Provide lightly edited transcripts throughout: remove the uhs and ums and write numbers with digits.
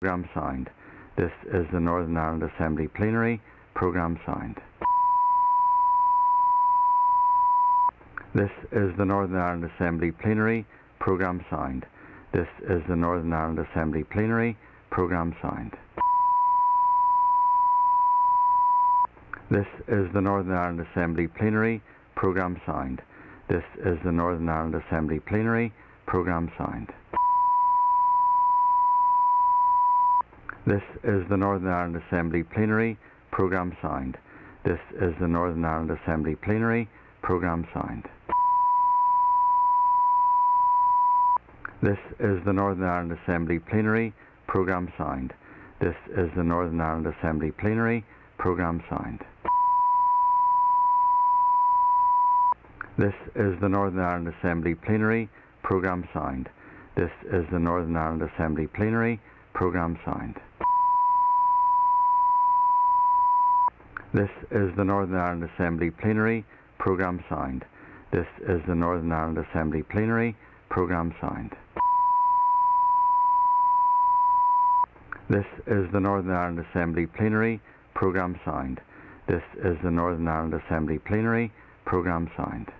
Programme signed. This is the Northern Ireland Assembly Plenary. Programme signed. This is the Northern Ireland Assembly Plenary. Programme signed. This is the Northern Ireland Assembly Plenary. Programme signed. This is the Northern Ireland Assembly Plenary. Programme signed. This is the Northern Ireland Assembly Plenary. Programme signed. This is the Northern Ireland Assembly Plenary. Programme signed. This is the Northern Ireland Assembly Plenary. Programme signed. This is the Northern Ireland Assembly Plenary. Programme signed. This is the Northern Ireland Assembly Plenary. Programme signed. This is the Northern Ireland Assembly Plenary. Programme signed. This is the Northern Ireland Assembly Plenary. Programme signed. This is the Northern Ireland Assembly Plenary. Programme signed. This is the Northern Ireland Assembly Plenary. Programme signed. This is the Northern Ireland Assembly Plenary. Programme signed. This is the Northern Ireland Assembly Plenary. Programme signed.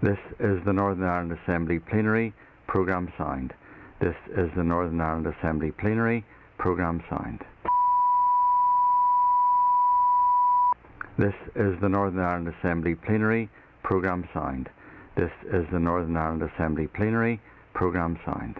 This is the Northern Ireland Assembly Plenary. Programme signed. This is the Northern Ireland Assembly Plenary. Programme signed. This is the Northern Ireland Assembly Plenary. Programme signed. This is the Northern Ireland Assembly Plenary. Programme signed.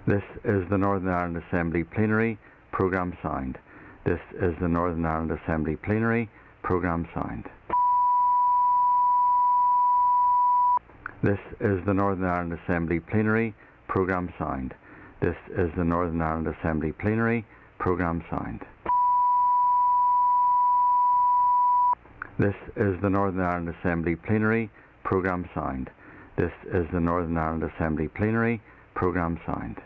This is the Northern Ireland Assembly Plenary. Programme signed. This is the Northern Ireland Assembly Plenary. Programme signed. This is the Northern Ireland Assembly Plenary. Programme signed. This is the Northern Ireland Assembly Plenary. Programme signed. This is the Northern Ireland Assembly Plenary. Programme signed. This is the Northern Ireland Assembly Plenary. Programme signed.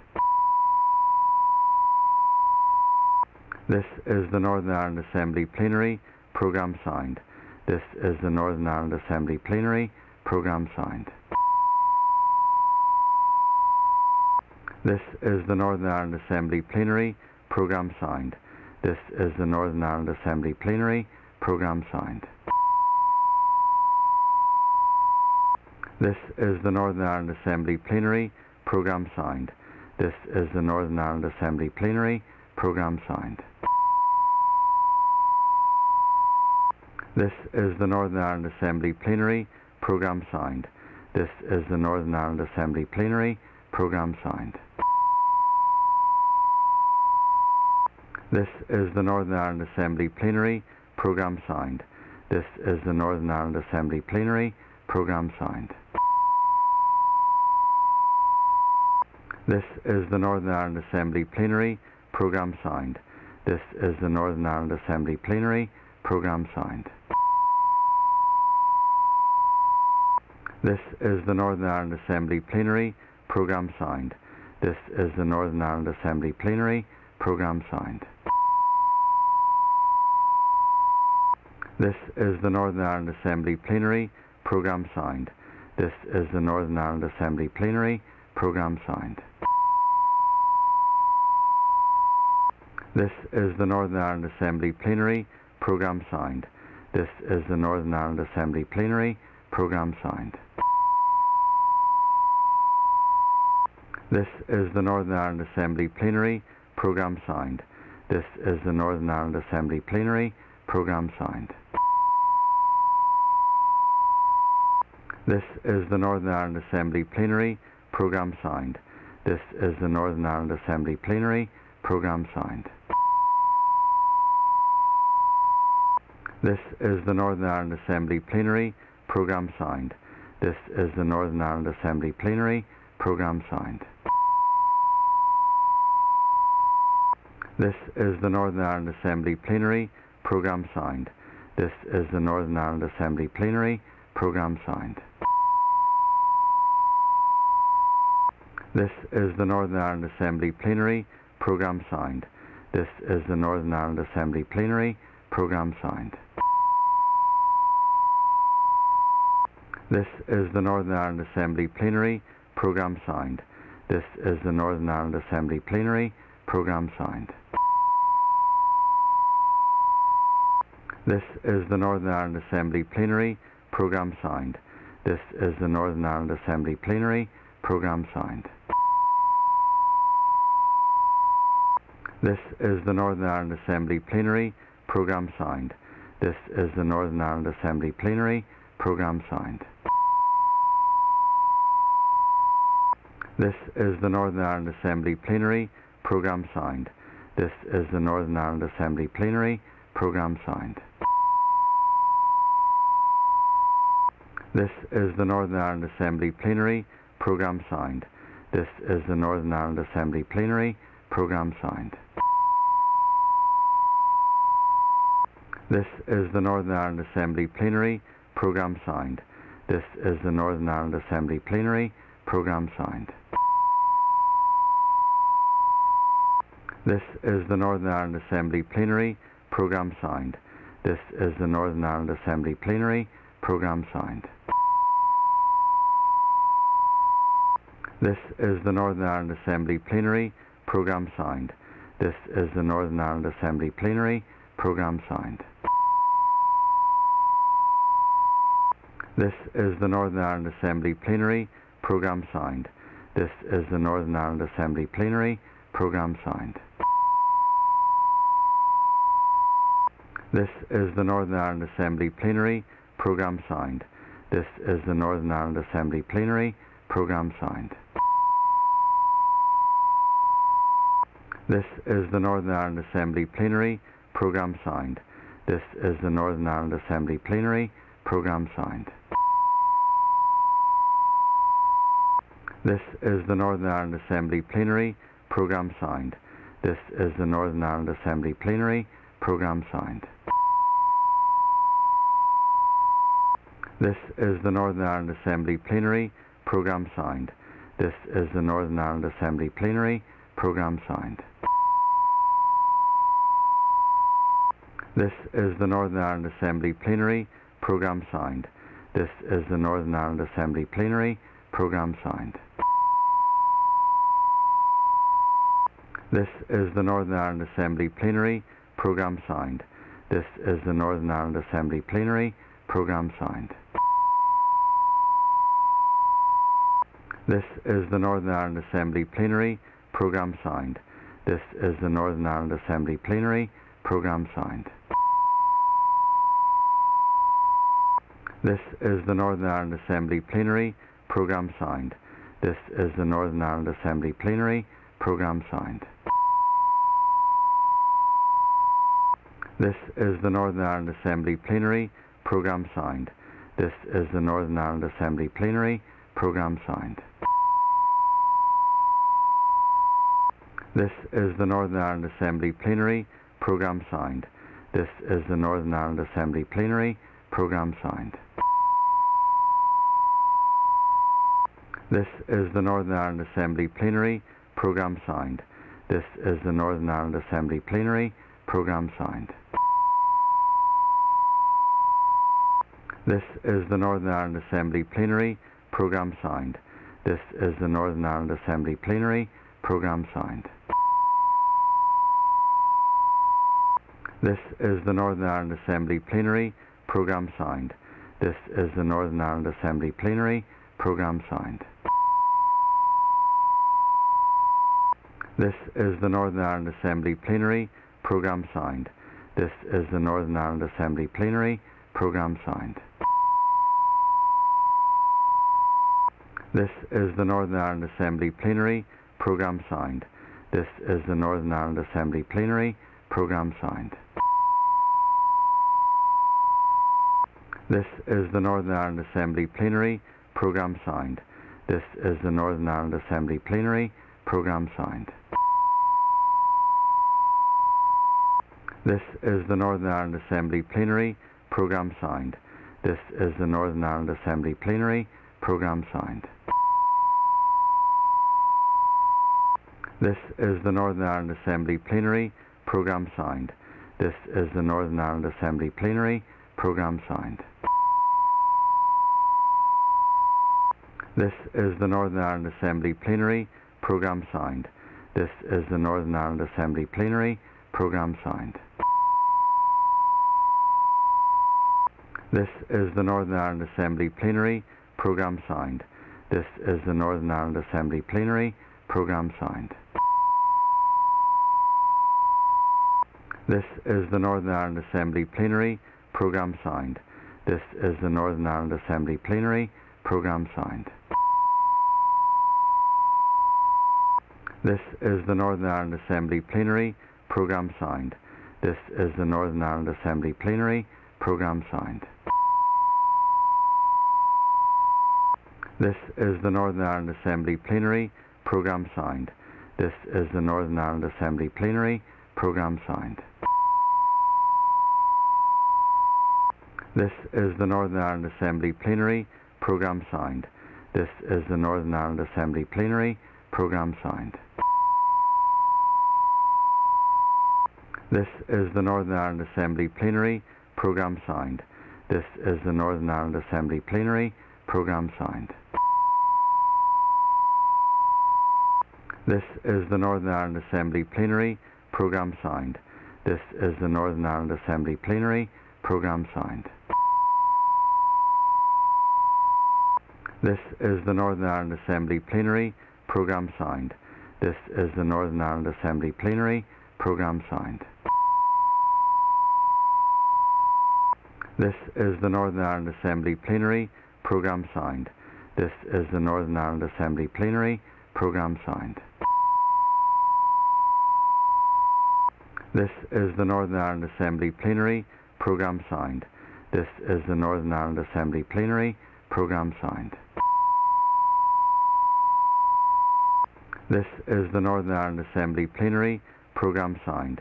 This is the Northern Ireland Assembly Plenary. Programme signed. This is the Northern Ireland Assembly Plenary. Programme signed. This is the Northern Ireland Assembly Plenary. Programme signed. This is the Northern Ireland Assembly Plenary. Programme signed. This is the Northern Ireland Assembly Plenary. Programme signed. This is the Northern Ireland Assembly Plenary. Programme signed. This is the Northern Ireland Assembly Plenary. Programme signed. This is the Northern Ireland Assembly Plenary. Programme signed. This is the Northern Ireland Assembly Plenary. Programme signed. This is the Northern Ireland Assembly Plenary. Programme signed. This is the Northern Ireland Assembly Plenary. Programme signed. This is the Northern Ireland Assembly Plenary. Programme signed. This is the Northern Ireland Assembly Plenary. Programme signed. This is the Northern Ireland Assembly Plenary. Programme signed. This is the Northern Ireland Assembly Plenary. Programme signed. This is the Northern Ireland Assembly Plenary. Programme signed. This is the Northern Ireland Assembly Plenary. Programme signed. This is the Northern Ireland Assembly Plenary. Programme signed. This is the Northern Ireland Assembly Plenary. Programme signed. This is the Northern Ireland Assembly Plenary. Programme signed. This is the Northern Ireland Assembly Plenary. Programme signed. This is the Northern Ireland Assembly Plenary. Programme signed. This is the Northern Ireland Assembly Plenary. Programme signed. This is the Northern Ireland Assembly Plenary. Programme signed. This is the Northern Ireland Assembly Plenary. Programme signed. This is the Northern Ireland Assembly Plenary. Programme signed. This is the Northern Ireland Assembly Plenary. Programme signed. This is the Northern Ireland Assembly Plenary. Programme signed. This is the Northern Ireland Assembly Plenary Programme Signed. This is the Northern Ireland Assembly Plenary Programme Signed. This is the Northern Ireland Assembly Plenary Programme Signed. This is the Northern Ireland Assembly Plenary Programme Signed. This is the Northern Ireland Assembly Plenary Programme Signed. This is the Northern Ireland Assembly Plenary Programme Signed. This is the Northern Ireland Assembly Plenary Programme Signed. This is the Northern Ireland Assembly Plenary Programme Signed. This is the Northern Ireland Assembly Plenary Programme Signed. This is the Northern Ireland Assembly Plenary Programme Signed. This is the Northern Ireland Assembly Plenary Programme Signed. This is the Northern Ireland Assembly Plenary Programme Signed. This is the Northern Ireland Assembly Plenary Programme Signed. This is the Northern Ireland Assembly Plenary Programme Signed. This is the Northern Ireland Assembly Plenary Programme Signed. This is the Northern Ireland Assembly Plenary Programme Signed. This is the Northern Ireland Assembly Plenary Programme Signed. This is the Northern Ireland Assembly Plenary Programme Signed. This is the Northern Ireland Assembly Plenary Programme Signed. This is the Northern Ireland Assembly Plenary Programme Signed. This is the Northern Ireland Assembly Plenary Programme Signed. This is the Northern Ireland Assembly Plenary Programme Signed. This is the Northern Ireland Assembly Plenary Programme Signed. This is the Northern Ireland Assembly Plenary Programme Signed. This is the Northern Ireland Assembly Plenary Programme Signed. This is the Northern Ireland Assembly Plenary Programme Signed. This is the Northern Ireland Assembly Plenary Programme Signed. This is the Northern Ireland Assembly Plenary Programme Signed. This is the Northern Ireland Assembly Plenary Programme Signed. This is the Northern Ireland Assembly Plenary Programme Signed. This is the Northern Ireland Assembly Plenary Programme Signed. This is the Northern Ireland Assembly Plenary Programme Signed. This is the Northern Ireland Assembly Plenary Programme Signed. This is the Northern Ireland Assembly Plenary Programme Signed. This is the Northern Ireland Assembly Plenary Programme Signed. This is the Northern Ireland Assembly Plenary Programme Signed. This is the Northern Ireland Assembly Plenary Programme Signed. This is the Northern Ireland Assembly Plenary Programme Signed. This is the Northern Ireland Assembly Plenary Programme Signed. This is the Northern Ireland Assembly Plenary Programme Signed. This is the Northern Ireland Assembly Plenary Programme Signed. This is the Northern Ireland Assembly Plenary Programme Signed. This is the Northern Ireland Assembly Plenary Programme Signed. This is the Northern Ireland Assembly Plenary Programme Signed. This is the Northern Ireland Assembly Plenary Programme Signed. This is the Northern Ireland Assembly Plenary Programme Signed. This is the Northern Ireland Assembly Plenary Programme Signed. This is the Northern Ireland Assembly Plenary Programme Signed. This is the Northern Ireland Assembly Plenary Programme Signed. This is the Northern Ireland Assembly Plenary Programme Signed. This is the Northern Ireland Assembly Plenary Programme Signed. This is the Northern Ireland Assembly Plenary Programme Signed. This is the Northern Ireland Assembly Plenary Programme Signed. This is the Northern Ireland Assembly Plenary Programme Signed. This is the Northern Ireland Assembly Plenary Programme Sound. This is the Northern Ireland Assembly Plenary Programme Sound. This is the Northern Ireland Assembly Plenary Programme Sound. This is the Northern Ireland Assembly Plenary Programme Sound. This is the Northern Ireland Assembly Plenary Programme Sound. This is the Northern Ireland Assembly Plenary Programme Sound. This is the Northern Ireland Assembly Plenary Programme Sound. This is the Northern Ireland Assembly Plenary Programme Sound. This is the Northern Ireland Assembly Plenary Programme Sound. This is the Northern Ireland Assembly Plenary Programme Sound. This is the Northern Ireland Assembly Plenary Programme Sound. This is the Northern Ireland Assembly Plenary Programme Sound. This is the Northern Ireland Assembly Plenary Programme Sound. This is the Northern Ireland Assembly Plenary Programme Sound. This is the Northern Ireland Assembly Plenary Programme Sound. This is the Northern Ireland Assembly Plenary Programme Sound. This is the Northern Ireland Assembly Plenary Programme Sound. This is the Northern Ireland Assembly Plenary Programme Sound. This is the Northern Ireland Assembly Plenary Programme Sound. This is the Northern Ireland Assembly Plenary Programme Sound. This is the Northern Ireland Assembly Plenary Programme Sound. This is the Northern Ireland Assembly Plenary Programme Sound. This is the Northern Ireland Assembly Plenary Programme Sound.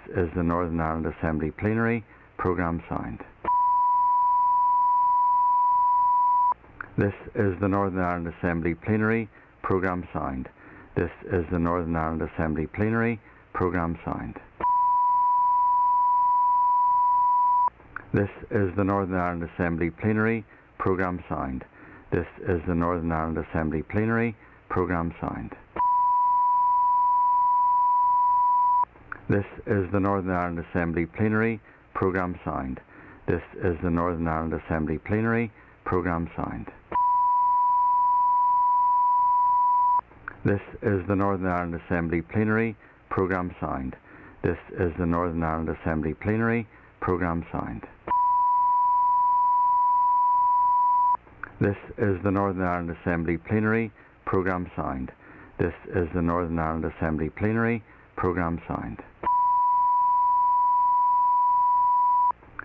This is the Northern Ireland Assembly Plenary Programme Sound. This is the Northern Ireland Assembly Plenary Programme Sound. This is the Northern Ireland Assembly Plenary Programme Sound. This is the Northern Ireland Assembly Plenary Programme Sound. This is the Northern Ireland Assembly Plenary Programme Sound. This is the Northern Ireland Assembly Plenary Programme Sound. This is the Northern Ireland Assembly Plenary Programme Sound. This is the Northern Ireland Assembly Plenary Programme Sound. This is the Northern Ireland Assembly Plenary Programme Sound. This is the Northern Ireland Assembly Plenary Programme Sound. This is the Northern Ireland Assembly Plenary Programme Sound.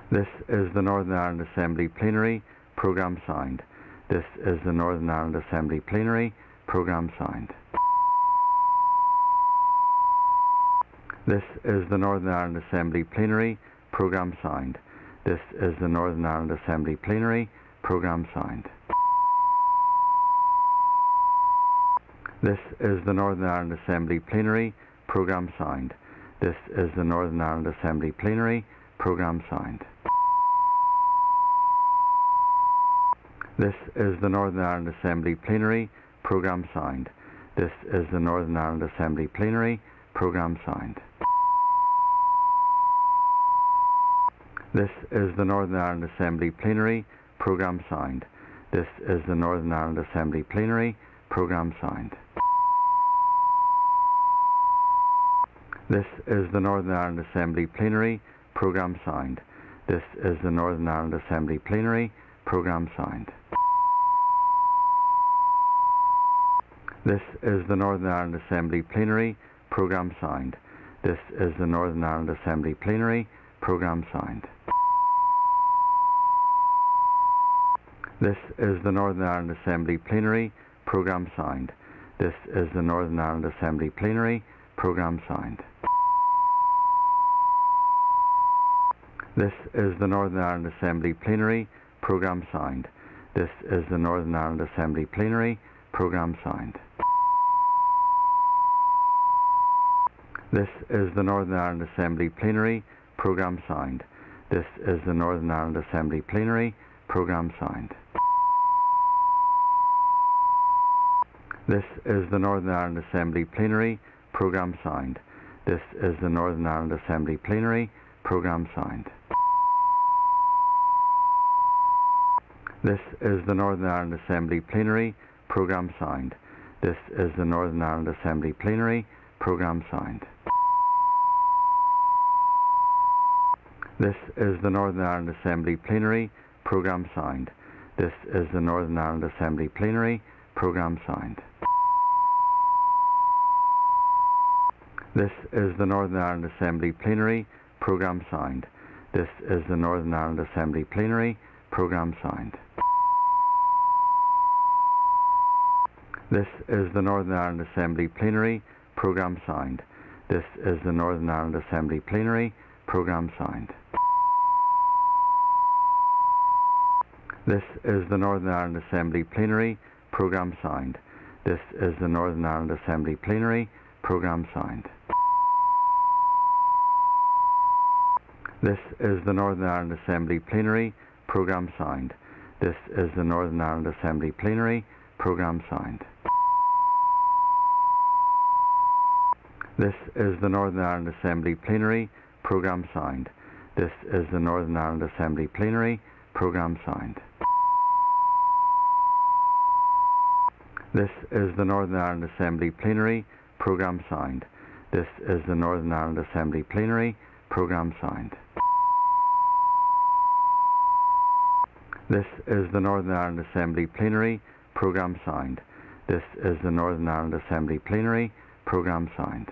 This is the Northern Ireland Assembly Plenary Programme Sound. This is the Northern Ireland Assembly Plenary Programme Sound. This is the Northern Ireland Assembly Plenary Programme Sound. This is the Northern Ireland Assembly Plenary Programme Sound. This is the Northern Ireland Assembly Plenary Programme Sound. This is the Northern Ireland Assembly Plenary Programme Sound. This is the Northern Ireland Assembly Plenary Programme Sound. This is the Northern Ireland Assembly Plenary Programme Sound. This is the Northern Ireland Assembly Plenary Programme Sound. This is the Northern Ireland Assembly Plenary Programme Sound. This is the Northern Ireland Assembly Plenary Programme Sound. This is the Northern Ireland Assembly Plenary Programme Sound. This is the Northern Ireland Assembly Plenary Programme Sound. This is the Northern Ireland Assembly Plenary Programme Sound. This is the Northern Ireland Assembly Plenary Programme Sound. This is the Northern Ireland Assembly Plenary Programme Sound. This is the Northern Ireland Assembly Plenary Programme Sound. This is the Northern Ireland Assembly Plenary Programme Sound. This is the Northern Ireland Assembly Plenary Programme Sound. This is the Northern Ireland Assembly Plenary Programme Sound. This is the Northern Ireland Assembly Plenary Programme Signed. This is the Northern Ireland Assembly Plenary Programme Signed. This is the Northern Ireland Assembly Plenary Programme Signed. This is the Northern Ireland Assembly Plenary Programme Signed. This is the Northern Ireland Assembly Plenary Programme Signed. This is the Northern Ireland Assembly Plenary Programme Signed. This is the Northern Ireland Assembly Plenary Programme Signed. This is the Northern Ireland Assembly Plenary Programme Signed. This is the Northern Ireland Assembly Plenary Programme Signed. This is the Northern Ireland Assembly Plenary Programme Signed. This is the Northern Ireland Assembly Plenary Programme Signed. This is the Northern Ireland Assembly Plenary Programme Signed. This is the Northern Ireland Assembly Plenary Programme Signed. This is the Northern Ireland Assembly Plenary Programme Signed. This is the Northern Ireland Assembly Plenary Programme Signed. This is the Northern Ireland Assembly Plenary Programme Signed. This is the Northern Ireland Assembly Plenary Programme Signed. This is the Northern Ireland Assembly Plenary Programme Signed. This is the Northern Ireland Assembly Plenary Programme Signed. This is the Northern Ireland Assembly Plenary Programme Signed.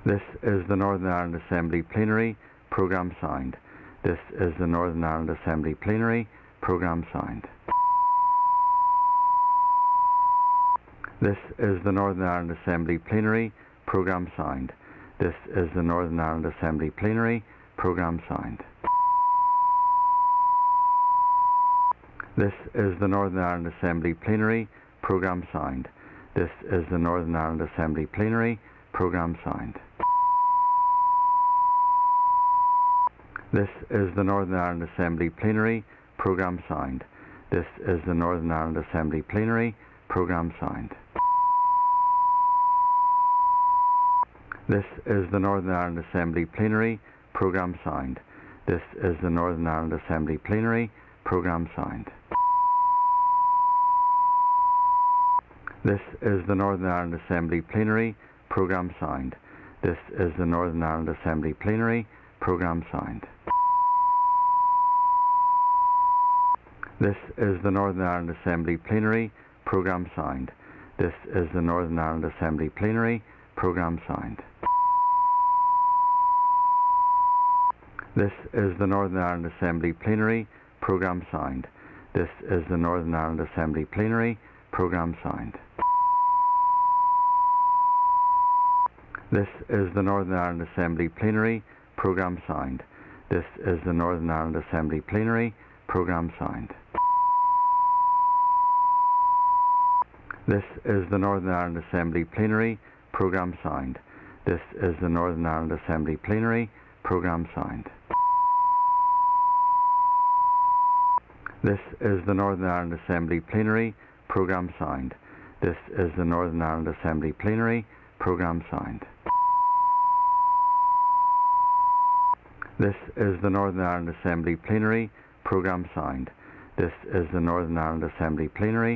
This is the Northern Ireland Assembly Plenary Programme Signed. This is the Northern Ireland Assembly Plenary Programme Signed. This is the Northern Ireland Assembly Plenary Programme Signed. This is the Northern Ireland Assembly Plenary Programme Signed. This is the Northern Ireland Assembly Plenary Programme Signed. This is the Northern Ireland Assembly Plenary Programme Signed. This is the Northern Ireland Assembly Plenary Programme Signed. This is the Northern Ireland Assembly Plenary Programme Signed. This is the Northern Ireland Assembly Plenary Programme Signed. This is the Northern Ireland Assembly Plenary Programme Signed. This is the Northern Ireland Assembly Plenary Programme Signed. This is the Northern Ireland Assembly Plenary Programme Signed. This is the Northern Ireland Assembly Plenary Programme Signed. This is the Northern Ireland Assembly Plenary Programme Signed. This is the Northern Ireland Assembly Plenary Programme Signed. This is the Northern Ireland Assembly Plenary Programme Signed. This is the Northern Ireland Assembly Plenary Programme Signed. This is the Northern Ireland Assembly Plenary Programme Signed. This is the Northern Ireland Assembly Plenary Programme Signed. This is the Northern Ireland Assembly Plenary Programme Signed. This is the Northern Ireland Assembly Plenary Programme Signed. This is the Northern Ireland Assembly Plenary Programme Signed. This is the Northern Ireland Assembly Plenary Programme Signed. This is the Northern Ireland Assembly Plenary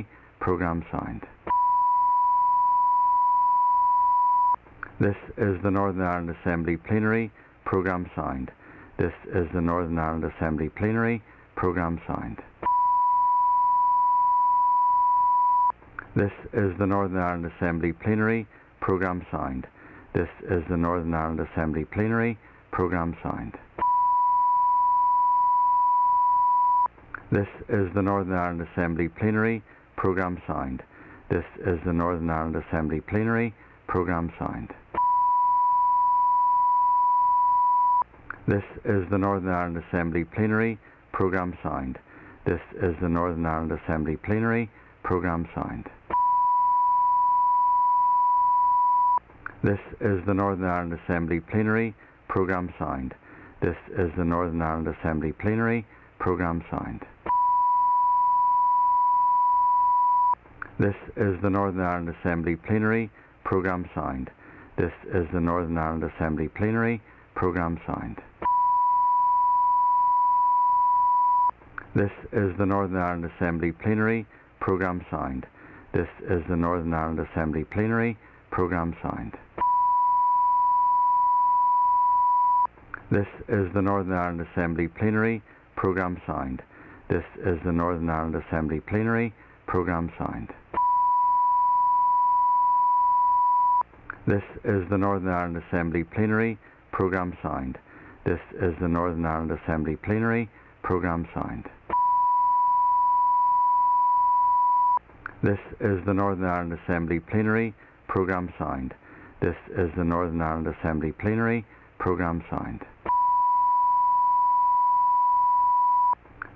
Programme Signed. This is the Northern Ireland Assembly Plenary Programme Signed. This is the Northern Ireland Assembly Plenary Programme Signed. This is the Northern Ireland Assembly Plenary Programme Signed. This is the Northern Ireland Assembly Plenary Programme Signed. This is the Northern Ireland Assembly Plenary Programme Signed. This is the Northern Ireland Assembly Plenary Programme Signed. This is the Northern Ireland Assembly Plenary Programme Signed. This is the Northern Ireland Assembly Plenary Programme Signed. This is the Northern Ireland Assembly Plenary Programme Signed. This is the Northern Ireland Assembly Plenary Programme Signed. This is the Northern Ireland Assembly Plenary Programme Signed. This is the Northern Ireland Assembly Plenary Programme Signed. This is the Northern Ireland Assembly Plenary Programme Signed. This is the Northern Ireland Assembly Plenary Programme Signed. This is the Northern Ireland Assembly Plenary Programme Signed. This is the Northern Ireland Assembly Plenary Programme Signed. This is the Northern Ireland Assembly Plenary Programme Signed. This is the Northern Ireland Assembly Plenary Programme Signed. This is the Northern Ireland Assembly Plenary Programme Signed. This is the Northern Ireland Assembly Plenary Programme Signed.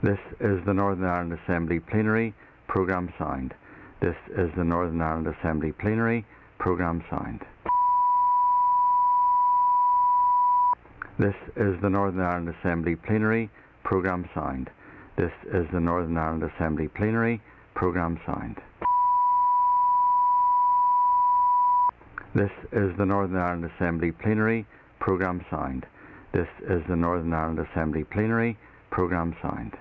This is the Northern Ireland Assembly Plenary Programme Signed. This is the Northern Ireland Assembly Plenary Programme Signed. This is the Northern Ireland Assembly Plenary Programme Signed. This is the Northern Ireland Assembly Plenary Programme Signed. This is the Northern Ireland Assembly Plenary Programme Signed. This is the Northern Ireland Assembly Plenary Programme Signed.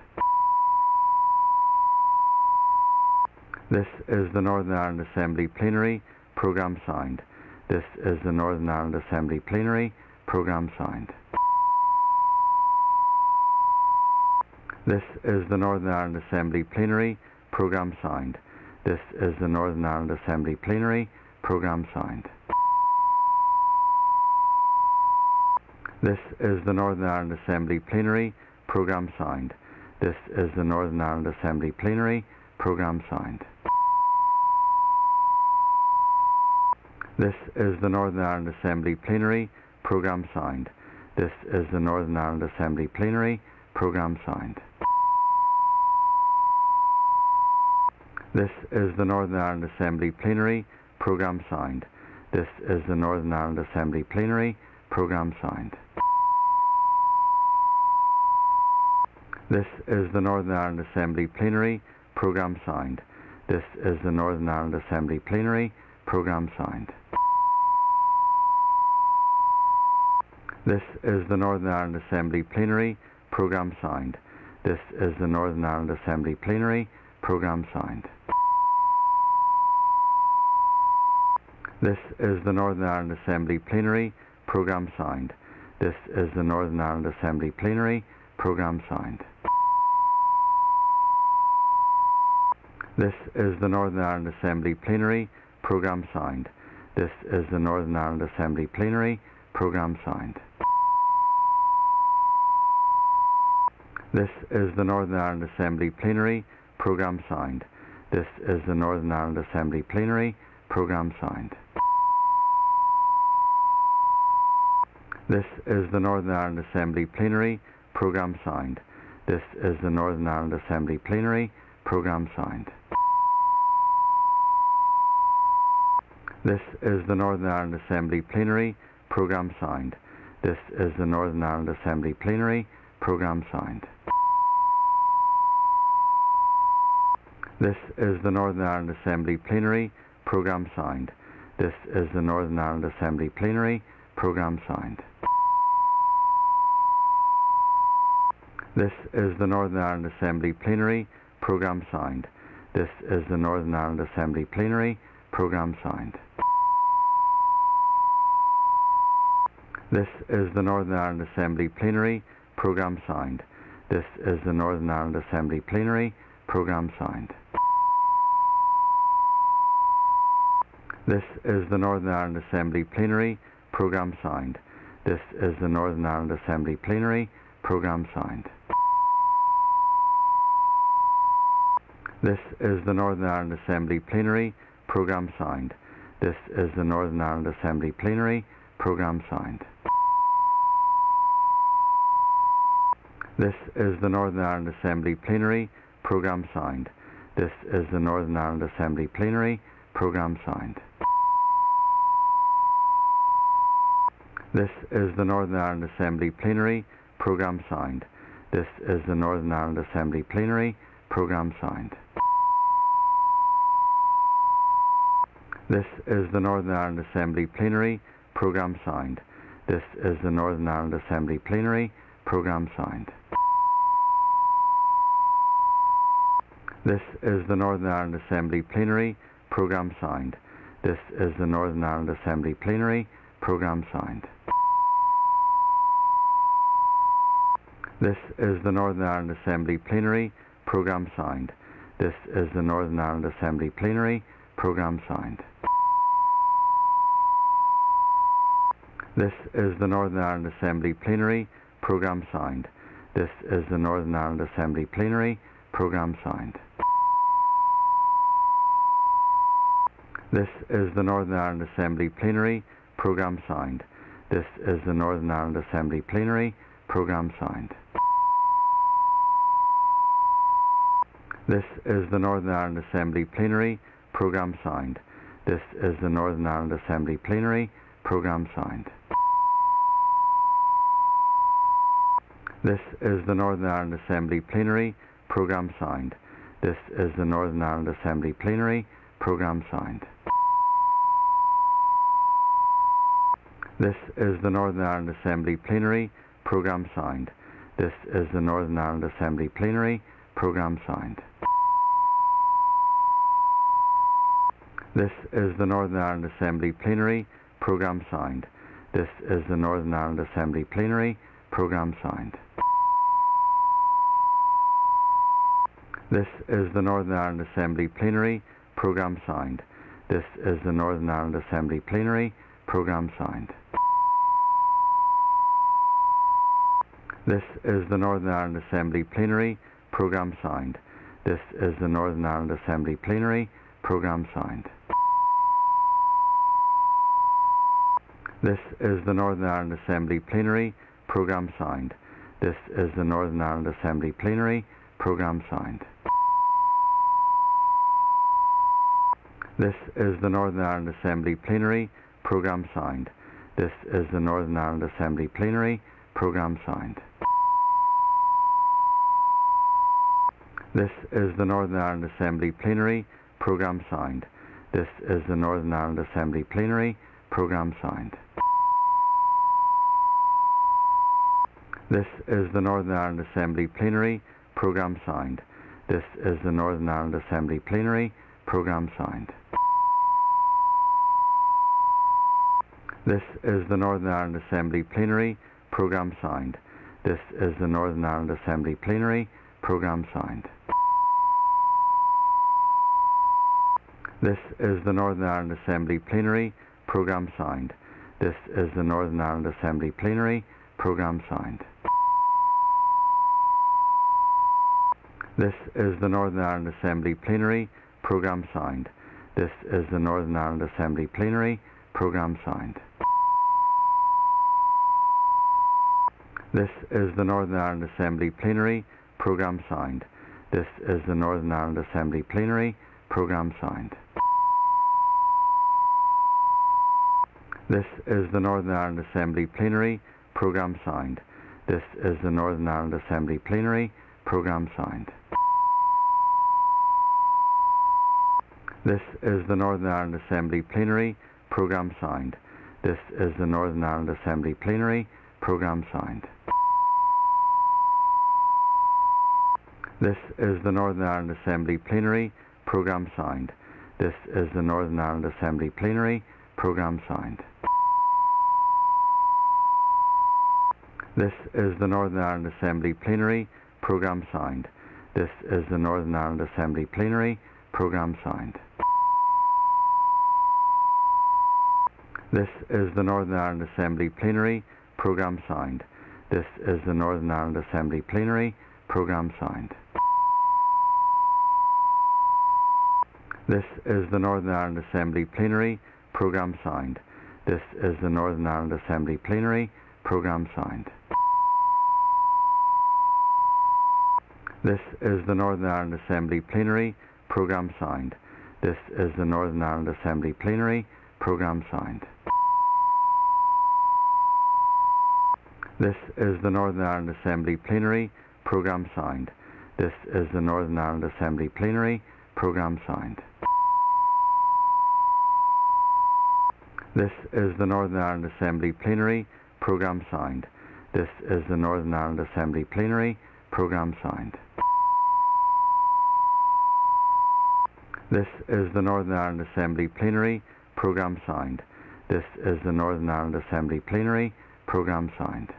This is the Northern Ireland Assembly Plenary Programme Signed. This is the Northern Ireland Assembly Plenary Programme Signed. This is the Northern Ireland Assembly Plenary Programme Signed. This is the Northern Ireland Assembly Plenary Programme Signed. This is the Northern Ireland Assembly Plenary Programme Signed. This is the Northern Ireland Assembly Plenary Programme Signed. This is the Northern Ireland Assembly Plenary Programme Signed. This is the Northern Ireland Assembly Plenary Programme Signed. This is the Northern Ireland Assembly Plenary Programme Signed. This is the Northern Ireland Assembly Plenary Programme Signed. This is the Northern Ireland Assembly Plenary Programme Signed. This is the Northern Ireland Assembly Plenary Programme Signed. This is the Northern Ireland Assembly Plenary Programme Signed. This is the Northern Ireland Assembly Plenary Programme Signed. This is the Northern Ireland Assembly Plenary Programme Signed. This is the Northern Ireland Assembly Plenary Programme Signed. This is the Northern Ireland Assembly Plenary Programme Signed. This is the Northern Ireland Assembly Plenary Programme Signed. This is the Northern Ireland Assembly Plenary Programme Signed. This is the Northern Ireland Assembly Plenary Programme Signed. This is the Northern Ireland Assembly Plenary Programme Signed. This is the Northern Ireland Assembly Plenary Programme Signed. This is the Northern Ireland Assembly Plenary Programme Signed. This is the Northern Ireland Assembly Plenary Programme Signed. This is the Northern Ireland Assembly Plenary Programme Signed. This is the Northern Ireland Assembly Plenary Programme Signed. This is the Northern Ireland Assembly Plenary Programme Signed. This is the Northern Ireland Assembly Plenary Programme Signed. This is the Northern Ireland Assembly Plenary Programme Signed. This is the Northern Ireland Assembly Plenary Programme Signed. This is the Northern Ireland Assembly Plenary Programme Signed. This is the Northern Ireland Assembly Plenary Programme Signed. This is the Northern Ireland Assembly Plenary Programme Signed. This is the Northern Ireland Assembly Plenary Programme Signed. This is the Northern Ireland Assembly Plenary Programme Signed. This is the Northern Ireland Assembly Plenary Programme Signed. This is the Northern Ireland Assembly Plenary Programme Signed. This is the Northern Ireland Assembly Plenary Programme Signed. This is the Northern Ireland Assembly Plenary Programme Sound. This is the Northern Ireland Assembly Plenary Programme Sound. This is the Northern Ireland Assembly Plenary Programme Sound. This is the Northern Ireland Assembly Plenary Programme Sound. This is the Northern Ireland Assembly Plenary Programme Sound. This is the Northern Ireland Assembly Plenary Programme Sound. This is the Northern Ireland Assembly Plenary Programme Sound. This is the Northern Ireland Assembly Plenary Programme Sound. This is the Northern Ireland Assembly Plenary Programme Sound. This is the Northern Ireland Assembly Plenary Programme Sound. This is the Northern Ireland Assembly Plenary Programme Sound. This is the Northern Ireland Assembly Plenary Programme Sound. This is the Northern Ireland Assembly Plenary Programme Sound. This is the Northern Ireland Assembly Plenary Programme Sound. This is the Northern Ireland Assembly Plenary Programme Sound. This is the Northern Ireland Assembly Plenary Programme Sound. This is the Northern Ireland Assembly Plenary Programme Sound. This is the Northern Ireland Assembly Plenary Programme Sound. This is the Northern Ireland Assembly Plenary Programme Sound. This is the Northern Ireland Assembly Plenary Programme Sound. This is the Northern Ireland Assembly Plenary Programme Sound. This is the Northern Ireland Assembly Plenary Programme Sound. This is the Northern Ireland Assembly Plenary Programme Sound. This is the Northern Ireland Assembly Plenary Programme Sound. This is the Northern Ireland Assembly Plenary Programme Sound. This is the Northern Ireland Assembly Plenary Programme Sound. This is the Northern Ireland Assembly Plenary Programme Sound. This is the Northern Ireland Assembly Plenary Programme Sound. This is the Northern Ireland Assembly Plenary Programme Sound. This is the Northern Ireland Assembly Plenary Programme Sound. This is the Northern Ireland Assembly Plenary Programme Sound. This is the Northern Ireland Assembly Plenary Programme Sound. This is the Northern Ireland Assembly Plenary Programme Sound. This is the Northern Ireland Assembly Plenary Programme Sound. This is the Northern Ireland Assembly Plenary Programme Sound. This is the Northern Ireland Assembly Plenary Programme Sound. This is the Northern Ireland Assembly Plenary Programme Sound. This is the Northern Ireland Assembly Plenary Programme Sound. This is the Northern Ireland Assembly Plenary Programme Sound. This is the Northern Ireland Assembly Plenary Programme Sound. This is the Northern Ireland Assembly Plenary Programme Sound. This is the Northern Ireland Assembly Plenary Programme Sound. This is the Northern Ireland Assembly Plenary Programme Sound. This is the Northern Ireland Assembly Plenary Programme Sound. This is the Northern Ireland Assembly Plenary Programme Sound. This is the Northern Ireland Assembly Plenary Programme Sound. This is the Northern Ireland Assembly Plenary Programme Sound. This is the Northern Ireland Assembly Plenary Programme Sound. This is the Northern Ireland Assembly Plenary Programme Sound. This is the Northern Ireland Assembly Plenary Programme Sound. This is the Northern Ireland Assembly Plenary Programme Sound. This is the Northern Ireland Assembly Plenary Programme Sound. This is the Northern Ireland Assembly Plenary Programme Sound. This is the Northern Ireland Assembly Plenary Programme Sound. This is the Northern Ireland Assembly Plenary Programme Signed. This is the Northern Ireland Assembly Plenary Programme Signed. This is the Northern Ireland Assembly Plenary Programme Signed. This is the Northern Ireland Assembly Plenary Programme Signed.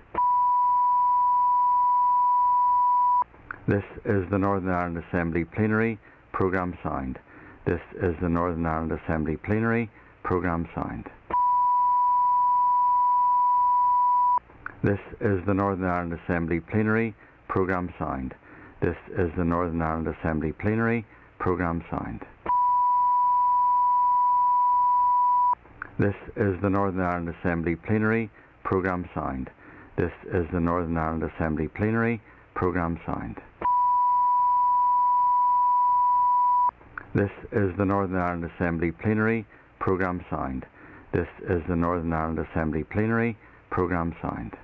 This is the Northern Ireland Assembly Plenary Programme Signed. This is the Northern Ireland Assembly Plenary Programme Signed. This is the Northern Ireland Assembly Plenary Programme Signed. This is the Northern Ireland Assembly Plenary Programme Signed. This is the Northern Ireland Assembly Plenary Programme Signed. This is the Northern Ireland Assembly Plenary Programme Signed. This is the Northern Ireland Assembly Plenary Programme Signed. This is the Northern Ireland Assembly Plenary Programme Signed.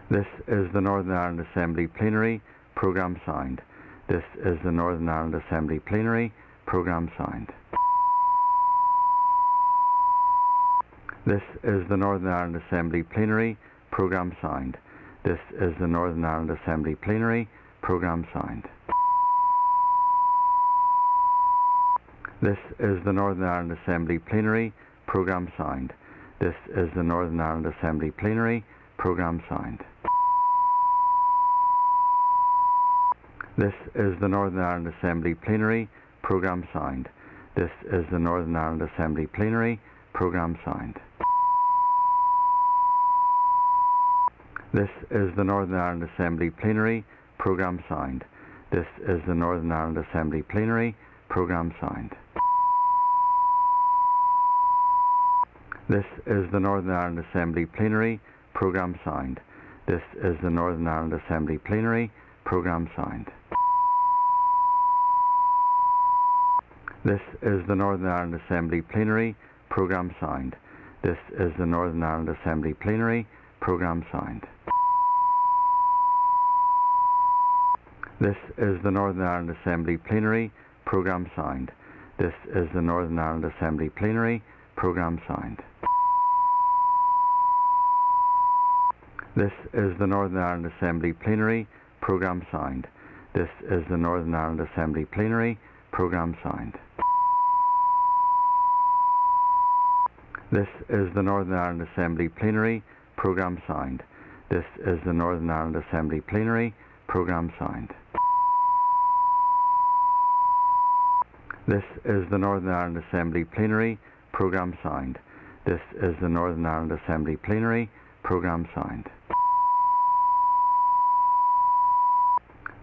This is the Northern Ireland Assembly Plenary Programme Signed. This is the Northern Ireland Assembly Plenary Programme Signed. This is the Northern Ireland Assembly Plenary Programme Signed. This is the Northern Ireland Assembly Plenary Programme Signed. This is the Northern Ireland Assembly Plenary Programme Signed. This is the Northern Ireland Assembly Plenary Programme Signed. This is the Northern Ireland Assembly Plenary Programme Signed. This is the Northern Ireland Assembly Plenary Programme Signed. This is the Northern Ireland Assembly Plenary Programme Signed. This is the Northern Ireland Assembly Plenary Programme Signed. This is the Northern Ireland Assembly Plenary Programme Signed. This is the Northern Ireland Assembly Plenary Programme Signed. This is the Northern Ireland Assembly Plenary Programme Signed. This is the Northern Ireland Assembly Plenary Programme Signed. This is the Northern Ireland Assembly Plenary Programme Signed. This is the Northern Ireland Assembly Plenary Programme Signed. This is the Northern Ireland Assembly Plenary Programme Signed. This is the Northern Ireland Assembly Plenary Programme Signed. This is the Northern Ireland Assembly Plenary Programme Signed. This is the Northern Ireland Assembly Plenary Programme Signed. This is the Northern Ireland Assembly Plenary Programme Signed. This is the Northern Ireland Assembly Plenary Programme Signed. This is the Northern Ireland Assembly Plenary Programme Signed.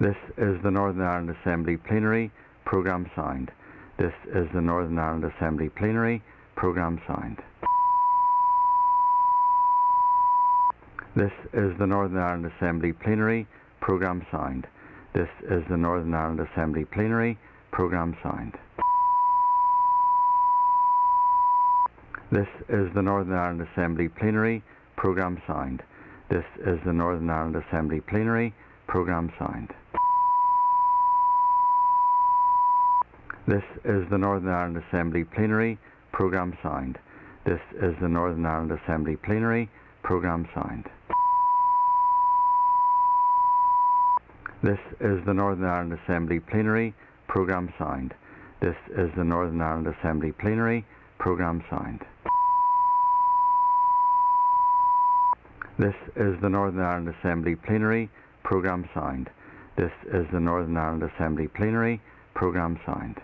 This is the Northern Ireland Assembly Plenary Programme Signed. This is the Northern Ireland Assembly Plenary Programme Signed. This is the Northern Ireland Assembly Plenary Programme Signed. This is the Northern Ireland Assembly Plenary Programme Signed. This is the Northern Ireland Assembly Plenary Programme Signed. This is the Northern Ireland Assembly Plenary Programme Signed. This is the Northern Ireland Assembly Plenary Programme Signed. This is the Northern Ireland Assembly Plenary Programme Signed. This is the Northern Ireland Assembly Plenary Programme Signed. This is the Northern Ireland Assembly Plenary Programme Signed. This is the Northern Ireland Assembly Plenary Programme Signed.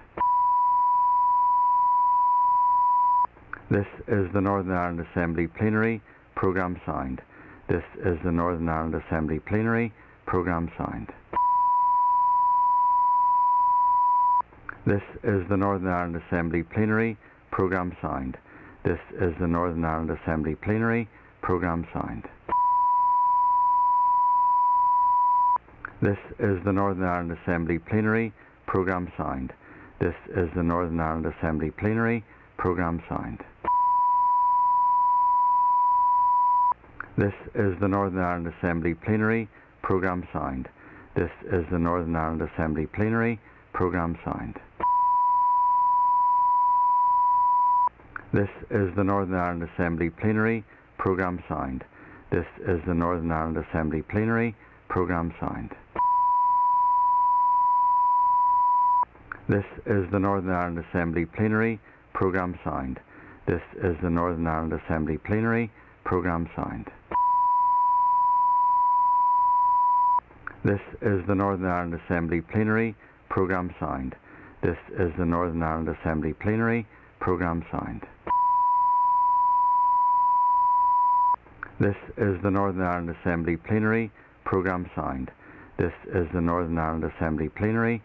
This is the Northern Ireland Assembly Plenary Programme Signed. This is the Northern Ireland Assembly Plenary Programme Signed. This is the Northern Ireland Assembly Plenary Programme Signed. This is the Northern Ireland Assembly Plenary Programme Signed. This is the Northern Ireland Assembly Plenary Programme Signed. This is the Northern Ireland Assembly Plenary Programme Signed. This is the Northern Ireland Assembly Plenary Programme Signed. This is the Northern Ireland Assembly Plenary Programme Signed. This is the Northern Ireland Assembly Plenary Programme Sound. This is the Northern Ireland Assembly Plenary Programme Sound. This is the Northern Ireland Assembly Plenary Programme Sound. This is the Northern Ireland Assembly Plenary Programme Sound. This is the Northern Ireland Assembly Plenary Programme Sound. This is the Northern Ireland Assembly Plenary Programme Sound. This is the Northern Ireland Assembly Plenary Programme Sound. This is the Northern Ireland Assembly Plenary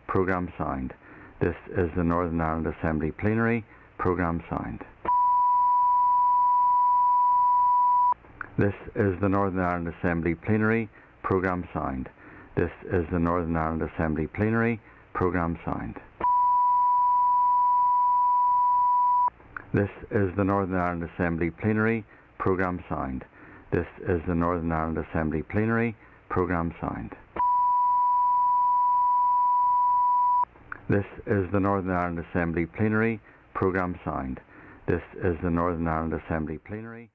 Programme Sound. This is the Northern Ireland Assembly Plenary Programme Sound. This is the Northern Ireland Assembly Plenary Programme Sound. This is the Northern Ireland Assembly Plenary Programme Sound. This is the Northern Ireland Assembly Plenary Programme Sound. This is the Northern Ireland Assembly Plenary Programme Sound. This is the Northern Ireland Assembly Plenary Programme Sound. This is the Northern Ireland Assembly Plenary Programme Sound. This is the Northern Ireland Assembly Plenary.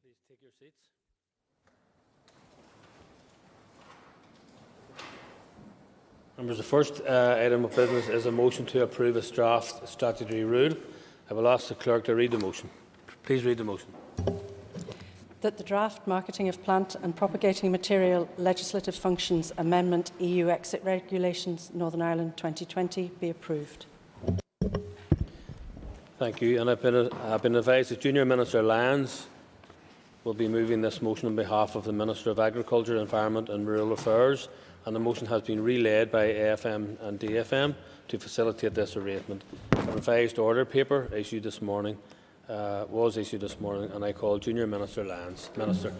Please take your seats. Members, the first item of business is a motion to approve a draft statutory rule. I will ask the clerk to read the motion. Please read the motion. That the draft Marketing of Plant and Propagating Material Legislative Functions Amendment EU Exit Regulations Northern Ireland 2020 be approved. Thank you. And I've been advised that Junior Minister Lyons will be moving this motion on behalf of the Minister of Agriculture, Environment and Rural Affairs, and the motion has been relayed by AFM and DFM to facilitate this arrangement. A revised order paper was issued this morning, and I call Junior Minister Lyons. Minister.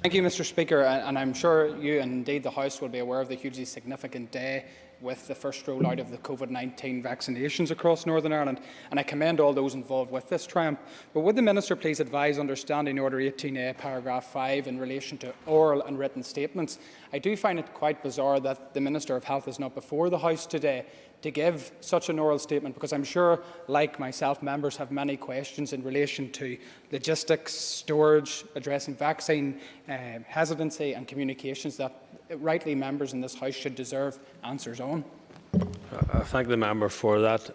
Thank you, Mr. Speaker, and I'm sure you and indeed the House will be aware of the hugely significant day with the first rollout of the COVID-19 vaccinations across Northern Ireland, and I commend all those involved with this triumph. But would the Minister please advise under Standing Order 18A, paragraph 5, in relation to oral and written statements? I do find it quite bizarre that the Minister of Health is not before the House today to give such an oral statement, because I'm sure, like myself, members have many questions in relation to logistics, storage, addressing vaccine hesitancy and communications that rightly members in this House should deserve answers on. I thank the member for that.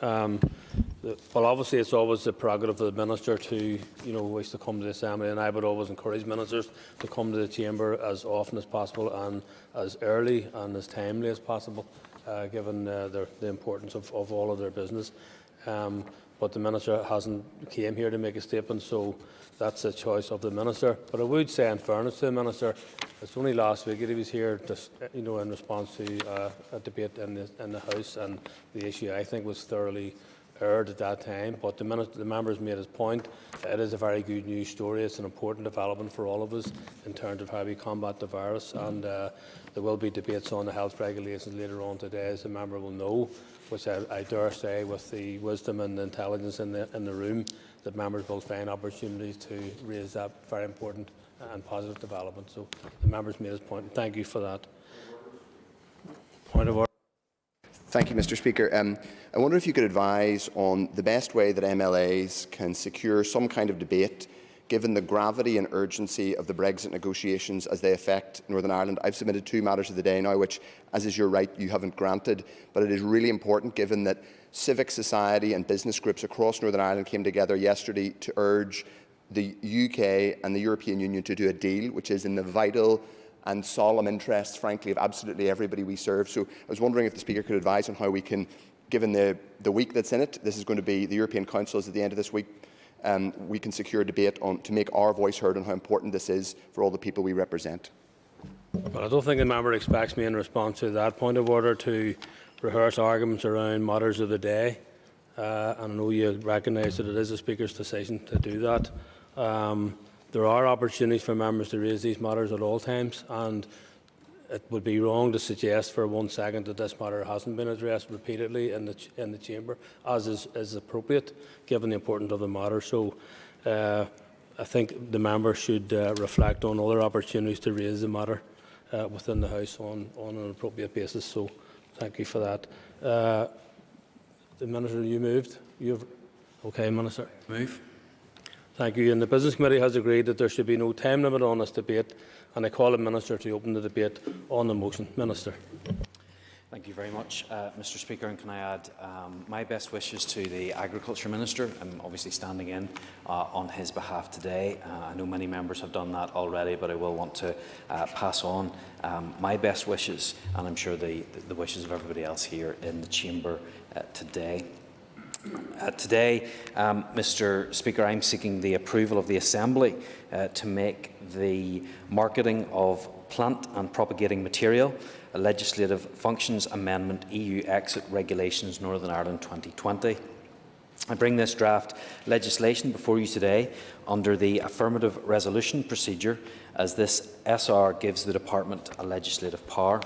Well, obviously, it's always the prerogative of the Minister to, wish to come to the Assembly, and I would always encourage Ministers to come to the Chamber as often as possible and as early and as timely as possible, given the importance of all of their business. But the Minister hasn't came here to make a statement, so that's a choice of the Minister. But I would say, in fairness to the Minister, it's only last week that he was here, just, in response to a debate in the House, and the issue, I think, was thoroughly aired at that time. But the member's made his point. It is a very good news story. It's an important development for all of us in terms of how we combat the virus, and there will be debates on the health regulations later on today, as the member will know, which I dare say, with the wisdom and the intelligence in the room, that members will find opportunities to raise that very important and positive development. So the member's made his point. Thank you for that. Point of order. Thank you, Mr. Speaker. I wonder if you could advise on the best way that MLAs can secure some kind of debate, given the gravity and urgency of the Brexit negotiations as they affect Northern Ireland. I've submitted 2 matters of the day now, which, as is your right, you haven't granted, but it is really important, given that civic society and business groups across Northern Ireland came together yesterday to urge the UK and the European Union to do a deal, which is in the vital and solemn interests, frankly, of absolutely everybody we serve. So I was wondering if the Speaker could advise on how we can, given the week that's in it, this is going to be the European Council is at the end of this week, we can secure a debate to make our voice heard on how important this is for all the people we represent. Well, I don't think the member expects me, in response to that point of order, to rehearse arguments around matters of the day. And I know you recognise that it is the Speaker's decision to do that. There are opportunities for members to raise these matters at all times, and it would be wrong to suggest for 1 second that this matter hasn't been addressed repeatedly in the Chamber, as is appropriate, given the importance of the matter. So I think the member should reflect on other opportunities to raise the matter within the House on an appropriate basis. So thank you for that. The Minister, you moved? Okay, Minister. Move. Thank you. And the Business Committee has agreed that there should be no time limit on this debate, and I call the Minister to open the debate on the motion. Minister. Thank you very much, Mr. Speaker. And can I add my best wishes to the Agriculture Minister? I'm obviously standing in on his behalf today. I know many members have done that already, but I will want to pass on my best wishes, and I'm sure the wishes of everybody else here in the Chamber today. Today, Mr. Speaker, I'm seeking the approval of the Assembly to make the marketing of plant and propagating material a legislative functions amendment EU exit regulations Northern Ireland 2020. I bring this draft legislation before you today under the affirmative resolution procedure, as this SR gives the Department a legislative power.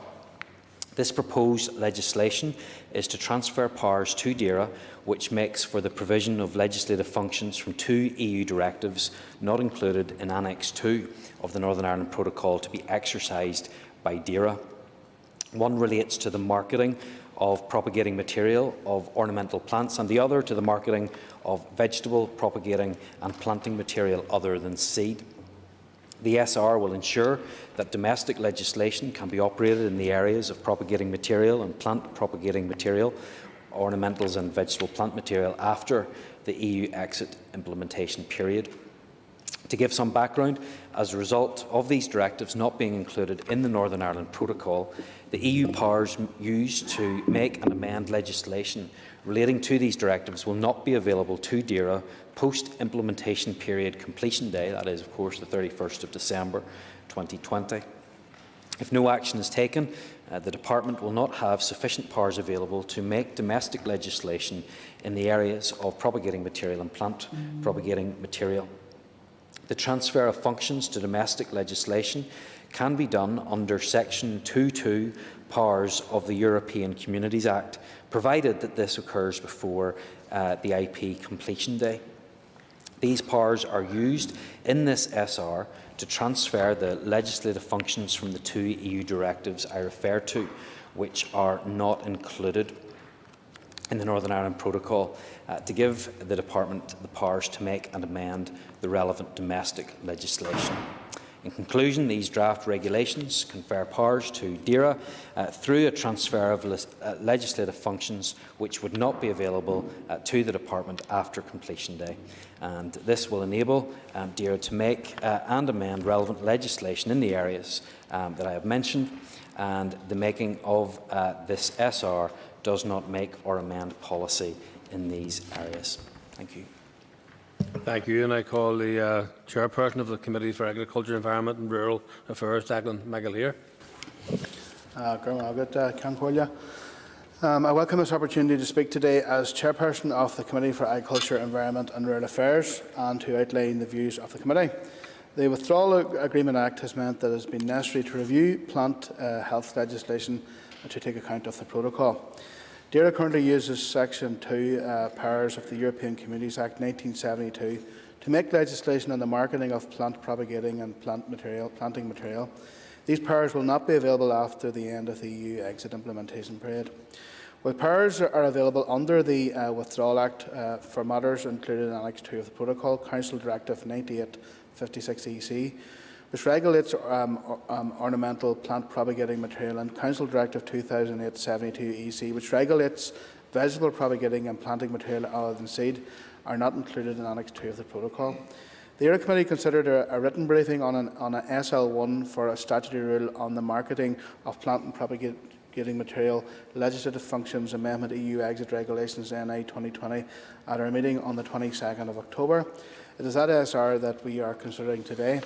This proposed legislation is to transfer powers to DAERA, which makes for the provision of legislative functions from 2 EU directives not included in Annex 2 of the Northern Ireland Protocol to be exercised by DAERA. One relates to the marketing of propagating material of ornamental plants, and the other to the marketing of vegetable propagating and planting material other than seed. The SR will ensure that domestic legislation can be operated in the areas of propagating material and plant propagating material, ornamentals and vegetable plant material after the EU exit implementation period. To give some background, as a result of these directives not being included in the Northern Ireland Protocol, the EU powers used to make and amend legislation relating to these directives will not be available to DAERA post-implementation period completion day, that is, of course, the 31st of December 2020. If no action is taken, the Department will not have sufficient powers available to make domestic legislation in the areas of propagating material and plant propagating material. The transfer of functions to domestic legislation can be done under Section 2.2 powers of the European Communities Act, provided that this occurs before the IP completion day. These powers are used in this SR to transfer the legislative functions from the 2 EU directives I refer to, which are not included in the Northern Ireland Protocol, to give the Department the powers to make and amend the relevant domestic legislation. In conclusion, these draft regulations confer powers to DAERA through a transfer of legislative functions which would not be available to the Department after completion day. And this will enable DAERA to make and amend relevant legislation in the areas that I have mentioned, and the making of this SR does not make or amend policy in these areas. Thank you. Thank you. And I call the Chairperson of the Committee for Agriculture, Environment and Rural Affairs, Declan McAleer. I welcome this opportunity to speak today as Chairperson of the Committee for Agriculture, Environment and Rural Affairs and to outline the views of the Committee. The Withdrawal Agreement Act has meant that it has been necessary to review plant health legislation to take account of the protocol. DAERA currently uses Section 2 powers of the European Communities Act 1972 to make legislation on the marketing of plant propagating and planting material. These powers will not be available after the end of the EU exit implementation period. While powers are available under the Withdrawal Act for matters included in Annex 2 of the Protocol, Council Directive 98/56/EC, which regulates ornamental plant propagating material, and Council Directive 2008/72/EC, which regulates vegetable propagating and planting material other than seed, are not included in Annex 2 of the Protocol. The IRA Committee considered a written briefing on a SL1 for a statutory rule on the marketing of plant and propagating material legislative functions amendment EU exit regulations NI 2020 at our meeting on the 22nd of October. It is that SR that we are considering today.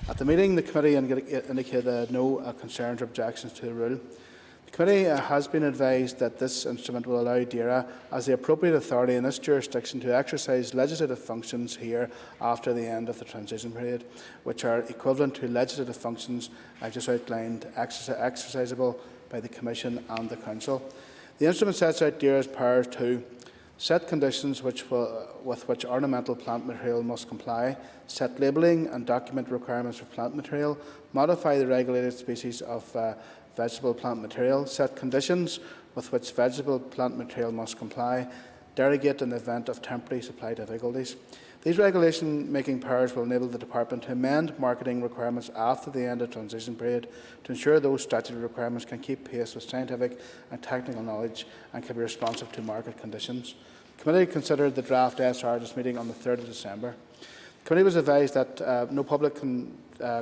At the meeting, the Committee indicated no concerns or objections to the rule. The Committee has been advised that this instrument will allow DAERA, as the appropriate authority in this jurisdiction, to exercise legislative functions here after the end of the transition period, which are equivalent to legislative functions I've just outlined, exercisable by the Commission and the Council. The instrument sets out DAERA's powers to set conditions with which ornamental plant material must comply, set labelling and document requirements for plant material, modify the regulated species of vegetable plant material, set conditions with which vegetable plant material must comply, derogate in the event of temporary supply difficulties. These regulation-making powers will enable the Department to amend marketing requirements after the end of the transition period to ensure those statutory requirements can keep pace with scientific and technical knowledge and can be responsive to market conditions. The Committee considered the draft SR at its meeting on the 3rd of December. The Committee was advised that no public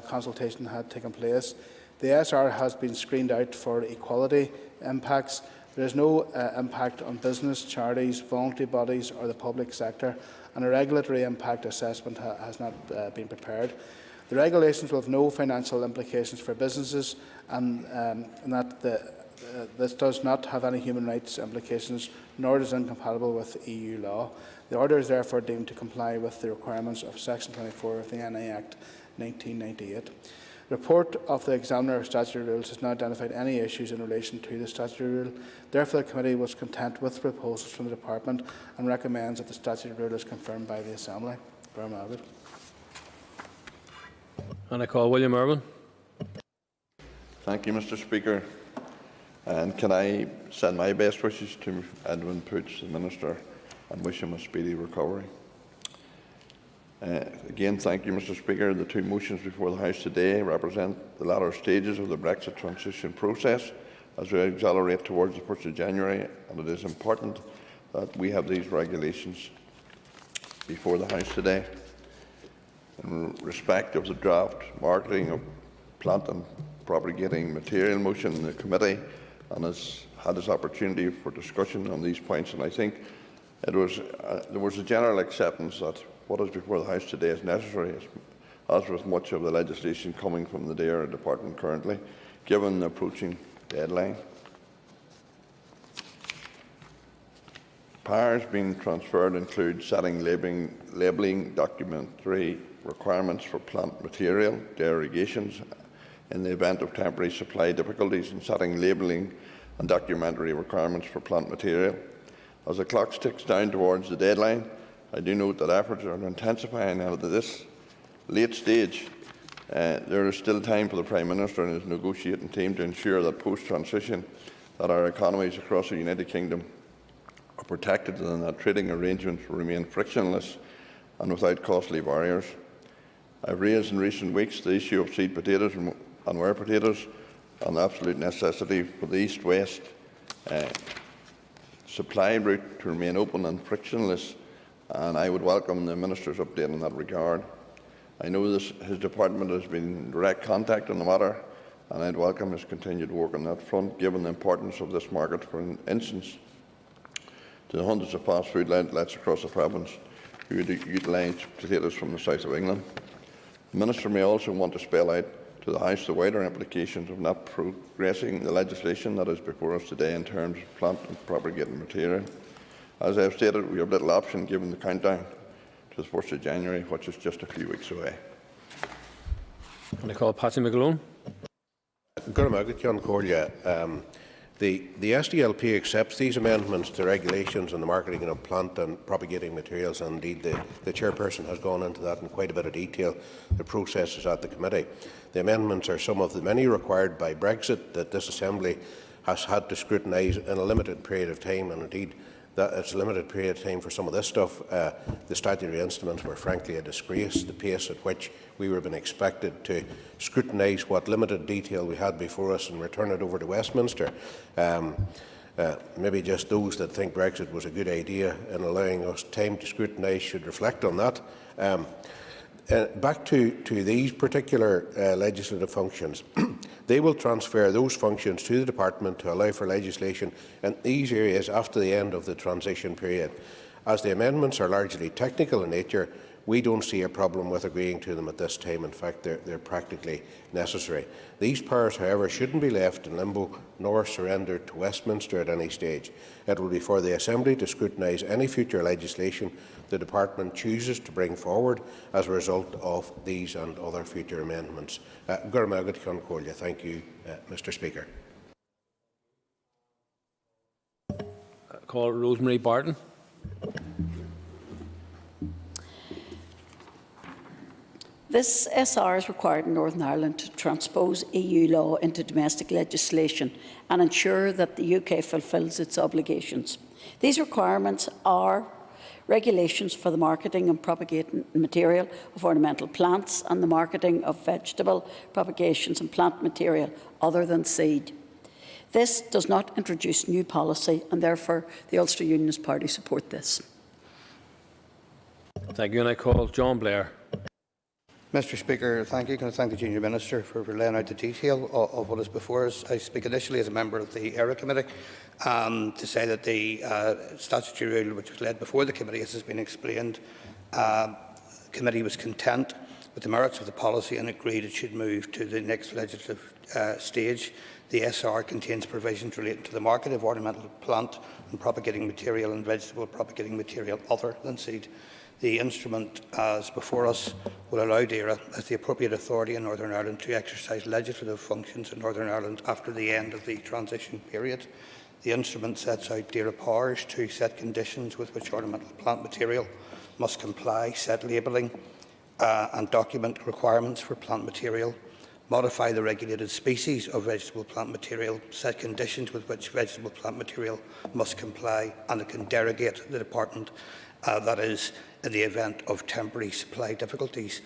consultation had taken place. The SR has been screened out for equality impacts. There is no impact on business, charities, voluntary bodies or the public sector, and a regulatory impact assessment has not been prepared. The regulations will have no financial implications for businesses, and that this does not have any human rights implications, nor is it incompatible with EU law. The order is therefore deemed to comply with the requirements of Section 24 of the NI Act 1998. The report of the Examiner of Statutory Rules has not identified any issues in relation to the statutory rule. Therefore, the Committee was content with proposals from the Department and recommends that the statutory rule is confirmed by the Assembly. And I call William Irwin. Thank you, Mr. Speaker. And can I send my best wishes to Edwin Poots, the Minister, and wish him a speedy recovery. Again, thank you, Mr. Speaker. The two motions before the House today represent the latter stages of the Brexit transition process as we accelerate towards the 1st of January, and it is important that we have these regulations before the House today. In respect of the draft marketing of plant and propagating material motion, the committee and has had this opportunity for discussion on these points, and I think there was a general acceptance that what is before the House today is necessary, as with much of the legislation coming from the DAERA Department currently, given the approaching deadline. Powers being transferred include setting labelling documentary requirements for plant material, derogations in the event of temporary supply difficulties, and setting labelling and documentary requirements for plant material. As the clock ticks down towards the deadline, I do note that efforts are intensifying, and at this late stage, there is still time for the Prime Minister and his negotiating team to ensure that post-transition that our economies across the United Kingdom are protected and that trading arrangements remain frictionless and without costly barriers. I've raised in recent weeks the issue of seed potatoes and ware potatoes and the absolute necessity for the east-west supply route to remain open and frictionless, and I would welcome the Minister's update in that regard. I know his department has been in direct contact on the matter, and I'd welcome his continued work on that front, given the importance of this market, for instance, to the hundreds of fast food outlets across the province who utilise potatoes from the south of England. The Minister may also want to spell out to the House the wider implications of not progressing the legislation that is before us today in terms of plant and propagating material. As I have stated, we have little option given the countdown to the 1st of January, which is just a few weeks away. And I call Patsy McGlone. The SDLP accepts these amendments to regulations on the marketing of plant and propagating materials, and indeed the chairperson has gone into that in quite a bit of detail. The process is at the committee. The amendments are some of the many required by Brexit that this Assembly has had to scrutinise in a limited period of time, and indeed that it's a limited period of time for some of this stuff. The statutory instruments were frankly a disgrace. The pace at which we were being expected to scrutinise what limited detail we had before us and return it over to Westminster. Maybe just those that think Brexit was a good idea in allowing us time to scrutinise should reflect on that. Back to these particular legislative functions. They will transfer those functions to the Department to allow for legislation in these areas after the end of the transition period. As the amendments are largely technical in nature, we don't see a problem with agreeing to them at this time. In fact, they're practically necessary. These powers, however, shouldn't be left in limbo nor surrendered to Westminster at any stage. It will be for the Assembly to scrutinise any future legislation the Department chooses to bring forward as a result of these and other future amendments. Thank you, Mr. Speaker. Call Rosemary Barton. This SR is required in Northern Ireland to transpose EU law into domestic legislation and ensure that the UK fulfils its obligations. These requirements are regulations for the marketing and propagating material of ornamental plants and the marketing of vegetable propagations and plant material other than seed. This does not introduce new policy, and therefore the Ulster Unionist Party support this. Thank you, and I call John Blair. Mr. Speaker, thank you. Can I thank the Junior Minister for laying out the detail of what is before us. I speak initially as a member of the ERA Committee to say that the statutory rule which was led before the committee, as has been explained, the committee was content with the merits of the policy and agreed it should move to the next legislative stage. The SR contains provisions relating to the market of ornamental plant and propagating material and vegetable propagating material other than seed. The instrument as before us will allow DERA, as the appropriate authority in Northern Ireland, to exercise legislative functions in Northern Ireland after the end of the transition period. The instrument sets out DERA powers to set conditions with which ornamental plant material must comply, set labelling and document requirements for plant material, modify the regulated species of vegetable plant material, set conditions with which vegetable plant material must comply, and it can derogate the department, that is, in the event of temporary supply difficulties.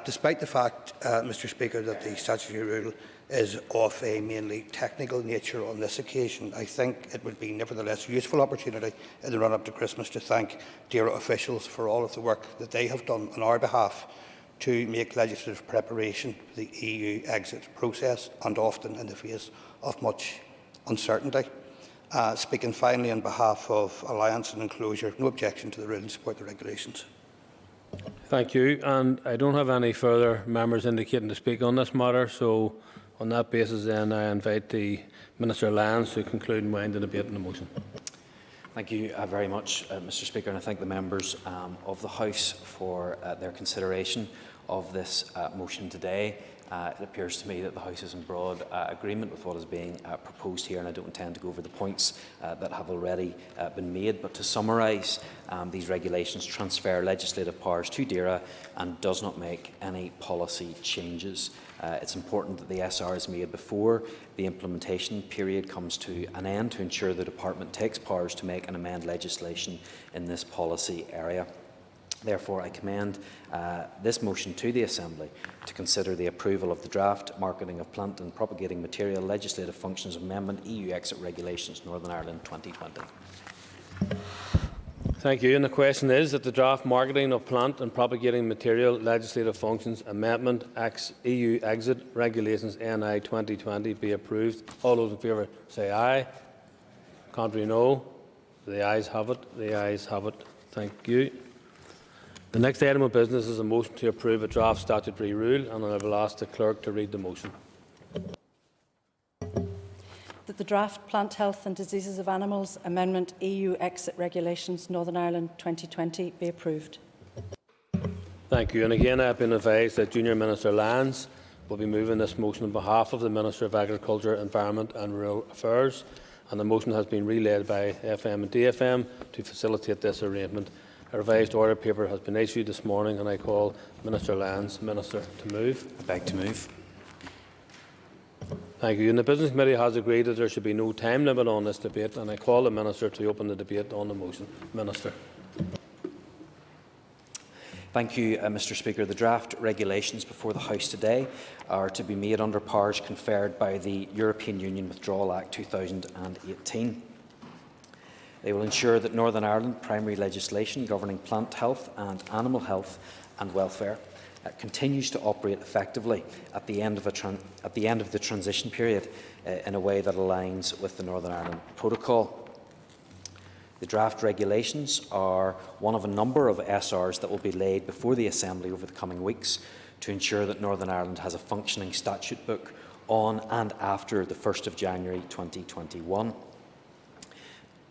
Despite the fact, Mr. Speaker, that the statutory rule is of a mainly technical nature on this occasion, I think it would be nevertheless a useful opportunity in the run-up to Christmas to thank DERA officials for all of the work that they have done on our behalf to make legislative preparation for the EU exit process, and often in the face of much uncertainty. Speaking finally on behalf of Alliance and Enclosure, no objection to the rule and support the regulations. Thank you. And I don't have any further members indicating to speak on this matter, so on that basis then I invite the Minister Lyons to conclude and wind the debate on the motion. Thank you very much, Mr. Speaker, and I thank the members of the House for their consideration of this motion today. It appears to me that the House is in broad agreement with what is being proposed here, and I don't intend to go over the points that have already been made. But to summarise, these regulations transfer legislative powers to DERA and does not make any policy changes. It's important that the SR is made before the implementation period comes to an end to ensure the Department takes powers to make and amend legislation in this policy area. Therefore, I commend this motion to the Assembly to consider the approval of the draft Marketing of Plant and Propagating Material Legislative Functions Amendment EU Exit Regulations Northern Ireland 2020. Thank you. And the question is that the draft Marketing of Plant and Propagating Material Legislative Functions Amendment EU Exit Regulations NI 2020 be approved. All those in favour say aye. Contrary, no. The ayes have it. The ayes have it. Thank you. The next item of business is a motion to approve a draft statutory rule, and I will ask the clerk to read the motion. That the draft Plant Health and Diseases of Animals Amendment EU Exit Regulations Northern Ireland 2020 be approved. Thank you. And again, I have been advised that Junior Minister Lyons will be moving this motion on behalf of the Minister of Agriculture, Environment and Rural Affairs, and the motion has been relayed by FM and DFM to facilitate this arrangement. A revised order paper has been issued this morning, and I call Minister Lyons, Minister, to move. I beg to move. Thank you. And the Business Committee has agreed that there should be no time limit on this debate, and I call the Minister to open the debate on the motion. Minister. Thank you, Mr Speaker. The draft regulations before the House today are to be made under powers conferred by the European Union Withdrawal Act 2018. They will ensure that Northern Ireland primary legislation governing plant health and animal health and welfare continues to operate effectively at the end of the transition period in a way that aligns with the Northern Ireland Protocol. The draft regulations are one of a number of SRs that will be laid before the Assembly over the coming weeks to ensure that Northern Ireland has a functioning statute book on and after the 1st of January 2021.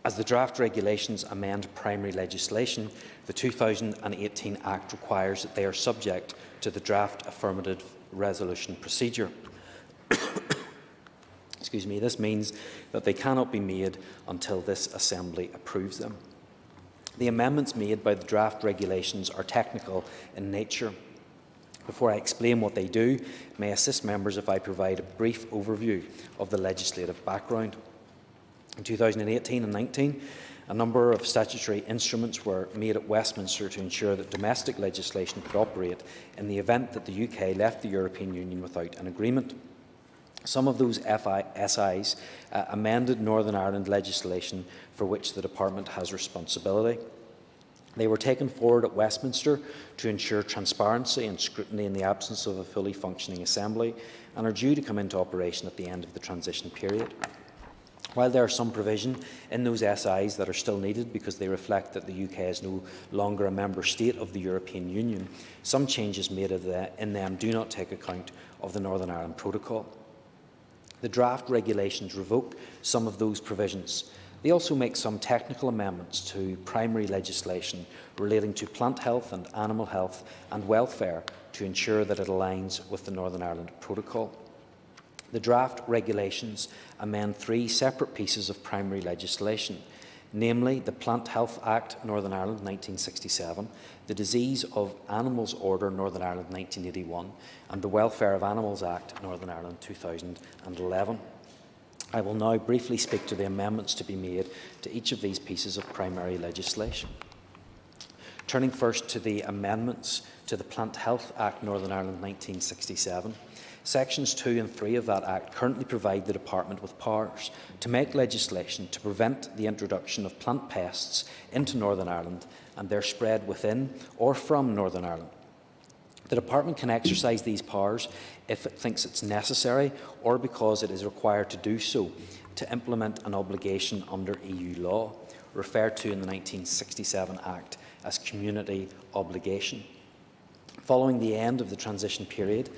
As the draft regulations amend primary legislation, the 2018 Act requires that they are subject to the draft affirmative resolution procedure. Excuse me, this means that they cannot be made until this Assembly approves them. The amendments made by the draft regulations are technical in nature. Before I explain what they do, may I assist members if I provide a brief overview of the legislative background. In 2018 and 19, a number of statutory instruments were made at Westminster to ensure that domestic legislation could operate in the event that the UK left the European Union without an agreement. Some of those SIs amended Northern Ireland legislation for which the Department has responsibility. They were taken forward at Westminster to ensure transparency and scrutiny in the absence of a fully functioning Assembly and are due to come into operation at the end of the transition period. While there are some provision in those SIs that are still needed because they reflect that the UK is no longer a member state of the European Union, some changes made in them do not take account of the Northern Ireland Protocol. The draft regulations revoke some of those provisions. They also make some technical amendments to primary legislation relating to plant health and animal health and welfare to ensure that it aligns with the Northern Ireland Protocol. The draft regulations amend three separate pieces of primary legislation, namely the Plant Health Act Northern Ireland 1967, the Disease of Animals Order Northern Ireland 1981 and the Welfare of Animals Act Northern Ireland 2011. I will now briefly speak to the amendments to be made to each of these pieces of primary legislation. Turning first to the amendments to the Plant Health Act Northern Ireland 1967, Sections 2 and 3 of that Act currently provide the Department with powers to make legislation to prevent the introduction of plant pests into Northern Ireland and their spread within or from Northern Ireland. The Department can exercise these powers if it thinks it's necessary or because it is required to do so to implement an obligation under EU law, referred to in the 1967 Act as community obligation. Following the end of the transition period,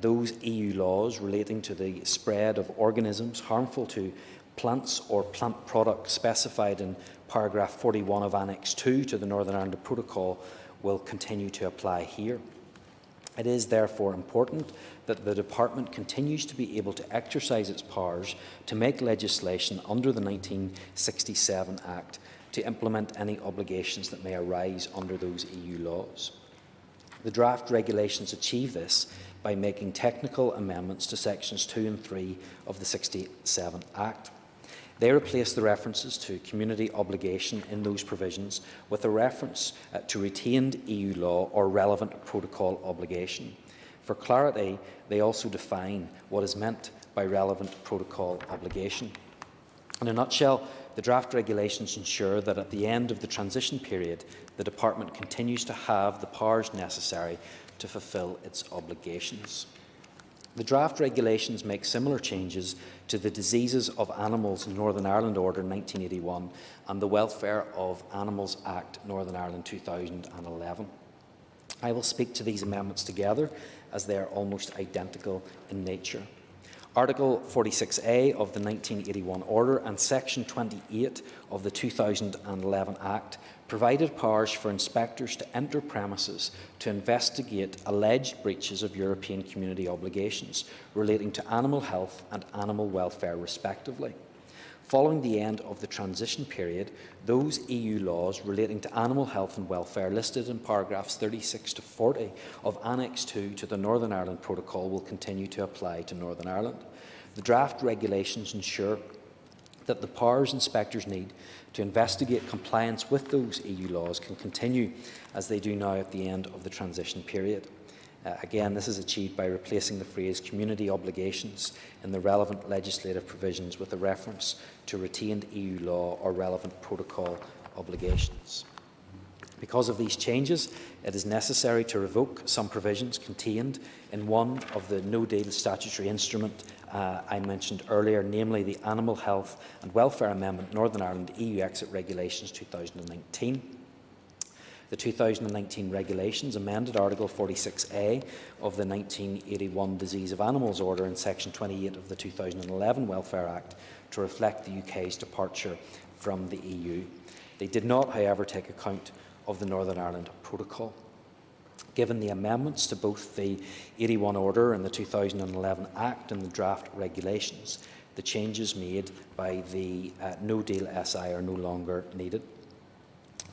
those EU laws relating to the spread of organisms harmful to plants or plant products specified in paragraph 41 of Annex 2 to the Northern Ireland Protocol will continue to apply here. It is therefore important that the Department continues to be able to exercise its powers to make legislation under the 1967 Act to implement any obligations that may arise under those EU laws. The draft regulations achieve this by making technical amendments to Sections 2 and 3 of the 1967 Act. They replace the references to community obligation in those provisions with a reference to retained EU law or relevant protocol obligation. For clarity, they also define what is meant by relevant protocol obligation. In a nutshell, the draft regulations ensure that at the end of the transition period, the Department continues to have the powers necessary to fulfil its obligations. The draft regulations make similar changes to the Diseases of Animals Northern Ireland Order 1981 and the Welfare of Animals Act Northern Ireland 2011. I will speak to these amendments together as they are almost identical in nature. Article 46A of the 1981 Order and Section 28 of the 2011 Act provided powers for inspectors to enter premises to investigate alleged breaches of European Community obligations relating to animal health and animal welfare respectively. Following the end of the transition period, those EU laws relating to animal health and welfare listed in paragraphs 36 to 40 of Annex 2 to the Northern Ireland Protocol will continue to apply to Northern Ireland. The draft regulations ensure that the powers inspectors need to investigate compliance with those EU laws can continue as they do now at the end of the transition period. Again, this is achieved by replacing the phrase community obligations in the relevant legislative provisions with a reference to retained EU law or relevant protocol obligations. Because of these changes, it is necessary to revoke some provisions contained in one of the no-deal statutory instrument I mentioned earlier, namely the Animal Health and Welfare Amendment Northern Ireland EU Exit Regulations 2019. The 2019 regulations amended Article 46A of the 1981 Disease of Animals Order in Section 28 of the 2011 Welfare Act to reflect the UK's departure from the EU. They did not, however, take account of the Northern Ireland Protocol. Given the amendments to both the 81 Order and the 2011 Act and the draft regulations, the changes made by the no-deal SI are no longer needed.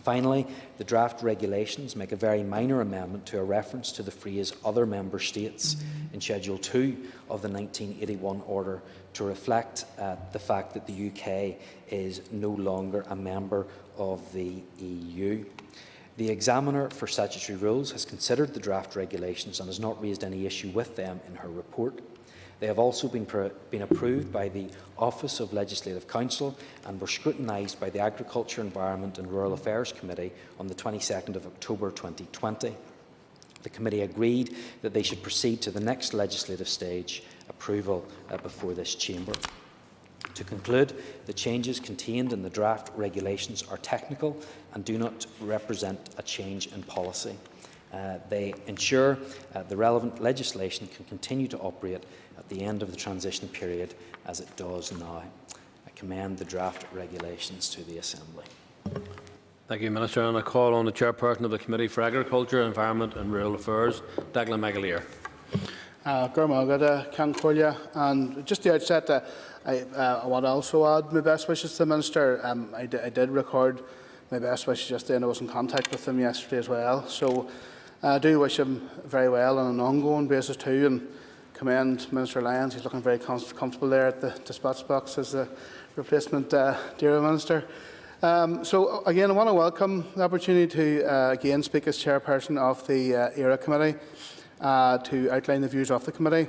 Finally, the draft regulations make a very minor amendment to a reference to the phrase other member states in Schedule 2 of the 1981 Order to reflect the fact that the UK is no longer a member of the EU. The Examiner for Statutory Rules has considered the draft regulations and has not raised any issue with them in her report. They have also been approved by the Office of Legislative Counsel and were scrutinised by the Agriculture, Environment and Rural Affairs Committee on the 22nd of October 2020. The committee agreed that they should proceed to the next legislative stage, approval before this chamber. To conclude, the changes contained in the draft regulations are technical and do not represent a change in policy. They ensure the relevant legislation can continue to operate at the end of the transition period as it does now. I commend the draft regulations to the Assembly. Thank you, Minister. And I call on the Chairperson of the Committee for Agriculture, Environment and Rural Affairs, Declan McAleer. And just the outset, I want to also add my best wishes to the Minister. I did record my best wishes yesterday and I was in contact with him yesterday as well. So I do wish him very well on an ongoing basis too, and commend Minister Lyons. He's looking very comfortable there at the dispatch box as the replacement dear Minister. So again, I want to welcome the opportunity to again speak as Chairperson of the ERA Committee to outline the views of the committee.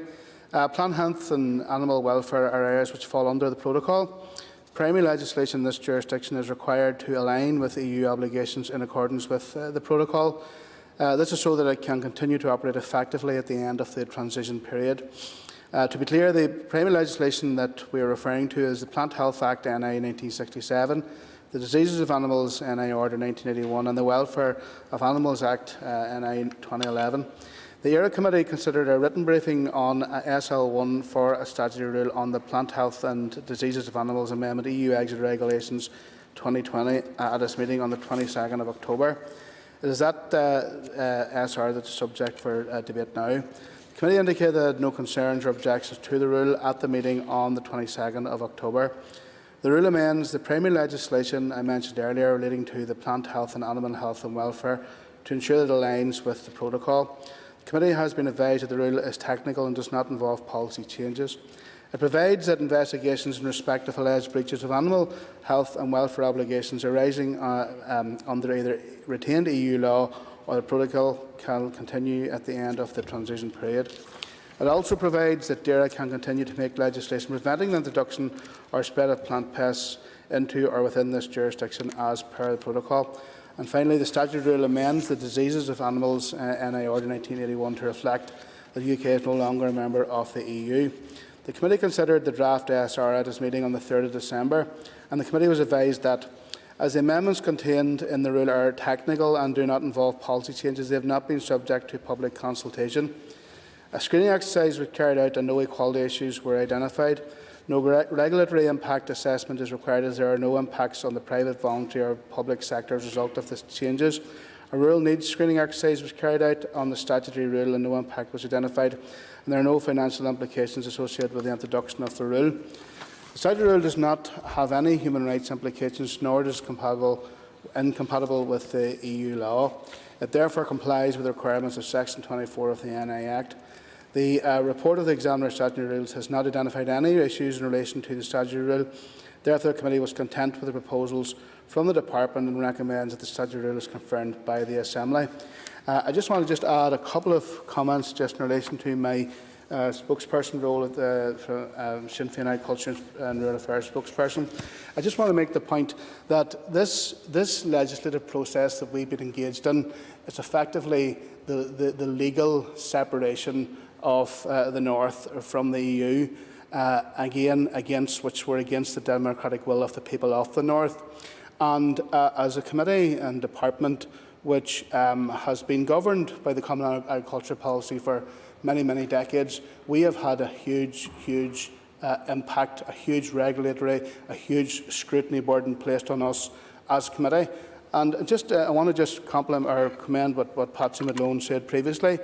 Plant health and animal welfare are areas which fall under the protocol. Primary legislation in this jurisdiction is required to align with EU obligations in accordance with the protocol. This is so that it can continue to operate effectively at the end of the transition period. To be clear, the primary legislation that we are referring to is the Plant Health Act NI 1967, the Diseases of Animals NI Order 1981 and the Welfare of Animals Act NI 2011. The ERA Committee considered a written briefing on SL1 for a statutory rule on the Plant Health and Diseases of Animals Amendment EU Exit Regulations 2020 at its meeting on the 22nd of October. It is that SR that is subject for debate now. The committee indicated that no concerns or objections to the rule at the meeting on the 22nd of October. The rule amends the primary legislation I mentioned earlier relating to the plant health and animal health and welfare to ensure that it aligns with the protocol. The committee has been advised that the rule is technical and does not involve policy changes. It provides that investigations in respect of alleged breaches of animal health and welfare obligations arising under either retained EU law or the protocol can continue at the end of the transition period. It also provides that DAERA can continue to make legislation preventing the introduction or spread of plant pests into or within this jurisdiction as per the protocol. And finally, the statute rule amends the diseases of animals NI Order 1981 to reflect that the UK is no longer a member of the EU. The committee considered the draft ASR at its meeting on the 3rd of December, and the committee was advised that as the amendments contained in the rule are technical and do not involve policy changes, they have not been subject to public consultation. A screening exercise was carried out and no equality issues were identified. No regulatory impact assessment is required as there are no impacts on the private, voluntary or public sector as a result of the changes. A rural needs screening exercise was carried out on the statutory rule and no impact was identified, and there are no financial implications associated with the introduction of the rule. The statutory rule does not have any human rights implications, nor is it incompatible with the EU law. It therefore complies with the requirements of Section 24 of the NI Act. The report of the Examiner Statutory Rules has not identified any issues in relation to the statutory rule. Therefore, the committee was content with the proposals from the Department and recommends that the statutory rule is confirmed by the Assembly. I just want to add a couple of comments just in relation to my spokesperson role at the Sinn Féin Agriculture and Rural Affairs spokesperson. I just want to make the point that this legislative process that we've been engaged in is effectively the legal separation of the North from the EU, which were against the democratic will of the people of the North. And as a committee and department which has been governed by the Common Agriculture Policy for many, many decades, we have had a huge impact, a huge regulatory, a huge scrutiny burden placed on us as a committee. And I want to compliment or commend what Patsy McGlone said previously.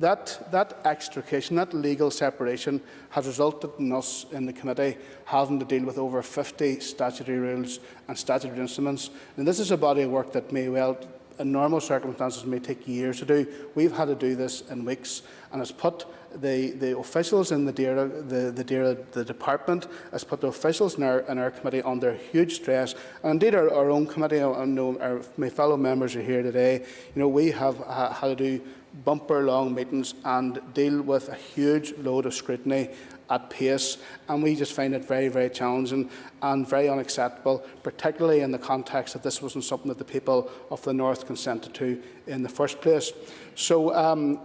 That extrication, that legal separation, has resulted in us in the committee having to deal with over 50 statutory rules and statutory instruments. And this is a body of work that may well, in normal circumstances, may take years to do. We've had to do this in weeks, and it's put the officials in the department, has put the officials in our committee under huge stress, and indeed our own committee. I know my fellow members are here today. We have had to do bumper-long meetings and deal with a huge load of scrutiny at pace, and we just find it very, very challenging and very unacceptable, particularly in the context that this wasn't something that the people of the North consented to in the first place. So, and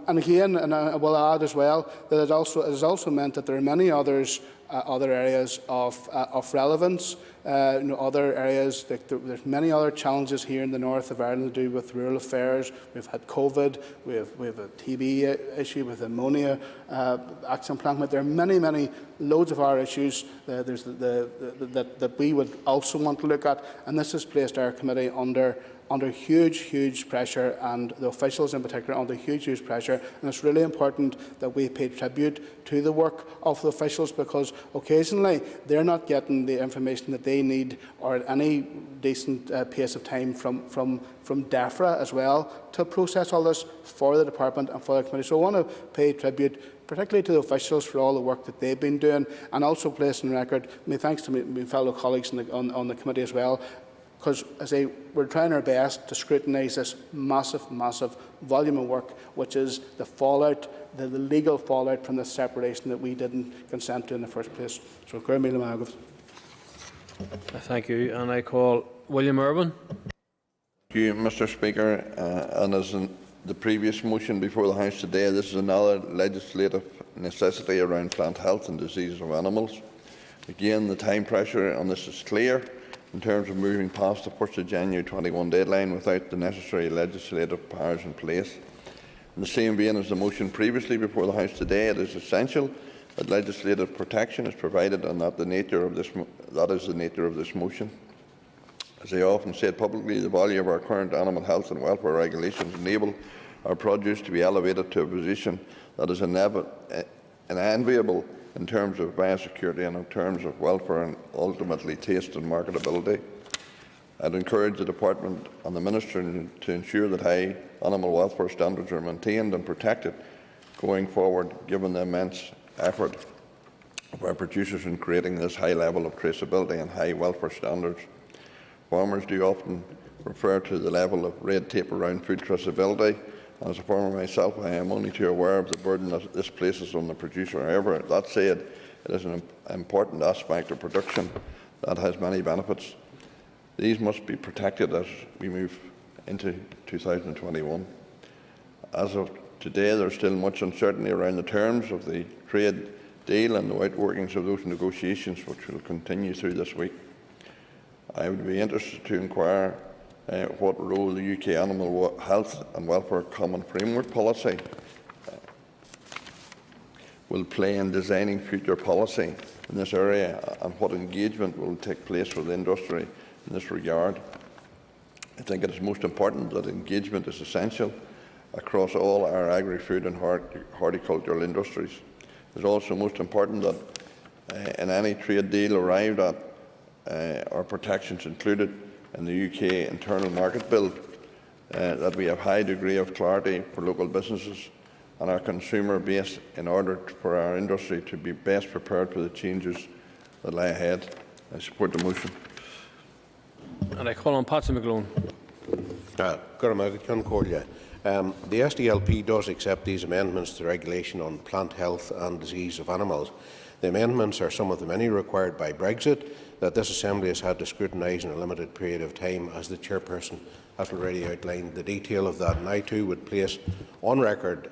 I will add as well that it has also meant that there are many other areas of relevance. Other areas, there's many other challenges here in the north of Ireland to do with rural affairs. We've had COVID, we have a TB issue with ammonia, action plan. There are many loads of our issues that we would also want to look at, and this has placed our committee under huge pressure, and the officials in particular under huge pressure. And it's really important that we pay tribute to the work of the officials, because occasionally they're not getting the information that they need or at any decent pace of time from DEFRA as well to process all this for the department and for the committee. So I want to pay tribute particularly to the officials for all the work that they've been doing, and also place on record my thanks to my fellow colleagues on the committee as well, because, as I say, we're trying our best to scrutinise this massive volume of work, which is the fallout, the legal fallout from this separation that we didn't consent to in the first place. So, thank you. And I call William Irwin. Thank you, Mr. Speaker. And as in the previous motion before the House today, this is another legislative necessity around plant health and diseases of animals. Again, the time pressure on this is clear in terms of moving past the 1st of January 21 deadline without the necessary legislative powers in place. In the same vein as the motion previously before the House today, it is essential that legislative protection is provided, and that is the nature of this motion. As I often said publicly, the value of our current animal health and welfare regulations enable our produce to be elevated to a position that is unenviable in terms of biosecurity and in terms of welfare and ultimately taste and marketability. I'd encourage the Department and the Minister to ensure that high animal welfare standards are maintained and protected going forward, given the immense effort of our producers in creating this high level of traceability and high welfare standards. Farmers do often refer to the level of red tape around food traceability. As a farmer myself, I am only too aware of the burden that this places on the producer. However, that said, it is an important aspect of production that has many benefits. These must be protected as we move into 2021. As of today, there is still much uncertainty around the terms of the trade deal and the outworkings of those negotiations, which will continue through this week. I would be interested to inquire what role the UK Animal Health and Welfare Common Framework Policy will play in designing future policy in this area, and what engagement will take place with the industry in this regard. I think it is most important that engagement is essential across all our agri-food and horticultural industries. It is also most important that in any trade deal arrived at or protections included in the UK Internal Market Bill, that we have a high degree of clarity for local businesses and our consumer base in order for our industry to be best prepared for the changes that lie ahead. I support the motion. And I call on Patsy McGlone. The SDLP does accept these amendments to regulation on plant health and disease of animals. The amendments are some of the many required by Brexit that this Assembly has had to scrutinise in a limited period of time, as the Chairperson has already outlined the detail of that. And I too would place on record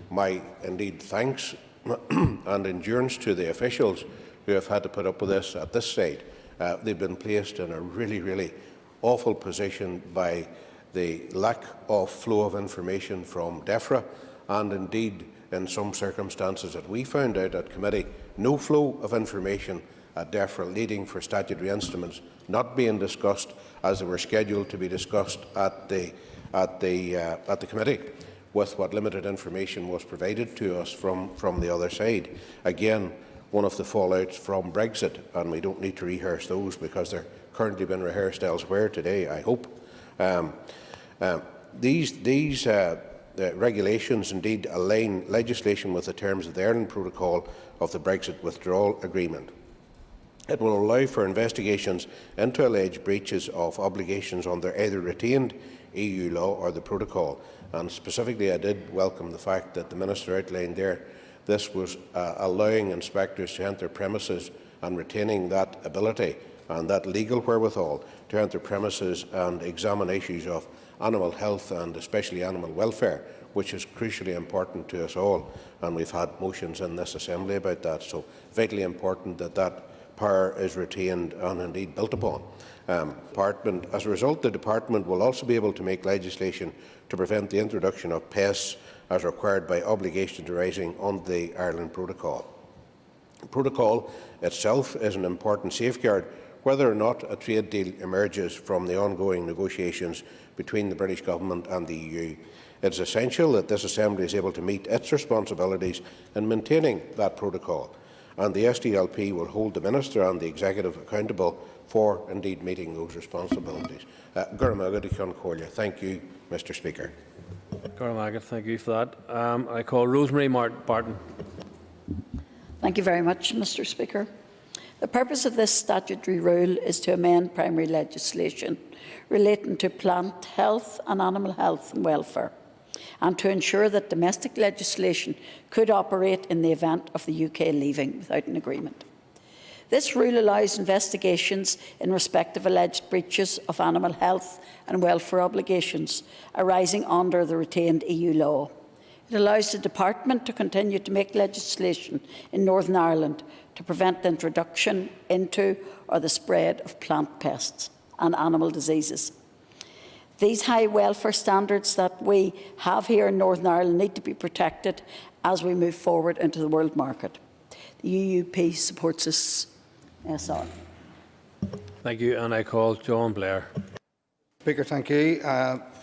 my thanks and endurance to the officials who have had to put up with this at this stage. They've been placed in a really awful position by the lack of flow of information from DEFRA, and indeed in some circumstances that we found out at committee, no flow of information at DEFRA, leading for statutory instruments not being discussed as they were scheduled to be discussed at the committee, with what limited information was provided to us from the other side. Again, one of the fallouts from Brexit, and we don't need to rehearse those because they're currently being rehearsed elsewhere today, I hope. These regulations indeed align legislation with the terms of the Ireland Protocol of the Brexit Withdrawal Agreement. It will allow for investigations into alleged breaches of obligations under either retained EU law or the Protocol. And specifically, I did welcome the fact that the Minister outlined there this was allowing inspectors to enter premises and retaining that ability and that legal wherewithal to enter premises and examine issues of animal health and especially animal welfare, which is crucially important to us all. And we've had motions in this Assembly about that, so vitally important that that power is retained and indeed built upon. As a result, the Department will also be able to make legislation to prevent the introduction of pests as required by obligations arising under the Ireland Protocol. The Protocol itself is an important safeguard whether or not a trade deal emerges from the ongoing negotiations between the British Government and the EU. It is essential that this Assembly is able to meet its responsibilities in maintaining that protocol, and the SDLP will hold the Minister and the Executive accountable for indeed meeting those responsibilities. Thank you, Mr. Speaker. Thank you for that. I call Rosemary Barton. Thank you very much, Mr. Speaker. The purpose of this statutory rule is to amend primary legislation relating to plant health and animal health and welfare, and to ensure that domestic legislation could operate in the event of the UK leaving without an agreement. This rule allows investigations in respect of alleged breaches of animal health and welfare obligations arising under the retained EU law. It allows the Department to continue to make legislation in Northern Ireland to prevent the introduction into or the spread of plant pests and animal diseases. These high welfare standards that we have here in Northern Ireland need to be protected as we move forward into the world market. The UUP supports this SR. Thank you, and I call John Blair. Speaker, thank you.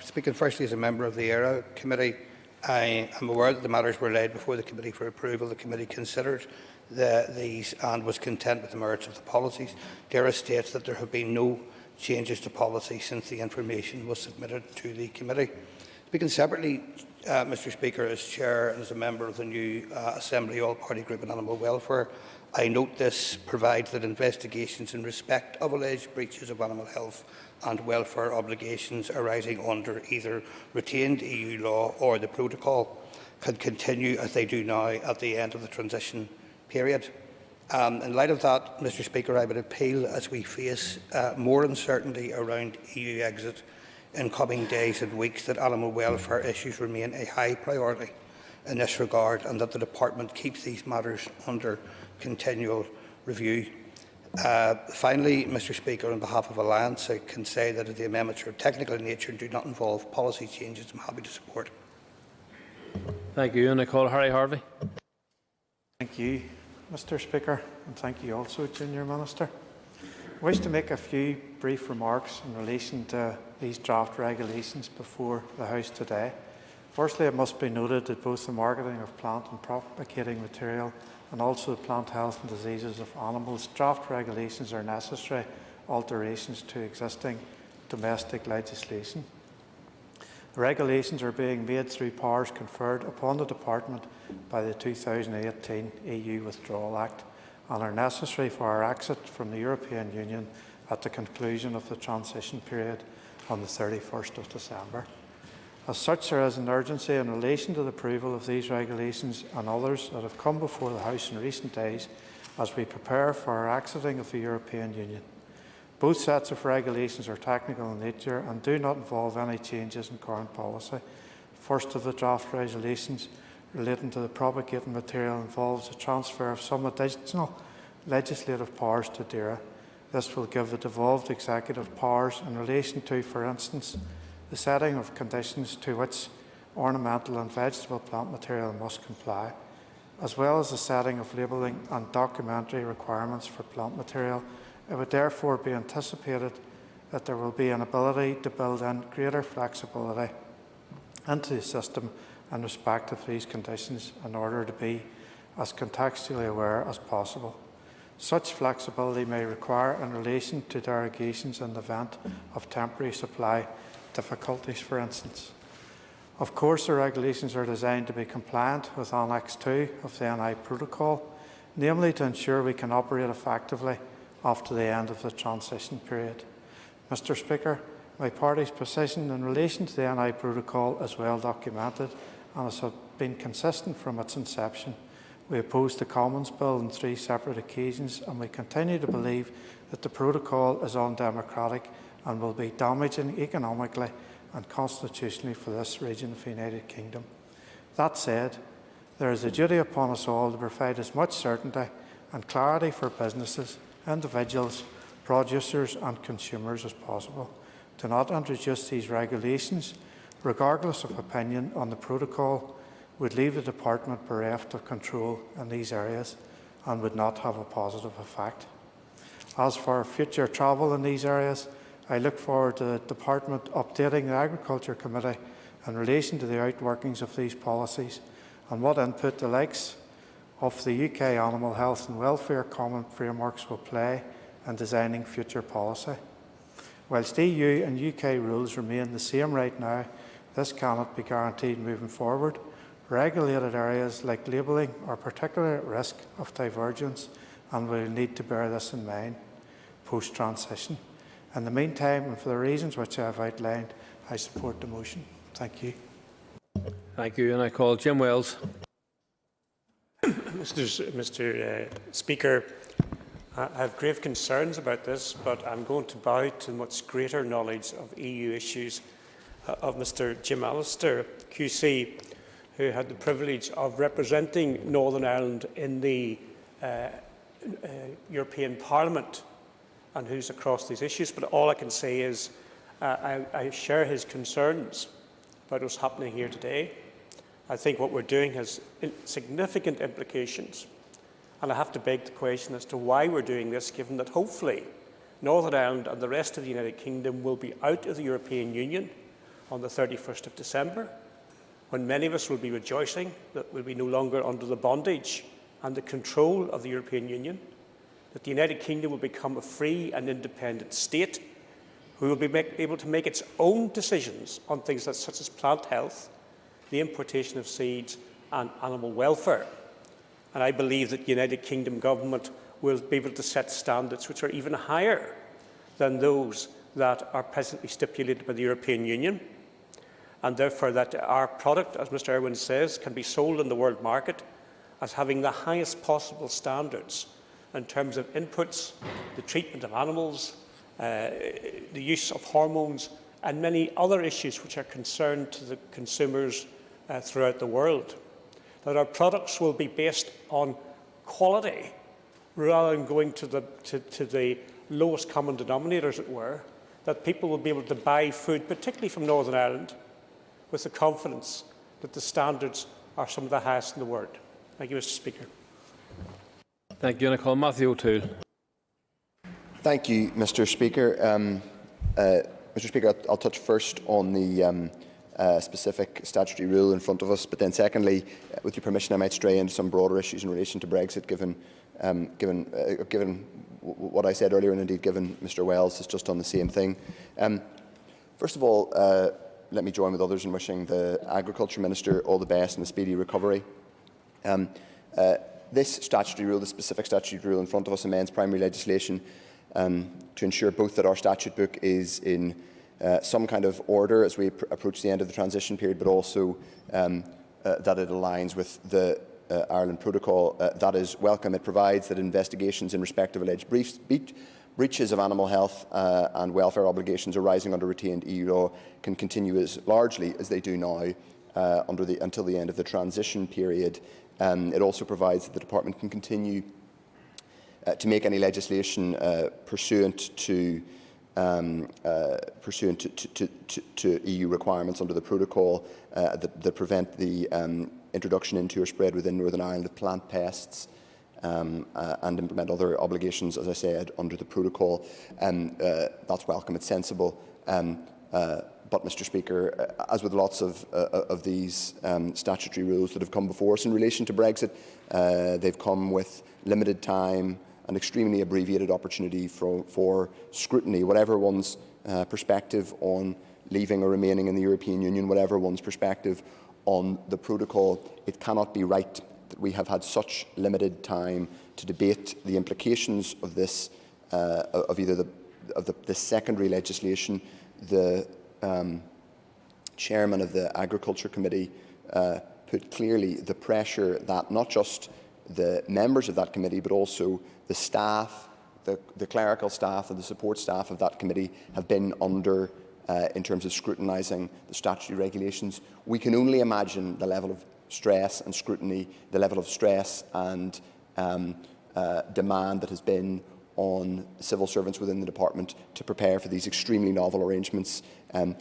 Speaking firstly as a member of the ERA Committee, I am aware that the matters were laid before the Committee for approval. The Committee considered these and was content with the merits of the policies. ERA states that there have been no changes to policy since the information was submitted to the Committee. Speaking separately, Mr. Speaker, as Chair and as a member of the new Assembly All-Party Group on Animal Welfare, I note this provides that investigations in respect of alleged breaches of animal health and welfare obligations arising under either retained EU law or the protocol can continue as they do now at the end of the transition period. In light of that, Mr Speaker, I would appeal, as we face more uncertainty around EU exit in coming days and weeks, that animal welfare issues remain a high priority in this regard and that the Department keeps these matters under continual review. Finally, Mr Speaker, on behalf of Alliance, I can say that if the amendments are technical in nature and do not involve policy changes, I'm happy to support. Thank you. And I call Harry Harvey. Thank you, Mr Speaker, and thank you also, Junior Minister. I wish to make a few brief remarks in relation to these draft regulations before the House today. Firstly, it must be noted that both the marketing of plant and propagating material and also the plant health and diseases of animals draft regulations are necessary alterations to existing domestic legislation. The regulations are being made through powers conferred upon the Department by the 2018 EU Withdrawal Act and are necessary for our exit from the European Union at the conclusion of the transition period on the 31st of December. As such, there is an urgency in relation to the approval of these regulations and others that have come before the House in recent days as we prepare for our exiting of the European Union. Both sets of regulations are technical in nature and do not involve any changes in current policy. First of the draft regulations relating to the propagating material involves the transfer of some additional legislative powers to DERA. This will give the devolved executive powers in relation to, for instance, the setting of conditions to which ornamental and vegetable plant material must comply, as well as the setting of labelling and documentary requirements for plant material. It would therefore be anticipated that there will be an ability to build in greater flexibility into the system in respect of these conditions in order to be as contextually aware as possible. Such flexibility may require in relation to derogations in the event of temporary supply difficulties, for instance. Of course, the regulations are designed to be compliant with Annex 2 of the NI Protocol, namely to ensure we can operate effectively after the end of the transition period. Mr Speaker, my party's position in relation to the NI Protocol is well documented and has been consistent from its inception. We opposed the Commons Bill on 3 separate occasions, and we continue to believe that the Protocol is undemocratic and will be damaging economically and constitutionally for this region of the United Kingdom. That said, there is a duty upon us all to provide as much certainty and clarity for businesses, individuals, producers and consumers as possible. To not introduce these regulations, regardless of opinion on the Protocol, would leave the Department bereft of control in these areas and would not have a positive effect. As for future travel in these areas, I look forward to the Department updating the Agriculture Committee in relation to the outworkings of these policies and what input the likes of the UK Animal Health and Welfare Common Frameworks will play in designing future policy. Whilst EU and UK rules remain the same right now, this cannot be guaranteed moving forward. Regulated areas like labelling are particularly at risk of divergence and we will need to bear this in mind post-transition. In the meantime, and for the reasons which I have outlined, I support the motion. Thank you. Thank you. And I call Jim Wells. Mr. Speaker, I have grave concerns about this, but I'm going to bow to much greater knowledge of EU issues of Mr. Jim Allister, QC, who had the privilege of representing Northern Ireland in the European Parliament and who's across these issues. But all I can say is I share his concerns about what's happening here today. I think what we're doing has significant implications. And I have to beg the question as to why we're doing this, given that hopefully Northern Ireland and the rest of the United Kingdom will be out of the European Union on the 31st of December, when many of us will be rejoicing that we'll be no longer under the bondage and the control of the European Union, that the United Kingdom will become a free and independent state who will be able to make its own decisions on things such as plant health, the importation of seeds and animal welfare. And I believe that the United Kingdom Government will be able to set standards which are even higher than those that are presently stipulated by the European Union, and therefore that our product, as Mr Irwin says, can be sold in the world market as having the highest possible standards in terms of inputs, the treatment of animals, the use of hormones, and many other issues which are concerned to the consumers throughout the world. That our products will be based on quality rather than going to the lowest common denominator, as it were, that people will be able to buy food, particularly from Northern Ireland, with the confidence that the standards are some of the highest in the world. Thank you, Mr Speaker. Thank you. And I call Matthew O'Toole. Thank you, Mr Speaker. Mr Speaker, I'll touch first on the specific statutory rule in front of us, but then secondly, with your permission, I might stray into some broader issues in relation to Brexit, given what I said earlier, and indeed given Mr Wells is just on the same thing. First of all, let me join with others in wishing the Agriculture Minister all the best and a speedy recovery. This statutory rule, the specific statutory rule in front of us, amends primary legislation to ensure both that our statute book is in some kind of order as we approach the end of the transition period, but also that it aligns with the Ireland Protocol. That is welcome. It provides that investigations in respect of alleged breaches of animal health and welfare obligations arising under retained EU law can continue as largely as they do now until the end of the transition period. It also provides that the Department can continue to make any legislation pursuant to EU requirements under the protocol that prevent the introduction into or spread within Northern Ireland of plant pests and implement other obligations, as I said, under the protocol. That's welcome, it's sensible. But, Mr Speaker, as with lots of these statutory rules that have come before us in relation to Brexit, they've come with limited time and extremely abbreviated opportunity for scrutiny, whatever one's perspective on leaving or remaining in the European Union, whatever one's perspective on the protocol. It cannot be right that we have had such limited time to debate the implications of this, of either the secondary legislation. The chairman of the Agriculture Committee put clearly the pressure that not just the members of that committee, but also the staff, the clerical staff and the support staff of that committee have been under in terms of scrutinising the statutory regulations. We can only imagine the level of stress and scrutiny, the level of stress and demand that has been on civil servants within the department to prepare for these extremely novel arrangements. And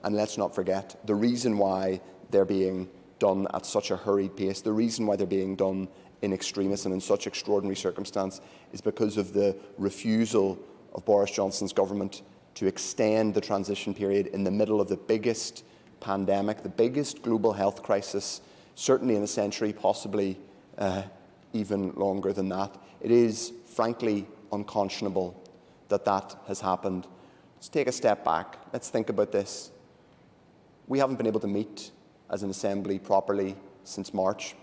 let's not forget, the reason why they're being done at such a hurried pace, the reason why they're being done in extremis and in such extraordinary circumstance is because of the refusal of Boris Johnson's government to extend the transition period in the middle of the biggest pandemic, the biggest global health crisis, certainly in a century, possibly even longer than that. It is, frankly, unconscionable that that has happened. Let's take a step back. Let's think about this. We haven't been able to meet as an Assembly properly since March.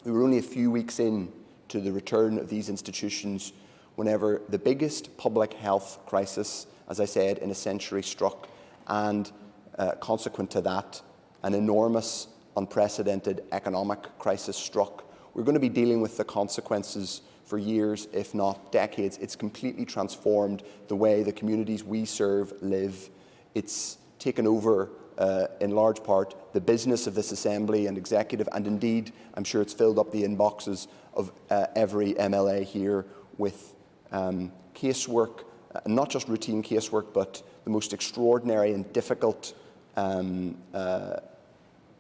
We were only a few weeks in to the return of these institutions whenever the biggest public health crisis, as I said, in a century struck, and consequent to that, an enormous, unprecedented economic crisis struck. We're going to be dealing with the consequences for years, if not decades. It's completely transformed the way the communities we serve live. It's taken over, in large part, the business of this Assembly and Executive, and indeed, I'm sure it's filled up the inboxes of every MLA here with casework, not just routine casework, but the most extraordinary and difficult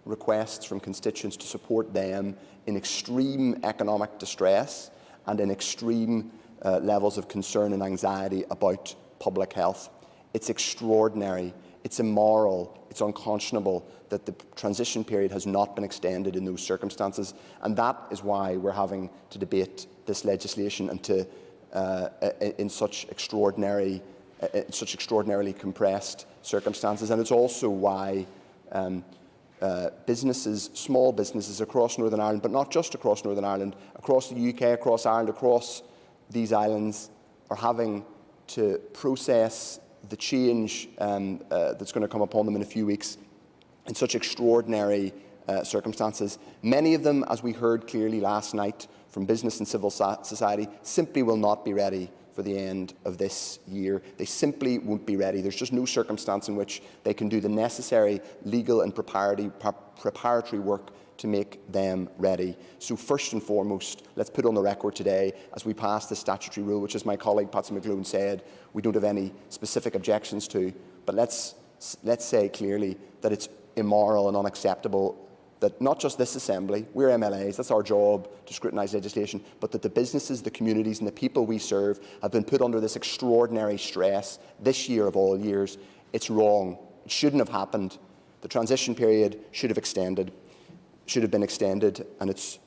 requests from constituents to support them in extreme economic distress and in extreme levels of concern and anxiety about public health. It's extraordinary, it's immoral, it's unconscionable that the transition period has not been extended in those circumstances, and that is why we're having to debate this legislation and to in such extraordinarily compressed circumstances. And it's also why businesses, small businesses across Northern Ireland, but not just across Northern Ireland, across the UK, across Ireland, across these islands, are having to process the change that's going to come upon them in a few weeks in such extraordinary circumstances. Many of them, as we heard clearly last night from business and civil society, simply will not be ready for the end of this year. They simply won't be ready. There's just no circumstance in which they can do the necessary legal and preparatory work to make them ready. So first and foremost, let's put on the record today, as we pass the statutory rule, which, as my colleague Patsy McGlone said, we don't have any specific objections to, but let's say clearly that it's immoral and unacceptable that not just this Assembly, we're MLAs, that's our job to scrutinise legislation, but that the businesses, the communities and the people we serve have been put under this extraordinary stress this year of all years. It's wrong. It shouldn't have happened. The transition period should have been extended, and it's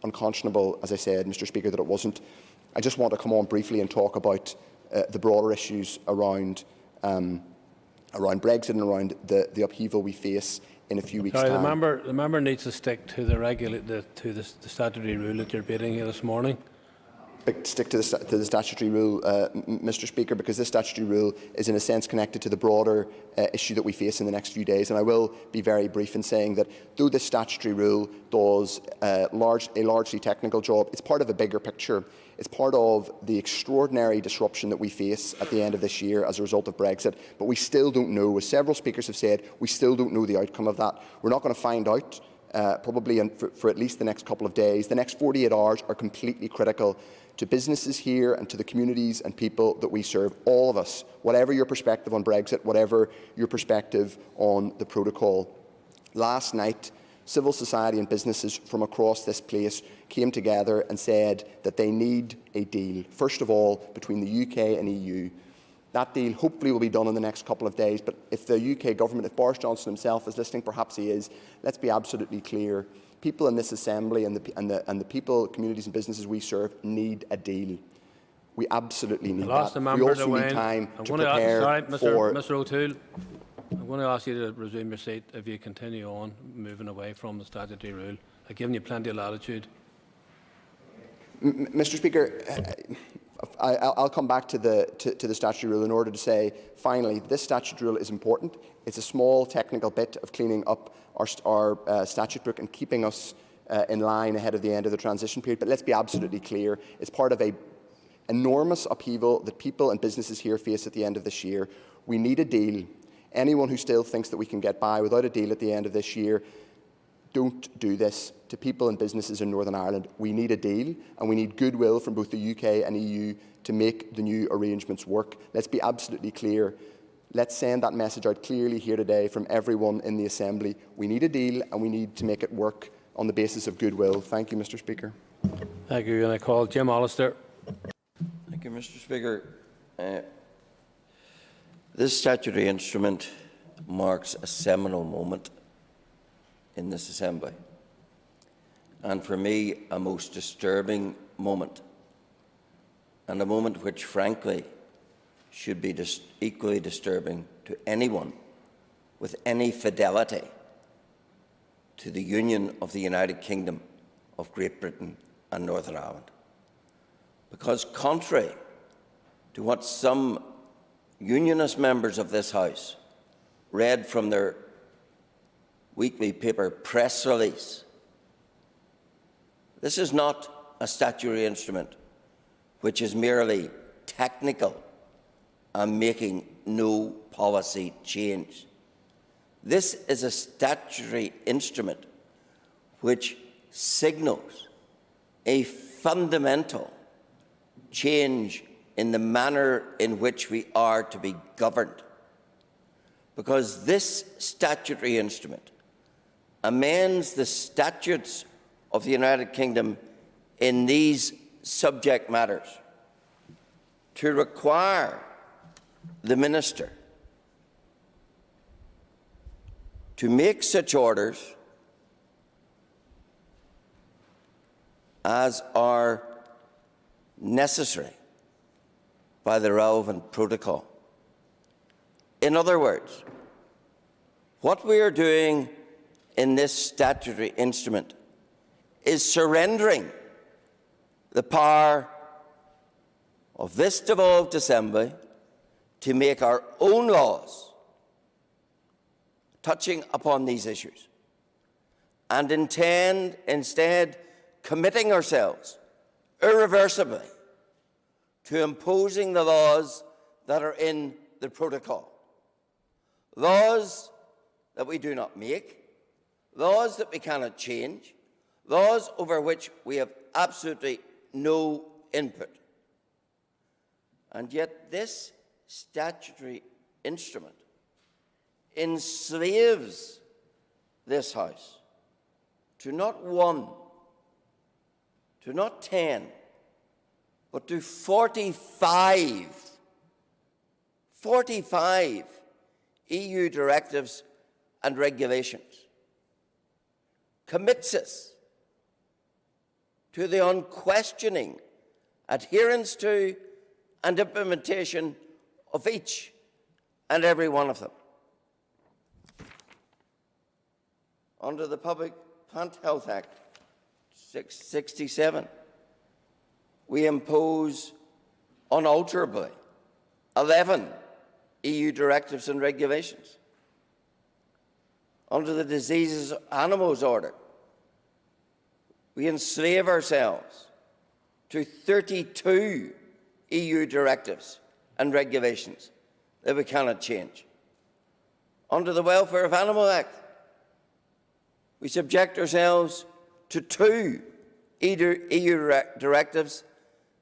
unconscionable, as I said, Mr. Speaker, that it wasn't. I just want to come on briefly and talk about the broader issues around Brexit and around the upheaval we face in a few weeks' time. The member needs to stick to the statutory rule that you're debating here this morning. Stick to the statutory rule, Mr. Speaker, because this statutory rule is in a sense connected to the broader issue that we face in the next few days. And I will be very brief in saying that though this statutory rule does a largely technical job, it's part of a bigger picture. It's part of the extraordinary disruption that we face at the end of this year as a result of Brexit. But we still don't know, as several speakers have said, we still don't know the outcome of that. We're not going to find out probably for at least the next couple of days. The next 48 hours are completely critical to businesses here and to the communities and people that we serve, all of us, whatever your perspective on Brexit, whatever your perspective on the protocol. Last night, civil society and businesses from across this place came together and said that they need a deal, first of all, between the UK and EU. That deal hopefully will be done in the next couple of days, but if the UK government, if Boris Johnson himself is listening, perhaps he is, let's be absolutely clear. People in this Assembly and the people, communities and businesses we serve need a deal. We absolutely need that. We also need time to prepare for... Mr. O'Toole, I'm going to ask you to resume your seat if you continue on moving away from the statutory rule. I've given you plenty of latitude. Mr. Speaker, I'll come back to the statutory rule in order to say, finally, this statutory rule is important. It's a small technical bit of cleaning up our statute book and keeping us in line ahead of the end of the transition period. But let's be absolutely clear, it's part of an enormous upheaval that people and businesses here face at the end of this year. We need a deal. Anyone who still thinks that we can get by without a deal at the end of this year, don't do this to people and businesses in Northern Ireland. We need a deal, and we need goodwill from both the UK and EU to make the new arrangements work. Let's be absolutely clear. Let's send that message out clearly here today from everyone in the Assembly. We need a deal, and we need to make it work on the basis of goodwill. Thank you, Mr. Speaker. Thank you. And I call Jim Allister. Thank you, Mr. Speaker. This statutory instrument marks a seminal moment in this Assembly, and for me a most disturbing moment, and a moment which frankly should be equally disturbing to anyone with any fidelity to the Union of the United Kingdom of Great Britain and Northern Ireland. Because contrary to what some Unionist members of this House read from their weekly paper press release, this is not a statutory instrument which is merely technical and making no policy change. This is a statutory instrument which signals a fundamental change in the manner in which we are to be governed, because this statutory instrument amends the statutes of the United Kingdom in these subject matters to require the Minister to make such orders as are necessary by the relevant protocol. In other words, what we are doing in this statutory instrument is surrendering the power of this devolved assembly to make our own laws touching upon these issues, and instead committing ourselves irreversibly to imposing the laws that are in the protocol. Laws that we do not make, laws that we cannot change, laws over which we have absolutely no input. And yet this statutory instrument enslaves this House to not 1, to not 10, but to 45 EU directives and regulations, commits us to the unquestioning adherence to and implementation of each and every one of them. Under the Public Health Act 67, we impose unalterably 11 EU directives and regulations. Under the Diseases of Animals Order, we enslave ourselves to 32 EU directives and regulations that we cannot change. Under the Welfare of Animals Act, we subject ourselves to 2 EU directives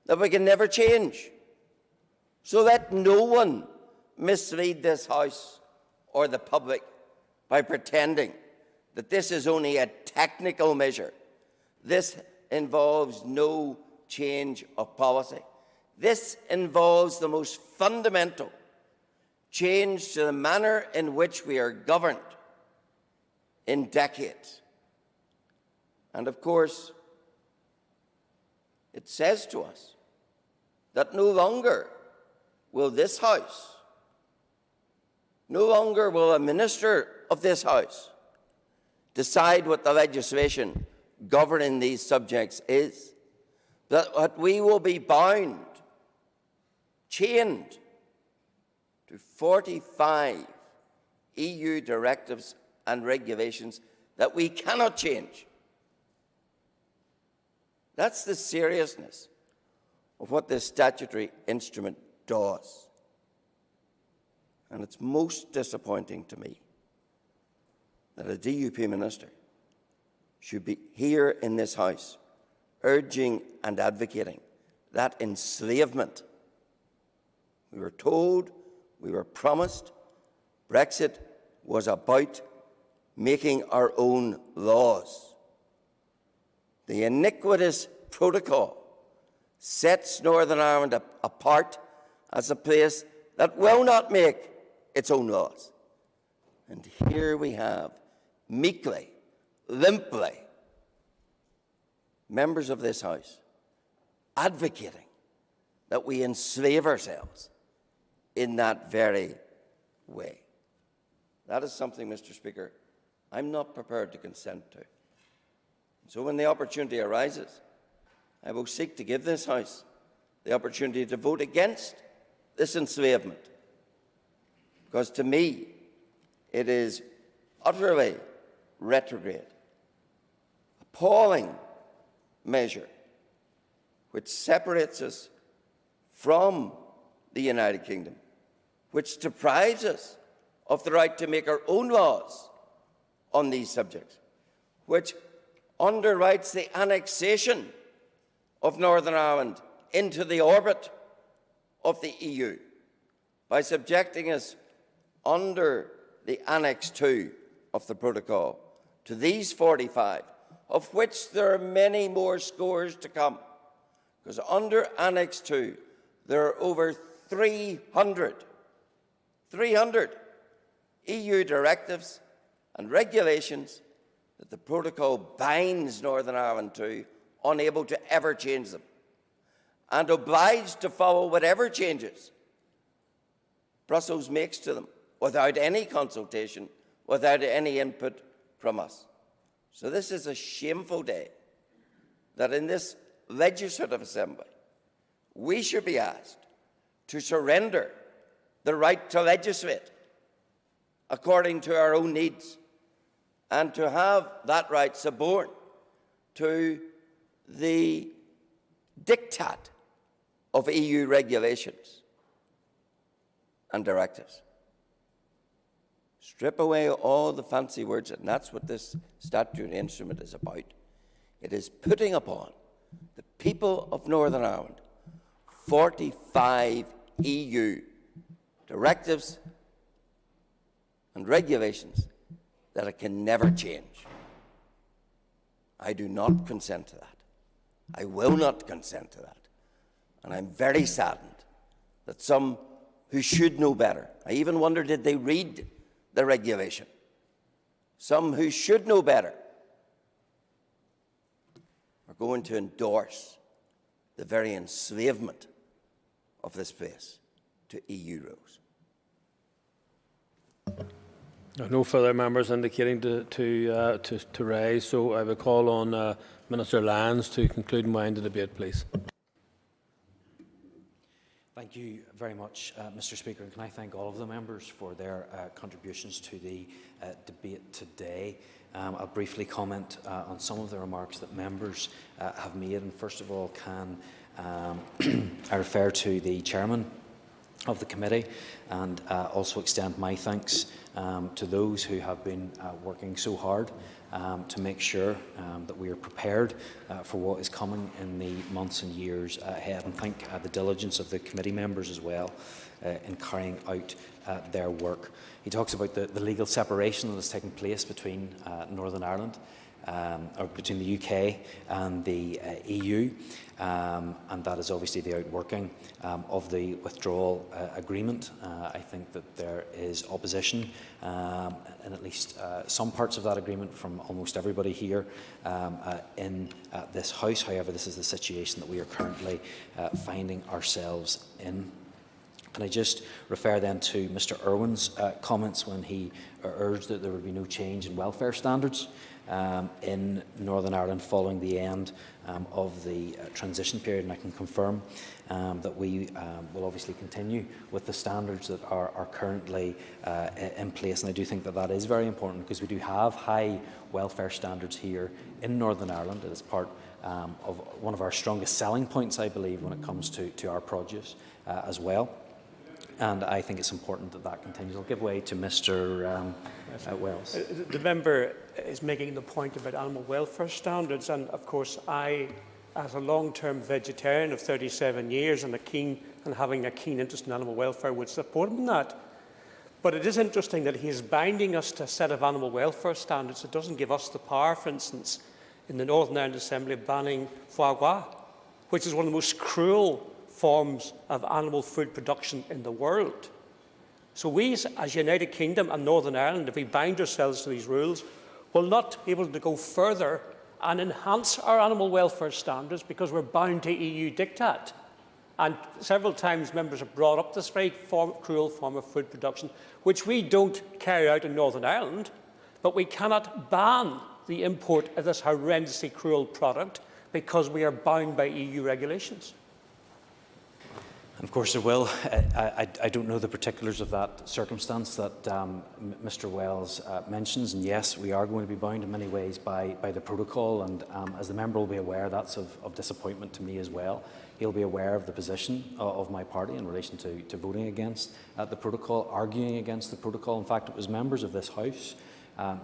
that we can never change. So let no one mislead this House or the public by pretending that this is only a technical measure. This involves no change of policy. This involves the most fundamental change to the manner in which we are governed in decades. And of course, it says to us that no longer will this House, no longer will a minister of this House decide what the legislation governing these subjects is, that we will be bound, chained to 45 EU directives and regulations that we cannot change. That's the seriousness of what this statutory instrument does. And it's most disappointing to me that a DUP minister should be here in this House urging and advocating that enslavement. We were told, we were promised, Brexit was about making our own laws. The iniquitous protocol sets Northern Ireland apart as a place that will not make its own laws. And here we have, meekly, limply, members of this House advocating that we enslave ourselves in that very way. That is something, Mr. Speaker, I'm not prepared to consent to. So when the opportunity arises, I will seek to give this House the opportunity to vote against this enslavement. Because to me, it is utterly retrograde, appalling measure which separates us from the United Kingdom, which deprives us of the right to make our own laws on these subjects, which underwrites the annexation of Northern Ireland into the orbit of the EU by subjecting us under the Annex 2 of the protocol to these 45, of which there are many more scores to come. Because under Annex 2, there are over 300 EU directives and regulations that the protocol binds Northern Ireland to, unable to ever change them, and obliged to follow whatever changes Brussels makes to them without any consultation, without any input from us. So this is a shameful day that in this legislative assembly we should be asked to surrender the right to legislate according to our own needs and to have that right suborned to the diktat of EU regulations and directives. Strip away all the fancy words, and that's what this statutory instrument is about. It is putting upon the people of Northern Ireland 45 EU directives and regulations that it can never change. I do not consent to that. I will not consent to that. And I'm very saddened that some who should know better, I even wonder, did they read the regulation? Some who should know better are going to endorse the very enslavement of this place to EU rules. No further members indicating to raise, so I will call on Minister Lyons to conclude and wind the debate, please. Thank you very much, Mr. Speaker, and can I thank all of the members for their contributions to the debate today. I'll briefly comment on some of the remarks that members have made, and first of all, can I refer to the chairman of the committee and also extend my thanks to those who have been working so hard to make sure that we are prepared for what is coming in the months and years ahead, and thank the diligence of the committee members as well in carrying out their work. He talks about the legal separation that has taken place between Northern Ireland or between the UK and the EU, and that is obviously the outworking of the withdrawal agreement. I think that there is opposition in at least some parts of that agreement from almost everybody here in this House. However, this is the situation that we are currently finding ourselves in. Can I just refer then to Mr Irwin's comments when he urged that there would be no change in welfare standards in Northern Ireland following the end of the transition period, and I can confirm that we will obviously continue with the standards that are currently in place, and I do think that that is very important because we do have high welfare standards here in Northern Ireland. It is part of one of our strongest selling points, I believe, when it comes to our produce as well. And I think it's important that that continues. I'll give way to Mr Wells. The member is making the point about animal welfare standards, and of course I, as a long-term vegetarian of 37 years and having a keen interest in animal welfare, would support him in that. But it is interesting that he is binding us to a set of animal welfare standards that doesn't give us the power, for instance, in the Northern Ireland Assembly, banning foie gras, which is one of the most cruel forms of animal food production in the world. So we, as United Kingdom and Northern Ireland, if we bind ourselves to these rules, will not be able to go further and enhance our animal welfare standards because we're bound to EU diktat. And several times members have brought up this very cruel form of food production, which we don't carry out in Northern Ireland, but we cannot ban the import of this horrendously cruel product because we are bound by EU regulations. Of course, there will. I don't know the particulars of that circumstance that Mr Wells mentions, and yes, we are going to be bound in many ways by the protocol, and as the member will be aware, that's of disappointment to me as well. He'll be aware of the position of my party in relation to voting against the protocol, arguing against the protocol. In fact, it was members of this House,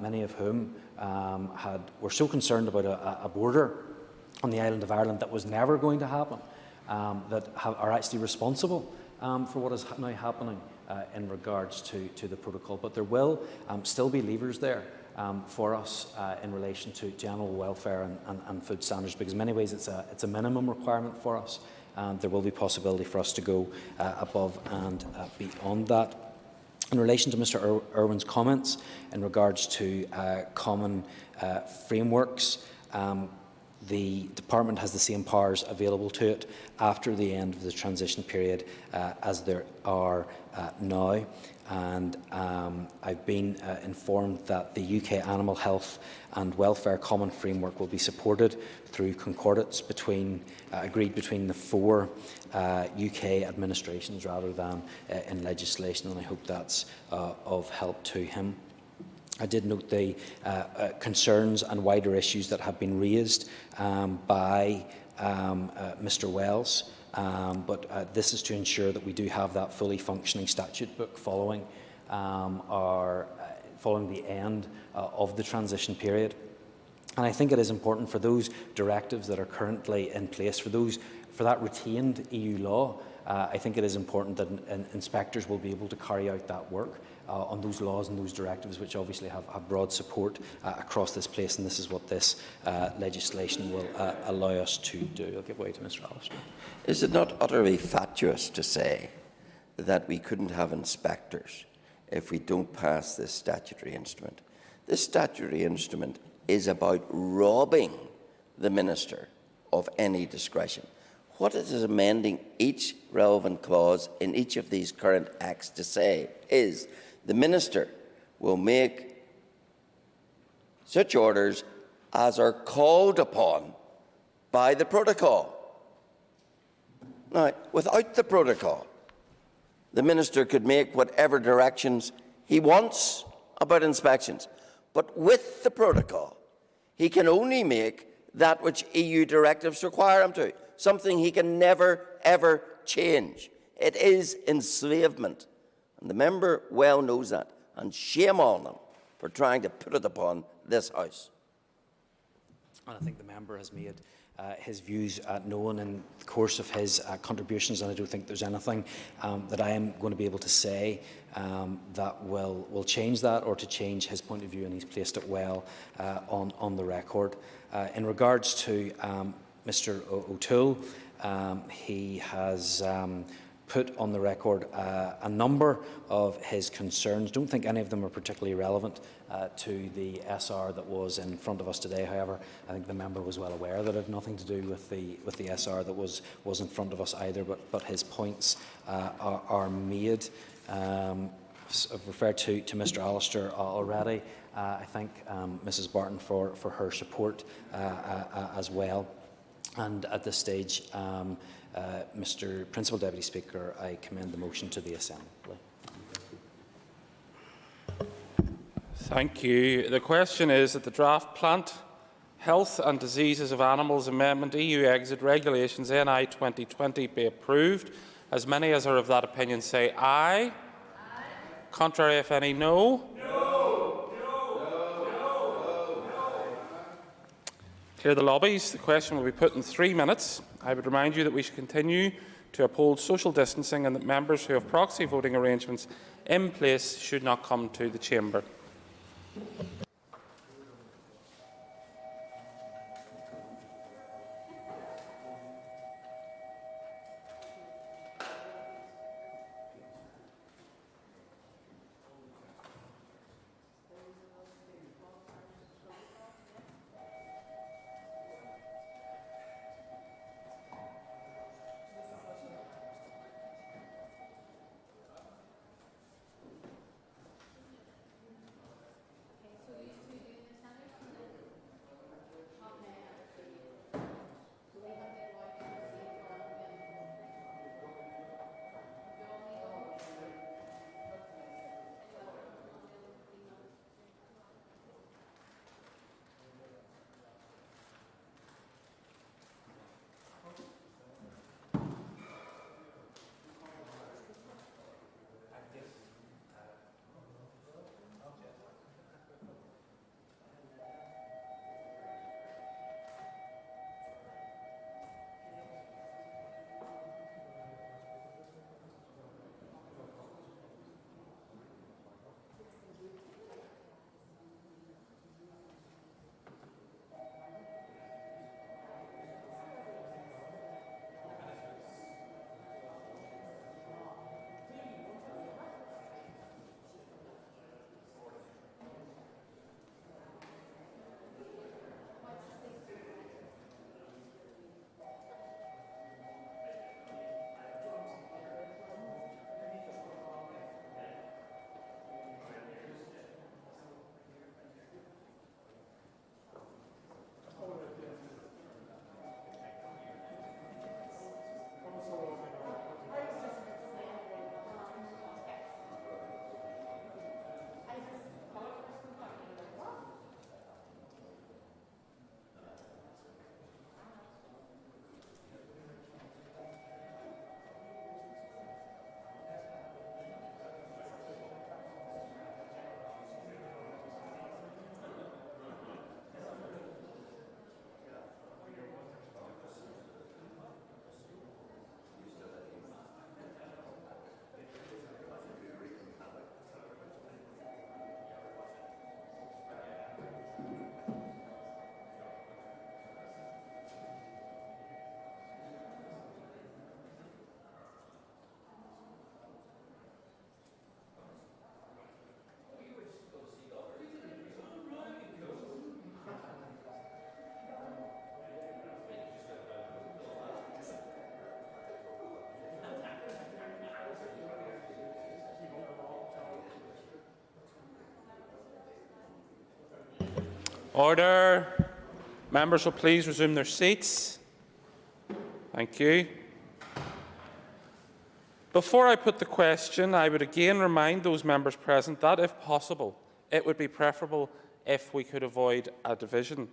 many of whom were so concerned about a border on the island of Ireland that was never going to happen, that are actually responsible for what is now happening in regards to the protocol. But there will still be levers there for us in relation to animal welfare and food standards, because in many ways it's a minimum requirement for us. There will be possibility for us to go above and beyond that. In relation to Mr Irwin's comments in regards to common frameworks, The Department has the same powers available to it after the end of the transition period as there are now. And I've been informed that the UK Animal Health and Welfare Common Framework will be supported through concordats agreed between the 4 UK administrations rather than in legislation, and I hope that's of help to him. I did note the concerns and wider issues that have been raised by Mr Wells, but this is to ensure that we do have that fully functioning statute book following the end of the transition period. And I think it is important for those directives that are currently in place, for that retained EU law, I think it is important that inspectors will be able to carry out that work on those laws and those directives, which obviously have broad support across this place, and this is what this legislation will allow us to do. I'll give way to Mr Alistair. Is it not utterly fatuous to say that we couldn't have inspectors if we don't pass this statutory instrument? This statutory instrument is about robbing the Minister of any discretion. What it is amending each relevant clause in each of these current acts to say is the Minister will make such orders as are called upon by the protocol. Now, without the protocol, the Minister could make whatever directions he wants about inspections. But with the protocol, he can only make that which EU directives require him to, something he can never, ever change. It is enslavement. And the member well knows that. And shame on him for trying to put it upon this House. And I think the member has made his views known in the course of his contributions, and I don't think there's anything that I am going to be able to say that will change that or to change his point of view, and he's placed it well on the record. In regards to Mr O'Toole, he has put on the record a number of his concerns. Don't think any of them are particularly relevant to the SR that was in front of us today. However, I think the member was well aware that it had nothing to do with the SR that was in front of us either, but his points are made. I've referred to Mr Alistair already. I thank Mrs Barton for her support as well. And at this stage, Mr Principal Deputy Speaker, I commend the motion to the Assembly. Thank you. The question is that the draft Plant Health and Diseases of Animals Amendment EU Exit Regulations NI 2020 be approved. As many as are of that opinion say aye. Aye. Contrary, if any, no. Clear the lobbies. The question will be put in 3 minutes. I would remind you that we should continue to uphold social distancing and that members who have proxy voting arrangements in place should not come to the chamber. Order. Members will please resume their seats. Thank you. Before I put the question, I would again remind those members present that, if possible, it would be preferable if we could avoid a division.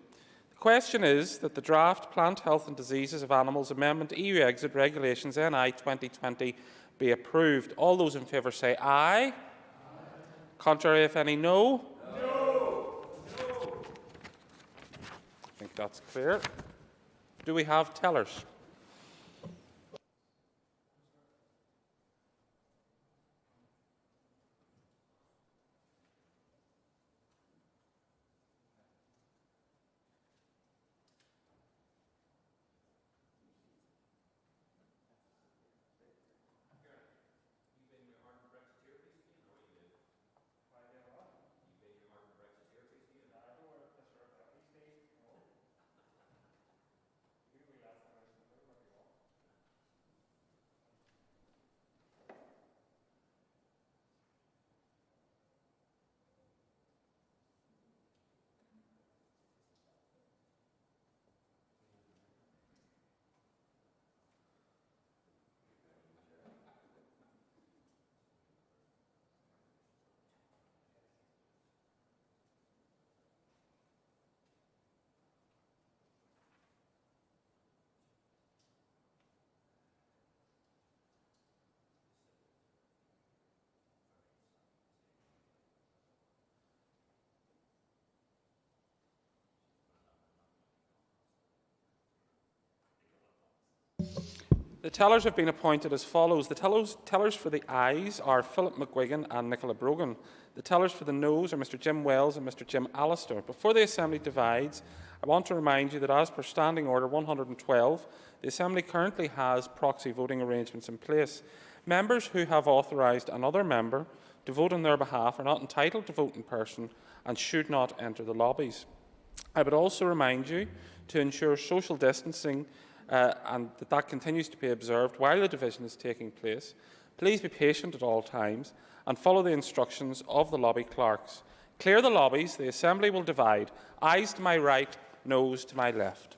The question is that the draft Plant Health and Diseases of Animals Amendment EU Exit Regulations NI 2020 be approved. All those in favour say aye. Aye. Contrary, if any, no. No. I think that's clear. Do we have tellers? The tellers have been appointed as follows. The tellers for the ayes are Philip McGuigan and Nicola Brogan. The tellers for the noes are Mr Jim Wells and Mr Jim Allister. Before the Assembly divides, I want to remind you that as per Standing Order 112, the Assembly currently has proxy voting arrangements in place. Members who have authorised another member to vote on their behalf are not entitled to vote in person and should not enter the lobbies. I would also remind you to ensure social distancing and that continues to be observed while the division is taking place. Please be patient at all times and follow the instructions of the lobby clerks. Clear the lobbies. The Assembly will divide. Ayes to my right, noes to my left.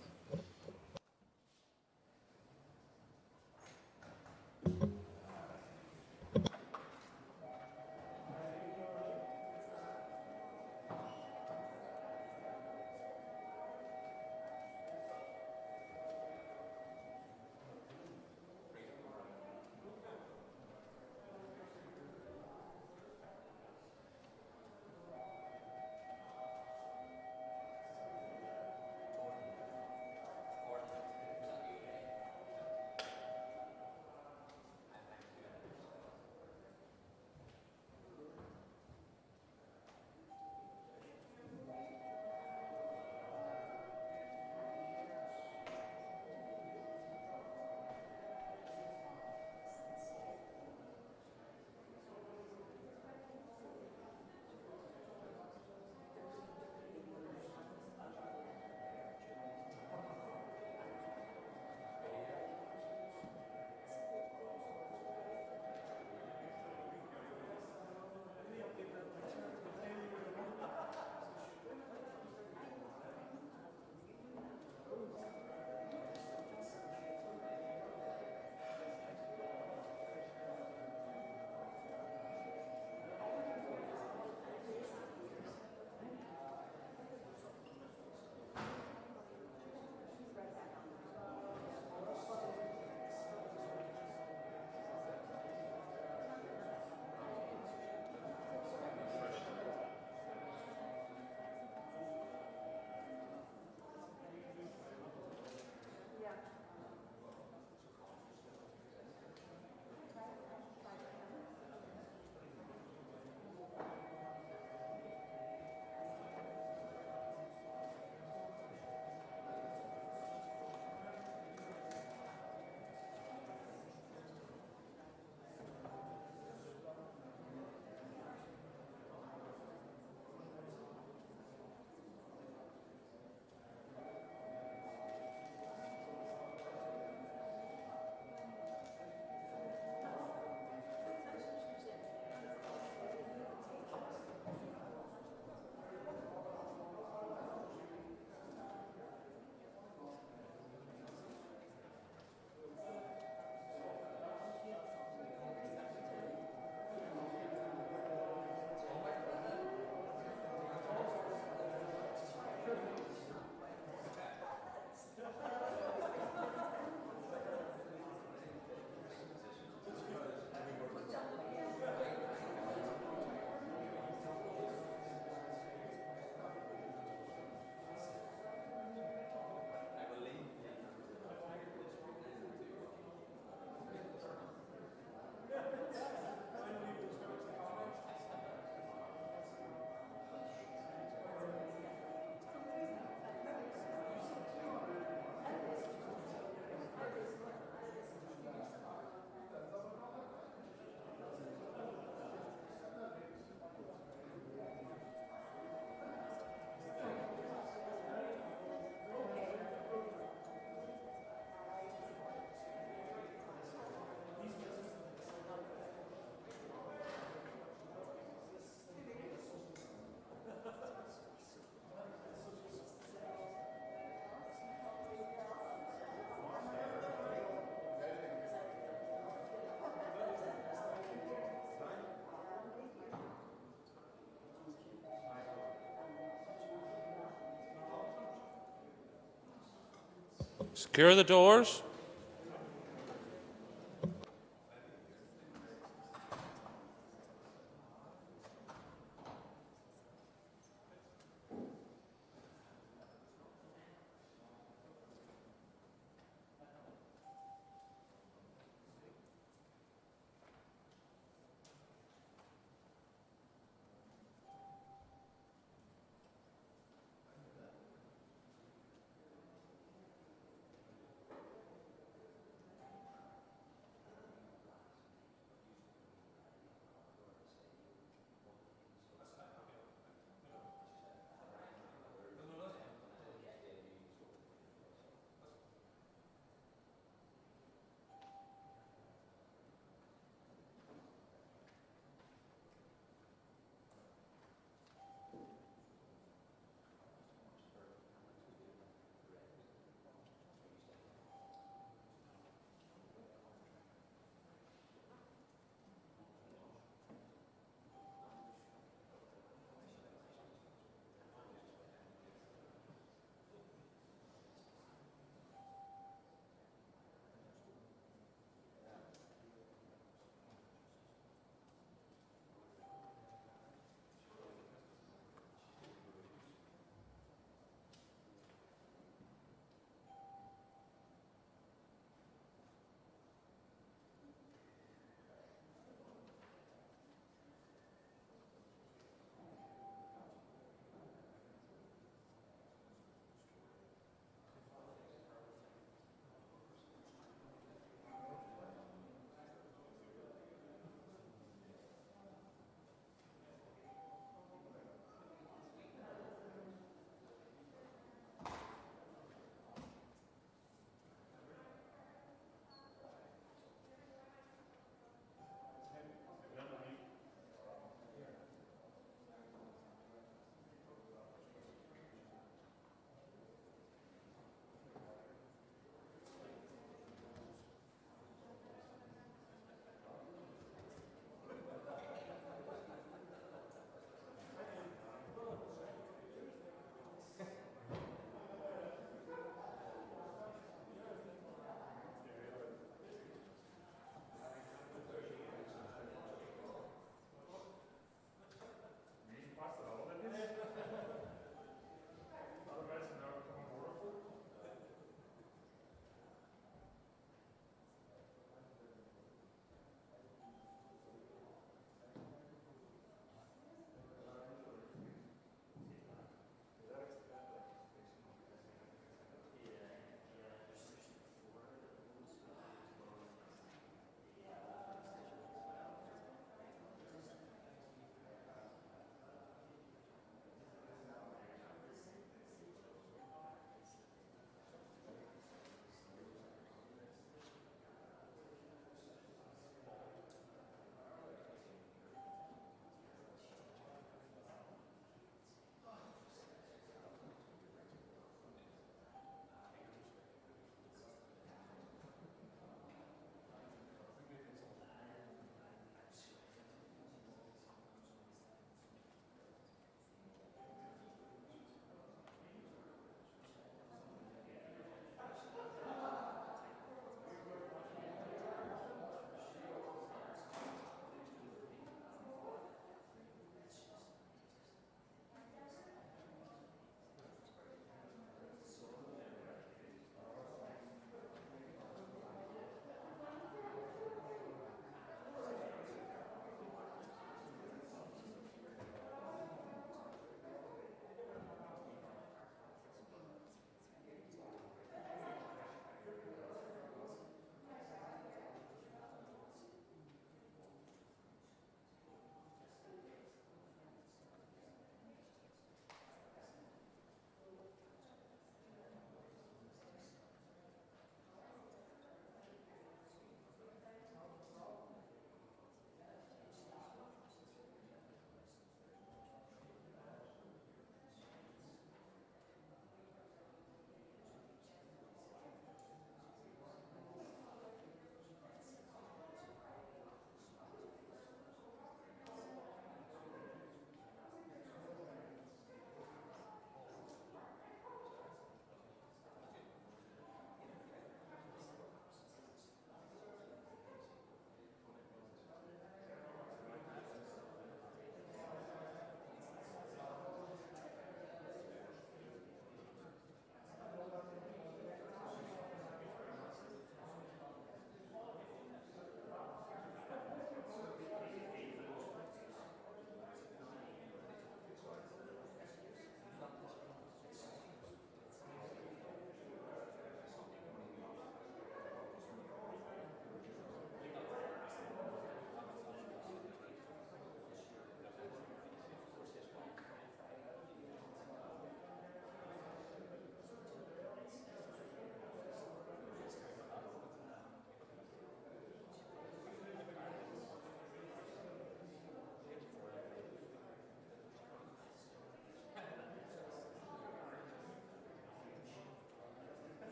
Secure the doors.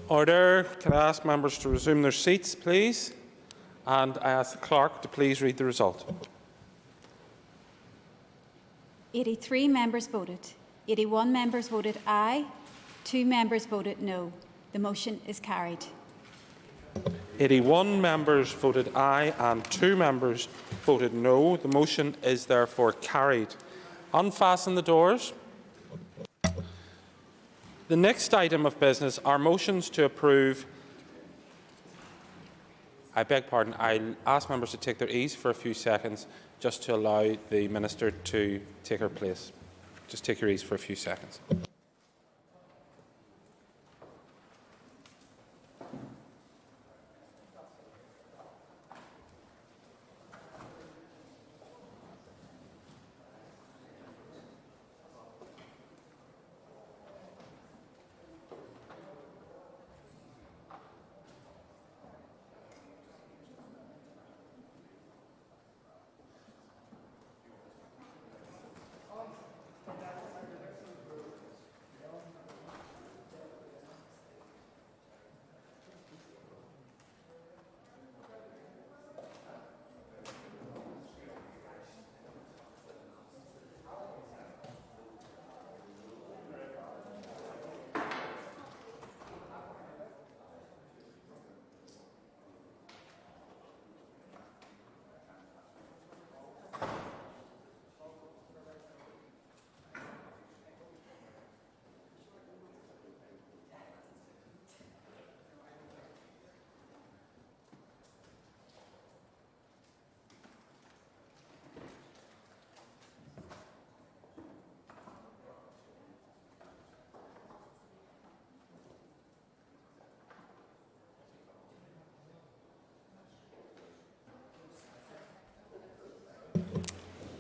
Order. Can I ask members to resume their seats, please? And I ask the clerk to please read the result. 83 members voted. 81 members voted aye. 2 members voted no. The motion is carried. 81 members voted aye and 2 members voted no. The motion is therefore carried. Unfasten the doors. The next item of business are motions to approve. I beg pardon. I'll ask members to take their ease for a few seconds just to allow the Minister to take her place. Just take your ease for a few seconds.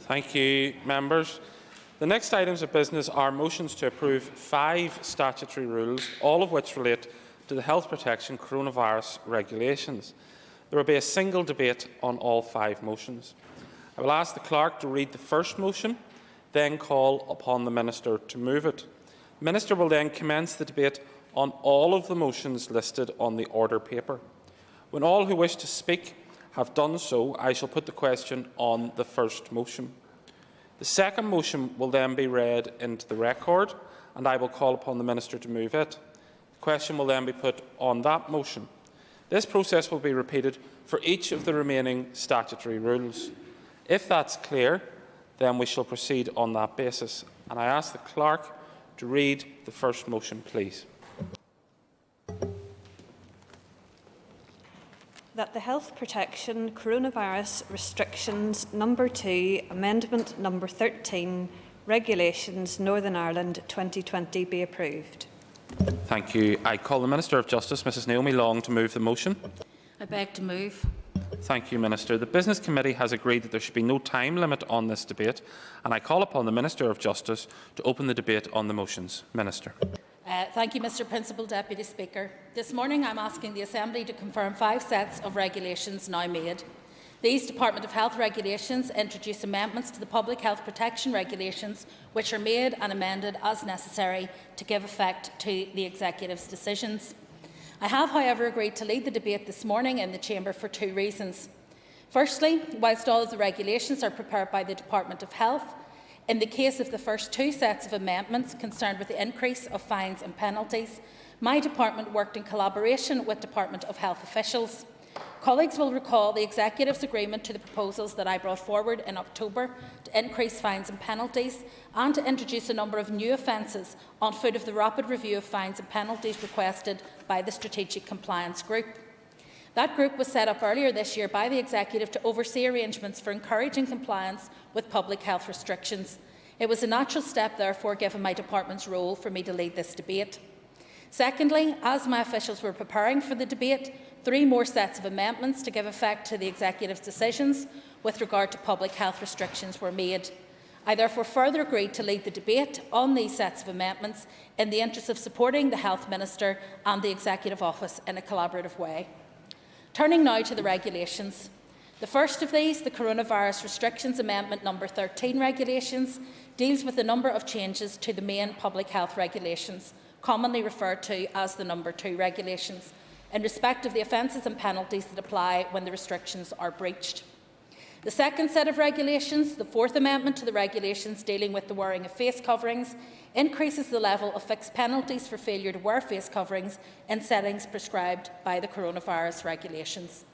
Thank you, members. The next items of business are motions to approve 5 statutory rules, all of which relate to the health protection coronavirus regulations. There will be a single debate on all 5 motions. I will ask the clerk to read the first motion, then call upon the Minister to move it. The Minister will then commence the debate on all of the motions listed on the order paper. When all who wish to speak have done so, I shall put the question on the first motion. The second motion will then be read into the record, and I will call upon the Minister to move it. The question will then be put on that motion. This process will be repeated for each of the remaining statutory rules. If that's clear, then we shall proceed on that basis. And I ask the clerk to read the first motion, please. That the Health Protection Coronavirus Restrictions No. 2, Amendment No. 13, Regulations Northern Ireland 2020 be approved. Thank you. I call the Minister of Justice, Mrs Naomi Long, to move the motion. I beg to move. Thank you, Minister. The Business Committee has agreed that there should be no time limit on this debate, and I call upon the Minister of Justice to open the debate on the motions. Minister. Thank you, Mr Principal Deputy Speaker. This morning I am asking the Assembly to confirm 5 sets of regulations now made. These Department of Health regulations introduce amendments to the Public Health Protection regulations, which are made and amended as necessary to give effect to the Executive's decisions. I have, however, agreed to lead the debate this morning in the Chamber for 2 reasons. Firstly, whilst all of the regulations are prepared by the Department of Health, in the case of the first 2 sets of amendments concerned with the increase of fines and penalties, my department worked in collaboration with Department of Health officials. Colleagues will recall the Executive's agreement to the proposals that I brought forward in October to increase fines and penalties and to introduce a number of new offences on foot of the rapid review of fines and penalties requested by the Strategic Compliance Group. That group was set up earlier this year by the Executive to oversee arrangements for encouraging compliance with public health restrictions. It was a natural step, therefore, given my department's role, for me to lead this debate. Secondly, as my officials were preparing for the debate, 3 more sets of amendments to give effect to the Executive's decisions with regard to public health restrictions were made. I therefore further agreed to lead the debate on these sets of amendments in the interest of supporting the Health Minister and the Executive Office in a collaborative way. Turning now to the regulations. The first of these, the Coronavirus Restrictions Amendment No. 13 regulations, deals with a number of changes to the main public health regulations, commonly referred to as the Number 2 regulations, in respect of the offences and penalties that apply when the restrictions are breached. The second set of regulations, the fourth amendment to the regulations dealing with the wearing of face coverings, increases the level of fixed penalties for failure to wear face coverings in settings prescribed by the coronavirus regulations.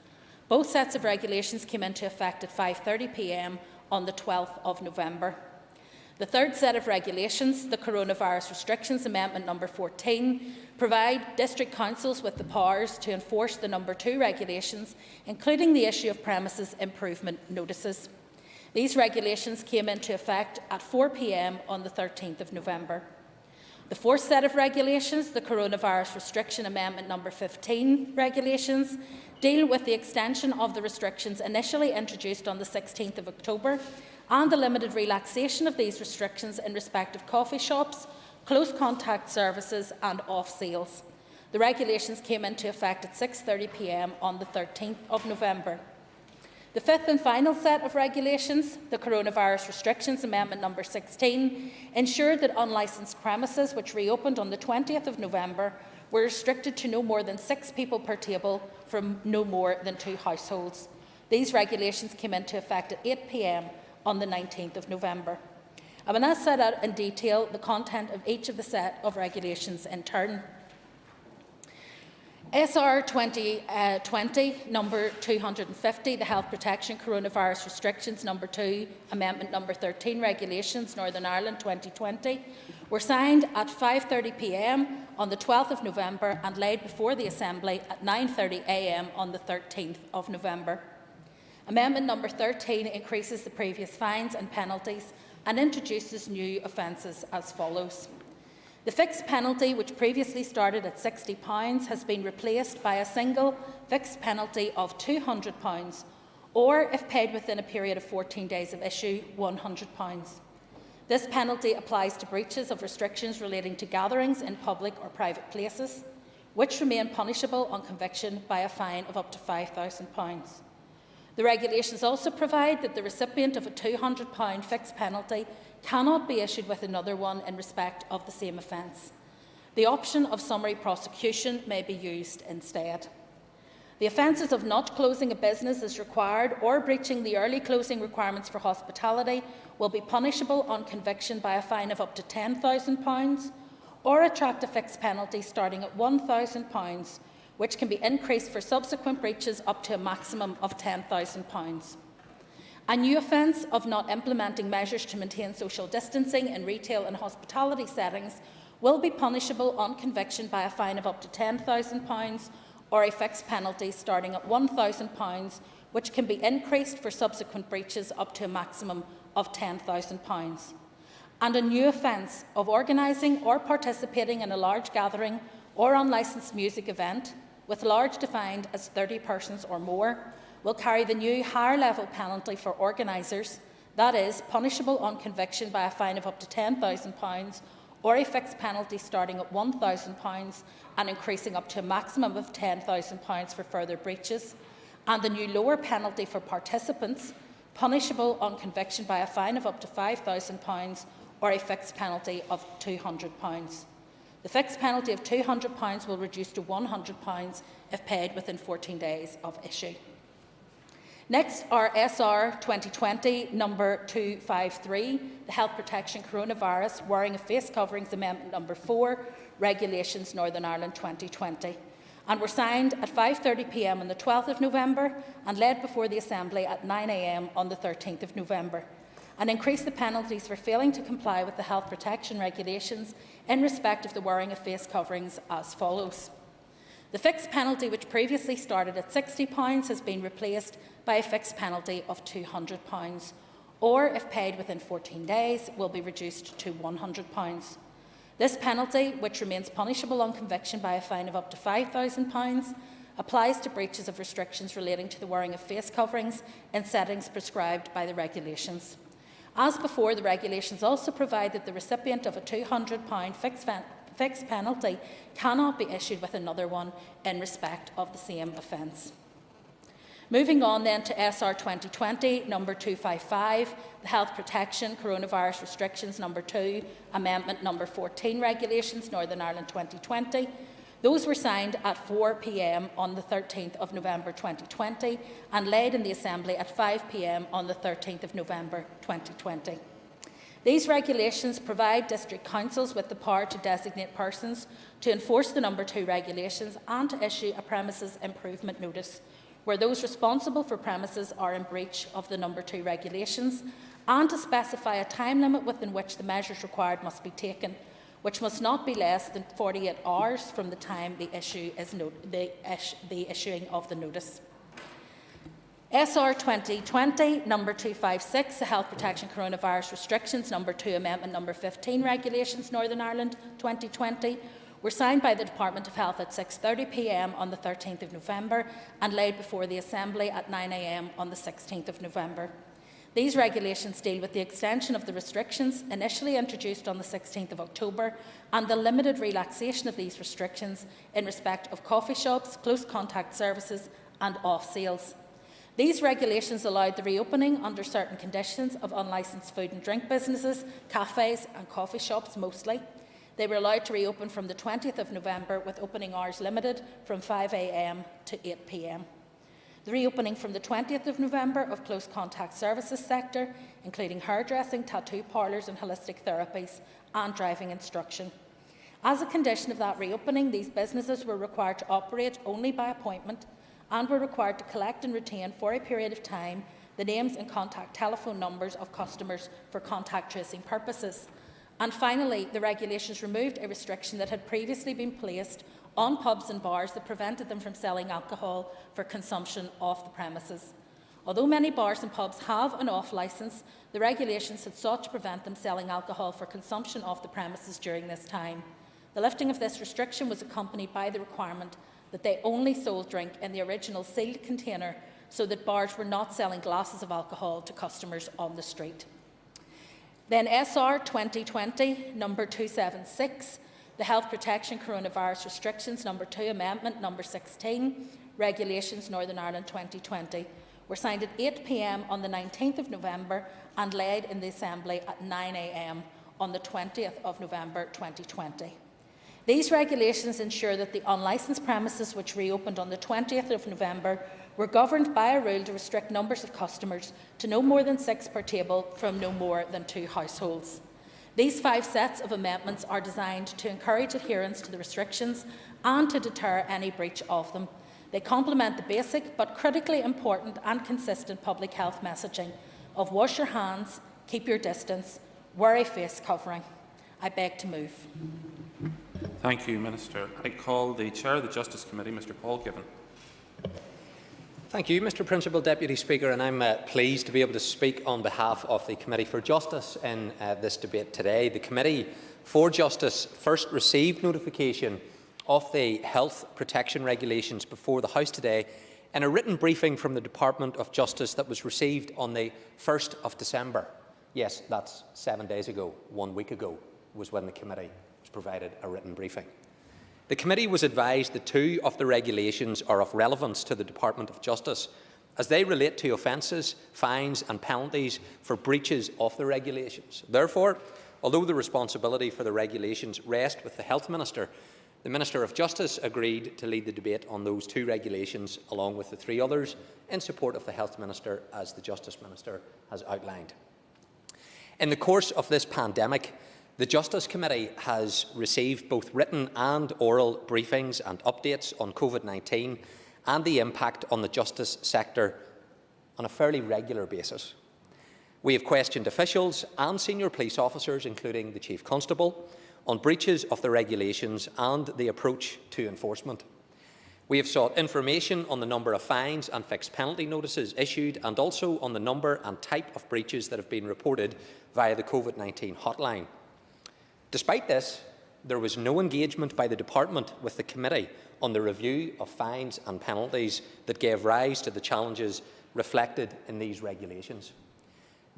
Both sets of regulations came into effect at 5:30 p.m. on the 12th of November. The third set of regulations, the Coronavirus Restrictions Amendment No. 14, provide district councils with the powers to enforce the No. 2 regulations, including the issue of premises improvement notices. These regulations came into effect at 4 p.m. on the 13th of November. The fourth set of regulations, the Coronavirus Restriction Amendment No. 15 regulations, deal with the extension of the restrictions initially introduced on the 16th of October and the limited relaxation of these restrictions in respect of coffee shops, close contact services and off sales. The regulations came into effect at 6:30 p.m. on the 13th of November. The fifth and final set of regulations, the Coronavirus Restrictions Amendment No. 16, ensured that unlicensed premises which reopened on the 20th of November were restricted to no more than 6 people per table from no more than 2 households. These regulations came into effect at 8 p.m. on the 19th of November. I will now set out in detail the content of each of the set of regulations in turn. SR 2020 number 250, the Health Protection Coronavirus Restrictions No. 2 Amendment No. 13 Regulations Northern Ireland 2020, were signed at 5:30 p.m. on the 12th of November and laid before the Assembly at 9:30 a.m. on the 13th of November. Amendment No. 13 increases the previous fines and penalties and introduces new offences as follows. The fixed penalty, which previously started at £60, has been replaced by a single fixed penalty of £200, or, if paid within a period of 14 days of issue, £100. This penalty applies to breaches of restrictions relating to gatherings in public or private places, which remain punishable on conviction by a fine of up to £5,000. The regulations also provide that the recipient of a £200 fixed penalty cannot be issued with another one in respect of the same offence. The option of summary prosecution may be used instead. The offences of not closing a business as required or breaching the early closing requirements for hospitality will be punishable on conviction by a fine of up to £10,000 or attract a fixed penalty starting at £1,000, which can be increased for subsequent breaches up to a maximum of £10,000. A new offence of not implementing measures to maintain social distancing in retail and hospitality settings will be punishable on conviction by a fine of up to £10,000 or a fixed penalty starting at £1,000, which can be increased for subsequent breaches up to a maximum of £10,000. And a new offence of organising or participating in a large gathering or unlicensed music event, with large defined as 30 persons or more, will carry the new higher level penalty for organisers, that is, punishable on conviction by a fine of up to £10,000 or a fixed penalty starting at £1,000 and increasing up to a maximum of £10,000 for further breaches, and the new lower penalty for participants, punishable on conviction by a fine of up to £5,000 or a fixed penalty of £200. The fixed penalty of £200 will reduce to £100 if paid within 14 days of issue. Next are SR 2020 number 253, the Health Protection Coronavirus Wearing of Face Coverings Amendment No. 4, Regulations Northern Ireland 2020, and were signed at 5:30 p.m. on the 12th of November and laid before the Assembly at 9 a.m. on the 13th of November, and increase the penalties for failing to comply with the health protection regulations in respect of the wearing of face coverings as follows. The fixed penalty, which previously started at £60, has been replaced by a fixed penalty of £200, or, if paid within 14 days, will be reduced to £100. This penalty, which remains punishable on conviction by a fine of up to £5,000, applies to breaches of restrictions relating to the wearing of face coverings in settings prescribed by the regulations. As before, the regulations also provide that the recipient of a £200 fixed penalty cannot be issued with another one in respect of the same offence. Moving on then to SR 2020 number 255, the Health Protection Coronavirus Restrictions number 2, Amendment number 14 Regulations, Northern Ireland 2020. Those were signed at 4 p.m. on the 13th of November 2020 and laid in the Assembly at 5 p.m. on the 13th of November 2020. These regulations provide district councils with the power to designate persons to enforce the number 2 regulations and to issue a premises improvement notice where those responsible for premises are in breach of the number 2 regulations, and to specify a time limit within which the measures required must be taken, which must not be less than 48 hours from the time the issuing of the notice. SR 2020 number 256, the Health Protection Coronavirus Restrictions number 2, Amendment number 15 Regulations, Northern Ireland 2020, were signed by the Department of Health at 6:30 p.m. on the 13th of November and laid before the Assembly at 9 a.m. on the 16th of November. These regulations deal with the extension of the restrictions initially introduced on the 16th of October and the limited relaxation of these restrictions in respect of coffee shops, close contact services and off sales. These regulations allowed the reopening under certain conditions of unlicensed food and drink businesses, cafes and coffee shops mostly. They were allowed to reopen from the 20th of November with opening hours limited from 5 a.m. to 8 p.m. The reopening from the 20th of November of close contact services sector, including hairdressing, tattoo parlours and holistic therapies and driving instruction. As a condition of that reopening, these businesses were required to operate only by appointment and were required to collect and retain for a period of time the names and contact telephone numbers of customers for contact tracing purposes. And finally, the regulations removed a restriction that had previously been placed on pubs and bars that prevented them from selling alcohol for consumption off the premises. Although many bars and pubs have an off licence, the regulations had sought to prevent them selling alcohol for consumption off the premises during this time. The lifting of this restriction was accompanied by the requirement that they only sold drink in the original sealed container so that bars were not selling glasses of alcohol to customers on the street. Then SR 2020 number 276, the Health Protection Coronavirus Restrictions number 2, Amendment number 16, Regulations Northern Ireland 2020, were signed at 8 p.m. on the 19th of November and laid in the Assembly at 9 a.m. on the 20th of November 2020. These regulations ensure that the unlicensed premises which reopened on the 20th of November were governed by a rule to restrict numbers of customers to no more than 6 per table from no more than 2 households. These 5 sets of amendments are designed to encourage adherence to the restrictions and to deter any breach of them. They complement the basic but critically important and consistent public health messaging of wash your hands, keep your distance, wear a face covering. I beg to move. Thank you, Minister. I call the Chair of the Justice Committee, Mr Paul Given. Thank you, Mr Principal Deputy Speaker, and I'm pleased to be able to speak on behalf of the Committee for Justice in this debate today. The Committee for Justice first received notification of the health protection regulations before the House today in a written briefing from the Department of Justice that was received on the 1st of December. Yes, that's 7 days ago, 1 week ago was when the Committee was provided a written briefing. The Committee was advised that 2 of the regulations are of relevance to the Department of Justice as they relate to offences, fines and penalties for breaches of the regulations. Therefore, although the responsibility for the regulations rests with the Health Minister, the Minister of Justice agreed to lead the debate on those 2 regulations along with the 3 others in support of the Health Minister, as the Justice Minister has outlined. In the course of this pandemic, the Justice Committee has received both written and oral briefings and updates on COVID-19 and the impact on the justice sector on a fairly regular basis. We have questioned officials and senior police officers, including the Chief Constable, on breaches of the regulations and the approach to enforcement. We have sought information on the number of fines and fixed penalty notices issued and also on the number and type of breaches that have been reported via the COVID-19 hotline. Despite this, there was no engagement by the Department with the Committee on the review of fines and penalties that gave rise to the challenges reflected in these regulations.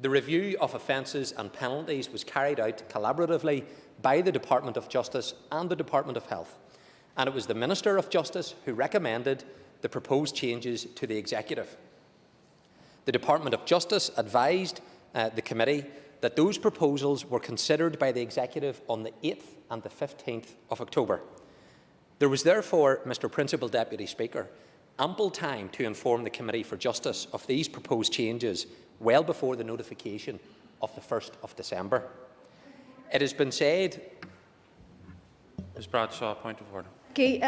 The review of offences and penalties was carried out collaboratively by the Department of Justice and the Department of Health, and it was the Minister of Justice who recommended the proposed changes to the Executive. The Department of Justice advised the committee that those proposals were considered by the Executive on the 8th and the 15th of October. There was therefore, Mr Principal Deputy Speaker, ample time to inform the Committee for Justice of these proposed changes well before the notification of the 1st of December. It has been said... Ms Bradshaw, point of order. Okay,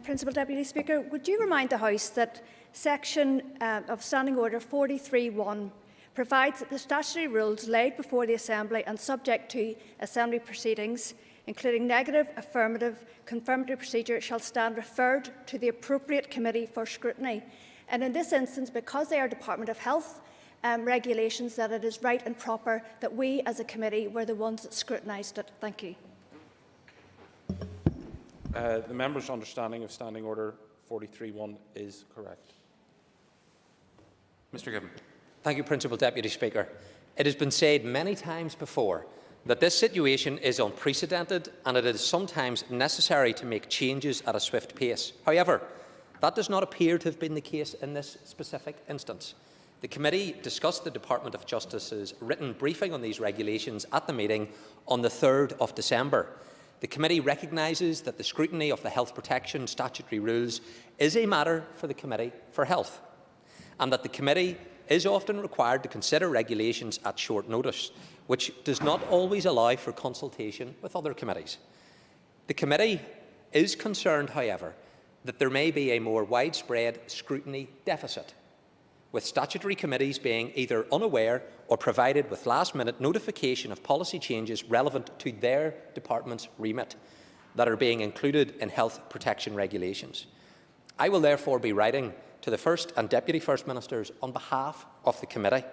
Principal Deputy Speaker, would you remind the House that section of Standing Order 43.1 provides that the statutory rules laid before the Assembly and subject to Assembly proceedings, including negative, affirmative, confirmatory procedure, shall stand referred to the appropriate committee for scrutiny. And in this instance, because they are Department of Health regulations, that it is right and proper that we as a committee were the ones that scrutinised it. Thank you. The member's understanding of Standing Order 43.1 is correct. Mr Gibbon. Thank you, Principal Deputy Speaker. It has been said many times before that this situation is unprecedented and it is sometimes necessary to make changes at a swift pace. However, that does not appear to have been the case in this specific instance. The committee discussed the Department of Justice's written briefing on these regulations at the meeting on the 3rd of December. The committee recognises that the scrutiny of the health protection statutory rules is a matter for the Committee for Health, and that the committee is often required to consider regulations at short notice, which does not always allow for consultation with other committees. The committee is concerned, however, that there may be a more widespread scrutiny deficit, with statutory committees being either unaware or provided with last-minute notification of policy changes relevant to their department's remit that are being included in health protection regulations. I will therefore be writing to the First and Deputy First Ministers on behalf of the committee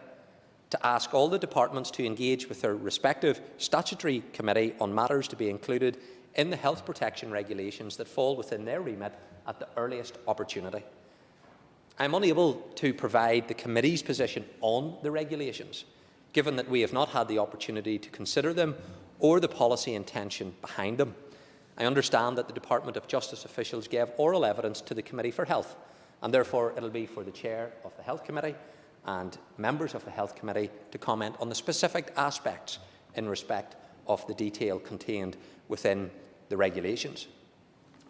to ask all the departments to engage with their respective statutory committee on matters to be included in the health protection regulations that fall within their remit at the earliest opportunity. I am unable to provide the committee's position on the regulations, given that we have not had the opportunity to consider them or the policy intention behind them. I understand that the Department of Justice officials gave oral evidence to the Committee for Health, and therefore it will be for the Chair of the Health Committee and members of the Health Committee to comment on the specific aspects in respect of the detail contained within the regulations.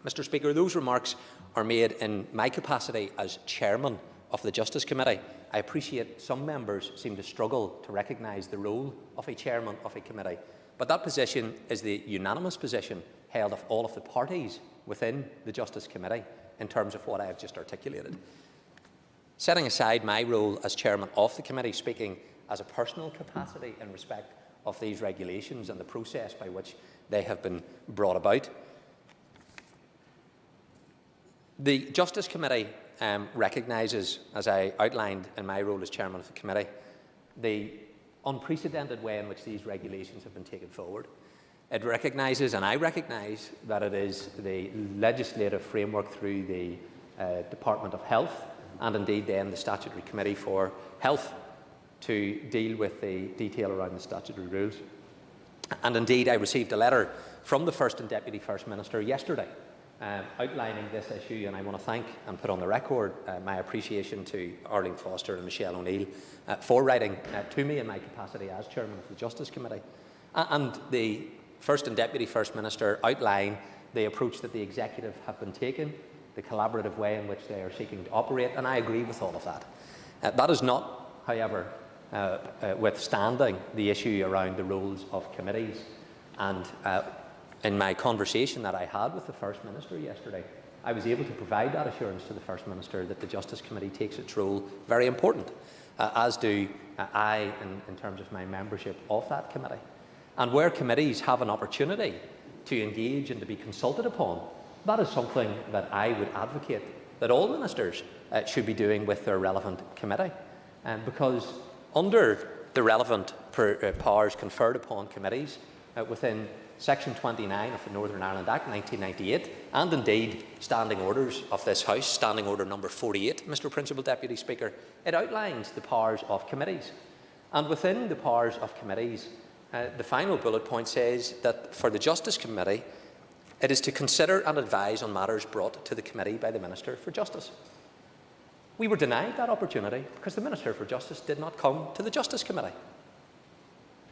Mr Speaker, those remarks are made in my capacity as Chairman of the Justice Committee. I appreciate some members seem to struggle to recognise the role of a Chairman of a committee, but that position is the unanimous position held of all of the parties within the Justice Committee in terms of what I have just articulated. Setting aside my role as Chairman of the committee, speaking as a personal capacity in respect of these regulations and the process by which they have been brought about, the Justice Committee recognises, as I outlined in my role as Chairman of the Committee, the unprecedented way in which these regulations have been taken forward. It recognises, and I recognise, that it is the legislative framework through the Department of Health and indeed then the Statutory Committee for Health to deal with the detail around the statutory rules. And indeed I received a letter from the First and Deputy First Minister yesterday outlining this issue, and I want to thank and put on the record my appreciation to Arlene Foster and Michelle O'Neill for writing to me in my capacity as Chairman of the Justice Committee. And the First and Deputy First Minister outline the approach that the Executive have been taking, the collaborative way in which they are seeking to operate, and I agree with all of that. That is not, however, withstanding the issue around the roles of committees. And in my conversation that I had with the First Minister yesterday, I was able to provide that assurance to the First Minister that the Justice Committee takes its role very important, as do I in terms of my membership of that committee. And where committees have an opportunity to engage and to be consulted upon, that is something that I would advocate that all ministers should be doing with their relevant committee. Because under the relevant powers conferred upon committees within Section 29 of the Northern Ireland Act 1998, and indeed standing orders of this House, Standing Order number 48, Mr Principal Deputy Speaker, it outlines the powers of committees. And within the powers of committees, the final bullet point says that for the Justice Committee, it is to consider and advise on matters brought to the committee by the Minister for Justice. We were denied that opportunity because the Minister for Justice did not come to the Justice Committee.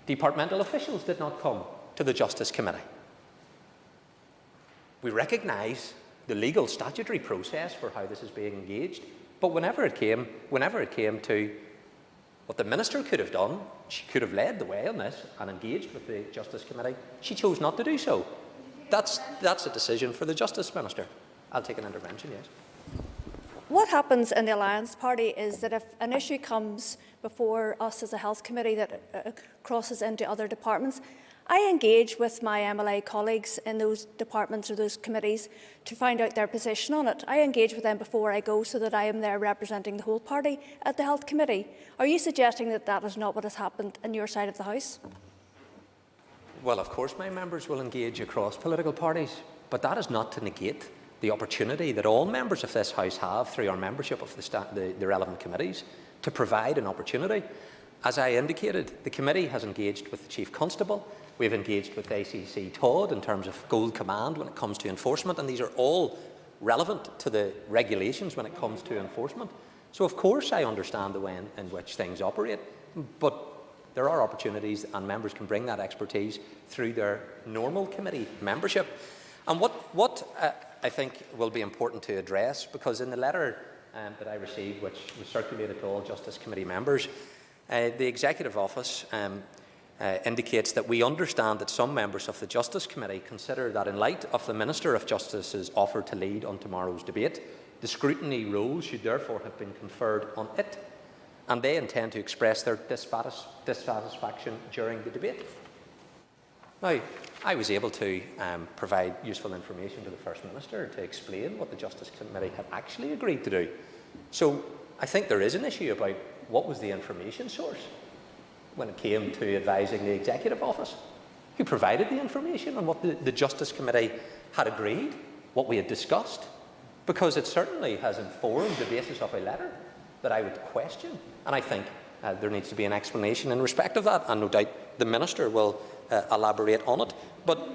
Departmental officials did not come to the Justice Committee. We recognise the legal statutory process for how this is being engaged, but whenever it came to what the Minister could have done, she could have led the way on this and engaged with the Justice Committee. She chose not to do so. That's a decision for the Justice Minister. I'll take an intervention, yes. What happens in the Alliance Party is that if an issue comes before us as a Health Committee that crosses into other departments, I engage with my MLA colleagues in those departments or those committees to find out their position on it. I engage with them before I go so that I am there representing the whole party at the Health Committee. Are you suggesting that that is not what has happened in your side of the House? Well, of course my members will engage across political parties, but that is not to negate the opportunity that all members of this House have through our membership of the relevant committees to provide an opportunity. As I indicated, the committee has engaged with the Chief Constable. We've engaged with ACC Todd in terms of Gold Command when it comes to enforcement, and these are all relevant to the regulations when it comes to enforcement. So of course I understand the way in which things operate, but there are opportunities and members can bring that expertise through their normal committee membership. And what I think will be important to address, because in the letter that I received, which was circulated to all Justice Committee members, the Executive Office indicates that we understand that some members of the Justice Committee consider that in light of the Minister of Justice's offer to lead on tomorrow's debate, the scrutiny role should therefore have been conferred on it, and they intend to express their dissatisfaction during the debate. Now, I was able to provide useful information to the First Minister to explain what the Justice Committee had actually agreed to do. So I think there is an issue about what was the information source when it came to advising the Executive Office. Who provided the information on what the Justice Committee had agreed, what we had discussed? Because it certainly has informed the basis of a letter that I would question. And I think there needs to be an explanation in respect of that, and no doubt the Minister will elaborate on it. But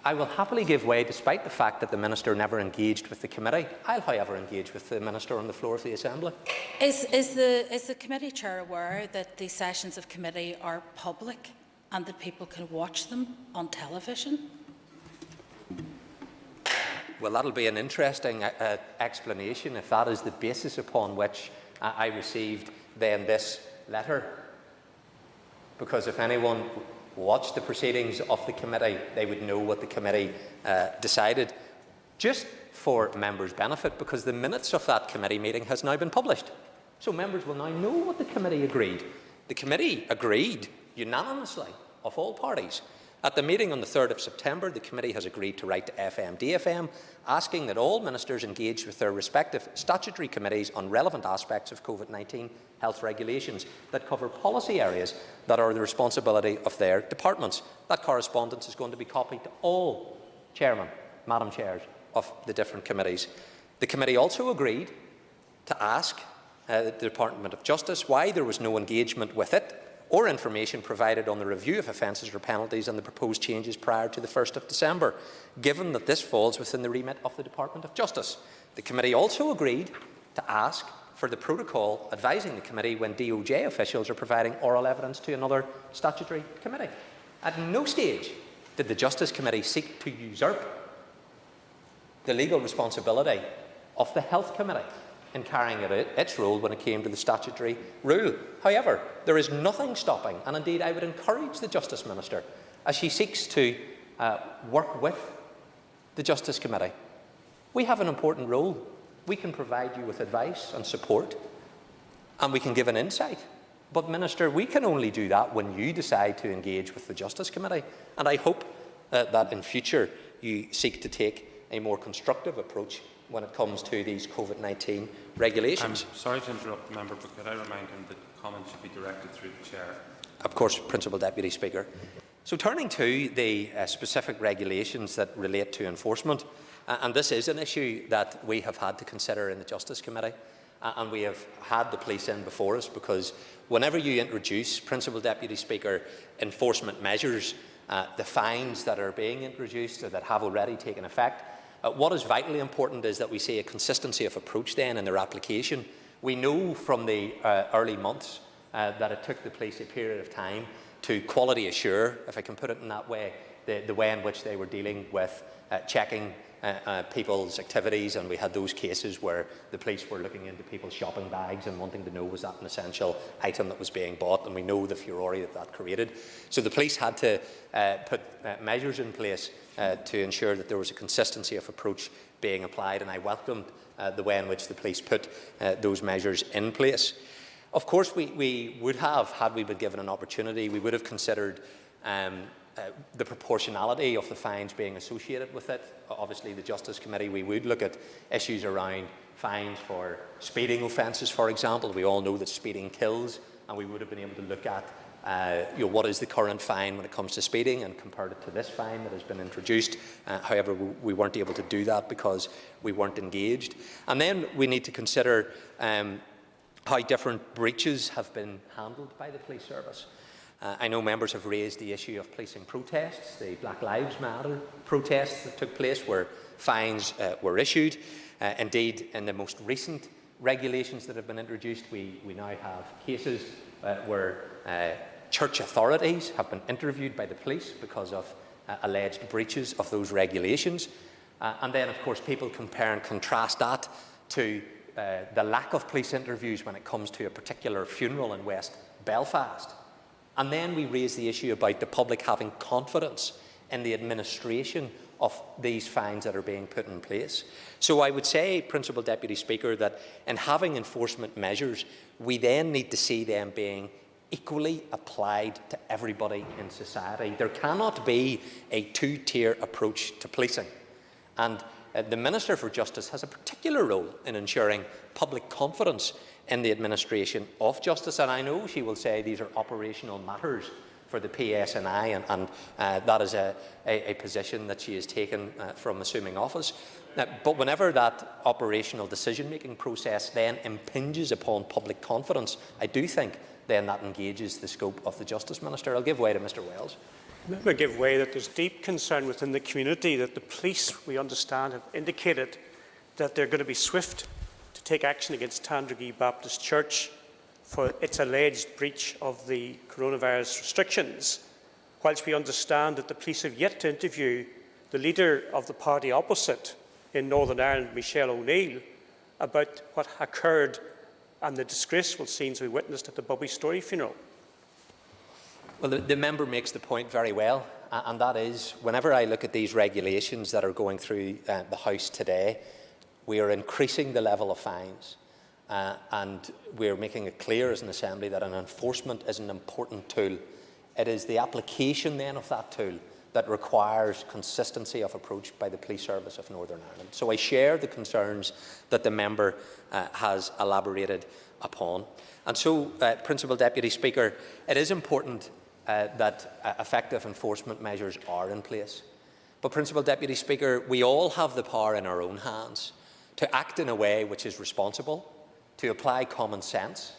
I will happily give way, despite the fact that the Minister never engaged with the committee. I'll, however, engage with the Minister on the floor of the Assembly. Is the committee chair aware that the sessions of committee are public and that people can watch them on television? Well, that'll be an interesting explanation if that is the basis upon which I received then this letter. Because if anyone watched the proceedings of the committee, they would know what the committee decided. Just for members' benefit, because the minutes of that committee meeting has now been published. So members will now know what the committee agreed. The committee agreed unanimously of all parties. At the meeting on the 3rd of September, the committee has agreed to write to FM-DFM, asking that all ministers engage with their respective statutory committees on relevant aspects of COVID-19 health regulations that cover policy areas that are the responsibility of their departments. That correspondence is going to be copied to all chairmen, madam chairs of the different committees. The committee also agreed to ask the Department of Justice why there was no engagement with it or information provided on the review of offences or penalties and the proposed changes prior to the 1st of December, given that this falls within the remit of the Department of Justice. The committee also agreed to ask for the protocol advising the committee when DOJ officials are providing oral evidence to another statutory committee. At no stage did the Justice Committee seek to usurp the legal responsibility of the Health Committee in carrying out its role when it came to the statutory rule. However, there is nothing stopping, and indeed I would encourage the Justice Minister, as she seeks to work with the Justice Committee. We have an important role. We can provide you with advice and support, and we can give an insight. But, Minister, we can only do that when you decide to engage with the Justice Committee, and I hope that in future you seek to take a more constructive approach when it comes to these COVID-19 regulations. I'm sorry to interrupt the member, but could I remind him that comments should be directed through the chair? Of course, Principal Deputy Speaker. So turning to the specific regulations that relate to enforcement, and this is an issue that we have had to consider in the Justice Committee, and we have had the police in before us, because whenever you introduce, Principal Deputy Speaker, enforcement measures, the fines that are being introduced or that have already taken effect, What is vitally important is that we see a consistency of approach then in their application. We know from the early months that it took the police a period of time to quality assure, if I can put it in that way, the way in which they were dealing with checking people's activities, and we had those cases where the police were looking into people's shopping bags and wanting to know was that an essential item that was being bought, and we know the furore that created. So the police had to put measures in place to ensure that there was a consistency of approach being applied, and I welcomed the way in which the police put those measures in place. Of course, we would have, had we been given an opportunity, we would have considered the proportionality of the fines being associated with it. Obviously, the Justice Committee, we would look at issues around fines for speeding offences, for example. We all know that speeding kills, and we would have been able to look at what is the current fine when it comes to speeding and compared it to this fine that has been introduced. However, we weren't able to do that because we weren't engaged. And then we need to consider how different breaches have been handled by the police service. I know members have raised the issue of policing protests, the Black Lives Matter protests that took place where fines were issued. Indeed, in the most recent regulations that have been introduced, we now have cases where church authorities have been interviewed by the police because of alleged breaches of those regulations. And then, of course, people compare and contrast that to the lack of police interviews when it comes to a particular funeral in West Belfast. And then we raise the issue about the public having confidence in the administration of these fines that are being put in place. So I would say, Principal Deputy Speaker, that in having enforcement measures, we then need to see them being equally applied to everybody in society. There cannot be a two-tier approach to policing. And the Minister for Justice has a particular role in ensuring public confidence in the administration of justice, and I know she will say these are operational matters for the PSNI, and that is a position that she has taken from assuming office. But whenever that operational decision-making process then impinges upon public confidence, I do think then that engages the scope of the Justice Minister. I'll give way to Mr Wells. I give way that there's deep concern within the community that the police, we understand, have indicated that they're going to be swift to take action against Tandragee Baptist Church for its alleged breach of the coronavirus restrictions, whilst we understand that the police have yet to interview the leader of the party opposite in Northern Ireland, Michelle O'Neill, about what occurred and the disgraceful scenes we witnessed at the Bobby Story funeral. Well, the member makes the point very well, and that is, whenever I look at these regulations that are going through the House today, we are increasing the level of fines, and we are making it clear as an Assembly that an enforcement is an important tool. It is the application then of that tool that requires consistency of approach by the Police Service of Northern Ireland. So I share the concerns that the member has elaborated upon. And so, Principal Deputy Speaker, it is important that effective enforcement measures are in place. But, Principal Deputy Speaker, we all have the power in our own hands to act in a way which is responsible, to apply common sense,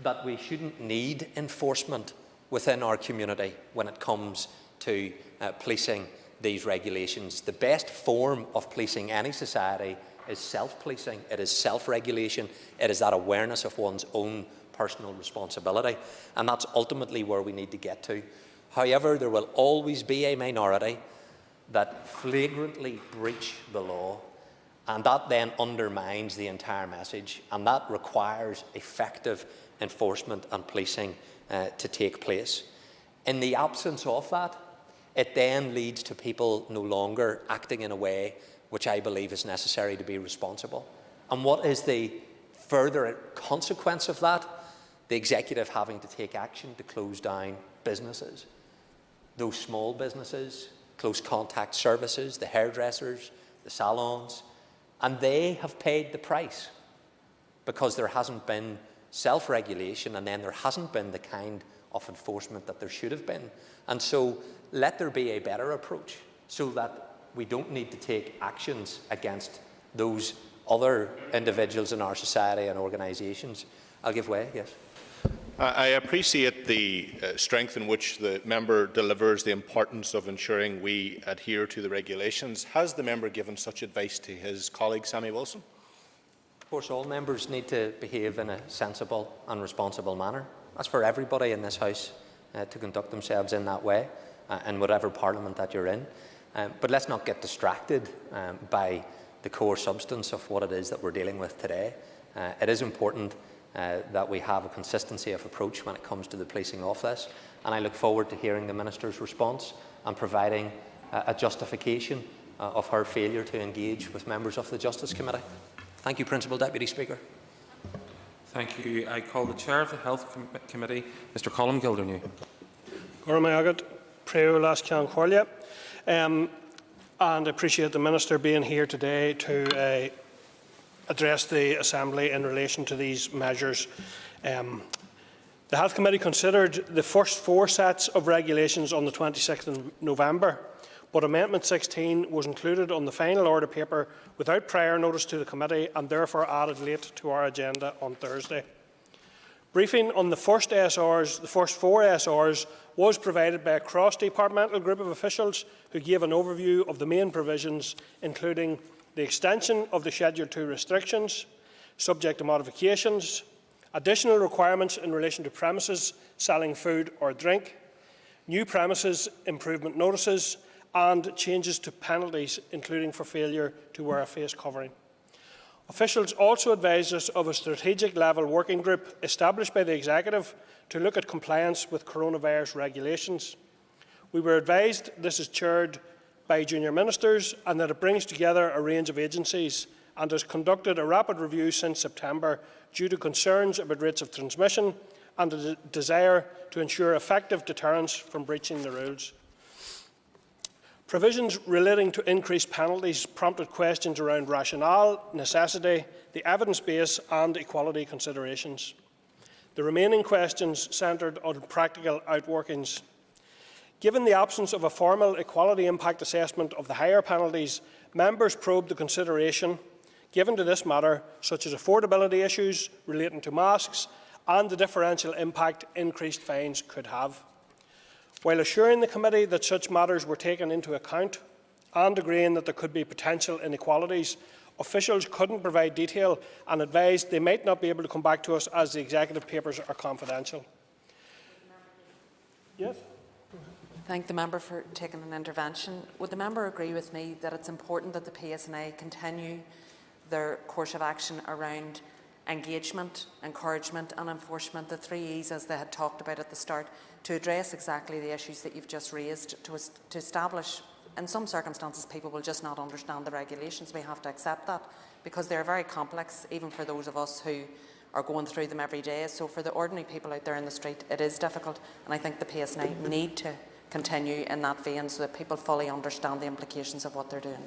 that we shouldn't need enforcement within our community when it comes to policing these regulations. The best form of policing any society is self-policing, it is self-regulation, it is that awareness of one's own personal responsibility, and that's ultimately where we need to get to. However, there will always be a minority that flagrantly breach the law, and that then undermines the entire message, and that requires effective enforcement and policing to take place. In the absence of that, it then leads to people no longer acting in a way which I believe is necessary to be responsible. And what is the further consequence of that? The executive having to take action to close down businesses, those small businesses, close contact services, the hairdressers, the salons, and they have paid the price because there hasn't been self-regulation, and then there hasn't been the kind of enforcement that there should have been. And so let there be a better approach so that we don't need to take actions against those other individuals in our society and organisations. I'll give way, yes. I appreciate the strength in which the member delivers the importance of ensuring we adhere to the regulations. Has the member given such advice to his colleague Sammy Wilson? Of course, all members need to behave in a sensible and responsible manner. That's for everybody in this House to conduct themselves in that way, in whatever Parliament that you're in. But let's not get distracted by the core substance of what it is that we're dealing with today. It is important that we have a consistency of approach when it comes to the policing of this, and I look forward to hearing the Minister's response and providing a justification of her failure to engage with members of the Justice Committee. Thank you, Principal Deputy Speaker. Thank you. I call the Chair of the Health Committee, Mr Colm Gildernew. And appreciate the Minister being here today to address the Assembly in relation to these measures. The Health Committee considered the first 4 sets of regulations on the 26th of November, but Amendment 16 was included on the final order paper without prior notice to the Committee and therefore added late to our agenda on Thursday. Briefing on the first 4 SRs was provided by a cross-departmental group of officials who gave an overview of the main provisions, including the extension of the Schedule 2 restrictions, subject to modifications, additional requirements in relation to premises selling food or drink, new premises improvement notices, and changes to penalties, including for failure to wear a face covering. Officials also advised us of a strategic-level working group established by the Executive to look at compliance with coronavirus regulations. We were advised this is chaired by junior ministers and that it brings together a range of agencies and has conducted a rapid review since September due to concerns about rates of transmission and a desire to ensure effective deterrence from breaching the rules. Provisions relating to increased penalties prompted questions around rationale, necessity, the evidence base and equality considerations. The remaining questions centred on practical outworkings. Given the absence of a formal equality impact assessment of the higher penalties, members probed the consideration given to this matter, such as affordability issues relating to masks and the differential impact increased fines could have. While assuring the Committee that such matters were taken into account and agreeing that there could be potential inequalities, officials couldn't provide detail and advised they might not be able to come back to us as the Executive papers are confidential. Yes? Thank the member for taking an intervention. Would the member agree with me that it's important that the PSNI continue their course of action around engagement, encouragement and enforcement, the 3 E's as they had talked about at the start, to address exactly the issues that you've just raised, to establish, in some circumstances people will just not understand the regulations. We have to accept that because they're very complex, even for those of us who are going through them every day. So for the ordinary people out there in the street, it is difficult, and I think the PSNI need to continue in that vein so that people fully understand the implications of what they're doing.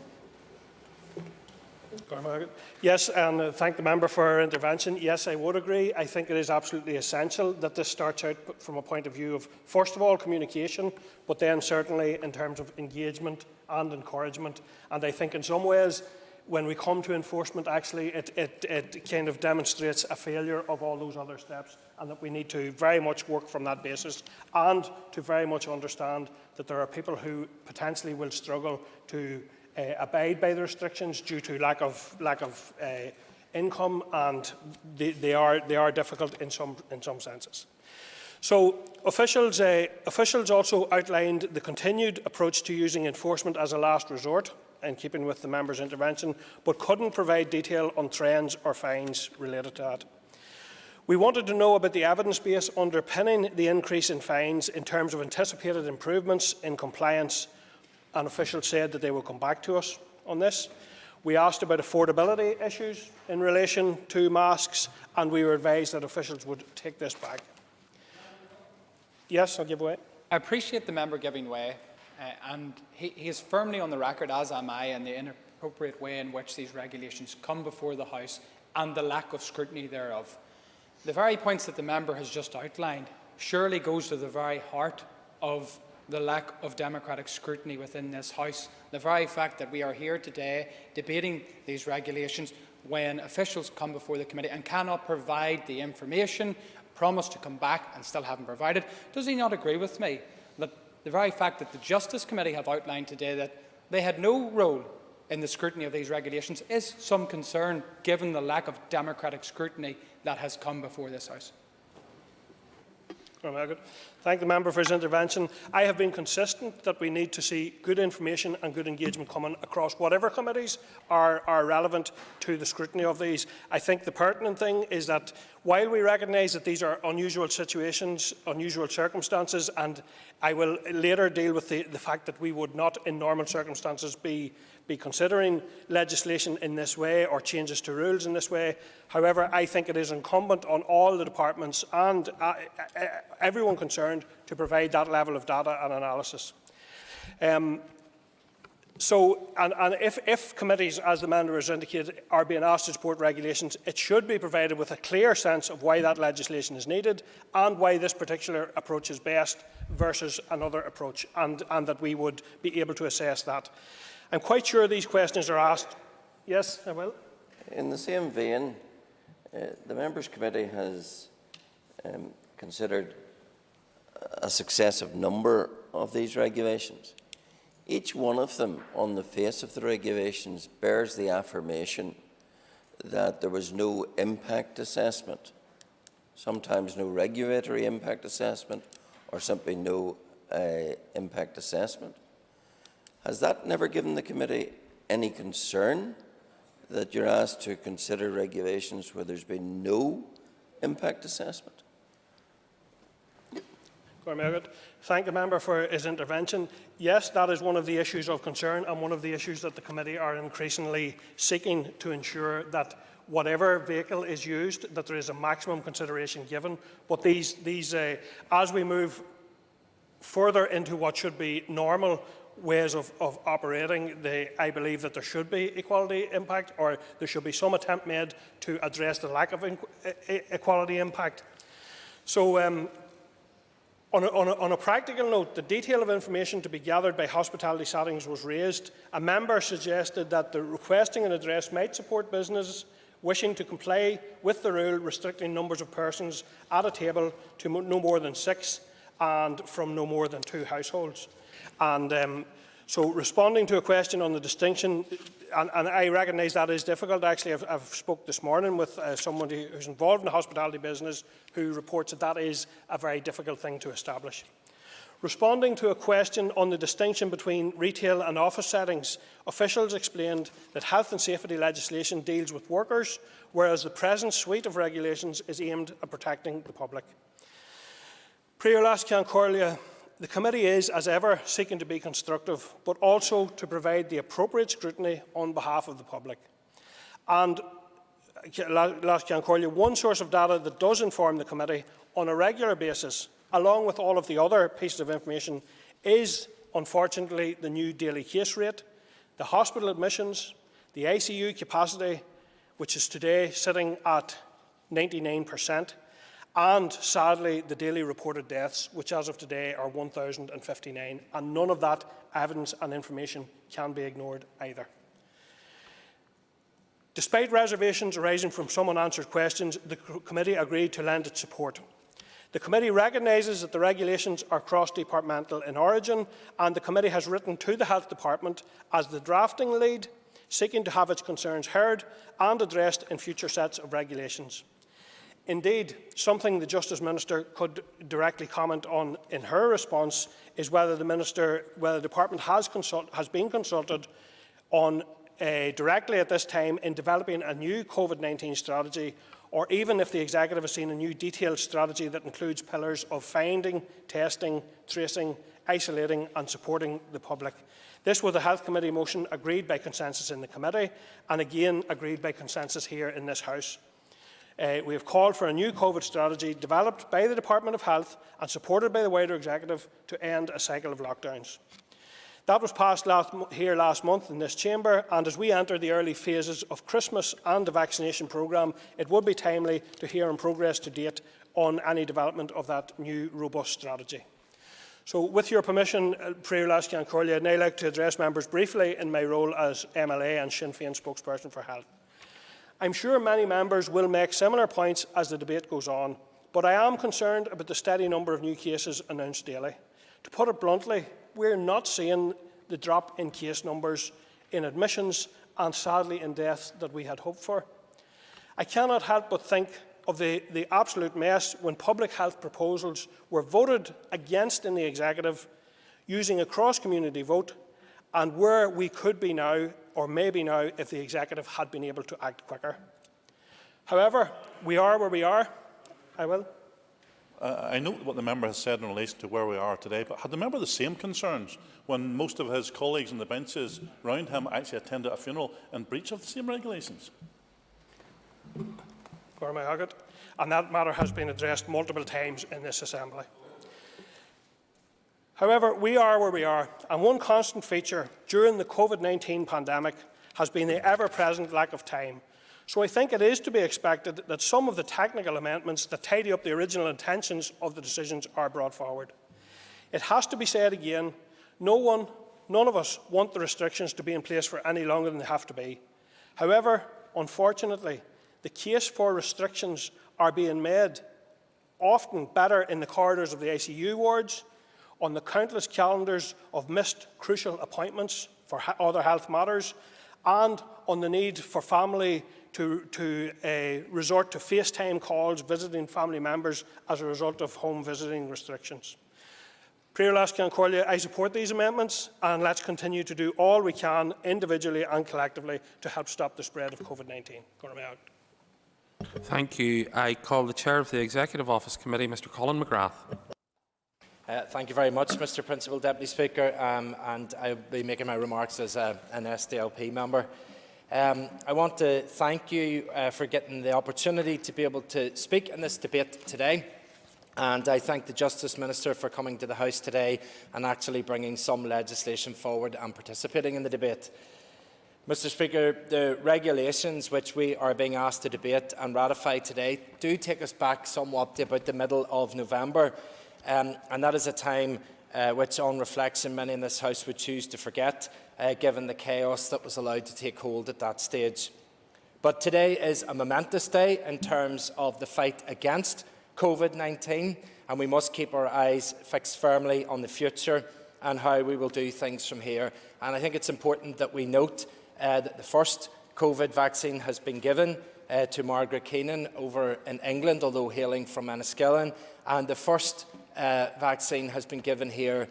Yes, and thank the member for her intervention. Yes, I would agree. I think it is absolutely essential that this starts out from a point of view of, first of all, communication, but then certainly in terms of engagement and encouragement. And I think in some ways, when we come to enforcement, actually, it kind of demonstrates a failure of all those other steps, and that we need to very much work from that basis and to very much understand that there are people who potentially will struggle to abide by the restrictions due to lack of income, and they are difficult in some senses. So officials also outlined the continued approach to using enforcement as a last resort, in keeping with the member's intervention, but couldn't provide detail on trends or fines related to that. We wanted to know about the evidence base underpinning the increase in fines in terms of anticipated improvements in compliance, and officials said that they will come back to us on this. We asked about affordability issues in relation to masks, and we were advised that officials would take this back. Yes, I'll give way. I appreciate the member giving way, and he is firmly on the record, as am I, in the inappropriate way in which these regulations come before the House and the lack of scrutiny thereof. The very points that the member has just outlined surely goes to the very heart of the lack of democratic scrutiny within this House. The very fact that we are here today debating these regulations when officials come before the committee and cannot provide the information, promised to come back and still haven't provided. Does he not agree with me that the very fact that the Justice Committee have outlined today that they had no role in the scrutiny of these regulations is some concern, given the lack of democratic scrutiny that has come before this House? Thank the member for his intervention. I have been consistent that we need to see good information and good engagement coming across whatever committees are relevant to the scrutiny of these. I think the pertinent thing is that while we recognise that these are unusual situations, unusual circumstances, and I will later deal with the fact that we would not in normal circumstances be considering legislation in this way or changes to rules in this way. However, I think it is incumbent on all the departments and everyone concerned to provide that level of data and analysis. If committees, as the member has indicated, are being asked to support regulations, it should be provided with a clear sense of why that legislation is needed and why this particular approach is best versus another approach, and that we would be able to assess that. I'm quite sure these questions are asked. Yes, I will. In the same vein, the Members' Committee has considered a successive number of these regulations. Each one of them, on the face of the regulations, bears the affirmation that there was no impact assessment, sometimes no regulatory impact assessment, or simply no impact assessment. Has that never given the committee any concern that you're asked to consider regulations where there's been no impact assessment? Thank the member for his intervention. Yes, that is one of the issues of concern and one of the issues that the committee are increasingly seeking to ensure that whatever vehicle is used, that there is a maximum consideration given. But as we move further into what should be normal ways of operating, I believe that there should be equality impact, or there should be some attempt made to address the lack of equality impact. So on a practical note, the detail of information to be gathered by hospitality settings was raised. A member suggested that the requesting an address might support businesses wishing to comply with the rule restricting numbers of persons at a table to no more than 6 and from no more than 2 households. And so responding to a question on the distinction, and I recognise that is difficult. Actually, I've spoke this morning with someone who's involved in the hospitality business who reports that is a very difficult thing to establish. Responding to a question on the distinction between retail and office settings, officials explained that health and safety legislation deals with workers, whereas the present suite of regulations is aimed at protecting the public. The committee is, as ever, seeking to be constructive, but also to provide the appropriate scrutiny on behalf of the public. And one source of data that does inform the committee on a regular basis, along with all of the other pieces of information, is, unfortunately, the new daily case rate, the hospital admissions, the ICU capacity, which is today sitting at 99%, and sadly the daily reported deaths, which as of today are 1,059, and none of that evidence and information can be ignored either. Despite reservations arising from some unanswered questions, the committee agreed to lend its support. The committee recognises that the regulations are cross-departmental in origin, and the committee has written to the Health Department as the drafting lead, seeking to have its concerns heard and addressed in future sets of regulations. Indeed, something the Justice Minister could directly comment on in her response is whether the Department has been consulted on directly at this time in developing a new COVID-19 strategy, or even if the Executive has seen a new detailed strategy that includes pillars of finding, testing, tracing, isolating and supporting the public. This was a Health Committee motion agreed by consensus in the committee and again agreed by consensus here in this House. We have called for a new COVID strategy developed by the Department of Health and supported by the wider Executive to end a cycle of lockdowns. That was passed last month in this chamber, and as we enter the early phases of Christmas and the vaccination programme, it would be timely to hear in progress to date on any development of that new robust strategy. So, with your permission, I'd now like to address members briefly in my role as MLA and Sinn Féin spokesperson for health. I'm sure many members will make similar points as the debate goes on, but I am concerned about the steady number of new cases announced daily. To put it bluntly, we're not seeing the drop in case numbers, in admissions and sadly in deaths that we had hoped for. I cannot help but think of the absolute mess when public health proposals were voted against in the Executive using a cross-community vote, and where we could be now, or maybe now, if the Executive had been able to act quicker. However, we are where we are. I note what the member has said in relation to where we are today, but had the member the same concerns when most of his colleagues on the benches round him actually attended a funeral in breach of the same regulations? And that matter has been addressed multiple times in this Assembly. However, we are where we are, and one constant feature during the COVID-19 pandemic has been the ever-present lack of time. So I think it is to be expected that some of the technical amendments that tidy up the original intentions of the decisions are brought forward. It has to be said again, none of us want the restrictions to be in place for any longer than they have to be. However, unfortunately, the case for restrictions are being made often better in the corridors of the ICU wards, on the countless calendars of missed crucial appointments for other health matters, and on the need for family to resort to FaceTime calls visiting family members as a result of home visiting restrictions. I support these amendments, and let's continue to do all we can individually and collectively to help stop the spread of COVID-19. Thank you. I call the Chair of the Executive Office Committee, Mr Colin McGrath. Thank you very much, Mr Principal Deputy Speaker, and I'll be making my remarks as an SDLP member. I want to thank you for getting the opportunity to be able to speak in this debate today, and I thank the Justice Minister for coming to the House today and actually bringing some legislation forward and participating in the debate. Mr Speaker, the regulations which we are being asked to debate and ratify today do take us back somewhat to about the middle of November. And that is a time which, on reflection, many in this House would choose to forget, given the chaos that was allowed to take hold at that stage. But today is a momentous day in terms of the fight against COVID-19, and we must keep our eyes fixed firmly on the future and how we will do things from here. And I think it's important that we note that the first COVID vaccine has been given to Margaret Keenan over in England, although hailing from Enniskillen, and the first vaccine has been given here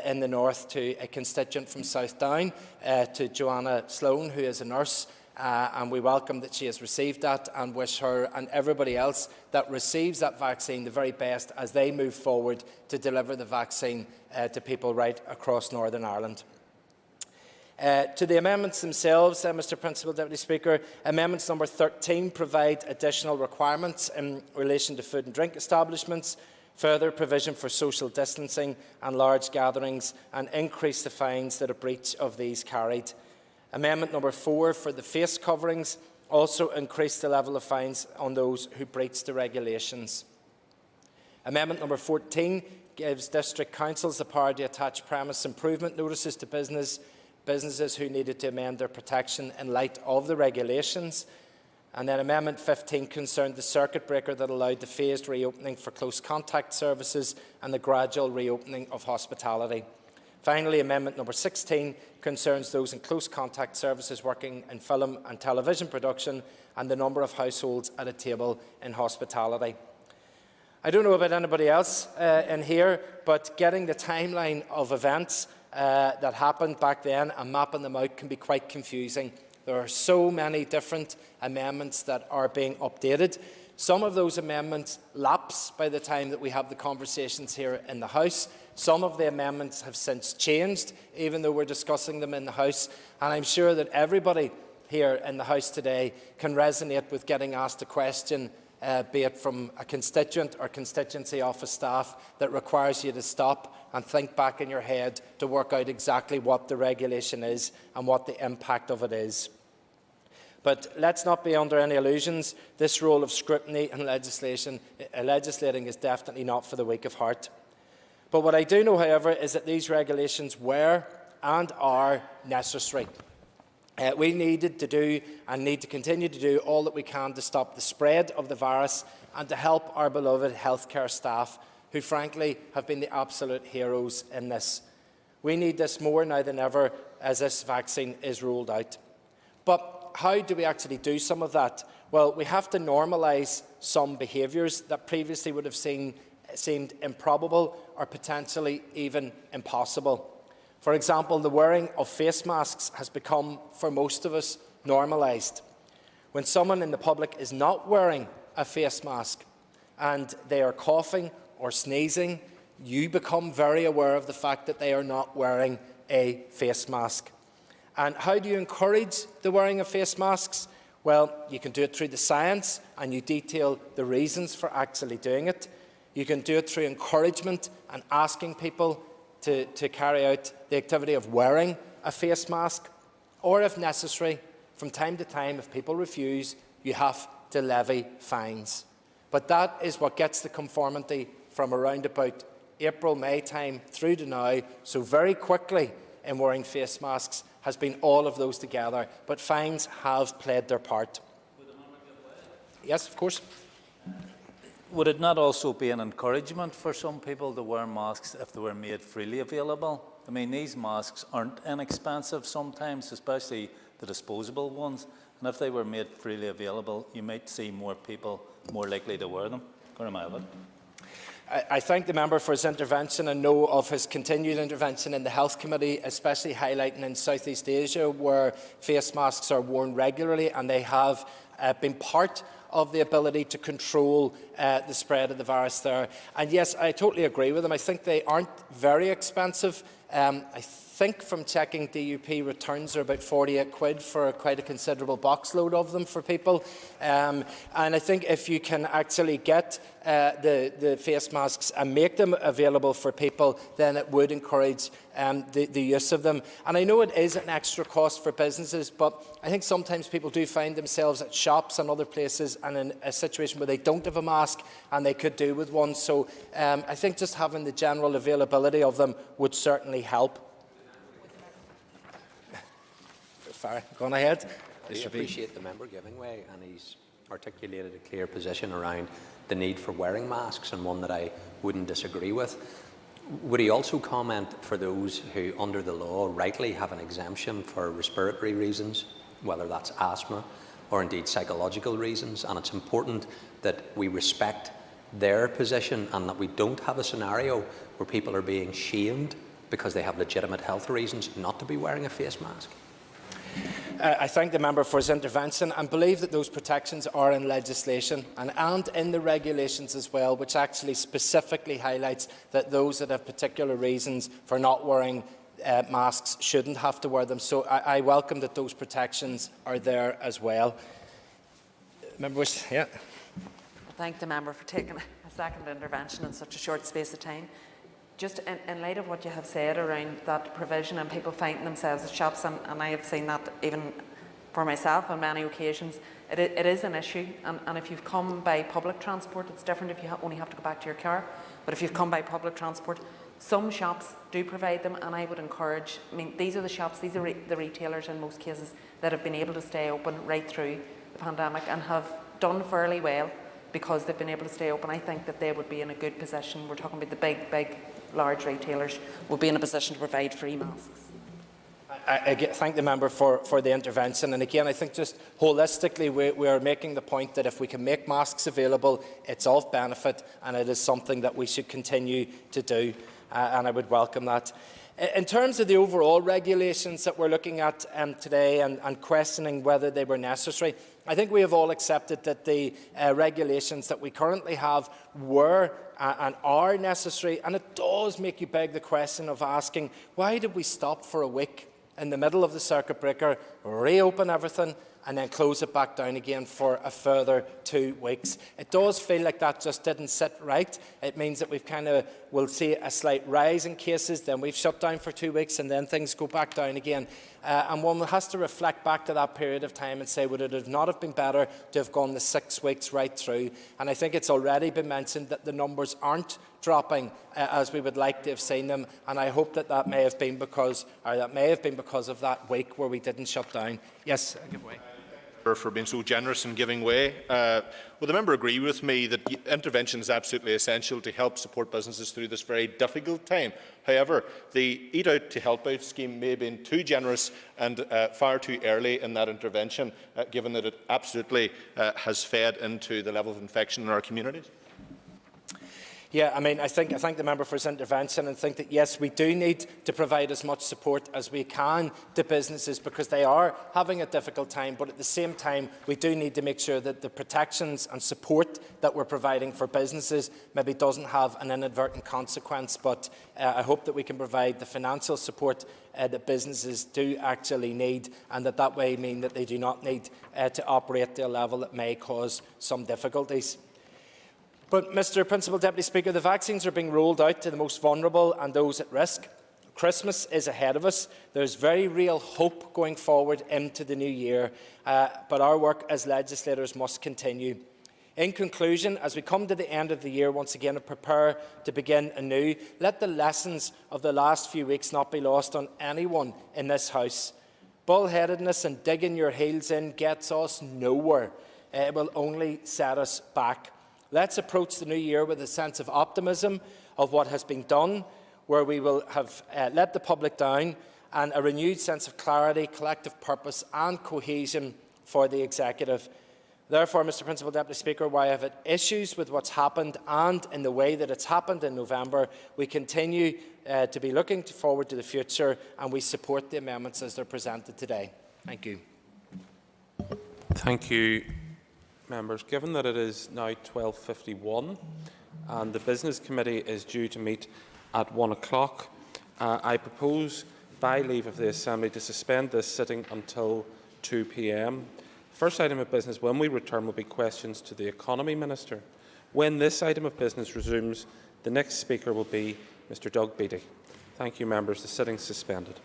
in the north to a constituent from South Down, to Joanna Sloan, who is a nurse, and we welcome that she has received that and wish her and everybody else that receives that vaccine the very best as they move forward to deliver the vaccine to people right across Northern Ireland. To the amendments themselves, Mr Principal Deputy Speaker, amendments number 13 provide additional requirements in relation to food and drink establishments, further provision for social distancing and large gatherings, and increase the fines that a breach of these carried. Amendment number 4 for the face coverings also increased the level of fines on those who breach the regulations. Amendment number 14 gives district councils the power to attach premise improvement notices to businesses who needed to amend their protection in light of the regulations. And then Amendment 15 concerned the circuit breaker that allowed the phased reopening for close contact services and the gradual reopening of hospitality. Finally, Amendment number 16 concerns those in close contact services working in film and television production and the number of households at a table in hospitality. I don't know about anybody else in here, but getting the timeline of events that happened back then and mapping them out can be quite confusing. There are so many different amendments that are being updated. Some of those amendments lapse by the time that we have the conversations here in the House. Some of the amendments have since changed, even though we're discussing them in the House. And I'm sure that everybody here in the House today can resonate with getting asked a question, be it from a constituent or constituency office staff, that requires you to stop and think back in your head to work out exactly what the regulation is and what the impact of it is. But let's not be under any illusions. This role of scrutiny and legislating is definitely not for the weak of heart. But what I do know, however, is that these regulations were and are necessary. We needed to do and need to continue to do all that we can to stop the spread of the virus and to help our beloved healthcare staff, who frankly have been the absolute heroes in this. We need this more now than ever as this vaccine is rolled out. But how do we actually do some of that? Well, we have to normalise some behaviours that previously would have seemed improbable or potentially even impossible. For example, the wearing of face masks has become, for most of us, normalised. When someone in the public is not wearing a face mask and they are coughing or sneezing, you become very aware of the fact that they are not wearing a face mask. And how do you encourage the wearing of face masks? Well, you can do it through the science, and you detail the reasons for actually doing it. You can do it through encouragement and asking people to carry out the activity of wearing a face mask, or if necessary, from time to time, if people refuse, you have to levy fines. But that is what gets the conformity from around about April, May time through to now. So very quickly in wearing face masks has been all of those together, but fines have played their part. Yes, of course. Would it not also be an encouragement for some people to wear masks if they were made freely available? I mean, these masks aren't inexpensive sometimes, especially the disposable ones. And if they were made freely available, you might see more people more likely to wear them. I thank the member for his intervention and know of his continued intervention in the Health Committee, especially highlighting in South East Asia, where face masks are worn regularly, and they have been part of the ability to control the spread of the virus there. And yes, I totally agree with him. I think they aren't very expensive. I think from checking DUP returns are about 48 quid for quite a considerable box load of them for people. And I think if you can actually get the face masks and make them available for people, then it would encourage the use of them. And I know it is an extra cost for businesses, but I think sometimes people do find themselves at shops and other places and in a situation where they don't have a mask and they could do with one. So I think just having the general availability of them would certainly help. Go on ahead. I appreciate the member giving way, and he's articulated a clear position around the need for wearing masks, and one that I wouldn't disagree with. Would he also comment for those who, under the law, rightly have an exemption for respiratory reasons, whether that's asthma or indeed psychological reasons? And it's important that we respect their position and that we don't have a scenario where people are being shamed because they have legitimate health reasons not to be wearing a face mask. I thank the member for his intervention and believe that those protections are in legislation and in the regulations as well, which actually specifically highlights that those that have particular reasons for not wearing masks shouldn't have to wear them. So I welcome that those protections are there as well. Members, yeah. I thank the member for taking a second intervention in such a short space of time. Just in light of what you have said around that provision and people finding themselves at shops, and I have seen that even for myself on many occasions, it is an issue. And if you've come by public transport, it's different if you only have to go back to your car. But if you've come by public transport, some shops do provide them, and I would encourage, I mean, these are the shops, these are the retailers in most cases that have been able to stay open right through the pandemic and have done fairly well because they've been able to stay open. I think that they would be in a good position. We're talking about the big, large retailers will be in a position to provide free masks. I thank the member for the intervention, and again I think just holistically we are making the point that if we can make masks available, it's of benefit and it is something that we should continue to do, and I would welcome that. In terms of the overall regulations that we're looking at today and questioning whether they were necessary, I think we have all accepted that the regulations that we currently have were and are necessary, and it does make you beg the question of asking, why did we stop for a week in the middle of the circuit breaker, reopen everything, and then close it back down again for a further 2 weeks? It does feel like that just didn't sit right. It means that we'll see a slight rise in cases, then we've shut down for 2 weeks, and then things go back down again. And one has to reflect back to that period of time and say, would it have not have been better to have gone the 6 weeks right through? And I think it's already been mentioned that the numbers aren't dropping as we would like to have seen them, and I hope that may have been because of that week where we didn't shut down. Yes, I give way. For being so generous in giving way. Will the member agree with me that intervention is absolutely essential to help support businesses through this very difficult time? However, the Eat Out to Help Out scheme may have been too generous and far too early in that intervention, given that it absolutely has fed into the level of infection in our communities. Yeah, I mean, I thank the member for his intervention and think that, yes, we do need to provide as much support as we can to businesses because they are having a difficult time, but at the same time, we do need to make sure that the protections and support that we're providing for businesses maybe doesn't have an inadvertent consequence, but I hope that we can provide the financial support that businesses do actually need, and that way mean that they do not need to operate to a level that may cause some difficulties. But, Mr Principal Deputy Speaker, the vaccines are being rolled out to the most vulnerable and those at risk. Christmas is ahead of us. There's very real hope going forward into the new year, but our work as legislators must continue. In conclusion, as we come to the end of the year once again and prepare to begin anew, let the lessons of the last few weeks not be lost on anyone in this House. Bullheadedness and digging your heels in gets us nowhere. It will only set us back. Let's approach the new year with a sense of optimism of what has been done, where we will have let the public down, and a renewed sense of clarity, collective purpose and cohesion for the Executive. Therefore, Mr Principal Deputy Speaker, while I have issues with what's happened and in the way that it's happened in November, we continue to be looking forward to the future, and we support the amendments as they're presented today. Thank you. Thank you. Members, given that it is now 12:51 and the Business Committee is due to meet at 1 o'clock, I propose, by leave of the Assembly, to suspend this sitting until 2 p.m. First item of business when we return will be questions to the Economy Minister. When this item of business resumes, the next speaker will be Mr Doug Beattie. Thank you, members. The sitting is suspended.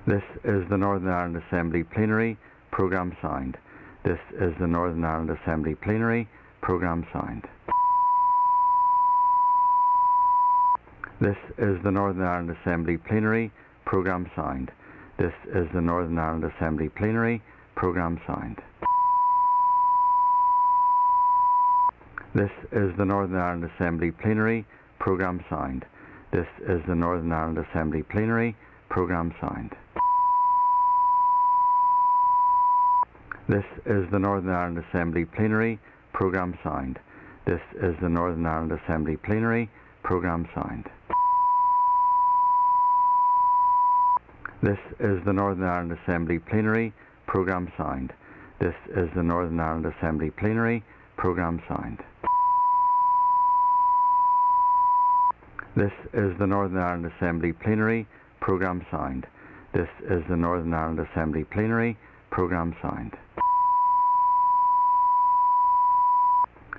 This is the Northern Ireland Assembly Plenary, programme signed. This is the Northern Ireland Assembly Plenary, programme signed. This is the Northern Ireland Assembly Plenary, programme signed. This is the Northern Ireland Assembly Plenary, programme signed. This is the Northern Ireland Assembly Plenary, programme signed. This is the Northern Ireland Assembly Plenary, programme signed. This is the Northern Ireland Assembly Plenary, programme signed. This is the Northern Ireland Assembly Plenary, programme signed. This is the Northern Ireland Assembly Plenary, programme signed. This is the Northern Ireland Assembly Plenary, programme signed. This is the Northern Ireland Assembly Plenary, programme signed. This is the Northern Ireland Assembly Plenary, programme signed.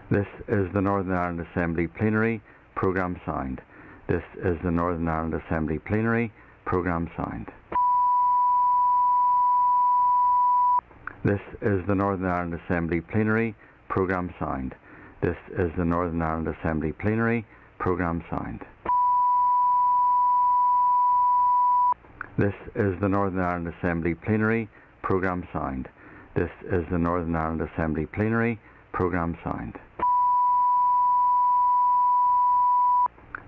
This is the Northern Ireland Assembly Plenary, programme signed. This is the Northern Ireland Assembly Plenary, programme signed. This is the Northern Ireland Assembly Plenary, programme signed. This is the Northern Ireland Assembly Plenary, programme signed. This is the Northern Ireland Assembly Plenary, programme signed. This is the Northern Ireland Assembly Plenary, programme signed.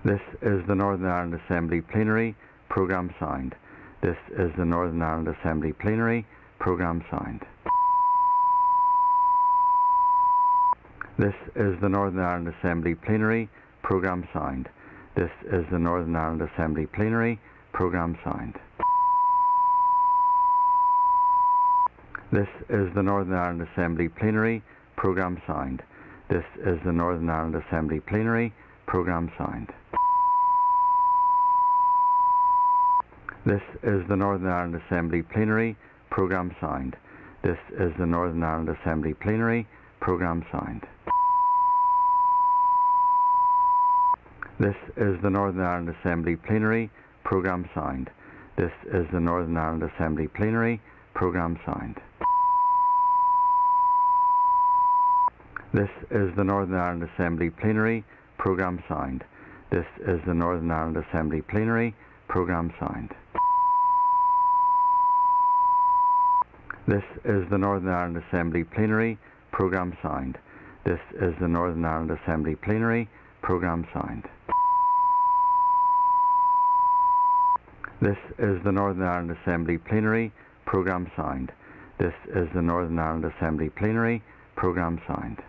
This is the Northern Ireland Assembly Plenary, programme signed. This is the Northern Ireland Assembly Plenary, programme signed. This is the Northern Ireland Assembly Plenary, programme signed. This is the Northern Ireland Assembly Plenary, programme signed. This is the Northern Ireland Assembly Plenary, programme signed. This is the Northern Ireland Assembly Plenary, programme signed. This is the Northern Ireland Assembly Plenary. Programme signed. This is the Northern Ireland Assembly Plenary. Programme signed. This is the Northern Ireland Assembly Plenary. Programme signed. This is the Northern Ireland Assembly Plenary. Programme signed. This is the Northern Ireland Assembly Plenary. Programme signed. This is the Northern Ireland Assembly Plenary. Programme signed. This is the Northern Ireland Assembly Plenary. Programme signed. This is the Northern Ireland Assembly Plenary. Programme signed. This is the Northern Ireland Assembly Plenary. Programme signed. This is the Northern Ireland Assembly Plenary. Programme signed.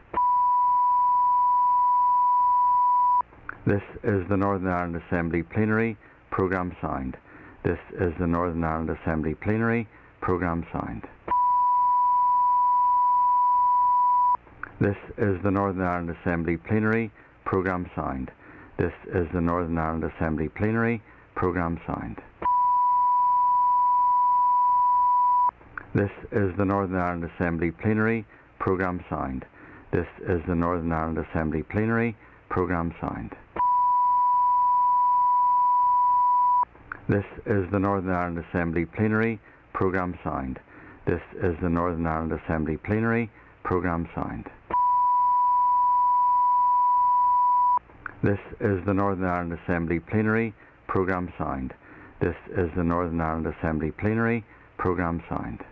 This is the Northern Ireland Assembly Plenary. Programme signed. This is the Northern Ireland Assembly Plenary. Programme signed. This is the Northern Ireland Assembly Plenary. Programme signed. This is the Northern Ireland Assembly Plenary. Programme signed. This is the Northern Ireland Assembly Plenary. Programme signed. This is the Northern Ireland Assembly Plenary. Programme signed. This is the Northern Ireland Assembly Plenary. Programme signed. This is the Northern Ireland Assembly Plenary. Programme signed. This is the Northern Ireland Assembly Plenary. Programme signed. This is the Northern Ireland Assembly Plenary. Programme signed.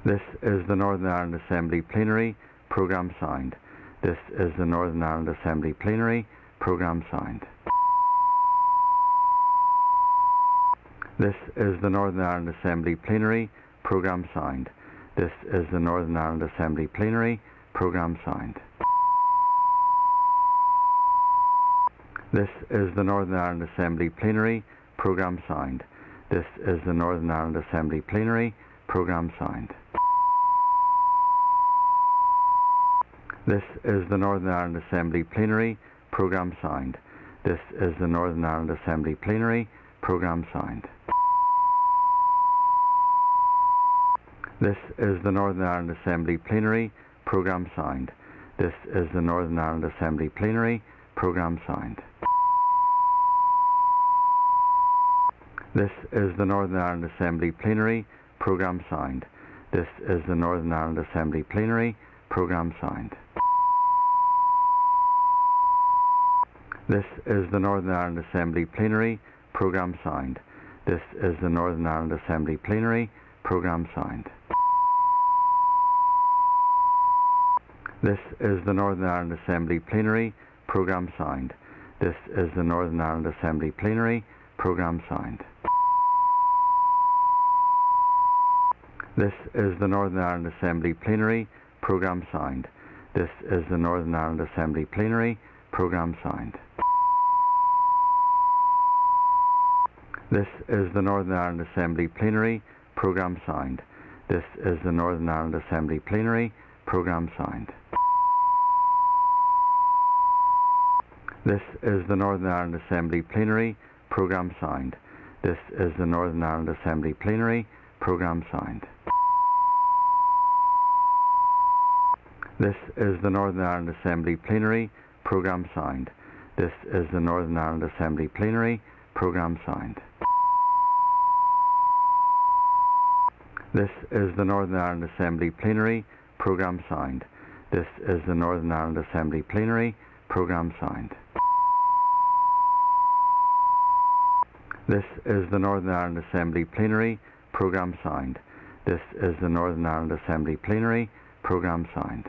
This is the Northern Ireland Assembly Plenary. Programme signed. This is the Northern Ireland Assembly Plenary. Programme signed. This is the Northern Ireland Assembly Plenary. Programme signed. This is the Northern Ireland Assembly Plenary. Programme signed. This is the Northern Ireland Assembly Plenary. Programme signed. This is the Northern Ireland Assembly Plenary. Programme signed. This is the Northern Ireland Assembly Plenary. Programme signed. This is the Northern Ireland Assembly Plenary. Programme signed. This is the Northern Ireland Assembly Plenary. Programme signed. This is the Northern Ireland Assembly Plenary. Programme signed. This is the Northern Ireland Assembly Plenary. Programme signed. This is the Northern Ireland Assembly Plenary. Programme signed. This is the Northern Ireland Assembly Plenary. Programme signed. This is the Northern Ireland Assembly Plenary. Programme signed. This is the Northern Ireland Assembly Plenary. Programme signed. This is the Northern Ireland Assembly Plenary. Programme signed. This is the Northern Ireland Assembly Plenary. Programme signed. This is the Northern Ireland Assembly Plenary. Programme signed. This is the Northern Ireland Assembly Plenary. Programme signed. This is the Northern Ireland Assembly Plenary. Programme signed. This is the Northern Ireland Assembly Plenary. Programme signed. This is the Northern Ireland Assembly Plenary. Programme signed. This is the Northern Ireland Assembly Plenary. Programme signed. This is the Northern Ireland Assembly Plenary. Programme signed. This is the Northern Ireland Assembly Plenary. Programme signed. This is the Northern Ireland Assembly Plenary. Programme signed. This is the Northern Ireland Assembly Plenary. Programme signed. This is the Northern Ireland Assembly Plenary. Programme signed.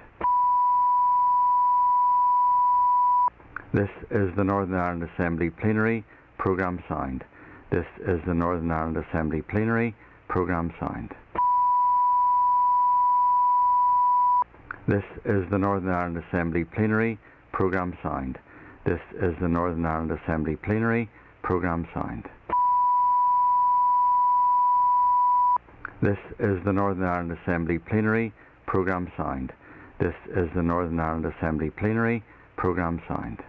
This is the Northern Ireland Assembly Plenary. Programme signed. This is the Northern Ireland Assembly Plenary. Programme signed. This is the Northern Ireland Assembly Plenary. Programme signed. This is the Northern Ireland Assembly Plenary. Programme signed. This is the Northern Ireland Assembly Plenary. Programme signed. This is the Northern Ireland Assembly Plenary. Programme signed.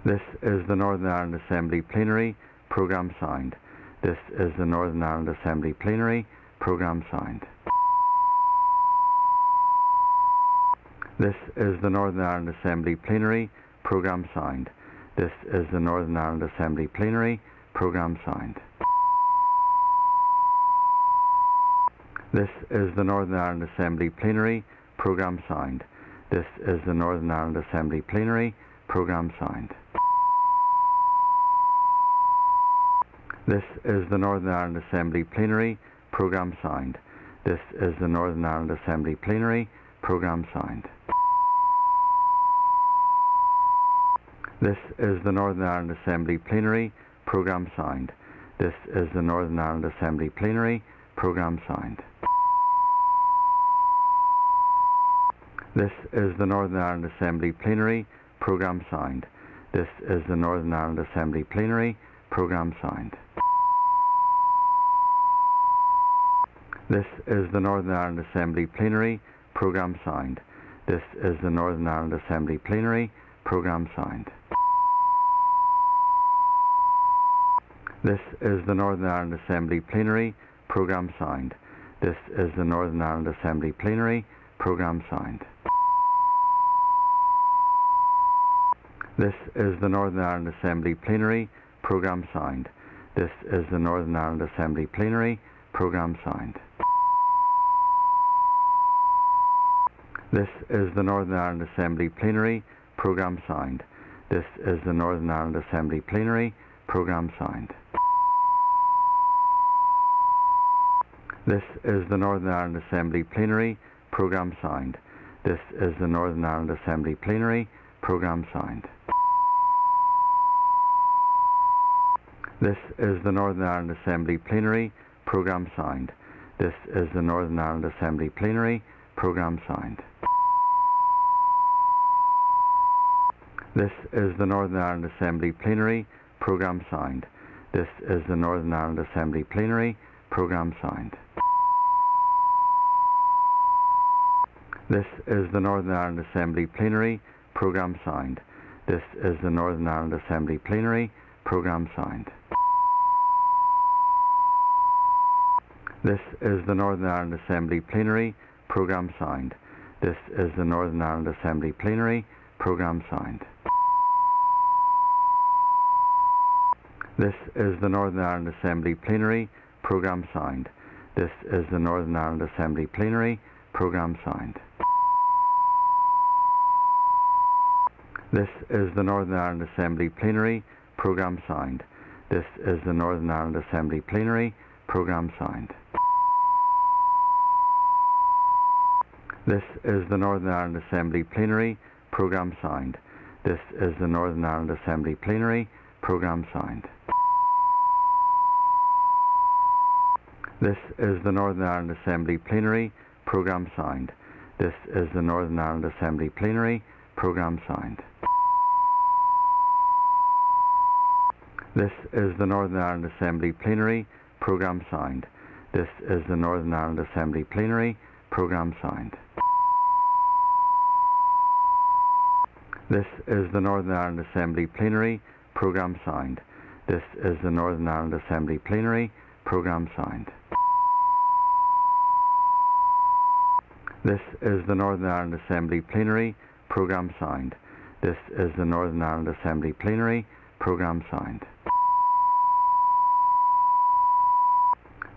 This is the Northern Ireland Assembly Plenary. Programme signed. This is the Northern Ireland Assembly Plenary. Programme signed. This is the Northern Ireland Assembly Plenary. Programme signed. This is the Northern Ireland Assembly Plenary. Programme signed. This is the Northern Ireland Assembly Plenary. Programme signed. This is the Northern Ireland Assembly Plenary. Programme signed. This is the Northern Ireland Assembly Plenary. Programme signed. This is the Northern Ireland Assembly Plenary. Programme signed. This is the Northern Ireland Assembly Plenary. Programme signed. This is the Northern Ireland Assembly Plenary. Programme signed. This is the Northern Ireland Assembly Plenary. Programme signed. This is the Northern Ireland Assembly Plenary. Programme signed. This is the Northern Ireland Assembly Plenary. Programme signed. This is the Northern Ireland Assembly Plenary. Programme signed. This is the Northern Ireland Assembly Plenary. Programme signed. This is the Northern Ireland Assembly Plenary. Programme signed. This is the Northern Ireland Assembly Plenary. Programme signed. This is the Northern Ireland Assembly Plenary. Programme signed. This is the Northern Ireland Assembly Plenary. Programme signed. This is the Northern Ireland Assembly Plenary. Programme signed. This is the Northern Ireland Assembly Plenary. Programme signed. This is the Northern Ireland Assembly Plenary. Programme signed. This is the Northern Ireland Assembly Plenary. Programme signed. This is the Northern Ireland Assembly Plenary. Programme signed. This is the Northern Ireland Assembly Plenary. Programme signed. This is the Northern Ireland Assembly Plenary. Programme signed. This is the Northern Ireland Assembly Plenary. Programme signed. This is the Northern Ireland Assembly Plenary. Programme signed. This is the Northern Ireland Assembly Plenary. Programme signed. This is the Northern Ireland Assembly Plenary. Programme signed. This is the Northern Ireland Assembly Plenary. Programme signed. This is the Northern Ireland Assembly Plenary. Programme signed. This is the Northern Ireland Assembly Plenary. Programme signed. This is the Northern Ireland Assembly Plenary. Programme signed. This is the Northern Ireland Assembly Plenary. Programme signed. This is the Northern Ireland Assembly Plenary. Programme signed. This is the Northern Ireland Assembly Plenary. Programme signed. This is the Northern Ireland Assembly Plenary. Programme signed. This is the Northern Ireland Assembly Plenary. Programme signed. This is the Northern Ireland Assembly Plenary. Programme signed. This is the Northern Ireland Assembly Plenary. Programme signed. This is the Northern Ireland Assembly Plenary. Programme signed. This is the Northern Ireland Assembly Plenary. Programme signed. This is the Northern Ireland Assembly Plenary. Programme signed.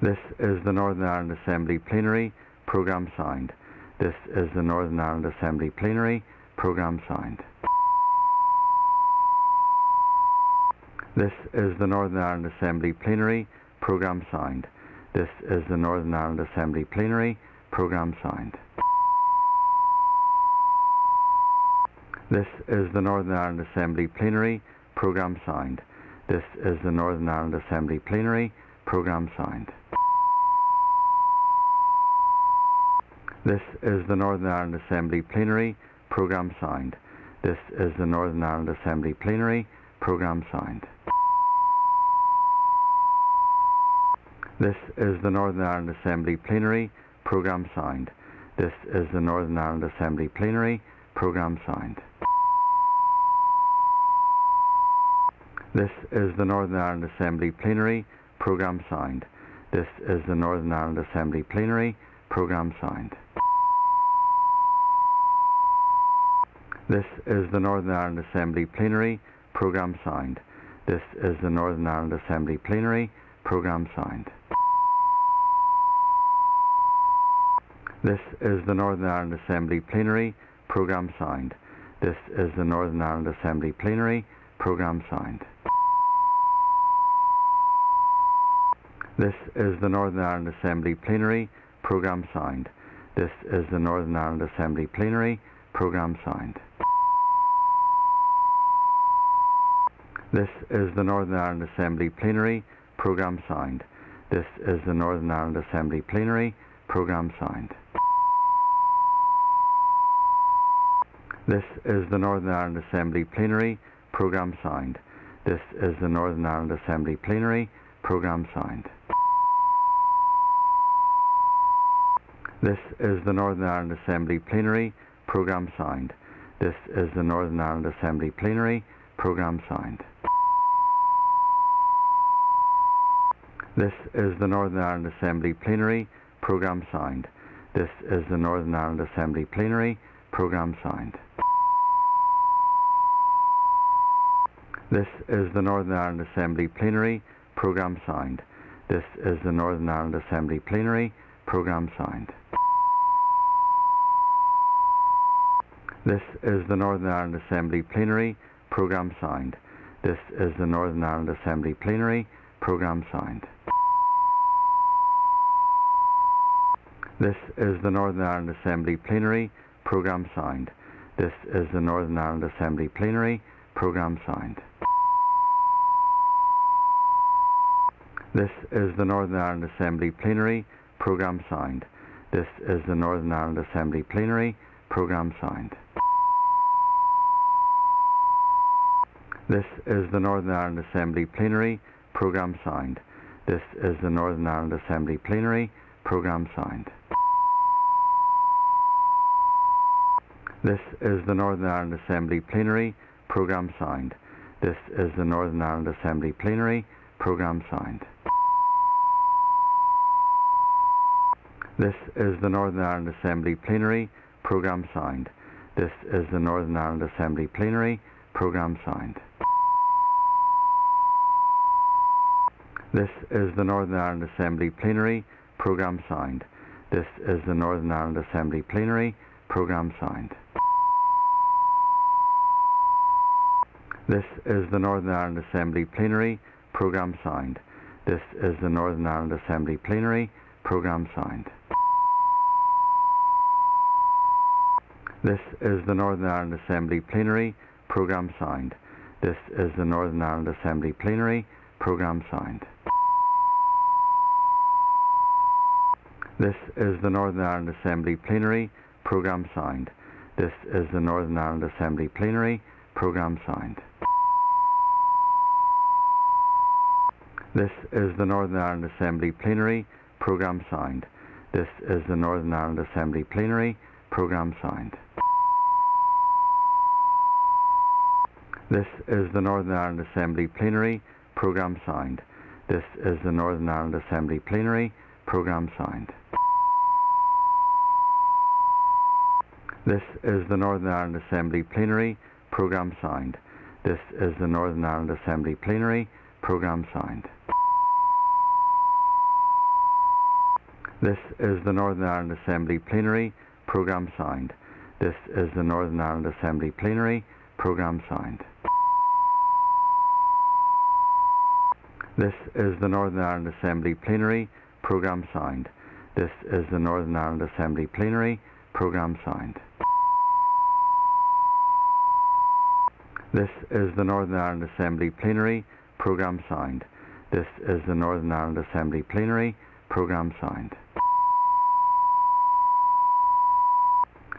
This is the Northern Ireland Assembly Plenary. Programme signed. This is the Northern Ireland Assembly Plenary. Programme signed. This is the Northern Ireland Assembly Plenary. Programme signed. This is the Northern Ireland Assembly Plenary. Programme signed. This is the Northern Ireland Assembly Plenary. Programme signed. This is the Northern Ireland Assembly Plenary. Programme signed. This is the Northern Ireland Assembly Plenary. Programme signed. This is the Northern Ireland Assembly Plenary. Programme signed. This is the Northern Ireland Assembly Plenary. Programme signed. This is the Northern Ireland Assembly Plenary. Programme signed. This is the Northern Ireland Assembly Plenary Programme Signed. This is the Northern Ireland Assembly Plenary Programme Signed. This is the Northern Ireland Assembly Plenary Programme Signed. This is the Northern Ireland Assembly Plenary Programme Signed. This is the Northern Ireland Assembly Plenary Programme Signed. This is the Northern Ireland Assembly Plenary Programme Signed. This is the Northern Ireland Assembly Plenary Programme Signed. This is the Northern Ireland Assembly Plenary Programme Signed. This is the Northern Ireland Assembly Plenary Programme Signed. This is the Northern Ireland Assembly Plenary Programme Signed. This is the Northern Ireland Assembly Plenary Programme Signed. This is the Northern Ireland Assembly Plenary Programme Signed. This is the Northern Ireland Assembly Plenary Programme Signed. This is the Northern Ireland Assembly Plenary Programme Signed. This is the Northern Ireland Assembly Plenary Programme Signed. This is the Northern Ireland Assembly Plenary Programme Signed. This is the Northern Ireland Assembly Plenary Programme Signed. This is the Northern Ireland Assembly Plenary Programme Signed. This is the Northern Ireland Assembly Plenary Programme Signed. This is the Northern Ireland Assembly Plenary Programme Signed. This is the Northern Ireland Assembly Plenary Programme Signed. This is the Northern Ireland Assembly Plenary Programme Signed. This is the Northern Ireland Assembly Plenary Programme Signed. This is the Northern Ireland Assembly Plenary Programme Signed. This is the Northern Ireland Assembly Plenary Programme Signed. This is the Northern Ireland Assembly Plenary Programme Signed. This is the Northern Ireland Assembly Plenary Programme Signed. This is the Northern Ireland Assembly Plenary Programme Signed. This is the Northern Ireland Assembly Plenary Programme Signed. This is the Northern Ireland Assembly Plenary Programme Signed. This is the Northern Ireland Assembly Plenary Programme Signed. This is the Northern Ireland Assembly Plenary Programme Signed. This is the Northern Ireland Assembly Plenary Programme Signed. This is the Northern Ireland Assembly Plenary Programme Signed. This is the Northern Ireland Assembly Plenary Programme Signed. This is the Northern Ireland Assembly Plenary Programme Signed. This is the Northern Ireland Assembly Plenary Programme Signed. This is the Northern Ireland Assembly Plenary Programme Signed. This is the Northern Ireland Assembly Plenary Programme Signed. This is the Northern Ireland Assembly Plenary Programme Signed. This is the Northern Ireland Assembly Plenary Programme Signed. This is the Northern Ireland Assembly Plenary Programme Signed. This is the Northern Ireland Assembly Plenary Programme Signed. This is the Northern Ireland Assembly Plenary Programme Signed. This is the Northern Ireland Assembly Plenary Programme Signed. This is the Northern Ireland Assembly Plenary Programme Signed. This is the Northern Ireland Assembly Plenary Programme Signed. This is the Northern Ireland Assembly Plenary Programme Signed. This is the Northern Ireland Assembly Plenary Programme Signed. This is the Northern Ireland Assembly Plenary Programme Signed.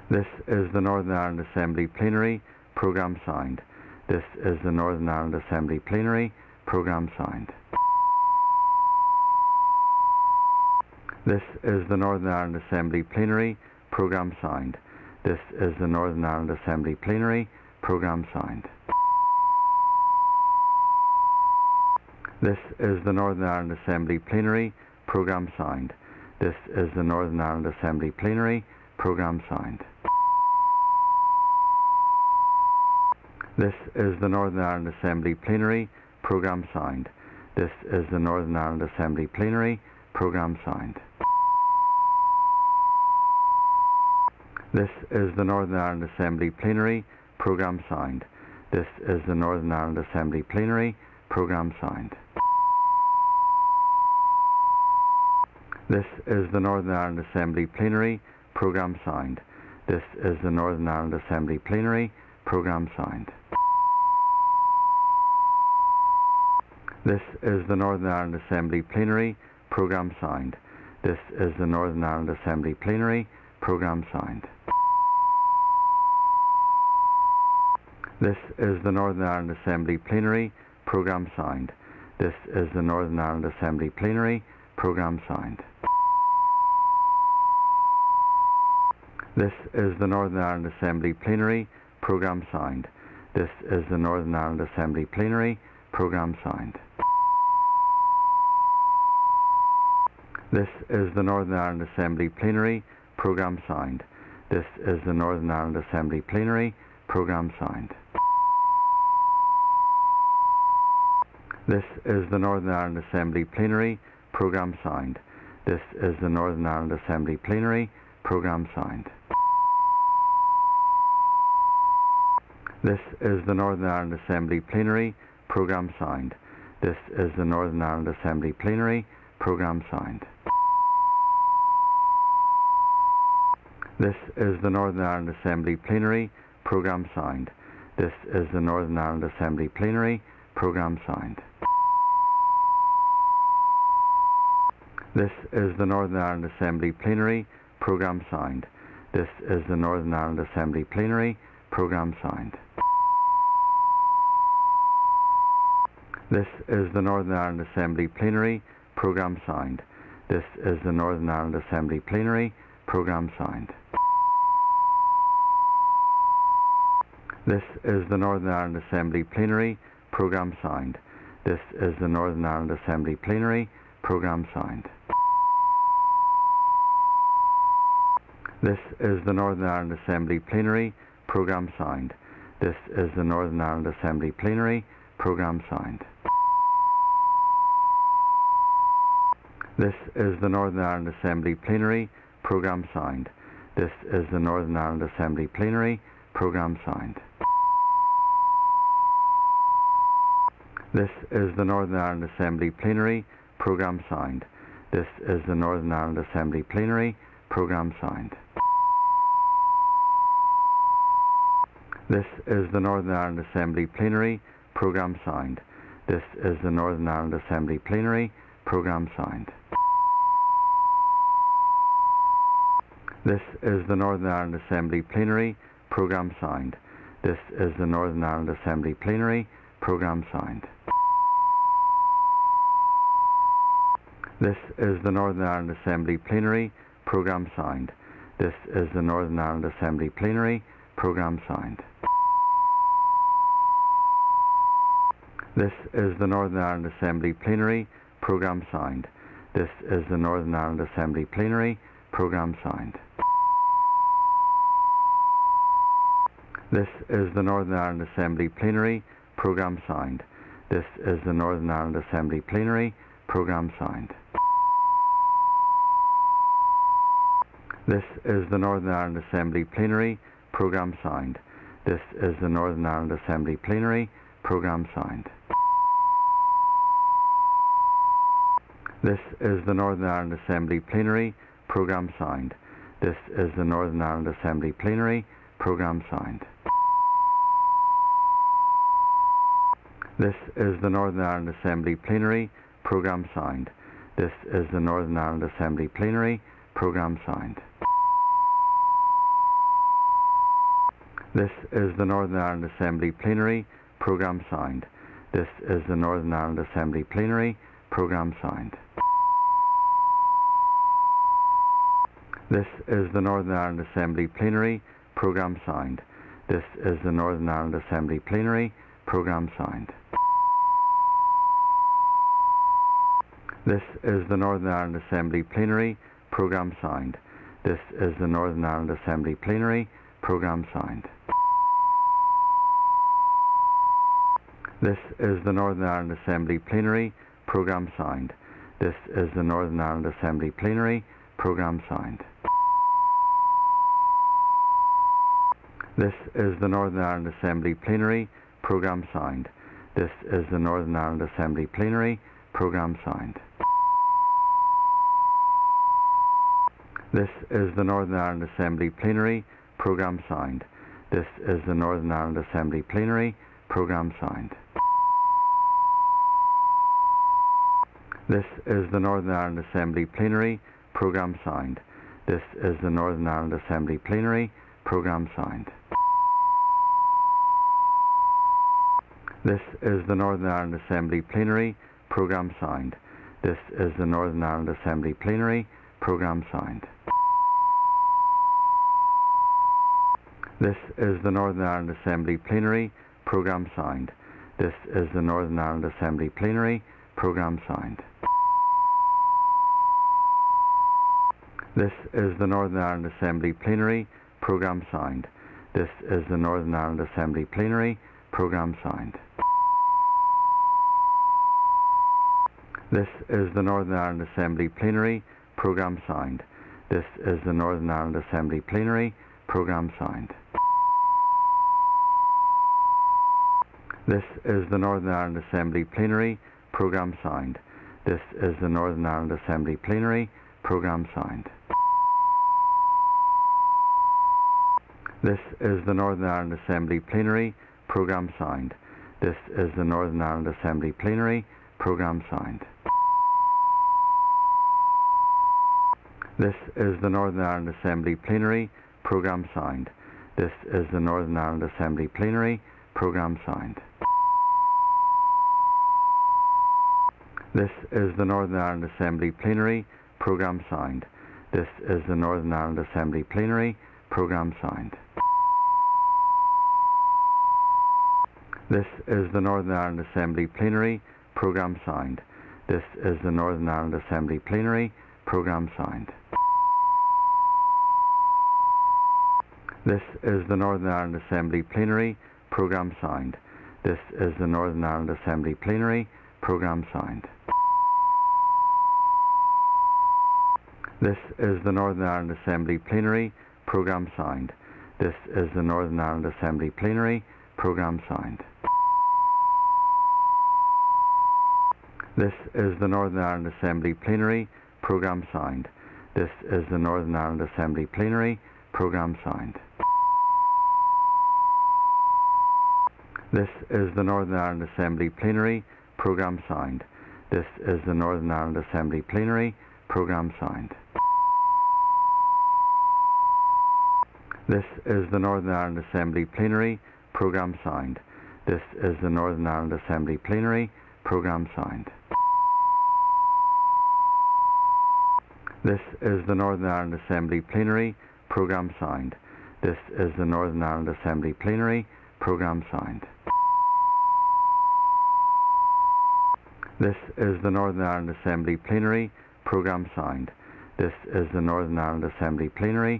This is the Northern Ireland Assembly Plenary Programme Signed. This is the Northern Ireland Assembly Plenary Programme Signed. This is the Northern Ireland Assembly Plenary Programme Signed. This is the Northern Ireland Assembly Plenary Programme Signed. This is the Northern Ireland Assembly Plenary. Programme signed. This is the Northern Ireland Assembly Plenary. Programme signed. This is the Northern Ireland Assembly Plenary. Programme signed. This is the Northern Ireland Assembly Plenary. Programme signed. This is the Northern Ireland Assembly Plenary. Programme signed. This is the Northern Ireland Assembly Plenary. Programme signed. This is the Northern Ireland Assembly Plenary. Programme signed. This is the Northern Ireland Assembly Plenary. Programme signed. This is the Northern Ireland Assembly Plenary. Programme signed. This is the Northern Ireland Assembly Plenary. Programme signed. This is the Northern Ireland Assembly Plenary. Programme signed. This is the Northern Ireland Assembly Plenary. Programme signed. This is the Northern Ireland Assembly Plenary. Programme signed. This is the Northern Ireland Assembly Plenary. Programme signed. This is the Northern Ireland Assembly Plenary. Programme signed. This is the Northern Ireland Assembly Plenary. Programme signed. This is the Northern Ireland Assembly Plenary. Programme signed. This is the Northern Ireland Assembly Plenary. Programme signed. This is the Northern Ireland Assembly Plenary. Programme signed. This is the Northern Ireland Assembly Plenary. Programme signed. This is the Northern Ireland Assembly Plenary. Programme signed. This is the Northern Ireland Assembly Plenary. Programme signed. This is the Northern Ireland Assembly Plenary. Programme signed. This is the Northern Ireland Assembly Plenary. Programme signed. This is the Northern Ireland Assembly Plenary. Programme signed. This is the Northern Ireland Assembly Plenary. Programme signed. This is the Northern Ireland Assembly Plenary. Programme signed. This is the Northern Ireland Assembly Plenary. Programme signed. This is the Northern Ireland Assembly Plenary. Programme signed. This is the Northern Ireland Assembly Plenary. Programme signed. This is the Northern Ireland Assembly Plenary. Programme signed. This is the Northern Ireland Assembly Plenary. Programme signed. This is the Northern Ireland Assembly Plenary. Programme signed. This is the Northern Ireland Assembly Plenary. Programme signed. This is the Northern Ireland Assembly Plenary. Programme signed. This is the Northern Ireland Assembly Plenary. Programme signed. This is the Northern Ireland Assembly Plenary. Programme signed. This is the Northern Ireland Assembly Plenary. Programme signed. This is the Northern Ireland Assembly Plenary. Programme signed. This is the Northern Ireland Assembly Plenary. Programme signed. This is the Northern Ireland Assembly Plenary. Programme signed. This is the Northern Ireland Assembly Plenary. Programme signed. This is the Northern Ireland Assembly Plenary. Programme signed. This is the Northern Ireland Assembly Plenary. Programme signed. This is the Northern Ireland Assembly Plenary. Programme signed. This is the Northern Ireland Assembly Plenary. Programme signed. This is the Northern Ireland Assembly Plenary. Programme signed. This is the Northern Ireland Assembly Plenary. Programme signed. This is the Northern Ireland Assembly Plenary. Programme signed. This is the Northern Ireland Assembly Plenary. Programme signed. This is the Northern Ireland Assembly Plenary. Programme signed. This is the Northern Ireland Assembly Plenary. Programme signed. This is the Northern Ireland Assembly Plenary. Programme signed. This is the Northern Ireland Assembly Plenary. Programme signed. This is the Northern Ireland Assembly Plenary. Programme signed. This is the Northern Ireland Assembly Plenary. Programme signed. This is the Northern Ireland Assembly Plenary. Programme signed. This is the Northern Ireland Assembly Plenary. Programme signed. This is the Northern Ireland Assembly Plenary. Programme signed. This is the Northern Ireland Assembly Plenary. Programme signed. This is the Northern Ireland Assembly Plenary. Programme signed. This is the Northern Ireland Assembly Plenary. Programme signed. This is the Northern Ireland Assembly Plenary. Programme signed. This is the Northern Ireland Assembly Plenary. Programme signed. This is the Northern Ireland Assembly Plenary. Programme signed. This is the Northern Ireland Assembly Plenary. Programme signed. This is the Northern Ireland Assembly Plenary. Programme signed. This is the Northern Ireland Assembly Plenary. Programme signed. This is the Northern Ireland Assembly Plenary. Programme signed. This is the Northern Ireland Assembly Plenary. Programme signed. This is the Northern Ireland Assembly Plenary. Programme signed. This is the Northern Ireland Assembly Plenary. Programme signed. This is the Northern Ireland Assembly Plenary. Programme signed. This is the Northern Ireland Assembly Plenary. Programme signed. This is the Northern Ireland Assembly Plenary. Programme signed. This is the Northern Ireland Assembly Plenary. Programme signed. This is the Northern Ireland Assembly Plenary. Programme signed. This is the Northern Ireland Assembly Plenary. Programme signed. This is the Northern Ireland Assembly Plenary. Programme signed. This is the Northern Ireland Assembly Plenary. Programme signed. This is the Northern Ireland Assembly Plenary. Programme signed. This is the Northern Ireland Assembly Plenary. Programme signed. This is the Northern Ireland Assembly Plenary. Programme signed. This is the Northern Ireland Assembly Plenary. Programme signed. This is the Northern Ireland Assembly Plenary. Programme signed. This is the Northern Ireland Assembly Plenary. Programme signed. This is the Northern Ireland Assembly Plenary. Programme signed. This is the Northern Ireland Assembly Plenary. Programme signed. This is the Northern Ireland Assembly Plenary. Programme signed. This is the Northern Ireland Assembly Plenary. Programme signed. This is the Northern Ireland Assembly Plenary. Programme signed. This is the Northern Ireland Assembly Plenary. Programme signed. This is the Northern Ireland Assembly Plenary. Programme signed. This is the Northern Ireland Assembly Plenary. Programme signed. This is the Northern Ireland Assembly Plenary. Programme signed. This is the Northern Ireland Assembly Plenary.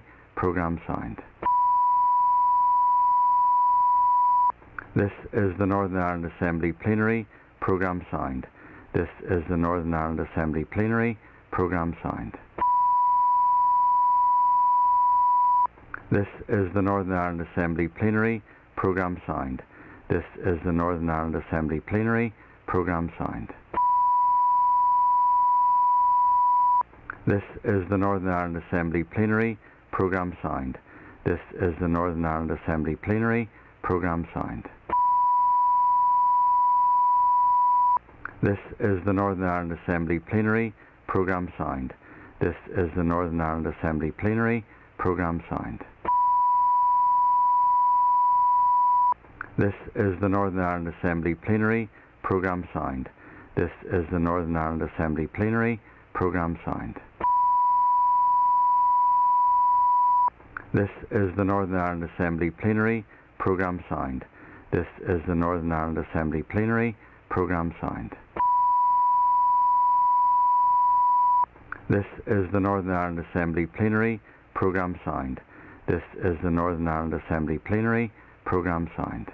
Programme signed. This is the Northern Ireland Assembly Plenary. Programme signed. This is the Northern Ireland Assembly Plenary. Programme signed. This is the Northern Ireland Assembly Plenary. Programme signed. This is the Northern Ireland Assembly Plenary. Programme signed. This is the Northern Ireland Assembly Plenary. Programme signed. This is the Northern Ireland Assembly Plenary. Programme signed. This is the Northern Ireland Assembly Plenary. Programme signed. This is the Northern Ireland Assembly Plenary. Programme signed. This is the Northern Ireland Assembly Plenary. Programme signed. This is the Northern Ireland Assembly Plenary. Programme signed. This is the Northern Ireland Assembly Plenary. Programme signed. This is the Northern Ireland Assembly Plenary. Programme signed. This is the Northern Ireland Assembly Plenary Programme Sound. This is the Northern Ireland Assembly Plenary Programme Sound.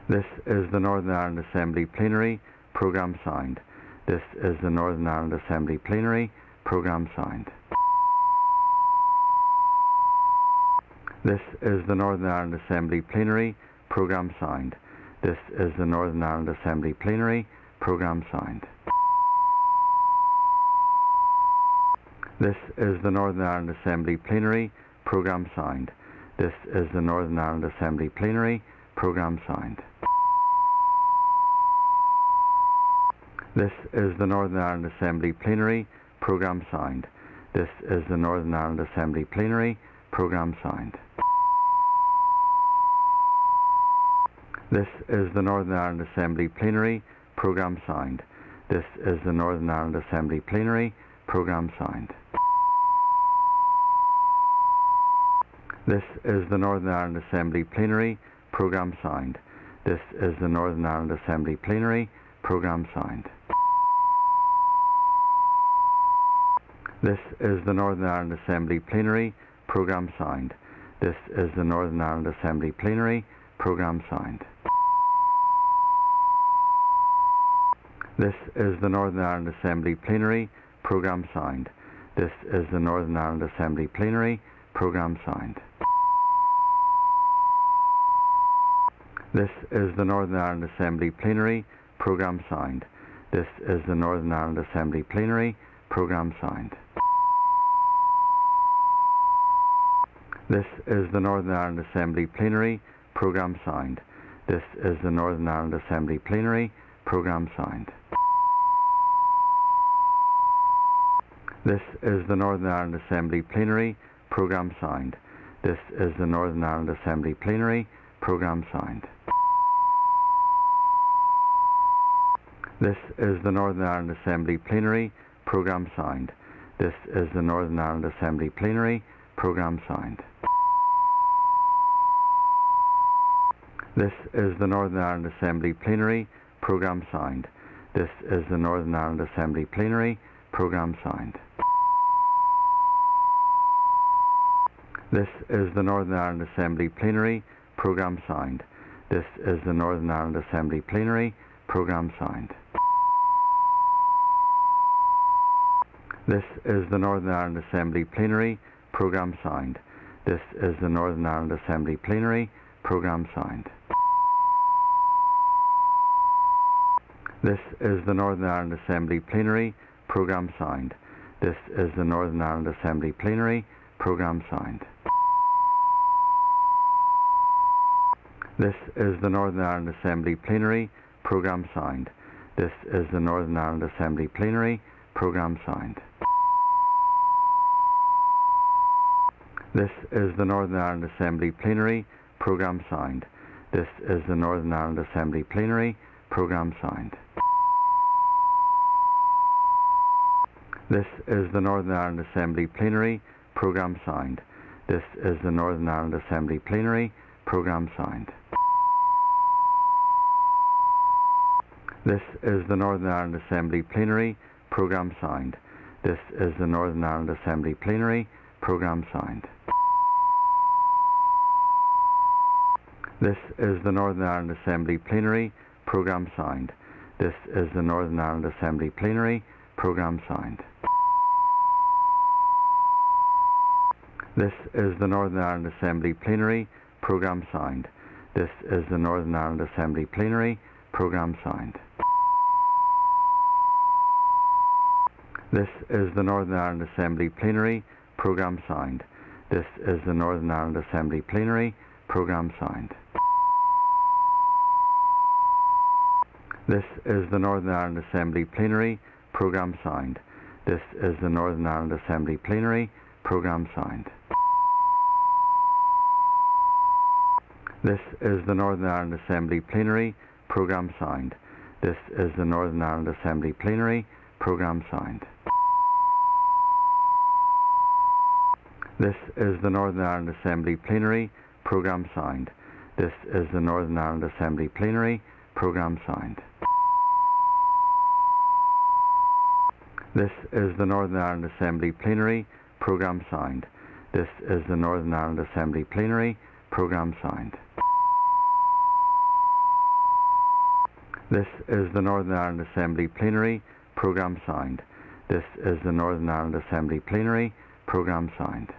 This is the Northern Ireland Assembly Plenary Programme Sound. This is the Northern Ireland Assembly Plenary Programme Sound. This is the Northern Ireland Assembly Plenary Programme Sound. This is the Northern Ireland Assembly Plenary Programme Sound. This is the Northern Ireland Assembly Plenary Programme Sound. This is the Northern Ireland Assembly Plenary Programme Sound. This is the Northern Ireland Assembly Plenary Programme Sound. This is the Northern Ireland Assembly Plenary Programme Sound. This is the Northern Ireland Assembly Plenary Programme Sound. This is the Northern Ireland Assembly Plenary Programme Sound. This is the Northern Ireland Assembly Plenary Programme Sound. This is the Northern Ireland Assembly Plenary Programme Sound. This is the Northern Ireland Assembly Plenary Programme Sound. This is the Northern Ireland Assembly Plenary Programme Sound. This is the Northern Ireland Assembly Plenary Programme Sound. This is the Northern Ireland Assembly Plenary Programme Sound. This is the Northern Ireland Assembly Plenary Programme Sound. This is the Northern Ireland Assembly Plenary Programme Sound. This is the Northern Ireland Assembly Plenary Programme Sound. This is the Northern Ireland Assembly Plenary Programme Sound. This is the Northern Ireland Assembly Plenary Programme Sound. This is the Northern Ireland Assembly Plenary Programme Sound. This is the Northern Ireland Assembly Plenary Programme Sound. This is the Northern Ireland Assembly Plenary Programme Sound. This is the Northern Ireland Assembly Plenary Programme Sound. This is the Northern Ireland Assembly Plenary Programme Sound. This is the Northern Ireland Assembly Plenary Programme Sound. This is the Northern Ireland Assembly Plenary Programme Sound. This is the Northern Ireland Assembly Plenary Programme Sound. This is the Northern Ireland Assembly Plenary Programme Sound. This is the Northern Ireland Assembly Plenary Programme Sound. This is the Northern Ireland Assembly Plenary Programme Sound. This is the Northern Ireland Assembly Plenary Programme Sound. This is the Northern Ireland Assembly Plenary Programme Sound. This is the Northern Ireland Assembly Plenary Programme Sound. This is the Northern Ireland Assembly Plenary Programme Sound. This is the Northern Ireland Assembly Plenary Programme Sound. This is the Northern Ireland Assembly Plenary Programme Sound. This is the Northern Ireland Assembly Plenary Programme Sound. This is the Northern Ireland Assembly Plenary Programme Sound. This is the Northern Ireland Assembly Plenary Programme Sound. This is the Northern Ireland Assembly Plenary Programme Sound. This is the Northern Ireland Assembly Plenary Programme Sound. This is the Northern Ireland Assembly Plenary Programme Sound. This is the Northern Ireland Assembly Plenary Programme Sound. This is the Northern Ireland Assembly Plenary Programme Sound. This is the Northern Ireland Assembly Plenary Programme Sound. This is the Northern Ireland Assembly Plenary Programme Sound. This is the Northern Ireland Assembly Plenary Programme Sound. This is the Northern Ireland Assembly Plenary Programme Sound. This is the Northern Ireland Assembly Plenary Programme Sound. This is the Northern Ireland Assembly Plenary Programme Sound. This is the Northern Ireland Assembly Plenary Programme Sound. This is the Northern Ireland Assembly Plenary Programme Sound. This is the Northern Ireland Assembly Plenary Programme Sound. This is the Northern Ireland Assembly Plenary Programme Sound.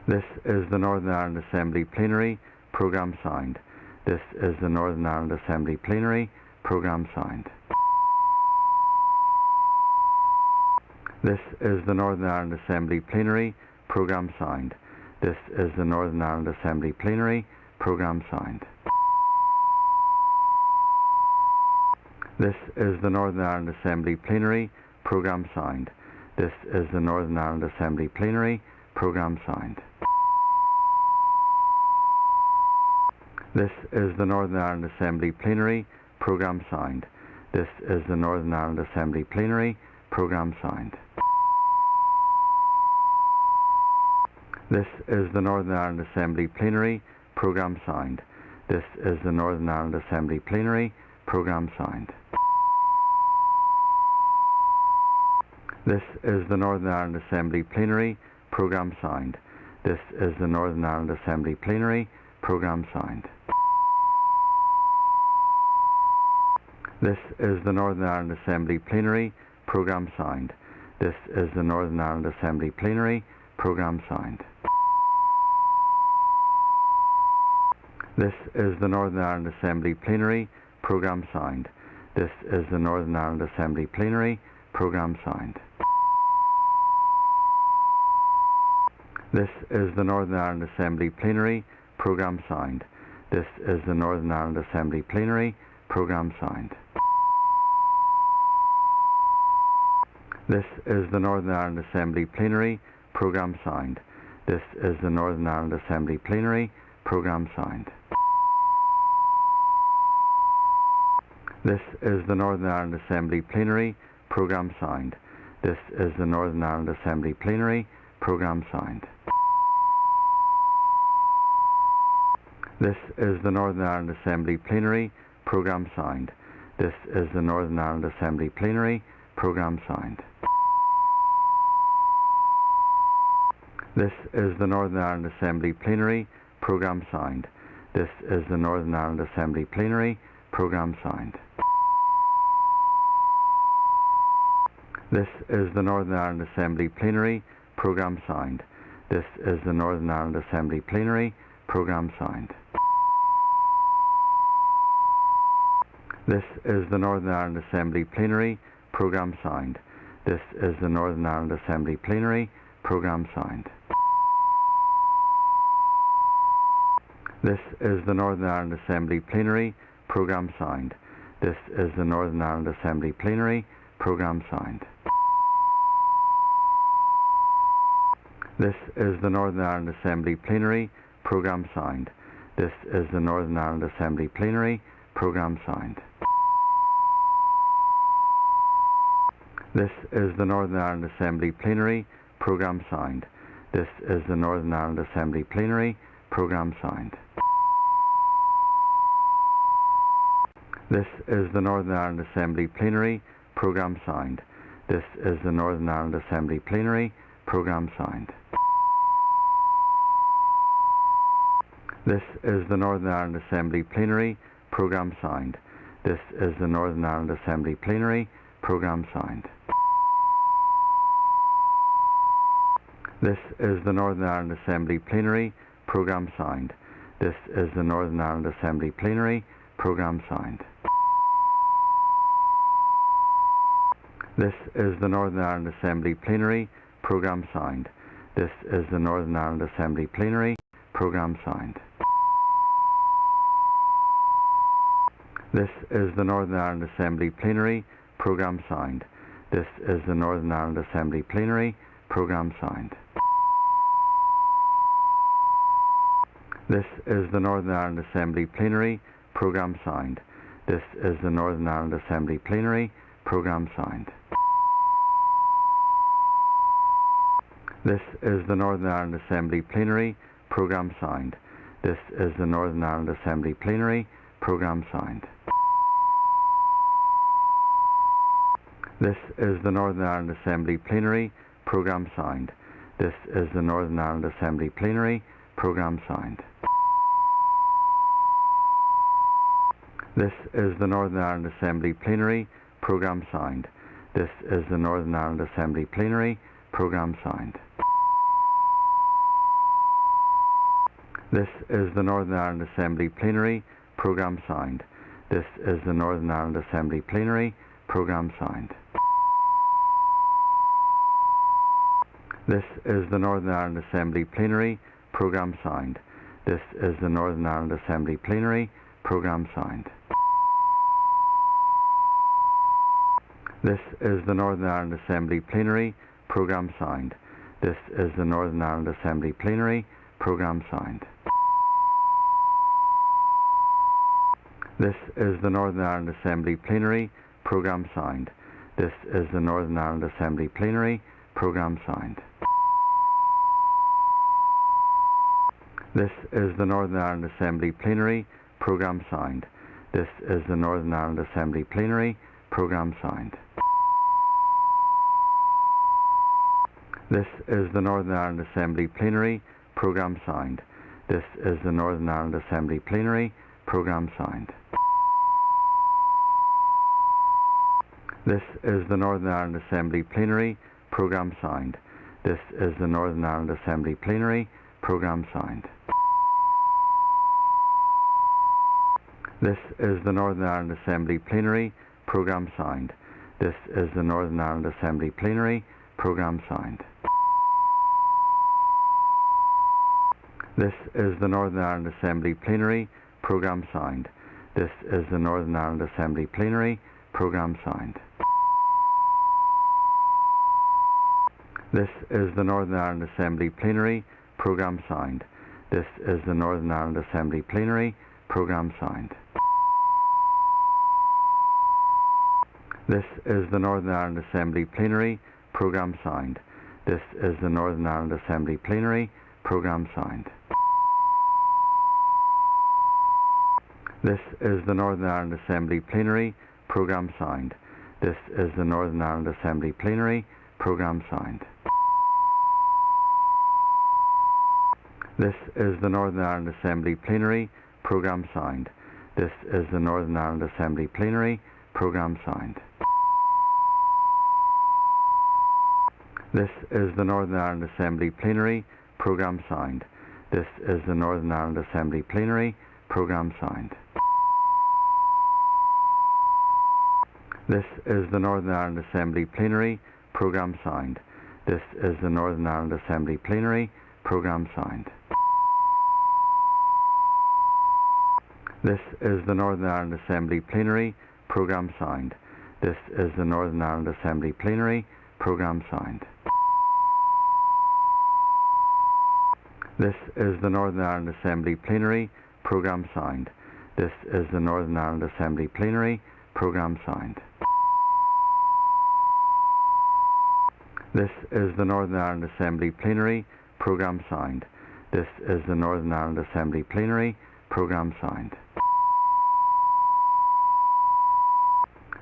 This is the Northern Ireland Assembly Plenary Programme Sound. This is the Northern Ireland Assembly Plenary Programme Sound. This is the Northern Ireland Assembly Plenary Programme Sound. This is the Northern Ireland Assembly Plenary Programme Sound. This is the Northern Ireland Assembly Plenary Programme Sound. This is the Northern Ireland Assembly Plenary Programme Sound. This is the Northern Ireland Assembly Plenary Programme Sound. This is the Northern Ireland Assembly Plenary Programme Sound. This is the Northern Ireland Assembly Plenary Programme Sound. This is the Northern Ireland Assembly Plenary Programme Sound. This is the Northern Ireland Assembly Plenary Programme Sound. This is the Northern Ireland Assembly Plenary Programme Sound. This is the Northern Ireland Assembly Plenary Programme Sound. This is the Northern Ireland Assembly Plenary Programme Sound. This is the Northern Ireland Assembly Plenary Programme Sound. This is the Northern Ireland Assembly Plenary Programme Sound. This is the Northern Ireland Assembly Plenary Programme Sound. This is the Northern Ireland Assembly Plenary Programme Sound. This is the Northern Ireland Assembly Plenary Programme Sound. This is the Northern Ireland Assembly Plenary Programme Sound. This is the Northern Ireland Assembly Plenary Programme Sound. This is the Northern Ireland Assembly Plenary Programme Sound. This is the Northern Ireland Assembly Plenary Programme Sound. This is the Northern Ireland Assembly Plenary Programme Sound. This is the Northern Ireland Assembly Plenary Programme Sound. This is the Northern Ireland Assembly Plenary Programme Sound. This is the Northern Ireland Assembly Plenary Programme Sound. This is the Northern Ireland Assembly Plenary Programme Sound. This is the Northern Ireland Assembly Plenary Programme Sound. This is the Northern Ireland Assembly Plenary Programme Sound. This is the Northern Ireland Assembly Plenary Programme Sound. This is the Northern Ireland Assembly Plenary Programme Sound. This is the Northern Ireland Assembly Plenary Programme Sound. This is the Northern Ireland Assembly Plenary Programme Sound. This is the Northern Ireland Assembly Plenary Programme Sound. This is the Northern Ireland Assembly Plenary Programme Sound. This is the Northern Ireland Assembly Plenary Programme Sound. This is the Northern Ireland Assembly Plenary Programme Sound. This is the Northern Ireland Assembly Plenary Programme Sound. This is the Northern Ireland Assembly Plenary Programme Sound. This is the Northern Ireland Assembly Plenary Programme Sound. This is the Northern Ireland Assembly Plenary Programme Sound. This is the Northern Ireland Assembly Plenary Programme Sound. This is the Northern Ireland Assembly Plenary Programme Sound. This is the Northern Ireland Assembly Plenary Programme Sound. This is the Northern Ireland Assembly Plenary Programme Sound. This is the Northern Ireland Assembly Plenary Programme Sound. This is the Northern Ireland Assembly Plenary Programme Sound. This is the Northern Ireland Assembly Plenary Programme Sound. This is the Northern Ireland Assembly Plenary Programme Sound. This is the Northern Ireland Assembly Plenary. Programme signed. This is the Northern Ireland Assembly Plenary. Programme signed. This is the Northern Ireland Assembly Plenary. Programme signed. This is the Northern Ireland Assembly Plenary. Programme signed. This is the Northern Ireland Assembly Plenary. Programme signed. This is the Northern Ireland Assembly Plenary. Programme signed. This is the Northern Ireland Assembly Plenary. Programme signed. This is the Northern Ireland Assembly Plenary. Programme signed. This is the Northern Ireland Assembly Plenary. Programme signed. This is the Northern Ireland Assembly Plenary. Programme signed. This is the Northern Ireland Assembly Plenary. Programme signed. This is the Northern Ireland Assembly Plenary. Programme signed. This is the Northern Ireland Assembly Plenary. Programme signed. This is the Northern Ireland Assembly Plenary. Programme signed. This is the Northern Ireland Assembly Plenary. Programme signed. This is the Northern Ireland Assembly Plenary. Programme signed. This is the Northern Ireland Assembly Plenary. Programme signed. This is the Northern Ireland Assembly Plenary. Programme signed. This is the Northern Ireland Assembly Plenary. Programme signed. This is the Northern Ireland Assembly Plenary. Programme signed. This is the Northern Ireland Assembly Plenary. Programme signed. This is the Northern Ireland Assembly Plenary. Programme signed. This is the Northern Ireland Assembly Plenary. Programme signed. This is the Northern Ireland Assembly Plenary. Programme signed. This is the Northern Ireland Assembly Plenary. Programme signed. This is the Northern Ireland Assembly Plenary. Programme signed. This is the Northern Ireland Assembly Plenary. Programme signed. This is the Northern Ireland Assembly Plenary. Programme signed. This is the Northern Ireland Assembly Plenary. Programme signed. This is the Northern Ireland Assembly Plenary. Programme signed. This is the Northern Ireland Assembly Plenary. Programme signed. This is the Northern Ireland Assembly Plenary. Programme signed. This is the Northern Ireland Assembly Plenary. Programme signed. This is the Northern Ireland Assembly Plenary. Programme signed. This is the Northern Ireland Assembly Plenary. Programme signed. This is the Northern Ireland Assembly Plenary. Programme signed. This is the Northern Ireland Assembly Plenary. Programme signed. This is the Northern Ireland Assembly Plenary. Programme signed. This is the Northern Ireland Assembly Plenary. Programme signed. This is the Northern Ireland Assembly Plenary. Programme signed. This is the Northern Ireland Assembly Plenary. Programme signed.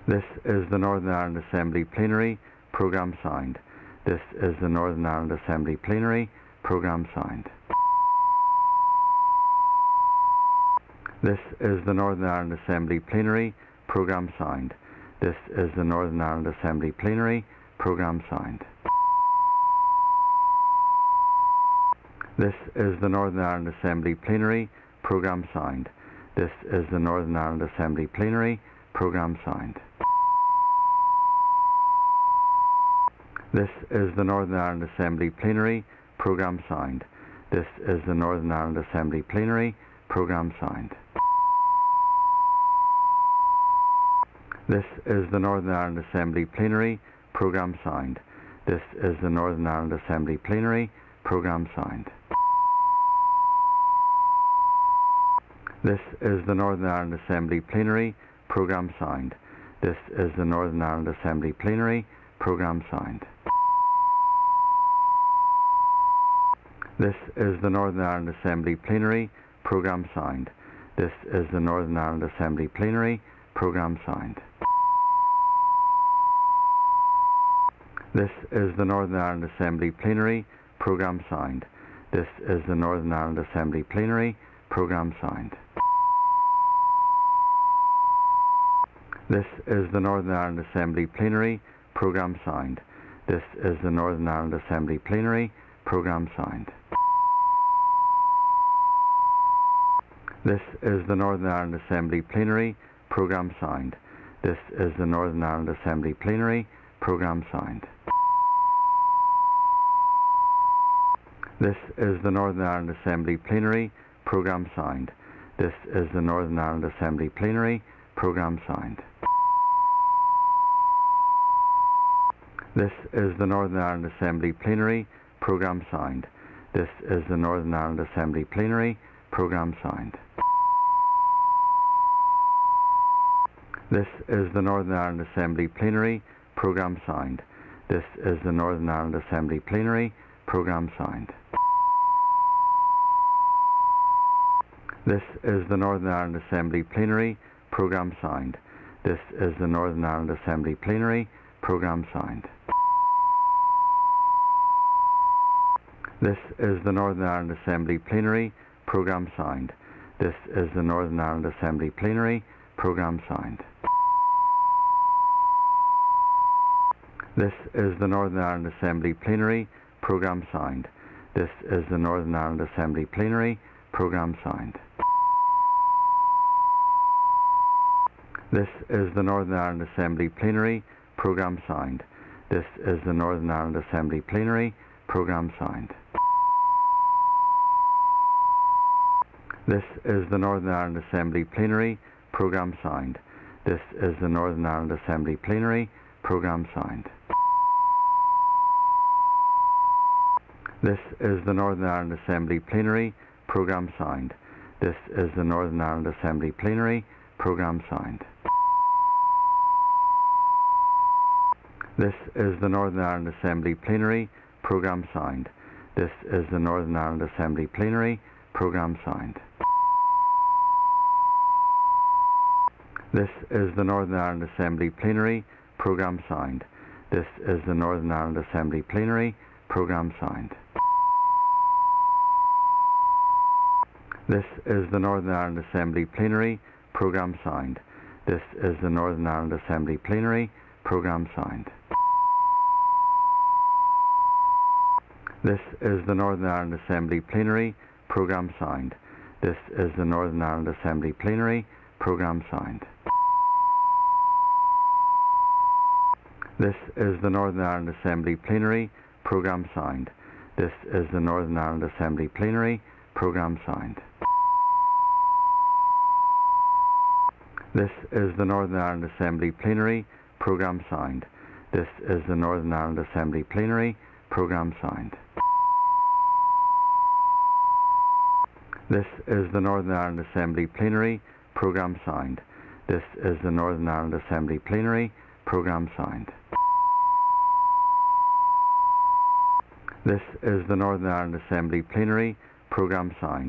This is the Northern Ireland Assembly Plenary. Programme signed. This is the Northern Ireland Assembly Plenary. Programme signed. This is the Northern Ireland Assembly Plenary. Programme signed. This is the Northern Ireland Assembly Plenary. Programme signed. This is the Northern Ireland Assembly Plenary. Programme signed. This is the Northern Ireland Assembly Plenary. Programme signed. This is the Northern Ireland Assembly Plenary. Programme signed. This is the Northern Ireland Assembly Plenary. Programme signed. This is the Northern Ireland Assembly Plenary. Programme signed. This is the Northern Ireland Assembly Plenary. Programme signed. This is the Northern Ireland Assembly Plenary. Programme signed. This is the Northern Ireland Assembly Plenary. Programme signed. This is the Northern Ireland Assembly Plenary. Programme signed. This is the Northern Ireland Assembly Plenary Programme Sound. This is the Northern Ireland Assembly Plenary Programme Sound. This is the Northern Ireland Assembly Plenary Programme Sound. This is the Northern Ireland Assembly Plenary Programme Sound. This is the Northern Ireland Assembly Plenary Programme Sound. This is the Northern Ireland Assembly Plenary Programme Sound. This is the Northern Ireland Assembly Plenary Programme Sound. This is the Northern Ireland Assembly Plenary Programme Sound. This is the Northern Ireland Assembly Plenary Programme Sound. This is the Northern Ireland Assembly Plenary Programme Sound. This is the Northern Ireland Assembly Plenary Programme Sound. This is the Northern Ireland Assembly Plenary Programme Sound. This is the Northern Ireland Assembly Plenary Programme Sound. This is the Northern Ireland Assembly Plenary Programme Sound. This is the Northern Ireland Assembly Plenary Programme Sound. This is the Northern Ireland Assembly Plenary Programme Sound. This is the Northern Ireland Assembly Plenary Programme Sound. This is the Northern Ireland Assembly Plenary Programme Sound. This is the Northern Ireland Assembly Plenary Programme Sound. This is the Northern Ireland Assembly Plenary Programme Sound. This is the Northern Ireland Assembly Plenary Programme Sound. This is the Northern Ireland Assembly Plenary Programme Sound. This is the Northern Ireland Assembly Plenary Programme Sound. This is the Northern Ireland Assembly Plenary Programme Sound. This is the Northern Ireland Assembly Plenary Programme Sound. This is the Northern Ireland Assembly Plenary Programme Sound. This is the Northern Ireland Assembly Plenary Programme Sound. This is the Northern Ireland Assembly Plenary Programme Sound. This is the Northern Ireland Assembly Plenary Programme Sound. This is the Northern Ireland Assembly Plenary Programme Sound. This is the Northern Ireland Assembly Plenary Programme Sound. This is the Northern Ireland Assembly Plenary Programme Sound. This is the Northern Ireland Assembly Plenary Programme Sound. This is the Northern Ireland Assembly Plenary Programme Sound. This is the Northern Ireland Assembly Plenary Programme Sound. This is the Northern Ireland Assembly Plenary Programme Sound. This is the Northern Ireland Assembly Plenary Programme Sound. This is the Northern Ireland Assembly Plenary Programme Sound. This is the Northern Ireland Assembly Plenary Programme Sound. This is the Northern Ireland Assembly Plenary Programme Sound.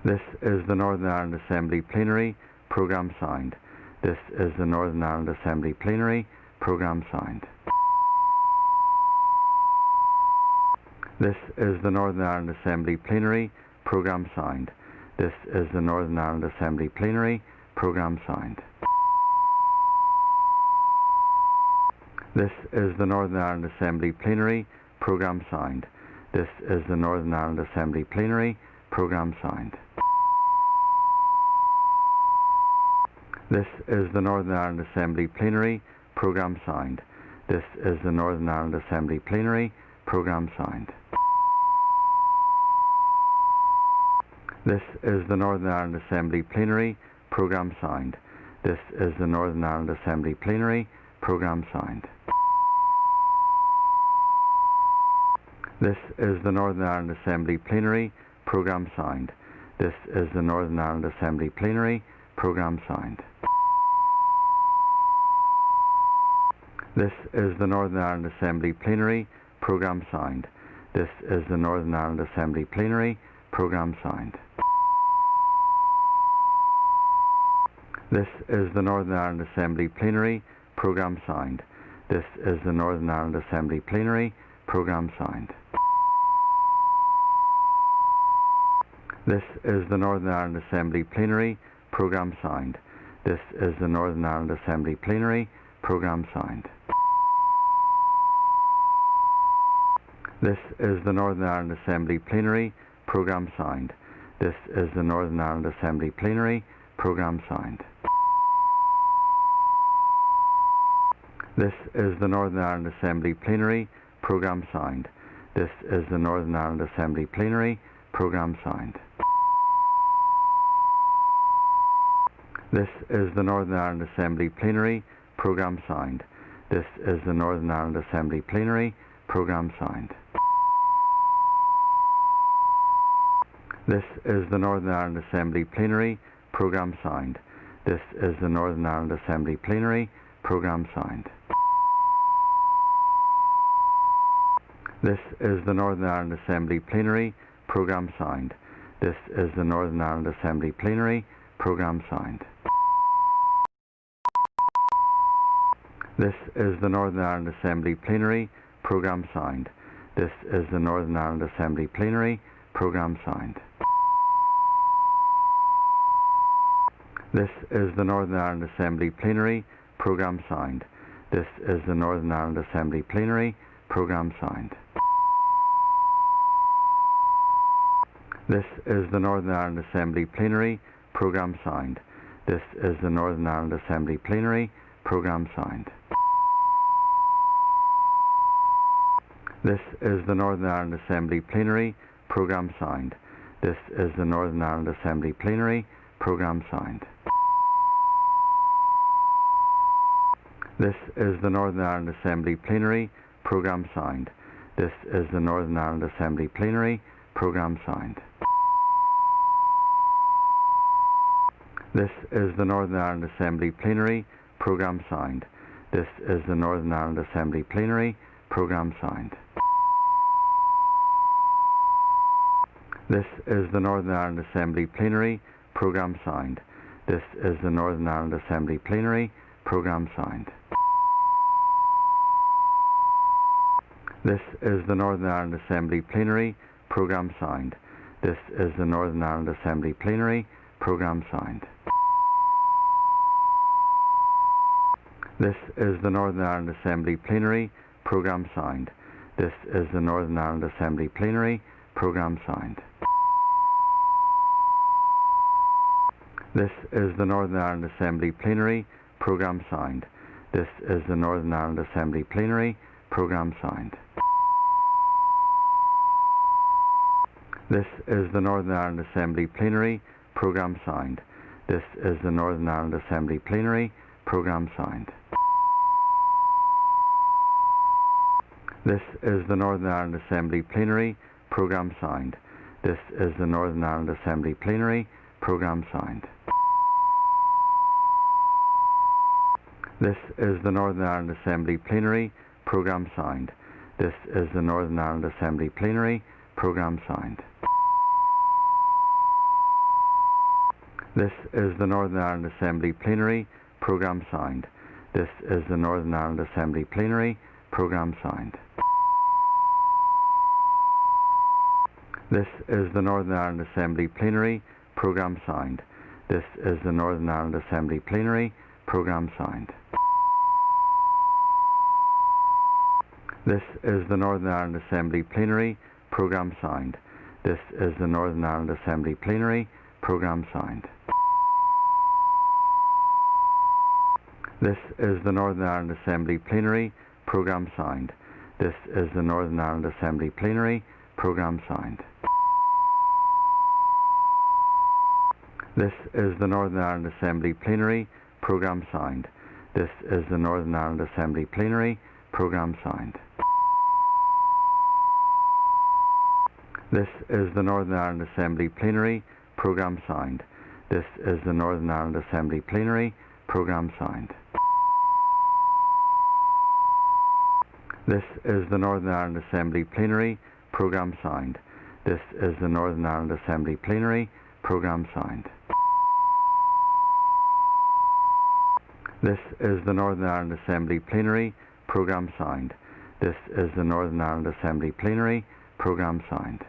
This is the Northern Ireland Assembly Plenary Programme Sound. This is the Northern Ireland Assembly Plenary Programme Sound. This is the Northern Ireland Assembly Plenary Programme Sound. This is the Northern Ireland Assembly Plenary Programme Sound. This is the Northern Ireland Assembly Plenary Programme Sound. This is the Northern Ireland Assembly Plenary Programme Sound. This is the Northern Ireland Assembly Plenary Programme Sound. This is the Northern Ireland Assembly Plenary Programme Sound. This is the Northern Ireland Assembly Plenary Programme Sound. This is the Northern Ireland Assembly Plenary Programme Sound. This is the Northern Ireland Assembly Plenary Programme Sound. This is the Northern Ireland Assembly Plenary Programme Sound. This is the Northern Ireland Assembly Plenary Programme Sound. This is the Northern Ireland Assembly Plenary Programme Sound. This is the Northern Ireland Assembly Plenary. Programme signed. This is the Northern Ireland Assembly Plenary. Programme signed. This is the Northern Ireland Assembly Plenary. Programme signed. This is the Northern Ireland Assembly Plenary. Programme signed. This is the Northern Ireland Assembly Plenary. Programme signed. This is the Northern Ireland Assembly Plenary. Programme signed. This is the Northern Ireland Assembly Plenary. Programme signed. This is the Northern Ireland Assembly Plenary. Programme signed. This is the Northern Ireland Assembly Plenary. Programme signed. This is the Northern Ireland Assembly Plenary. Programme signed. This is the Northern Ireland Assembly Plenary. Programme signed. This is the Northern Ireland Assembly Plenary. Programme signed. This is the Northern Ireland Assembly Plenary. Programme signed. This is the Northern Ireland Assembly Plenary. Programme signed. This is the Northern Ireland Assembly Plenary. Programme signed. This is the Northern Ireland Assembly Plenary. Programme signed. This is the Northern Ireland Assembly Plenary. Programme signed. This is the Northern Ireland Assembly Plenary. Programme signed. This is the Northern Ireland Assembly Plenary. Programme signed. This is the Northern Ireland Assembly Plenary. Programme signed. This is the Northern Ireland Assembly Plenary. Programme signed. This is the Northern Ireland Assembly Plenary. Programme signed. This is the Northern Ireland Assembly Plenary. Programme signed. This is the Northern Ireland Assembly Plenary. Programme signed. This is the Northern Ireland Assembly Plenary. Programme signed. This is the Northern Ireland Assembly Plenary. Programme signed. This is the Northern Ireland Assembly Plenary. Programme signed. This is the Northern Ireland Assembly Plenary. Programme signed. This is the Northern Ireland Assembly Plenary. Programme signed. This is the Northern Ireland Assembly Plenary. Programme signed. This is the Northern Ireland Assembly Plenary. Programme signed. This is the Northern Ireland Assembly Plenary. Programme signed. This is the Northern Ireland Assembly Plenary. Programme signed. This is the Northern Ireland Assembly Plenary. Programme signed. This is the Northern Ireland Assembly Plenary. Programme signed. This is the Northern Ireland Assembly Plenary. Programme signed. This is the Northern Ireland Assembly Plenary. Programme signed. This is the Northern Ireland Assembly Plenary. Programme signed. This is the Northern Ireland Assembly Plenary. Programme signed. This is the Northern Ireland Assembly Plenary. Programme signed. This is the Northern Ireland Assembly Plenary. Programme signed. This is the Northern Ireland Assembly Plenary. Programme signed. This is the Northern Ireland Assembly Plenary. Programme signed. This is the Northern Ireland Assembly Plenary. Programme signed. This is the Northern Ireland Assembly Plenary. Programme signed. This is the Northern Ireland Assembly Plenary. Programme signed. This is the Northern Ireland Assembly Plenary. Programme signed. This is the Northern Ireland Assembly Plenary. Programme signed. This is the Northern Ireland Assembly Plenary. Programme signed. This is the Northern Ireland Assembly Plenary. Programme signed. This is the Northern Ireland Assembly Plenary. Programme signed. This is the Northern Ireland Assembly Plenary. Programme signed. This is the Northern Ireland Assembly Plenary. Programme signed. This is the Northern Ireland Assembly Plenary. Programme signed. This is the Northern Ireland Assembly Plenary Programme signed. This is the Northern Ireland Assembly Plenary Programme signed.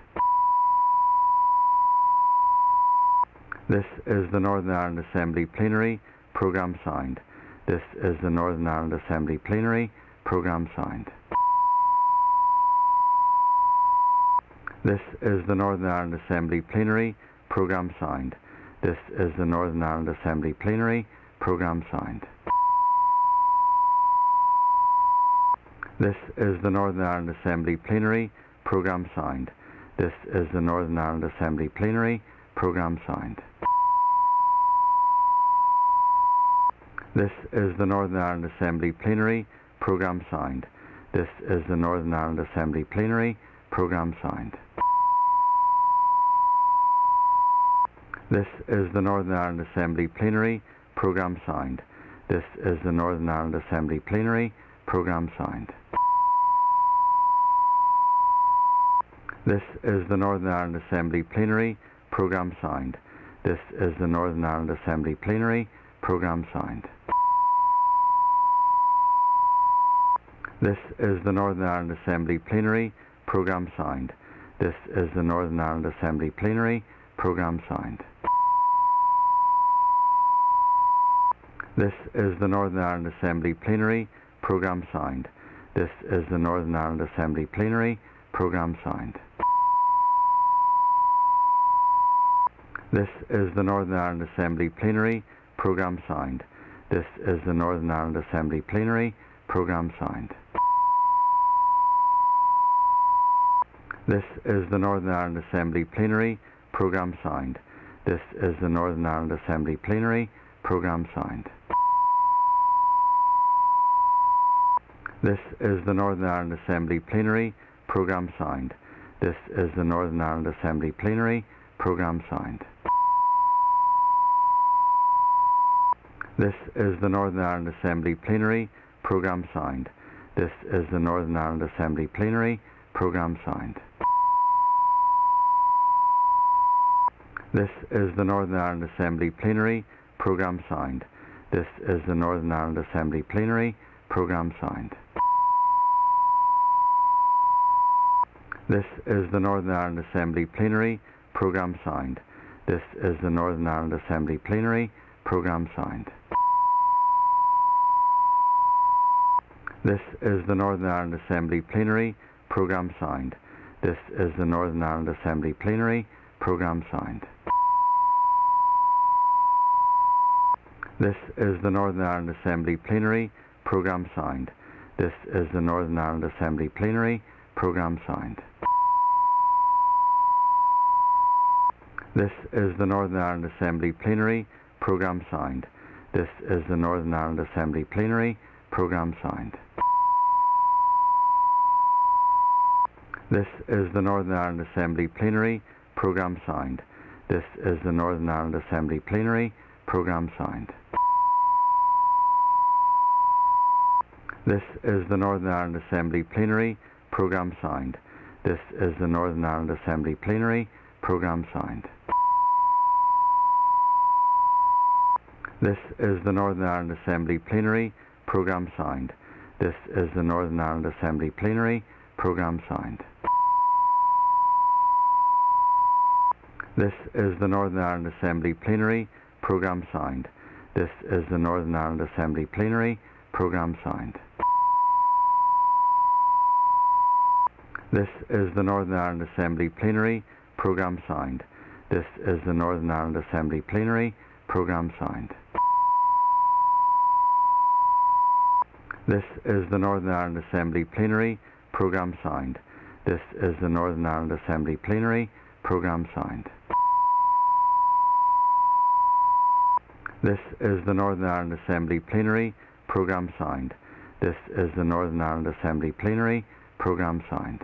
This is the Northern Ireland Assembly Plenary Programme signed. This is the Northern Ireland Assembly Plenary Programme signed. This is the Northern Ireland Assembly Plenary Programme signed. This is the Northern Ireland Assembly Plenary Programme signed. This is the Northern Ireland Assembly Plenary Programme signed. This is the Northern Ireland Assembly Plenary Programme signed. This is the Northern Ireland Assembly Plenary Programme signed. This is the Northern Ireland Assembly Plenary Programme signed. This is the Northern Ireland Assembly Plenary Programme signed. This is the Northern Ireland Assembly Plenary Programme signed. This is the Northern Ireland Assembly Plenary Programme signed. This is the Northern Ireland Assembly Plenary Programme signed. This is the Northern Ireland Assembly Plenary Programme signed. This is the Northern Ireland Assembly Plenary Programme signed. This is the Northern Ireland Assembly Plenary Programme signed. This is the Northern Ireland Assembly Plenary Programme signed. This is the Northern Ireland Assembly Plenary Programme signed. This is the Northern Ireland Assembly Plenary Programme signed. This is the Northern Ireland Assembly Plenary Programme signed. This is the Northern Ireland Assembly Plenary Programme signed. This is the Northern Ireland Assembly Plenary Programme signed. This is the Northern Ireland Assembly Plenary Programme signed. This is the Northern Ireland Assembly Plenary Programme signed. This is the Northern Ireland Assembly Plenary Programme signed. This is the Northern Ireland Assembly Plenary Programme signed. This is the Northern Ireland Assembly Plenary Programme signed. This is the Northern Ireland Assembly Plenary Programme signed. This is the Northern Ireland Assembly Plenary Programme signed. This is the Northern Ireland Assembly Plenary Programme signed. This is the Northern Ireland Assembly Plenary Programme signed. This is the Northern Ireland Assembly Plenary Programme signed. This is the Northern Ireland Assembly Plenary Programme signed. This is the Northern Ireland Assembly Plenary Programme signed. This is the Northern Ireland Assembly Plenary Programme signed. This is the Northern Ireland Assembly Plenary Programme signed. This is the Northern Ireland Assembly Plenary Programme signed. This is the Northern Ireland Assembly Plenary Programme signed. This is the Northern Ireland Assembly Plenary Programme signed. This is the Northern Ireland Assembly Plenary Programme signed. This is the Northern Ireland Assembly Plenary Programme signed. This is the Northern Ireland Assembly Plenary Programme signed. This is the Northern Ireland Assembly Plenary Programme signed. This is the Northern Ireland Assembly Plenary Programme signed. This is the Northern Ireland Assembly Plenary Programme signed. This is the Northern Ireland Assembly Plenary Programme signed. This is the Northern Ireland Assembly Plenary Programme signed. This is the Northern Ireland Assembly Plenary Programme signed. This is the Northern Ireland Assembly Plenary Programme signed.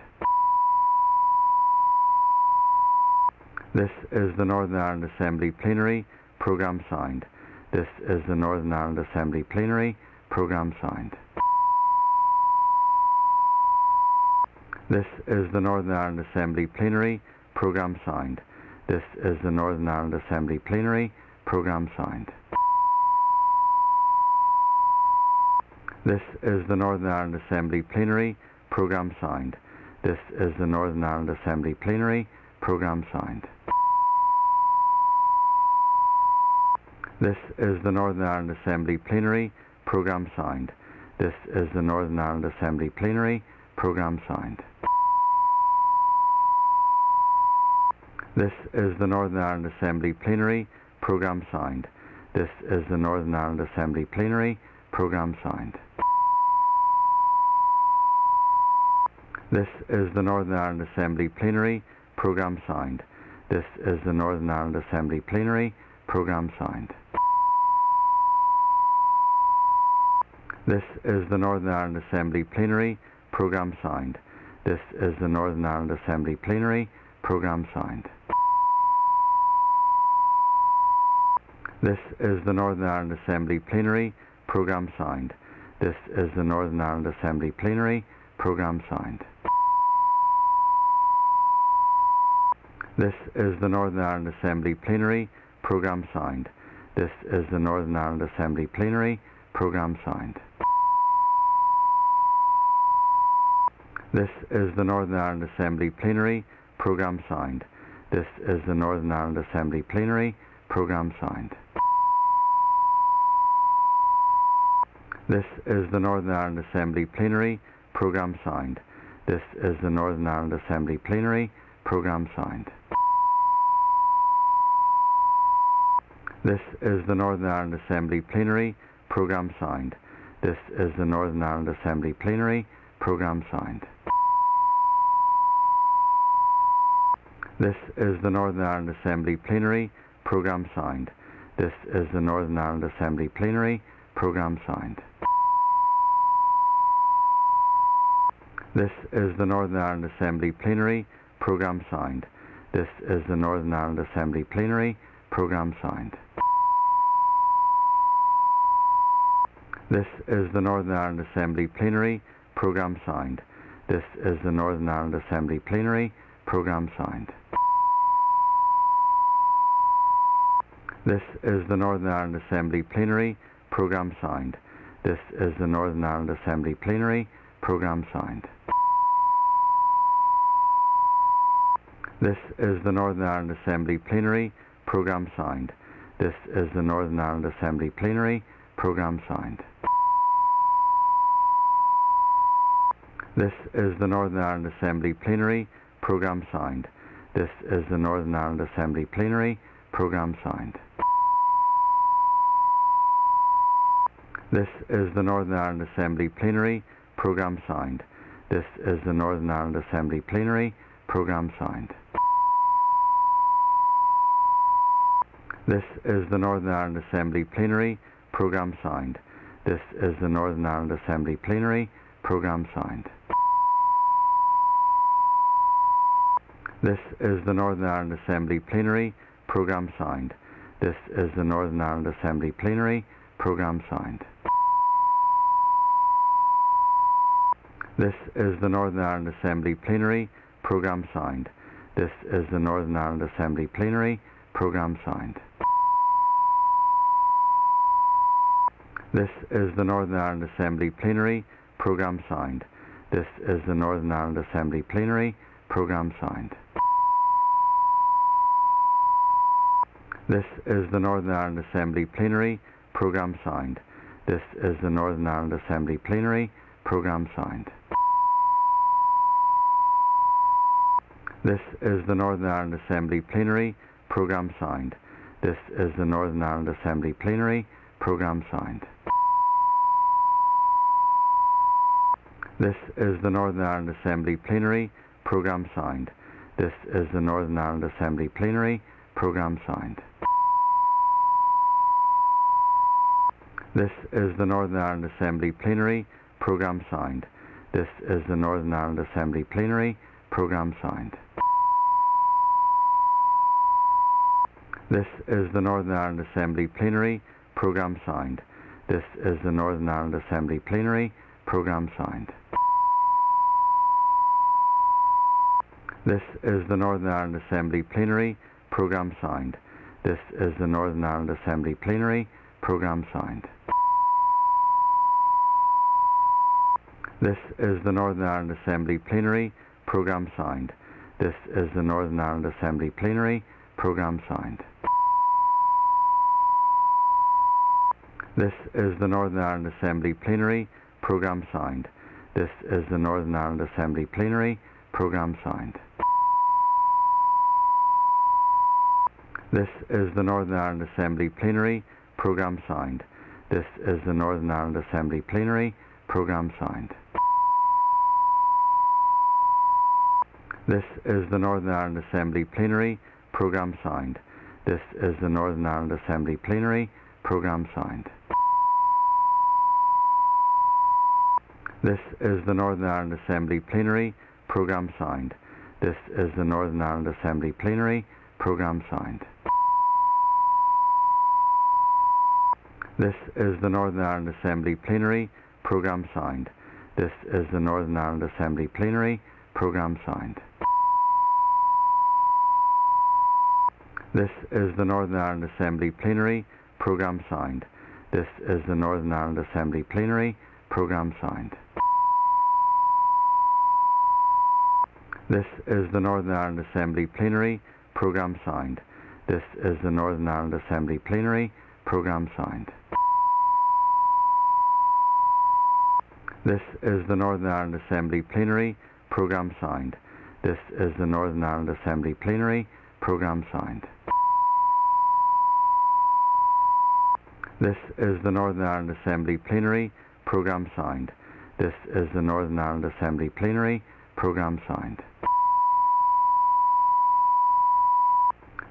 This is the Northern Ireland Assembly Plenary Programme signed. This is the Northern Ireland Assembly Plenary Programme signed. This is the Northern Ireland Assembly Plenary Programme signed. This is the Northern Ireland Assembly Plenary Programme signed. This is the Northern Ireland Assembly Plenary Programme Sound. This is the Northern Ireland Assembly Plenary Programme Sound. This is the Northern Ireland Assembly Plenary Programme Sound. This is the Northern Ireland Assembly Plenary Programme Sound. This is the Northern Ireland Assembly Plenary Programme Sound. This is the Northern Ireland Assembly Plenary Programme Sound. This is the Northern Ireland Assembly Plenary Programme Sound. This is the Northern Ireland Assembly Plenary Programme Sound. This is the Northern Ireland Assembly Plenary Programme Sound. This is the Northern Ireland Assembly Plenary Programme Sound. This is the Northern Ireland Assembly Plenary Programme Sound. This is the Northern Ireland Assembly Plenary Programme Sound. This is the Northern Ireland Assembly Plenary Programme Sound. This is the Northern Ireland Assembly Plenary Programme Sound. This is the Northern Ireland Assembly Plenary Programme Sound. This is the Northern Ireland Assembly Plenary Programme Sound. This is the Northern Ireland Assembly Plenary Programme Sound. This is the Northern Ireland Assembly Plenary Programme Sound. This is the Northern Ireland Assembly Plenary Programme Sound. This is the Northern Ireland Assembly Plenary Programme Sound. This is the Northern Ireland Assembly Plenary Programme Sound. This is the Northern Ireland Assembly Plenary Programme Sound. This is the Northern Ireland Assembly Plenary Programme Sound. This is the Northern Ireland Assembly Plenary Programme Sound. This is the Northern Ireland Assembly Plenary Programme Sound. This is the Northern Ireland Assembly Plenary Programme Sound. This is the Northern Ireland Assembly Plenary Programme Sound. This is the Northern Ireland Assembly Plenary Programme Sound. This is the Northern Ireland Assembly Plenary Programme Sound. This is the Northern Ireland Assembly Plenary Programme Sound. This is the Northern Ireland Assembly Plenary Programme Sound. This is the Northern Ireland Assembly Plenary Programme Sound. This is the Northern Ireland Assembly Plenary Programme Sound. This is the Northern Ireland Assembly Plenary Programme Sound. This is the Northern Ireland Assembly Plenary Programme Sound. This is the Northern Ireland Assembly Plenary Programme Sound. This is the Northern Ireland Assembly Plenary Programme Sound. This is the Northern Ireland Assembly Plenary Programme Sound. This is the Northern Ireland Assembly Plenary Programme Sound. This is the Northern Ireland Assembly Plenary Programme Sound. This is the Northern Ireland Assembly Plenary Programme Sound. This is the Northern Ireland Assembly Plenary Programme Sound. This is the Northern Ireland Assembly Plenary Programme Sound. This is the Northern Ireland Assembly Plenary Programme Sound. This is the Northern Ireland Assembly Plenary Programme Sound. This is the Northern Ireland Assembly Plenary Programme Sound. This is the Northern Ireland Assembly Plenary Programme Sound. This is the Northern Ireland Assembly Plenary Programme Sound. This is the Northern Ireland Assembly Plenary Programme Sound. This is the Northern Ireland Assembly Plenary Programme Sound. This is the Northern Ireland Assembly Plenary Programme Sound. This is the Northern Ireland Assembly Plenary Programme Sound. This is the Northern Ireland Assembly Plenary Programme Sound. This is the Northern Ireland Assembly Plenary Programme Sound. This is the Northern Ireland Assembly Plenary. Programme signed. This is the Northern Ireland Assembly Plenary. Programme signed. This is the Northern Ireland Assembly Plenary. Programme signed. This is the Northern Ireland Assembly Plenary. Programme signed. This is the Northern Ireland Assembly Plenary. Programme signed. This is the Northern Ireland Assembly Plenary. Programme signed. This is the Northern Ireland Assembly Plenary. Programme signed. This is the Northern Ireland Assembly Plenary. Programme signed. This is the Northern Ireland Assembly Plenary. Programme signed. This is the Northern Ireland Assembly Plenary. Programme signed. This is the Northern Ireland Assembly Plenary. Programme signed. This is the Northern Ireland Assembly Plenary. Programme signed. This is the Northern Ireland Assembly Plenary. Programme signed. This is the Northern Ireland Assembly Plenary. Programme signed. This is the Northern Ireland Assembly Plenary. Programme signed. This is the Northern Ireland Assembly Plenary. Programme signed. This is the Northern Ireland Assembly Plenary. Programme signed. This is the Northern Ireland Assembly Plenary. Programme signed. This is the Northern Ireland Assembly Plenary. Programme signed. This is the Northern Ireland Assembly Plenary. Programme signed.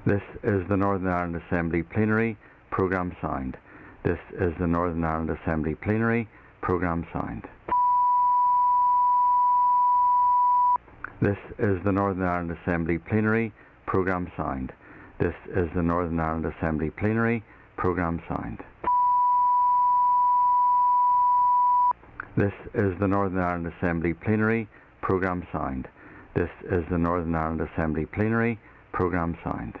This is the Northern Ireland Assembly Plenary. Programme signed. This is the Northern Ireland Assembly Plenary. Programme signed. This is the Northern Ireland Assembly Plenary. Programme signed. This is the Northern Ireland Assembly Plenary. Programme signed. This is the Northern Ireland Assembly Plenary. Programme signed. This is the Northern Ireland Assembly Plenary. Programme signed.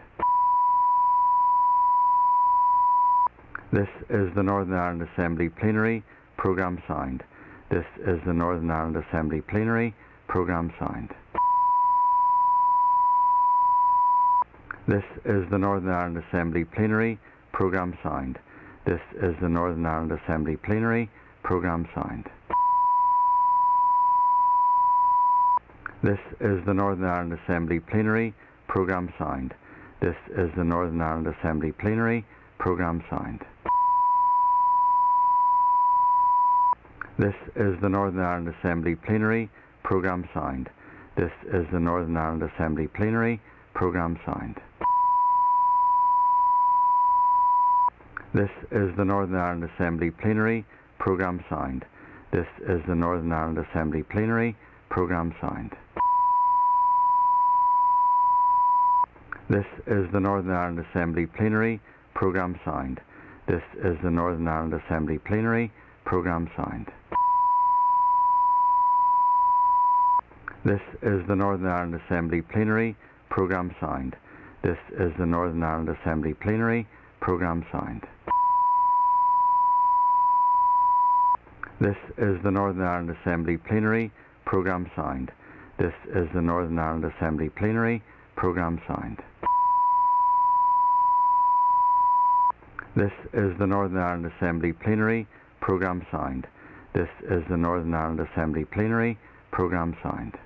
This is the Northern Ireland Assembly Plenary. Programme signed. This is the Northern Ireland Assembly Plenary. Programme signed. This is the Northern Ireland Assembly Plenary. Programme signed. This is the Northern Ireland Assembly Plenary. Programme signed. This is the Northern Ireland Assembly Plenary. Programme signed. This is the Northern Ireland Assembly Plenary. Programme signed. This is the Northern Ireland Assembly Plenary. Programme signed. This is the Northern Ireland Assembly Plenary. Programme signed. This is the Northern Ireland Assembly Plenary. Programme signed. This is the Northern Ireland Assembly Plenary. Programme signed. This is the Northern Ireland Assembly Plenary. Programme signed. This is the Northern Ireland Assembly Plenary. Programme signed. This is the Northern Ireland Assembly Plenary. Programme signed. This is the Northern Ireland Assembly Plenary. Programme signed. This is the Northern Ireland Assembly Plenary. Programme signed. This is the Northern Ireland Assembly Plenary. Programme signed. This is the Northern Ireland Assembly Plenary. Programme signed. This is the Northern Ireland Assembly Plenary. Programme signed.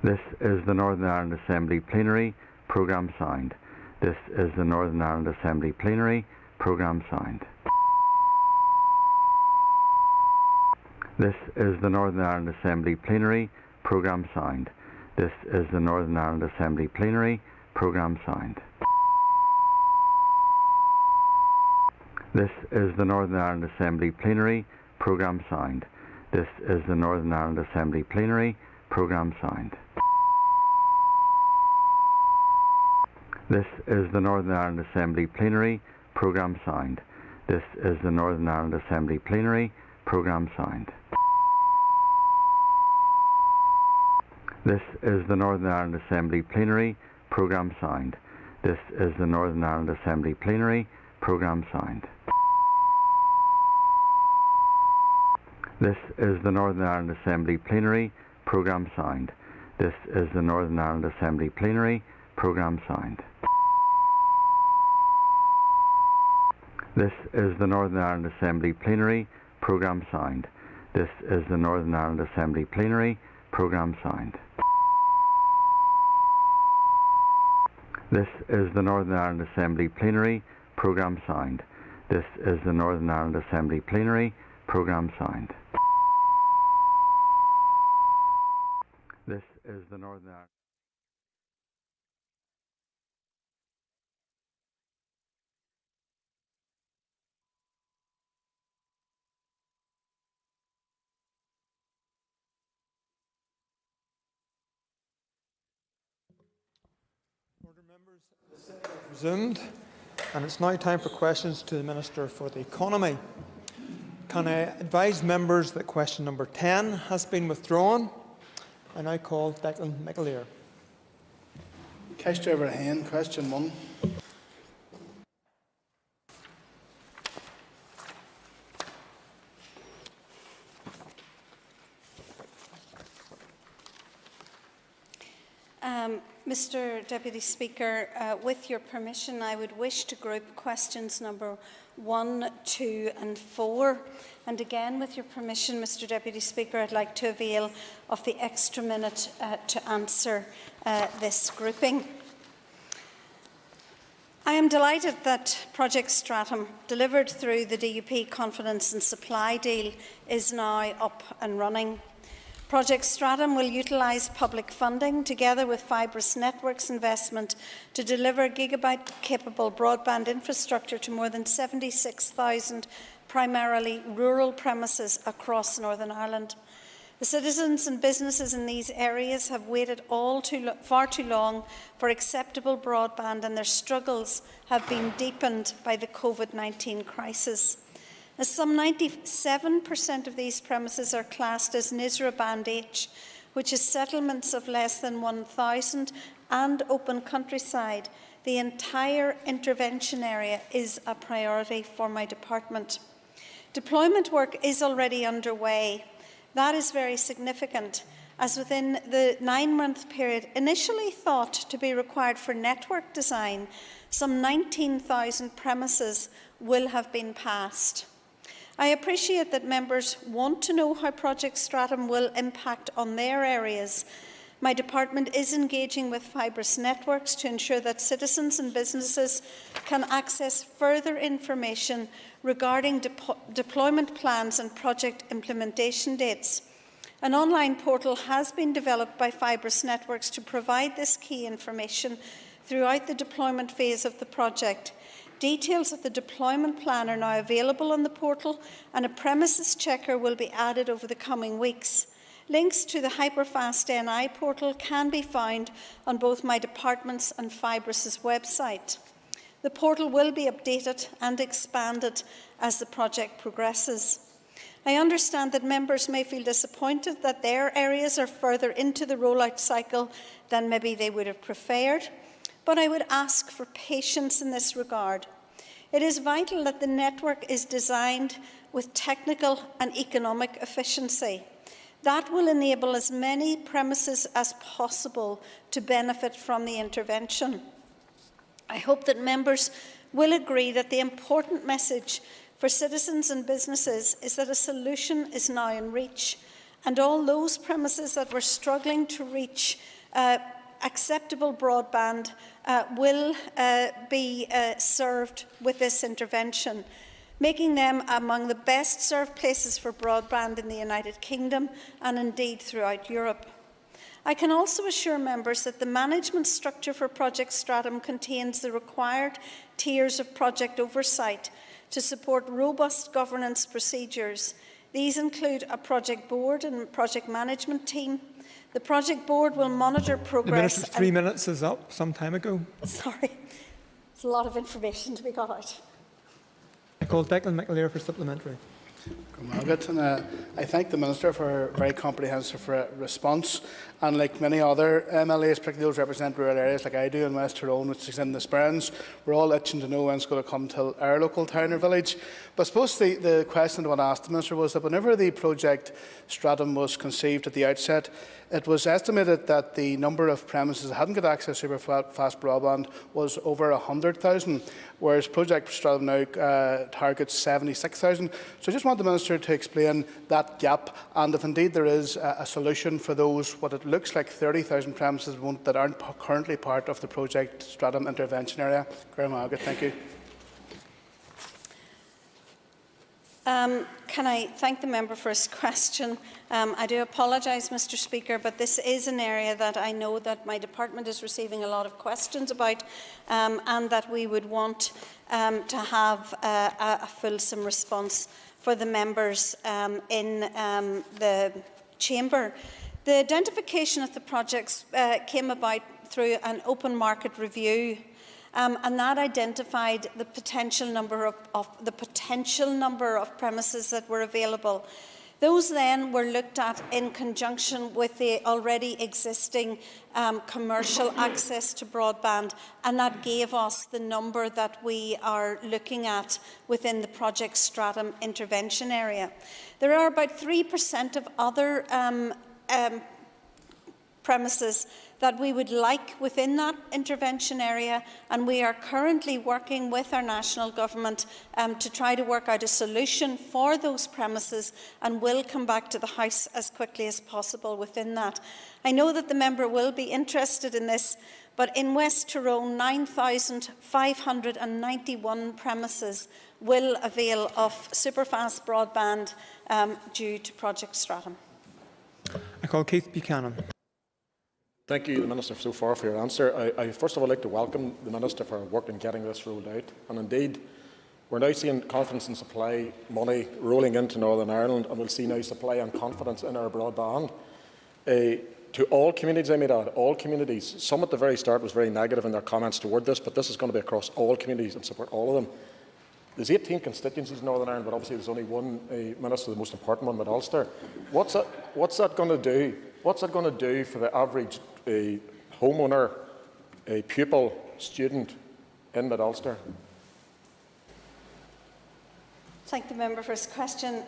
This is the Northern Ireland Assembly Plenary. Programme signed. This is the Northern Ireland Assembly Plenary. Programme signed. This is the Northern Ireland Assembly Plenary. Programme signed. This is the Northern Ireland Assembly Plenary. Programme signed. This is the Northern Ireland Assembly Plenary. Programme signed. This is the Northern Ireland Assembly Plenary. Programme signed. This is the Northern Ireland Assembly Plenary. Programme signed. This is the Northern Ireland Assembly Plenary. Programme signed. This is the Northern Ireland Assembly Plenary. Programme signed. This is the Northern Ireland Assembly Plenary. Programme signed. This is the Northern Ireland Assembly Plenary Programme Sound. This is the Northern Ireland Assembly Plenary Programme Sound. This is the Northern Ireland Assembly Plenary Programme Sound. This is the Northern Ireland Assembly Plenary Programme Sound. This is the Northern Ireland Assembly Plenary Programme Sound. This is the Northern Ireland Assembly Plenary Programme Sound. This is the Northern Ireland. Resumed, and it's now time for questions to the Minister for the Economy. Can I advise members that question number 10 has been withdrawn? I now call Declan McAleer. Question question 1. Mr Deputy Speaker, with your permission, I would wish to group questions number 1, 2 and 4. And again, with your permission, Mr Deputy Speaker, I'd like to avail of the extra minute to answer this grouping. I am delighted that Project Stratum, delivered through the DUP Confidence and Supply deal, is now up and running. Project Stratum will utilise public funding together with fibrous networks investment to deliver gigabit-capable broadband infrastructure to more than 76,000 primarily rural premises across Northern Ireland. The citizens and businesses in these areas have waited far too long for acceptable broadband, and their struggles have been deepened by the COVID-19 crisis. As some 97% of these premises are classed as NISRA Band H, which is settlements of less than 1,000 and open countryside, the entire intervention area is a priority for my department. Deployment work is already underway. That is very significant, as within the 9-month period initially thought to be required for network design, some 19,000 premises will have been passed. I appreciate that members want to know how Project Stratum will impact on their areas. My department is engaging with fibrous networks to ensure that citizens and businesses can access further information regarding deployment plans and project implementation dates. An online portal has been developed by fibrous networks to provide this key information throughout the deployment phase of the project. Details of the deployment plan are now available on the portal, and a premises checker will be added over the coming weeks. Links to the Hyperfast NI portal can be found on both my department's and Fibrous' website. The portal will be updated and expanded as the project progresses. I understand that members may feel disappointed that their areas are further into the rollout cycle than maybe they would have preferred, but I would ask for patience in this regard. It is vital that the network is designed with technical and economic efficiency. That will enable as many premises as possible to benefit from the intervention. I hope that members will agree that the important message for citizens and businesses is that a solution is now in reach, and all those premises that were struggling to reach acceptable broadband will be served with this intervention, making them among the best served places for broadband in the United Kingdom and indeed throughout Europe. I can also assure members that the management structure for Project Stratum contains the required tiers of project oversight to support robust governance procedures. These include a project board and project management team. The project board will monitor progress. The Minister's 3 minutes is up some time ago. Sorry, it's a lot of information to be got out. I call Declan McAleer for supplementary. I thank the Minister for a very comprehensive response. And like many other MLAs, particularly those represent rural areas like I do in West Tyrone, which is in the Springs, we're all itching to know when it's going to come to our local town or village. But I suppose the question I want to ask the Minister was that whenever the project Stratum was conceived at the outset, it was estimated that the number of premises that hadn't got access to super-fast broadband was over 100,000, whereas Project Stratum now targets 76,000. So I just want the Minister to explain that gap, and if indeed there is a solution for those, what it looks like 30,000 premises that aren't currently part of the Project Stratum intervention area. Thank you. Can I thank the member for his question? I do apologise, Mr. Speaker, but this is an area that I know that my department is receiving a lot of questions about, and that we would want to have a fulsome response for the members in the chamber. The identification of the projects came about through an open market review. And that identified the potential number of premises that were available. Those then were looked at in conjunction with the already existing commercial access to broadband, and that gave us the number that we are looking at within the Project Stratum intervention area. There are about 3% of other premises that we would like within that intervention area, and we are currently working with our national government to try to work out a solution for those premises, and will come back to the House as quickly as possible within that. I know that the member will be interested in this, but in West Tyrone, 9,591 premises will avail of superfast broadband due to Project Stratum. I call Keith Buchanan. Thank you, the Minister, so far for your answer. I first of all like to welcome the Minister for her work in getting this rolled out. And indeed, we're now seeing confidence and supply money rolling into Northern Ireland, and we'll see now supply and confidence in our broadband. To all communities, I might add, all communities. Some at the very start was very negative in their comments toward this, but this is going to be across all communities and support all of them. There's 18 constituencies in Northern Ireland, but obviously there's only one Minister, the most important one, with Ulster. What's that going to do? What's that going to do for the average homeowner, a pupil, student in Mid-Ulster? Thank the member for his question.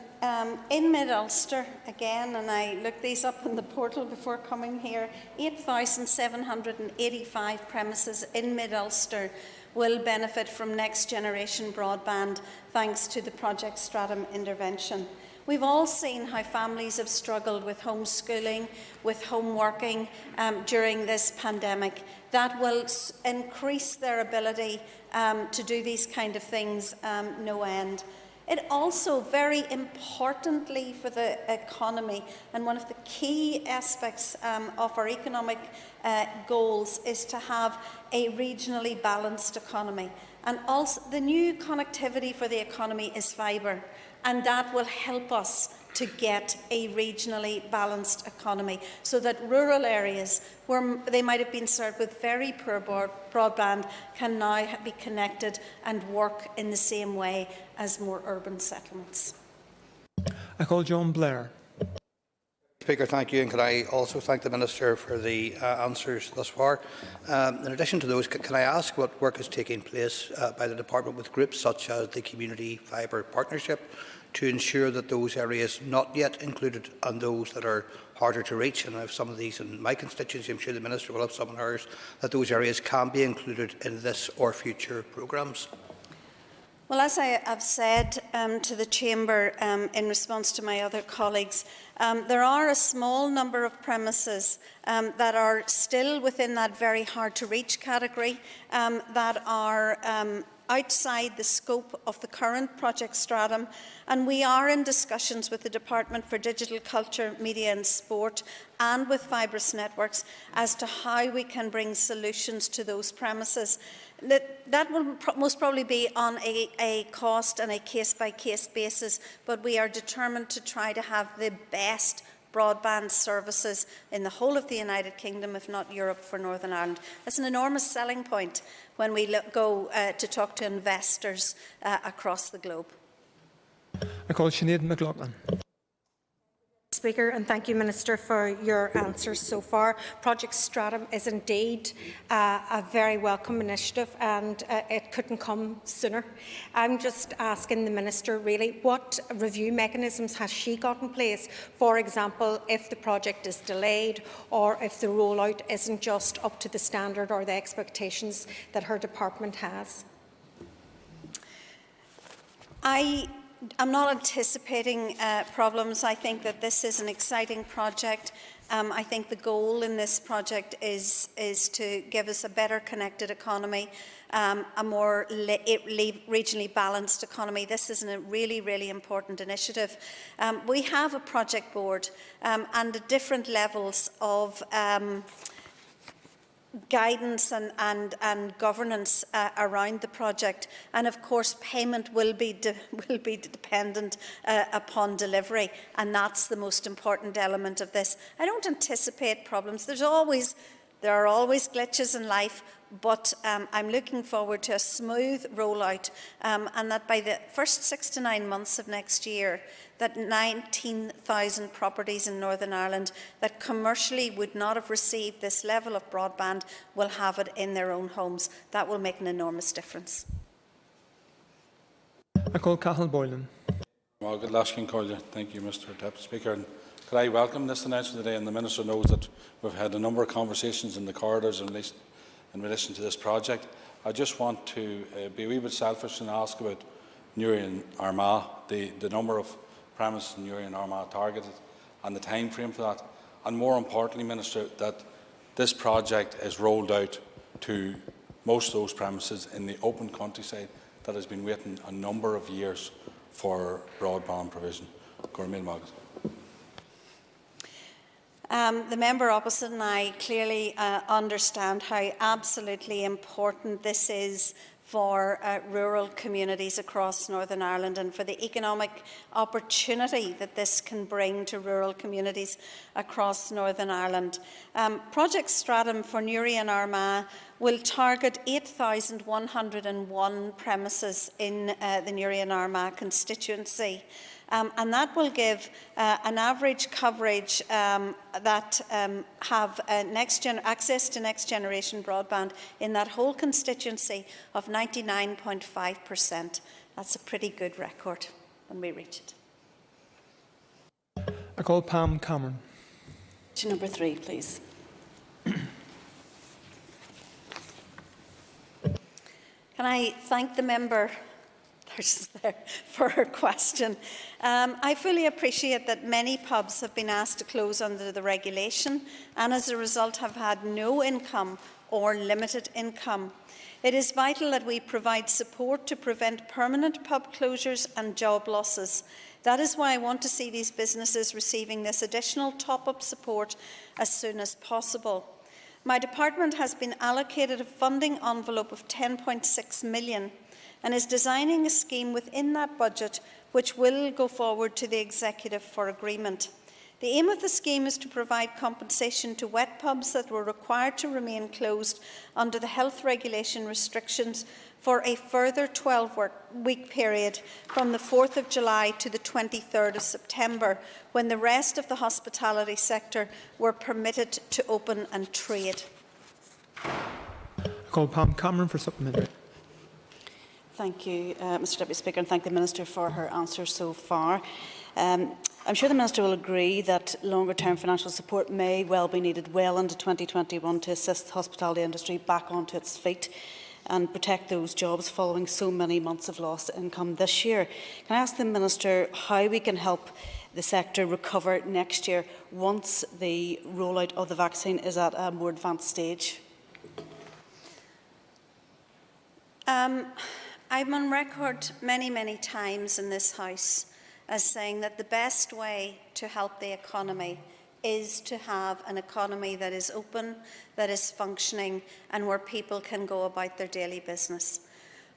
In Mid-Ulster, again, and I looked these up on the portal before coming here, 8,785 premises in Mid-Ulster will benefit from next generation broadband thanks to the Project Stratum intervention. We've all seen how families have struggled with homeschooling, with home working during this pandemic. That will increase their ability to do these kind of things no end. It also, very importantly for the economy, and one of the key aspects of our economic goals is to have a regionally balanced economy. And also the new connectivity for the economy is fibre, and that will help us to get a regionally balanced economy so that rural areas where they might have been served with very poor broadband can now be connected and work in the same way as more urban settlements. I call John Blair. Speaker, thank you, and could I also thank the Minister for the answers thus far. In addition to those, can I ask what work is taking place by the Department with groups such as the Community Fibre Partnership to ensure that those areas not yet included and those that are harder to reach, and I have some of these in my constituency, I'm sure the Minister will have some in hers, that those areas can be included in this or future programmes? Well, as I have said to the Chamber in response to my other colleagues, there are a small number of premises that are still within that very hard-to-reach category that are outside the scope of the current Project Stratum, and we are in discussions with the Department for Digital Culture, Media and Sport and with Fibrous Networks as to how we can bring solutions to those premises. That will most probably be on a cost and a case-by-case basis, but we are determined to try to have the best broadband services in the whole of the United Kingdom, if not Europe, for Northern Ireland. That's an enormous selling point when we go to talk to investors across the globe. I call Sinead McLaughlin. Speaker, and thank you, Minister, for your answers so far. Project Stratum is indeed a very welcome initiative, and it couldn't come sooner. I'm just asking the Minister, really, what review mechanisms has she got in place? For example, if the project is delayed or if the rollout isn't just up to the standard or the expectations that her department has. I'm not anticipating problems. I think that this is an exciting project. I think the goal in this project is to give us a better connected economy, a more regionally balanced economy. This is a really, really important initiative. We have a project board and at different levels of guidance and governance around the project, and of course payment will be dependent upon delivery, and that's the most important element of this. I don't anticipate problems. There are always glitches in life, but I'm looking forward to a smooth rollout, and that by the first 6 to 9 months of next year, that 19,000 properties in Northern Ireland that commercially would not have received this level of broadband will have it in their own homes. That will make an enormous difference. I call Cathal Boylan. Well, good lashing, Collier. Thank you, Mr. Deputy Speaker. And could I welcome this announcement today? And the Minister knows that we've had a number of conversations in the corridors in relation to this project. I just want to be a wee bit selfish and ask about Newry and Armagh, the number of premises in Newry and Armagh targeted and the time frame for that. And more importantly, Minister, that this project is rolled out to most of those premises in the open countryside that has been waiting a number of years for broadband provision. The member opposite and I clearly understand how absolutely important this is for rural communities across Northern Ireland and for the economic opportunity that this can bring to rural communities across Northern Ireland. Project Stratum for Newry and Armagh will target 8,101 premises in the Newry and Armagh constituency. And that will give an average coverage that have access to next generation broadband in that whole constituency of 99.5%. That's a pretty good record when we reach it. I call Pam Cameron. To number 3, please. Can I thank the member for her question? I fully appreciate that many pubs have been asked to close under the regulation and as a result have had no income or limited income. It is vital that we provide support to prevent permanent pub closures and job losses. That is why I want to see these businesses receiving this additional top-up support as soon as possible. My department has been allocated a funding envelope of €10.6 million and is designing a scheme within that budget which will go forward to the Executive for agreement. The aim of the scheme is to provide compensation to wet pubs that were required to remain closed under the health regulation restrictions for a further 12-week period from the 4th of July to the 23rd of September, when the rest of the hospitality sector were permitted to open and trade. I call Pam Cameron for supplementary. Thank you, Mr. Deputy Speaker, and thank the Minister for her answers so far. I'm sure the Minister will agree that longer-term financial support may well be needed well into 2021 to assist the hospitality industry back onto its feet and protect those jobs following so many months of lost income this year. Can I ask the Minister how we can help the sector recover next year once the rollout of the vaccine is at a more advanced stage? I'm on record many times in this House as saying that the best way to help the economy is to have an economy that is open, that is functioning, and where people can go about their daily business.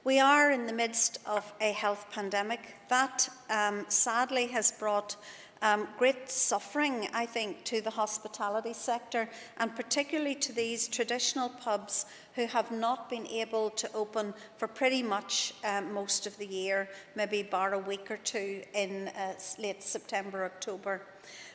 We are in the midst of a health pandemic. That sadly has brought great suffering, I think, to the hospitality sector, and particularly to these traditional pubs who have not been able to open for pretty much most of the year, maybe bar a week or two in late September, October.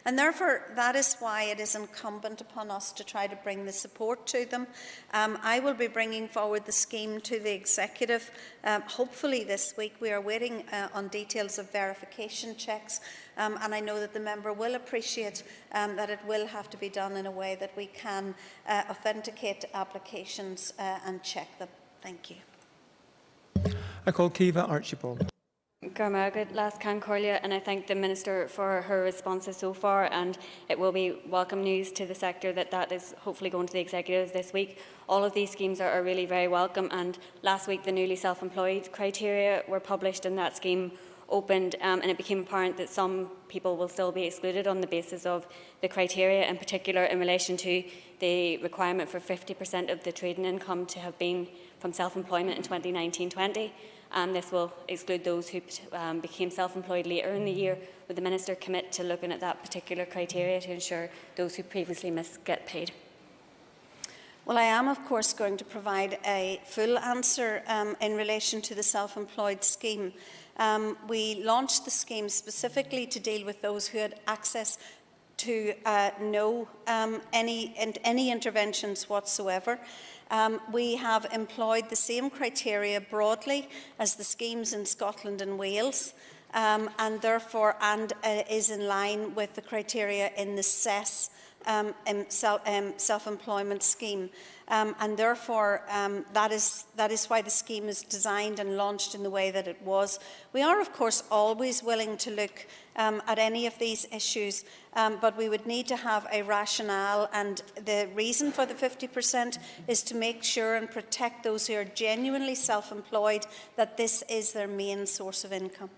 And therefore, that is why it is incumbent upon us to try to bring the support to them. I will be bringing forward the scheme to the Executive, hopefully this week. We are waiting on details of verification checks, and I know that the member will appreciate that it will have to be done in a way that we can authenticate applications and check them. Thank you. I call Kiva Archibald. And I thank the Minister for her responses so far, and it will be welcome news to the sector that is hopefully going to the Executive this week. All of these schemes are really very welcome, and last week the newly self-employed criteria were published and that scheme opened, and it became apparent that some people will still be excluded on the basis of the criteria, in particular in relation to the requirement for 50% of the trading income to have been from self-employment in 2019-20. And this will exclude those who became self-employed later in the year. Would the Minister commit to looking at that particular criteria to ensure those who previously missed get paid? Well, I am, of course, going to provide a full answer in relation to the self-employed scheme. We launched the scheme specifically to deal with those who had access to any interventions whatsoever. We have employed the same criteria broadly as the schemes in Scotland and Wales, and therefore is in line with the criteria in the CESS self-employment scheme. And therefore, that is why the scheme is designed and launched in the way that it was. We are, of course, always willing to look at any of these issues, but we would need to have a rationale, and the reason for the 50% is to make sure and protect those who are genuinely self-employed, that this is their main source of income.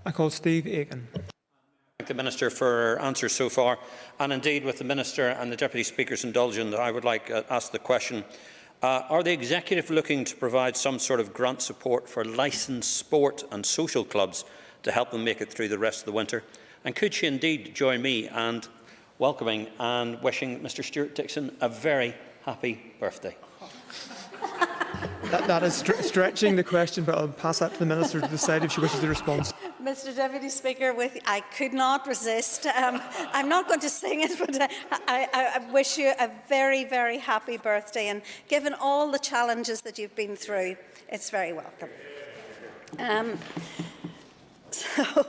I call Steve Aiken. Thank the Minister for her answers so far, and indeed with the Minister and the Deputy Speaker's indulgence, I would like to ask the question, are the Executive looking to provide some sort of grant support for licensed sport and social clubs to help them make it through the rest of the winter? And could she indeed join me in welcoming and wishing Mr Stuart Dixon a very happy birthday? That is stretching the question, but I'll pass that to the Minister to decide if she wishes to respond. Mr Deputy Speaker, I could not resist. I'm not going to sing it, but I wish you a very, very happy birthday. And given all the challenges that you've been through, it's very welcome. So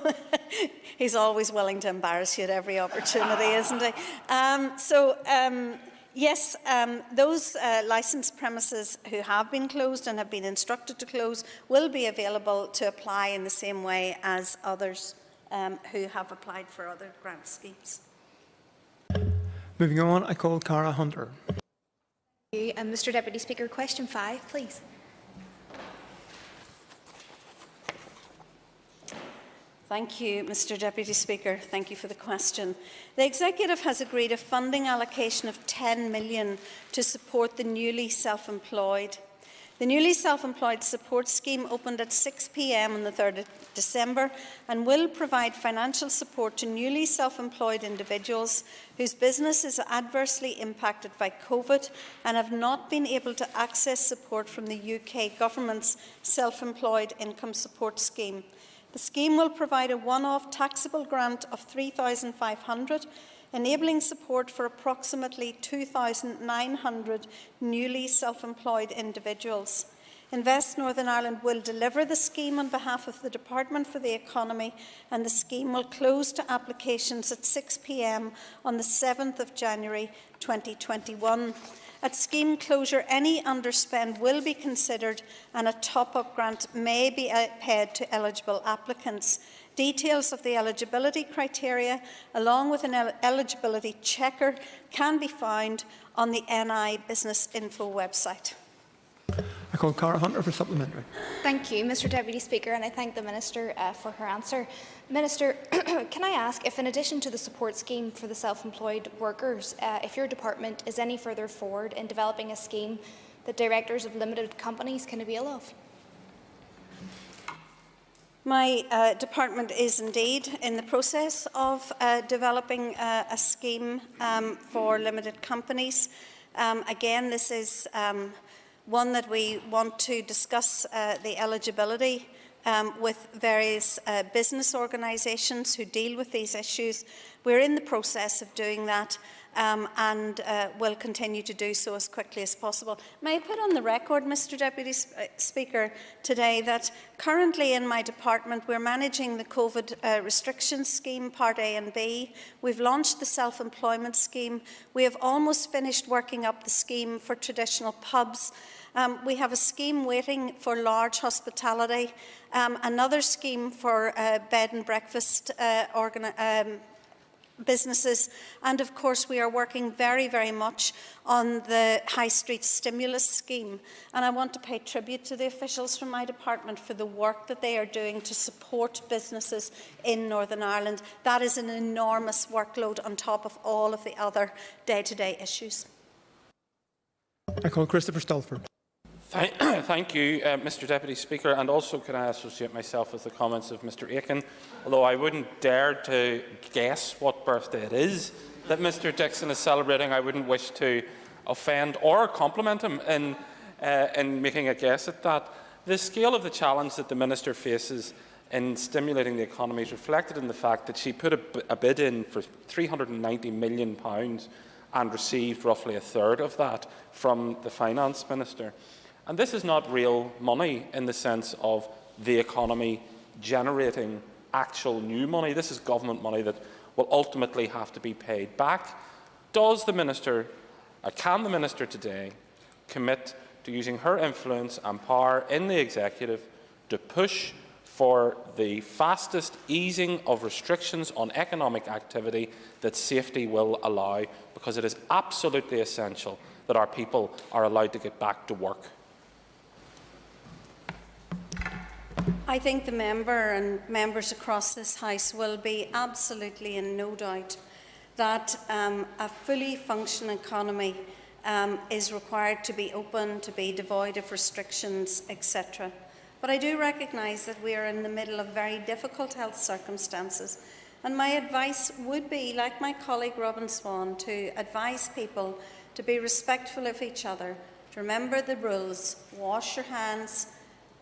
he's always willing to embarrass you at every opportunity, isn't he? Yes, those licensed premises who have been closed and have been instructed to close will be available to apply in the same way as others who have applied for other grant schemes. Moving on, I call Cara Hunter. Thank you. Mr Deputy Speaker, question 5, please. Thank you, Mr Deputy Speaker. Thank you for the question. The Executive has agreed a funding allocation of £10 million to support the newly self-employed. The newly self-employed support scheme opened at 6 p.m. on the 3rd of December and will provide financial support to newly self-employed individuals whose business is adversely impacted by COVID and have not been able to access support from the UK Government's Self-Employed Income Support Scheme. The scheme will provide a one-off taxable grant of £3,500, enabling support for approximately 2,900 newly self-employed individuals. Invest Northern Ireland will deliver the scheme on behalf of the Department for the Economy, and the scheme will close to applications at 6 p.m. on the 7th of January 2021. At scheme closure, any underspend will be considered and a top-up grant may be paid to eligible applicants. Details of the eligibility criteria, along with an eligibility checker, can be found on the NI Business Info website. I call Cara Hunter for supplementary. Thank you, Mr Deputy Speaker, and I thank the Minister for her answer. Minister, can I ask if, in addition to the support scheme for the self-employed workers, if your department is any further forward in developing a scheme that directors of limited companies can avail of? My department is indeed in the process of developing a scheme for limited companies. Again, this is one that we want to discuss the eligibility with various business organisations who deal with these issues. We're in the process of doing that and will continue to do so as quickly as possible. May I put on the record, Mr Deputy Speaker, today that currently in my department we're managing the COVID restrictions scheme, Part A and B. We've launched the self-employment scheme. We have almost finished working up the scheme for traditional pubs. We have a scheme waiting for large hospitality, another scheme for bed and breakfast businesses, and of course we are working very, very much on the High Street Stimulus Scheme. And I want to pay tribute to the officials from my department for the work that they are doing to support businesses in Northern Ireland. That is an enormous workload on top of all of the other day-to-day issues. I call Christopher Stalford. Thank you, Mr Deputy Speaker, and also can I associate myself with the comments of Mr Aiken, although I wouldn't dare to guess what birthday it is that Mr Dixon is celebrating. I wouldn't wish to offend or compliment him in making a guess at that. The scale of the challenge that the Minister faces in stimulating the economy is reflected in the fact that she put a bid in for £390 million and received roughly a third of that from the Finance Minister. And this is not real money in the sense of the economy generating actual new money. This is government money that will ultimately have to be paid back. Does the Minister, can the Minister today commit to using her influence and power in the Executive to push for the fastest easing of restrictions on economic activity that safety will allow? Because it is absolutely essential that our people are allowed to get back to work. I think the member and members across this House will be absolutely in no doubt that a fully functioning economy is required to be open, to be devoid of restrictions, etc. But I do recognise that we are in the middle of very difficult health circumstances, and my advice would be, like my colleague Robin Swan, to advise people to be respectful of each other, to remember the rules, wash your hands,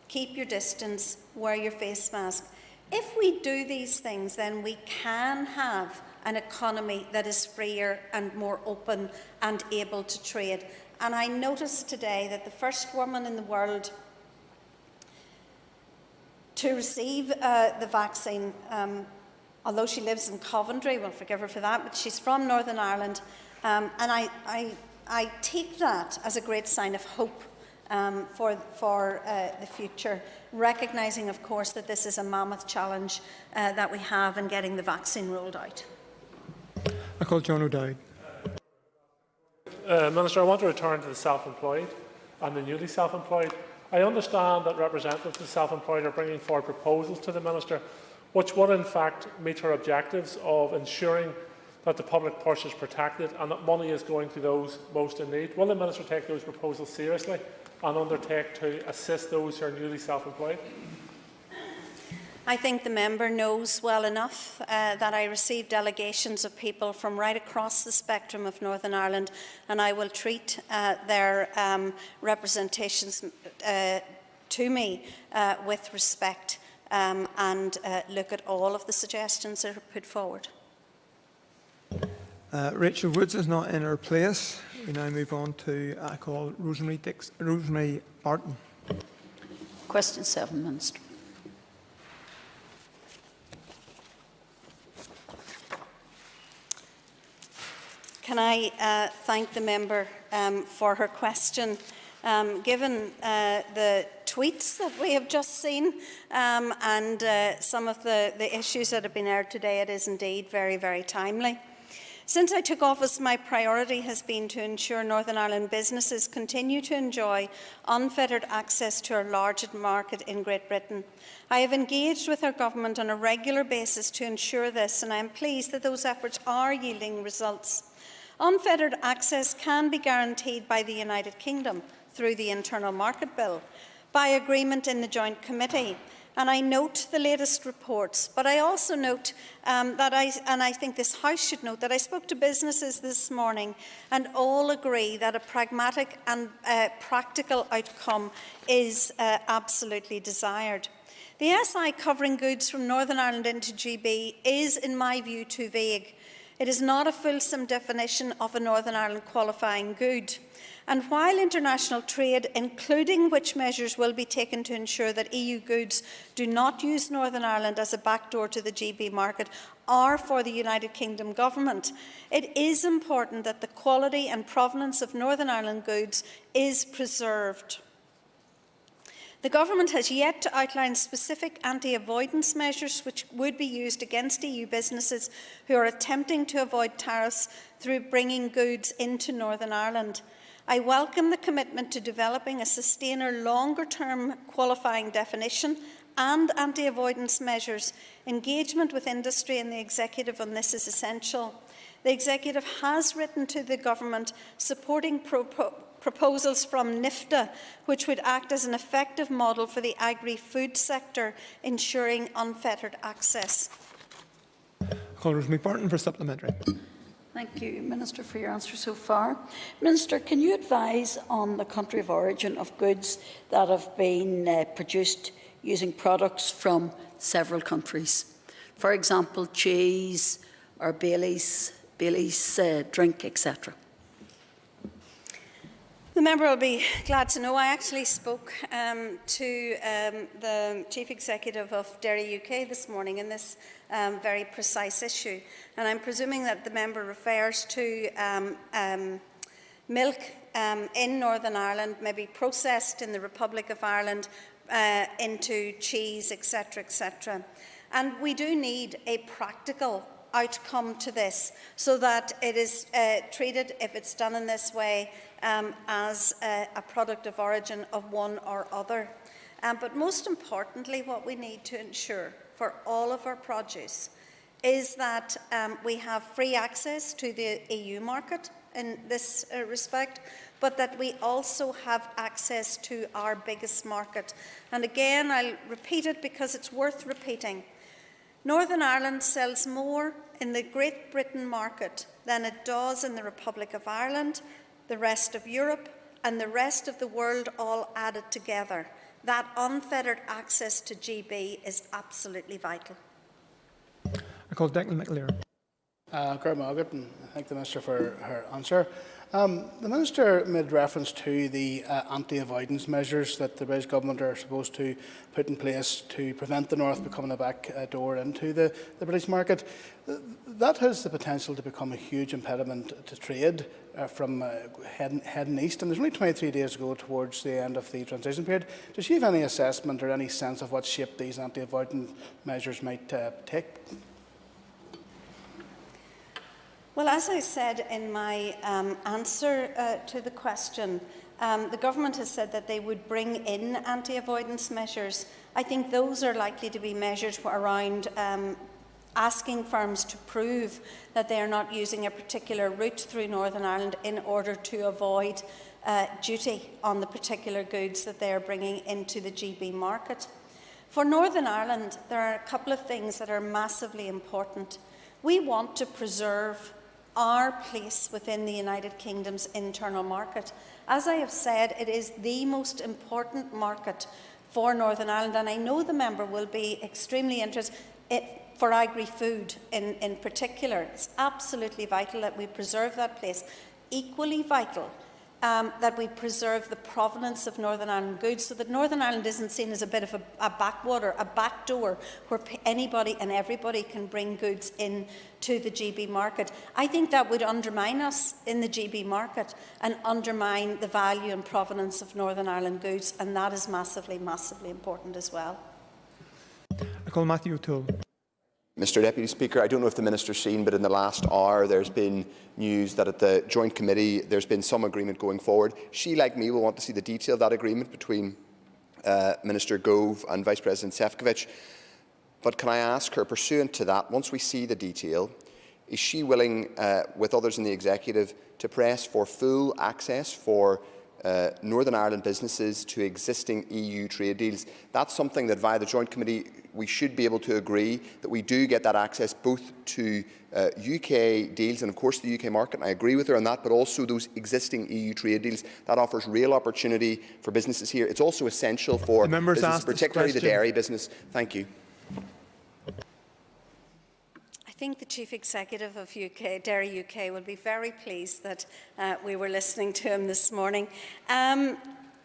keep your distance, wear your face mask. If we do these things, then we can have an economy that is freer and more open and able to trade. And I noticed today that the first woman in the world to receive the vaccine, although she lives in Coventry, we'll forgive her for that, but she's from Northern Ireland, and I take that as a great sign of hope for the future, recognising, of course, that this is a mammoth challenge that we have in getting the vaccine rolled out. I call John O'Dowd. Minister, I want to return to the self-employed and the newly self-employed. I understand that representatives of the self-employed are bringing forward proposals to the Minister which would in fact meet her objectives of ensuring that the public purse is protected and that money is going to those most in need. Will the Minister take those proposals seriously and undertake to assist those who are newly self-employed? I think the member knows well enough that I receive delegations of people from right across the spectrum of Northern Ireland, and I will treat their representations to me with respect and look at all of the suggestions that are put forward. Rachel Woods is not in her place. We now move on to I call Rosemary Barton. Question 7, Minister. Can I thank the member for her question? Given the tweets that we have just seen and some of the issues that have been aired today, it is indeed very, very timely. Since I took office, my priority has been to ensure Northern Ireland businesses continue to enjoy unfettered access to our largest market in Great Britain. I have engaged with our government on a regular basis to ensure this, and I am pleased that those efforts are yielding results. Unfettered access can be guaranteed by the United Kingdom through the Internal Market Bill, by agreement in the Joint Committee, and I note the latest reports, but I also note and I think this House should note, that I spoke to businesses this morning and all agree that a pragmatic and practical outcome is absolutely desired. The SI covering goods from Northern Ireland into GB is, in my view, too vague. It is not a fulsome definition of a Northern Ireland qualifying good. And while international trade, including which measures will be taken to ensure that EU goods do not use Northern Ireland as a backdoor to the GB market, are for the United Kingdom Government, it is important that the quality and provenance of Northern Ireland goods is preserved. The Government has yet to outline specific anti-avoidance measures which would be used against EU businesses who are attempting to avoid tariffs through bringing goods into Northern Ireland. I welcome the commitment to developing a sustainer longer-term qualifying definition and anti-avoidance measures. Engagement with industry and the Executive on this is essential. The Executive has written to the Government supporting proposals from NIFTA, which would act as an effective model for the agri-food sector, ensuring unfettered access. Rosemary Barton for supplementary. Thank you, Minister, for your answer so far. Minister, can you advise on the country of origin of goods that have been produced using products from several countries? For example, cheese or Bailey's drink, etc. The member will be glad to know I actually spoke to the Chief Executive of Dairy UK this morning in this very precise issue. And I'm presuming that the member refers to milk in Northern Ireland, maybe processed in the Republic of Ireland into cheese, etc., etc. And we do need a practical outcome to this so that it is treated, if it's done in this way, as a product of origin of one or other. But most importantly, what we need to ensure for all of our produce is that we have free access to the EU market in this respect, but that we also have access to our biggest market. And again, I'll repeat it because it's worth repeating. Northern Ireland sells more in the Great Britain market than it does in the Republic of Ireland, the rest of Europe, and the rest of the world all added together. That unfettered access to GB is absolutely vital. I call Declan McAleer. And I thank the Minister for her answer. The Minister made reference to the anti-avoidance measures that the British Government are supposed to put in place to prevent the North becoming a back door into the British market. That has the potential to become a huge impediment to trade from heading east, and there's only 23 days to go towards the end of the transition period. Does she have any assessment or any sense of what shape these anti-avoidance measures might take? Well, as I said in my answer to the question, the Government has said that they would bring in anti-avoidance measures. I think those are likely to be measures around asking firms to prove that they are not using a particular route through Northern Ireland in order to avoid duty on the particular goods that they are bringing into the GB market. For Northern Ireland, there are a couple of things that are massively important. We want to preserve our place within the United Kingdom's internal market. As I have said, it is the most important market for Northern Ireland, and I know the member will be extremely interested for agri-food in particular. It's absolutely vital that we preserve that place. Equally vital that we preserve the provenance of Northern Ireland goods so that Northern Ireland isn't seen as a bit of a backwater, a backdoor where anybody and everybody can bring goods in to the GB market. I think that would undermine us in the GB market and undermine the value and provenance of Northern Ireland goods, and that is massively, massively important as well. I call Matthew O'Toole. Mr Deputy Speaker, I don't know if the Minister's seen, but in the last hour there's been news that at the Joint Committee there's been some agreement going forward. She, like me, will want to see the detail of that agreement between Minister Gove and Vice President Šefčovič. But can I ask her, pursuant to that, once we see the detail, is she willing, with others in the Executive, to press for full access for Northern Ireland businesses to existing EU trade deals. That's something that via the Joint Committee we should be able to agree that we do get that access both to UK deals and of course the UK market, and I agree with her on that, but also those existing EU trade deals. That offers real opportunity for businesses here. It's also essential for businesses, particularly the dairy business. Thank you. I think the Chief Executive of Dairy UK will be very pleased that we were listening to him this morning.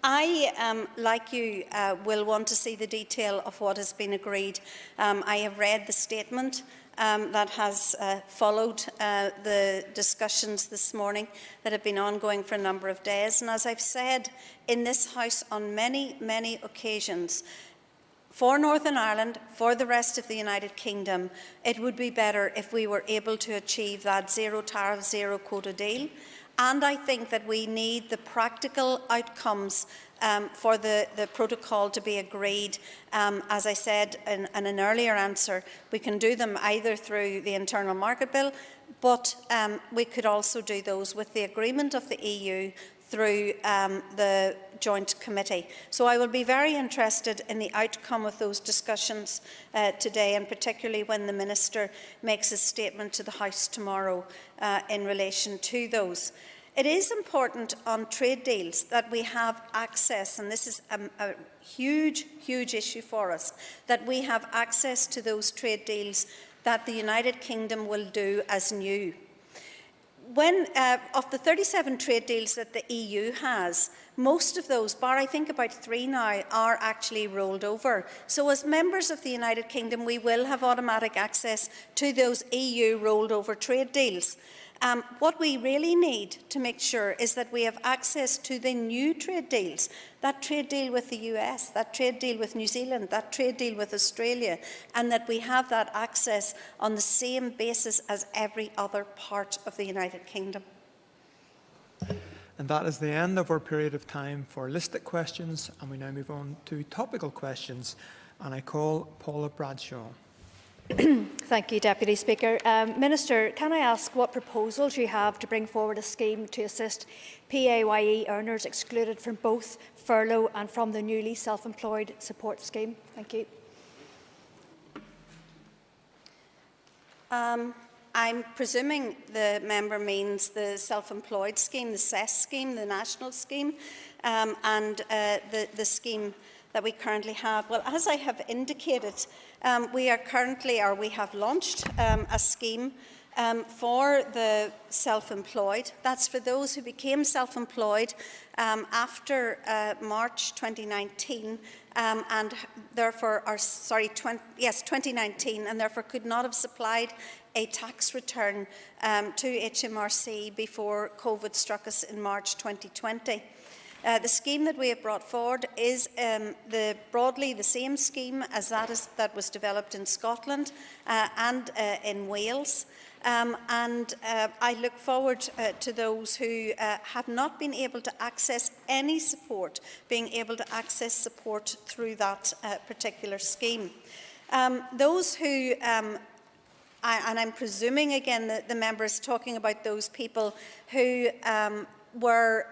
I, like you, will want to see the detail of what has been agreed. I have read the statement that has followed the discussions this morning that have been ongoing for a number of days. And as I've said in this House on many, many occasions, for Northern Ireland, for the rest of the United Kingdom, it would be better if we were able to achieve that zero tariff, zero quota deal. And I think that we need the practical outcomes for the protocol to be agreed. As I said in an earlier answer, we can do them either through the Internal Market Bill, but we could also do those with the agreement of the EU through the Joint Committee. So I will be very interested in the outcome of those discussions today, and particularly when the Minister makes a statement to the House tomorrow in relation to those. It is important on trade deals that we have access, and this is a huge, huge issue for us, that we have access to those trade deals that the United Kingdom will do as new. Of the 37 trade deals that the EU has, most of those, bar I think about 3 now, are actually rolled over. So as members of the United Kingdom, we will have automatic access to those EU rolled over trade deals. What we really need to make sure is that we have access to the new trade deals, that trade deal with the US, that trade deal with New Zealand, that trade deal with Australia, and that we have that access on the same basis as every other part of the United Kingdom. And that is the end of our period of time for listed questions, and we now move on to topical questions. And I call Paula Bradshaw. Thank you, Deputy Speaker. Minister, can I ask what proposals you have to bring forward a scheme to assist PAYE earners excluded from both furlough and from the newly self-employed support scheme? Thank you. I'm presuming the member means the self-employed scheme, the CESS scheme, the national scheme, and the scheme that we currently have. Well, as I have indicated, we have launched a scheme for the self-employed. That's for those who became self-employed after March 2019 and therefore 2019, and therefore could not have supplied a tax return to HMRC before COVID struck us in March 2020. The scheme that we have brought forward is broadly the same scheme as that was developed in Scotland and in Wales. I look forward to those who have not been able to access any support, being able to access support through that particular scheme. Those who, and I'm presuming again that the member is talking about those people who were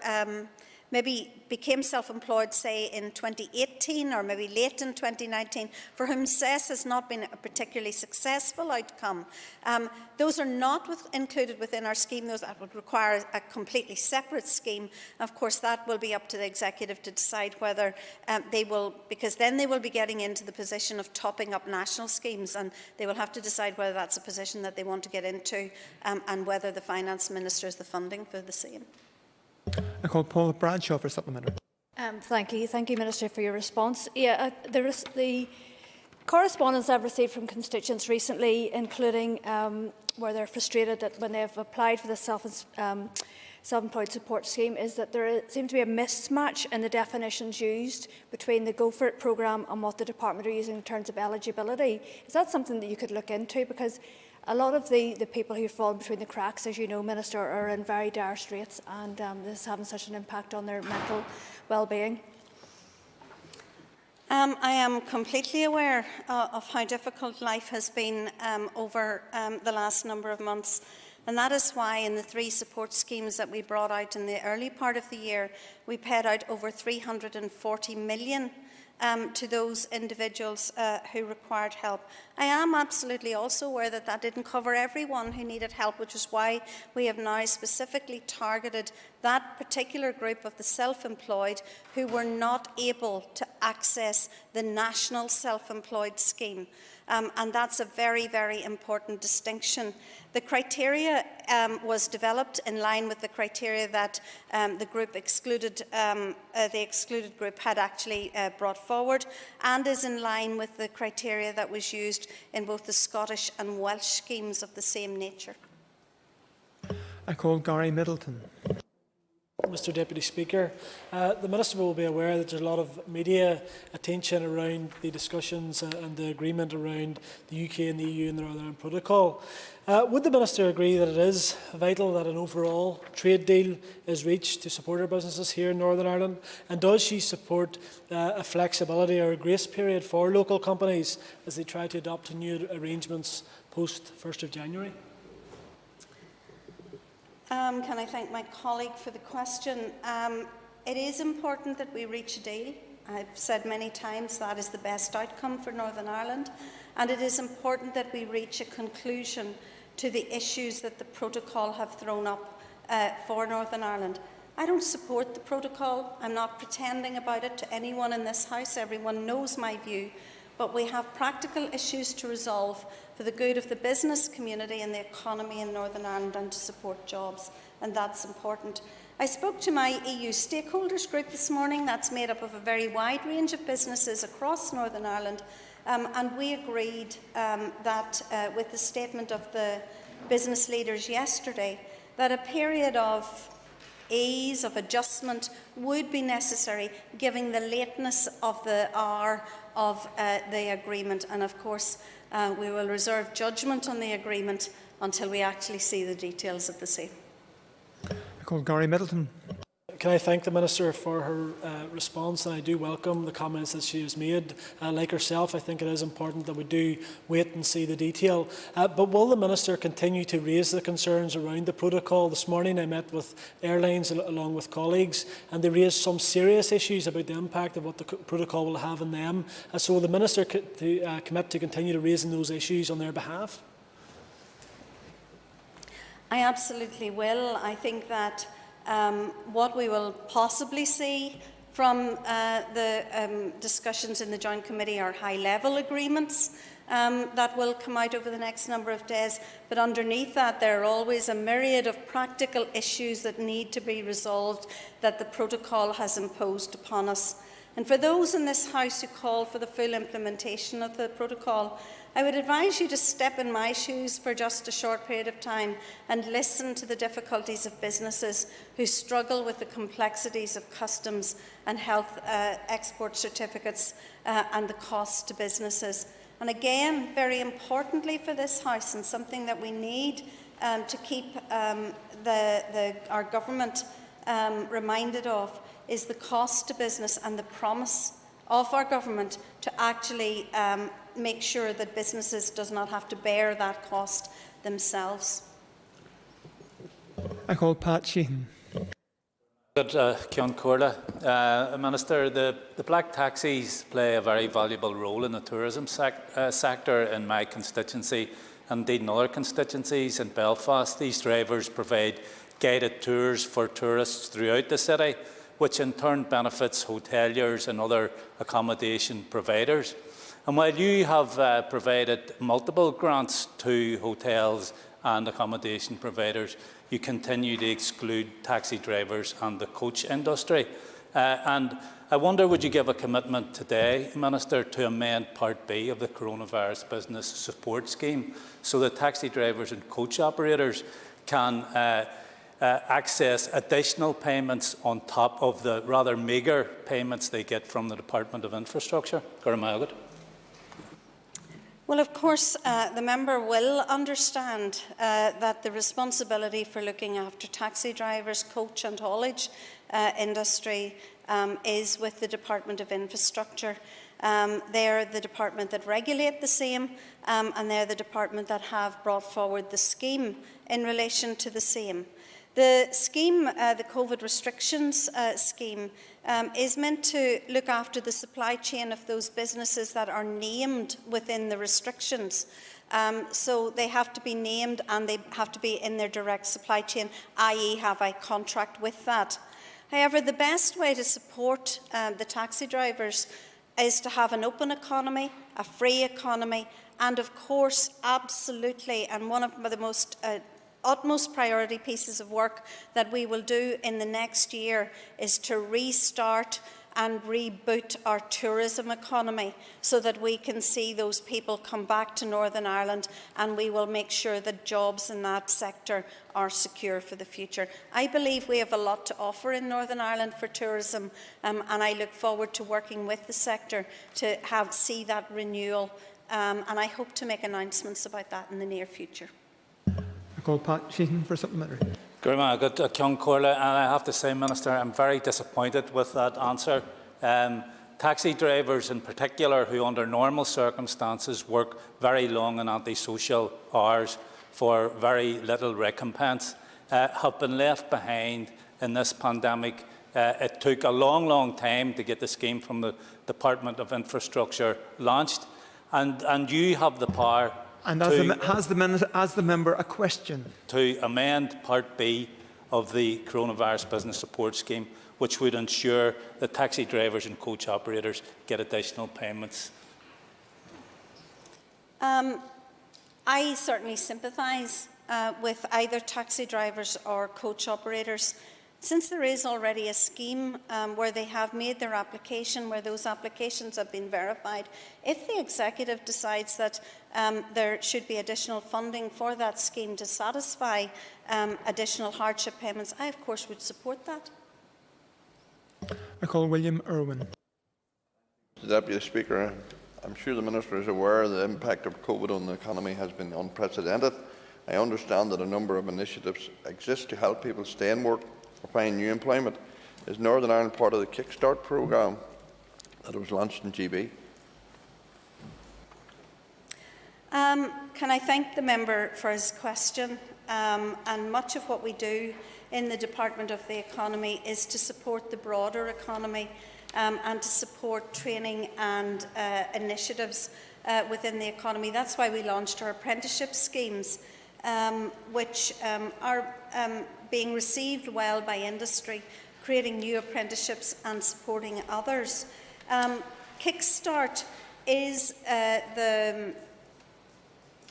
maybe became self-employed, say, in 2018 or maybe late in 2019, for whom CESS has not been a particularly successful outcome. Those are not included within our scheme. Those that would require a completely separate scheme. Of course, that will be up to the Executive to decide whether they will, because then they will be getting into the position of topping up national schemes, and they will have to decide whether that's a position that they want to get into and whether the Finance Minister is the funding for the same. I call Paula Bradshaw for supplementary. Thank you, Minister, for your response. There is the correspondence I've received from constituents recently, including where they're frustrated that when they've applied for the self-employed support scheme, is that there seems to be a mismatch in the definitions used between the Go For It programme and what the department are using in terms of eligibility. Is that something that you could look into? Because a lot of the people who fall between the cracks, as you know, Minister, are in very dire straits, and this is having such an impact on their mental well-being. I am completely aware of how difficult life has been over the last number of months. And that is why in the 3 support schemes that we brought out in the early part of the year, we paid out over $340 million to those individuals who required help. I am absolutely also aware that that didn't cover everyone who needed help, which is why we have now specifically targeted that particular group of the self-employed who were not able to access the national self-employed scheme. And that's a very, very important distinction. The criteria was developed in line with the criteria that the group excluded, the excluded group had actually brought forward, and is in line with the criteria that was used in both the Scottish and Welsh schemes of the same nature. I call Gary Middleton. Mr Deputy Speaker, the Minister will be aware that there's a lot of media attention around the discussions and the agreement around the UK and the EU and the Northern Ireland Protocol. Would the Minister agree that it is vital that an overall trade deal is reached to support our businesses here in Northern Ireland? And does she support a flexibility or a grace period for local companies as they try to adopt new arrangements post 1st of January? Can I thank my colleague for the question? It is important that we reach a deal. I've said many times that is the best outcome for Northern Ireland, and it is important that we reach a conclusion to the issues that the protocol have thrown up for Northern Ireland. I don't support the protocol. I'm not pretending about it to anyone in this House. Everyone knows my view. But we have practical issues to resolve for the good of the business community and the economy in Northern Ireland, and to support jobs, and that's important. I spoke to my EU stakeholders group this morning. That's made up of a very wide range of businesses across Northern Ireland, and we agreed that with the statement of the business leaders yesterday, that a period of ease, of adjustment would be necessary, given the lateness of the hour of the agreement. And of course, we will reserve judgment on the agreement until we actually see the details of the same. I call Gary Middleton. Can I thank the Minister for her response, and I do welcome the comments that she has made. Like herself, I think it is important that we do wait and see the detail. But will the Minister continue to raise the concerns around the protocol? This morning I met with airlines along with colleagues, and they raised some serious issues about the impact of what the protocol will have on them. So will the Minister commit to continue to raising those issues on their behalf? I absolutely will. I think that what we will possibly see from the discussions in the Joint Committee are high-level agreements that will come out over the next number of days. But underneath that, there are always a myriad of practical issues that need to be resolved that the protocol has imposed upon us. And for those in this House who call for the full implementation of the protocol, I would advise you to step in my shoes for just a short period of time and listen to the difficulties of businesses who struggle with the complexities of customs and health export certificates and the costs to businesses. And again, very importantly for this House, and something that we need to keep our government reminded of, is the cost to business and the promise of our government to actually make sure that businesses do not have to bear that cost themselves. I call Pat Sheehan. Cian Corla. Minister, the black taxis play a very valuable role in the tourism sector in my constituency and indeed in other constituencies in Belfast. These drivers provide guided tours for tourists throughout the city, which in turn benefits hoteliers and other accommodation providers. And while you have provided multiple grants to hotels and accommodation providers, you continue to exclude taxi drivers and the coach industry. And I wonder, would you give a commitment today, Minister, to amend Part B of the Coronavirus Business Support Scheme so that taxi drivers and coach operators can access additional payments on top of the rather meagre payments they get from the Department of Infrastructure? Well, of course, the member will understand that the responsibility for looking after taxi drivers, coach and haulage industry is with the Department of Infrastructure. They're the department that regulate the same, and they're the department that have brought forward the scheme in relation to the same. The scheme, the COVID restrictions scheme, is meant to look after the supply chain of those businesses that are named within the restrictions. So they have to be named and they have to be in their direct supply chain, i.e. have a contract with that. However, the best way to support the taxi drivers is to have an open economy, a free economy, and of course, absolutely, and one of the most utmost priority pieces of work that we will do in the next year is to restart and reboot our tourism economy so that we can see those people come back to Northern Ireland, and we will make sure that jobs in that sector are secure for the future. I believe we have a lot to offer in Northern Ireland for tourism, and I look forward to working with the sector to see that renewal, and I hope to make announcements about that in the near future. I call Pat Sheehan for supplementary. Good man, good Cion Corla, and I have to say, Minister, I'm very disappointed with that answer. Taxi drivers in particular, who under normal circumstances work very long and antisocial hours for very little recompense, have been left behind in this pandemic. It took a long time to get the scheme from the Department of Infrastructure launched, and you have the power. And has the member a question? To amend Part B of the Coronavirus Business Support Scheme, which would ensure that taxi drivers and coach operators get additional payments. I certainly sympathise with either taxi drivers or coach operators. Since there is already a scheme where they have made their application, where those applications have been verified, if the Executive decides that there should be additional funding for that scheme to satisfy additional hardship payments, I of course would support that. I call William Irwin. Deputy Speaker, I'm sure the Minister is aware the impact of COVID on the economy has been unprecedented. I understand that a number of initiatives exist to help people stay in work or find new employment. Is Northern Ireland part of the Kickstart programme that was launched in GB? Can I thank the member for his question? And much of what we do in the Department of the Economy is to support the broader economy and to support training and initiatives within the economy. That's why we launched our apprenticeship schemes, which are being received well by industry, creating new apprenticeships and supporting others. Kickstart is the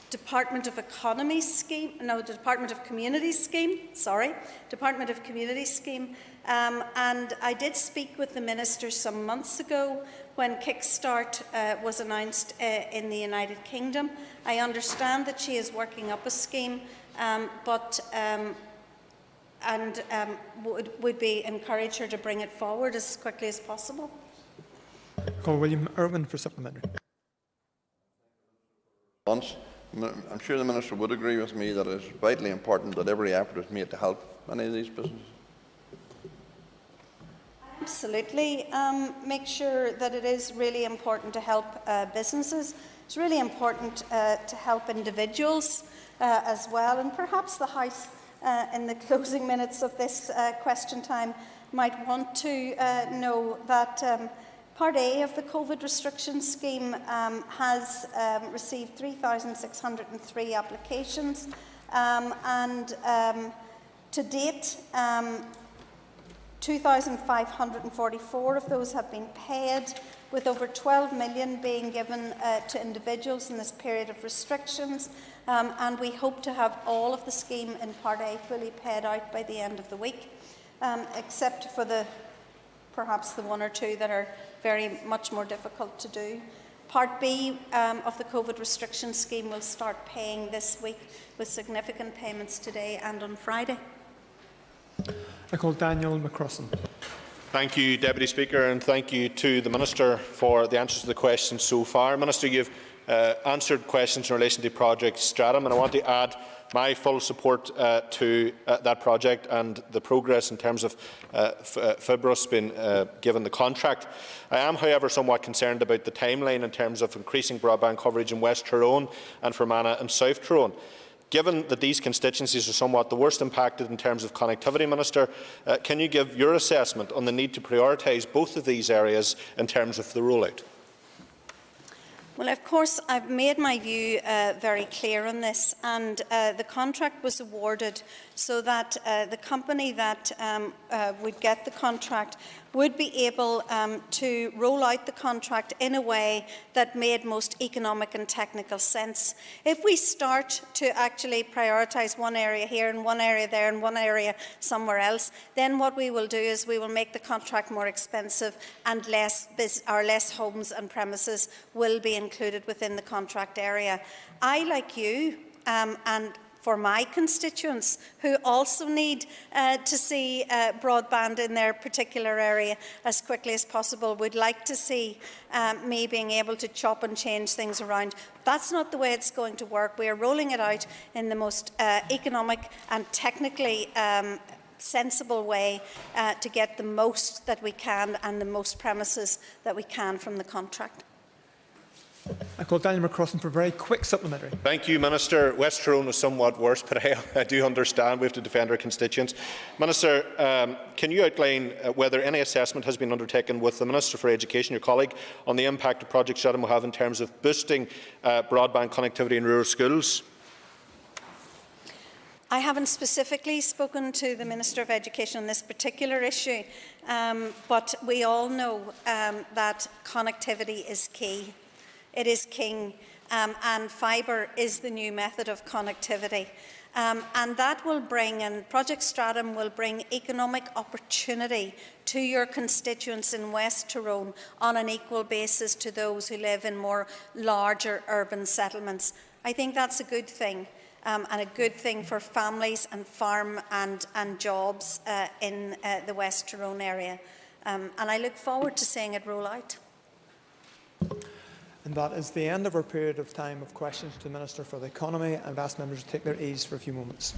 Department of Economy scheme, no, the Department of Community scheme, sorry, Department of Community scheme. And I did speak with the Minister some months ago when Kickstart was announced in the United Kingdom. I understand that she is working up a scheme, would be encourage her to bring it forward as quickly as possible. Call William Irwin for supplementary. I'm sure the Minister would agree with me that it is vitally important that every effort is made to help many of these businesses. Absolutely. Make sure that it is really important to help businesses. It's really important to help individuals as well. And perhaps the House, in the closing minutes of this question time, might want to know that Part A of the COVID restriction scheme has received 3,603 applications, and to date, 2,544 of those have been paid, with over 12 million being given to individuals in this period of restrictions, and we hope to have all of the scheme in Part A fully paid out by the end of the week, except for perhaps the one or two that are very much more difficult to do. Part B of the COVID restriction scheme will start paying this week, with significant payments today and on Friday. I call Daniel McCrossan. Thank you, Deputy Speaker, and thank you to the Minister for the answers to the questions so far. Minister, you've answered questions in relation to Project Stratum, and I want to add my full support to that project and the progress in terms of Fibrus being given the contract. I am, however, somewhat concerned about the timeline in terms of increasing broadband coverage in West Tyrone and Fermanagh and South Tyrone. Given that these constituencies are somewhat the worst impacted in terms of connectivity, Minister, can you give your assessment on the need to prioritise both of these areas in terms of the rollout? Well, of course, I've made my view very clear on this, and the contract was awarded so that the company that would get the contract would be able to roll out the contract in a way that made most economic and technical sense. If we start to actually prioritise one area here and one area there and one area somewhere else, then what we will do is we will make the contract more expensive, and less homes and premises will be included within the contract area. I, like you, and for my constituents who also need to see broadband in their particular area as quickly as possible, would like to see me being able to chop and change things around. That's not the way it's going to work. We are rolling it out in the most economic and technically sensible way to get the most that we can and the most premises that we can from the contract. I call Daniel McCrossan for a very quick supplementary. Thank you, Minister. West Tyrone was somewhat worse, but I do understand we have to defend our constituents. Minister, can you outline whether any assessment has been undertaken with the Minister for Education, your colleague, on the impact of Project Stratum will have in terms of boosting broadband connectivity in rural schools? I haven't specifically spoken to the Minister of Education on this particular issue, but we all know that connectivity is key. It is king, and fibre is the new method of connectivity. And that will bring, and Project Stratum will bring economic opportunity to your constituents in West Tyrone on an equal basis to those who live in more larger urban settlements. I think that's a good thing. And a good thing for families and farm and jobs in the West Tyrone area. And I look forward to seeing it roll out. And that is the end of our period of time of questions to the Minister for the Economy. I would ask members to take their ease for a few moments.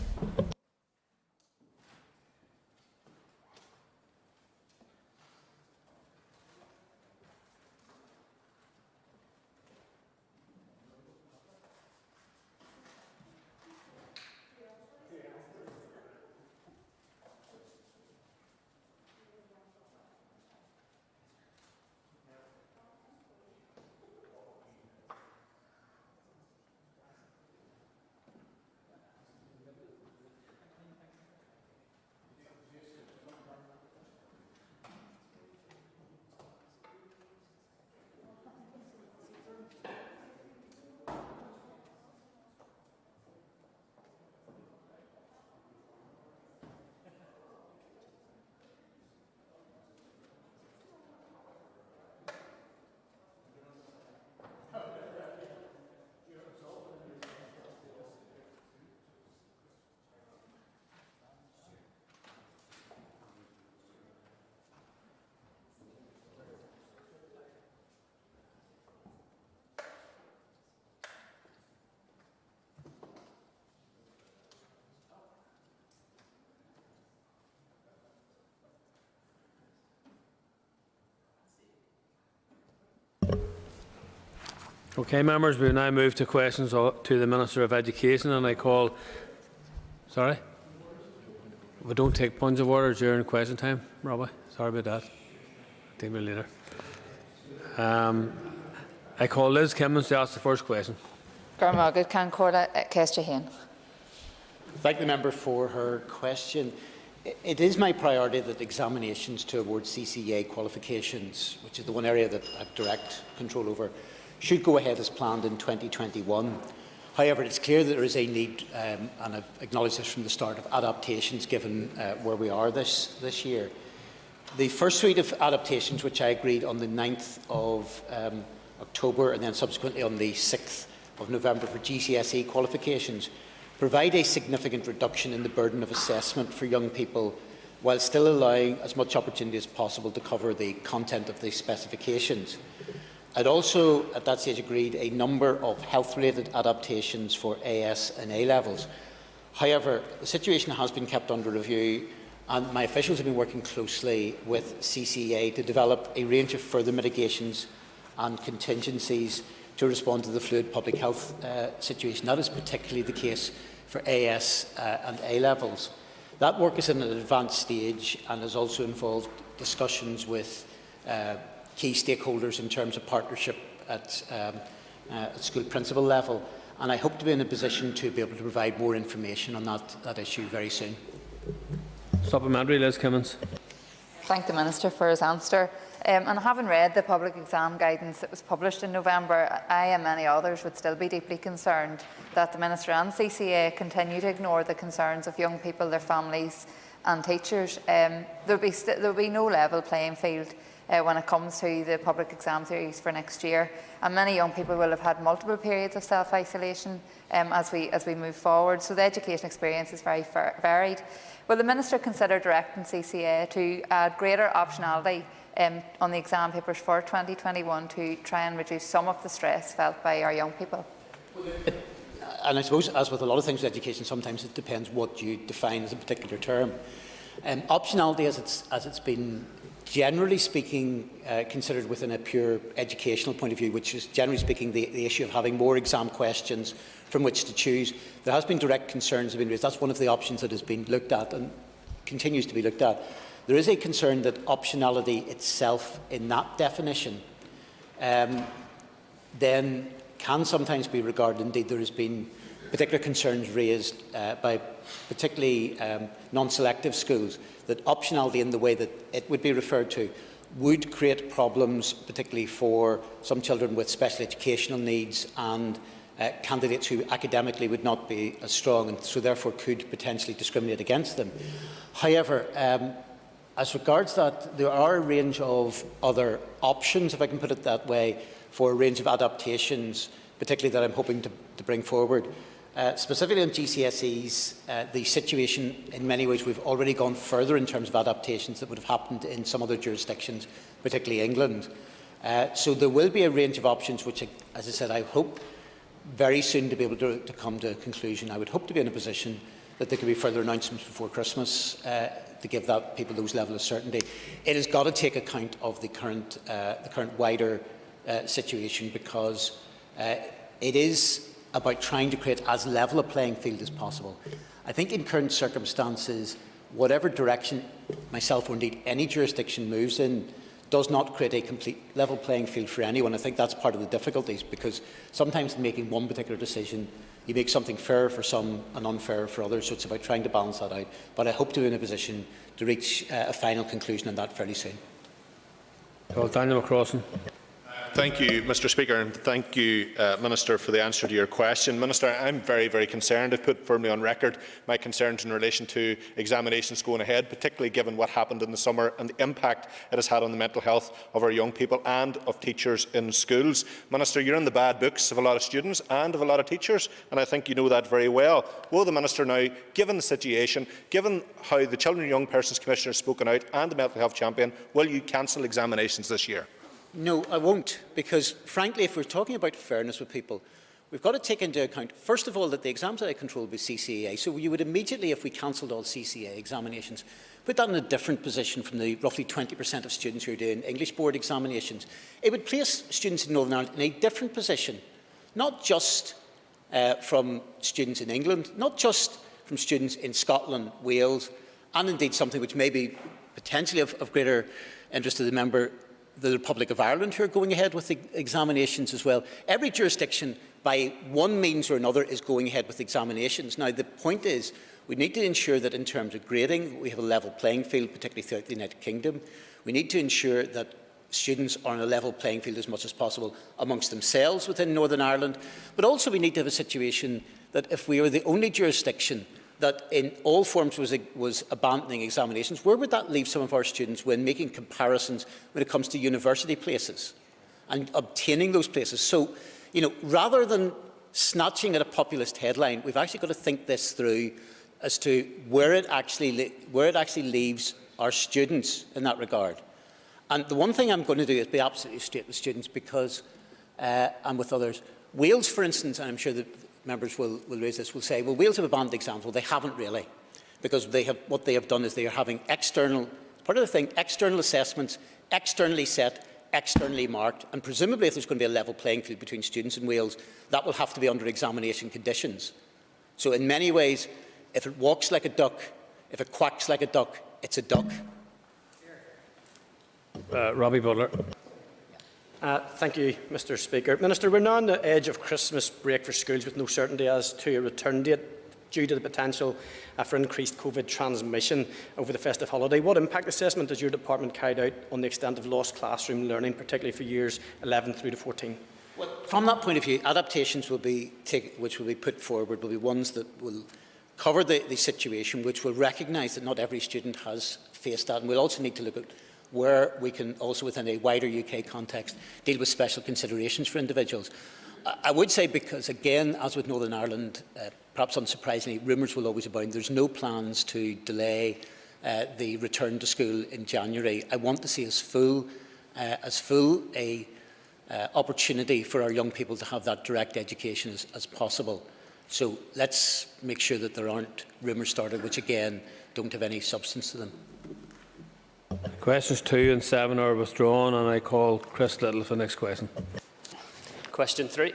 Okay, members, we now move to questions to the Minister of Education, and I call. Sorry, we don't take points of order during question time, Robbie. Sorry about that. Take me later. I call Liz Kimmins to ask the first question. Thank the member for her question. It is my priority that examinations towards CCA qualifications, which is the one area that I have direct control over, should go ahead as planned in 2021. However, it's clear that there is a need, and I've acknowledged this from the start, of adaptations given where we are this year. The first suite of adaptations, which I agreed on the 9th of October and then subsequently on the 6th of November for GCSE qualifications, provide a significant reduction in the burden of assessment for young people while still allowing as much opportunity as possible to cover the content of the specifications. I'd also, at that stage, agreed a number of health-related adaptations for AS and A-levels. However, the situation has been kept under review, and my officials have been working closely with CCA to develop a range of further mitigations and contingencies to respond to the fluid public health situation. That is particularly the case for AS and A levels. That work is in an advanced stage and has also involved discussions with key stakeholders in terms of partnership at school principal level. And I hope to be in a position to be able to provide more information on that issue very soon. Supplementary, Liz Kimmins. Thank the Minister for his answer. And having read the public exam guidance that was published in November, I and many others would still be deeply concerned that the Minister and CCA continue to ignore the concerns of young people, their families and teachers. There will be no level playing field when it comes to the public exam series for next year, and many young people will have had multiple periods of self-isolation as we move forward, so the education experience is very varied. Will the Minister consider directing CCA to add greater optionality on the exam papers for 2021 to try and reduce some of the stress felt by our young people? And I suppose, as with a lot of things in education, sometimes it depends what you define as a particular term. Optionality, as it's been generally speaking considered within a pure educational point of view, which is generally speaking the issue of having more exam questions from which to choose. There has been direct concerns have been raised. That's one of the options that has been looked at and continues to be looked at. There is a concern that optionality itself, in that definition, then can sometimes be regarded. Indeed, there has been particular concerns raised by particularly non-selective schools that optionality in the way that it would be referred to would create problems, particularly for some children with special educational needs and candidates who academically would not be as strong and so therefore could potentially discriminate against them. However, as regards that, there are a range of other options, if I can put it that way, for a range of adaptations, particularly that I'm hoping to bring forward. Specifically on GCSEs, the situation in many ways we've already gone further in terms of adaptations that would have happened in some other jurisdictions, particularly England. So there will be a range of options which, as I said, I hope very soon to be able to come to a conclusion. I would hope to be in a position that there could be further announcements before Christmas to give people those level of certainty. It has got to take account of the current wider situation, because it is about trying to create as level a playing field as possible. I think in current circumstances, whatever direction myself or indeed any jurisdiction moves in does not create a complete level playing field for anyone. I think that's part of the difficulties, because sometimes in making one particular decision, you make something fair for some and unfair for others, so it's about trying to balance that out. But I hope to be in a position to reach a final conclusion on that fairly soon. Well, Daniel McCrossan. Thank you, Mr. Speaker, and thank you, Minister, for the answer to your question. Minister, I'm very, very concerned. I've put firmly on record my concerns in relation to examinations going ahead, particularly given what happened in the summer and the impact it has had on the mental health of our young people and of teachers in schools. Minister, you're in the bad books of a lot of students and of a lot of teachers, and I think you know that very well. Will the Minister now, given the situation, given how the Children and Young Persons Commissioner has spoken out and the Mental Health Champion, will you cancel examinations this year? No, I won't, because frankly, if we're talking about fairness with people, we've got to take into account, first of all, that the exams that I control will be CCA. So you would immediately, if we cancelled all CCA examinations, put that in a different position from the roughly 20% of students who are doing English board examinations. It would place students in Northern Ireland in a different position, not just from students in England, not just from students in Scotland, Wales, and indeed something which may be potentially of greater interest to the member, the Republic of Ireland, who are going ahead with the examinations as well. Every jurisdiction, by one means or another, is going ahead with examinations. Now, the point is, we need to ensure that in terms of grading, we have a level playing field, particularly throughout the United Kingdom. We need to ensure that students are on a level playing field as much as possible amongst themselves within Northern Ireland. But also we need to have a situation that if we are the only jurisdiction that in all forms was abandoning examinations, where would that leave some of our students when making comparisons when it comes to university places and obtaining those places? So, rather than snatching at a populist headline, we've actually got to think this through as to where it actually leaves our students in that regard. And the one thing I'm going to do is be absolutely straight with students, because, and with others, Wales, for instance, and I'm sure that members will raise this, will say, well, Wales have abandoned exams. Well, they haven't really, because what they have done is they are having external, part of the thing, external assessments, externally set, externally marked, and presumably if there's going to be a level playing field between students in Wales, that will have to be under examination conditions. So in many ways, if it walks like a duck, if it quacks like a duck, it's a duck. Robbie Butler. Thank you, Mr. Speaker. Minister, we're now on the edge of Christmas break for schools with no certainty as to a return date due to the potential for increased COVID transmission over the festive holiday. What impact assessment has your department carried out on the extent of lost classroom learning, particularly for years 11 through to 14? Well, from that point of view, adaptations which will be put forward will be ones that will cover the situation, which will recognise that not every student has faced that, and we'll also need to look at where we can also, within a wider UK context, deal with special considerations for individuals. I would say, because again, as with Northern Ireland, perhaps unsurprisingly, rumours will always abound. There's no plans to delay the return to school in January. I want to see as full a opportunity for our young people to have that direct education as possible. So let's make sure that there aren't rumours started which, again, don't have any substance to them. Questions 2 and 7 are withdrawn, and I call Chris Little for the next question. Question 3.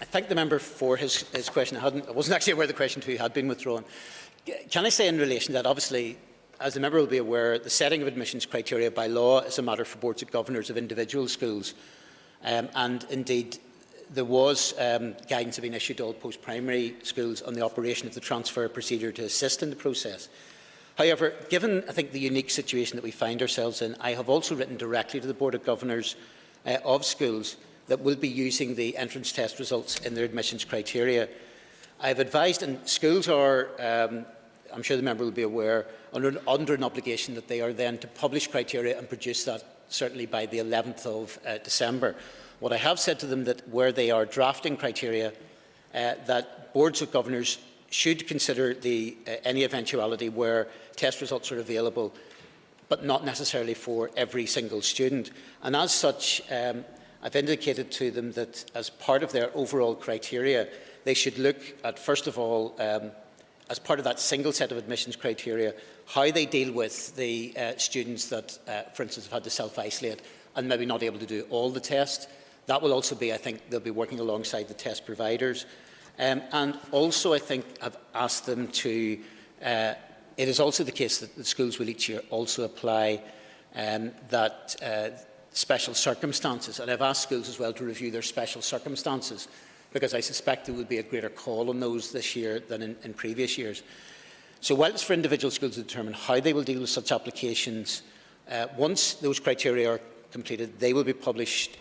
I thank the member for his question. I wasn't actually aware the question 2 had been withdrawn. Can I say in relation to that, obviously, as the member will be aware, the setting of admissions criteria by law is a matter for boards of governors of individual schools. And indeed, there was guidance being issued to all post-primary schools on the operation of the transfer procedure to assist in the process. However, given, I think, the unique situation that we find ourselves in, I have also written directly to the Board of Governors of schools that will be using the entrance test results in their admissions criteria. I have advised, and schools are, I'm sure the member will be aware, under an obligation that they are then to publish criteria and produce that certainly by the 11th of December. What I have said to them that where they are drafting criteria, that boards of governors should consider any eventuality where test results are available, but not necessarily for every single student. And as such, I've indicated to them that as part of their overall criteria, they should look at, first of all, as part of that single set of admissions criteria, how they deal with the students that, for instance, have had to self-isolate and maybe not able to do all the tests. That will also be, I think, they'll be working alongside the test providers. And also, I think, I've asked them to, it is also the case that the schools will each year also apply special circumstances. And I've asked schools as well to review their special circumstances, because I suspect there will be a greater call on those this year than in previous years. So while it's for individual schools to determine how they will deal with such applications, once those criteria are completed, they will be published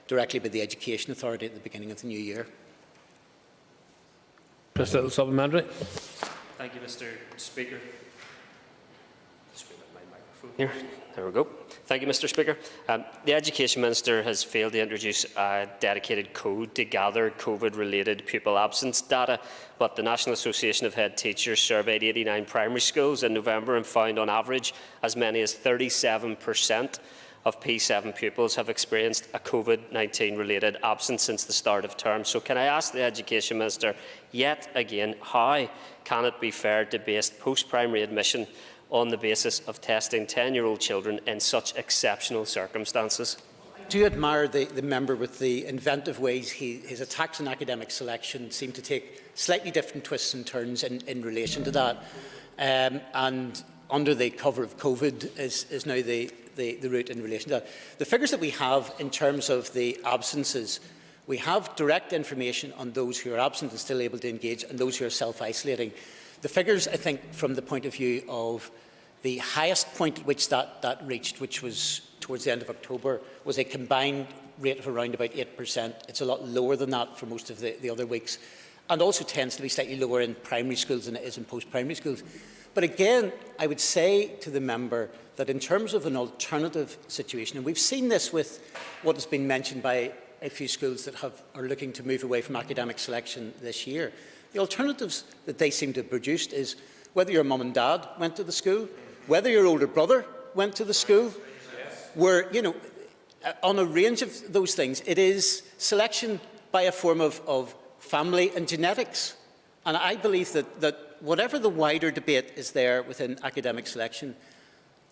directly by the Education Authority at the beginning of the new year. Just a little supplementary. Thank you, Mr. Speaker. Just bring up my microphone here. There we go. Thank you, Mr. Speaker. The Education Minister has failed to introduce a dedicated code to gather COVID-related pupil absence data, but the National Association of Head Teachers surveyed 89 primary schools in November and found on average as many as 37% of P7 pupils have experienced a COVID-19 related absence since the start of term. So can I ask the Education Minister yet again, how can it be fair to base post-primary admission on the basis of testing 10-year-old children in such exceptional circumstances? I do admire the member with the inventive ways his attacks on academic selection seem to take slightly different twists and turns in relation to that. And under the cover of COVID is now the route in relation to that. The figures that we have in terms of the absences, we have direct information on those who are absent and still able to engage and those who are self-isolating. The figures, I think, from the point of view of the highest point at which that reached, which was towards the end of October, was a combined rate of around about 8%. It's a lot lower than that for most of the other weeks, and also tends to be slightly lower in primary schools than it is in post-primary schools. But again, I would say to the member that in terms of an alternative situation, and we've seen this with what has been mentioned by a few schools that are looking to move away from academic selection this year, the alternatives that they seem to have produced is whether your mum and dad went to the school, whether your older brother went to the school, where, on a range of those things, it is selection by a form of family and genetics. And I believe that whatever the wider debate is there within academic selection,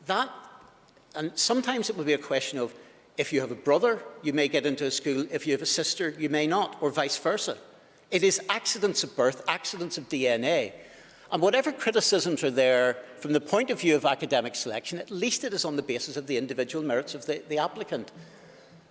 and sometimes it will be a question of, if you have a brother, you may get into a school. If you have a sister, you may not, or vice versa. It is accidents of birth, accidents of DNA. And whatever criticisms are there from the point of view of academic selection, at least it is on the basis of the individual merits of the applicant.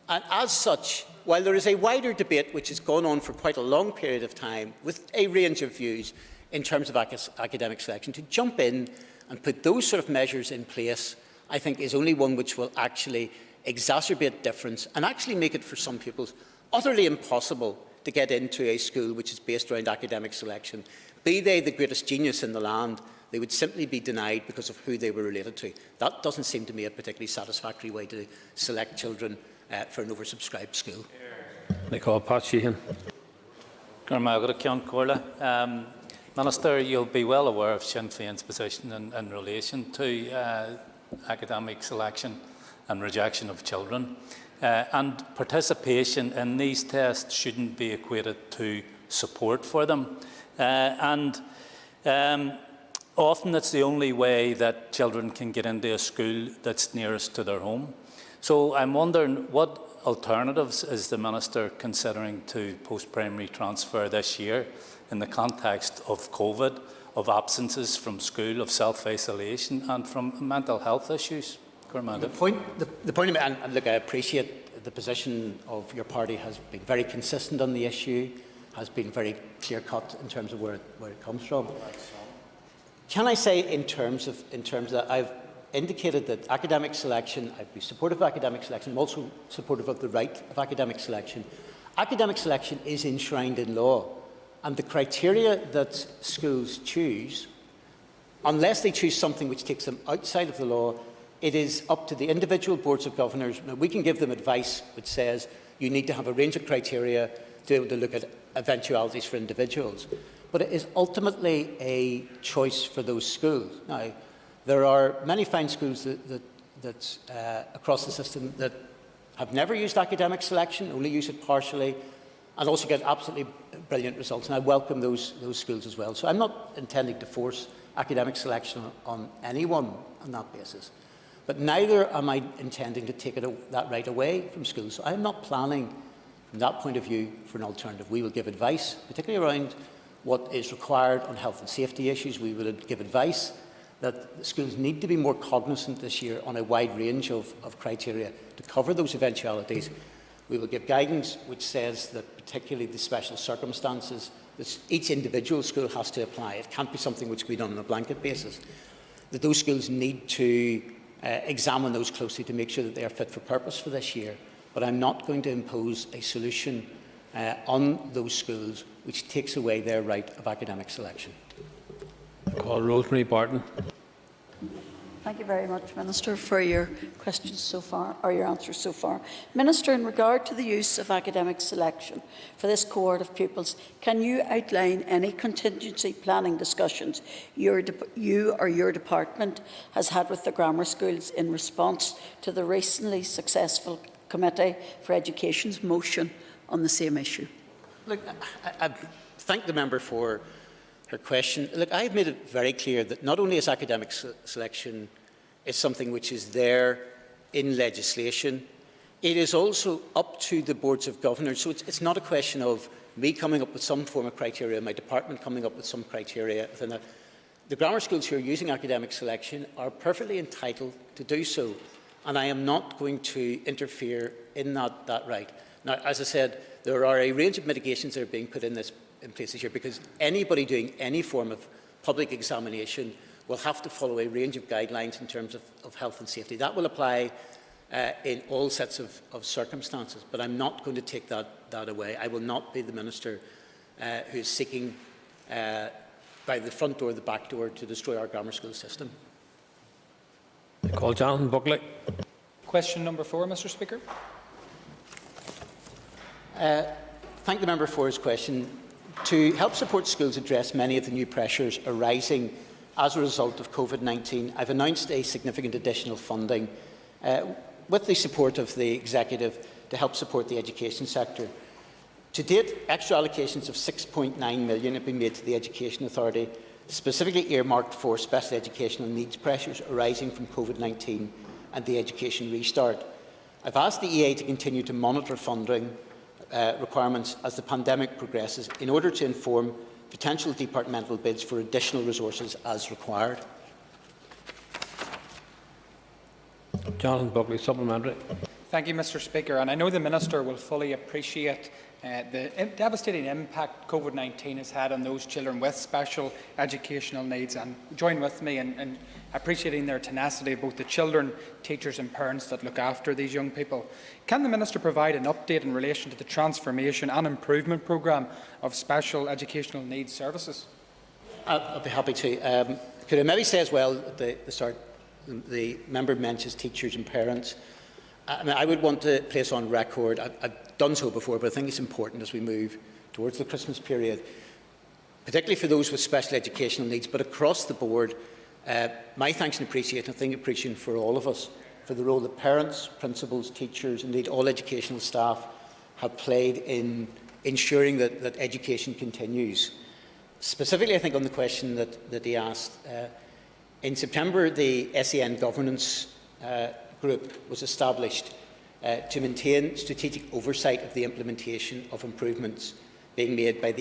And as such, while there is a wider debate which has gone on for quite a long period of time with a range of views in terms of academic selection, to jump in and put those sort of measures in place, I think is only one which will actually exacerbate difference and actually make it for some people utterly impossible to get into a school which is based around academic selection. Be they the greatest genius in the land, they would simply be denied because of who they were related to. That doesn't seem to me a particularly satisfactory way to select children for an oversubscribed school. They call Patsy. Minister, you'll be well aware of Sinn Féin's position in relation to academic selection and rejection of children. And participation in these tests shouldn't be equated to support for them. Often it's the only way that children can get into a school that's nearest to their home. So I'm wondering, what alternatives is the Minister considering to post-primary transfer this year in the context of COVID, of absences from school, of self-isolation and from mental health issues? The point and look, I appreciate the position of your party has been very consistent on the issue, has been very clear-cut in terms of where it comes from. Can I say in terms of that, I've indicated that academic selection, I'd be supportive of academic selection, I'm also supportive of the right of academic selection. Academic selection is enshrined in law, and the criteria that schools choose, unless they choose something which takes them outside of the law, it is up to the individual boards of governors. Now, we can give them advice which says you need to have a range of criteria to be able to look at eventualities for individuals. But it is ultimately a choice for those schools. Now, there are many fine schools that across the system that have never used academic selection, only use it partially, and also get absolutely brilliant results. And I welcome those schools as well. So I'm not intending to force academic selection on anyone on that basis. But neither am I intending to take that right away from schools. So I'm not planning, from that point of view, for an alternative. We will give advice, particularly around what is required on health and safety issues. We will give advice that schools need to be more cognizant this year on a wide range of criteria to cover those eventualities. We will give guidance which says that particularly the special circumstances that each individual school has to apply. It can't be something which can be done on a blanket basis. That those schools need to examine those closely to make sure that they are fit for purpose for this year. But I'm not going to impose a solution on those schools which takes away their right of academic selection. I call Rosemary Barton. Thank you very much, Minister, for your questions so far, or your answers so far. Minister, in regard to the use of academic selection for this cohort of pupils, can you outline any contingency planning discussions you or your department has had with the grammar schools in response to the recently successful Committee for Education's motion on the same issue? Look, I thank the member for her question. Look, I have made it very clear that not only is academic selection is something which is there in legislation, it is also up to the boards of governors. So it's not a question of me coming up with some form of criteria, my department coming up with some criteria within that. The grammar schools who are using academic selection are perfectly entitled to do so, and I am not going to interfere in that right. Now, as I said, there are a range of mitigations that are being put in place this year, because anybody doing any form of public examination will have to follow a range of guidelines in terms of health and safety. That will apply in all sets of circumstances, but I'm not going to take that away. I will not be the Minister who is seeking by the front door or the back door to destroy our grammar school system. I call Jonathan Buckley. Question number 4, Mr. Speaker. Thank the member for his question. To help support schools address many of the new pressures arising as a result of COVID-19, I've announced a significant additional funding with the support of the Executive to help support the education sector. To date, extra allocations of £6.9 million have been made to the Education Authority, specifically earmarked for special educational needs pressures arising from COVID-19 and the education restart. I've asked the EA to continue to monitor funding requirements as the pandemic progresses in order to inform potential departmental bids for additional resources as required. Jonathan Buckley, supplementary. Thank you, Mr. Speaker. And I know the Minister will fully appreciate the devastating impact COVID-19 has had on those children with special educational needs, and join with me in appreciating their tenacity, both the children, teachers and parents that look after these young people. Can the Minister provide an update in relation to the transformation and improvement programme of special educational needs services? I'll be happy to. Could I maybe say as well at the start, the member mentions teachers and parents. I would want to place on record, I've done so before, but I think it's important as we move towards the Christmas period, particularly for those with special educational needs, but across the board, my thanks and appreciation for all of us, for the role that parents, principals, teachers, indeed all educational staff have played in ensuring that education continues. Specifically, I think on the question that he asked, in September, the SEN governance group was established to maintain strategic oversight of the implementation of improvements being made by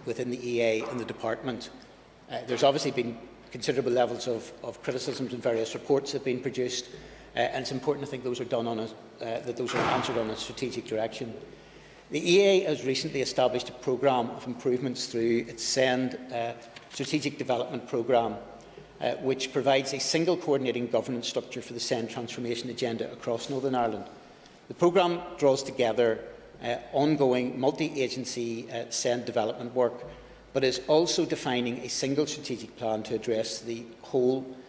within the EA and the department. There's obviously been considerable levels of criticisms and various reports have been produced, and it's important, I think, those are done on that those are answered on a strategic direction. The EA has recently established a programme of improvements through its SEND Strategic Development Programme, which provides a single coordinating governance structure for the SEND transformation agenda across Northern Ireland. The programme draws together ongoing multi-agency SEND development work, but is also defining a single strategic plan to address the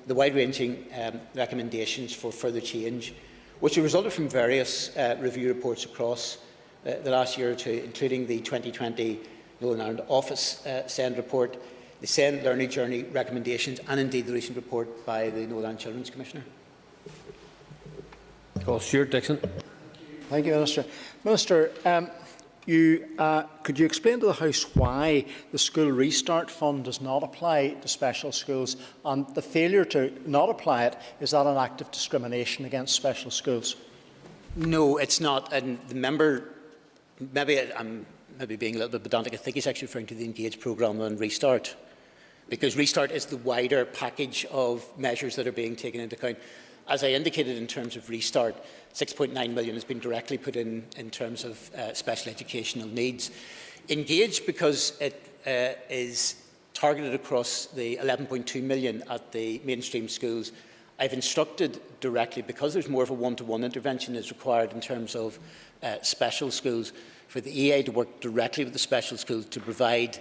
wide-ranging recommendations for further change, which have resulted from various review reports across the last year or two, including the 2020 Northern Ireland Office SEND report, the SEND Learning Journey recommendations, and indeed the recent report by the Northern Ireland Children's Commissioner. Stuart Dixon. Thank you, Minister. Minister, could you explain to the House why the School Restart Fund does not apply to special schools, and the failure to not apply it, is that an act of discrimination against special schools? No, it's not. And the member, I'm being a little bit pedantic, I think he's actually referring to the Engage programme and Restart, because Restart is the wider package of measures that are being taken into account. As I indicated in terms of Restart, 6.9 million has been directly put in terms of special educational needs. Engage, because it is targeted across the 11.2 million at the mainstream schools, I've instructed directly, because there's more of a one-to-one intervention is required in terms of special schools, for the EA to work directly with the special schools to provide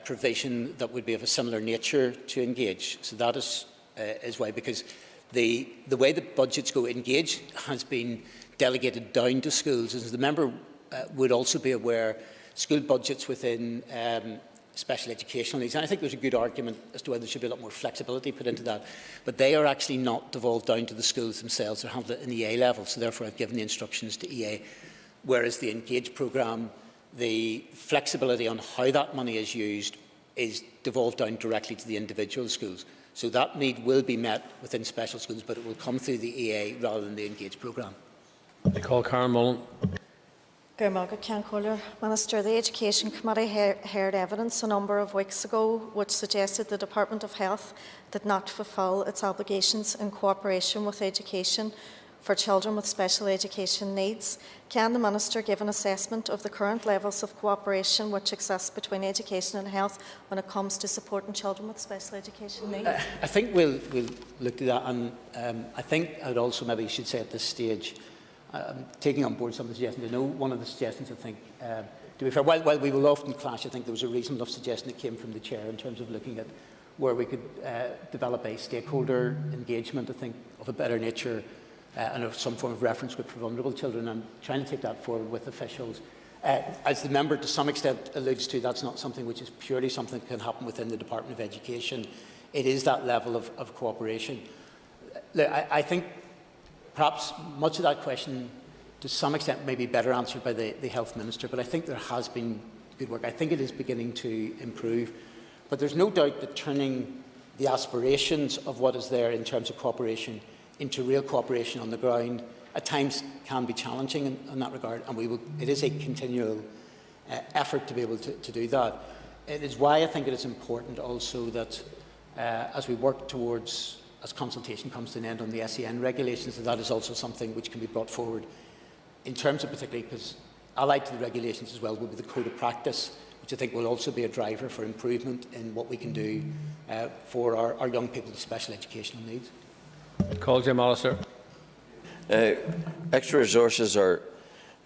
provision that would be of a similar nature to Engage. So that is why, because the way the budgets go, Engage has been delegated down to schools. As the member would also be aware, school budgets within special educational needs, and I think there's a good argument as to whether there should be a lot more flexibility put into that, but they are actually not devolved down to the schools themselves. They're handled at an EA level, so therefore I've given the instructions to EA. Whereas the Engage programme, the flexibility on how that money is used is devolved down directly to the individual schools. So that need will be met within special schools, but it will come through the EA rather than the Engage programme. I call Karen Mullen. Minister, the Education Committee heard evidence a number of weeks ago which suggested the Department of Health did not fulfil its obligations in cooperation with education for children with special education needs. Can the Minister give an assessment of the current levels of cooperation which exist between education and health when it comes to supporting children with special education needs? I think we'll look at that, and I think I'd also maybe should say at this stage, taking on board some of the suggestions. I know one of the suggestions, I think, to be fair, while we will often clash, I think there was a reasonable enough suggestion that came from the Chair in terms of looking at where we could develop a stakeholder engagement, I think, of a better nature, and of some form of reference group for vulnerable children. I'm trying to take that forward with officials. As the member to some extent alludes to, that's not something which is purely something that can happen within the Department of Education. It is that level of cooperation. I think perhaps much of that question to some extent maybe better answered by the Health Minister, but I think there has been good work. I think it is beginning to improve. But there's no doubt that turning the aspirations of what is there in terms of cooperation into real cooperation on the ground at times can be challenging in that regard, and it is a continual effort to be able to do that. It is why I think it is important also that as we work towards, as consultation comes to an end on the SEN regulations, that is also something which can be brought forward in terms of particularly, because allied to the regulations as well will be the code of practice, which I think will also be a driver for improvement in what we can do for our young people with special educational needs. Call Jim Allister. Extra resources are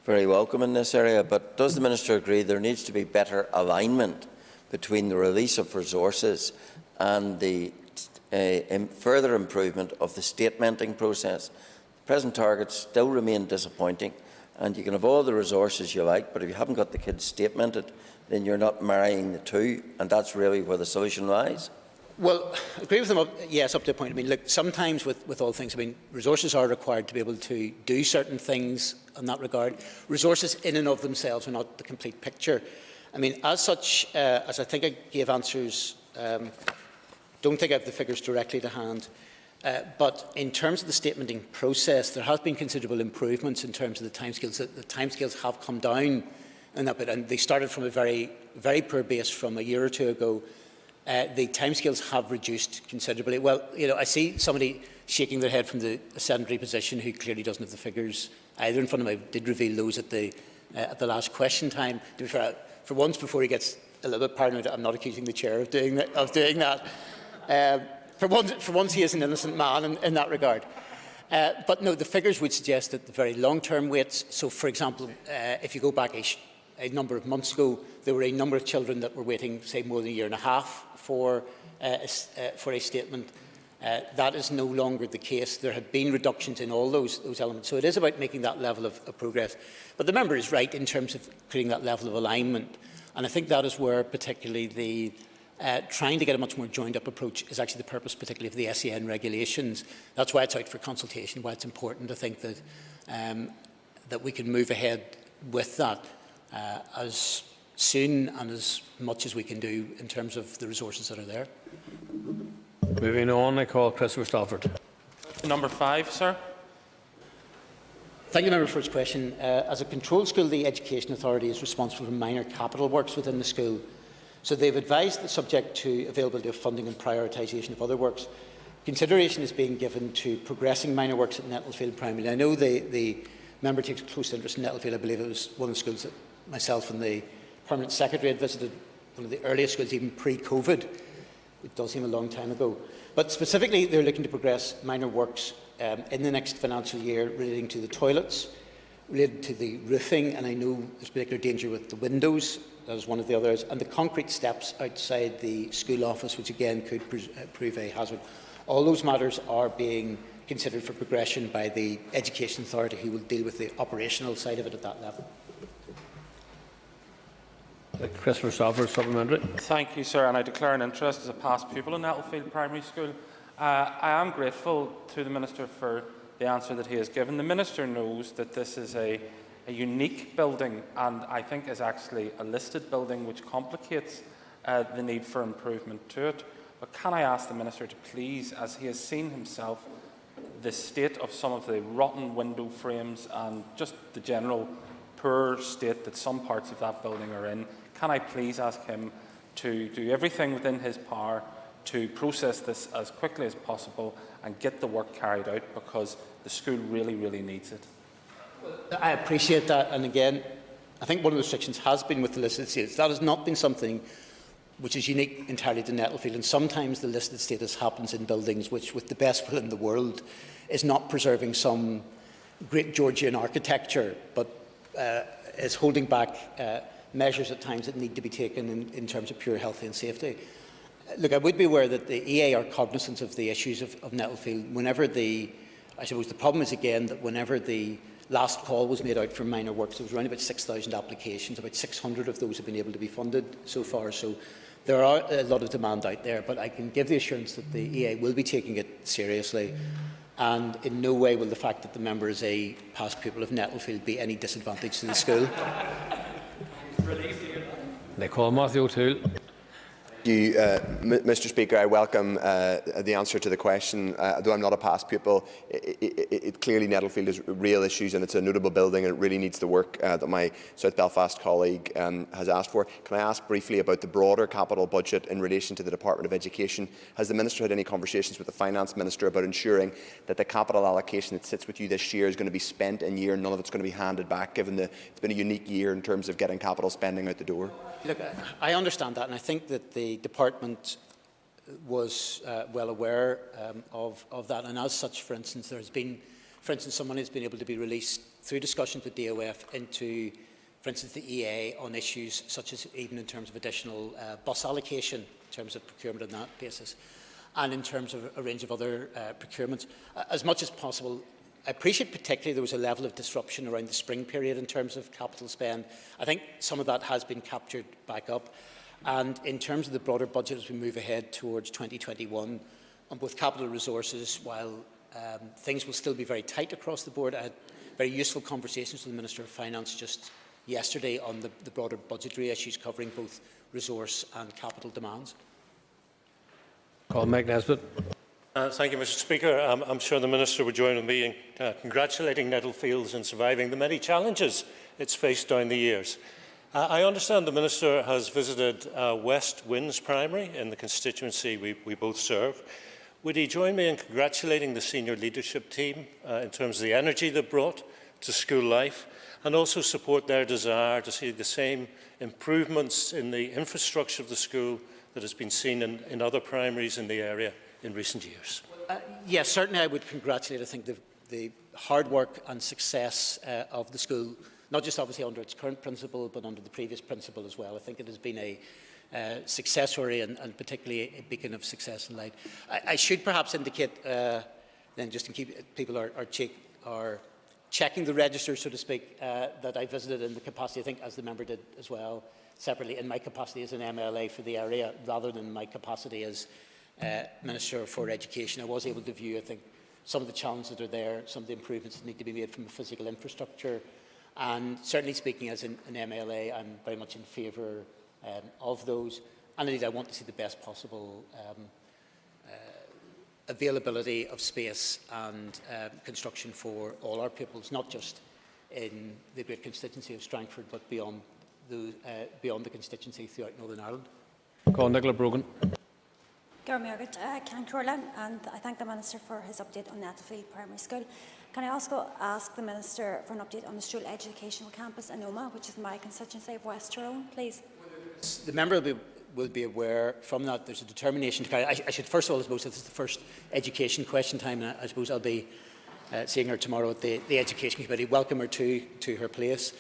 very welcome in this area, but does the Minister agree there needs to be better alignment between the release of resources and the further improvement of the statementing process? The present targets still remain disappointing, and you can have all the resources you like, but if you haven't got the kids statemented, then you're not marrying the two, and that's really where the solution lies. Well, I agree with them, yes, up to a point. I mean, look, sometimes with all things, I mean, resources are required to be able to do certain things in that regard. Resources in and of themselves are not the complete picture. I mean, as such, as I think I gave answers, don't think I have the figures directly to hand, but in terms of the statementing process, there has been considerable improvements in terms of the timescales. The timescales have come down in that bit, and they started from a very, very poor base from a year or two ago. The timescales have reduced considerably. Well, you know, I see somebody shaking their head from the sedentary position who clearly doesn't have the figures either in front of me. I did reveal those at the last question time. To be fair, for once, before he gets a little bit paranoid, I'm not accusing the chair of doing that. For once, he is an innocent man in that regard. But no, the figures would suggest that the very long-term waits. So, for example, if you go back a number of months ago, there were a number of children that were waiting, say, more than a year and a half for a statement. That is no longer the case. There have been reductions in all those elements. So it is about making that level of progress. But the member is right in terms of creating that level of alignment. And I think that is where particularly the trying to get a much more joined-up approach is actually the purpose, particularly of the SEN regulations. That's why it's out for consultation, why it's important to think that, that we can move ahead with that as soon and as much as we can do in terms of the resources that are there. Moving on, I call Christopher Stafford. Number 5, sir. Thank you, member, for his question. As a controlled school, the Education Authority is responsible for minor capital works within the school. So they've advised that, subject to availability of funding and prioritisation of other works, consideration is being given to progressing minor works at Nettlefield Primary. I know the member takes close interest in Nettlefield. I believe it was one of the schools that myself and the Permanent Secretary had visited, one of the earliest schools, even pre-COVID. It does seem a long time ago. But specifically, they're looking to progress minor works in the next financial year relating to the toilets, related to the roofing, and I know there's particular danger with the windows. That is one of the others, and the concrete steps outside the school office, which again could prove a hazard. All those matters are being considered for progression by the Education Authority, who will deal with the operational side of it at that level. Christopher Stafford, supplementary. Thank you, sir, and I declare an interest as a past pupil in Nettlefield Primary School. I am grateful to the Minister for the answer that he has given. The Minister knows that this is a unique building, and I think is actually a listed building, which complicates the need for improvement to it. But can I ask the Minister to please, as he has seen himself, the state of some of the rotten window frames and just the general poor state that some parts of that building are in, can I please ask him to do everything within his power to process this as quickly as possible and get the work carried out, because the school really, really needs it. I appreciate that, and again, I think one of the restrictions has been with the listed status. That has not been something which is unique entirely to Nettlefield, and sometimes the listed status happens in buildings which, with the best will in the world, is not preserving some great Georgian architecture, but is holding back measures at times that need to be taken in terms of pure health and safety. Look, I would be aware that the EA are cognizant of the issues of Nettlefield. I suppose the problem is again that whenever the last call was made out for minor works, there was around about 6,000 applications. About 600 of those have been able to be funded so far. So there are a lot of demand out there, but I can give the assurance that the EA will be taking it seriously. and in no way will the fact that the member is a past pupil of Nettlefield be any disadvantage to the school. They call Matthew O'Toole. Mr. Speaker, I welcome the answer to the question. Though I'm not a past pupil, clearly Nettlefield has real issues and it's a notable building and it really needs the work that my South Belfast colleague has asked for. Can I ask briefly about the broader capital budget in relation to the Department of Education? Has the Minister had any conversations with the Finance Minister about ensuring that the capital allocation that sits with you this year is going to be spent in year and none of it's going to be handed back, given that it's been a unique year in terms of getting capital spending out the door? Look, I understand that, and I think that the department was well aware of that. And as such, for instance, there has been, someone has been able to be released through discussions with DOF into, for instance, the EA on issues such as even in terms of additional bus allocation, in terms of procurement on that basis, and in terms of a range of other procurements. As much as possible, I appreciate particularly there was a level of disruption around the spring period in terms of capital spend. I think some of that has been captured back up. And in terms of the broader budget as we move ahead towards 2021, on both capital resources, while things will still be very tight across the board, I had very useful conversations with the Minister of Finance just yesterday on the broader budgetary issues covering both resource and capital demands. Call Mike Nesbitt. Thank you, Mr. Speaker. I'm sure the Minister would join with me in congratulating Nettlefields in surviving the many challenges it's faced down the years. I understand the Minister has visited West Winds Primary in the constituency we both serve. Would he join me in congratulating the senior leadership team in terms of the energy they brought to school life, and also support their desire to see the same improvements in the infrastructure of the school that has been seen in other primaries in the area in recent years? Yes, certainly I would congratulate, I think, the hard work and success of the school, not just obviously under its current principal, but under the previous principal as well. I think it has been a success story and particularly a beacon of success and light. I should perhaps indicate, then just in case people are checking the register, so to speak, that I visited in the capacity, I think as the member did as well, separately in my capacity as an MLA for the area, rather than my capacity as Minister for Education. I was able to view, I think, some of the challenges that are there, some of the improvements that need to be made from a physical infrastructure, and certainly speaking as an MLA, I'm very much in favour of those, and indeed I want to see the best possible availability of space and construction for all our pupils, not just in the great constituency of Strangford, but beyond the constituency throughout Northern Ireland. Call Nicola Brogan. And I thank the Minister for his update on Nettlefield Primary School. Can I also ask the Minister for an update on the Strual Educational Campus in Omagh, which is my constituency of West Tyrone, please? The member will be aware from that there's a determination to carry. I should first of all, I suppose, this is the first education question time, and I suppose I'll be seeing her tomorrow at the Education Committee. Welcome her to her place.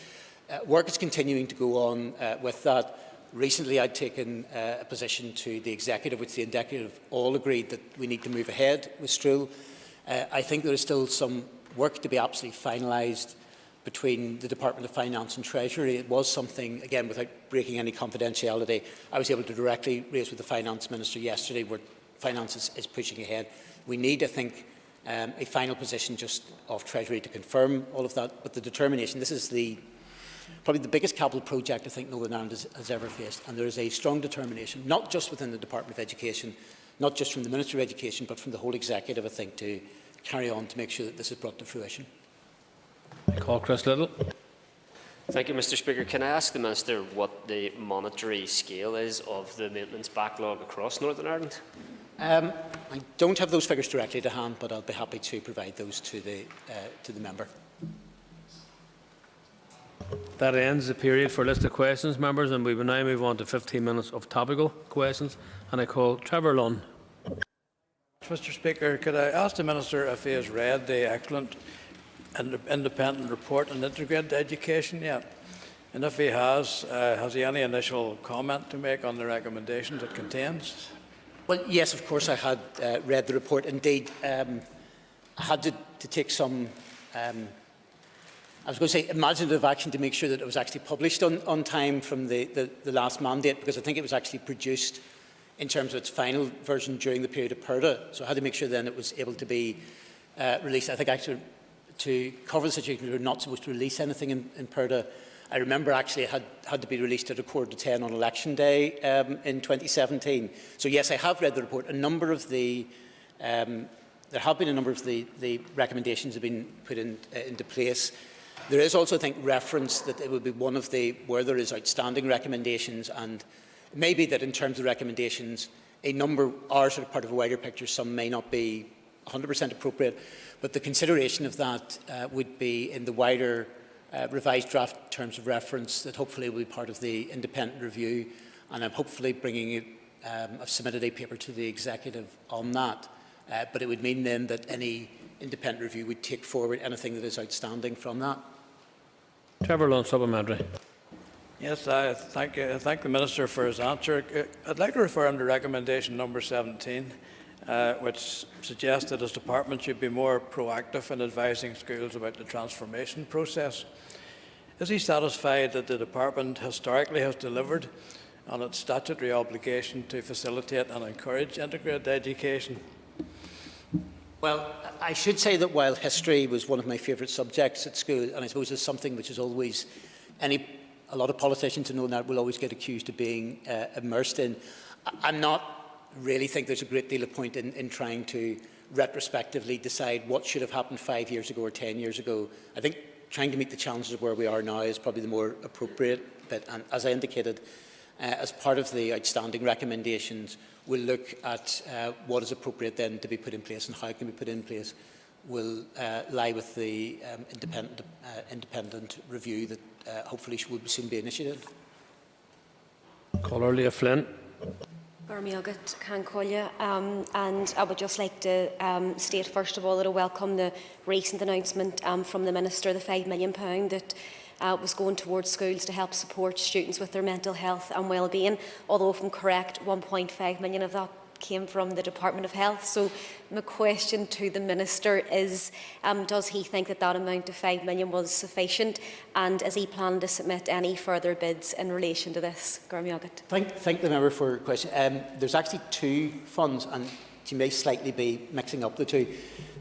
Work is continuing to go on with that. Recently, I'd taken a position to the Executive, which the Executive all agreed that we need to move ahead with Strual. I think there is still some work to be absolutely finalised between the Department of Finance and Treasury. It was something, again, without breaking any confidentiality, I was able to directly raise with the Finance Minister yesterday, where Finance is pushing ahead. We need, I think, a final position just of Treasury to confirm all of that, but the determination, this is probably the biggest capital project I think Northern Ireland has ever faced, and there is a strong determination, not just within the Department of Education, not just from the Minister of Education, but from the whole Executive, I think, to carry on to make sure that this is brought to fruition. I call Chris Little. Thank you, Mr. Speaker. Can I ask the Minister what the monetary scale is of the maintenance backlog across Northern Ireland? I don't have those figures directly to hand, but I'll be happy to provide those to the member. That ends the period for list of questions, members, and we will now move on to 15 minutes of topical questions. And I call Trevor Lunn. Mr. Speaker, could I ask the Minister if he has read the excellent independent report on integrated education yet? And if he has he any initial comment to make on the recommendations it contains? Well, yes, of course I had read the report. Indeed, I had to take some I was going to say imaginative action to make sure that it was actually published on time from the last mandate, because I think it was actually produced in terms of its final version during the period of PERDA. So I had to make sure then it was able to be release. I think actually to cover the situation, we were not supposed to release anything in Purda. I remember actually it had to be released at 10:15 on election day in 2017. So yes, I have read the report. There have been a number of the recommendations have been put into place. There is also, I think, reference that it would be one of where there is outstanding recommendations, and maybe that in terms of recommendations, a number are sort of part of a wider picture. Some may not be 100% appropriate, but the consideration of that would be in the wider revised draft terms of reference that hopefully will be part of the independent review, and I'm hopefully bringing it. I've submitted a paper to the executive on that, but it would mean then that any independent review would take forward anything that is outstanding from that. Trevor Lunn, supplementary. Yes, I thank the Minister for his answer. I'd like to refer him to recommendation number 17, which suggests that his department should be more proactive in advising schools about the transformation process. Is he satisfied that the department historically has delivered on its statutory obligation to facilitate and encourage integrated education? Well, I should say that while history was one of my favourite subjects at school, and I suppose it's something which is always a lot of politicians who know that will always get accused of being immersed in, I'm not really think there's a great deal of point in trying to retrospectively decide what should have happened 5 years ago or 10 years ago. I think trying to meet the challenges of where we are now is probably the more appropriate bit. And as I indicated, as part of the outstanding recommendations, we'll look at what is appropriate then to be put in place and how it can be put in place will lie with the independent review that hopefully will soon be initiated. Caller Leah Flynn. And I would just like to state first of all that I welcome the recent announcement from the Minister, the £5 million that was going towards schools to help support students with their mental health and well-being. Although, if I'm correct, 1.5 million of that came from the Department of Health. So my question to the Minister is, does he think that that amount of 5 million was sufficient, and is he planning to submit any further bids in relation to this? Thank the member for your question. There's actually two funds, and you may slightly be mixing up the two.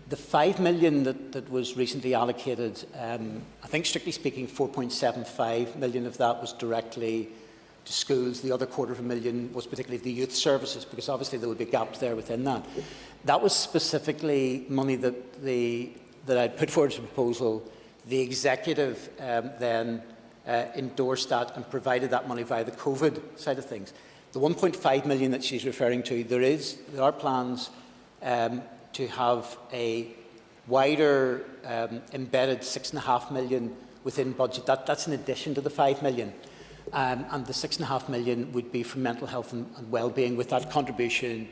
The 5 million that was recently allocated, I think strictly speaking 4.75 million of that was directly to schools. The other $250,000 was particularly the youth services, because obviously there would be gaps there within that. That was specifically money that I'd put forward as a proposal. The executive then endorsed that and provided that money via the COVID side of things. The 1.5 million that she's referring to, there are plans to have a wider embedded 6.5 million within budget. That's in addition to the 5 million. And the 6.5 million would be from mental health and well-being, with that contribution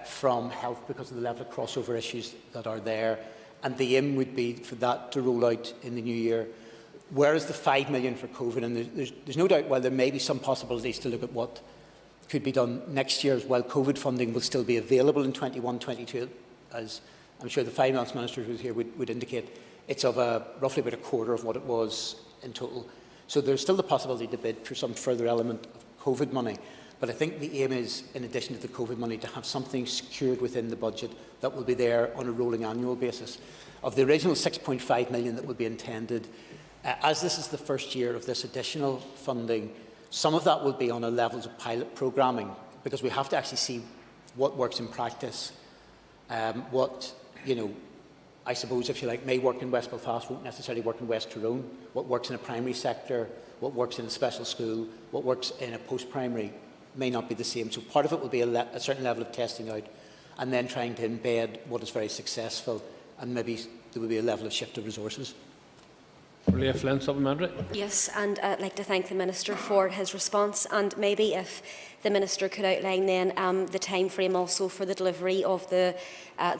from health because of the level of crossover issues that are there. And the aim would be for that to roll out in the new year. Whereas the 5 million for COVID, and there's no doubt while there may be some possibilities to look at what could be done next year, while COVID funding will still be available in 21-22, as I'm sure the Finance Minister who's here would indicate, it's of roughly about a quarter of what it was in total. So there's still the possibility to bid for some further element of COVID money. But I think the aim is, in addition to the COVID money, to have something secured within the budget that will be there on a rolling annual basis. Of the original 6.5 million that will be intended, as this is the first year of this additional funding, some of that will be on a levels of pilot programming, because we have to actually see what works in practice, what, I suppose, if you like, may work in West Belfast won't necessarily work in West Tyrone. What works in a primary sector, what works in a special school, what works in a post-primary may not be the same. So part of it will be a certain level of testing out, and then trying to embed what is very successful, and maybe there will be a level of shift of resources. Leah Flynn, supplementary. Yes, and I'd like to thank the Minister for his response, and maybe if the Minister could outline then the time frame also for the delivery of the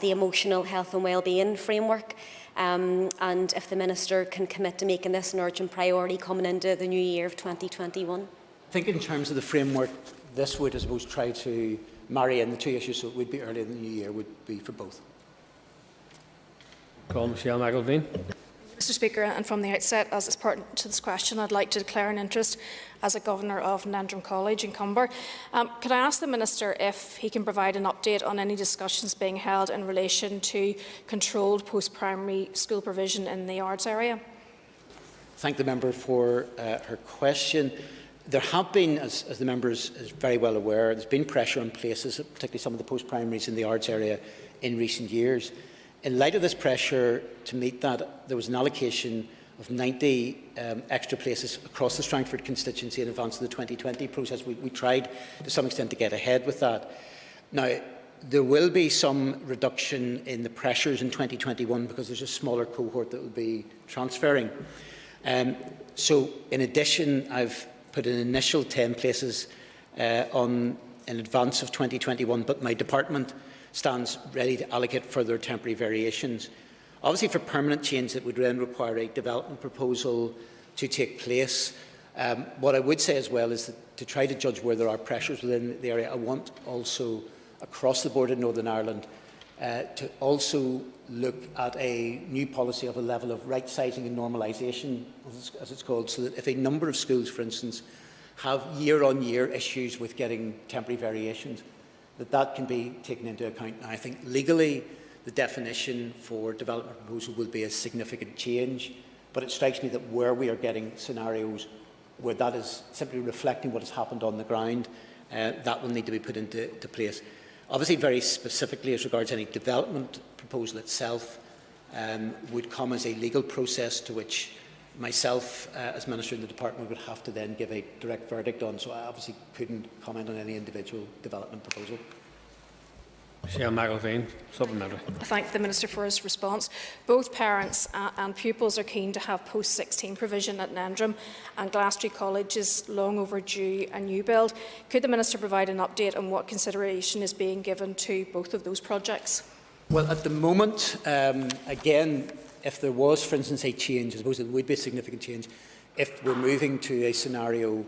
emotional health and wellbeing framework, and if the Minister can commit to making this an urgent priority coming into the new year of 2021. I think in terms of the framework, this would, I suppose, try to marry in the two issues, so it would be early in the new year, would be for both. Call Michelle McAleer. Mr Speaker, and from the outset, as is pertinent to this question, I'd like to declare an interest as a Governor of Nendrum College in Cumber. Could I ask the Minister if he can provide an update on any discussions being held in relation to controlled post-primary school provision in the arts area? Thank the member for her question. There have been, as the member is very well aware, there's been pressure on places, particularly some of the post-primaries in the arts area in recent years. In light of this pressure to meet that, there was an allocation of 90 extra places across the Strangford constituency in advance of the 2020 process. We tried to some extent to get ahead with that. Now, there will be some reduction in the pressures in 2021 because there's a smaller cohort that will be transferring. So, in addition, I've put an initial 10 places on in advance of 2021, but my department stands ready to allocate further temporary variations. Obviously, for permanent change, that would then require a development proposal to take place. What I would say as well is that to try to judge where there are pressures within the area, I want also across the board in Northern Ireland to also look at a new policy of a level of right-sizing and normalisation, as it's called, so that if a number of schools, for instance, have year-on-year issues with getting temporary variations, that can be taken into account. Now, I think legally the definition for development proposal will be a significant change, but it strikes me that where we are getting scenarios where that is simply reflecting what has happened on the ground, that will need to be put into place. Obviously, very specifically as regards any development proposal itself, would come as a legal process to which myself, as Minister in the Department, would have to then give a direct verdict on, so I obviously couldn't comment on any individual development proposal. Supplementary. I thank the Minister for his response. Both parents and pupils are keen to have post-16 provision at Nendrum, and Glasgow College is long overdue a new build. Could the Minister provide an update on what consideration is being given to both of those projects? Well, at the moment, again, if there was, for instance, a change, I suppose it would be a significant change, if we're moving to a scenario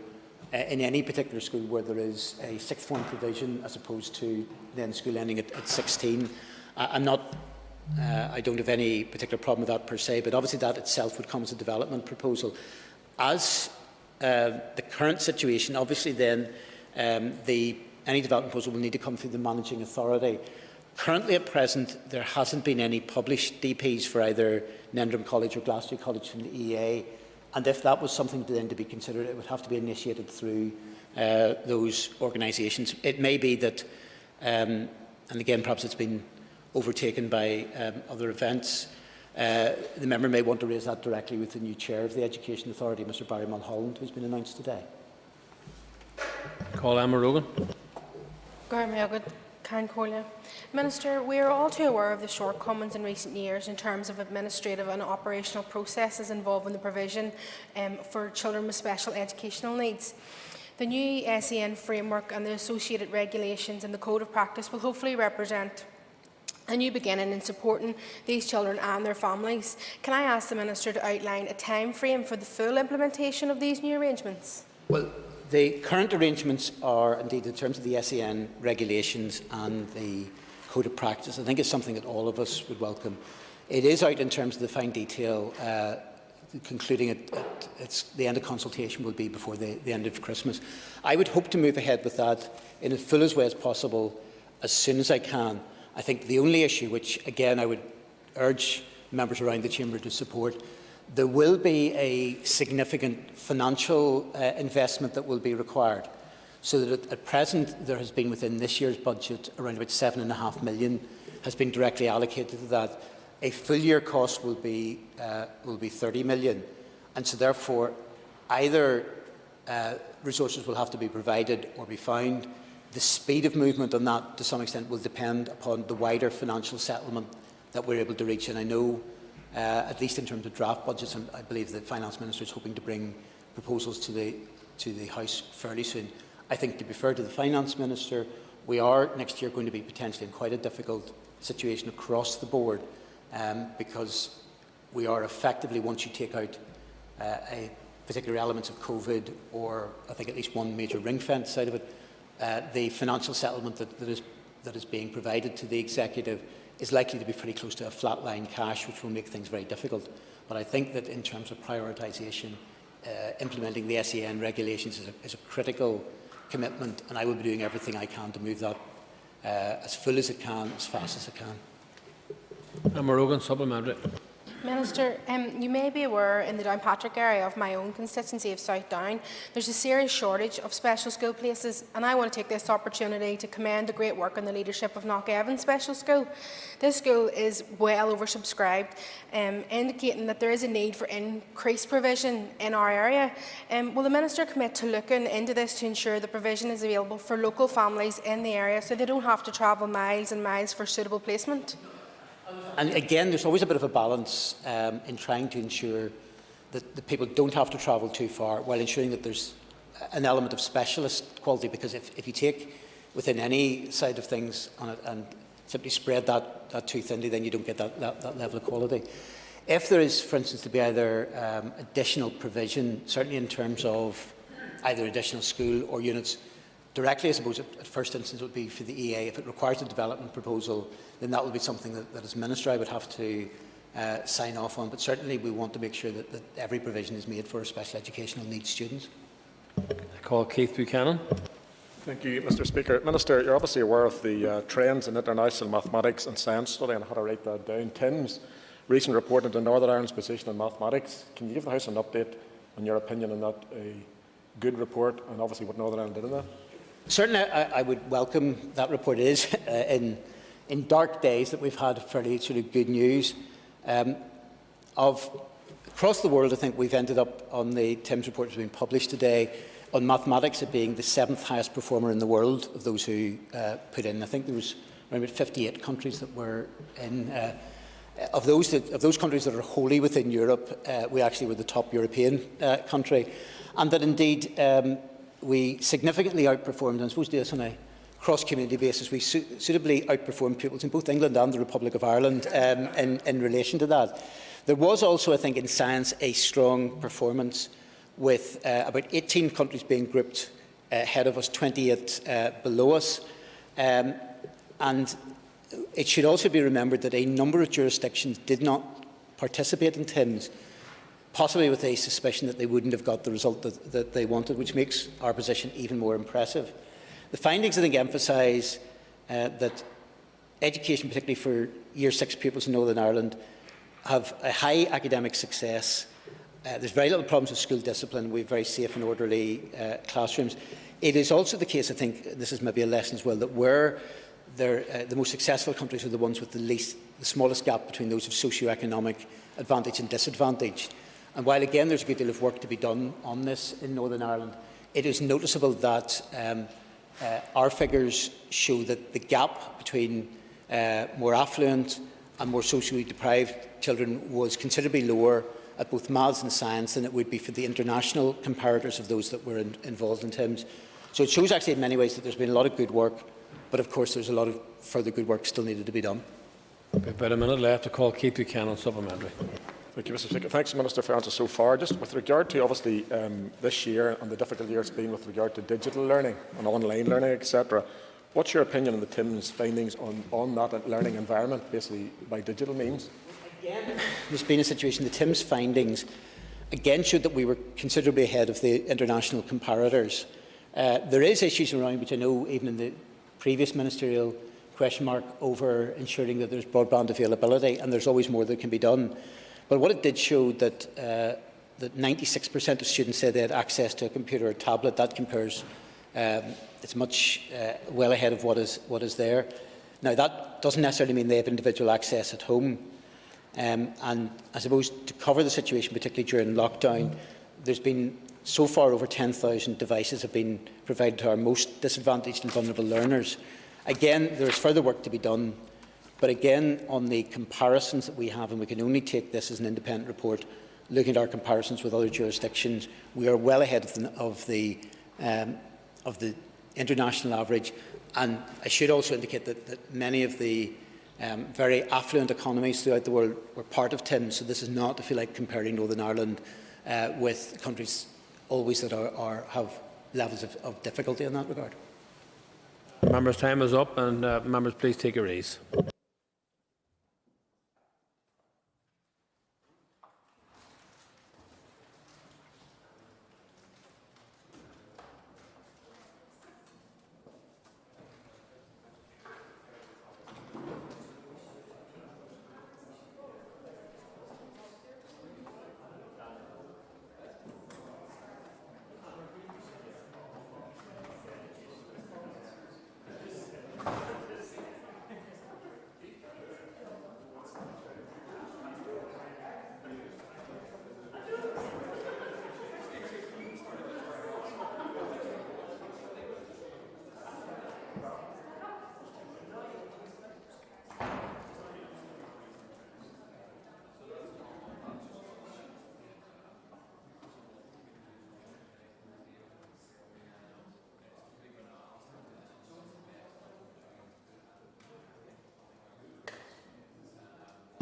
in any particular school where there is a sixth form provision as opposed to then school ending at 16. I don't have any particular problem with that per se, but obviously that itself would come as a development proposal. As the current situation, obviously then any development proposal will need to come through the managing authority. Currently at present, there hasn't been any published DPs for either Nendrum College or Glasgow College from the EA. And if that was something then to be considered, it would have to be initiated through those organisations. It may be that, and again, perhaps it's been overtaken by other events. The member may want to raise that directly with the new chair of the Education Authority, Mr Barry Mulholland, who's been announced today. Call Emma Rogan. Minister, we are all too aware of the shortcomings in recent years in terms of administrative and operational processes involving the provision for children with special educational needs. The new SEN framework and the associated regulations and the Code of Practice will hopefully represent a new beginning in supporting these children and their families. Can I ask the Minister to outline a time frame for the full implementation of these new arrangements? Well, the current arrangements are indeed in terms of the SEN regulations and the Code of Practice. I think it's something that all of us would welcome. It is out in terms of the fine detail. Concluding it's the end of consultation will be before the end of Christmas. I would hope to move ahead with that in as full a way as possible as soon as I can. I think the only issue, which again I would urge members around the chamber to support, there will be a significant financial investment that will be required. So that at present there has been within this year's budget around about £7.5 million has been directly allocated to that. A full year cost will be £30 million, and so therefore either resources will have to be provided or be found. The speed of movement on that to some extent will depend upon the wider financial settlement that we're able to reach, and I know at least in terms of draft budgets, and I believe the Finance Minister is hoping to bring proposals to the House fairly soon. I think, to be fair to the Finance Minister, we are next year going to be potentially in quite a difficult situation across the board because we are effectively, once you take out a particular elements of COVID or I think at least one major ring fence side of it, the financial settlement that is being provided to the Executive is likely to be pretty close to a flat line cash, which will make things very difficult. But I think that in terms of prioritisation, implementing the SEN regulations is a critical commitment, and I will be doing everything I can to move that as full as it can, as fast as it can. Emma Rogan, supplementary. Minister, you may be aware in the Downpatrick area of my own constituency of South Down, there's a serious shortage of special school places, and I want to take this opportunity to commend the great work and the leadership of Knockevin Special School. This school is well oversubscribed, indicating that there is a need for increased provision in our area. Will the Minister commit to looking into this to ensure the provision is available for local families in the area so they don't have to travel miles and miles for suitable placement? And again, there's always a bit of a balance in trying to ensure that the people don't have to travel too far while ensuring that there's an element of specialist quality, because if you take within any side of things on it and simply spread that too thinly, then you don't get that level of quality. If there is, for instance, to be either additional provision, certainly in terms of either additional school or units, directly, I suppose, at first instance would be for the EA. If it requires a development proposal, then that will be something that as Minister I would have to sign off on. But certainly we want to make sure that every provision is made for special educational needs students. I call Keith Buchanan. Thank you, Mr. Speaker. Minister, you're obviously aware of the trends in international mathematics and science study, and how to write that down. Tim's recent report into Northern Ireland's position in mathematics. Can you give the House an update on your opinion on that? A good report, and obviously what Northern Ireland did in that? Certainly, I would welcome that report. It is in dark days that we've had fairly sort of good news. Across the world, I think we've ended up on the Tim's report that's been published today on mathematics, it being the 7th highest performer in the world of those who put in. I think there was around 58 countries that were in. Of those countries that are wholly within Europe, we actually were the top European country, and that indeed. We significantly outperformed, and I suppose do this on a cross-community basis, we suitably outperformed pupils in both England and the Republic of Ireland in relation to that. There was also, I think, in science a strong performance with about 18 countries being grouped ahead of us, 28 below us. And it should also be remembered that a number of jurisdictions did not participate in TIMSS, possibly with a suspicion that they wouldn't have got the result that they wanted, which makes our position even more impressive. The findings, I think, emphasise that education, particularly for Year 6 pupils in Northern Ireland, have a high academic success. There's very little problems with school discipline. We have very safe and orderly classrooms. It is also the case, I think, this is maybe a lesson as well, that where the most successful countries are the ones with the smallest gap between those of socio-economic advantage and disadvantage. And while, again, there's a good deal of work to be done on this in Northern Ireland, it is noticeable that our figures show that the gap between more affluent and more socially deprived children was considerably lower at both maths and science than it would be for the international comparators of those that were involved in TIMSS. So it shows actually in many ways that there's been a lot of good work, but of course there's a lot of further good work still needed to be done. About a minute left to call Keith Buchanan supplementary. Thank you, Mr. Speaker. Thanks, Minister, for your answers so far. Just with regard to, obviously, this year and the difficult year it's been with regard to digital learning and online learning, etc., what's your opinion on the TIMSS findings on that learning environment, basically by digital means? Again, there's been a situation, the TIMSS findings, again, showed that we were considerably ahead of the international comparators. There is issues around, which I know even in the previous ministerial question mark, over ensuring that there's broadband availability, and there's always more that can be done. But what it did show that 96% of students said they had access to a computer or tablet. That compares, it's much well ahead of what is there. Now, that doesn't necessarily mean they have individual access at home. And I suppose to cover the situation, particularly during lockdown, there's been so far over 10,000 devices have been provided to our most disadvantaged and vulnerable learners. Again, there is further work to be done. But again, on the comparisons that we have, and we can only take this as an independent report, looking at our comparisons with other jurisdictions, we are well ahead of the international average. And I should also indicate that many of the very affluent economies throughout the world were part of TIMSS, so this is not, if you like, comparing Northern Ireland with countries always that have levels of difficulty in that regard. Members' time is up, and members, please take your ease.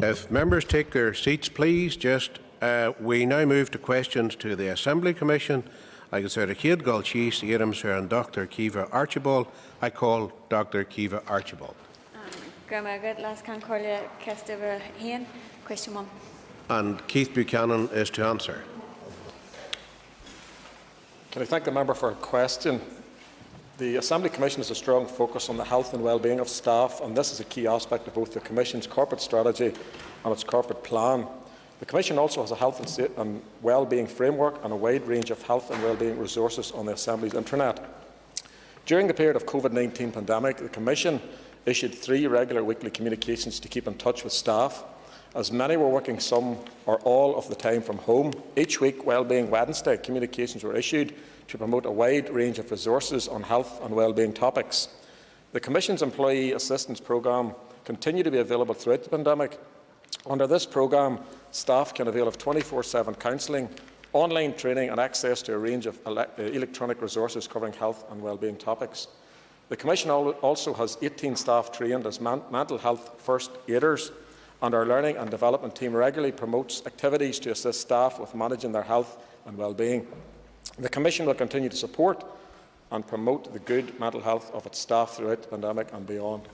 If members take their seats, please. We now move to questions to the Assembly Commission. I consider Chéad Galchis, Éireann Sir and Dr. Kiva Archibald. I call Dr. Kiva Archibald. Question 1. And Keith Buchanan is to answer. Can I thank the member for a question? The Assembly Commission has a strong focus on the health and well-being of staff, and this is a key aspect of both the Commission's corporate strategy and its corporate plan. The Commission also has a health and well-being framework and a wide range of health and well-being resources on the Assembly's intranet. During the period of COVID-19 pandemic, the Commission issued 3 regular weekly communications to keep in touch with staff. As many were working some or all of the time from home, each week, Wellbeing Wednesday, communications were issued to promote a wide range of resources on health and wellbeing topics. The Commission's Employee Assistance Programme continued to be available throughout the pandemic. Under this programme, staff can avail of 24/7 counselling, online training and access to a range of electronic resources covering health and wellbeing topics. The Commission also has 18 staff trained as mental health first aiders, and our learning and development team regularly promotes activities to assist staff with managing their health and well-being. The Commission will continue to support and promote the good mental health of its staff throughout the pandemic and beyond.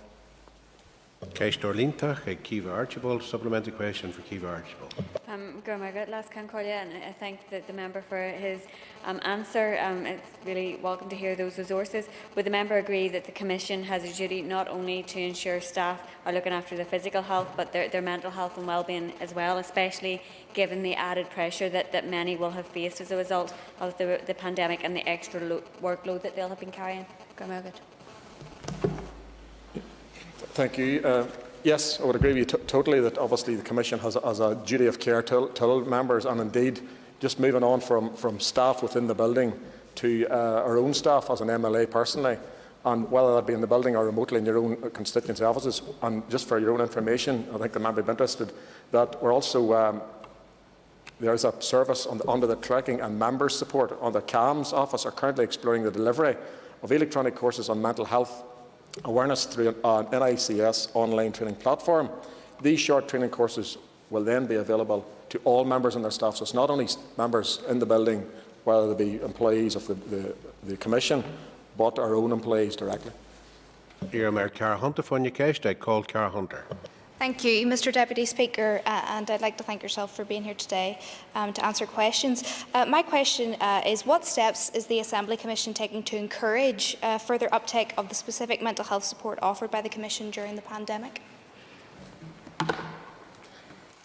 Kiva Archibald. Supplementary question for Kiva Archibald. And I thank the member for his answer. It's really welcome to hear those resources. Would the member agree that the Commission has a duty not only to ensure staff are looking after their physical health, but their mental health and well-being as well, especially given the added pressure that many will have faced as a result of the pandemic and the extra workload that they'll have been carrying? Thank you. Yes, I would agree with you totally that obviously the Commission has a duty of care to members, and indeed just moving on from staff within the building to our own staff as an MLA personally, and whether that be in the building or remotely in your own constituency offices. And just for your own information, I think the member would be interested that we're also there is a service under the tracking and members support on the CAMS office are currently exploring the delivery of electronic courses on mental health awareness through an NICS online training platform. These short training courses will then be available to all members and their staff. So it's not only members in the building, whether they be employees of the Commission, but our own employees directly. I call Cara Hunter. Thank you, Mr Deputy Speaker, and I'd like to thank yourself for being here today to answer questions. My question is, what steps is the Assembly Commission taking to encourage further uptake of the specific mental health support offered by the Commission during the pandemic?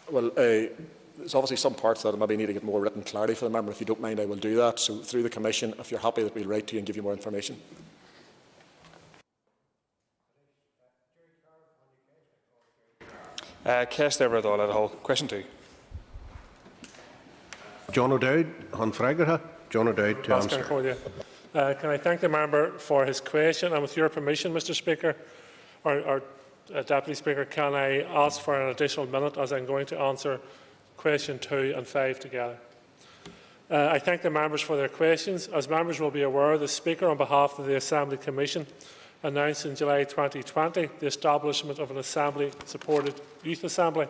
Well, there's obviously some parts that I maybe need to get more written clarity for the member. If you don't mind, I will do that. So through the Commission, if you're happy, that we'll write to you and give you more information. Question 2. John O'Dowd, Honfragerha. John O'Dowd to answer. Can I thank the member for his question? And with your permission, Mr Speaker, or Deputy Speaker, can I ask for an additional minute as I'm going to answer question 2 and 5 together? I thank the members for their questions. As members will be aware, the Speaker, on behalf of the Assembly Commission, announced in July 2020 the establishment of an Assembly-supported Youth Assembly.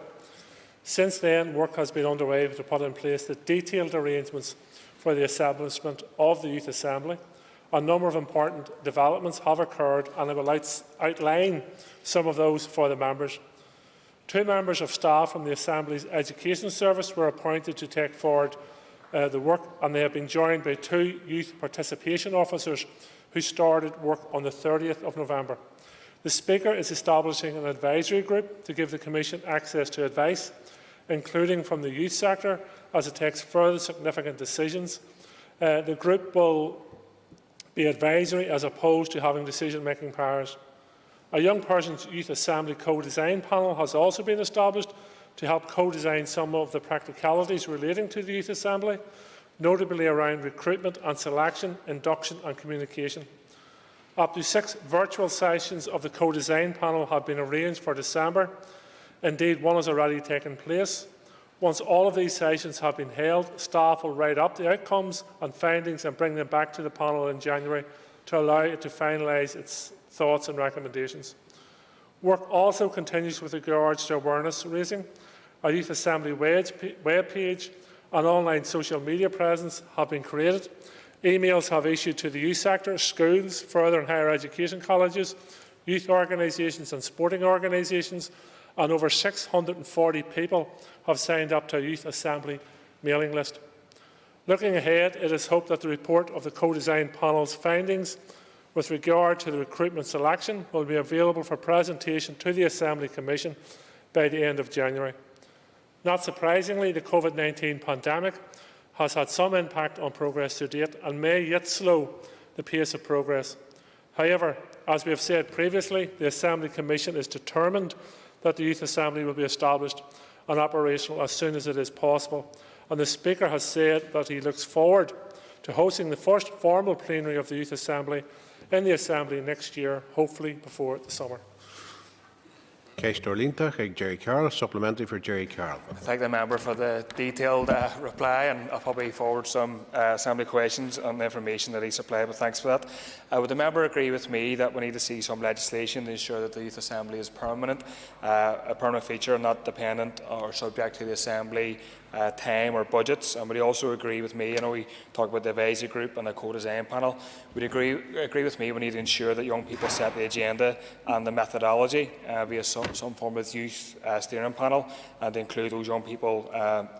Since then, work has been underway to put in place the detailed arrangements for the establishment of the Youth Assembly. A number of important developments have occurred, and I will outline some of those for the members. 2 members of staff from the Assembly's Education Service were appointed to take forward the work, and they have been joined by 2 youth participation officers who started work on the 30th of November. The Speaker is establishing an advisory group to give the Commission access to advice, including from the youth sector, as it takes further significant decisions. The group will be advisory as opposed to having decision-making powers. A Young Persons Youth Assembly co-design panel has also been established to help co-design some of the practicalities relating to the Youth Assembly, notably around recruitment and selection, induction and communication. Up to 6 virtual sessions of the co-design panel have been arranged for December. Indeed, one has already taken place. Once all of these sessions have been held, staff will write up the outcomes and findings and bring them back to the panel in January to allow it to finalise its thoughts and recommendations. Work also continues with regards to awareness raising. Our Youth Assembly web page and online social media presence have been created. Emails have issued to the youth sector, schools, further and higher education colleges, youth organisations and sporting organisations, and over 640 people have signed up to a Youth Assembly mailing list. Looking ahead, it is hoped that the report of the co-design panel's findings with regard to the recruitment selection will be available for presentation to the Assembly Commission by the end of January. Not surprisingly, the COVID-19 pandemic has had some impact on progress to date and may yet slow the pace of progress. However, as we have said previously, the Assembly Commission is determined that the Youth Assembly will be established and operational as soon as it is possible, and the Speaker has said that he looks forward to hosting the first formal plenary of the Youth Assembly in the Assembly next year, hopefully before the summer. Jerry Carroll, supplementary for Jerry Carroll. I thank the member for the detailed reply, and I'll probably forward some Assembly questions on the information that he supplied, but thanks for that. Would the member agree with me that we need to see some legislation to ensure that the Youth Assembly is permanent, a permanent feature, not dependent or subject to the Assembly time or budgets? And would he also agree with me, I know we talked about the advisory group and the co-design panel, would he agree with me we need to ensure that young people set the agenda and the methodology via some form of youth steering panel, and to include those young people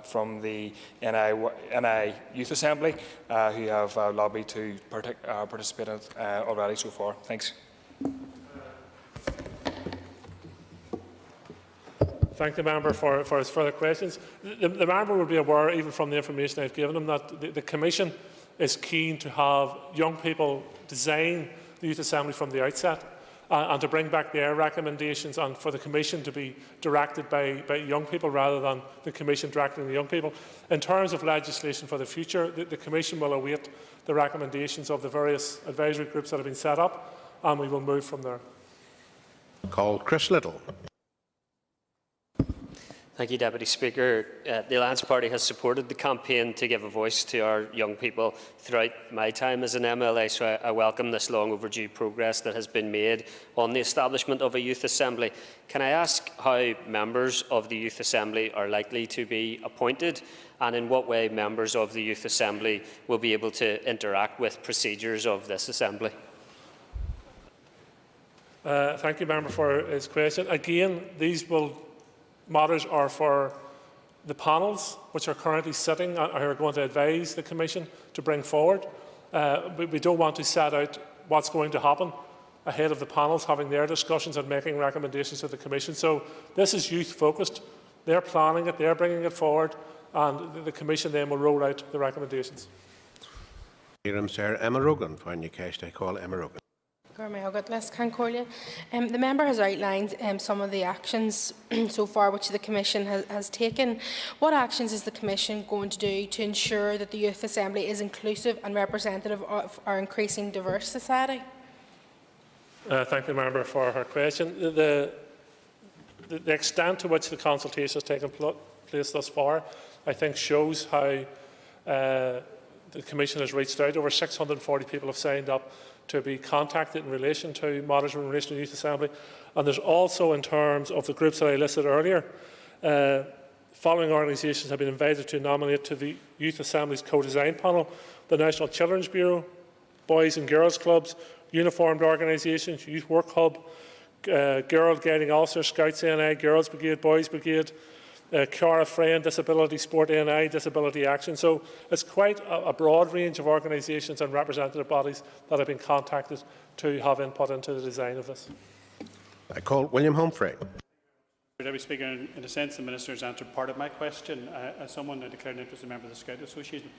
from the NI Youth Assembly who have lobbied to participate in it already so far? Thanks. Thank the member for his further questions. The member will be aware, even from the information I've given him, that the Commission is keen to have young people design the Youth Assembly from the outset and to bring back their recommendations, and for the Commission to be directed by young people rather than the Commission directing the young people. In terms of legislation for the future, the Commission will await the recommendations of the various advisory groups that have been set up, and we will move from there. Call Chris Little. Thank you, Deputy Speaker. The Alliance Party has supported the campaign to give a voice to our young people throughout my time as an MLA, so I welcome this long overdue progress that has been made on the establishment of a Youth Assembly. Can I ask how members of the Youth Assembly are likely to be appointed, and in what way members of the Youth Assembly will be able to interact with procedures of this Assembly? Thank you, member, for his question. Again, these matters are for the panels which are currently sitting and are going to advise the Commission to bring forward. We don't want to set out what's going to happen ahead of the panels having their discussions and making recommendations to the Commission. So this is youth focused. They're planning it, they're bringing it forward, and the Commission then will roll out the recommendations. Emma Rogan, find your case, I call Emma Rogan. The member has outlined some of the actions so far which the Commission has taken. What actions is the Commission going to do to ensure that the Youth Assembly is inclusive and representative of our increasing diverse society? Thank the member for her question. The extent to which the consultation has taken place thus far, I think, shows how the Commission has reached out. Over 640 people have signed up to be contacted in relation to matters in relation to the Youth Assembly. And there's also, in terms of the groups that I listed earlier, following organisations have been invited to nominate to the Youth Assembly's co-design panel: the National Children's Bureau, Boys and Girls Clubs, uniformed organisations, Youth Work Hub, Girl Guiding Officer, Scouts NI, Girls Brigade, Boys Brigade, Cara Friend, Disability Sport NI, Disability Action. So it's quite a broad range of organisations and representative bodies that have been contacted to have input into the design of this. I call William Humphrey. Deputy Speaker, in a sense, the Minister has answered part of my question. As someone that declared an interest as a member of the Scout Association,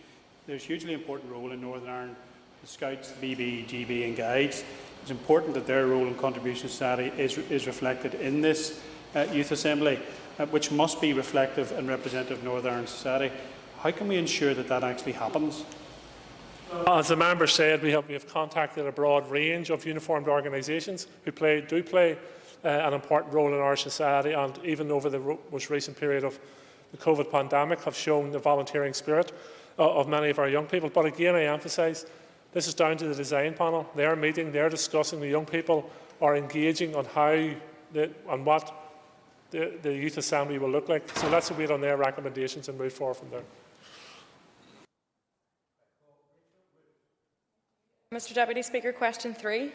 there's a hugely important role in Northern Ireland. The Scouts, the BB, GB and Guides. It's important that their role and contribution to society is reflected in this Youth Assembly, which must be reflective and representative of Northern Ireland society. How can we ensure that that actually happens? As the member said, we have contacted a broad range of uniformed organisations who do play an important role in our society, and even over the most recent period of the COVID pandemic have shown the volunteering spirit of many of our young people. But again, I emphasise, this is down to the design panel. They're meeting, they're discussing, the young people are engaging on how what the Youth Assembly will look like. So let's wait on their recommendations and move forward from there. Mr Deputy Speaker, question 3.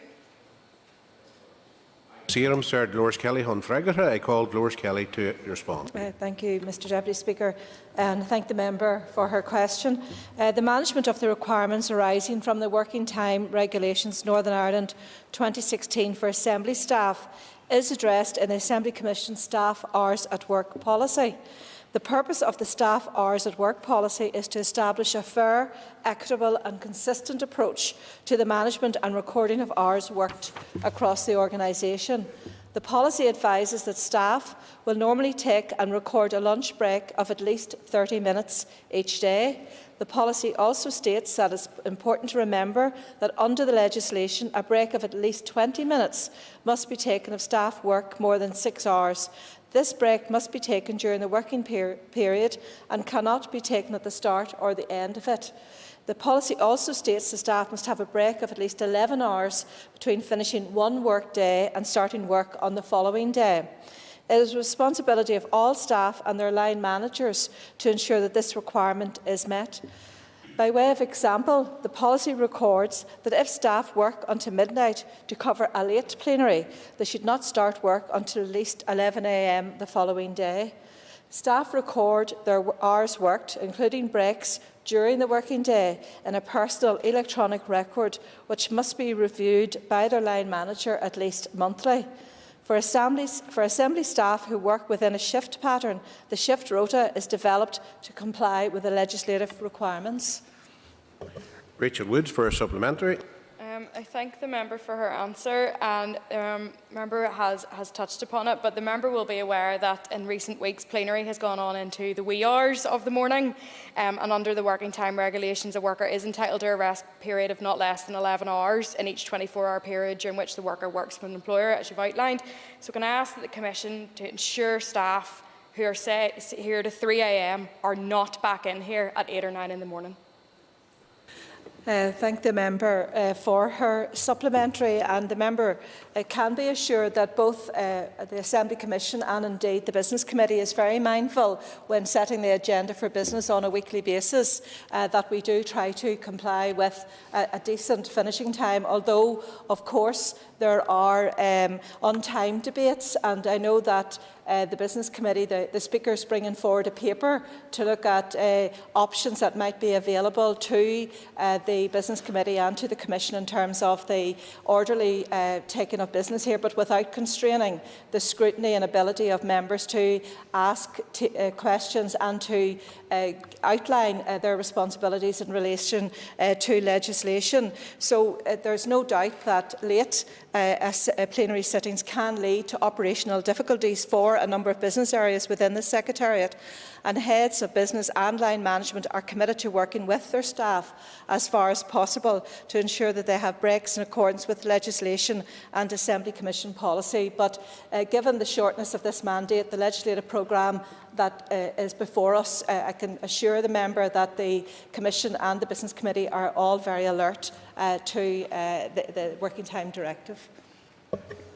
Serum Sir Dolores Kelly hon freigarte. I call Dolores Kelly to respond. Thank you, Mr Deputy Speaker, and thank the member for her question. The management of the requirements arising from the Working Time Regulations Northern Ireland 2016 for Assembly staff is addressed in the Assembly Commission Staff Hours at Work policy. The purpose of the Staff Hours at Work policy is to establish a fair, equitable and consistent approach to the management and recording of hours worked across the organisation. The policy advises that staff will normally take and record a lunch break of at least 30 minutes each day. The policy also states that it is important to remember that under the legislation, a break of at least 20 minutes must be taken if staff work more than 6 hours. This break must be taken during the working period and cannot be taken at the start or the end of it. The policy also states the staff must have a break of at least 11 hours between finishing one work day and starting work on the following day. It is the responsibility of all staff and their line managers to ensure that this requirement is met. By way of example, the policy records that if staff work until midnight to cover a late plenary, they should not start work until at least 11 a.m. the following day. Staff record their hours worked, including breaks, during the working day in a personal electronic record, which must be reviewed by their line manager at least monthly. For assembly staff who work within a shift pattern, the shift rota is developed to comply with the legislative requirements. Rachel Woods for a supplementary. I thank the member for her answer, and the member has touched upon it, but the member will be aware that in recent weeks plenary has gone on into the wee hours of the morning, and under the working time regulations a worker is entitled to a rest period of not less than 11 hours in each 24-hour period during which the worker works for an employer, as you've outlined. So can I ask that the Commission to ensure staff who are here to 3 a.m. are not back in here at 8 or 9 in the morning? Thank the member for her supplementary, and the member can be assured that both the Assembly Commission and indeed the Business Committee is very mindful when setting the agenda for business on a weekly basis that we do try to comply with a decent finishing time, although of course there are on-time debates, and I know that the Business Committee, the Speaker is bringing forward a paper to look at options that might be available to the Business Committee and to the Commission in terms of the orderly taking of business here, but without constraining the scrutiny and ability of members to ask questions and to outline their responsibilities in relation to legislation. So there's no doubt that late plenary sittings can lead to operational difficulties for a number of business areas within the Secretariat, and heads of business and line management are committed to working with their staff as far as possible to ensure that they have breaks in accordance with legislation and Assembly Commission policy. But given the shortness of this mandate, the legislative programme that is before us, I can assure the member that the Commission and the Business Committee are all very alert to the Working Time Directive.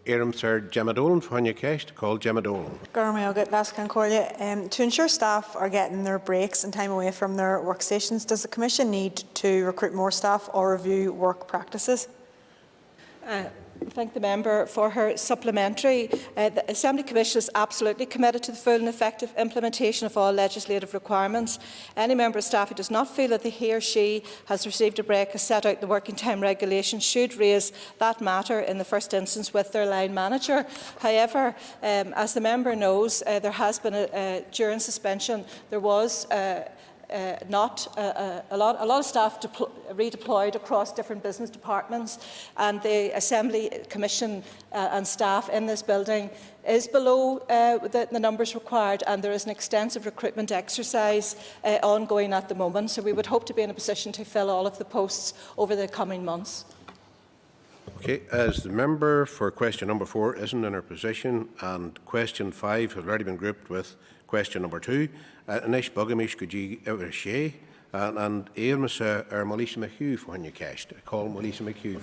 Éireann Sir Gemma Dolan for Cash, call Gemma Dolan. To ensure staff are getting their breaks and time away from their workstations, does the Commission need to recruit more staff or review work practices? Thank the member for her supplementary. The Assembly Commission is absolutely committed to the full and effective implementation of all legislative requirements. Any member of staff who does not feel that he or she has received a break as set out in the Working Time Regulation should raise that matter in the first instance with their line manager. However, as the member knows, there has been during suspension there was not a lot of staff redeployed across different business departments, and the Assembly Commission and staff in this building is below the numbers required, and there is an extensive recruitment exercise ongoing at the moment. So we would hope to be in a position to fill all of the posts over the coming months. Okay, as the member for question number 4 isn't in her position, and question 5 has already been grouped with question number 2, Anish Bugamish Guji Evershay and Airmas Melissa McHugh for Cash. Call Melissa McHugh.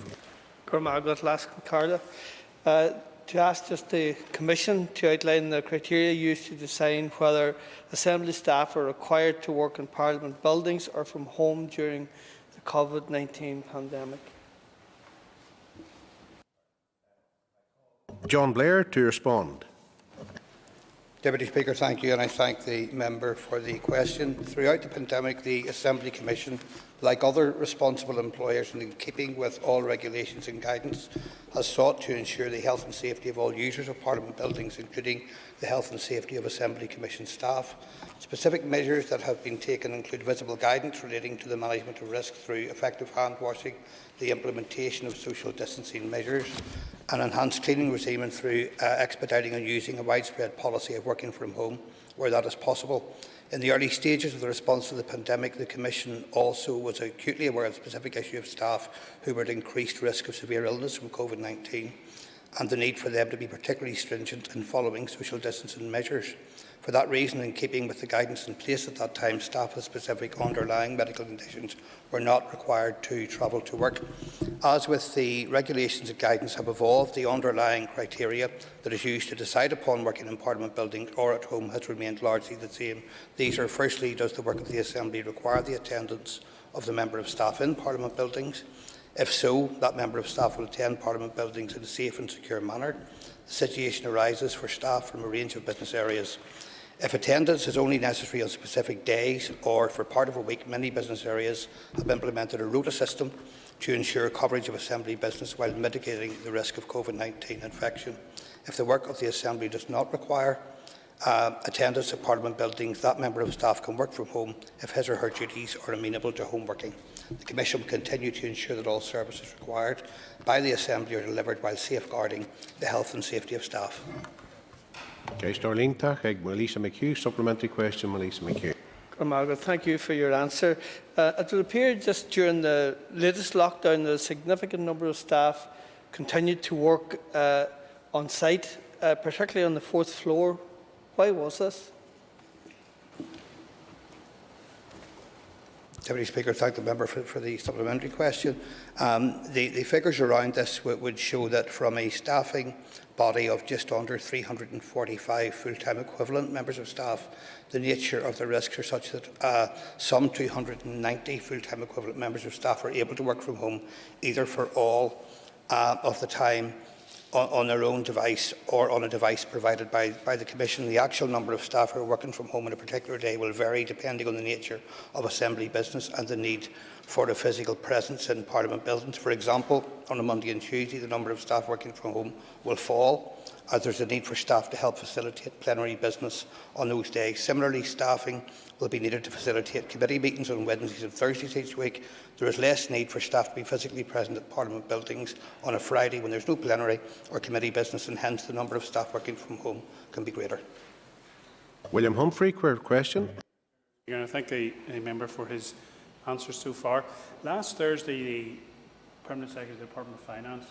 to ask just the Commission to outline the criteria used to decide whether Assembly staff are required to work in Parliament buildings or from home during the COVID-19 pandemic. John Blair to respond. Deputy Speaker, thank you, and I thank the member for the question. Throughout the pandemic, the Assembly Commission, like other responsible employers and in keeping with all regulations and guidance, has sought to ensure the health and safety of all users of Parliament buildings, including the health and safety of Assembly Commission staff. Specific measures that have been taken include visible guidance relating to the management of risk through effective hand washing, the implementation of social distancing measures, an enhanced cleaning regime, and through expediting and using a widespread policy of working from home where that is possible. In the early stages of the response to the pandemic, the Commission also was acutely aware of the specific issue of staff who were at increased risk of severe illness from COVID-19 and the need for them to be particularly stringent in following social distancing measures. For that reason, in keeping with the guidance in place at that time, staff with specific underlying medical conditions were not required to travel to work. As with the regulations and guidance have evolved, the underlying criteria that is used to decide upon working in Parliament buildings or at home has remained largely the same. These are, firstly, does the work of the Assembly require the attendance of the member of staff in Parliament buildings? If so, that member of staff will attend Parliament buildings in a safe and secure manner. The situation arises for staff from a range of business areas. If attendance is only necessary on specific days or for part of a week, many business areas have implemented a rota system to ensure coverage of Assembly business while mitigating the risk of COVID-19 infection. If the work of the Assembly does not require attendance at Parliament buildings, that member of staff can work from home if his or her duties are amenable to home working. The Commission will continue to ensure that all services required by the Assembly are delivered while safeguarding the health and safety of staff. Melissa McHugh. Supplementary question, Melissa McHugh. Margaret, thank you for your answer. It would appear just during the latest lockdown that a significant number of staff continued to work on site, particularly on the 4th floor. Why was this? Deputy Speaker, thank the member for the supplementary question. The figures around this would show that from a staffing body of just under 345 full-time equivalent members of staff, the nature of the risks are such that some 290 full-time equivalent members of staff are able to work from home either for all of the time on their own device or on a device provided by the Commission. The actual number of staff who are working from home on a particular day will vary depending on the nature of Assembly business and the need for a physical presence in Parliament buildings. For example, on a Monday and Tuesday, the number of staff working from home will fall as there is a need for staff to help facilitate plenary business on those days. Similarly, staffing will be needed to facilitate committee meetings on Wednesdays and Thursdays each week. There is less need for staff to be physically present at Parliament buildings on a Friday when there is no plenary or committee business, and hence the number of staff working from home can be greater. William Humphrey, question. I thank the member for his answers so far. Last Thursday, the Permanent Secretary of the Department of Finance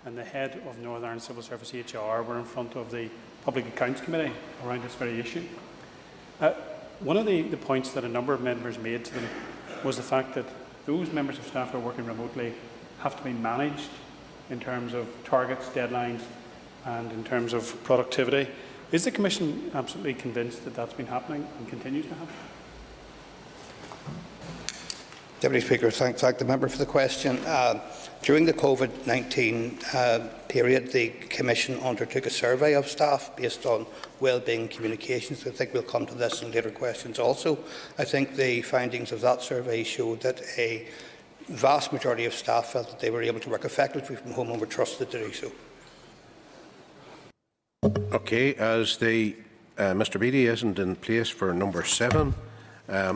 and the head of Northern Ireland Civil Service HR were in front of the Public Accounts Committee around this very issue. One of the points that a number of members made to them was the fact that those members of staff who are working remotely have to be managed in terms of targets, deadlines, and in terms of productivity. Is the Commission absolutely convinced that that's been happening and continues to happen? Deputy Speaker, thank the member for the question. During the COVID-19 period, the Commission undertook a survey of staff based on wellbeing communications. I think we'll come to this in later questions also. I think the findings of that survey showed that a vast majority of staff felt that they were able to work effectively from home and were trusted to do so. Okay, as the Mr. Beattie isn't in place for number 7, I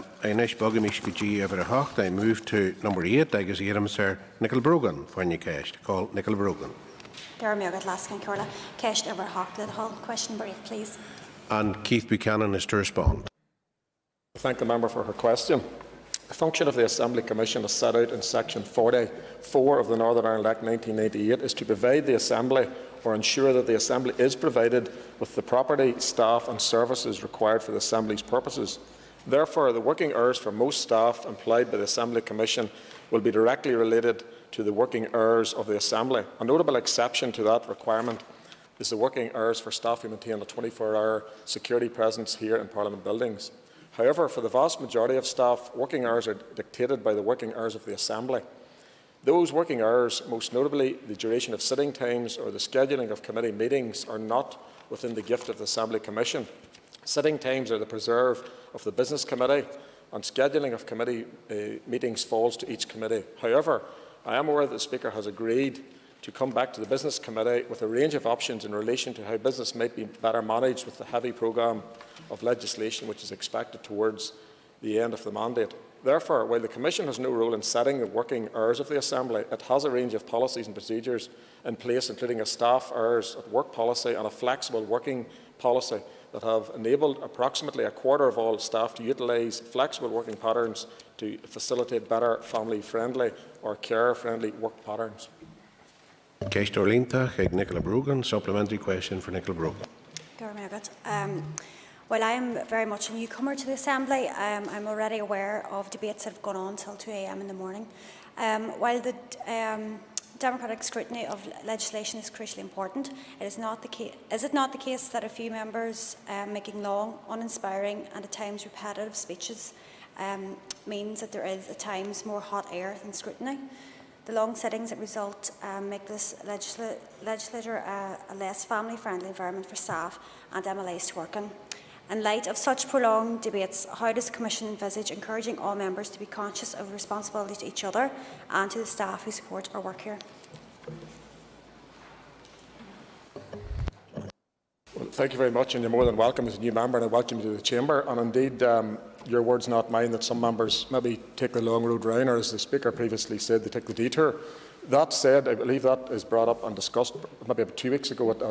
move to number 8. I guess Sir Nickel Brogan when you cast. Call Nickel Brogan. Question brief, please. And Keith Buchanan is to respond. I thank the member for her question. The function of the Assembly Commission as set out in Section 44 of the Northern Ireland Act 1998 is to provide the Assembly or ensure that the Assembly is provided with the property, staff and services required for the Assembly's purposes. Therefore, the working hours for most staff employed by the Assembly Commission will be directly related to the working hours of the Assembly. A notable exception to that requirement is the working hours for staff who maintain a 24-hour security presence here in Parliament buildings. However, for the vast majority of staff, working hours are dictated by the working hours of the Assembly. Those working hours, most notably the duration of sitting times or the scheduling of committee meetings, are not within the gift of the Assembly Commission. Sitting times are the preserve of the Business Committee, and scheduling of committee meetings falls to each committee. However, I am aware that the Speaker has agreed to come back to the Business Committee with a range of options in relation to how business might be better managed with the heavy programme of legislation which is expected towards the end of the mandate. Therefore, while the Commission has no role in setting the working hours of the Assembly, it has a range of policies and procedures in place, including a staff hours at work policy and a flexible working policy that have enabled approximately a quarter of all staff to utilise flexible working patterns to facilitate better family-friendly or care-friendly work patterns. Nicola Brogan, supplementary question for Nicola Brogan. While I am very much a newcomer to the Assembly, I'm already aware of debates that have gone on until 2 a.m. in the morning. While the democratic scrutiny of legislation is crucially important, is it not the case that a few members making long, uninspiring and at times repetitive speeches means that there is at times more hot air than scrutiny? The long sittings that result make this legislature a less family-friendly environment for staff and MLAs to work in. In light of such prolonged debates, how does the Commission envisage encouraging all members to be conscious of responsibility to each other and to the staff who support our work here? Well, thank you very much, and you're more than welcome as a new member, and I welcome you to the Chamber. And indeed, your words, not mine, that some members maybe take the long road round, or as the Speaker previously said, they take the detour. That said, I believe that is brought up and discussed maybe about 2 weeks ago at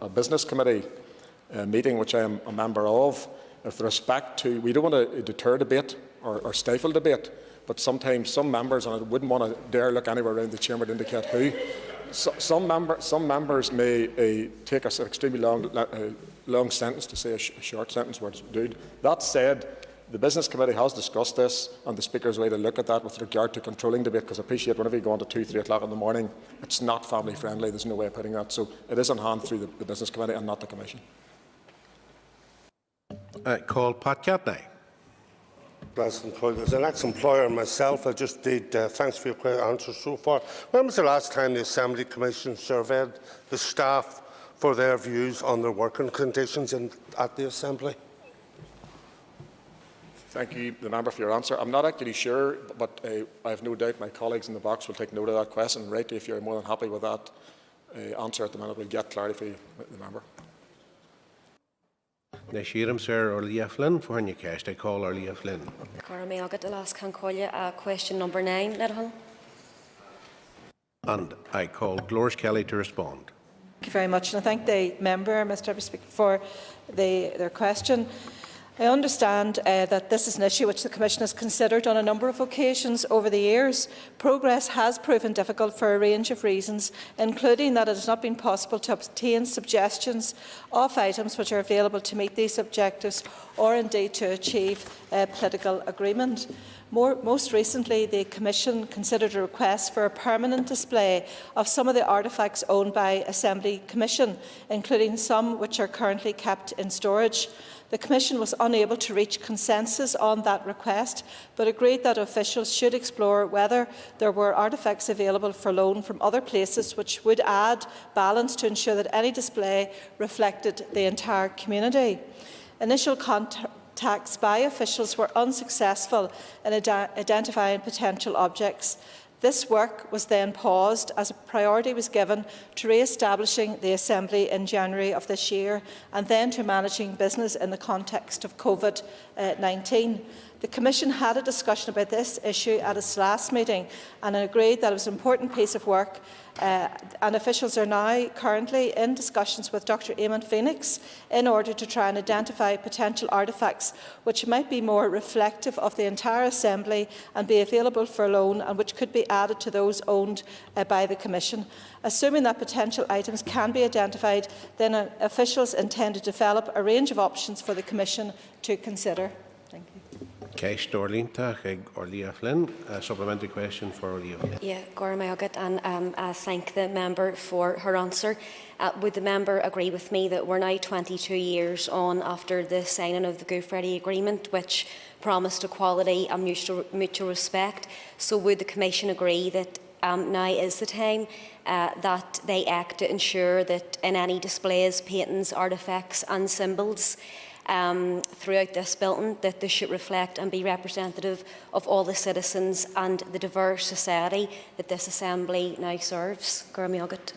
a Business Committee meeting, which I am a member of. With respect to, we don't want to deter debate or stifle debate, but sometimes some members, and I wouldn't want to dare look anywhere around the Chamber to indicate who, some members may take an extremely long sentence to say a short sentence where it's dude. That said, the Business Committee has discussed this, and the Speaker's way to look at that with regard to controlling debate, because I appreciate whenever you go on to 2, 3 o'clock in the morning, it's not family friendly. There's no way of putting that. So it is on hand through the Business Committee and not the Commission. Call Pat Catney. As an ex-employer myself, I just did, thanks for your answers so far. When was the last time the Assembly Commission surveyed the staff for their views on their working conditions at the Assembly? Thank you, the member, for your answer. I'm not actually sure, but I have no doubt my colleagues in the box will take note of that question. Right, if you're more than happy with that answer at the minute, we'll get clarity for the member. Sir Orlia Flynn for your cast. I call Orlia Flynn. Question number 9, Nedhall. And I call Glorish Kelly to respond. Thank you very much, and I thank the member, Mr. Deputy Speaker, for their question. I understand that this is an issue which the Commission has considered on a number of occasions over the years. Progress has proven difficult for a range of reasons, including that it has not been possible to obtain suggestions of items which are available to meet these objectives or indeed to achieve political agreement. Most recently, the Commission considered a request for a permanent display of some of the artefacts owned by Assembly Commission, including some which are currently kept in storage. The Commission was unable to reach consensus on that request, but agreed that officials should explore whether there were artefacts available for loan from other places which would add balance to ensure that any display reflected the entire community. Initial contacts by officials were unsuccessful in identifying potential objects. This work was then paused as a priority was given to re-establishing the Assembly in January of this year and then to managing business in the context of COVID-19. The Commission had a discussion about this issue at its last meeting and agreed that it was an important piece of work, and officials are now currently in discussions with Dr Eamon Phoenix in order to try and identify potential artefacts which might be more reflective of the entire Assembly and be available for loan and which could be added to those owned by the Commission. Assuming that potential items can be identified, then officials intend to develop a range of options for the Commission to consider. Thank you. Ceist Orlínta or Leah Flynn. A supplementary question for Leah Flynn. Yeah, Gora Mayogat, and I thank the member for her answer. Would the member agree with me that we're now 22 years on after the signing of the Good Friday Agreement, which promised equality and mutual respect? So would the Commission agree that now is the time that they act to ensure that in any displays, paintings, artefacts and symbols throughout this building, that this should reflect and be representative of all the citizens and the diverse society that this Assembly now serves? Gora Mayogat.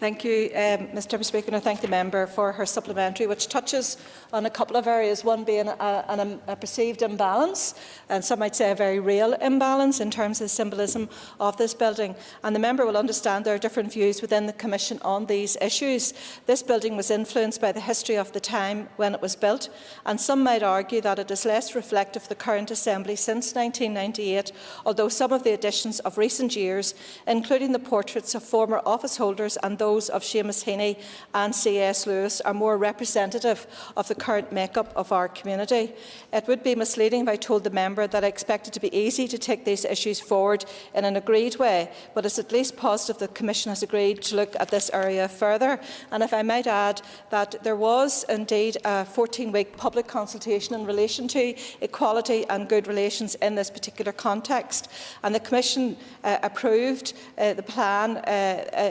Thank you, Mr Deputy Speaker, and I thank the member for her supplementary, which touches on a couple of areas, one being a perceived imbalance, and some might say a very real imbalance in terms of the symbolism of this building. And the member will understand there are different views within the Commission on these issues. This building was influenced by the history of the time when it was built, and some might argue that it is less reflective of the current Assembly since 1998, although some of the additions of recent years, including the portraits of former office holders and those of Seamus Heaney and C.S. Lewis, are more representative of the current make-up of our community. It would be misleading if I told the member that I expect it to be easy to take these issues forward in an agreed way, but it's at least positive the Commission has agreed to look at this area further. And if I might add that there was indeed a 14-week public consultation in relation to equality and good relations in this particular context, and the Commission approved the plan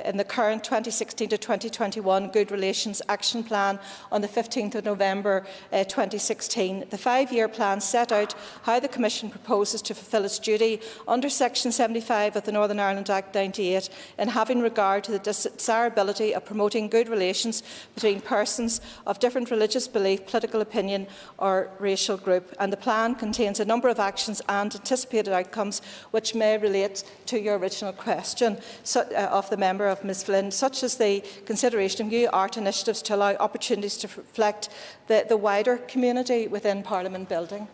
in the current 2016 to 2021 Good Relations Action Plan on the 15th of November 2016. The 5-year plan set out how the Commission proposes to fulfil its duty under Section 75 of the Northern Ireland Act 98 in having regard to the desirability of promoting good relations between persons of different religious belief, political opinion or racial group. And the plan contains a number of actions and anticipated outcomes which may relate to your original question of the member, of Ms Flynn, such as the consideration of new art initiatives to allow opportunities to reflect the wider community within Parliament building.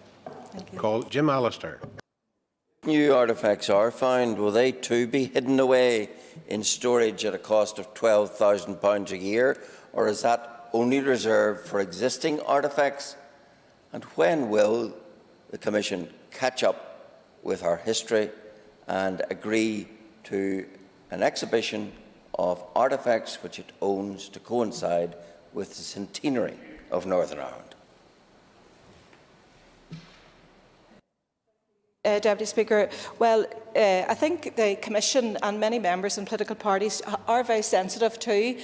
Thank you. Call Jim Allister. New artefacts are found, will they too be hidden away in storage at a cost of £12,000 a year, or is that only reserved for existing artefacts? And when will the Commission catch up with our history and agree to an exhibition of artefacts which it owns to coincide with the centenary of Northern Ireland? Deputy Speaker, well, I think the Commission and many members and political parties are very sensitive to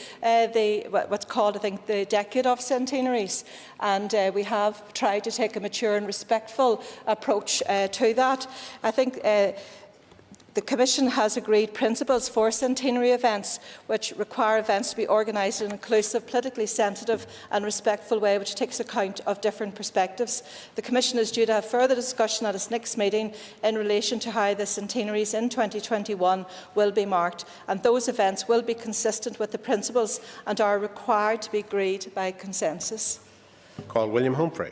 what's called, I think, the decade of centenaries, and we have tried to take a mature and respectful approach to that. I think the Commission has agreed principles for centenary events which require events to be organised in an inclusive, politically sensitive and respectful way which takes account of different perspectives. The Commission is due to have further discussion at its next meeting in relation to how the centenaries in 2021 will be marked, and those events will be consistent with the principles and are required to be agreed by consensus. Call William Humphrey.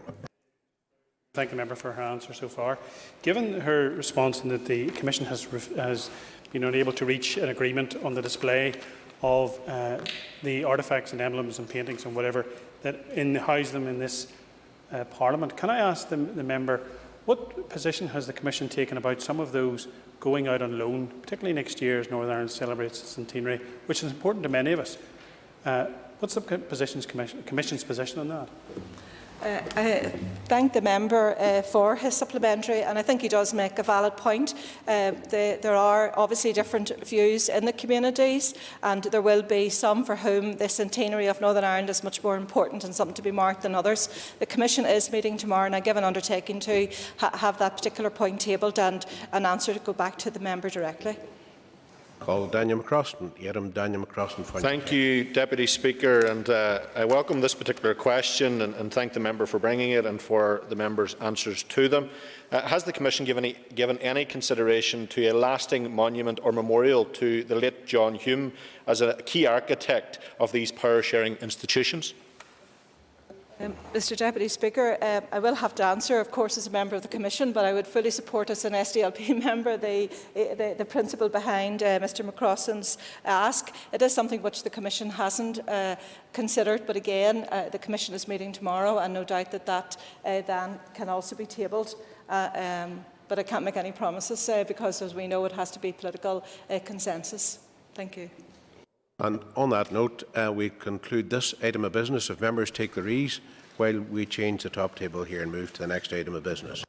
Thank the member for her answer so far. Given her response and that the Commission has been unable to reach an agreement on the display of the artefacts and emblems and paintings and whatever that house them in this Parliament, can I ask the member what position has the Commission taken about some of those going out on loan, particularly next year as Northern Ireland celebrates its centenary, which is important to many of us? What's the Commission's position on that? I thank the member for his supplementary, and I think he does make a valid point. There are obviously different views in the communities, and there will be some for whom the centenary of Northern Ireland is much more important and something to be marked than others. The Commission is meeting tomorrow, and I give an undertaking to have that particular point tabled and an answer to go back to the member directly. Call Daniel McCrossan. Daniel McCrossan. Thank you, Deputy Speaker, and I welcome this particular question and thank the member for bringing it and for the member's answers to them. Has the Commission given any consideration to a lasting monument or memorial to the late John Hume as a key architect of these power-sharing institutions? Mr Deputy Speaker, I will have to answer, of course, as a member of the Commission, but I would fully support as an SDLP member the principle behind Mr McCrossan's ask. It is something which the Commission hasn't considered, but again, the Commission is meeting tomorrow, and no doubt that then can also be tabled. But I can't make any promises because, as we know, it has to be political consensus. Thank you. And on that note, we conclude this item of business. If members take their ease while we change the top table here and move to the next item of business.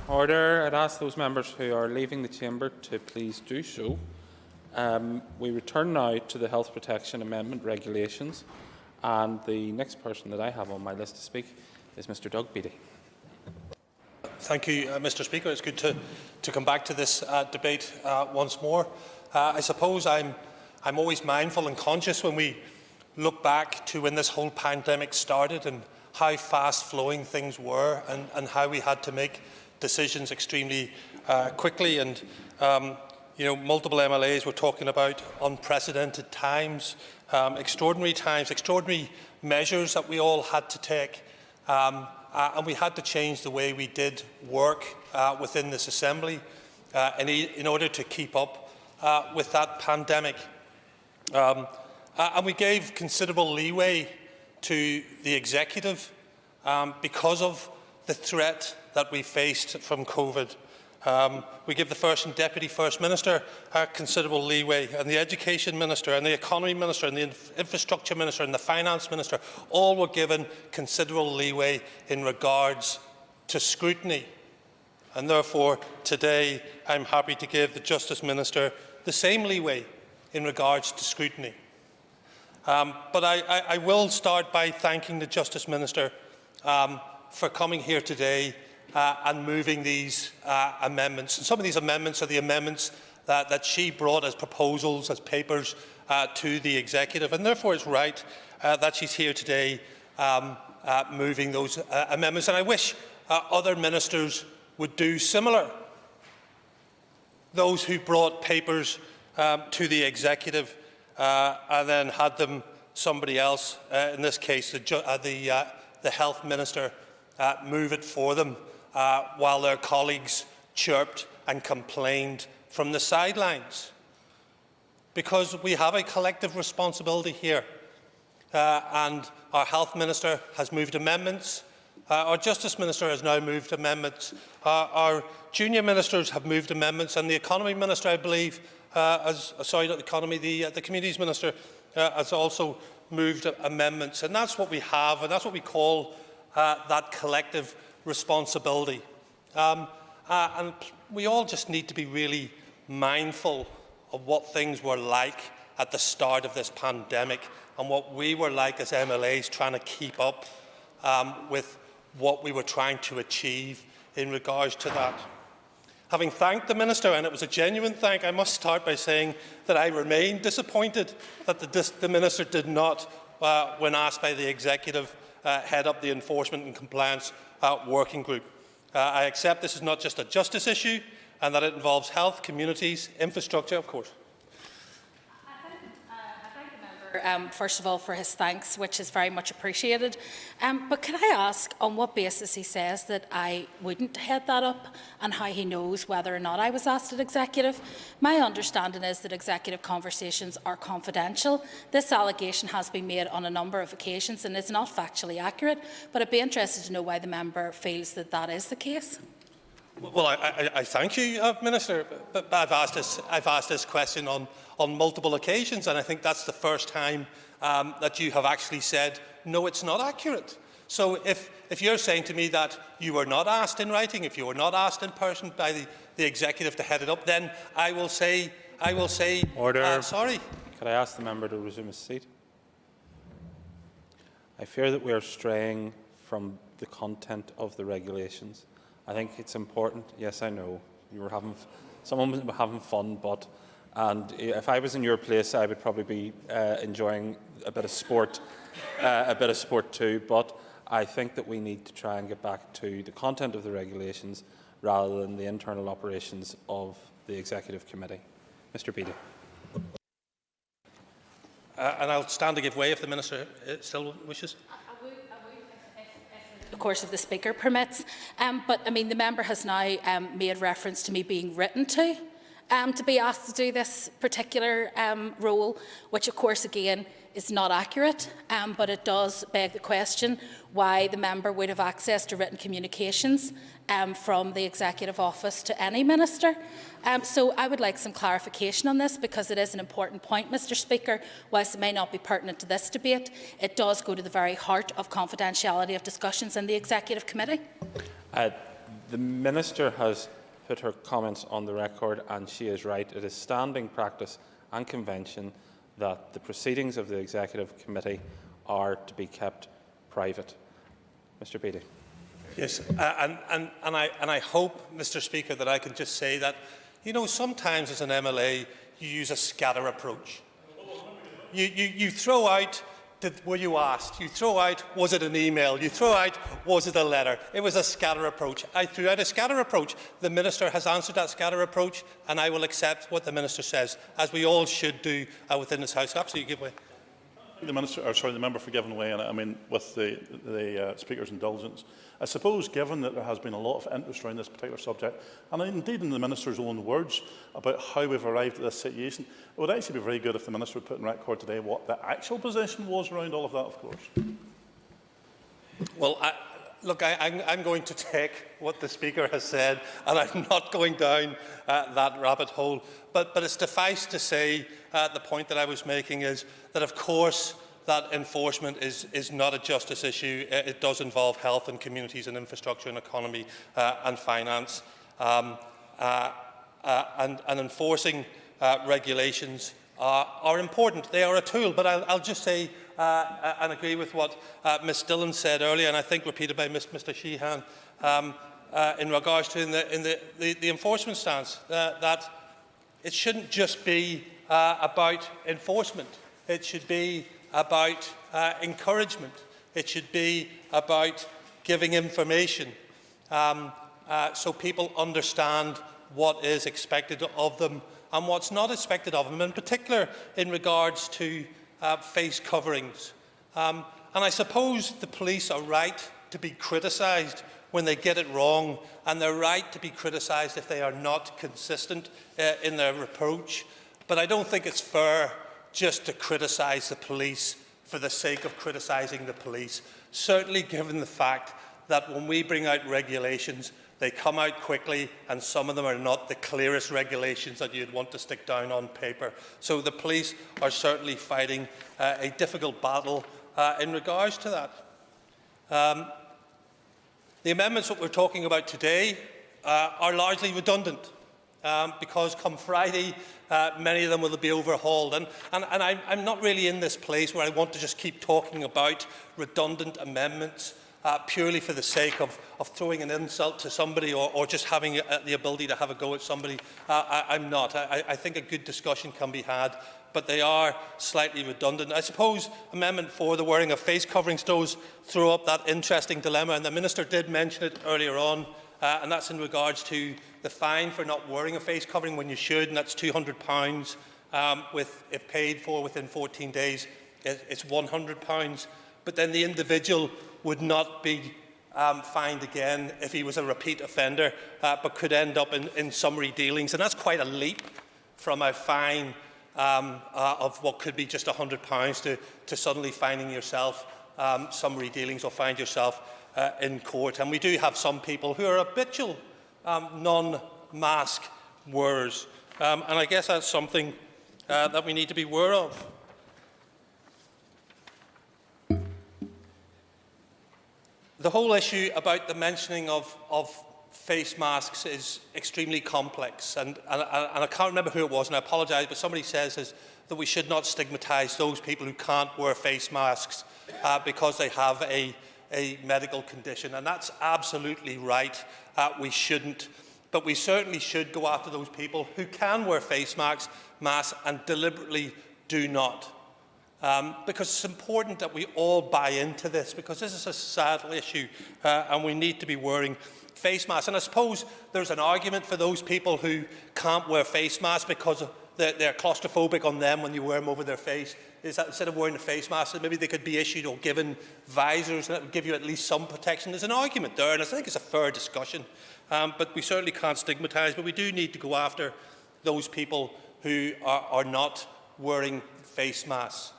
Order. I'd ask those members who are leaving the chamber to please do so. We return now to the Health Protection Amendment Regulations, and the next person that I have on my list to speak is Mr Doug Beattie. Thank you, Mr Speaker. It's good to come back to this debate once more. I suppose I'm always mindful and conscious when we look back to when this whole pandemic started and how fast-flowing things were and how we had to make decisions extremely quickly. And multiple MLAs were talking about unprecedented times, extraordinary measures that we all had to take. And we had to change the way we did work within this Assembly in order to keep up with that pandemic. And we gave considerable leeway to the Executive because of the threat that we faced from COVID. We give the First and Deputy First Minister considerable leeway, and the Education Minister and the Economy Minister and the Infrastructure Minister and the Finance Minister all were given considerable leeway in regards to scrutiny. And therefore, today I'm happy to give the Justice Minister the same leeway in regards to scrutiny. But I will start by thanking the Justice Minister for coming here today and moving these amendments. And some of these amendments are the amendments that she brought as proposals, as papers to the Executive. And therefore it's right that she's here today moving those amendments. And I wish other ministers would do similar. Those who brought papers to the Executive and then had them somebody else, in this case the Health Minister, move it for them while their colleagues chirped and complained from the sidelines. Because we have a collective responsibility here, and our Health Minister has moved amendments, our Justice Minister has now moved amendments, our junior ministers have moved amendments, and the Economy Minister, I believe, the Communities Minister has also moved amendments. And that's what we have, and that's what we call that collective responsibility. And we all just need to be really mindful of what things were like at the start of this pandemic and what we were like as MLAs trying to keep up with what we were trying to achieve in regards to that. Having thanked the Minister, and it was a genuine thank, I must start by saying that I remain disappointed that the Minister did not, when asked by the Executive, head up the Enforcement and Compliance Working Group. I accept this is not just a justice issue and that it involves health, communities, infrastructure, of course. First of all, for his thanks, which is very much appreciated. But can I ask on what basis he says that I wouldn't head that up and how he knows whether or not I was asked at Executive? My understanding is that Executive conversations are confidential. This allegation has been made on a number of occasions and is not factually accurate, but I'd be interested to know why the member feels that that is the case. Well, I thank you, Minister, but I've asked this question on multiple occasions, and I think that's the first time that you have actually said, no, it's not accurate. So if you're saying to me that you were not asked in writing, if you were not asked in person by the Executive to head it up, then I will say, Order. Sorry. Could I ask the member to resume his seat? I fear that we are straying from the content of the regulations. I think it's important. Yes, I know someone was having fun, and if I was in your place, I would probably be enjoying a bit of sport, too. But I think that we need to try and get back to the content of the regulations rather than the internal operations of the Executive Committee. Mr. Beattie. And I'll stand to give way if the Minister still wishes. Of course, if the Speaker permits. But I mean, the member has now made reference to me being written to be asked to do this particular role, which of course, again, is not accurate, but it does beg the question why the member would have access to written communications from the Executive Office to any minister. So I would like some clarification on this, because it is an important point, Mr. Speaker. Whilst it may not be pertinent to this debate, it does go to the very heart of confidentiality of discussions in the Executive Committee. The Minister has put her comments on the record, and she is right. It is standing practice and convention that the proceedings of the Executive Committee are to be kept private. Mr. Beattie. Yes, and I hope, Mr. Speaker, that I can just say that, you know, sometimes as an MLA you use a scatter approach. You throw out, were you asked? You throw out, was it an email? You throw out, was it a letter? It was a scatter approach. I threw out a scatter approach. The Minister has answered that scatter approach, and I will accept what the Minister says, as we all should do within this House. Absolutely, give way. The member for giving way, and I mean, with the Speaker's indulgence, I suppose, given that there has been a lot of interest around this particular subject, and indeed in the Minister's own words about how we've arrived at this situation, it would actually be very good if the Minister would put in record today what the actual position was around all of that, of course. Well, look, I'm going to take what the Speaker has said, and I'm not going down that rabbit hole. But it's suffice to say, the point that I was making is that, of course, that enforcement is not a justice issue. It does involve health and communities and infrastructure and economy and finance. And enforcing regulations are important. They are a tool. But I'll just say and agree with what Ms Dillon said earlier, and I think repeated by Mr Sheehan, in regards to the enforcement stance, that it shouldn't just be about enforcement. It should be about encouragement. It should be about giving information so people understand what is expected of them and what's not expected of them, in particular in regards to face coverings. And I suppose the police are right to be criticised when they get it wrong, and they're right to be criticised if they are not consistent in their approach. But I don't think it's fair just to criticise the police for the sake of criticising the police, certainly given the fact that when we bring out regulations, they come out quickly, and some of them are not the clearest regulations that you'd want to stick down on paper. So the police are certainly fighting a difficult battle in regards to that. The amendments that we're talking about today are largely redundant because come Friday, many of them will be overhauled. And I'm not really in this place where I want to just keep talking about redundant amendments. purely for the sake of throwing an insult to somebody or just having the ability to have a go at somebody. I'm not. I think a good discussion can be had, but they are slightly redundant. I suppose Amendment 4, the wearing of face coverings, does throw up that interesting dilemma, and the Minister did mention it earlier on, and that's in regards to the fine for not wearing a face covering when you should, and that's £200. If paid for within 14 days, it's £100. But then the individual would not be fined again if he was a repeat offender, but could end up in summary dealings. And that's quite a leap from a fine of what could be just £100 to suddenly finding yourself summary dealings or find yourself in court. And we do have some people who are habitual non-mask wearers. And I guess that's something that we need to be aware of. The whole issue about the mentioning of face masks is extremely complex, and I can't remember who it was, and I apologise, but somebody says that we should not stigmatise those people who can't wear face masks because they have a medical condition, and that's absolutely right. We shouldn't, but we certainly should go after those people who can wear face masks and deliberately do not. Because it's important that we all buy into this, because this is a societal issue and we need to be wearing face masks. And I suppose there's an argument for those people who can't wear face masks because they're claustrophobic on them when you wear them over their face, is that instead of wearing a face mask, maybe they could be issued or given visors that would give you at least some protection. There's an argument there, and I think it's a fair discussion. But we certainly can't stigmatise, but we do need to go after those people who are not wearing face masks.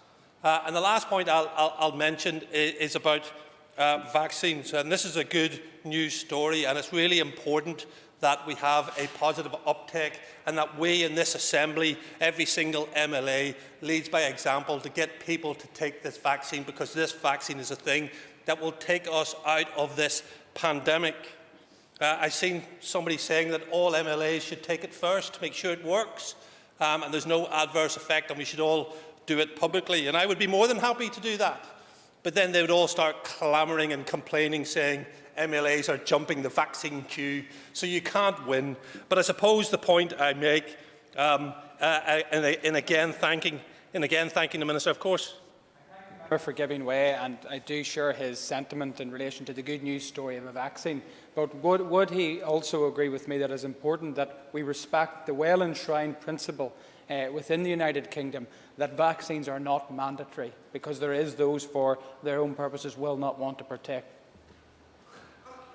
And the last point I'll mention is about vaccines. And this is a good news story, and it's really important that we have a positive uptake and that we in this Assembly, every single MLA, leads by example to get people to take this vaccine, because this vaccine is a thing that will take us out of this pandemic. I've seen somebody saying that all MLAs should take it first to make sure it works, and there's no adverse effect, and we should all do it publicly, and I would be more than happy to do that. But then they would all start clamouring and complaining, saying MLAs are jumping the vaccine queue, so you can't win. But I suppose the point I make, and again thanking the Minister, of course. For giving way, and I do share his sentiment in relation to the good news story of a vaccine. But would he also agree with me that it is important that we respect the well-enshrined principle within the United Kingdom that vaccines are not mandatory, because there is those for their own purposes will not want to protect?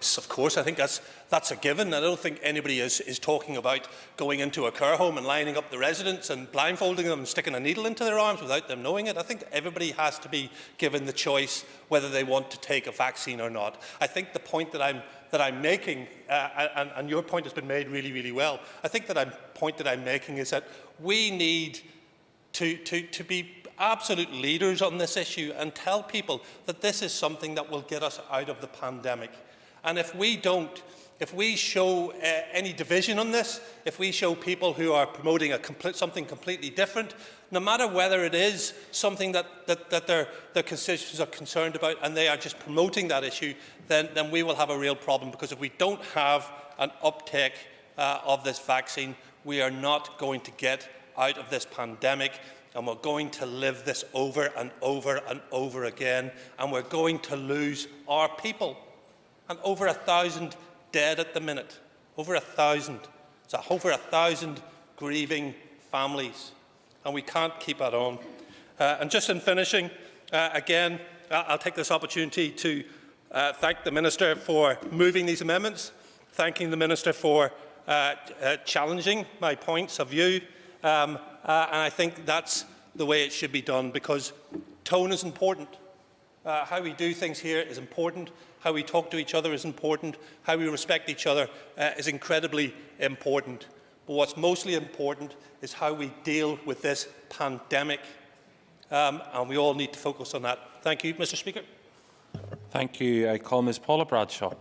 Yes, of course, I think that's a given. I don't think anybody is talking about going into a care home and lining up the residents and blindfolding them and sticking a needle into their arms without them knowing it. I think everybody has to be given the choice whether they want to take a vaccine or not. I think the point that I'm making, and your point has been made really, really well, I think that the point that I'm making is that we need to be absolute leaders on this issue and tell people that this is something that will get us out of the pandemic. And if we don't, if we show any division on this, if we show people who are promoting something completely different, no matter whether it is something that their constituents are concerned about and they are just promoting that issue, then we will have a real problem, because if we don't have an uptake of this vaccine, we are not going to get out of this pandemic, and we're going to live this over and over and over again, and we're going to lose our people. And over 1,000 dead at the minute. Over 1,000. So over 1,000 grieving families. And we can't keep that on. And just in finishing, again, I'll take this opportunity to thank the Minister for moving these amendments, thanking the Minister for challenging my points of view. And I think that's the way it should be done, because tone is important. How we do things here is important. How we talk to each other is important. How we respect each other is incredibly important. But what's mostly important is how we deal with this pandemic. And we all need to focus on that. Thank you, Mr. Speaker. Thank you. I call Ms Paula Bradshaw. Thank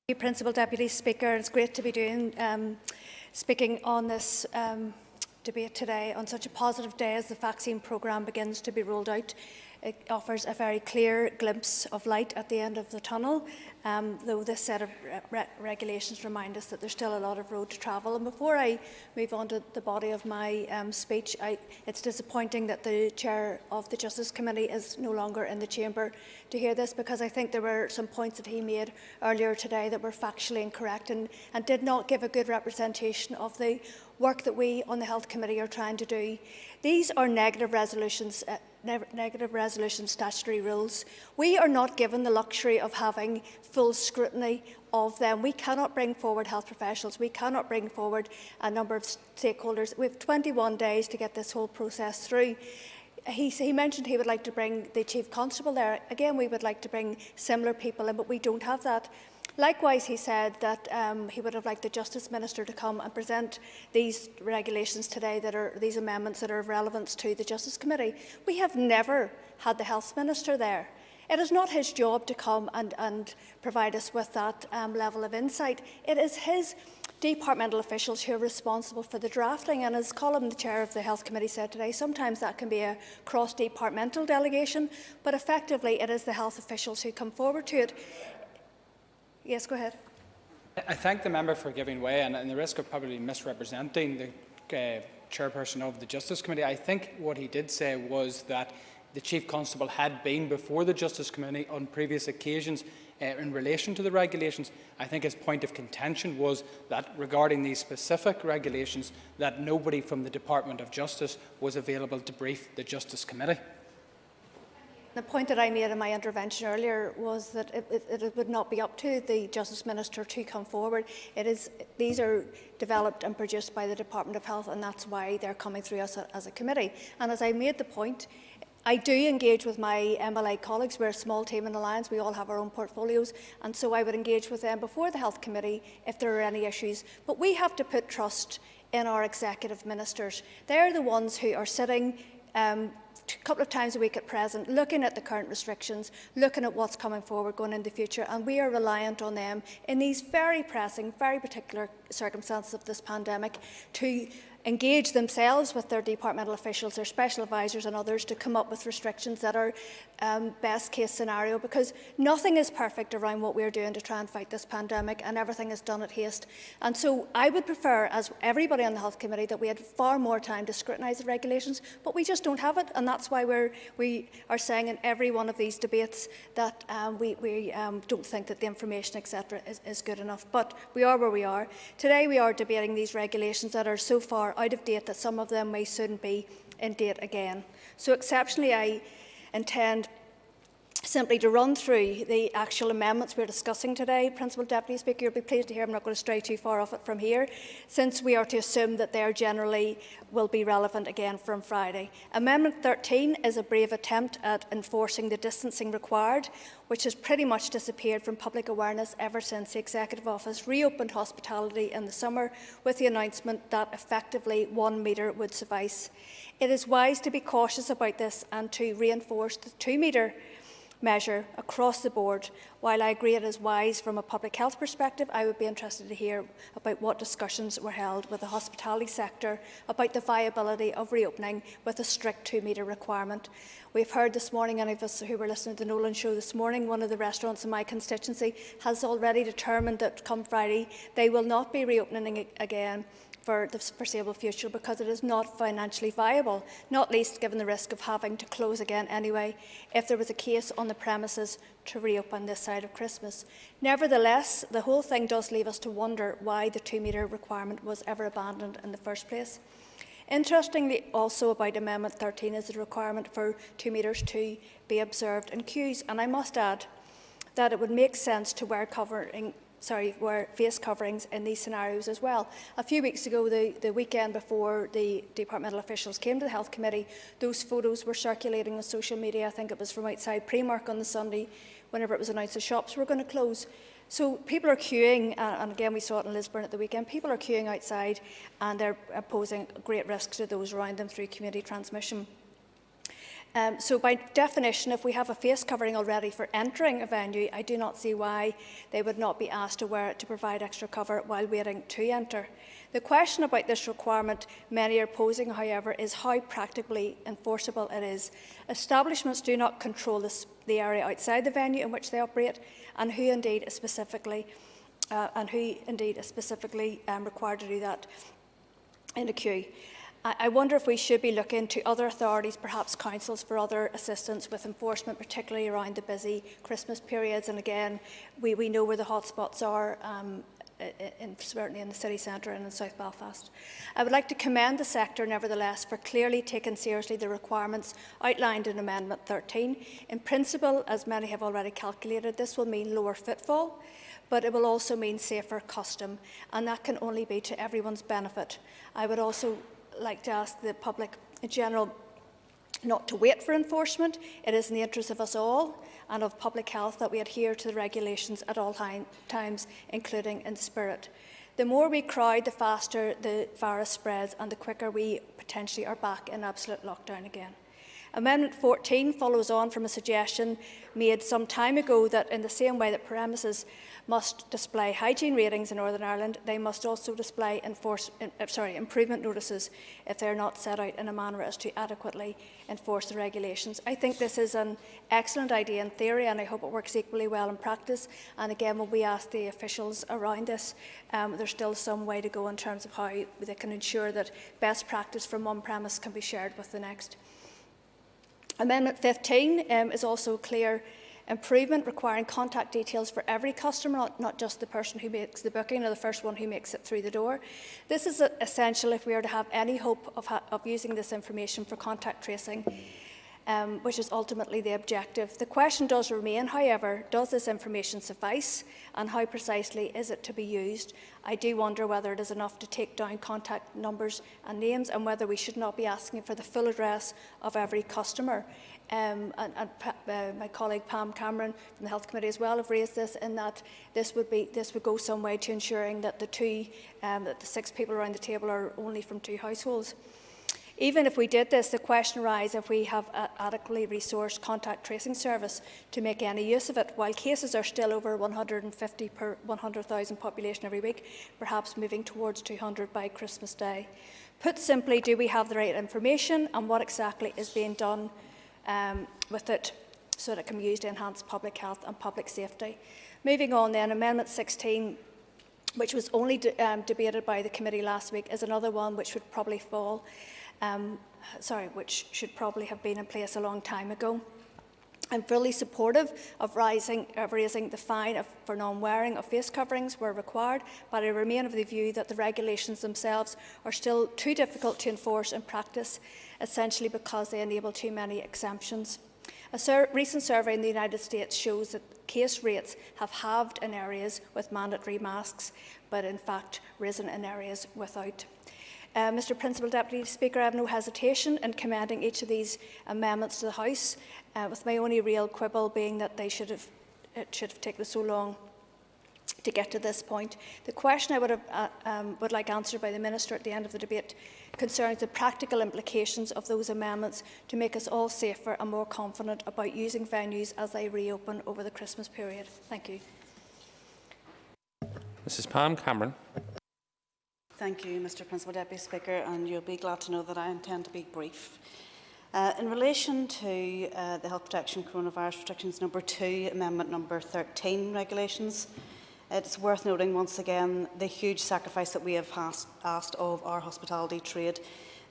you, Principal Deputy Speaker. It's great to be speaking on this debate today on such a positive day as the vaccine programme begins to be rolled out it offers a very clear glimpse of light at the end of the tunnel, though this set of regulations remind us that there's still a lot of road to travel. And before I move on to the body of my speech, it's disappointing that the Chair of the Justice Committee is no longer in the chamber to hear this, because I think there were some points that he made earlier today that were factually incorrect and did not give a good representation of the work that we on the Health Committee are trying to do. These are negative resolutions statutory rules. We are not given the luxury of having full scrutiny of them. We cannot bring forward health professionals. We cannot bring forward a number of stakeholders. We have 21 days to get this whole process through. He mentioned he would like to bring the Chief Constable there. Again, we would like to bring similar people in, but we don't have that. Likewise, he said that he would have liked the Justice Minister to come and present these regulations today, these amendments that are of relevance to the Justice Committee. We have never had the Health Minister there. It is not his job to come and provide us with that level of insight. It is his departmental officials who are responsible for the drafting, and as Colin, the Chair of the Health Committee, said today, sometimes that can be a cross-departmental delegation, but effectively it is the health officials who come forward to it. Yes, go ahead. I thank the member for giving way, and the risk of probably misrepresenting the chairperson of the Justice Committee. I think what he did say was that the Chief Constable had been before the Justice Committee on previous occasions in relation to the regulations. I think his point of contention was that regarding these specific regulations, that nobody from the Department of Justice was available to brief the Justice Committee. The point that I made in my intervention earlier was that it would not be up to the Justice Minister to come forward. These are developed and produced by the Department of Health, and that's why they're coming through us as a committee. And as I made the point, I do engage with my MLA colleagues. We're a small team in Alliance. We all have our own portfolios, and so I would engage with them before the Health Committee if there are any issues. But we have to put trust in our executive ministers. They're the ones who are sitting a couple of times a week at present, looking at the current restrictions, looking at what's coming forward going into the future, and we are reliant on them in these very pressing, very particular circumstances of this pandemic to engage themselves with their departmental officials, their special advisors and others to come up with restrictions that are best case scenario, because nothing is perfect around what we're doing to try and fight this pandemic, and everything is done at haste. And so I would prefer, as everybody on the Health Committee, that we had far more time to scrutinise the regulations, but we just don't have it, and that's why we are saying in every one of these debates that we don't think that the information, etc., is good enough. But we are where we are. Today we are debating these regulations that are so far out of date that some of them may soon be in date again. So exceptionally, I intend simply to run through the actual amendments we're discussing today. Principal Deputy Speaker, you'll be pleased to hear I'm not going to stray too far off it from here, since we are to assume that they generally will be relevant again from Friday. Amendment 13 is a brave attempt at enforcing the distancing required, which has pretty much disappeared from public awareness ever since the Executive Office reopened hospitality in the summer with the announcement that effectively 1 metre would suffice. It is wise to be cautious about this and to reinforce the 2 metre measure across the board. While I agree it is wise from a public health perspective, I would be interested to hear about what discussions were held with the hospitality sector about the viability of reopening with a strict 2 metre requirement. We've heard this morning, any of us who were listening to the Nolan show this morning, one of the restaurants in my constituency has already determined that come Friday they will not be reopening again for the foreseeable future because it is not financially viable, not least given the risk of having to close again anyway if there was a case on the premises to reopen this side of Christmas. Nevertheless, the whole thing does leave us to wonder why the 2 metre requirement was ever abandoned in the first place. Interestingly, also about Amendment 13 is the requirement for 2 metres to be observed in queues, and I must add that it would make sense to wear face coverings in these scenarios as well. A few weeks ago, the weekend before the departmental officials came to the Health Committee, those photos were circulating on social media. I think it was from outside Primark on the Sunday, whenever it was announced the shops were going to close. So people are queuing, and again we saw it in Lisburn at the weekend, people are queuing outside and they're posing great risks to those around them through community transmission. So by definition, if we have a face covering already for entering a venue, I do not see why they would not be asked to wear it to provide extra cover while waiting to enter. The question about this requirement many are posing, however, is how practically enforceable it is. Establishments do not control the area outside the venue in which they operate, and who indeed is specifically required to do that in a queue. I wonder if we should be looking to other authorities, perhaps councils, for other assistance with enforcement, particularly around the busy Christmas periods. And again, we know where the hotspots are, certainly in the city centre and in South Belfast. I would like to commend the sector, nevertheless, for clearly taking seriously the requirements outlined in Amendment 13. In principle, as many have already calculated, this will mean lower footfall, but it will also mean safer custom, and that can only be to everyone's benefit. I would also like to ask the public in general not to wait for enforcement. It is in the interest of us all and of public health that we adhere to the regulations at all times, including in spirit. The more we crowd, the faster the virus spreads and the quicker we potentially are back in absolute lockdown again. Amendment 14 follows on from a suggestion made some time ago that in the same way that premises must display hygiene ratings in Northern Ireland, they must also display improvement notices if they are not set out in a manner as to adequately enforce the regulations. I think this is an excellent idea in theory, and I hope it works equally well in practice. And again, when we ask the officials around this, there's still some way to go in terms of how they can ensure that best practice from one premise can be shared with the next. Amendment 15 is also clear improvement, requiring contact details for every customer, not just the person who makes the booking or the first one who makes it through the door. This is essential if we are to have any hope of using this information for contact tracing, which is ultimately the objective. The question does remain, however, does this information suffice, and how precisely is it to be used? I do wonder whether it is enough to take down contact numbers and names, and whether we should not be asking for the full address of every customer. My colleague Pam Cameron from the Health Committee as well have raised this, in that this would go some way to ensuring that the 6 people around the table are only from 2 households. Even if we did this, the question arises if we have adequately resourced contact tracing service to make any use of it, while cases are still over 150 per 100,000 population every week, perhaps moving towards 200 by Christmas Day. Put simply, do we have the right information, and what exactly is being done with it so that it can be used to enhance public health and public safety? Moving on then, Amendment 16, which was only debated by the committee last week, is another one which would probably which should probably have been in place a long time ago. I'm fully supportive of raising the fine for non-wearing of face coverings where required, but I remain of the view that the regulations themselves are still too difficult to enforce in practice, essentially because they enable too many exemptions. A recent survey in the United States shows that case rates have halved in areas with mandatory masks, but in fact risen in areas without. Mr Principal Deputy Speaker, I have no hesitation in commending each of these amendments to the House, with my only real quibble being that it should have taken so long to get to this point. The question I would like answered by the Minister at the end of the debate concerns the practical implications of those amendments to make us all safer and more confident about using venues as they reopen over the Christmas period. Thank you. Mrs Pam Cameron. Thank you, Mr Principal Deputy Speaker, and you'll be glad to know that I intend to be brief. In relation to the Health Protection Coronavirus Restrictions number 2, Amendment number 13 regulations, it's worth noting once again the huge sacrifice that we have asked of our hospitality trade,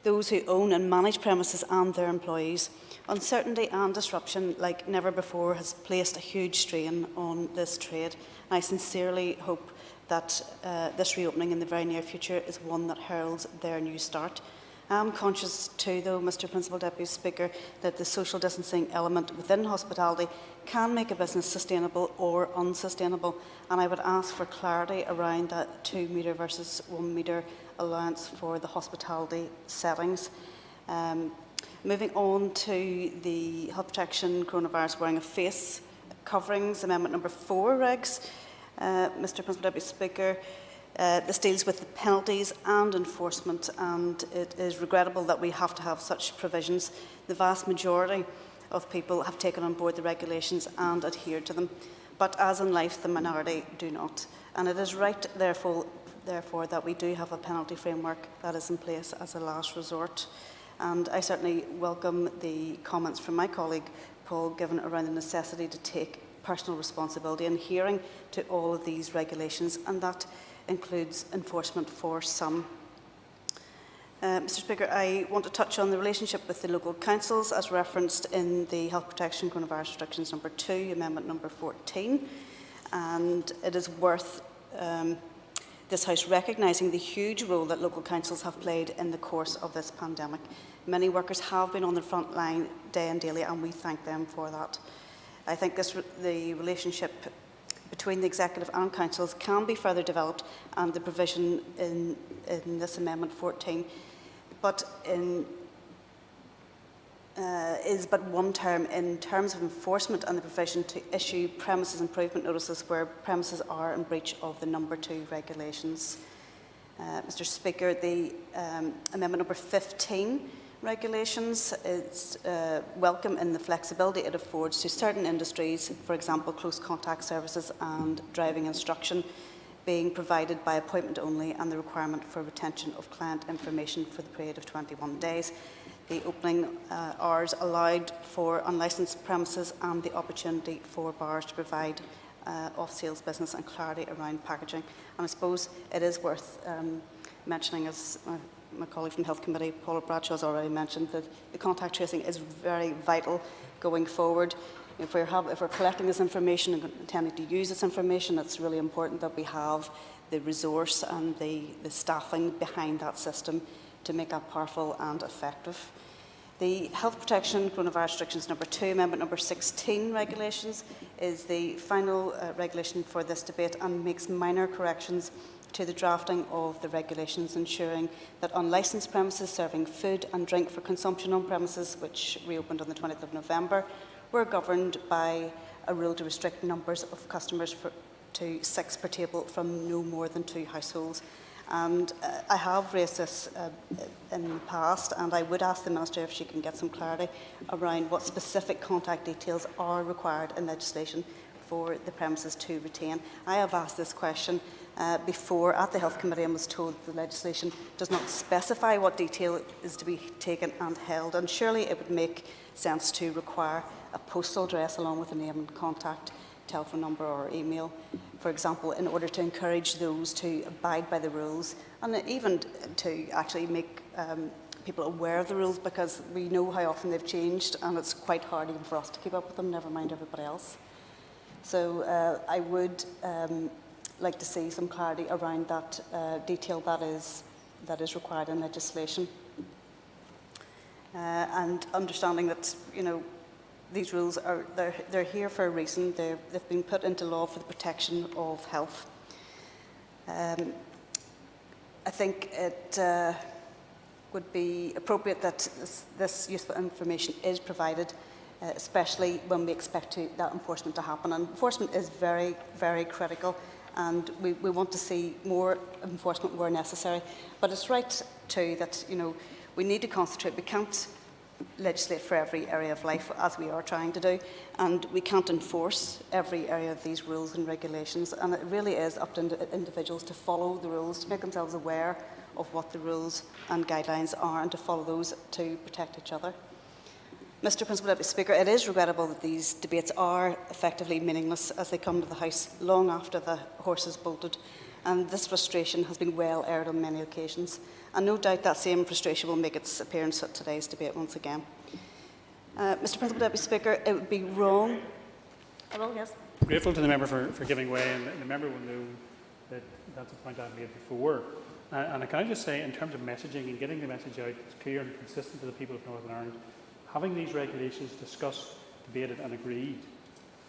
those who own and manage premises and their employees. Uncertainty and disruption like never before has placed a huge strain on this trade. I sincerely hope that this reopening in the very near future is one that heralds their new start. I am conscious too, though, Mr Principal Deputy Speaker, that the social distancing element within hospitality can make a business sustainable or unsustainable, and I would ask for clarity around that 2 metre versus 1 metre allowance for the hospitality settings. Moving on to the Health Protection Coronavirus Wearing of Face Coverings, Amendment number 4 regs. Mr Principal Deputy Speaker, This deals with the penalties and enforcement, and it is regrettable that we have to have such provisions. The vast majority of people have taken on board the regulations and adhered to them, but as in life, the minority do not. And it is right, therefore, that we do have a penalty framework that is in place as a last resort. And I certainly welcome the comments from my colleague Paul given around the necessity to take personal responsibility in adhering to all of these regulations, and that includes enforcement for some. Mr. Speaker, I want to touch on the relationship with the local councils as referenced in the Health Protection Coronavirus Restrictions number 2, Amendment number 14. And it is worth this House recognising the huge role that local councils have played in the course of this pandemic. Many workers have been on the front line day and daily, and we thank them for that. I think the relationship between the Executive and Councils can be further developed, and the provision in this Amendment 14 is but one term in terms of enforcement and the provision to issue premises improvement notices where premises are in breach of the number 2 regulations. Mr. Speaker, the Amendment number 15 regulations is welcome in the flexibility it affords to certain industries, for example, close contact services and driving instruction being provided by appointment only, and the requirement for retention of client information for the period of 21 days. The opening hours allowed for unlicensed premises and the opportunity for bars to provide off-sales business and clarity around packaging. And I suppose it is worth mentioning, as my colleague from the Health Committee, Paula Bradshaw, has already mentioned, that the contact tracing is very vital going forward. If we're collecting this information and intending to use this information, it's really important that we have the resource and the staffing behind that system to make that powerful and effective. The Health Protection Coronavirus Restrictions number 2, Amendment number 16 regulations is the final regulation for this debate and makes minor corrections to the drafting of the regulations, ensuring that unlicensed premises serving food and drink for consumption on premises, which reopened on the 20th of November, were governed by a rule to restrict numbers of customers to 6 per table from no more than 2 households. And I have raised this in the past, and I would ask the Minister if she can get some clarity around what specific contact details are required in legislation for the premises to retain. I have asked this question before at the Health Committee and was told the legislation does not specify what detail is to be taken and held, and surely it would make sense to require a postal address along with a name and contact telephone number or email, for example, in order to encourage those to abide by the rules, and even to actually make people aware of the rules, because we know how often they've changed and it's quite hard even for us to keep up with them, never mind everybody else. So I would like to see some clarity around that detail that is required in legislation, and understanding that, you know, these rules are they're here for a reason. They've been put into law for the protection of health. I think it would be appropriate that this useful information is provided, especially when we expect that enforcement to happen. And enforcement is very, very critical, and we want to see more enforcement where necessary. But it's right too that, you know, we need to concentrate. We can't legislate for every area of life, as we are trying to do, and we can't enforce every area of these rules and regulations, and it really is up to individuals to follow the rules, to make themselves aware of what the rules and guidelines are, and to follow those to protect each other. Mr. Principal Deputy Speaker, it is regrettable that these debates are effectively meaningless as they come to the House long after the horse has bolted, and this frustration has been well aired on many occasions. And no doubt that same frustration will make its appearance at today's debate once again. Mr. Principal Deputy Speaker, it would be wrong. Hello, yes. Grateful to the member for giving way, and the member will know that that's a point I've made before. And can I just say, in terms of messaging and getting the message out clear and consistent to the people of Northern Ireland, having these regulations discussed, debated and agreed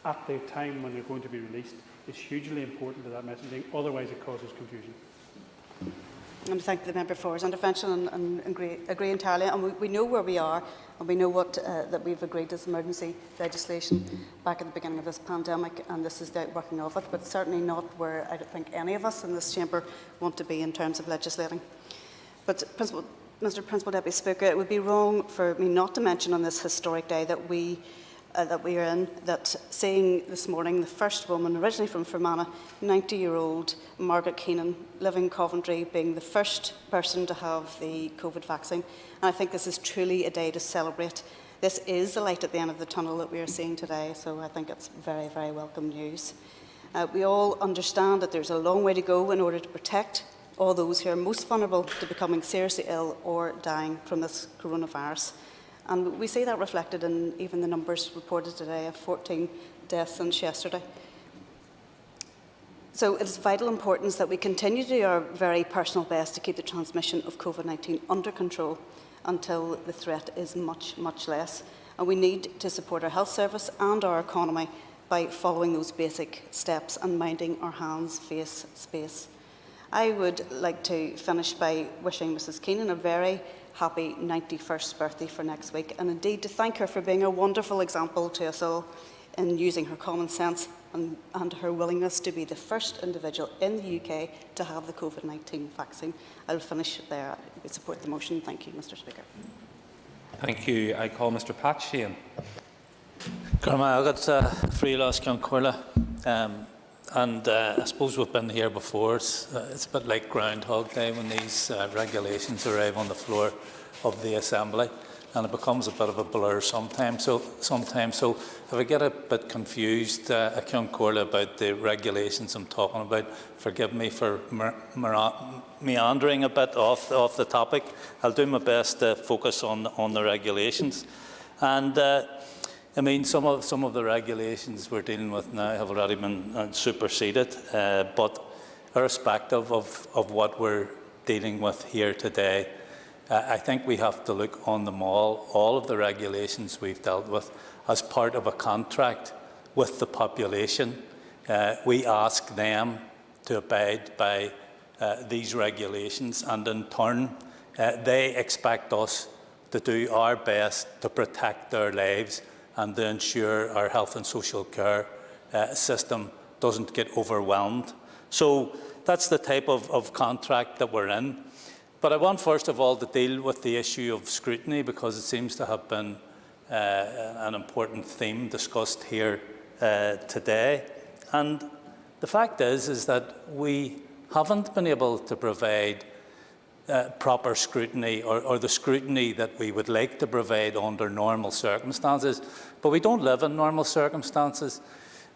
at the time when they're going to be released is hugely important to that messaging. Otherwise, it causes confusion. And I thank the member for his intervention and agree entirely. And we know where we are, and we know what that we've agreed as emergency legislation back at the beginning of this pandemic, and this is the outworking of it, but certainly not where I don't think any of us in this chamber want to be in terms of legislating. But Mr. Principal Deputy Speaker, it would be wrong for me not to mention on this historic day that we are in, that seeing this morning the first woman, originally from Fermanagh, 90-year-old Margaret Keenan, living in Coventry, being the first person to have the COVID vaccine. And I think this is truly a day to celebrate. This is the light at the end of the tunnel that we are seeing today, so I think it's very, very welcome news. We all understand that there's a long way to go in order to protect all those who are most vulnerable to becoming seriously ill or dying from this coronavirus. And we see that reflected in even the numbers reported today of 14 deaths since yesterday. So it is of vital importance that we continue to do our very personal best to keep the transmission of COVID-19 under control until the threat is much, much less. And we need to support our health service and our economy by following those basic steps and minding our hands, face, space. I would like to finish by wishing Mrs. Keenan a very happy 91st birthday for next week, and indeed to thank her for being a wonderful example to us all in using her common sense and her willingness to be the first individual in the UK to have the COVID-19 vaccine. I'll finish there. I support the motion. Thank you, Mr. Speaker. Thank you. I call Mr. Patsy. And I suppose we've been here before. It's a bit like Groundhog Day when these regulations arrive on the floor of the Assembly, and it becomes a bit of a blur sometimes. So if I get a bit confused, I can't call about the regulations I'm talking about. Forgive me for meandering a bit off the topic. I'll do my best to focus on the regulations. And I mean, some of the regulations we're dealing with now have already been superseded, but irrespective of what we're dealing with here today, I think we have to look on them all of the regulations we've dealt with, as part of a contract with the population. We ask them to abide by these regulations, and in turn, they expect us to do our best to protect their lives and to ensure our health and social care system doesn't get overwhelmed. So that's the type of contract that we're in. But I want first of all to deal with the issue of scrutiny, because it seems to have been an important theme discussed here today. And the fact is that we haven't been able to provide proper scrutiny or the scrutiny that we would like to provide under normal circumstances. But we don't live in normal circumstances.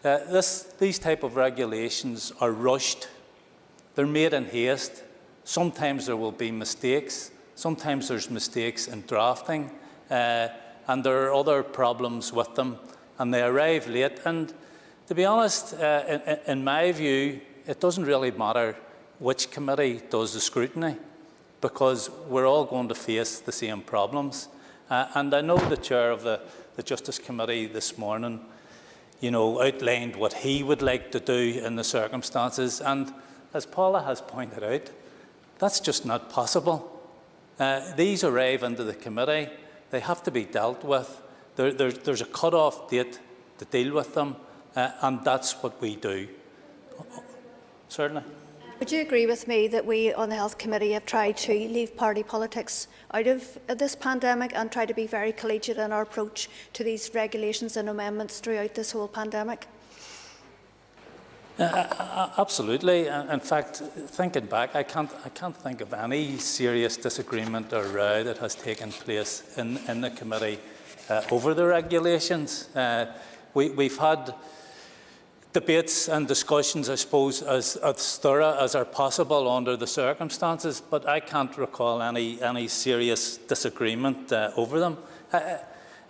These type of regulations are rushed. They're made in haste. Sometimes there will be mistakes. Sometimes there's mistakes in drafting. And there are other problems with them. And they arrive late. And to be honest, in my view, it doesn't really matter which committee does the scrutiny, because we're all going to face the same problems. And I know the chair of the Justice Committee this morning, outlined what he would like to do in the circumstances. And as Paula has pointed out, that's just not possible. These arrive into the committee. They have to be dealt with. There's a cut-off date to deal with them, and that's what we do. Certainly. Would you agree with me that we on the Health Committee have tried to leave party politics out of this pandemic and try to be very collegiate in our approach to these regulations and amendments throughout this whole pandemic? Absolutely. In fact, thinking back, I can't think of any serious disagreement or row that has taken place in the committee over the regulations. We've had debates and discussions, I suppose, as thorough as are possible under the circumstances, but I can't recall any serious disagreement over them.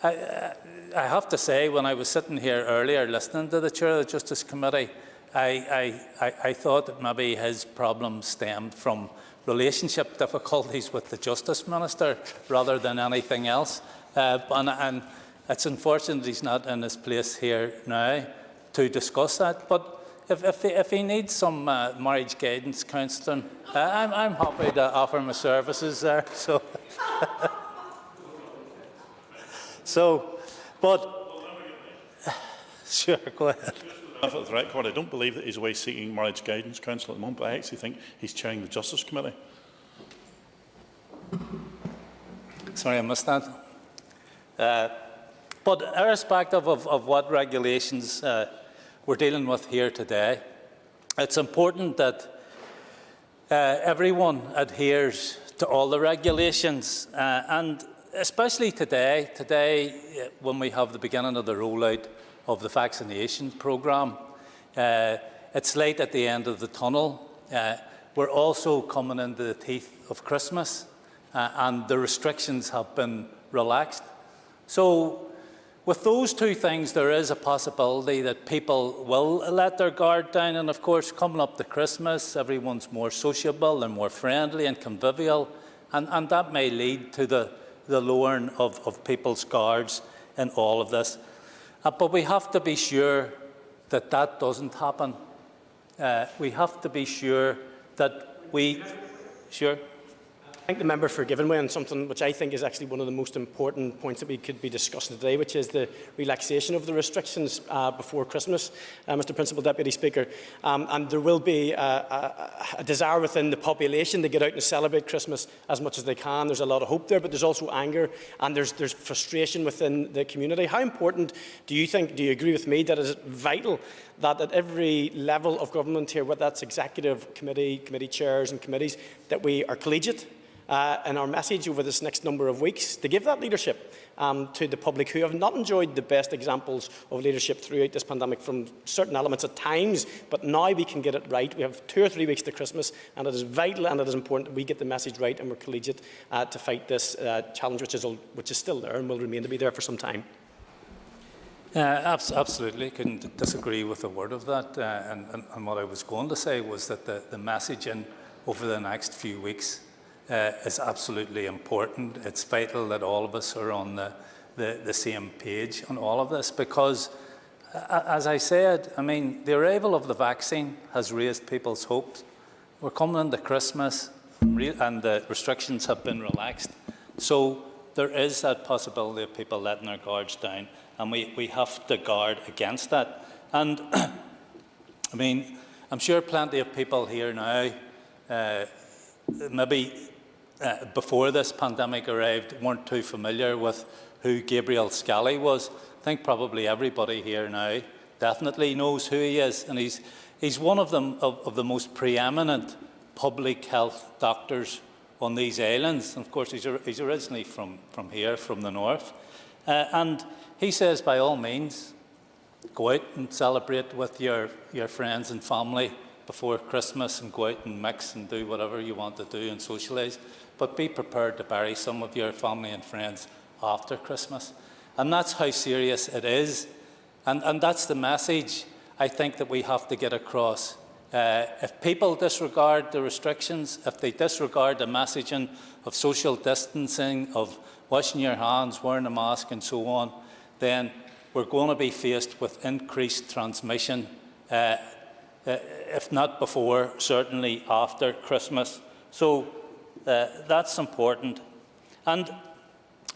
I have to say, when I was sitting here earlier listening to the Chair of the Justice Committee, I thought that maybe his problem stemmed from relationship difficulties with the Justice Minister rather than anything else. And it's unfortunate he's not in his place here now to discuss that. But if he needs some marriage guidance counselling, I'm happy to offer my services there. So, but sure, go ahead. For the record, I don't believe that he's away seeking marriage guidance counsel at the moment, but I actually think he's chairing the Justice Committee. Sorry, I missed that. But irrespective of what regulations we're dealing with here today, it's important that everyone adheres to all the regulations, and especially today when we have the beginning of the rollout of the vaccination programme. It's light at the end of the tunnel. We're also coming into the teeth of Christmas, and the restrictions have been relaxed. So with those two things, there is a possibility that people will let their guard down. And of course, coming up to Christmas, everyone's more sociable and more friendly and convivial, and that may lead to the lowering of people's guards in all of this. But we have to be sure that that doesn't happen. We have to be sure that we... Sure? I thank the member for giving way on something which I think is actually one of the most important points that we could be discussing today, which is the relaxation of the restrictions before Christmas, Mr Principal Deputy Speaker. And there will be a desire within the population to get out and celebrate Christmas as much as they can. There's a lot of hope there, but there's also anger and there's frustration within the community. How important do you agree with me that it is vital that at every level of government here, whether that's executive, committee chairs and committees, that we are collegiate in our message over this next number of weeks to give that leadership to the public who have not enjoyed the best examples of leadership throughout this pandemic from certain elements at times, but now we can get it right. We have 2 or 3 weeks to Christmas, and it is vital and it is important that we get the message right and we're collegiate to fight this challenge which is still there and will remain to be there for some time. Absolutely, couldn't disagree with a word of that. And what I was going to say was that the messaging over the next few weeks is absolutely important. It's vital that all of us are on the same page on all of this because, as I said, I mean, the arrival of the vaccine has raised people's hopes. We're coming into Christmas and the restrictions have been relaxed. So there is that possibility of people letting their guards down, and we have to guard against that. And I mean, I'm sure plenty of people here now, maybe before this pandemic arrived, weren't too familiar with who Gabriel Scally was. I think probably everybody here now definitely knows who he is, and he's one of the most preeminent public health doctors on these islands. And of course, he's originally from here, from the north, and he says, by all means, go out and celebrate with your friends and family before Christmas and go out and mix and do whatever you want to do and socialise, but be prepared to bury some of your family and friends after Christmas. And that's how serious it is. And that's the message I think that we have to get across. If people disregard the restrictions, if they disregard the messaging of social distancing, of washing your hands, wearing a mask and so on, then we're going to be faced with increased transmission, if not before, certainly after Christmas. So that's important. And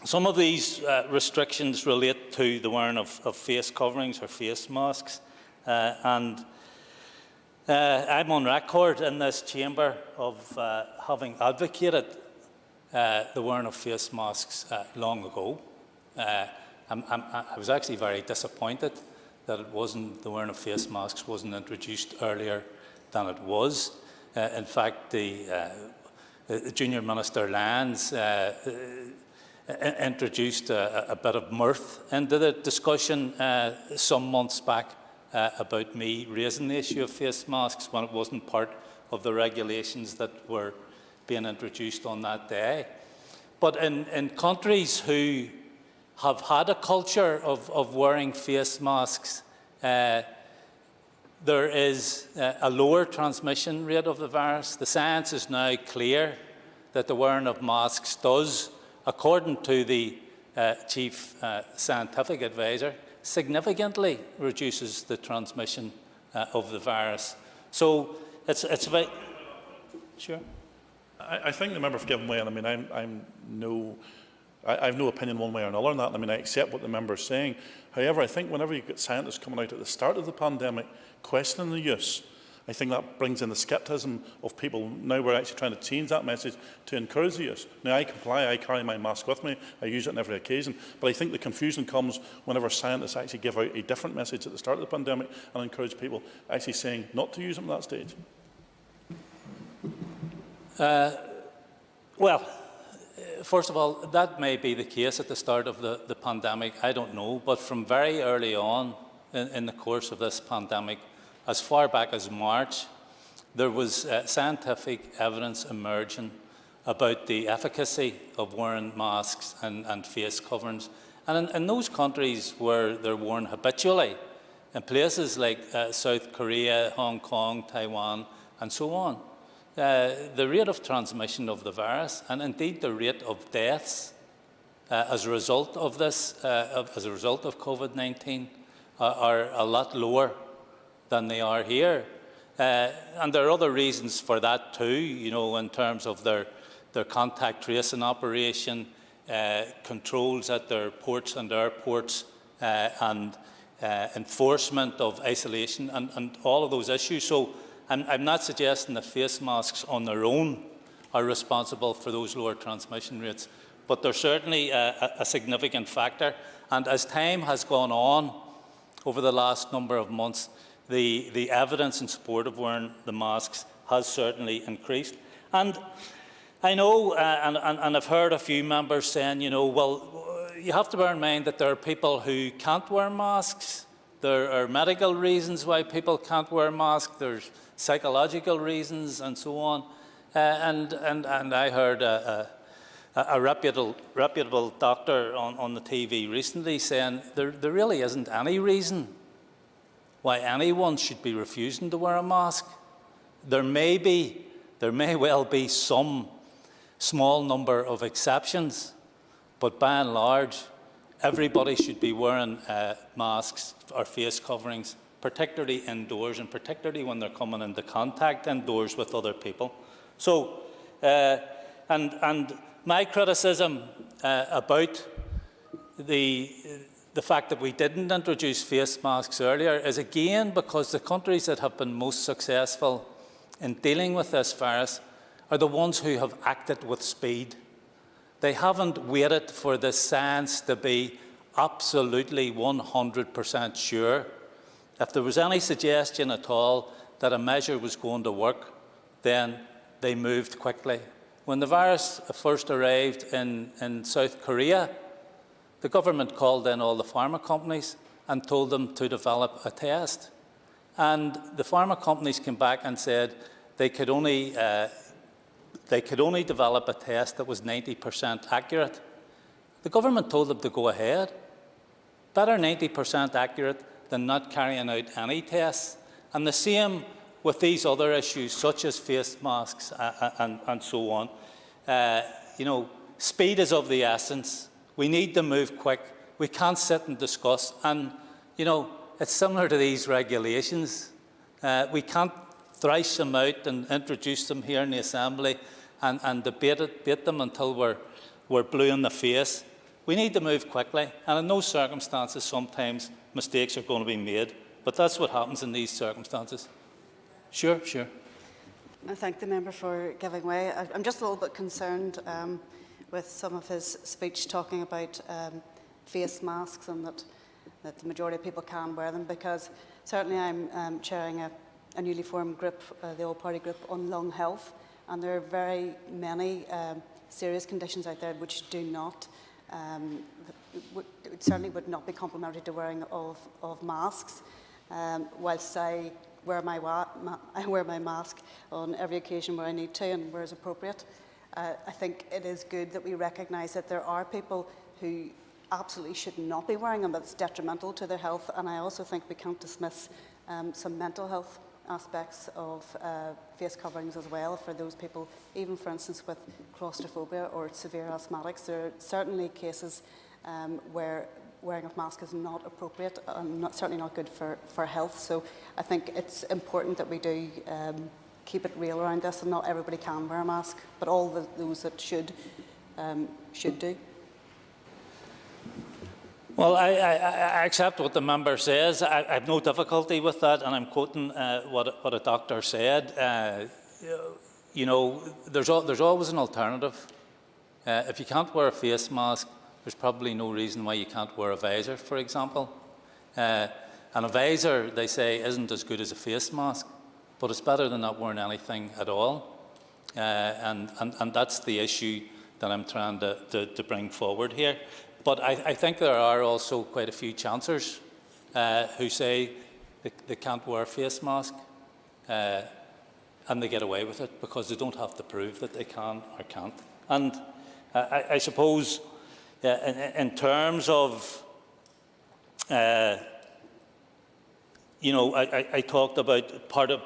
some of these restrictions relate to the wearing of face coverings or face masks. And I'm on record in this chamber of having advocated the wearing of face masks long ago. I was actually very disappointed that the wearing of face masks wasn't introduced earlier than it was. In fact, the Junior Minister Lyons introduced a bit of mirth into the discussion some months back about me raising the issue of face masks when it wasn't part of the regulations that were being introduced on that day. But in countries who have had a culture of wearing face masks, there is a lower transmission rate of the virus. The science is now clear that the wearing of masks does, according to the Chief Scientific Advisor, significantly reduces the transmission of the virus. So it's about... Sure. I think the member for Given Way, and I mean, I have no opinion one way or another on that. I mean, I accept what the member is saying. However, I think whenever you get scientists coming out at the start of the pandemic questioning the use, I think that brings in the scepticism of people. Now we're actually trying to change that message to encourage the use. Now, I comply, I carry my mask with me, I use it on every occasion, but I think the confusion comes whenever scientists actually give out a different message at the start of the pandemic and encourage people actually saying not to use them at that stage. Well, first of all, that may be the case at the start of the pandemic, I don't know, but from very early on in the course of this pandemic, as far back as March, there was scientific evidence emerging about the efficacy of wearing masks and face coverings. And in those countries where they're worn habitually, in places like South Korea, Hong Kong, Taiwan, and so on, the rate of transmission of the virus, and indeed the rate of deaths as a result of this, as a result of COVID-19, are a lot lower than they are here. And there are other reasons for that too, you know, in terms of their contact tracing operation, controls at their ports and airports, and enforcement of isolation, and all of those issues. So I'm not suggesting that face masks on their own are responsible for those lower transmission rates, but they're certainly a significant factor. And as time has gone on over the last number of months, the evidence in support of wearing the masks has certainly increased. And I know, and I've heard a few members saying, you know, well, you have to bear in mind that there are people who can't wear masks. There are medical reasons why people can't wear masks. There's psychological reasons and so on. And I heard a reputable doctor on the TV recently saying there really isn't any reason why anyone should be refusing to wear a mask. There may well be some small number of exceptions, but by and large, everybody should be wearing masks or face coverings, particularly indoors, and particularly when they're coming into contact indoors with other people. So, and my criticism about the fact that we didn't introduce face masks earlier is again because the countries that have been most successful in dealing with this virus are the ones who have acted with speed. They haven't waited for the science to be absolutely 100% sure. If there was any suggestion at all that a measure was going to work, then they moved quickly. When the virus first arrived in South Korea, the government called in all the pharma companies and told them to develop a test. And the pharma companies came back and said they could only develop a test that was 90% accurate. The government told them to go ahead. Better 90% accurate than not carrying out any tests. And the same with these other issues, such as face masks and so on. You know, speed is of the essence. We need to move quick. We can't sit and discuss. And, you know, it's similar to these regulations. We can't thrash them out and introduce them here in the Assembly and debate them until we're blue in the face. We need to move quickly. And in those circumstances, sometimes mistakes are going to be made. But that's what happens in these circumstances. Sure. I thank the member for giving way. I'm just a little bit concerned with some of his speech talking about face masks and that the majority of people can wear them, because certainly I'm chairing a newly formed group, the all-party group on lung health, and there are very many serious conditions out there which do not, certainly would not be complementary to wearing of masks, whilst I wear my mask on every occasion where I need to and where it's appropriate. I think it is good that we recognise that there are people who absolutely should not be wearing them. It's detrimental to their health, and I also think we can't dismiss some mental health aspects of face coverings as well for those people, even for instance with claustrophobia or severe asthmatics. There are certainly cases where wearing of mask is not appropriate and certainly not good for health. So I think it's important that we do keep it real around this, and not everybody can wear a mask, but all those that should do. Well, I accept what the member says. I have no difficulty with that, and I'm quoting what a doctor said. You know, there's always an alternative. If you can't wear a face mask, there's probably no reason why you can't wear a visor, for example. And a visor, they say, isn't as good as a face mask, but it's better than not wearing anything at all. And that's the issue that I'm trying to bring forward here. But I think there are also quite a few chancers who say they can't wear a face mask, and they get away with it because they don't have to prove that they can or can't. And I suppose in terms of, you know, I talked about part of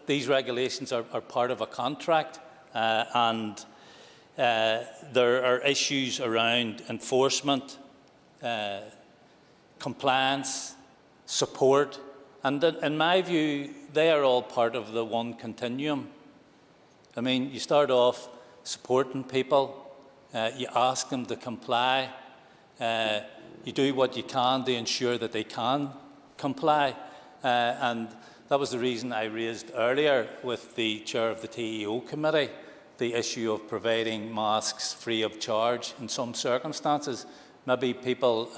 these regulations are part of a contract, and there are issues around enforcement, compliance, support, and in my view, they are all part of the one continuum. I mean, you start off supporting people, you ask them to comply, you do what you can to ensure that they can comply, and that was the reason I raised earlier with the chair of the TEO committee the issue of providing masks free of charge in some circumstances. Maybe people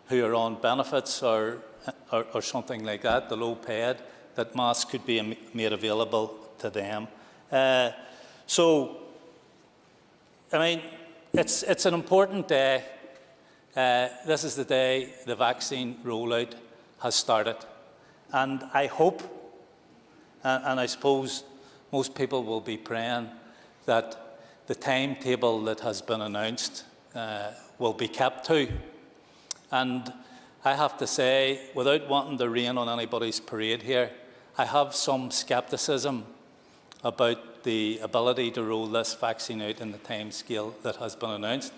who are on benefits or something like that, the low paid, that masks could be made available to them. So, I mean, it's an important day. This is the day the vaccine rollout has started. And I hope, and I suppose most people will be praying, that the timetable that has been announced will be kept to. And I have to say, without wanting to rain on anybody's parade here, I have some scepticism about the ability to roll this vaccine out in the timescale that has been announced.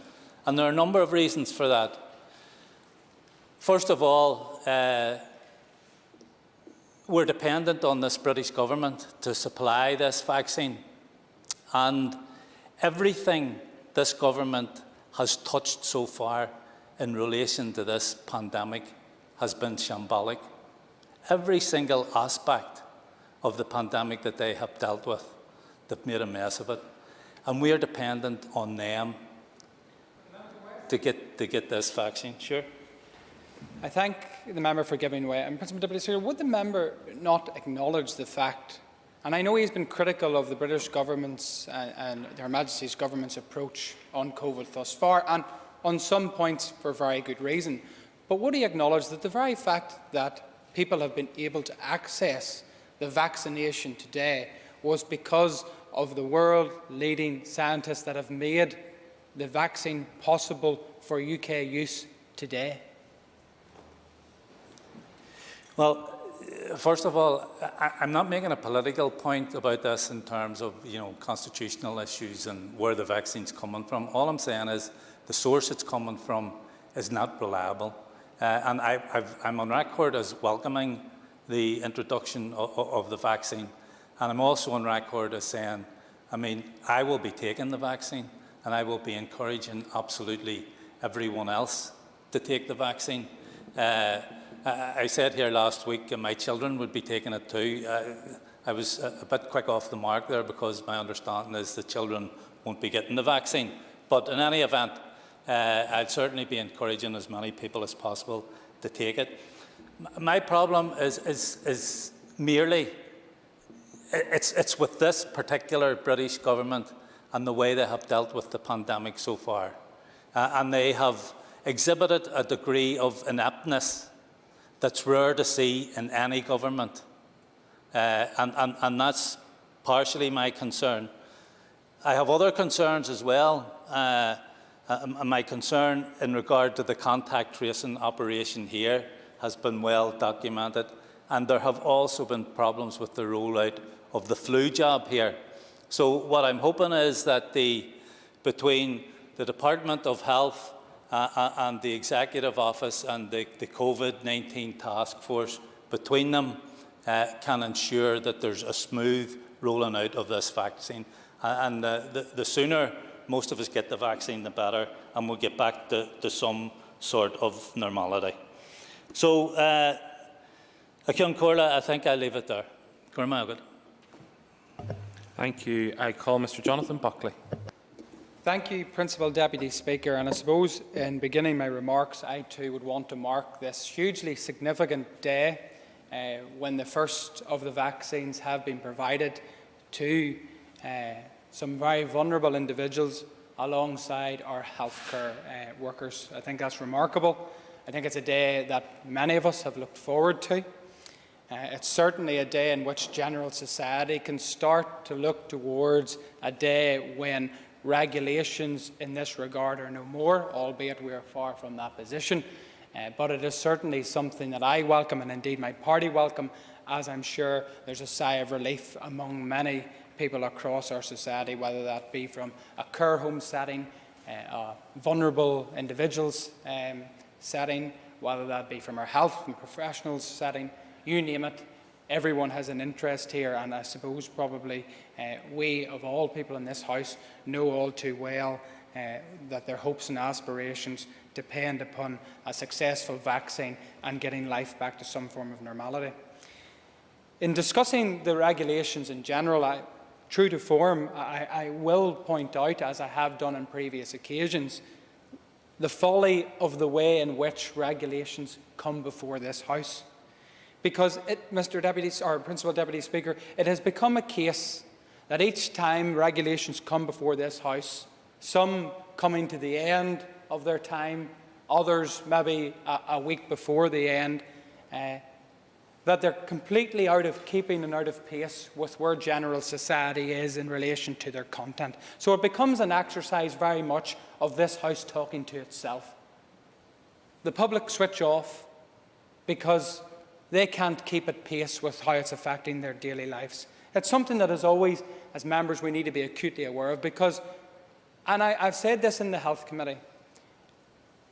And there are a number of reasons for that. First of all, we're dependent on this British government to supply this vaccine. And everything this government has touched so far in relation to this pandemic has been shambolic. Every single aspect of the pandemic that they have dealt with, they've made a mess of it. And we are dependent on them to get this vaccine. Sure. I thank the member for giving way. And Principal Deputy Speaker, would the member not acknowledge the fact, and I know he's been critical of the British government's and Her Majesty's government's approach on COVID thus far, and on some points for very good reason, but would he acknowledge that the very fact that people have been able to access the vaccination today was because of the world-leading scientists that have made the vaccine possible for UK use today? Well, first of all, I'm not making a political point about this in terms of, you know, constitutional issues and where the vaccine's coming from. All I'm saying is the source it's coming from is not reliable. And I'm on record as welcoming the introduction of the vaccine. And I'm also on record as saying, I mean, I will be taking the vaccine, and I will be encouraging absolutely everyone else to take the vaccine. I said here last week my children would be taking it too. I was a bit quick off the mark there because my understanding is that children won't be getting the vaccine. But in any event, I'd certainly be encouraging as many people as possible to take it. My problem is merely, it's with this particular British government and the way they have dealt with the pandemic so far. And they have exhibited a degree of ineptness that's rare to see in any government. And that's partially my concern. I have other concerns as well. My concern in regard to the contact tracing operation here has been well documented, and there have also been problems with the rollout of the flu jab here. So what I'm hoping is that between the Department of Health and the Executive Office and the COVID-19 Task Force between them can ensure that there's a smooth rolling out of this vaccine. And the sooner most of us get the vaccine, the better, and we'll get back to some sort of normality. So, I think I'll leave it there. Thank you. I call Mr. Jonathan Buckley. Thank you, Principal Deputy Speaker. And I suppose in beginning my remarks, I too would want to mark this hugely significant day when the first of the vaccines have been provided to some very vulnerable individuals alongside our healthcare workers. I think that's remarkable. I think it's a day that many of us have looked forward to. It's certainly a day in which general society can start to look towards a day when regulations in this regard are no more, albeit we are far from that position. But it is certainly something that I welcome, and indeed my party welcome, as I'm sure there's a sigh of relief among many people across our society, whether that be from a care home setting, a vulnerable individuals setting, whether that be from our health and professionals setting, you name it. Everyone has an interest here, and I suppose probably we, of all people in this House, know all too well that their hopes and aspirations depend upon a successful vaccine and getting life back to some form of normality. In discussing the regulations in general, true to form, I will point out, as I have done on previous occasions, the folly of the way in which regulations come before this House. Because Principal Deputy Speaker, it has become a case that each time regulations come before this House, some coming to the end of their time, others maybe a week before the end, that they're completely out of keeping and out of pace with where general society is in relation to their content. So it becomes an exercise very much of this House talking to itself. The public switch off because they can't keep at pace with how it's affecting their daily lives. It's something that is always, as members, we need to be acutely aware of because, and I've said this in the Health Committee,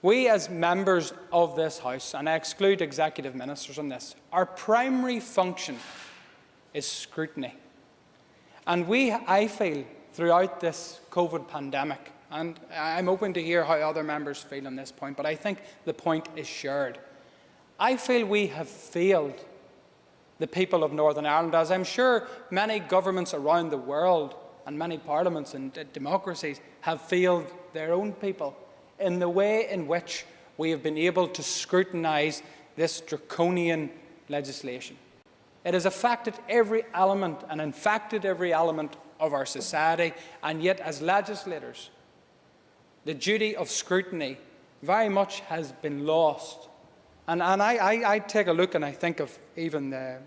we as members of this House, and I exclude executive ministers on this, our primary function is scrutiny. And I feel, throughout this COVID pandemic, and I'm open to hear how other members feel on this point, but I think the point is shared. I feel we have failed the people of Northern Ireland, as I'm sure many governments around the world and many parliaments and democracies have failed their own people in the way in which we have been able to scrutinise this draconian legislation. It has affected every element and infected every element of our society, and yet as legislators, the duty of scrutiny very much has been lost. And I take a look and I think of even the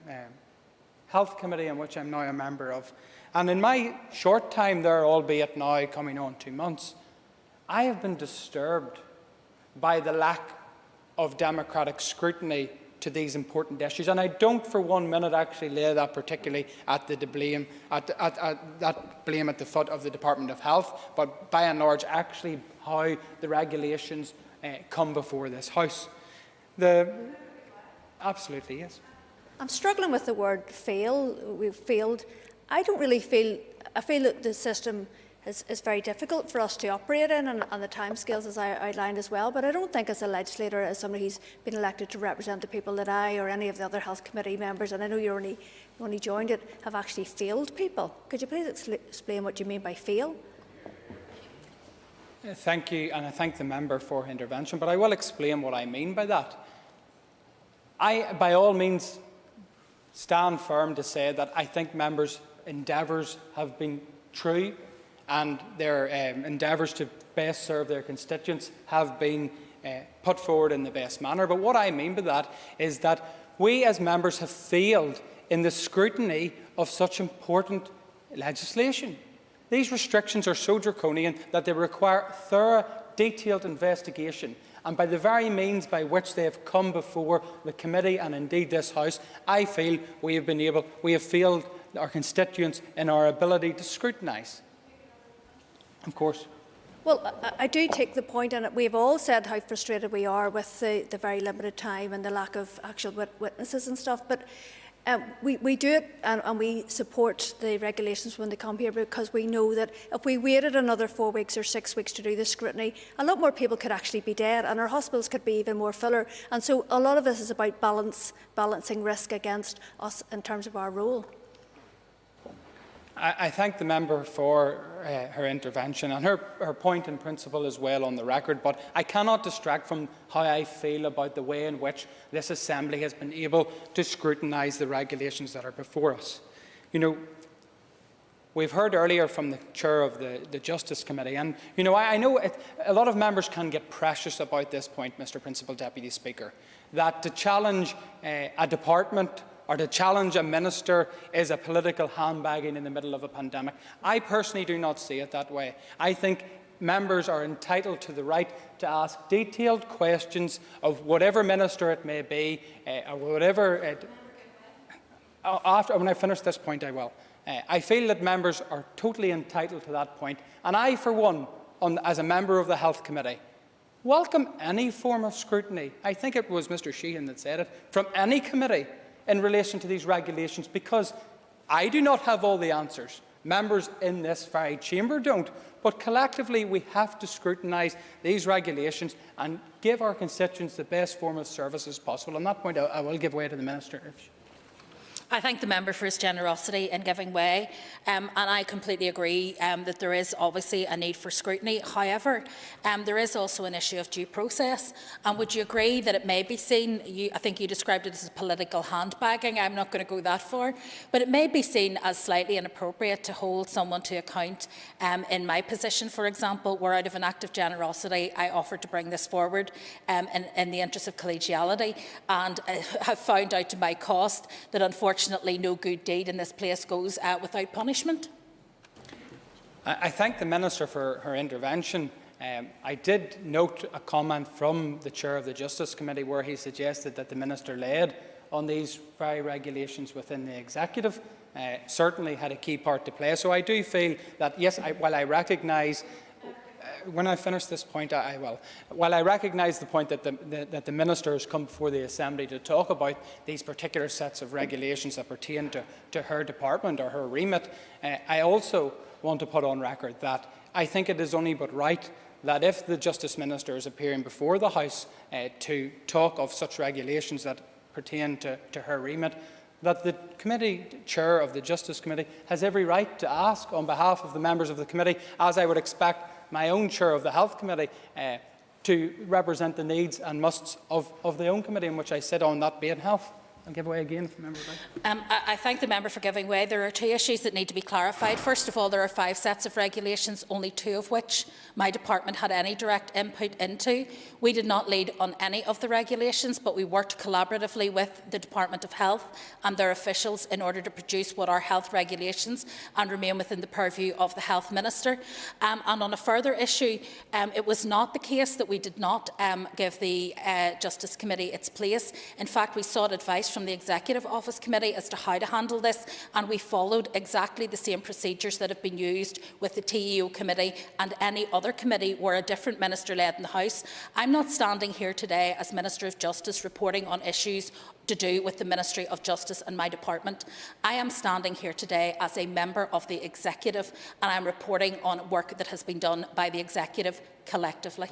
Health Committee, in which I'm now a member of. And in my short time there, albeit now coming on 2 months, I have been disturbed by the lack of democratic scrutiny to these important issues. And I don't for 1 minute actually lay that particularly at the blame at the foot of the Department of Health, but by and large actually how the regulations come before this House. Absolutely, yes. I'm struggling with the word fail. We've failed. I feel that the system is very difficult for us to operate in, and the timescales as I outlined as well. But I don't think as a legislator, as somebody who's been elected to represent the people, that I or any of the other Health Committee members, and I know you only joined it, have actually failed people. Could you please explain what you mean by fail? Thank you, and I thank the member for her intervention, but I will explain what I mean by that. I, by all means, stand firm to say that I think members' endeavours have been true, and their endeavours to best serve their constituents have been put forward in the best manner. But what I mean by that is that we as members have failed in the scrutiny of such important legislation. These restrictions are so draconian that they require thorough, detailed investigation. And by the very means by which they have come before the committee and indeed this House, I feel we have failed our constituents in our ability to scrutinise. Of course. Well, I do take the point, and we've all said how frustrated we are with the very limited time and the lack of actual witnesses and stuff, but we do it and we support the regulations when they come here, because we know that if we waited another 4 weeks or 6 weeks to do the scrutiny, a lot more people could actually be dead and our hospitals could be even more fuller. And so a lot of this is about balancing risk against us in terms of our role. I thank the member for her intervention, and her point in principle is well on the record, but I cannot distract from how I feel about the way in which this Assembly has been able to scrutinise the regulations that are before us. You know, we've heard earlier from the chair of the Justice Committee, and you know, I know a lot of members can get precious about this point, Mr. Principal Deputy Speaker, that to challenge a department or to challenge a minister is a political handbagging in the middle of a pandemic. I personally do not see it that way. I think members are entitled to the right to ask detailed questions of whatever minister it may be, or whatever. When I finish this point, I will. I feel that members are totally entitled to that point, and I, for one, as a member of the Health Committee, welcome any form of scrutiny. I think it was Mr. Sheehan that said it, from any committee in relation to these regulations, because I do not have all the answers. Members in this very chamber don't. But collectively, we have to scrutinise these regulations and give our constituents the best form of services possible. On that point, I will give way to the Minister. I thank the member for his generosity in giving way, and I completely agree that there is obviously a need for scrutiny. However, there is also an issue of due process, and would you agree that it may be seen, I think you described it as political handbagging, I'm not going to go that far, but it may be seen as slightly inappropriate to hold someone to account. In my position, for example, where out of an act of generosity I offered to bring this forward in the interest of collegiality, and I have found out to my cost that unfortunately no good deed in this place goes without punishment. I thank the Minister for her intervention. I did note a comment from the Chair of the Justice Committee where he suggested that the Minister led on these very regulations within the Executive. Certainly had a key part to play. So I do feel that, yes, while I recognise when I finish this point, I will. While I recognise the point that the Minister has come before the Assembly to talk about these particular sets of regulations that pertain to her department or her remit, I also want to put on record that I think it is only but right that if the Justice Minister is appearing before the House to talk of such regulations that pertain to her remit, that the committee chair of the Justice Committee has every right to ask on behalf of the members of the committee, as I would expect my own chair of the Health Committee to represent the needs and musts of the own committee in which I sit on, that being health. I'll give way again for Member Wright. I thank the member for giving way. There are two issues that need to be clarified. First of all, there are 5 sets of regulations, only 2 of which my department had any direct input into. We did not lead on any of the regulations, but we worked collaboratively with the Department of Health and their officials in order to produce what are health regulations and remain within the purview of the Health Minister. And on a further issue, it was not the case that we did not give the Justice Committee its place. In fact, we sought advice from the Executive Office Committee as to how to handle this, and we followed exactly the same procedures that have been used with the TEO Committee and any other committee where a different minister led in the House. I'm not standing here today as Minister of Justice reporting on issues to do with the Ministry of Justice and my department. I am standing here today as a member of the Executive, and I'm reporting on work that has been done by the Executive collectively.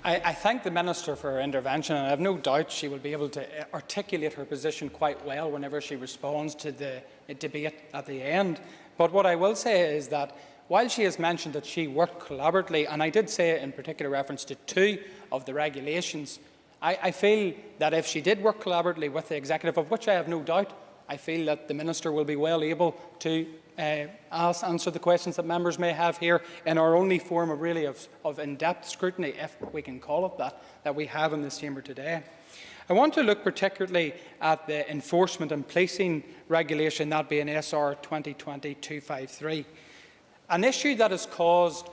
I thank the Minister for her intervention, and I have no doubt she will be able to articulate her position quite well whenever she responds to the debate at the end. But what I will say is that while she has mentioned that she worked collaboratively, and I did say it in particular reference to 2 of the regulations, I feel that if she did work collaboratively with the Executive, of which I have no doubt, I feel that the Minister will be well able to answer the questions that members may have here in our only form of in-depth scrutiny, if we can call it that we have in this chamber today. I want to look particularly at the enforcement and policing regulation, that being SR 2020-253, an issue that has caused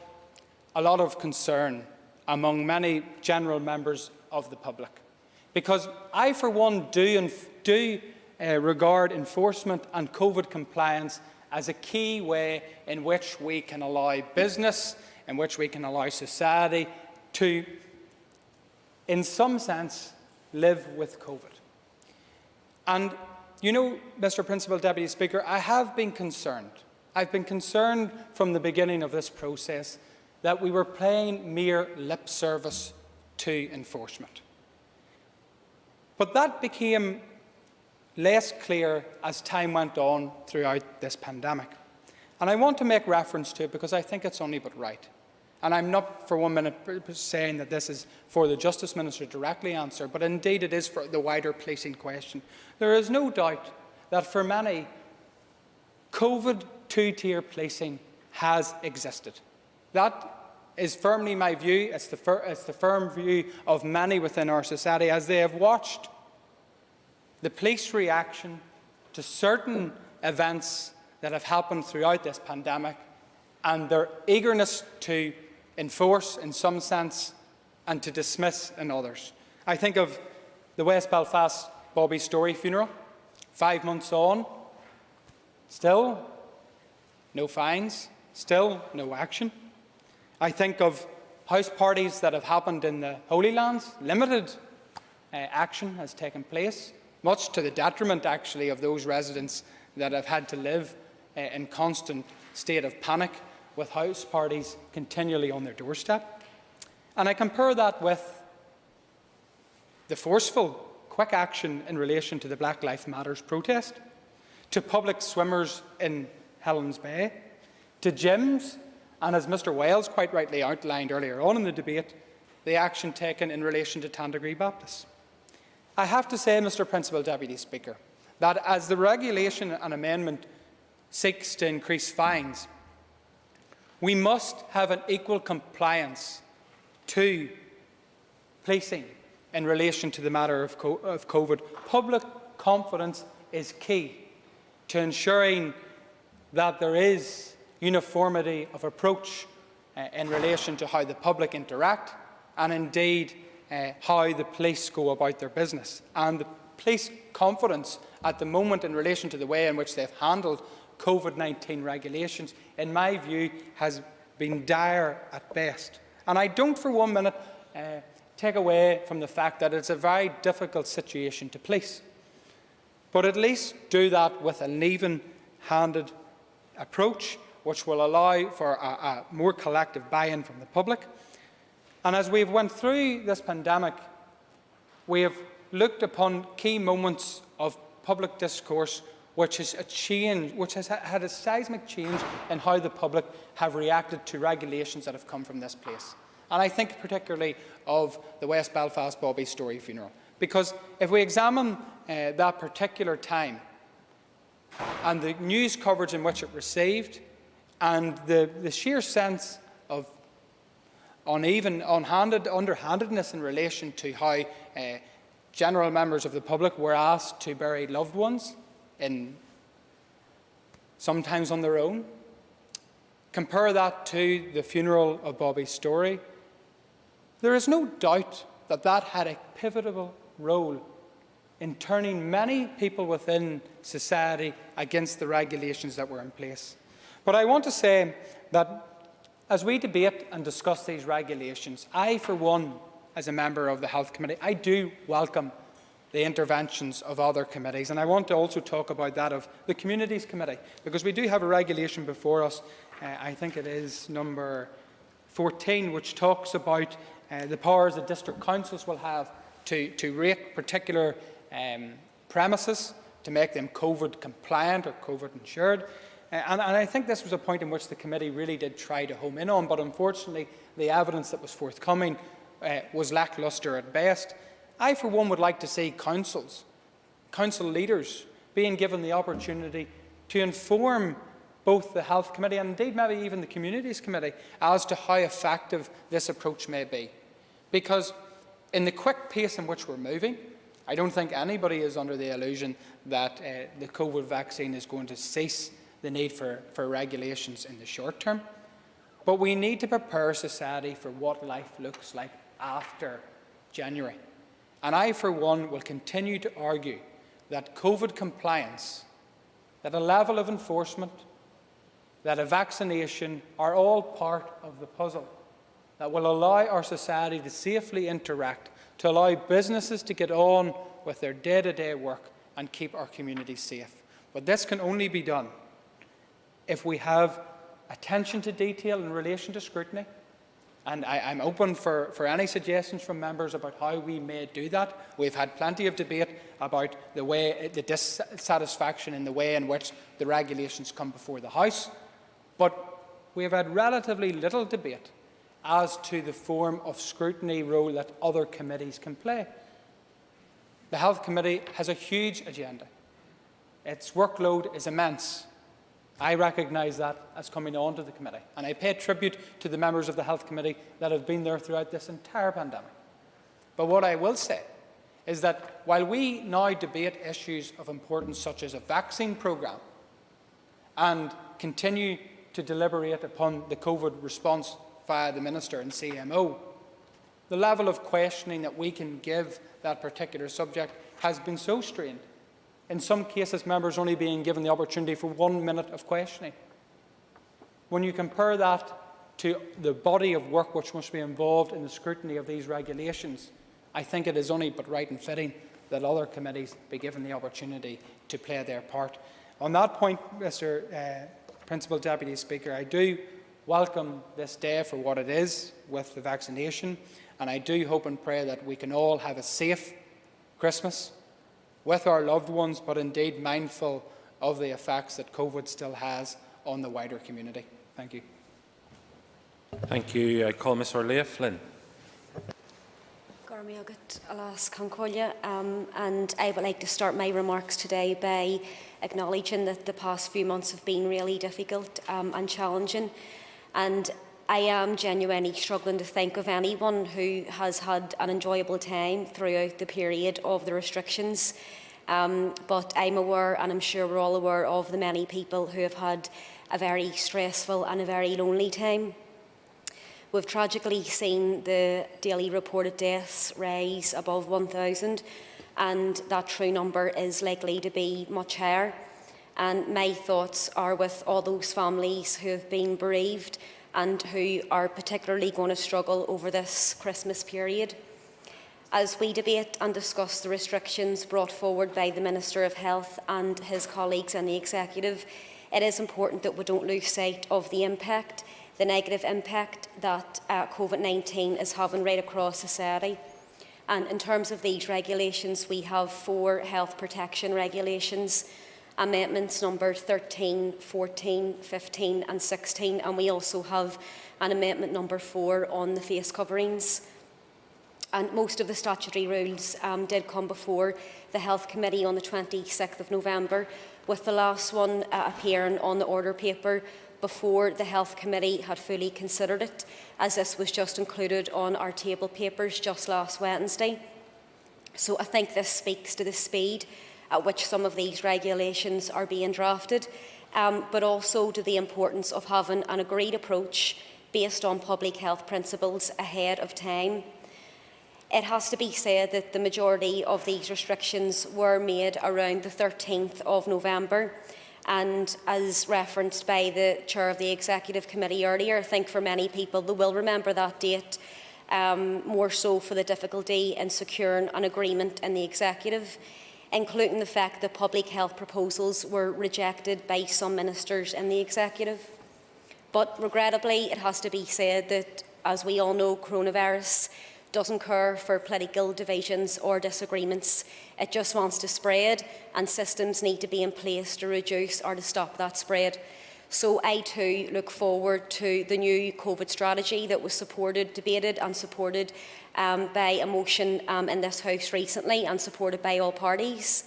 a lot of concern among many general members of the public, because I, for one, do regard enforcement and COVID compliance as a key way in which we can allow business in which we can allow society to, in some sense, live with COVID. And, you know, Mr. Principal Deputy Speaker, I have been concerned. I've been concerned from the beginning of this process that we were paying mere lip service to enforcement. But that became less clear as time went on throughout this pandemic. And I want to make reference to it because I think it's only but right. And I'm not for 1 minute saying that this is for the Justice Minister to directly answer, but indeed it is for the wider policing question. There is no doubt that for many, COVID two-tier policing has existed. That is firmly my view. It's the firm view of many within our society as they have watched the police reaction to certain events that have happened throughout this pandemic and their eagerness to enforce in some sense and to dismiss in others. I think of the West Belfast Bobby Story funeral, 5 months on, still no fines, still no action. I think of house parties that have happened in the Holy Lands, limited action has taken place, much to the detriment actually of those residents that have had to live in constant state of panic with house parties continually on their doorstep. And I compare that with the forceful, quick action in relation to the Black Lives Matter protest, to public swimmers in Helens Bay, to gyms, and as Mr Wales quite rightly outlined earlier on in the debate, the action taken in relation to Tandragee Baptist. I have to say, Mr Principal Deputy Speaker, that as the regulation and amendment seeks to increase fines, we must have an equal compliance to policing in relation to the matter of COVID. Public confidence is key to ensuring that there is uniformity of approach in relation to how the public interact and indeed how the police go about their business. And the police confidence at the moment in relation to the way in which they've handled COVID-19 regulations, in my view, has been dire at best. And I don't for 1 minute take away from the fact that it's a very difficult situation to police. But at least do that with an even-handed approach, which will allow for a more collective buy-in from the public. And as we've went through this pandemic, we have looked upon key moments of public discourse which has had a seismic change in how the public have reacted to regulations that have come from this place. And I think particularly of the West Belfast Bobby Story funeral. Because if we examine that particular time and the news coverage in which it received and the sheer sense of underhandedness in relation to how general members of the public were asked to bury loved ones, sometimes on their own. Compare that to the funeral of Bobby Story. There is no doubt that that had a pivotal role in turning many people within society against the regulations that were in place. But I want to say that as we debate and discuss these regulations, I, for one, as a member of the Health Committee, I do welcome the interventions of other committees. And I want to also talk about that of the Communities Committee, because we do have a regulation before us, I think it is number 14, which talks about the powers that district councils will have to rate particular premises to make them COVID compliant or COVID insured. And I think this was a point in which the committee really did try to home in on, but unfortunately the evidence that was forthcoming was lacklustre at best. I, for one, would like to see council leaders being given the opportunity to inform both the Health Committee and indeed maybe even the Communities Committee as to how effective this approach may be. Because in the quick pace in which we're moving, I don't think anybody is under the illusion that the COVID vaccine is going to cease the need for regulations in the short term. But we need to prepare society for what life looks like after January. And I, for one, will continue to argue that COVID compliance, that a level of enforcement that a vaccination are all part of the puzzle that will allow our society to safely interact, to allow businesses to get on with their day-to-day work and keep our communities safe. But this can only be done if we have attention to detail in relation to scrutiny. And I'm open for any suggestions from members about how we may do that. We've had plenty of debate about the dissatisfaction in the way in which the regulations come before the House. But we have had relatively little debate as to the form of scrutiny role that other committees can play. The Health Committee has a huge agenda. Its workload is immense. I recognise that as coming onto the committee, and I pay tribute to the members of the Health Committee that have been there throughout this entire pandemic. But what I will say is that while we now debate issues of importance such as a vaccine programme and continue to deliberate upon the COVID response via the Minister and CMO, the level of questioning that we can give that particular subject has been so strained. In some cases, members only being given the opportunity for 1 minute of questioning. When you compare that to the body of work which must be involved in the scrutiny of these regulations, I think it is only but right and fitting that other committees be given the opportunity to play their part. On that point, Mr. Principal Deputy Speaker, I do welcome this day for what it is with the vaccination, and I do hope and pray that we can all have a safe Christmas with our loved ones, but indeed mindful of the effects that COVID still has on the wider community. Thank you. Thank you. I call Ms Orlea Flynn. And I would like to start my remarks today by acknowledging that the past few months have been really difficult and challenging. And I am genuinely struggling to think of anyone who has had an enjoyable time throughout the period of the restrictions. But I'm aware, and I'm sure we're all aware, of the many people who have had a very stressful and a very lonely time. We've tragically seen the daily reported deaths rise above 1,000, and that true number is likely to be much higher. And my thoughts are with all those families who have been bereaved and who are particularly going to struggle over this Christmas period. As we debate and discuss the restrictions brought forward by the Minister of Health and his colleagues in the Executive, it is important that we don't lose sight of the impact, the negative impact that COVID-19 is having right across society. And in terms of these regulations, we have 4 health protection regulations, amendments number 13, 14, 15 and 16, and we also have an amendment number 4 on the face coverings. And most of the statutory rules did come before the Health Committee on the 26th of November, with the last one appearing on the order paper before the Health Committee had fully considered it, as this was just included on our table papers just last Wednesday. So I think this speaks to the speed at which some of these regulations are being drafted, but also to the importance of having an agreed approach based on public health principles ahead of time. It has to be said that the majority of these restrictions were made around the 13th of November, and as referenced by the Chair of the Executive Committee earlier, I think for many people they will remember that date, more so for the difficulty in securing an agreement in the Executive, including the fact that public health proposals were rejected by some ministers in the Executive. But regrettably, it has to be said that, as we all know, coronavirus doesn't care for political divisions or disagreements. It just wants to spread, and systems need to be in place to reduce or to stop that spread. So I too look forward to the new COVID strategy that was debated and supported by a motion in this House recently and supported by all parties.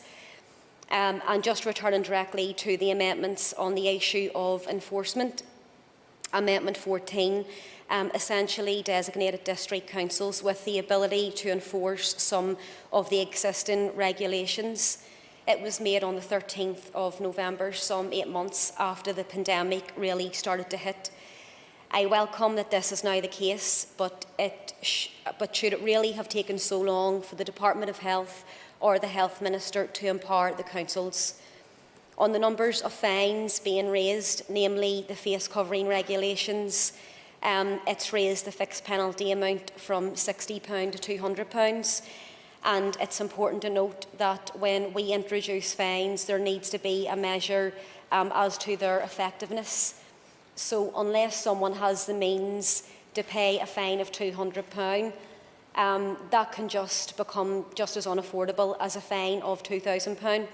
And just returning directly to the amendments on the issue of enforcement, Amendment 14 essentially designated district councils with the ability to enforce some of the existing regulations. It was made on the 13th of November, some 8 months after the pandemic really started to hit. I welcome that this is now the case, but should it really have taken so long for the Department of Health or the Health Minister to empower the councils? On the numbers of fines being raised, namely the face covering regulations, it's raised the fixed penalty amount from £60 to £200. And it's important to note that when we introduce fines, there needs to be a measure as to their effectiveness. So unless someone has the means to pay a fine of £200, that can just become just as unaffordable as a fine of £2,000.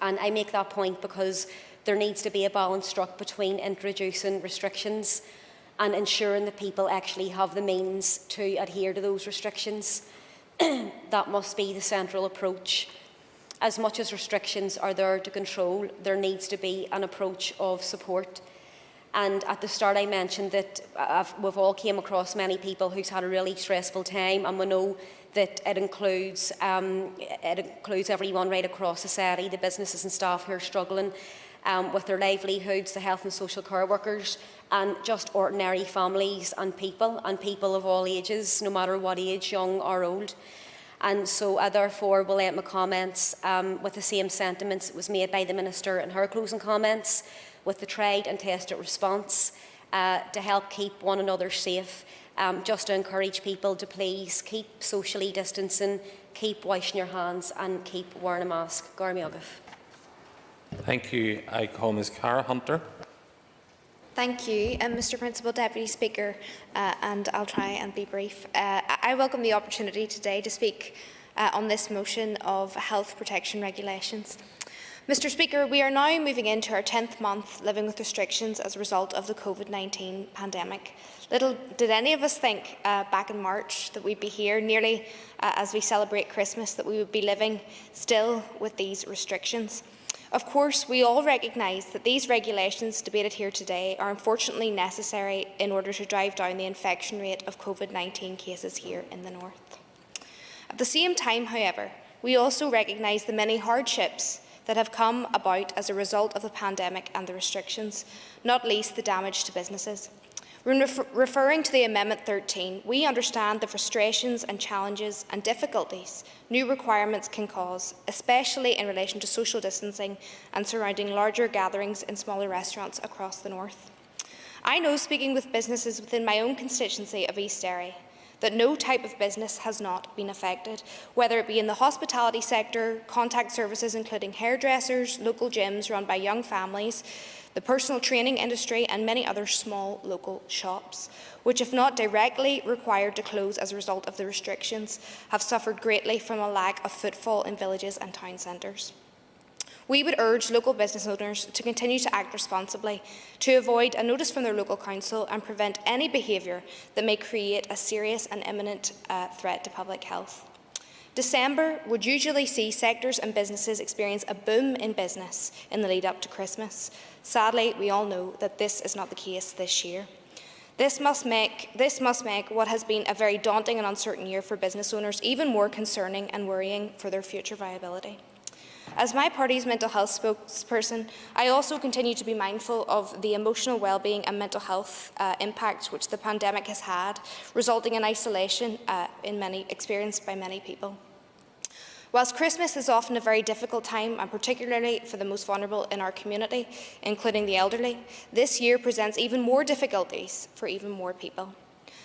And I make that point because there needs to be a balance struck between introducing restrictions and ensuring that people actually have the means to adhere to those restrictions. That must be the central approach. As much as restrictions are there to control, there needs to be an approach of support. And at the start I mentioned that we've all came across many people who's had a really stressful time, and we know that it includes everyone right across society, the businesses and staff who are struggling with their livelihoods, the health and social care workers, and just ordinary families and people of all ages, no matter what age, young or old. And so I therefore will end my comments with the same sentiments that was made by the Minister in her closing comments, with the tried and tested response to help keep one another safe, just to encourage people to please keep socially distancing, keep washing your hands and keep wearing a mask. Gar miagah. Thank you. I call Ms Cara Hunter. Thank you, Mr Principal Deputy Speaker, and I'll try and be brief. I welcome the opportunity today to speak on this motion of health protection regulations. Mr Speaker, we are now moving into our 10th month living with restrictions as a result of the COVID-19 pandemic. Little did any of us think back in March that we'd be here nearly as we celebrate Christmas, that we would be living still with these restrictions. Of course, we all recognise that these regulations debated here today are unfortunately necessary in order to drive down the infection rate of COVID-19 cases here in the north. At the same time, however, we also recognise the many hardships that have come about as a result of the pandemic and the restrictions, not least the damage to businesses. When referring to the Amendment 13, we understand the frustrations and challenges and difficulties new requirements can cause, especially in relation to social distancing and surrounding larger gatherings in smaller restaurants across the north. I know, speaking with businesses within my own constituency of East Derry, that no type of business has not been affected, whether it be in the hospitality sector, contact services including hairdressers, local gyms run by young families, the personal training industry and many other small local shops, which if not directly required to close as a result of the restrictions, have suffered greatly from a lack of footfall in villages and town centres. We would urge local business owners to continue to act responsibly, to avoid a notice from their local council and prevent any behaviour that may create a serious and imminent threat to public health. December would usually see sectors and businesses experience a boom in business in the lead up to Christmas. Sadly, we all know that this is not the case this year. This must make what has been a very daunting and uncertain year for business owners even more concerning and worrying for their future viability. As my party's mental health spokesperson, I also continue to be mindful of the emotional well-being and mental health impact which the pandemic has had, resulting in isolation experienced by many people. Whilst Christmas is often a very difficult time, and particularly for the most vulnerable in our community, including the elderly, this year presents even more difficulties for even more people.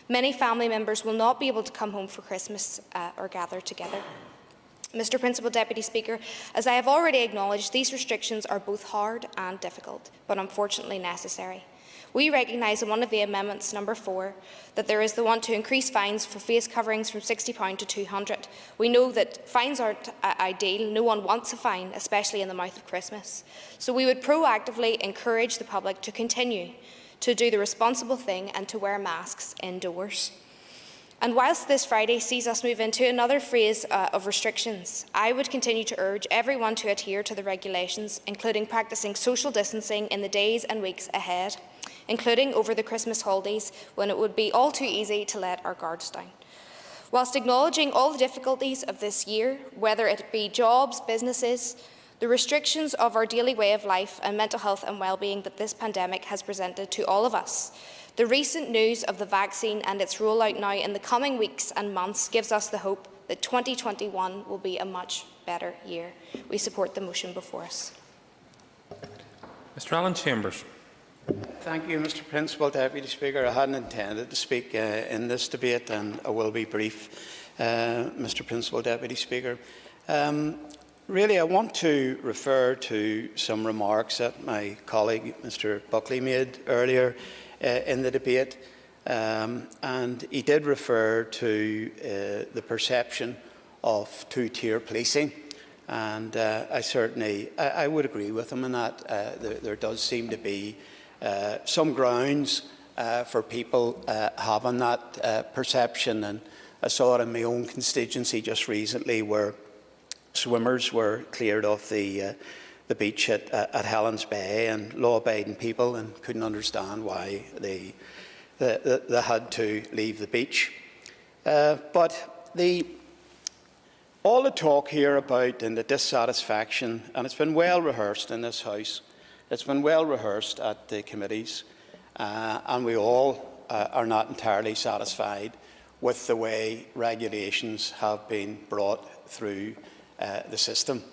Many family members will not be able to come home for Christmas or gather together. Mr Principal Deputy Speaker, as I have already acknowledged, these restrictions are both hard and difficult, but unfortunately necessary. We recognise in one of the amendments, number 4, that there is the want to increase fines for face coverings from £60 to £200. We know that fines aren't ideal. No one wants a fine, especially in the mouth of Christmas. So we would proactively encourage the public to continue to do the responsible thing and to wear masks indoors. And whilst this Friday sees us move into another phase of restrictions, I would continue to urge everyone to adhere to the regulations, including practising social distancing in the days and weeks ahead, including over the Christmas holidays, when it would be all too easy to let our guards down. Whilst acknowledging all the difficulties of this year, whether it be jobs, businesses, the restrictions of our daily way of life and mental health and well-being that this pandemic has presented to all of us, the recent news of the vaccine and its rollout now in the coming weeks and months gives us the hope that 2021 will be a much better year. We support the motion before us. Mr Alan Chambers. Thank you, Mr Principal Deputy Speaker. I hadn't intended to speak in this debate, and I will be brief, Mr Principal Deputy Speaker. Really, I want to refer to some remarks that my colleague, Mr Buckley, made earlier in the debate. And he did refer to the perception of two-tier policing. And I would agree with him in that. There does seem to be some grounds for people having that perception. And I saw it in my own constituency just recently, where swimmers were cleared off the beach at Helens Bay, and law-abiding people, and couldn't understand why they had to leave the beach. But all the talk here about and the dissatisfaction, and it's been well rehearsed in this House, it's been well rehearsed at the committees, and we all are not entirely satisfied with the way regulations have been brought through the system.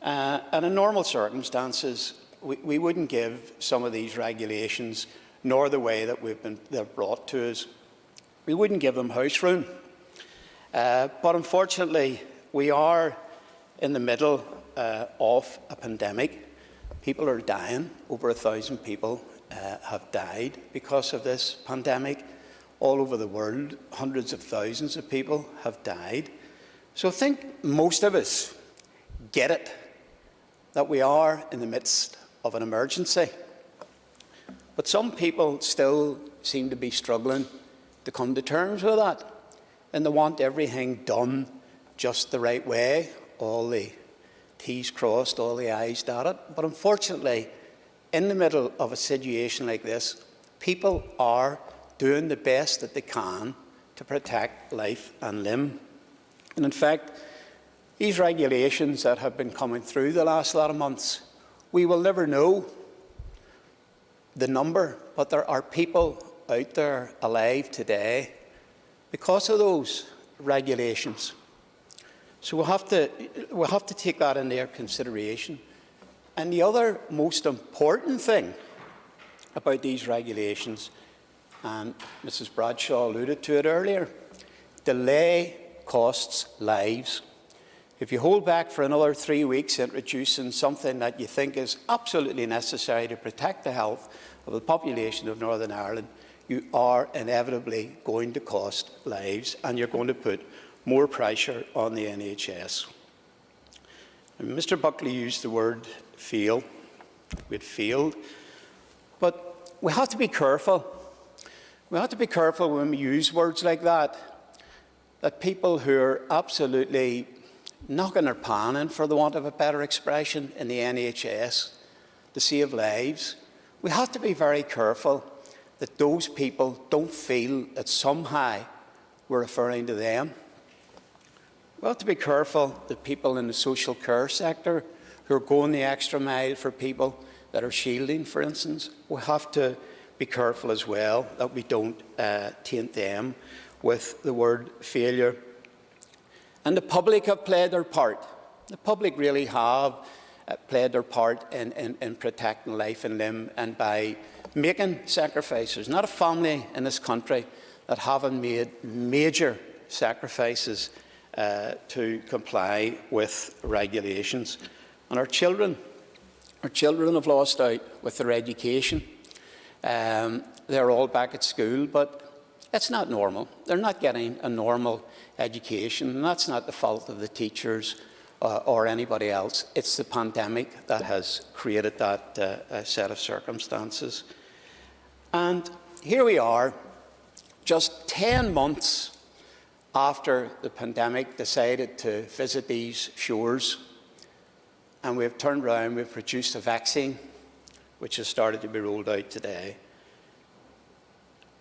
And in normal circumstances, we wouldn't give some of these regulations, nor the way that they're brought to us, we wouldn't give them house room. But unfortunately, we are in the middle of a pandemic. People are dying. Over 1,000 people have died because of this pandemic. All over the world, hundreds of thousands of people have died. So I think most of us get it, that we are in the midst of an emergency. But some people still seem to be struggling to come to terms with that, and they want everything done just the right way, all the T's crossed, all the I's dotted. But unfortunately, in the middle of a situation like this, people are doing the best that they can to protect life and limb. And in fact, these regulations that have been coming through the last lot of months, we will never know the number, but there are people out there alive today because of those regulations. So we'll have to take that into consideration. And the other most important thing about these regulations, and Mrs Bradshaw alluded to it earlier, delay costs lives. If you hold back for another 3 weeks introducing something that you think is absolutely necessary to protect the health of the population of Northern Ireland, you are inevitably going to cost lives, and you're going to put more pressure on the NHS. And Mr Buckley used the word fail. We'd failed. But we have to be careful. We have to be careful when we use words like that people who are absolutely knocking their pan in, for the want of a better expression, in the NHS to save lives, we have to be very careful that those people don't feel that somehow we're referring to them. We have to be careful that people in the social care sector who are going the extra mile for people that are shielding, for instance, we have to be careful as well that we don't taint them with the word failure. And the public have played their part. The public really have played their part in protecting life and limb, and by making sacrifices. Not a family in this country that haven't made major sacrifices to comply with regulations. And our children have lost out with their education. They're all back at school, but it's not normal. They're not getting a normal education, and that's not the fault of the teachers or anybody else. It's the pandemic that has created that set of circumstances. And here we are, just 10 months after the pandemic decided to visit these shores, and we've turned around, we've produced a vaccine, which has started to be rolled out today.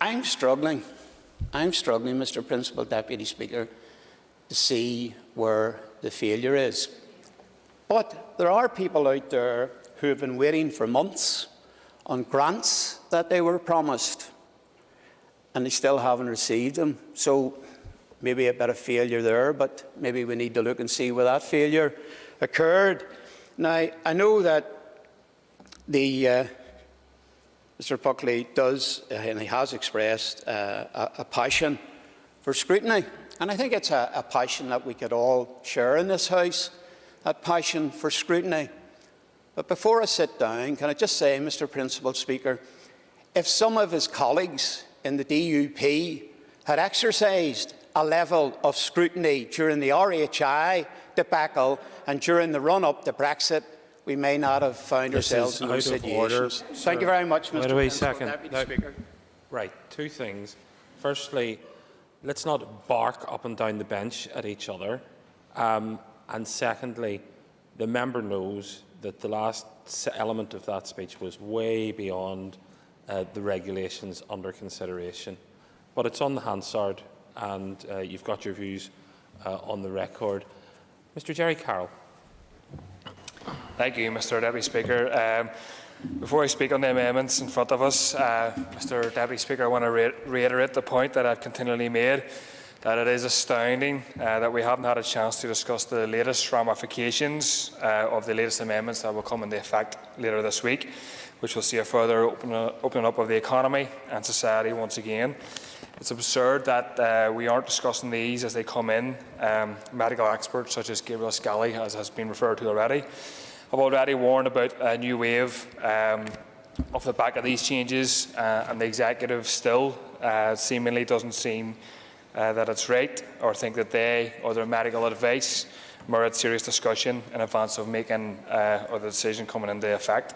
I'm struggling, Mr. Principal Deputy Speaker, to see where the failure is. But there are people out there who have been waiting for months on grants that they were promised, and they still haven't received them. So maybe a bit of failure there, but maybe we need to look and see where that failure occurred. Now, I know that Mr Buckley does, and he has expressed a passion for scrutiny. And I think it's a passion that we could all share in this House, that passion for scrutiny. But before I sit down, can I just say, Mr Principal Speaker, if some of his colleagues in the DUP had exercised a level of scrutiny during the RHI debacle and during the run-up to Brexit, we may not have found ourselves in those situations. Thank you very much, Mr Principal Deputy Speaker. Right, two things. Firstly, let's not bark up and down the bench at each other. And secondly, the member knows that the last element of that speech was way beyond the regulations under consideration. But it's on the Hansard, and you've got your views on the record. Mr Jerry Carroll. Thank you, Mr Deputy Speaker. Before I speak on the amendments in front of us, Mr Deputy Speaker, I want to reiterate the point that I've continually made, that it is astounding that we haven't had a chance to discuss the latest ramifications of the latest amendments that will come into effect later this week, which will see a further opening up of the economy and society once again. It's absurd that we aren't discussing these as they come in. Medical experts such as Gabriel Scally, as has been referred to already, have already warned about a new wave off the back of these changes, and the executive still seemingly doesn't seem that it's right, or think that they or their medical advice merit serious discussion in advance of making or the decision coming into effect.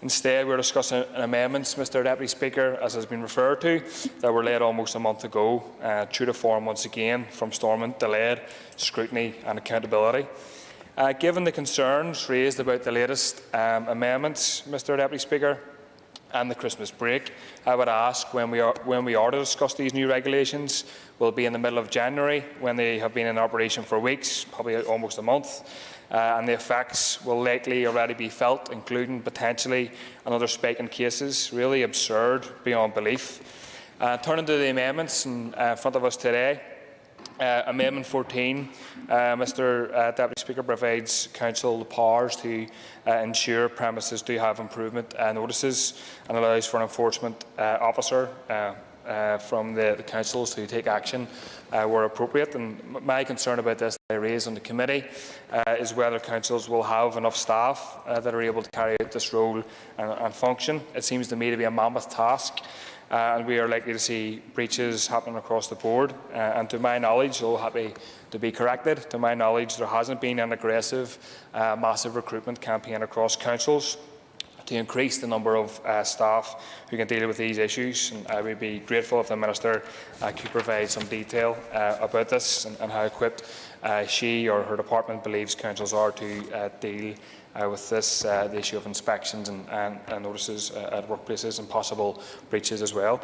Instead, we're discussing amendments, Mr Deputy Speaker, as has been referred to, that were laid almost a month ago, true to form once again, from storming, delayed, scrutiny and accountability. Given the concerns raised about the latest amendments, Mr Deputy Speaker, and the Christmas break, I would ask when we are to discuss these new regulations. Will it be in the middle of January, when they have been in operation for weeks, probably almost a month, and the effects will likely already be felt, including potentially another spike in cases? Really absurd beyond belief. Turning to the amendments in front of us today, Amendment 14, Mr Deputy Speaker, provides Council the powers to ensure premises do have improvement notices, and allows for an enforcement officer from the councils to take action where appropriate. And my concern about this that I raised on the committee is whether councils will have enough staff that are able to carry out this role and function. It seems to me to be a mammoth task. And we are likely to see breaches happening across the board. And to my knowledge, although happy to be corrected, to my knowledge there hasn't been an aggressive, massive recruitment campaign across councils to increase the number of staff who can deal with these issues. And I would be grateful if the Minister could provide some detail about this and how equipped she or her department believes councils are to deal with this, the issue of inspections and notices at workplaces and possible breaches as well.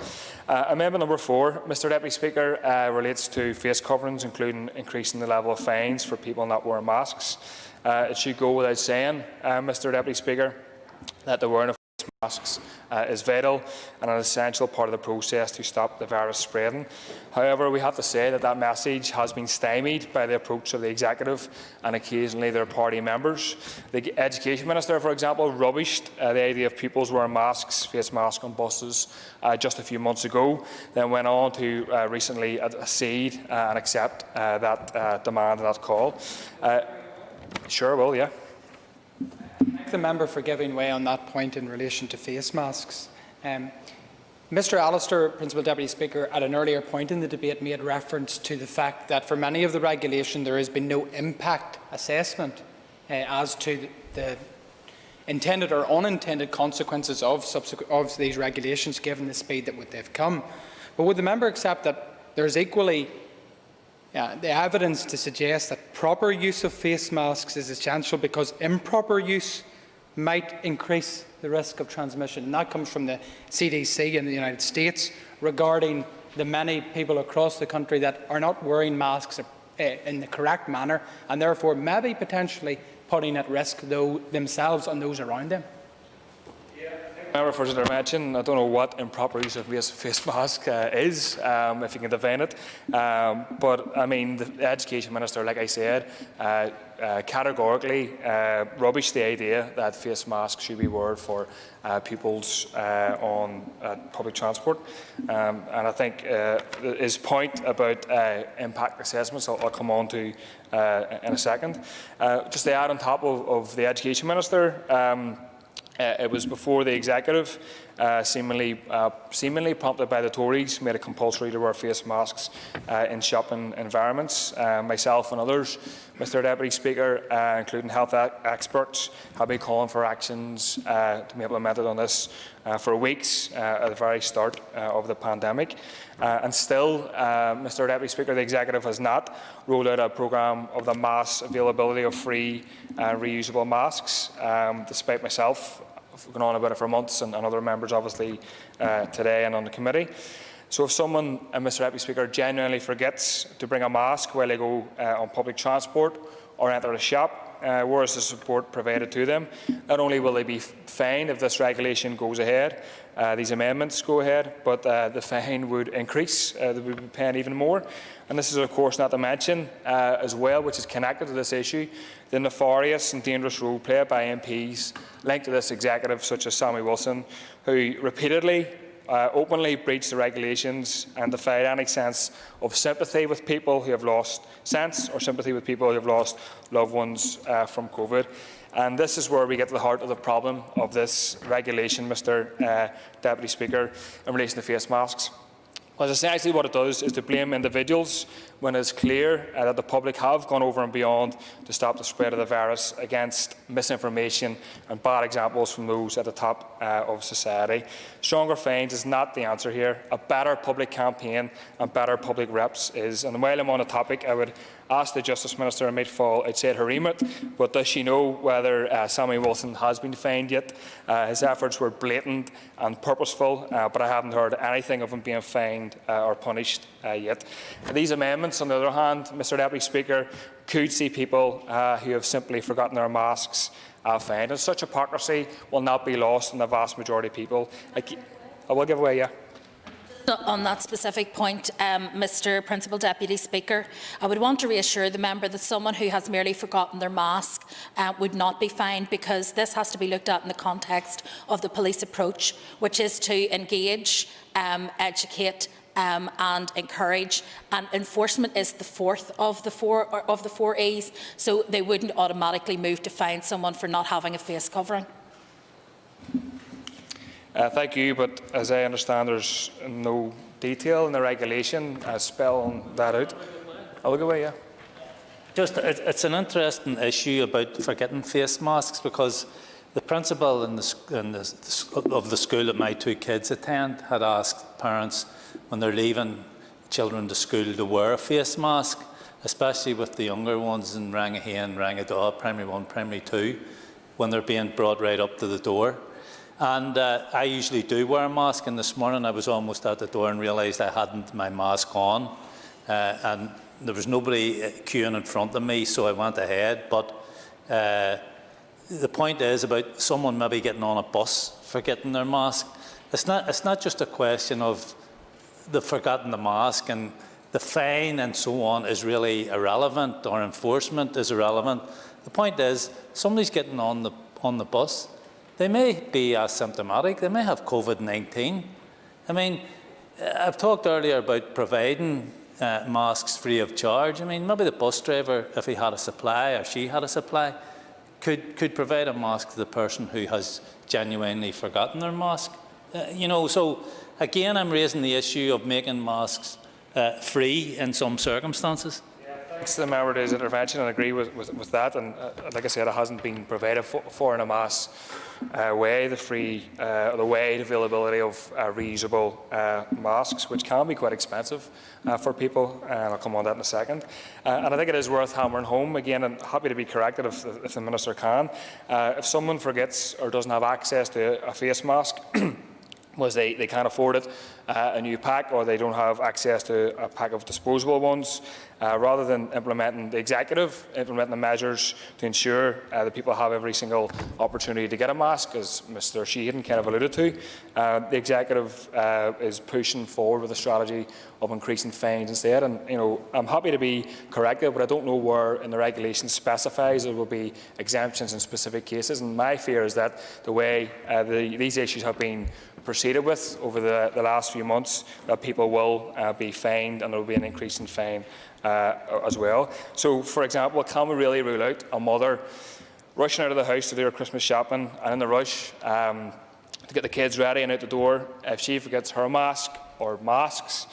Amendment number 4, Mr Deputy Speaker, relates to face coverings, including increasing the level of fines for people not wearing masks. It should go without saying, Mr Deputy Speaker, that the wearing of face masks is vital and an essential part of the process to stop the virus spreading. However, we have to say that that message has been stymied by the approach of the Executive and occasionally their party members. The Education Minister, for example, rubbished the idea of pupils wearing masks, face masks on buses just a few months ago, then went on to recently accede and accept that demand and that call. Sure will, yeah. Thank the member for giving way on that point in relation to face masks. Mr Allister, Principal Deputy Speaker, at an earlier point in the debate made reference to the fact that for many of the regulation there has been no impact assessment as to the intended or unintended consequences of these regulations given the speed that they've come. But would the member accept that there is equally the evidence to suggest that proper use of face masks is essential because improper use might increase the risk of transmission? And that comes from the CDC in the United States regarding the many people across the country that are not wearing masks in the correct manner and therefore maybe potentially putting at risk themselves and those around them. Member for his intervention. I don't know what improper use of face mask is, if you can define it. But I mean, the Education Minister, like I said, categorically rubbished the idea that face masks should be worn for pupils on public transport. And I think his point about impact assessments, I'll come on to in a second. Just to add on top of the Education Minister, it was before the Executive, seemingly prompted by the Tories, made it compulsory to wear face masks in shopping environments. Myself and others, Mr Deputy Speaker, including health experts, have been calling for actions to be implemented on this for weeks at the very start of the pandemic. And still, Mr Deputy Speaker, the Executive has not rolled out a programme of the mass availability of free reusable masks, despite myself going on about it for months and other members obviously today and on the committee. So if someone, Mr Deputy Speaker, genuinely forgets to bring a mask while they go on public transport or enter a shop, where is the support provided to them? Not only will they be fined if this regulation goes ahead, these amendments go ahead, but the fine would increase. They would be paying even more. And this is, of course, not to mention as well, which is connected to this issue, the nefarious and dangerous role played by MPs linked to this Executive, such as Sammy Wilson, who repeatedly openly breached the regulations and defied any sense of sympathy with people who have lost or sympathy with people who have lost loved ones from COVID. And this is where we get to the heart of the problem of this regulation, Mr Deputy Speaker, in relation to face masks. Because essentially what it does is to blame individuals when it is clear that the public have gone over and beyond to stop the spread of the virus against misinformation and bad examples from those at the top of society. Stronger fines is not the answer here. A better public campaign and better public reps is. And while I'm on the topic, I would ask the Justice Minister, I might fall outside her remit, but does she know whether Sammy Wilson has been fined yet? His efforts were blatant and purposeful, but I haven't heard anything of him being fined or punished yet. These amendments, on the other hand, Mr Deputy Speaker, could see people who have simply forgotten their masks fined. And such hypocrisy will not be lost on the vast majority of people. I will give away, yeah. On that specific point, Mr Principal Deputy Speaker, I would want to reassure the member that someone who has merely forgotten their mask would not be fined, because this has to be looked at in the context of the police approach, which is to engage, educate and encourage, and enforcement is the fourth of the four E's, so they wouldn't automatically move to fine someone for not having a face covering. Thank you, but as I understand, there's no detail in the regulation spelling that out. I'll look away, yeah. Just, it's an interesting issue about forgetting face masks, because the principal of the school that my two kids attend had asked parents when they're leaving children to school to wear a face mask, especially with the younger ones in Rangahay, Rangadow, Primary 1, Primary 2, when they're being brought right up to the door. And I usually do wear a mask, and this morning I was almost at the door and realised I hadn't my mask on, and there was nobody queuing in front of me, so I went ahead. But the point is about someone maybe getting on a bus forgetting their mask. It's not just a question of the forgotten the mask, and the fine and so on is really irrelevant, or enforcement is irrelevant. The point is somebody's getting on the bus. They may be asymptomatic, they may have COVID-19. I mean, I've talked earlier about providing masks free of charge. I mean, maybe the bus driver, if he had a supply or she had a supply, could provide a mask to the person who has genuinely forgotten their mask. You know, so again, I'm raising the issue of making masks free in some circumstances. Thanks to the member for his intervention, and I agree with that. And like I said, it hasn't been provided for in a mass way, the wide availability of reusable masks, which can be quite expensive for people, and I'll come on to that in a second. And I think it is worth hammering home again, and happy to be corrected if the Minister can. If someone forgets or doesn't have access to a face mask, was they can't afford it, a new pack, or they don't have access to a pack of disposable ones. Rather than implementing the executive, implementing the measures to ensure that people have every single opportunity to get a mask, as Mr Sheehan kind of alluded to, the executive is pushing forward with a strategy of increasing fines instead. And I'm happy to be corrected, but I don't know where in the regulation specifies there will be exemptions in specific cases. And my fear is that the way these issues have been proceeded with over the last few months, that people will be fined, and there will be an increase in fine as well. So, for example, can we really rule out a mother rushing out of the house to do her Christmas shopping, and in the rush to get the kids ready and out the door, if she forgets her mask or masks,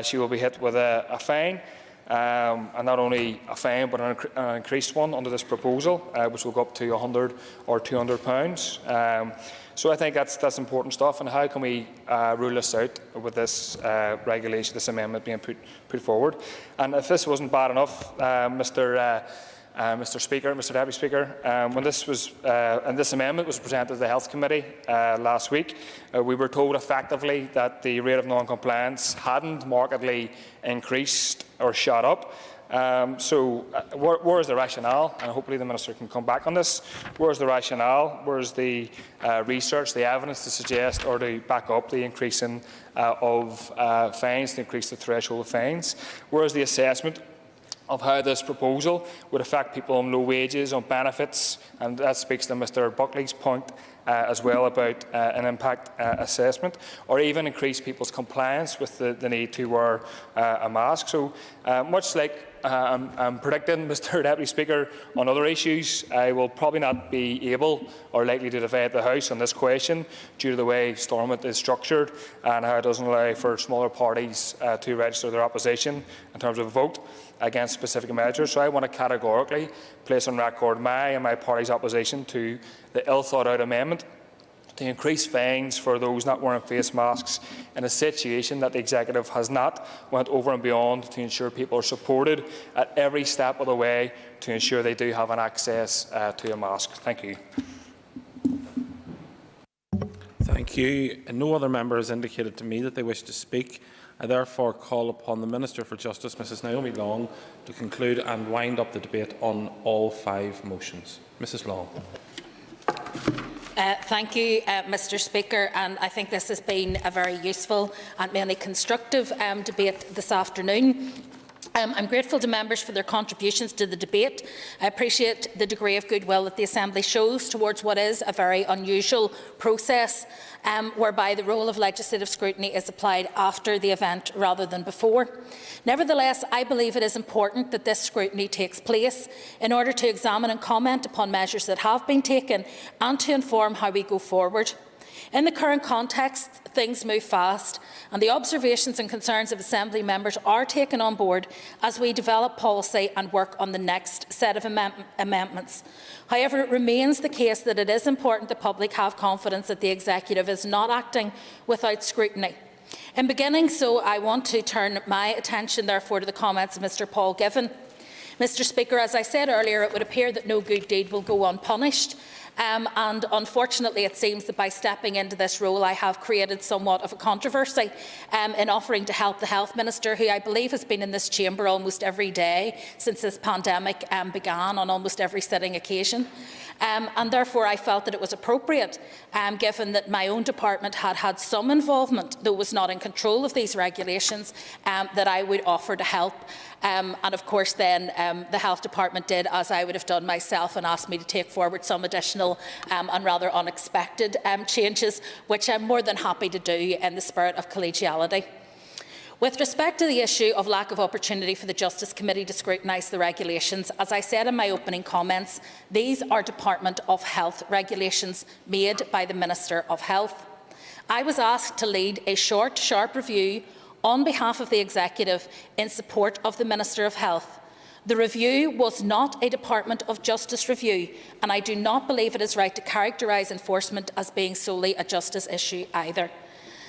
she will be hit with a fine, and not only a fine but an increased one under this proposal, which will go up to £100 or £200. So I think that's important stuff. And how can we rule this out with this regulation, this amendment being put forward? And if this wasn't bad enough, Mr. Speaker, Mr. Deputy Speaker, when this amendment was presented to the Health Committee last week, we were told effectively that the rate of non-compliance hadn't markedly increased or shot up. Where is the rationale? And hopefully the Minister can come back on this. Where is the rationale? Where is the research, the evidence to suggest or to back up the increasing of fines, to increase the threshold of fines? Where is the assessment of how this proposal would affect people on low wages, on benefits? And that speaks to Mr Buckley's point as well about an impact assessment, or even increase people's compliance with the need to wear a mask. So much like I'm predicting, Mr Deputy Speaker, on other issues, I will probably not be able or likely to divide the House on this question due to the way Stormont is structured and how it doesn't allow for smaller parties to register their opposition in terms of vote against specific measures. So I want to categorically place on record my and my party's opposition to the ill-thought-out amendment to increase fines for those not wearing face masks in a situation that the Executive has not went over and beyond to ensure people are supported at every step of the way to ensure they do have an access to a mask. Thank you. Thank you. No other member has indicated to me that they wish to speak. I therefore call upon the Minister for Justice, Mrs Naomi Long, to conclude and wind up the debate on all 5 motions. Mrs Long. Thank you, Mr Speaker, and I think this has been a very useful and mainly constructive debate this afternoon. I'm grateful to members for their contributions to the debate. I appreciate the degree of goodwill that the Assembly shows towards what is a very unusual process, whereby the role of legislative scrutiny is applied after the event rather than before. Nevertheless, I believe it is important that this scrutiny takes place in order to examine and comment upon measures that have been taken and to inform how we go forward. In the current context, things move fast, and the observations and concerns of Assembly members are taken on board as we develop policy and work on the next set of amendments. However, it remains the case that it is important the public have confidence that the Executive is not acting without scrutiny. In beginning so, I want to turn my attention, therefore, to the comments of Mr Paul Given. Mr Speaker, as I said earlier, it would appear that no good deed will go unpunished. And unfortunately, it seems that by stepping into this role, I have created somewhat of a controversy in offering to help the Health Minister, who I believe has been in this chamber almost every day since this pandemic began, on almost every sitting occasion. And therefore, I felt that it was appropriate, given that my own department had had some involvement, though was not in control of these regulations, that I would offer to help. And of course, then the Health Department did as I would have done myself and asked me to take forward some additional and rather unexpected changes, which I'm more than happy to do in the spirit of collegiality. With respect to the issue of lack of opportunity for the Justice Committee to scrutinise the regulations, as I said in my opening comments, these are Department of Health regulations made by the Minister of Health. I was asked to lead a short, sharp review on behalf of the Executive in support of the Minister of Health. The review was not a Department of Justice review, and I do not believe it is right to characterise enforcement as being solely a justice issue either.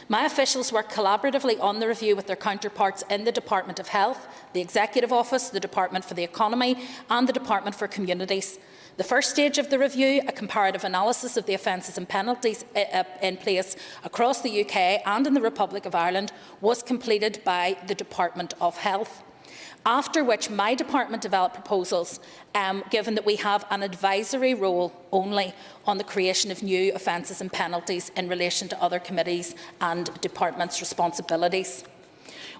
My officials work collaboratively on the review with their counterparts in the Department of Health, the Executive Office, the Department for the Economy and the Department for Communities. The first stage of the review, a comparative analysis of the offences and penalties in place across the UK and in the Republic of Ireland, was completed by the Department of Health. After which my department developed proposals, given that we have an advisory role only on the creation of new offences and penalties in relation to other committees and departments' responsibilities.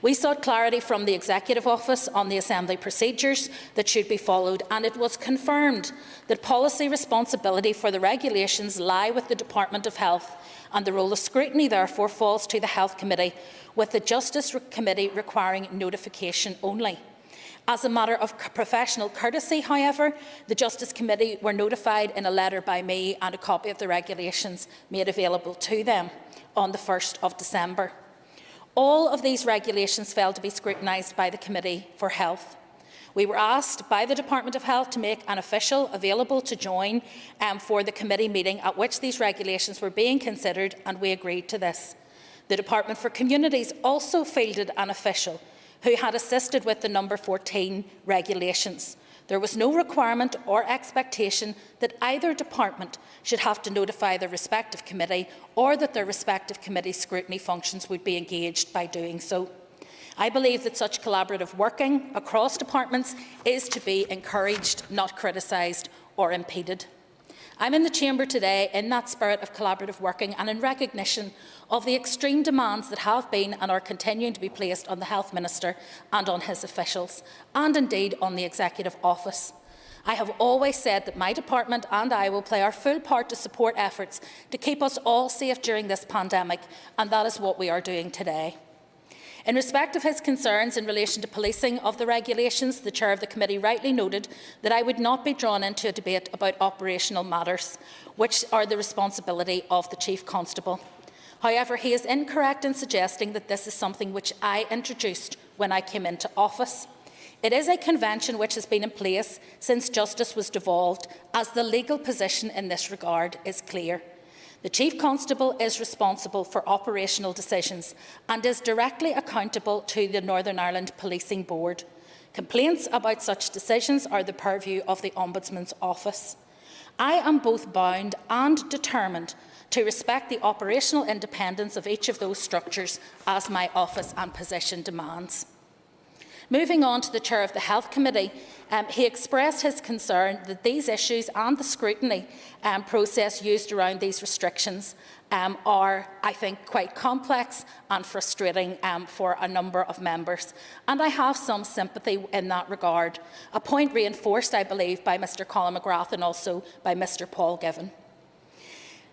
We sought clarity from the Executive Office on the Assembly procedures that should be followed, and it was confirmed that policy responsibility for the regulations lie with the Department of Health, and the role of scrutiny therefore falls to the Health Committee, with the Justice Committee requiring notification only. As a matter of professional courtesy, however, the Justice Committee were notified in a letter by me, and a copy of the regulations made available to them on the 1st of December. All of these regulations failed to be scrutinised by the Committee for Health. We were asked by the Department of Health to make an official available to join for the committee meeting at which these regulations were being considered, and we agreed to this. The Department for Communities also fielded an official who had assisted with the number 14 regulations. There was no requirement or expectation that either department should have to notify their respective committee, or that their respective committee scrutiny functions would be engaged by doing so. I believe that such collaborative working across departments is to be encouraged, not criticised or impeded. I'm in the Chamber today in that spirit of collaborative working, and in recognition of the extreme demands that have been and are continuing to be placed on the Health Minister and on his officials, and indeed on the Executive Office. I have always said that my department and I will play our full part to support efforts to keep us all safe during this pandemic, and that is what we are doing today. In respect of his concerns in relation to policing of the regulations, the Chair of the Committee rightly noted that I would not be drawn into a debate about operational matters, which are the responsibility of the Chief Constable. However, he is incorrect in suggesting that this is something which I introduced when I came into office. It is a convention which has been in place since justice was devolved, as the legal position in this regard is clear. The Chief Constable is responsible for operational decisions and is directly accountable to the Northern Ireland Policing Board. Complaints about such decisions are the purview of the Ombudsman's Office. I am both bound and determined to respect the operational independence of each of those structures, as my office and position demands. Moving on to the Chair of the Health Committee, he expressed his concern that these issues and the scrutiny process used around these restrictions are, I think, quite complex and frustrating for a number of members. And I have some sympathy in that regard, a point reinforced, I believe, by Mr Colin McGrath and also by Mr Paul Given.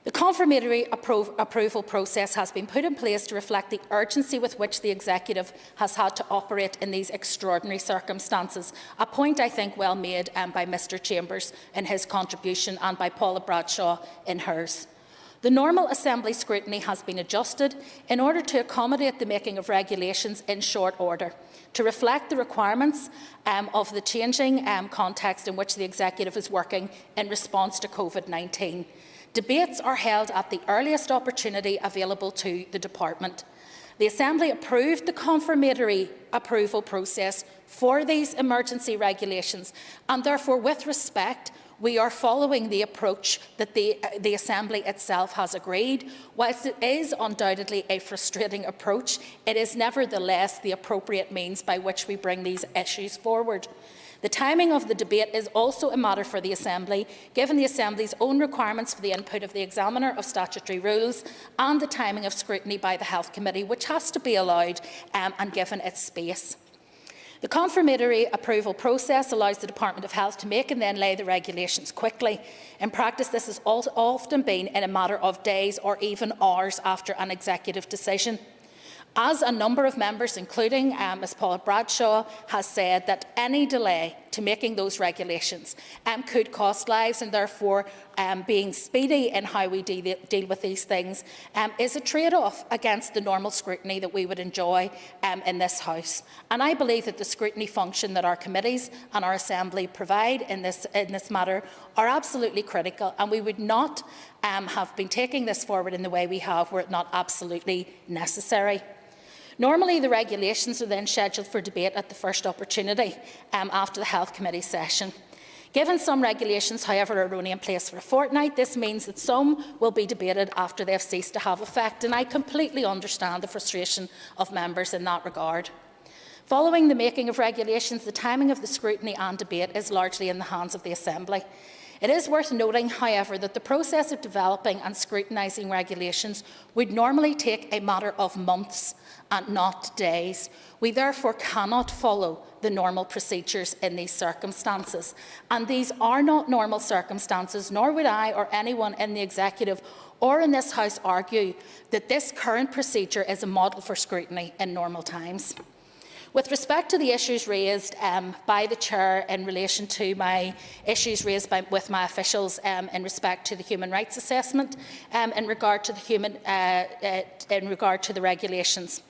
The confirmatory approval process has been put in place to reflect the urgency with which the Executive has had to operate in these extraordinary circumstances, a point I think well made by Mr Chambers in his contribution and by Paula Bradshaw in hers. The normal Assembly scrutiny has been adjusted in order to accommodate the making of regulations in short order, to reflect the requirements of the changing context in which the Executive is working in response to COVID-19. Debates are held at the earliest opportunity available to the Department. The Assembly approved the confirmatory approval process for these emergency regulations, and therefore, with respect, we are following the approach that the Assembly itself has agreed. Whilst it is undoubtedly a frustrating approach, it is nevertheless the appropriate means by which we bring these issues forward. The timing of the debate is also a matter for the Assembly, given the Assembly's own requirements for the input of the Examiner of Statutory Rules and the timing of scrutiny by the Health Committee, which has to be allowed and given its space. The confirmatory approval process allows the Department of Health to make and then lay the regulations quickly. In practice, this has often been in a matter of days or even hours after an Executive decision. As a number of members, including Ms Paula Bradshaw, has said, that any delay to making those regulations could cost lives, and therefore being speedy in how we deal with these things is a trade-off against the normal scrutiny that we would enjoy in this House. And I believe that the scrutiny function that our committees and our Assembly provide in this matter are absolutely critical, and we would not have been taking this forward in the way we have were it not absolutely necessary. Normally, the regulations are then scheduled for debate at the first opportunity after the Health Committee session. Given some regulations, however, are only in place for a fortnight, this means that some will be debated after they have ceased to have effect, and I completely understand the frustration of members in that regard. Following the making of regulations, the timing of the scrutiny and debate is largely in the hands of the Assembly. It is worth noting, however, that the process of developing and scrutinising regulations would normally take a matter of months and not days. We therefore cannot follow the normal procedures in these circumstances. And these are not normal circumstances, nor would I or anyone in the Executive or in this House argue that this current procedure is a model for scrutiny in normal times. With respect to the issues raised by the Chair in relation to my issues raised with my officials in respect to the human rights assessment, in regard to the regulations.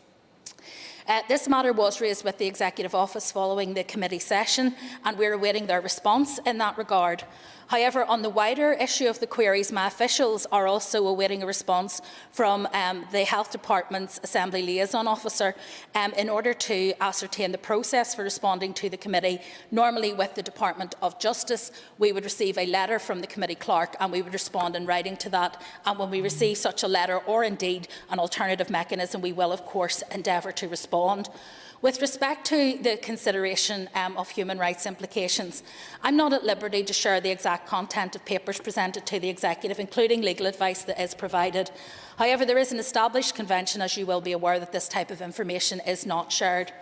This matter was raised with the Executive Office following the committee session, and we are awaiting their response in that regard. However, on the wider issue of the queries, my officials are also awaiting a response from the Health Department's Assembly Liaison Officer in order to ascertain the process for responding to the committee. Normally, with the Department of Justice, we would receive a letter from the committee clerk and we would respond in writing to that. And when we receive such a letter, or indeed an alternative mechanism, we will, of course, endeavour to respond. With respect to the consideration of human rights implications, I'm not at liberty to share the exact content of papers presented to the Executive, including legal advice that is provided. However, there is an established convention, as you will be aware, that this type of information is not shared.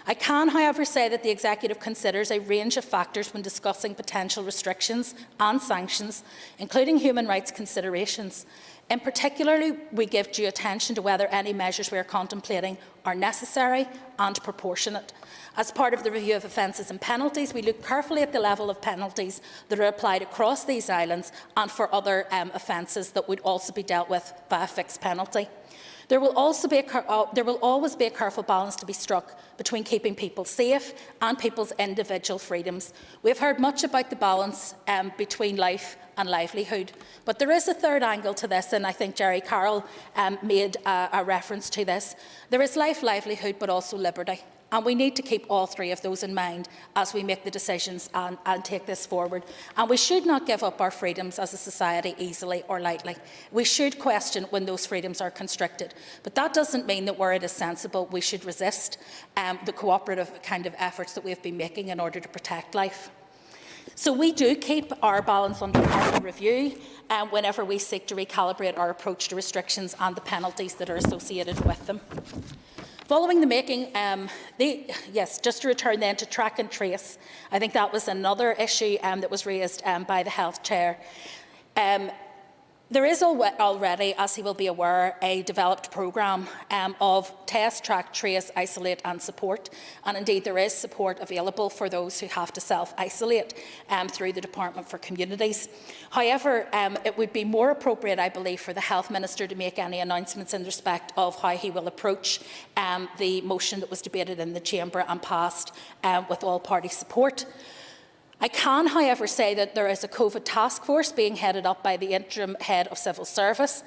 I can, however, say that the Executive considers a range of factors when discussing potential restrictions and sanctions, including human rights considerations. In particular, we give due attention to whether any measures we are contemplating are necessary and proportionate. As part of the review of offences and penalties, we look carefully at the level of penalties that are applied across these islands and for other offences that would also be dealt with by a fixed penalty. There will always be a careful balance to be struck between keeping people safe and people's individual freedoms. We have heard much about the balance between life and livelihood. But there is a third angle to this, and I think Jerry Carroll made a reference to this. There is life, livelihood, but also liberty. And we need to keep all three of those in mind as we make the decisions and take this forward. And we should not give up our freedoms as a society easily or lightly. We should question when those freedoms are constricted. But that doesn't mean that where it is sensible, we should resist the cooperative kind of efforts that we have been making in order to protect life. So we do keep our balance under careful review whenever we seek to recalibrate our approach to restrictions and the penalties that are associated with them. Following the making, just to return then to track and trace, I think that was another issue that was raised by the Health Chair. There is already, as he will be aware, a developed programme of test, track, trace, isolate and support. And indeed, there is support available for those who have to self-isolate through the Department for Communities. However, it would be more appropriate, I believe, for the Health Minister to make any announcements in respect of how he will approach the motion that was debated in the Chamber and passed with all-party support. I can, however, say that there is a COVID task force being headed up by the interim head of civil service,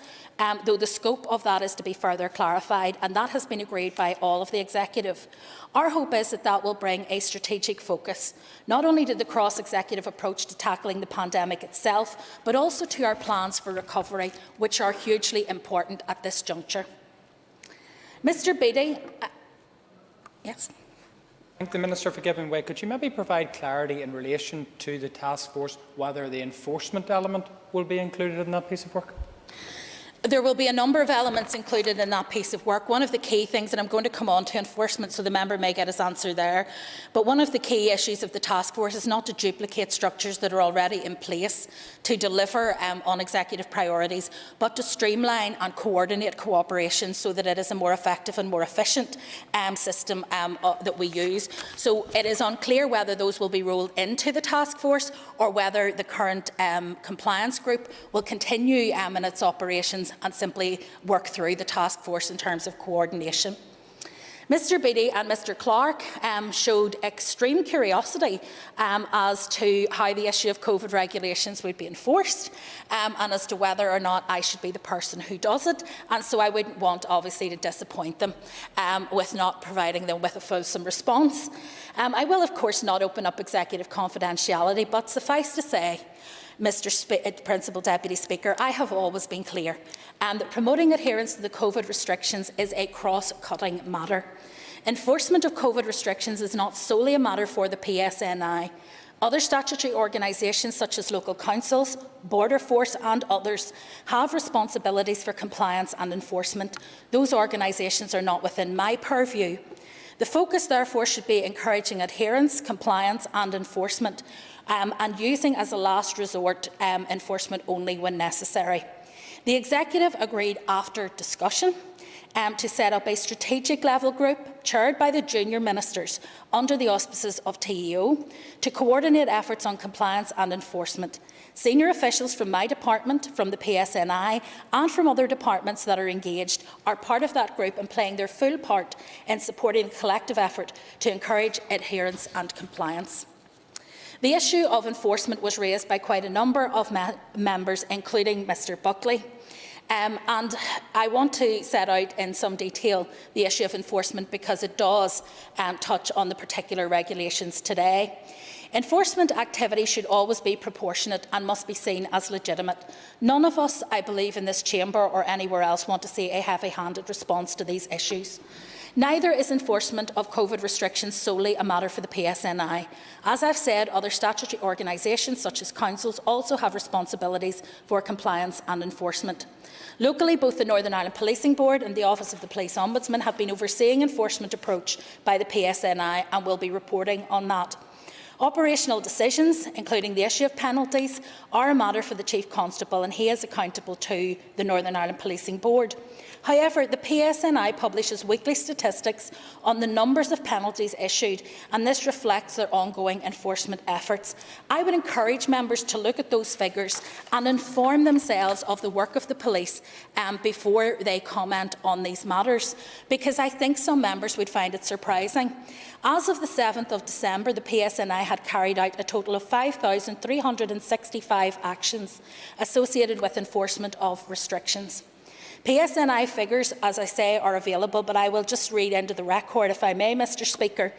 though the scope of that is to be further clarified, and that has been agreed by all of the Executive. Our hope is that that will bring a strategic focus, not only to the cross-executive approach to tackling the pandemic itself, but also to our plans for recovery, which are hugely important at this juncture. Mr. Beattie, yes. Thank the Minister for giving way. Could you maybe provide clarity in relation to the task force, whether the enforcement element will be included in that piece of work? There will be a number of elements included in that piece of work. One of the key things, and I'm going to come on to enforcement so the member may get his answer there, but one of the key issues of the task force is not to duplicate structures that are already in place to deliver on executive priorities, but to streamline and coordinate cooperation so that it is a more effective and more efficient system that we use. So it is unclear whether those will be rolled into the task force or whether the current compliance group will continue in its operations and simply work through the task force in terms of coordination. Mr Beattie and Mr Clark showed extreme curiosity as to how the issue of COVID regulations would be enforced and as to whether or not I should be the person who does it. And so I wouldn't want, obviously, to disappoint them with not providing them with a fulsome response. I will, of course, not open up executive confidentiality, but suffice to say, Principal Deputy Speaker, I have always been clear that promoting adherence to the COVID restrictions is a cross-cutting matter. Enforcement of COVID restrictions is not solely a matter for the PSNI. Other statutory organisations such as local councils, Border Force and others have responsibilities for compliance and enforcement. Those organisations are not within my purview. The focus, therefore, should be encouraging adherence, compliance and enforcement, and using as a last resort enforcement only when necessary. The Executive agreed after discussion to set up a strategic level group chaired by the junior ministers under the auspices of TEO to coordinate efforts on compliance and enforcement. Senior officials from my department, from the PSNI and from other departments that are engaged are part of that group and playing their full part in supporting the collective effort to encourage adherence and compliance. The issue of enforcement was raised by quite a number of members, including Mr Buckley. And I want to set out in some detail the issue of enforcement because it does touch on the particular regulations today. Enforcement activity should always be proportionate and must be seen as legitimate. None of us, I believe, in this chamber or anywhere else want to see a heavy-handed response to these issues. Neither is enforcement of COVID restrictions solely a matter for the PSNI. As I've said, other statutory organisations such as councils also have responsibilities for compliance and enforcement. Locally, both the Northern Ireland Policing Board and the Office of the Police Ombudsman have been overseeing enforcement approach by the PSNI and will be reporting on that. Operational decisions, including the issue of penalties, are a matter for the Chief Constable and he is accountable to the Northern Ireland Policing Board. However, the PSNI publishes weekly statistics on the numbers of penalties issued and this reflects their ongoing enforcement efforts. I would encourage members to look at those figures and inform themselves of the work of the police before they comment on these matters, because I think some members would find it surprising. As of the 7th of December, the PSNI had carried out a total of 5,365 actions associated with enforcement of restrictions. PSNI figures, as I say, are available, but I will just read into the record, if I may, Mr Speaker.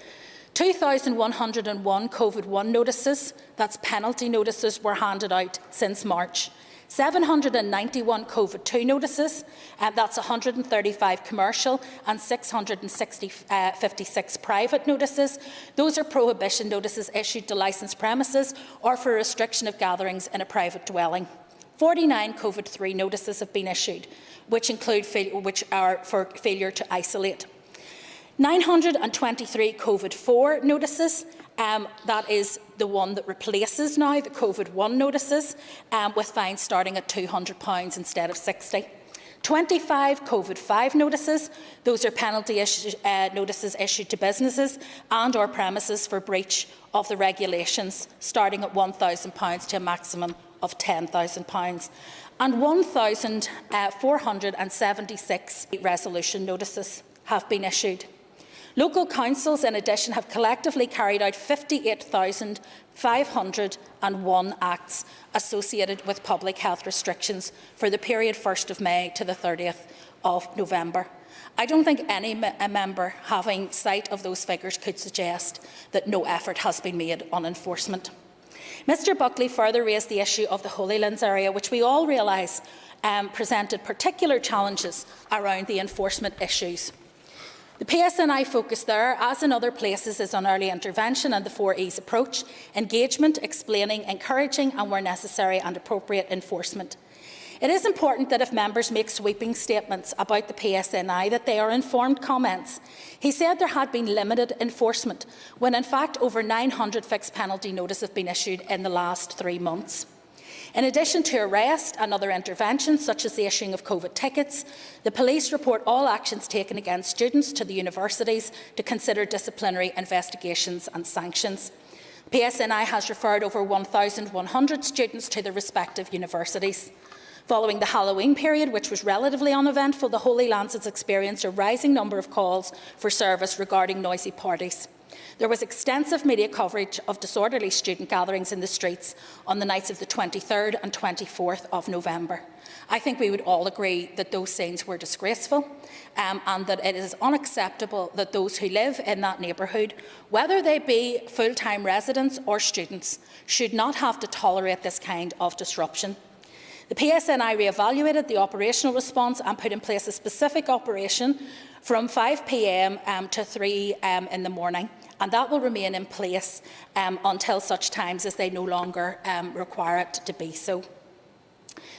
2,101 COVID-1 notices, that's penalty notices, were handed out since March. 791 COVID-2 notices, that's 135 commercial and 656 private notices. Those are prohibition notices issued to licensed premises or for restriction of gatherings in a private dwelling. 49 COVID-3 notices have been issued, which are for failure to isolate. 923 COVID-4 notices, that is the one that replaces now the COVID-1 notices, with fines starting at £200 instead of £60. 25 COVID-5 notices, those are penalty notices issued to businesses and or premises for breach of the regulations, starting at £1,000 to a maximum of £10,000. And 1,476 resolution notices have been issued. Local councils, in addition, have collectively carried out 58,501 acts associated with public health restrictions for the period 1st of May to the 30th of November. I don't think any member having sight of those figures could suggest that no effort has been made on enforcement. Mr Buckley further raised the issue of the Holy Lands area, which we all realise presented particular challenges around the enforcement issues. The PSNI focus there, as in other places, is on early intervention and the 4E's approach: engagement, explaining, encouraging and, where necessary and appropriate, enforcement. It is important that if members make sweeping statements about the PSNI, that they are informed comments. He said there had been limited enforcement, when in fact over 900 fixed penalty notices have been issued in the last 3 months. In addition to arrest and other interventions, such as the issuing of COVID tickets, the police report all actions taken against students to the universities to consider disciplinary investigations and sanctions. PSNI has referred over 1,100 students to their respective universities. Following the Halloween period, which was relatively uneventful, the Holy Lands has experienced a rising number of calls for service regarding noisy parties. There was extensive media coverage of disorderly student gatherings in the streets on the nights of the 23rd and 24th of November. I think we would all agree that those scenes were disgraceful and that it is unacceptable that those who live in that neighbourhood, whether they be full-time residents or students, should not have to tolerate this kind of disruption. The PSNI re-evaluated the operational response and put in place a specific operation from 5 p.m. To 3 in the morning, and that will remain in place until such times as they no longer require it to be so.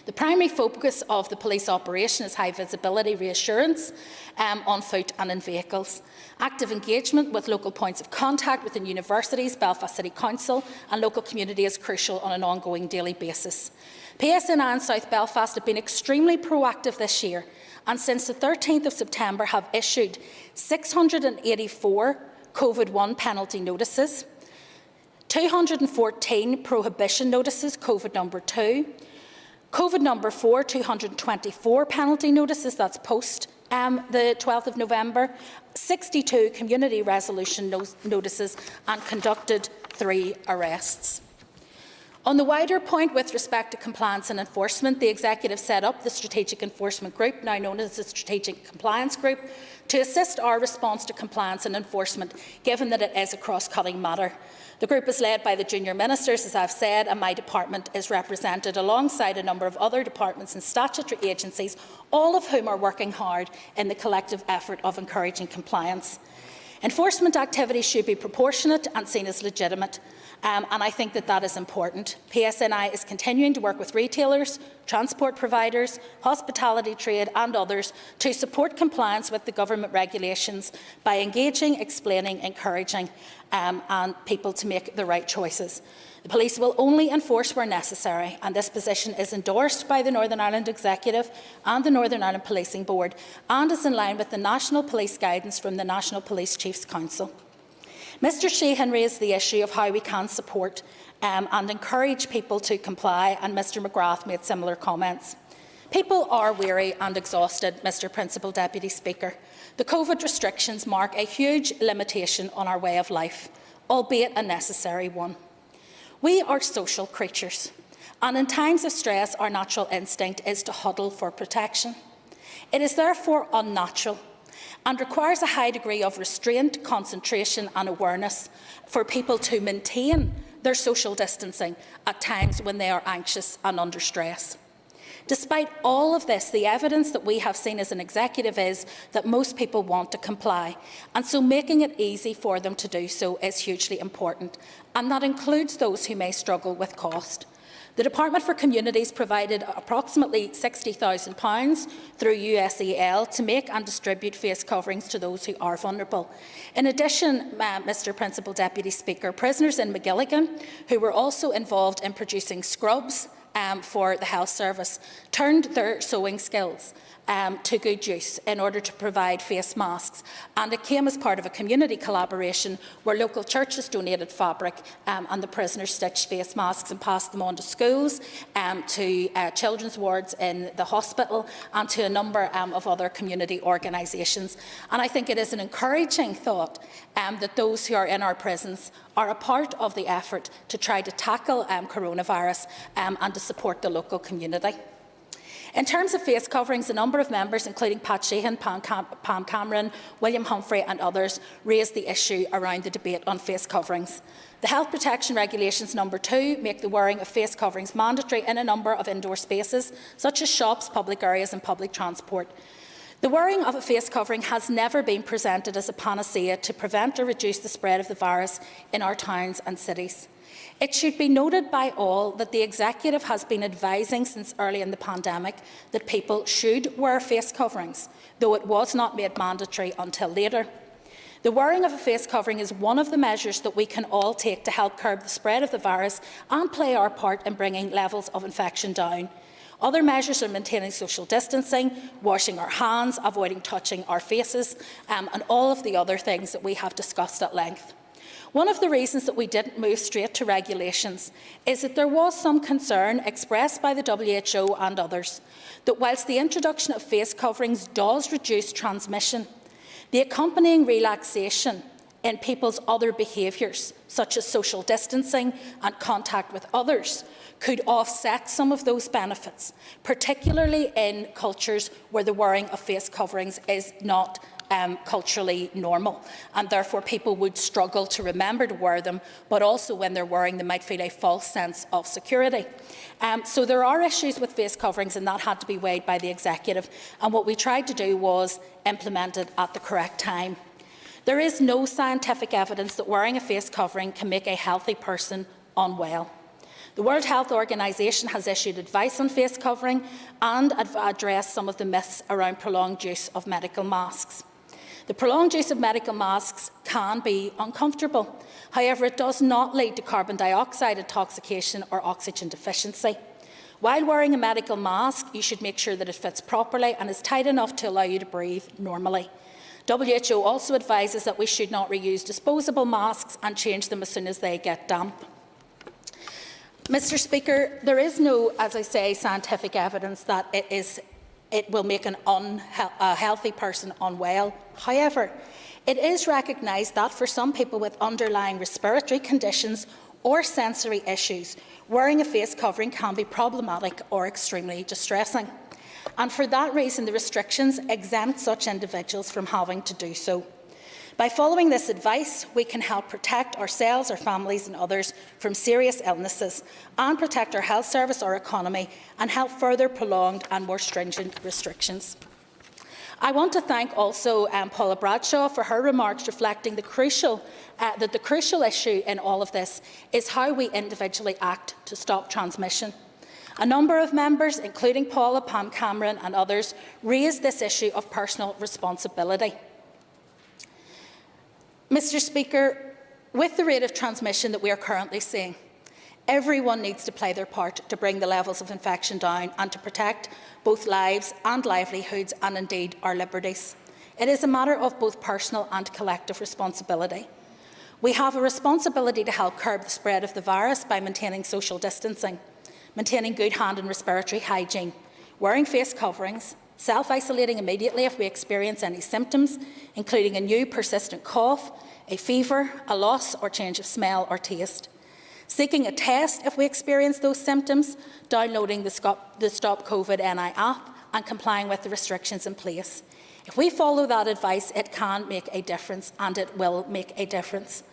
The primary focus of the police operation is high visibility reassurance on foot and in vehicles. Active engagement with local points of contact within universities, Belfast City Council and local community is crucial on an ongoing daily basis. PSNI and South Belfast have been extremely proactive this year and since the 13th of September have issued 684 COVID-1 penalty notices, 214 prohibition notices, COVID number 2, COVID number 4, 224 penalty notices, that's post the 12th of November, 62 community resolution notices and conducted 3 arrests. On the wider point with respect to compliance and enforcement, the Executive set up the Strategic Enforcement Group, now known as the Strategic Compliance Group, to assist our response to compliance and enforcement, given that it is a cross-cutting matter. The group is led by the junior ministers, as I've said, and my department is represented alongside a number of other departments and statutory agencies, all of whom are working hard in the collective effort of encouraging compliance. Enforcement activities should be proportionate and seen as legitimate. And I think that is important. PSNI is continuing to work with retailers, transport providers, hospitality trade and others to support compliance with the government regulations by engaging, explaining, encouraging and people to make the right choices. The police will only enforce where necessary, and this position is endorsed by the Northern Ireland Executive and the Northern Ireland Policing Board and is in line with the National Police Guidance from the National Police Chiefs Council. Mr Sheehan raised the issue of how we can support and encourage people to comply, and Mr McGrath made similar comments. People are weary and exhausted, Mr Principal Deputy Speaker. The COVID restrictions mark a huge limitation on our way of life, albeit a necessary one. We are social creatures, and in times of stress, our natural instinct is to huddle for protection. It is therefore unnatural and requires a high degree of restraint, concentration and awareness for people to maintain their social distancing at times when they are anxious and under stress. Despite all of this, the evidence that we have seen as an executive is that most people want to comply, and so making it easy for them to do so is hugely important, and that includes those who may struggle with cost. The Department for Communities provided approximately £60,000 through USEL to make and distribute face coverings to those who are vulnerable. In addition, Mr Principal Deputy Speaker, prisoners in McGilligan, who were also involved in producing scrubs for the health service, turned their sewing skills to good use in order to provide face masks, and it came as part of a community collaboration where local churches donated fabric and the prisoners stitched face masks and passed them on to schools, to children's wards in the hospital and to a number of other community organisations. And I think it is an encouraging thought that those who are in our prisons are a part of the effort to try to tackle coronavirus and to support the local community. In terms of face coverings, a number of members, including Pat Sheehan, Pam Cameron, William Humphrey and others, raised the issue around the debate on face coverings. The Health Protection Regulations number 2 make the wearing of face coverings mandatory in a number of indoor spaces, such as shops, public areas and public transport. The wearing of a face covering has never been presented as a panacea to prevent or reduce the spread of the virus in our towns and cities. It should be noted by all that the Executive has been advising since early in the pandemic that people should wear face coverings, though it was not made mandatory until later. The wearing of a face covering is one of the measures that we can all take to help curb the spread of the virus and play our part in bringing levels of infection down. Other measures are maintaining social distancing, washing our hands, avoiding touching our faces, and all of the other things that we have discussed at length. One of the reasons that we didn't move straight to regulations is that there was some concern expressed by the WHO and others that whilst the introduction of face coverings does reduce transmission, the accompanying relaxation in people's other behaviours, such as social distancing and contact with others, could offset some of those benefits, particularly in cultures where the wearing of face coverings is not culturally normal, and therefore people would struggle to remember to wear them, but also when they're wearing them might feel a false sense of security. So there are issues with face coverings, and that had to be weighed by the Executive, and what we tried to do was implement it at the correct time. There is no scientific evidence that wearing a face covering can make a healthy person unwell. The World Health Organization has issued advice on face covering and addressed some of the myths around prolonged use of medical masks. The prolonged use of medical masks can be uncomfortable. However, it does not lead to carbon dioxide intoxication or oxygen deficiency. While wearing a medical mask, you should make sure that it fits properly and is tight enough to allow you to breathe normally. WHO also advises that we should not reuse disposable masks and change them as soon as they get damp. Mr. Speaker, there is no, as I say, scientific evidence that it will make a healthy person unwell. However, it is recognised that for some people with underlying respiratory conditions or sensory issues, wearing a face covering can be problematic or extremely distressing. And for that reason, the restrictions exempt such individuals from having to do so. By following this advice, we can help protect ourselves, our families and others from serious illnesses and protect our health service, our economy, and help further prolonged and more stringent restrictions. I want to thank also Paula Bradshaw for her remarks reflecting that the crucial issue in all of this is how we individually act to stop transmission. A number of members, including Paula, Pam Cameron and others, raised this issue of personal responsibility. Mr. Speaker, with the rate of transmission that we are currently seeing, everyone needs to play their part to bring the levels of infection down and to protect both lives and livelihoods and indeed our liberties. It is a matter of both personal and collective responsibility. We have a responsibility to help curb the spread of the virus by maintaining social distancing, maintaining good hand and respiratory hygiene, wearing face coverings, self-isolating immediately if we experience any symptoms, including a new persistent cough, a fever, a loss or change of smell or taste. Seeking a test if we experience those symptoms, downloading the Stop COVID NI app and complying with the restrictions in place. If we follow that advice, it can make a difference, and it will make a difference.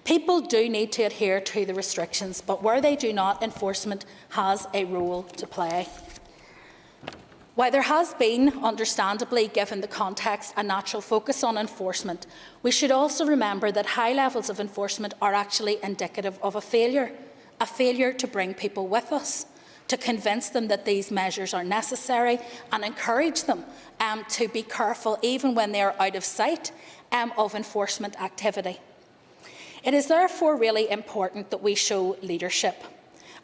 People do need to adhere to the restrictions, but where they do not, enforcement has a role to play. While there has been, understandably, given the context, a natural focus on enforcement, we should also remember that high levels of enforcement are actually indicative of a failure to bring people with us, to convince them that these measures are necessary and encourage them to be careful even when they are out of sight of enforcement activity. It is therefore really important that we show leadership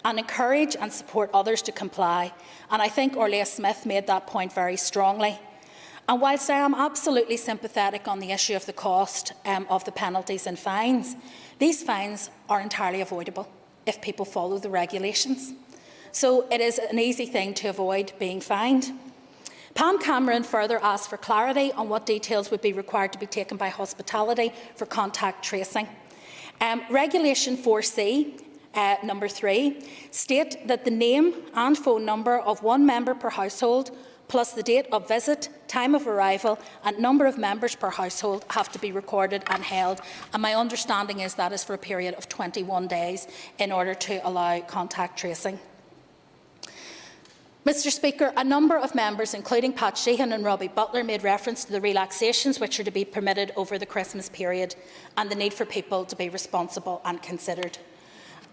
and encourage and support others to comply. And I think Orlea Smith made that point very strongly. And whilst I am absolutely sympathetic on the issue of the cost of the penalties and fines, these fines are entirely avoidable if people follow the regulations. So it is an easy thing to avoid being fined. Pam Cameron further asked for clarity on what details would be required to be taken by hospitality for contact tracing. Regulation 4C number 3, state that the name and phone number of one member per household, plus the date of visit, time of arrival and number of members per household have to be recorded and held. And my understanding is that is for a period of 21 days in order to allow contact tracing. Mr. Speaker, a number of members, including Pat Sheehan and Robbie Butler, made reference to the relaxations which are to be permitted over the Christmas period and the need for people to be responsible and considered.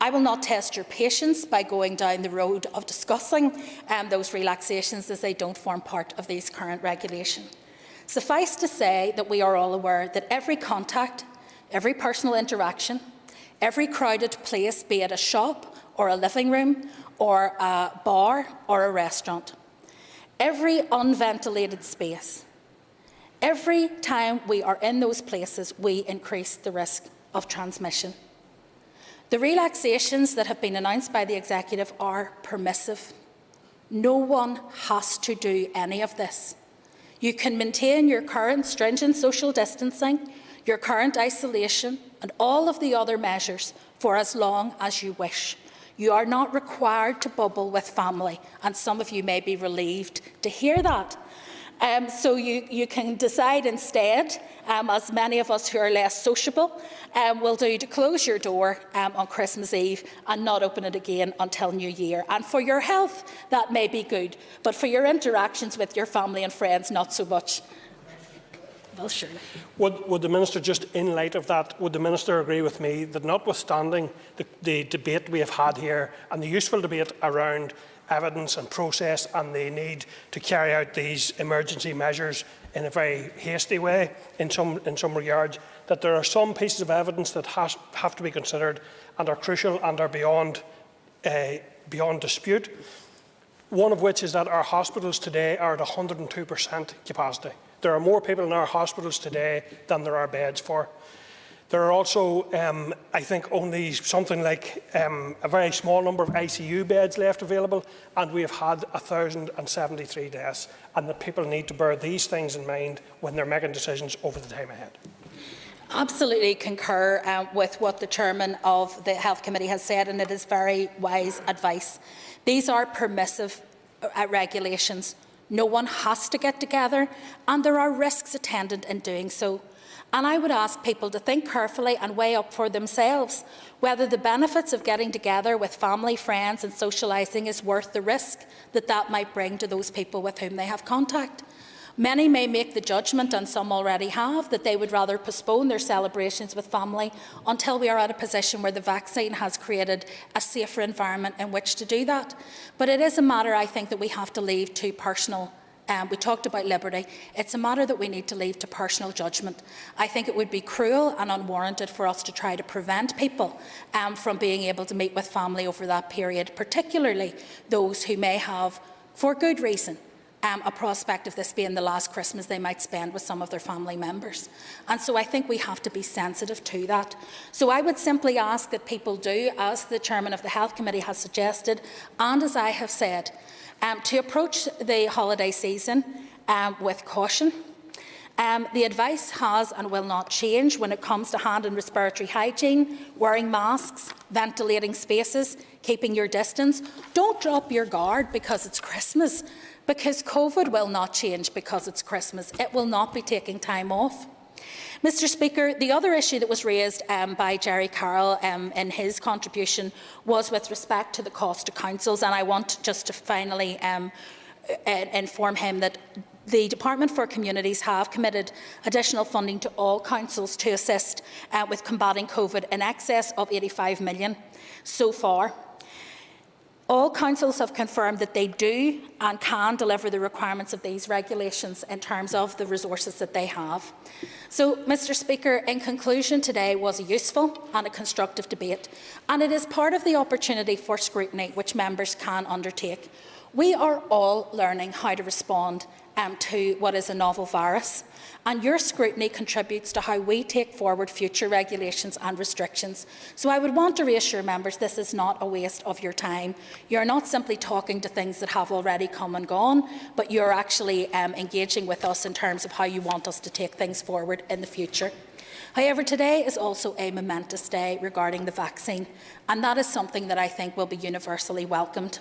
I will not test your patience by going down the road of discussing those relaxations, as they don't form part of these current regulations. Suffice to say that we are all aware that every contact, every personal interaction, every crowded place, be it a shop or a living room or a bar or a restaurant, every unventilated space, every time we are in those places, we increase the risk of transmission. The relaxations that have been announced by the Executive are permissive. No one has to do any of this. You can maintain your current stringent social distancing, your current isolation, and all of the other measures for as long as you wish. You are not required to bubble with family, and some of you may be relieved to hear that. So you can decide instead, as many of us who are less sociable will do, to close your door on Christmas Eve and not open it again until New Year. And for your health, that may be good, but for your interactions with your family and friends, not so much. Well, surely. Would the Minister, just in light of that, would the Minister agree with me that notwithstanding the debate we have had here and the useful debate around evidence and process and the need to carry out these emergency measures in a very hasty way in some regards, that there are some pieces of evidence that have to be considered and are crucial and are beyond dispute, one of which is that our hospitals today are at 102% capacity. There are more people in our hospitals today than there are beds for. There are also, I think, only something like a very small number of ICU beds left available, and we have had 1,073 deaths, and that people need to bear these things in mind when they're making decisions over the time ahead. Absolutely concur with what the Chairman of the Health Committee has said, and it is very wise advice. These are permissive regulations. No one has to get together, and there are risks attendant in doing so. And I would ask people to think carefully and weigh up for themselves whether the benefits of getting together with family, friends and socialising is worth the risk that might bring to those people with whom they have contact. Many may make the judgment, and some already have, that they would rather postpone their celebrations with family until we are at a position where the vaccine has created a safer environment in which to do that. But it is a matter, I think, that we have to leave to personal. We talked about liberty. It's a matter that we need to leave to personal judgment. I think it would be cruel and unwarranted for us to try to prevent people from being able to meet with family over that period, particularly those who may have, for good reason, a prospect of this being the last Christmas they might spend with some of their family members. And so I think we have to be sensitive to that. So I would simply ask that people do, as the Chairman of the Health Committee has suggested, and as I have said, to approach the holiday season with caution. The advice has and will not change when it comes to hand and respiratory hygiene, wearing masks, ventilating spaces, keeping your distance. Don't drop your guard because it's Christmas, because COVID will not change because it's Christmas. It will not be taking time off. Mr Speaker, the other issue that was raised by Jerry Carroll in his contribution was with respect to the cost to councils, and I want just to finally inform him that the Department for Communities have committed additional funding to all councils to assist with combating COVID in excess of £85 million so far. All councils have confirmed that they do and can deliver the requirements of these regulations in terms of the resources that they have. So, Mr Speaker, in conclusion, today was a useful and a constructive debate, and it is part of the opportunity for scrutiny which members can undertake. We are all learning how to respond to what is a novel virus, and your scrutiny contributes to how we take forward future regulations and restrictions. So I would want to reassure members this is not a waste of your time. You're not simply talking to things that have already come and gone, but you're actually engaging with us in terms of how you want us to take things forward in the future. However, today is also a momentous day regarding the vaccine, and that is something that I think will be universally welcomed.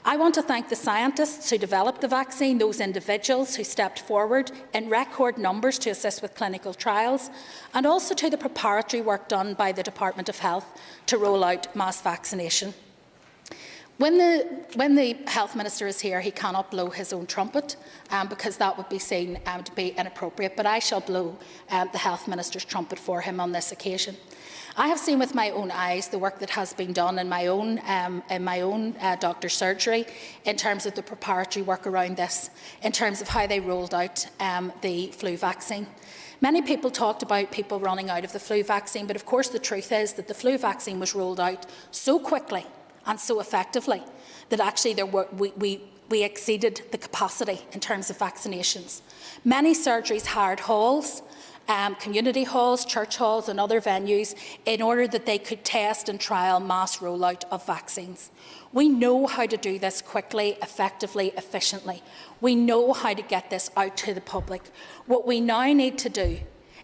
I want to thank the scientists who developed the vaccine, those individuals who stepped forward in record numbers to assist with clinical trials, and also to the preparatory work done by the Department of Health to roll out mass vaccination. When the Health Minister is here, he cannot blow his own trumpet because that would be seen to be inappropriate, but I shall blow the Health Minister's trumpet for him on this occasion. I have seen with my own eyes the work that has been done in my own doctor's surgery in terms of the preparatory work around this, in terms of how they rolled out the flu vaccine. Many people talked about people running out of the flu vaccine, but of course the truth is that the flu vaccine was rolled out so quickly and so effectively that actually we exceeded the capacity in terms of vaccinations. Many surgeries hired halls. community halls, church halls and other venues in order that they could test and trial mass rollout of vaccines. We know how to do this quickly, effectively, efficiently. We know how to get this out to the public. What we now need to do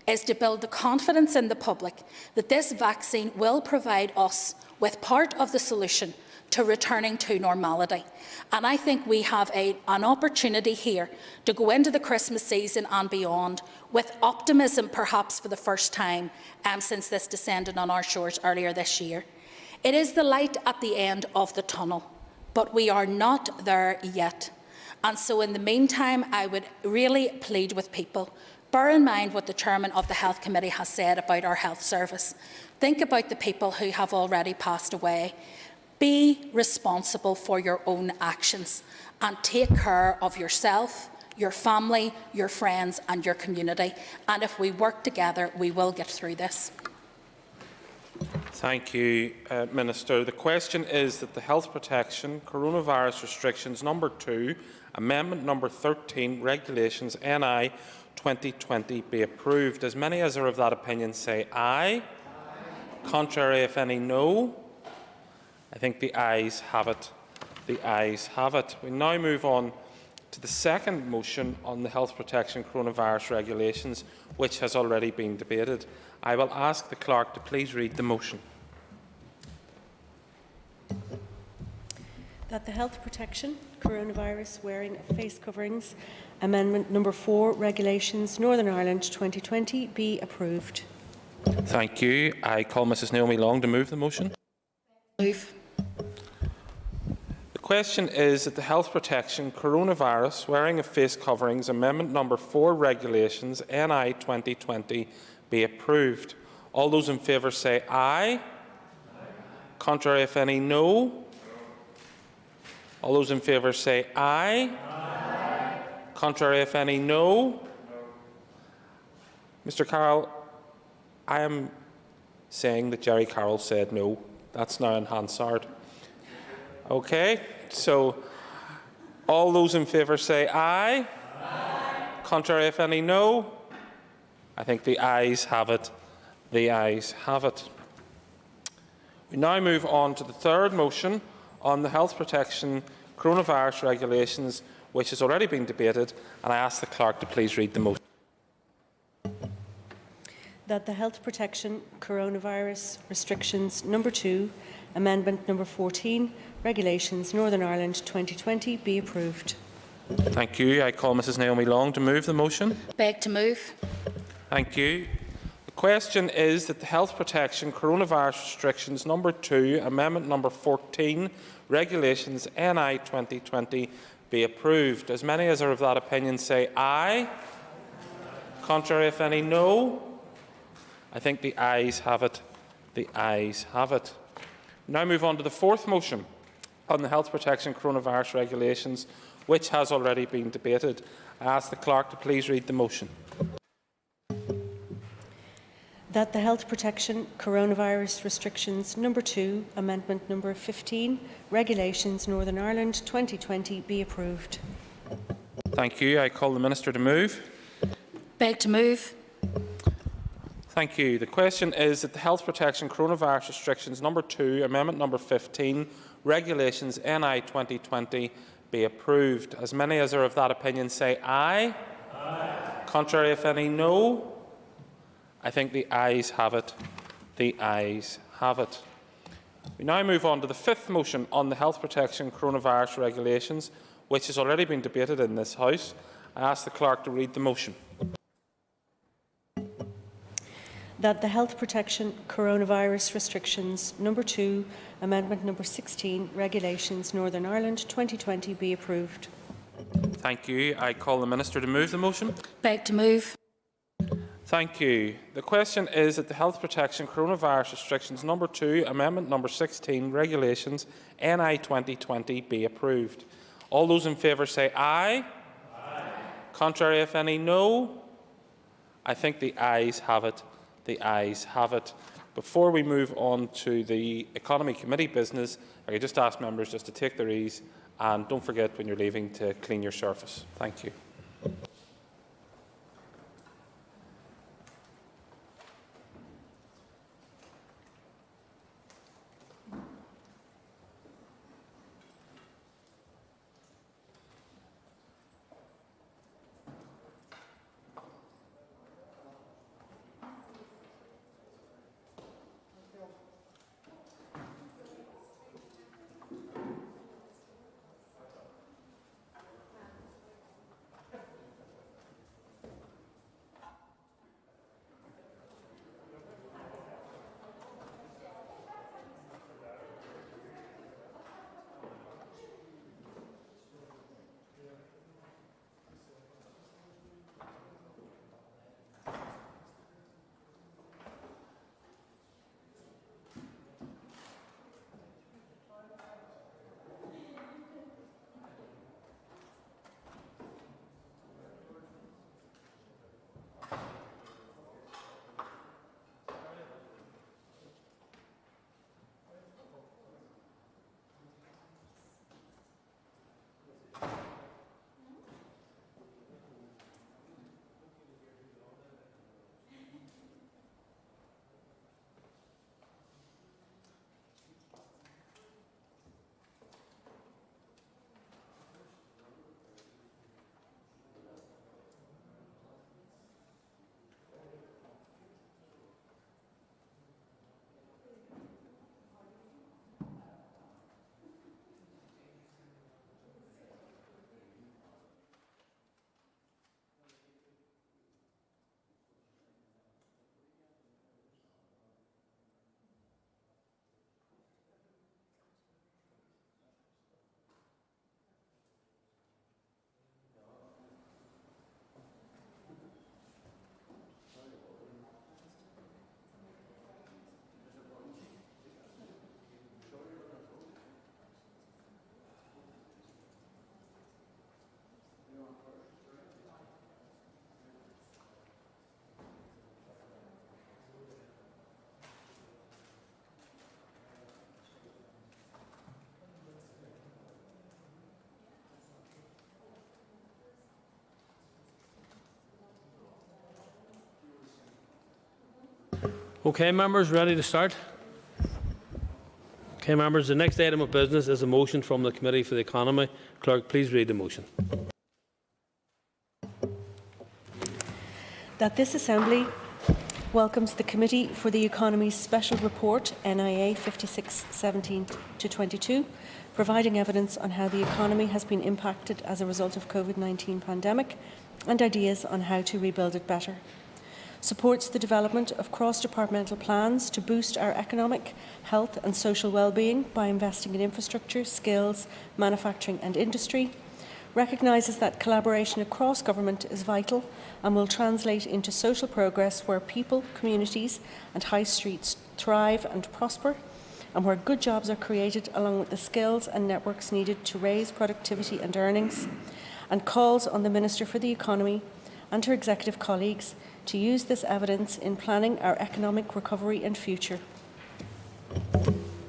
is to build the confidence in the public that this vaccine will provide us with part of the solution to returning to normality. And I think we have an opportunity here to go into the Christmas season and beyond with optimism, perhaps for the first time since this descended on our shores earlier this year. It is the light at the end of the tunnel, but we are not there yet. And so in the meantime, I would really plead with people, bear in mind what the Chairman of the Health Committee has said about our health service. Think about the people who have already passed away. Be responsible for your own actions and take care of yourself, your family, your friends and your community. And if we work together, we will get through this. Thank you, Minister. The question is that the Health Protection Coronavirus Restrictions No. 2, Amendment No. 13, Regulations NI 2020 be approved. As many as are of that opinion say aye. Contrary, if any, no. I think the ayes have it. The ayes have it. We now move on to the second motion on the Health Protection Coronavirus Regulations, which has already been debated. I will ask the Clerk to please read the motion. That the Health Protection Coronavirus Wearing of Face Coverings Amendment No. 4 Regulations Northern Ireland 2020 be approved. Thank you. I call Mrs Naomi Long to move the motion. Move. The question is that the Health Protection Coronavirus Wearing of Face Coverings Amendment No. 4 Regulations NI 2020 be approved. All those in favour say aye. Contrary, if any, no. All those in favour say aye. Contrary, if any, no. Mr Carroll, I am saying that Jerry Carroll said no. That's now in Hansard. Okay, so all those in favour say aye. Contrary, if any, no. I think the ayes have it. The ayes have it. We now move on to the third motion on the Health Protection Coronavirus Regulations, which has already been debated, and I ask the Clerk to please read the motion. That the Health Protection Coronavirus Restrictions No. 2, Amendment No. 14, Regulations Northern Ireland 2020 be approved. Thank you. I call Mrs Naomi Long to move the motion. Beg to move. Thank you. The question is that the Health Protection Coronavirus Restrictions No. 2, Amendment No. 14, Regulations NI 2020 be approved. As many as are of that opinion say aye. Contrary, if any, no. I think the ayes have it. The ayes have it. Now move on to the fourth motion on the Health Protection Coronavirus Regulations, which has already been debated. I ask the Clerk to please read the motion. That the Health Protection Coronavirus Restrictions No. 2, Amendment No. 15, Regulations Northern Ireland 2020 be approved. Thank you. I call the Minister to move. Beg to move. Thank you. The question is that the Health Protection Coronavirus Restrictions No. 2, Amendment No. 15, Regulations NI 2020 be approved. As many as are of that opinion say aye. Contrary, if any, no. I think the ayes have it. The ayes have it. We now move on to the fifth motion on the Health Protection Coronavirus Regulations, which has already been debated in this House. I ask the Clerk to read the motion. That the Health Protection Coronavirus Restrictions No. 2, Amendment No. 16, Regulations Northern Ireland 2020 be approved. Thank you. I call the Minister to move the motion. Beg to move. Thank you. The question is that the Health Protection Coronavirus Restrictions No. 2, Amendment No. 16, Regulations NI 2020 be approved. All those in favour say aye. Contrary, if any, no. I think the ayes have it. The ayes have it. Before we move on to the Economy Committee business, I could just ask members just to take their ease and don't forget when you're leaving to clean your surface. Thank you. Okay, members, ready to start? Okay, members, the next item of business is a motion from the Committee for the Economy. Clerk, please read the motion. That this Assembly welcomes the Committee for the Economy's Special Report, NIA 56/17-22, providing evidence on how the economy has been impacted as a result of COVID-19 pandemic and ideas on how to rebuild it better. Supports the development of cross-departmental plans to boost our economic, health and social well-being by investing in infrastructure, skills, manufacturing and industry. Recognises that collaboration across government is vital and will translate into social progress where people, communities and high streets thrive and prosper, and where good jobs are created along with the skills and networks needed to raise productivity and earnings, and calls on the Minister for the Economy and her executive colleagues to use this evidence in planning our economic recovery and future.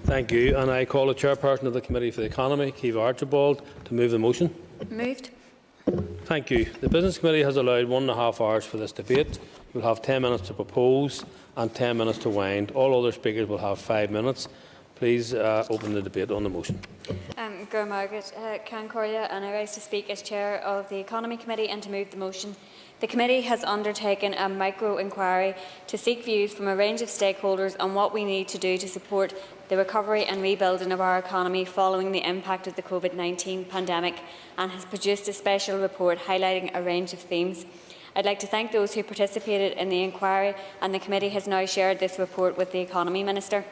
Thank you, and I call the Chairperson of the Committee for the Economy, Kiva Archibald, to move the motion. Moved. Thank you. The Business Committee has allowed 1.5 hours for this debate. You will have 10 minutes to propose and 10 minutes to wind. All other speakers will have 5 minutes. Please open the debate on the motion. Gur Margaret Cancorlia, and I rise to speak as Chair of the Economy Committee and to move the motion. The Committee has undertaken a micro-inquiry to seek views from a range of stakeholders on what we need to do to support the recovery and rebuilding of our economy following the impact of the COVID-19 pandemic, and has produced a special report highlighting a range of themes. I'd like to thank those who participated in the inquiry, and the Committee has now shared this report with the Economy Minister.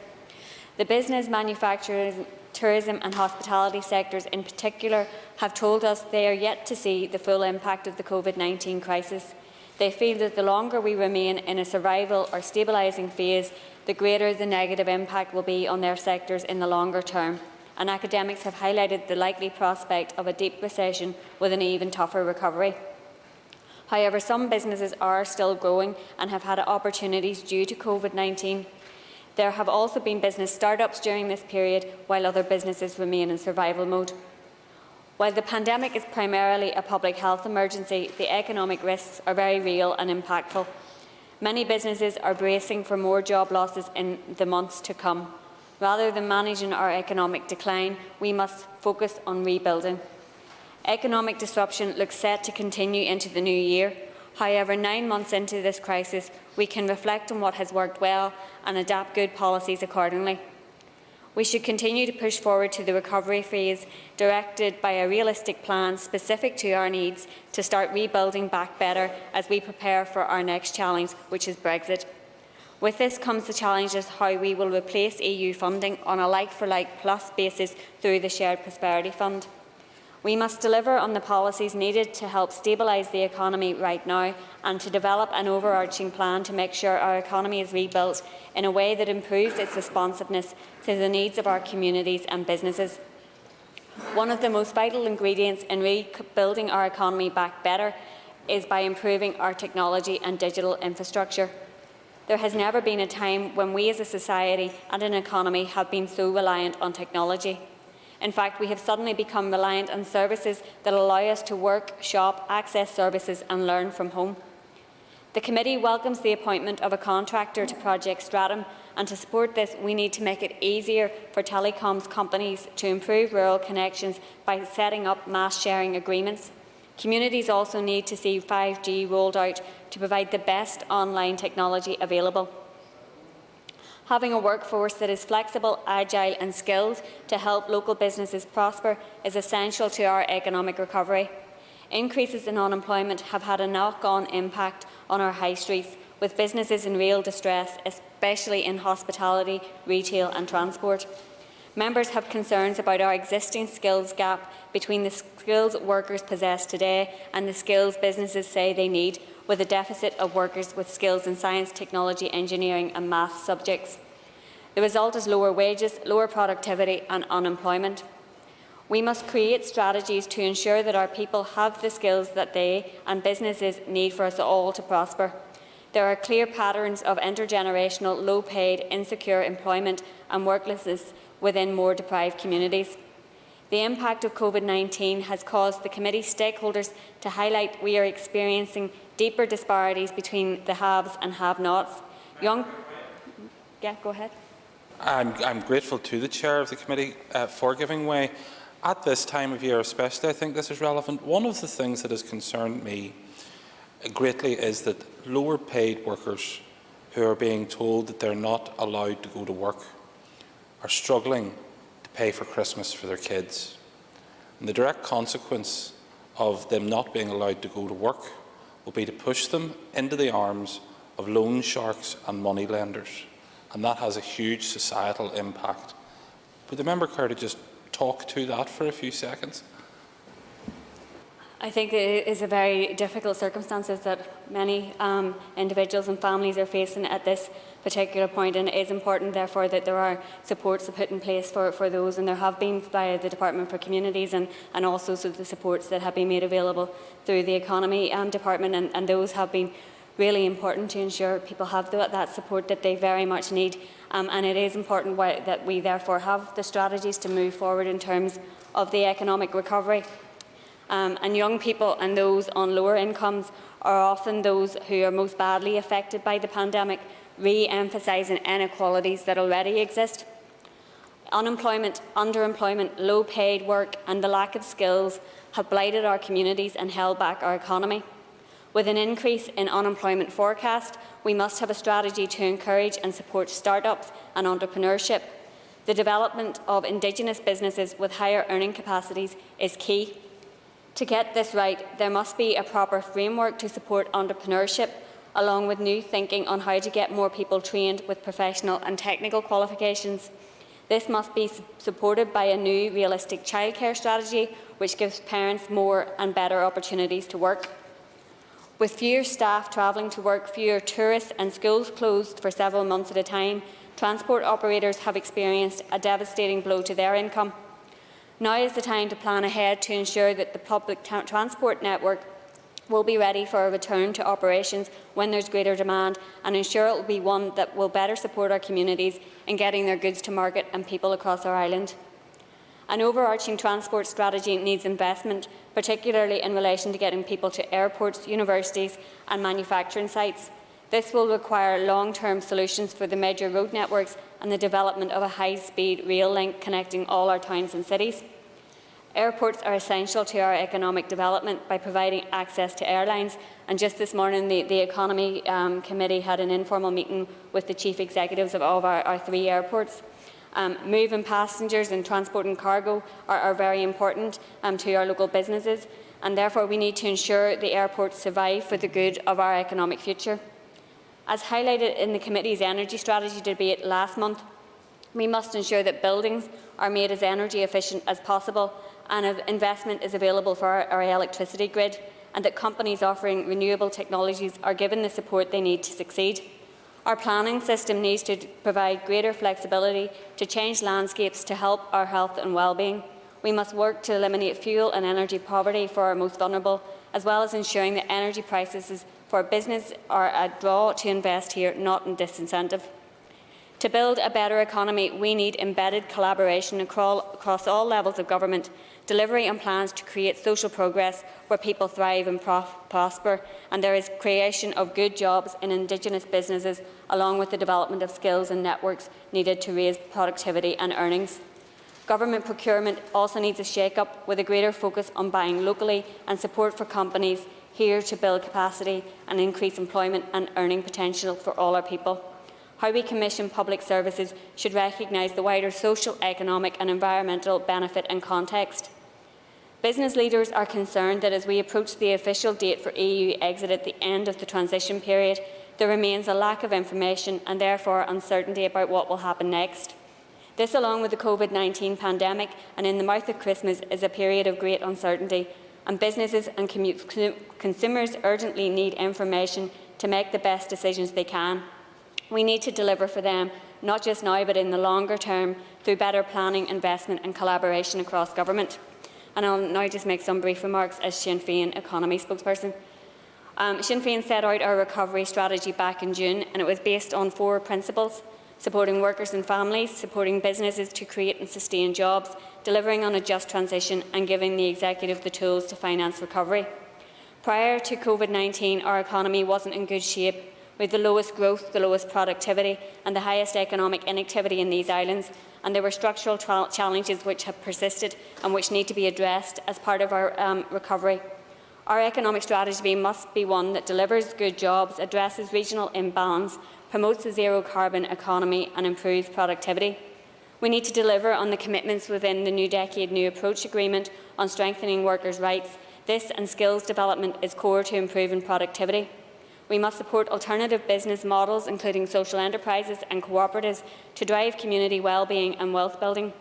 The business, manufacturing, tourism and hospitality sectors in particular have told us they are yet to see the full impact of the COVID-19 crisis. They feel that the longer we remain in a survival or stabilising phase, the greater the negative impact will be on their sectors in the longer term, and academics have highlighted the likely prospect of a deep recession with an even tougher recovery. However, some businesses are still growing and have had opportunities due to COVID-19. There have also been business start-ups during this period, while other businesses remain in survival mode. While the pandemic is primarily a public health emergency, the economic risks are very real and impactful. Many businesses are bracing for more job losses in the months to come. Rather than managing our economic decline, we must focus on rebuilding. Economic disruption looks set to continue into the new year. However, 9 months into this crisis, we can reflect on what has worked well and adapt good policies accordingly. We should continue to push forward to the recovery phase, directed by a realistic plan specific to our needs to start rebuilding back better as we prepare for our next challenge, which is Brexit. With this comes the challenge of how we will replace EU funding on a like-for-like plus basis through the Shared Prosperity Fund. We must deliver on the policies needed to help stabilise the economy right now and to develop an overarching plan to make sure our economy is rebuilt in a way that improves its responsiveness to the needs of our communities and businesses. One of the most vital ingredients in rebuilding our economy back better is by improving our technology and digital infrastructure. There has never been a time when we as a society and an economy have been so reliant on technology. In fact, we have suddenly become reliant on services that allow us to work, shop, access services and learn from home. The Committee welcomes the appointment of a contractor to Project Stratum, and to support this we need to make it easier for telecoms companies to improve rural connections by setting up mass sharing agreements. Communities also need to see 5G rolled out to provide the best online technology available. Having a workforce that is flexible, agile and skilled to help local businesses prosper is essential to our economic recovery. Increases in unemployment have had a knock-on impact on our high streets, with businesses in real distress, especially in hospitality, retail and transport. Members have concerns about our existing skills gap between the skills workers possess today and the skills businesses say they need, with a deficit of workers with skills in science, technology, engineering and maths subjects. The result is lower wages, lower productivity and unemployment. We must create strategies to ensure that our people have the skills that they and businesses need for us all to prosper. There are clear patterns of intergenerational, low-paid, insecure employment and worklessness within more deprived communities. The impact of COVID-19 has caused the Committee stakeholders to highlight we are experiencing deeper disparities between the haves and have-nots. Yeah, go ahead. I'm grateful to the Chair of the Committee for giving way. At this time of year especially, I think this is relevant. One of the things that has concerned me greatly is that lower paid workers who are being told that they're not allowed to go to work are struggling to pay for Christmas for their kids. And the direct consequence of them not being allowed to go to work will be to push them into the arms of loan sharks and money lenders. And that has a huge societal impact. Would the member care to just talk to that for a few seconds? I think it is a very difficult circumstances that many individuals and families are facing at this particular point, and it is important therefore that there are supports put in place for those, and there have been via the Department for Communities and also the supports that have been made available through the Economy Department, and those have been really important to ensure people have that support that they very much need. And it is important that we therefore have the strategies to move forward in terms of the economic recovery. And young people and those on lower incomes are often those who are most badly affected by the pandemic, re-emphasising inequalities that already exist. Unemployment, underemployment, low-paid work and the lack of skills have blighted our communities and held back our economy. With an increase in unemployment forecast, we must have a strategy to encourage and support start-ups and entrepreneurship. The development of Indigenous businesses with higher earning capacities is key. To get this right, there must be a proper framework to support entrepreneurship, along with new thinking on how to get more people trained with professional and technical qualifications. This must be supported by a new realistic childcare strategy, which gives parents more and better opportunities to work. With fewer staff travelling to work, fewer tourists and schools closed for several months at a time, transport operators have experienced a devastating blow to their income. Now is the time to plan ahead to ensure that the public transport network will be ready for a return to operations when there's greater demand, and ensure it will be one that will better support our communities in getting their goods to market and people across our island. An overarching transport strategy needs investment, particularly in relation to getting people to airports, universities and manufacturing sites. This will require long-term solutions for the major road networks and the development of a high-speed rail link connecting all our towns and cities. Airports are essential to our economic development by providing access to airlines, and just this morning the Economy Committee had an informal meeting with the chief executives of all of our 3 airports. Moving passengers and transporting cargo are very important to our local businesses, and therefore we need to ensure the airports survive for the good of our economic future. As highlighted in the committee's energy strategy debate last month, we must ensure that buildings are made as energy efficient as possible and investment is available for our electricity grid, and that companies offering renewable technologies are given the support they need to succeed. Our planning system needs to provide greater flexibility to change landscapes to help our health and well-being. We must work to eliminate fuel and energy poverty for our most vulnerable, as well as ensuring that energy prices for business are a draw to invest here, not a disincentive. To build a better economy, we need embedded collaboration across all levels of government, delivery and plans to create social progress where people thrive and prosper, and there is creation of good jobs in Indigenous businesses, along with the development of skills and networks needed to raise productivity and earnings. Government procurement also needs a shake-up with a greater focus on buying locally and support for companies here to build capacity and increase employment and earning potential for all our people. How we commission public services should recognise the wider social, economic and environmental benefit and context. Business leaders are concerned that as we approach the official date for EU exit at the end of the transition period, there remains a lack of information and therefore uncertainty about what will happen next. This, along with the COVID-19 pandemic and in the mouth of Christmas, is a period of great uncertainty, and businesses and consumers urgently need information to make the best decisions they can. We need to deliver for them, not just now but in the longer term, through better planning, investment and collaboration across government. And I'll now just make some brief remarks as Sinn Féin economy spokesperson. Sinn Féin set out our recovery strategy back in June, and it was based on 4 principles: supporting workers and families, supporting businesses to create and sustain jobs, delivering on a just transition and giving the executive the tools to finance recovery. Prior to COVID-19, our economy wasn't in good shape. with the lowest growth, the lowest productivity and the highest economic inactivity in these islands, and there were structural challenges which have persisted and which need to be addressed as part of our recovery. Our economic strategy must be one that delivers good jobs, addresses regional imbalance, promotes a zero-carbon economy and improves productivity. We need to deliver on the commitments within the New Decade New Approach Agreement on strengthening workers' rights. This and skills development is core to improving productivity. We must support alternative business models, including social enterprises and cooperatives, to drive community well-being and wealth building.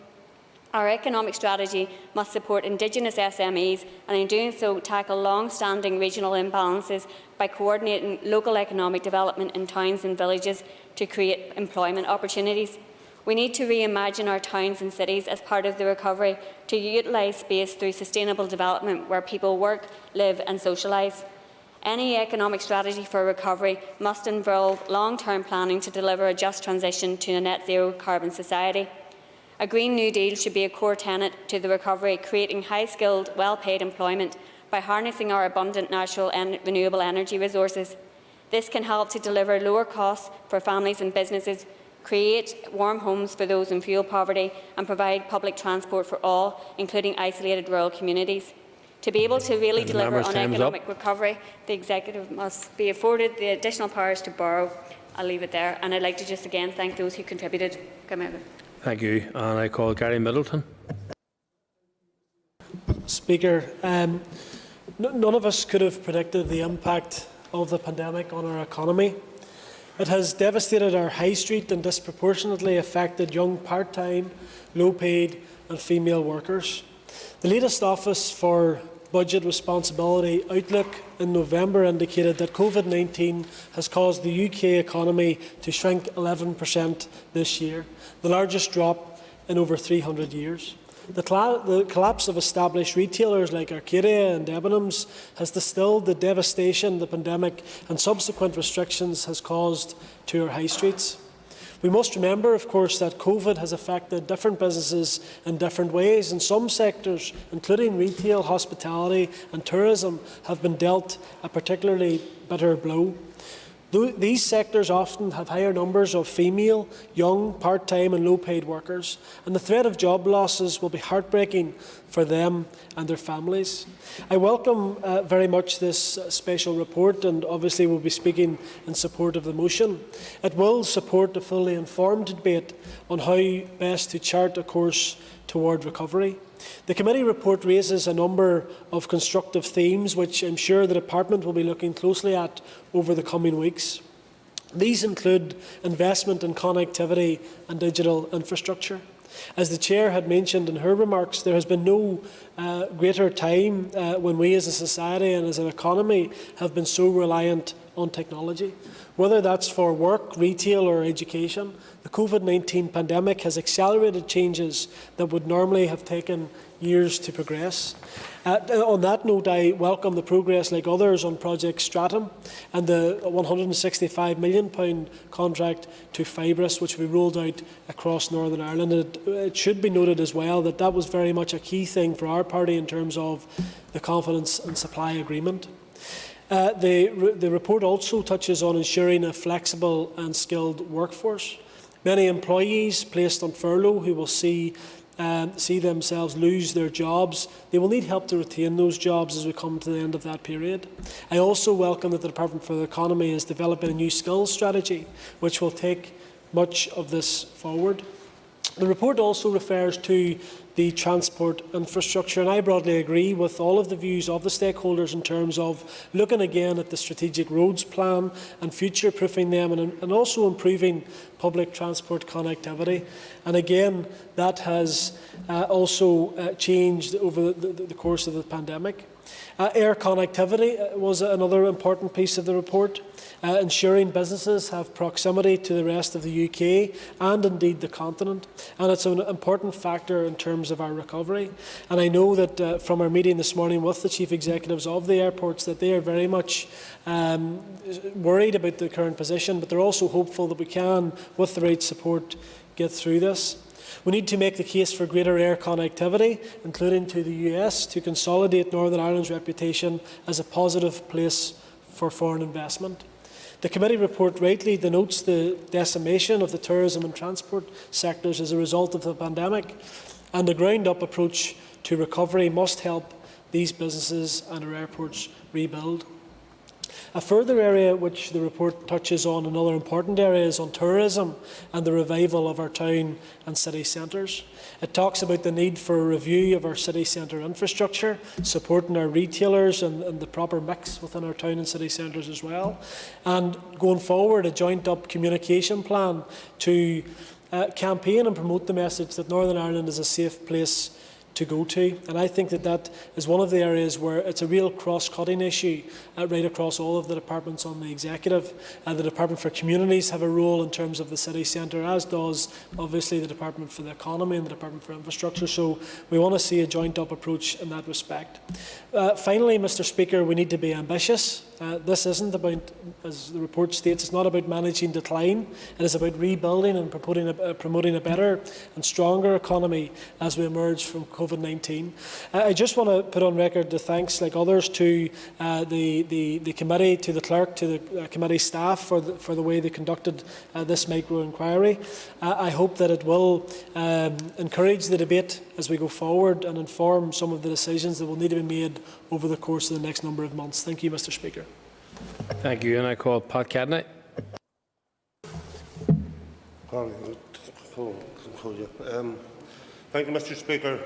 Our economic strategy must support Indigenous SMEs and in doing so tackle long-standing regional imbalances by coordinating local economic development in towns and villages to create employment opportunities. We need to reimagine our towns and cities as part of the recovery to utilise space through sustainable development where people work, live and socialise. Any economic strategy for recovery must involve long-term planning to deliver a just transition to a net zero carbon society. A Green New Deal should be a core tenet to the recovery, creating high-skilled, well-paid employment by harnessing our abundant natural and renewable energy resources. This can help to deliver lower costs for families and businesses, create warm homes for those in fuel poverty and provide public transport for all, including isolated rural communities. To be able to really deliver on economic recovery, the Executive must be afforded the additional powers to borrow. I'll leave it there, and I'd like to just again thank those who contributed. Thank you. And I call Gary Middleton. Speaker, none of us could have predicted the impact of the pandemic on our economy. It has devastated our high street and disproportionately affected young part-time, low-paid and female workers. The latest Office for Budget Responsibility Outlook in November indicated that COVID-19 has caused the UK economy to shrink 11% this year, the largest drop in over 300 years. The collapse of established retailers like Arcadia and Debenhams has distilled the devastation the pandemic and subsequent restrictions has caused to our high streets. We must remember, of course, that COVID has affected different businesses in different ways, and some sectors, including retail, hospitality and tourism, have been dealt a particularly bitter blow. These sectors often have higher numbers of female, young, part-time and low-paid workers, and the threat of job losses will be heartbreaking for them and their families. I welcome very much this special report, and obviously will be speaking in support of the motion. It will support a fully informed debate on how best to chart a course toward recovery. The committee report raises a number of constructive themes which I'm sure the Department will be looking closely at over the coming weeks. These include investment in connectivity and digital infrastructure. As the Chair had mentioned in her remarks, there has been no greater time when we as a society and as an economy have been so reliant on technology. Whether that's for work, retail or education, the COVID-19 pandemic has accelerated changes that would normally have taken years to progress. On that note, I welcome the progress, like others, on Project Stratum and the £165 million contract to Fibrous, which we rolled out across Northern Ireland. It should be noted as well that that was very much a key thing for our party in terms of the confidence and supply agreement. The report also touches on ensuring a flexible and skilled workforce. Many employees placed on furlough who will see themselves lose their jobs, they will need help to retain those jobs as we come to the end of that period. I also welcome that the Department for the Economy is developing a new skills strategy which will take much of this forward. The report also refers to the transport infrastructure, and I broadly agree with all of the views of the stakeholders in terms of looking again at the strategic roads plan and future-proofing them, and also improving public transport connectivity. And again, that has also changed over the course of the pandemic. Air connectivity was another important piece of the report, ensuring businesses have proximity to the rest of the UK and indeed the continent, and it's an important factor in terms of our recovery. And I know that from our meeting this morning with the chief executives of the airports that they are very much worried about the current position, but they're also hopeful that we can, with the right support, get through this. We need to make the case for greater air connectivity, including to the US, to consolidate Northern Ireland's reputation as a positive place for foreign investment. The committee report rightly denotes the decimation of the tourism and transport sectors as a result of the pandemic, and the ground-up approach to recovery must help these businesses and our airports rebuild. A further area which the report touches on, another important area, is on tourism and the revival of our town and city centres. It talks about the need for a review of our city centre infrastructure, supporting our retailers and the proper mix within our town and city centres as well, and going forward a joined-up communication plan to campaign and promote the message that Northern Ireland is a safe place to go to. And I think that is one of the areas where it's a real cross-cutting issue right across all of the departments on the executive. The Department for Communities have a role in terms of the city centre, as does obviously the Department for the Economy and the Department for Infrastructure. So we want to see a joined-up approach in that respect. Finally, Mr. Speaker, we need to be ambitious. This isn't about, as the report states, it's not about managing decline. It is about rebuilding and promoting a better and stronger economy as we emerge from COVID-19. I just want to put on record the thanks, like others, to the committee, to the clerk, to the committee staff for the way they conducted this micro-inquiry. I hope that it will encourage the debate as we go forward and inform some of the decisions that will need to be made over the course of the next number of months. Thank you, Mr. Speaker. Thank you. And I call Pat Cadney. Thank you, Mr. Speaker.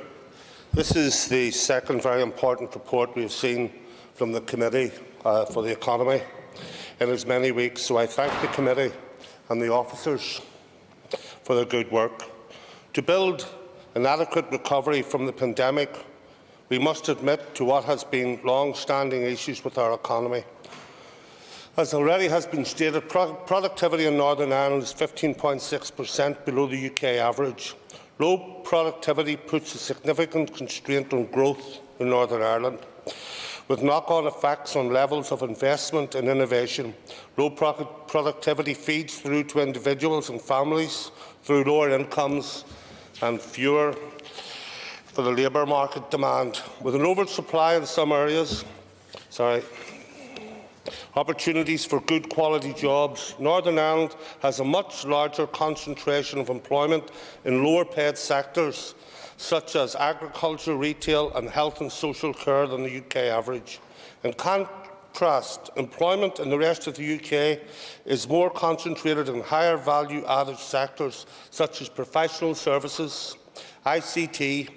This is the second very important report we have seen from the Committee for the Economy in as many weeks, so I thank the Committee and the officers for their good work. To build an adequate recovery from the pandemic, we must admit to what has been long-standing issues with our economy. As already has been stated, productivity in Northern Ireland is 15.6% below the UK average. Low productivity puts a significant constraint on growth in Northern Ireland, with knock-on effects on levels of investment and innovation. Low productivity feeds through to individuals and families through lower incomes and fewer for the labour market demand. With an oversupply in some areas, opportunities for good quality jobs, Northern Ireland has a much larger concentration of employment in lower paid sectors such as agriculture, retail and health and social care than the UK average. In contrast, employment in the rest of the UK is more concentrated in higher value added sectors such as professional services, ICT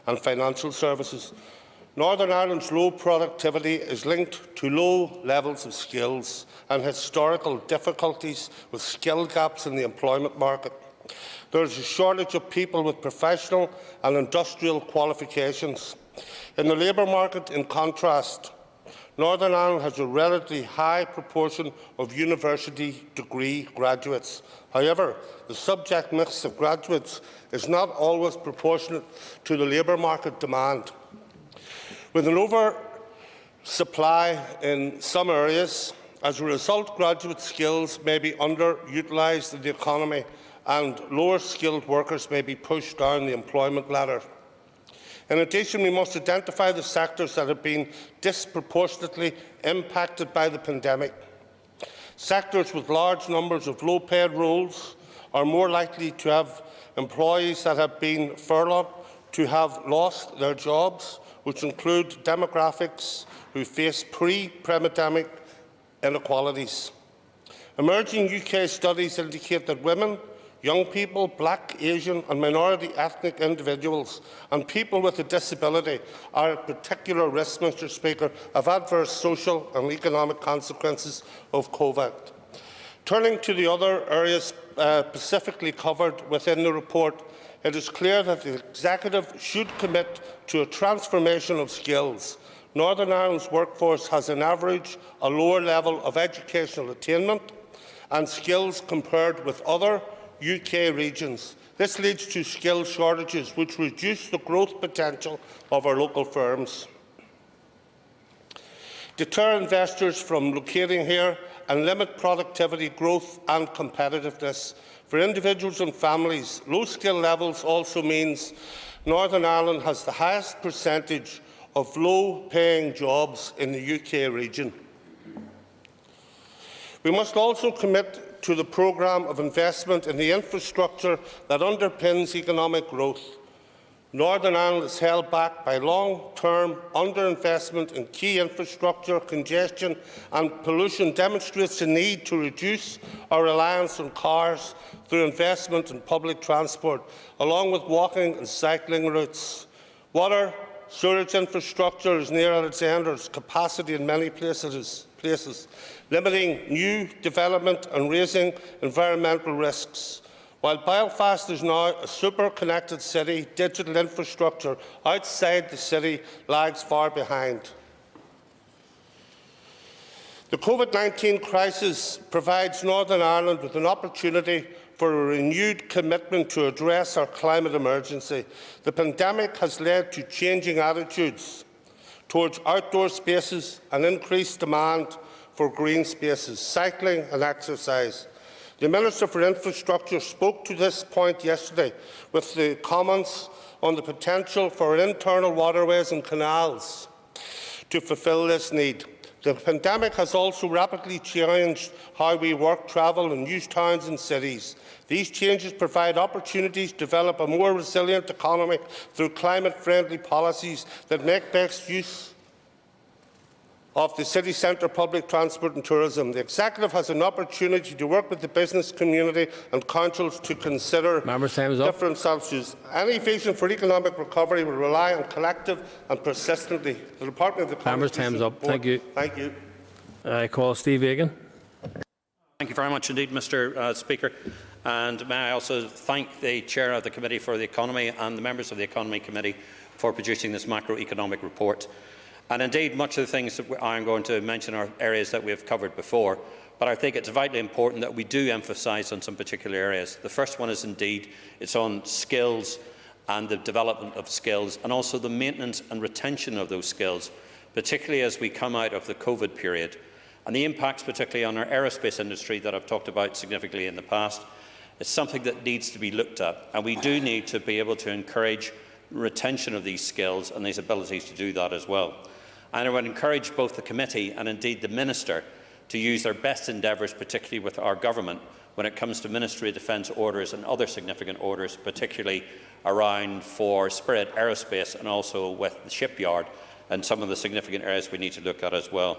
and financial services. Northern Ireland's low productivity is linked to low levels of skills and historical difficulties with skill gaps in the employment market. There is a shortage of people with professional and industrial qualifications. In the labour market, in contrast, Northern Ireland has a relatively high proportion of university degree graduates. However, the subject mix of graduates is not always proportionate to the labour market demand. With an oversupply in some areas, as a result, graduate skills may be underutilised in the economy and lower skilled workers may be pushed down the employment ladder. In addition, we must identify the sectors that have been disproportionately impacted by the pandemic. Sectors with large numbers of low-paid roles are more likely to have employees that have been furloughed to have lost their jobs, which include demographics who face pre-pandemic inequalities. Emerging UK studies indicate that women, young people, Black, Asian and minority ethnic individuals and people with a disability are at particular risk, Mr. Speaker, of adverse social and economic consequences of COVID. Turning to the other areas specifically covered within the report, it is clear that the Executive should commit to a transformation of skills. Northern Ireland's workforce has on average a lower level of educational attainment and skills compared with other UK regions. This leads to skill shortages which reduce the growth potential of our local firms, deter investors from locating here and limit productivity, growth and competitiveness. For individuals and families, low skill levels also means Northern Ireland has the highest percentage of low-paying jobs in the UK region. We must also commit to the programme of investment in the infrastructure that underpins economic growth. Northern Ireland is held back by long-term underinvestment in key infrastructure. Congestion and pollution demonstrates the need to reduce our reliance on cars through investment in public transport, along with walking and cycling routes. Water, sewerage infrastructure is near at its end, or its capacity in many places, limiting new development and raising environmental risks. While Belfast is now a super-connected city, digital infrastructure outside the city lags far behind. The COVID-19 crisis provides Northern Ireland with an opportunity for a renewed commitment to address our climate emergency. The pandemic has led to changing attitudes towards outdoor spaces and increased demand for green spaces, cycling and exercise. The Minister for Infrastructure spoke to this point yesterday with the comments on the potential for internal waterways and canals to fulfil this need. The pandemic has also rapidly changed how we work, travel and use towns and cities. These changes provide opportunities to develop a more resilient economy through climate-friendly policies that make best use of the city centre public transport and tourism. The Executive has an opportunity to work with the business community and councils to consider different solutions. Any vision for economic recovery will rely on collective and persistently. The Department of the Members' time's up. Thank you. Thank you. I call Steve Egan. Thank you very much indeed, Mr. Speaker. And may I also thank the Chair of the Committee for the Economy and the members of the Economy Committee for producing this macroeconomic report. And indeed, much of the things that I am going to mention are areas that we have covered before, but I think it's vitally important that we do emphasise on some particular areas. The first one is indeed, it's on skills and the development of skills, and also the maintenance and retention of those skills, particularly as we come out of the COVID period. And the impacts, particularly on our aerospace industry that I've talked about significantly in the past, is something that needs to be looked at, and we do need to be able to encourage retention of these skills and these abilities to do that as well. And I would encourage both the committee and indeed the Minister to use their best endeavours, particularly with our government, when it comes to Ministry of Defence orders and other significant orders, particularly around for Spirit Aerospace and also with the shipyard and some of the significant areas we need to look at as well.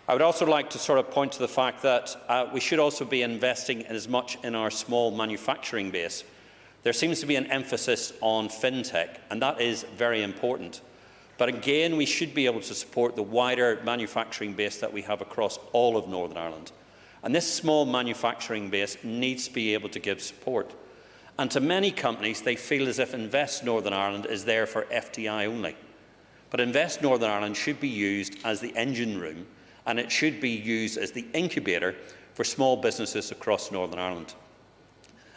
I would also like to point to the fact that we should also be investing as much in our small manufacturing base. There seems to be an emphasis on fintech, and that is very important. But again, we should be able to support the wider manufacturing base that we have across all of Northern Ireland. And this small manufacturing base needs to be able to give support. And to many companies, they feel as if Invest Northern Ireland is there for FDI only. But Invest Northern Ireland should be used as the engine room, and it should be used as the incubator for small businesses across Northern Ireland.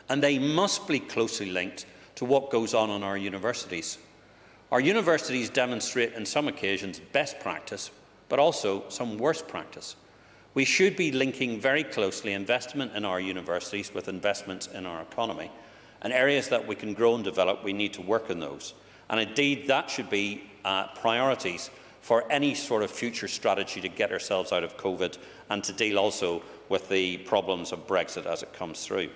And they must be closely linked to what goes on in our universities. Our universities demonstrate, on some occasions, best practice, but also some worst practice. We should be linking very closely investment in our universities with investments in our economy. And areas that we can grow and develop, we need to work on those. And indeed, that should be priorities for any sort of future strategy to get ourselves out of COVID and to deal also with the problems of Brexit as it comes through.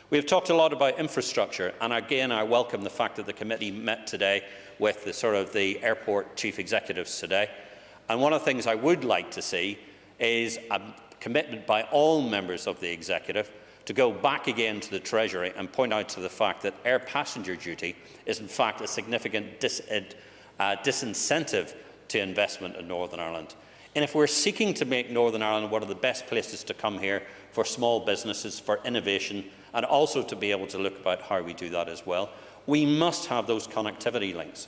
We have talked a lot about infrastructure, and again I welcome the fact that the committee met today with the airport chief executives today. And one of the things I would like to see is a commitment by all members of the executive to go back again to the Treasury and point out to the fact that air passenger duty is in fact a significant disincentive to investment in Northern Ireland. And if we're seeking to make Northern Ireland one of the best places to come here for small businesses, for innovation, and also to be able to look about how we do that as well, we must have those connectivity links.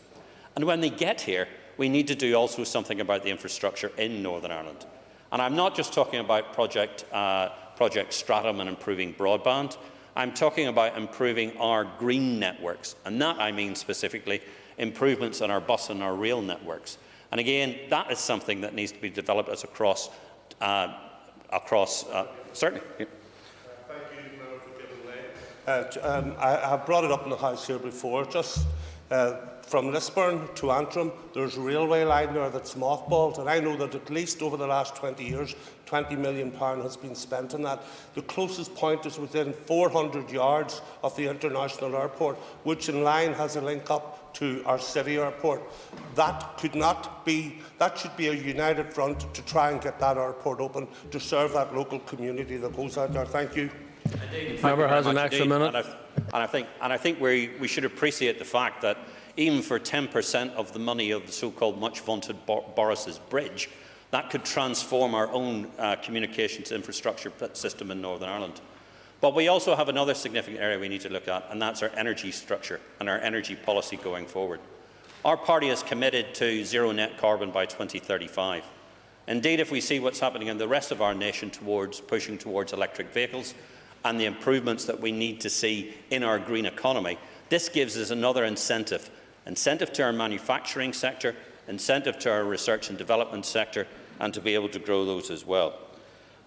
And when they get here, we need to do also something about the infrastructure in Northern Ireland. And I'm not just talking about Project Stratum and improving broadband. I'm talking about improving our green networks, and that I mean specifically improvements in our bus and our rail networks. And again, that is something that needs to be developed as across certainly. Yeah. Thank you, Member, for giving way. I have brought it up in the House here before. Just from Lisburn to Antrim, there's a railway line there that's mothballed, and I know that at least over the last 20 years, £20 million has been spent on that. The closest point is within 400 yards of the international airport, which in line has a link up to our city airport. That should be a united front to try and get that airport open to serve that local community that goes out there. Thank you. Member has an extra minute. I think we should appreciate the fact that even for 10% of the money of the so-called much-vaunted Boris's Bridge, that could transform our own communications infrastructure system in Northern Ireland. But we also have another significant area we need to look at, and that's our energy structure and our energy policy going forward. Our party is committed to zero net carbon by 2035. Indeed, if we see what's happening in the rest of our nation pushing towards electric vehicles and the improvements that we need to see in our green economy, this gives us another incentive to our manufacturing sector, incentive to our research and development sector, and to be able to grow those as well.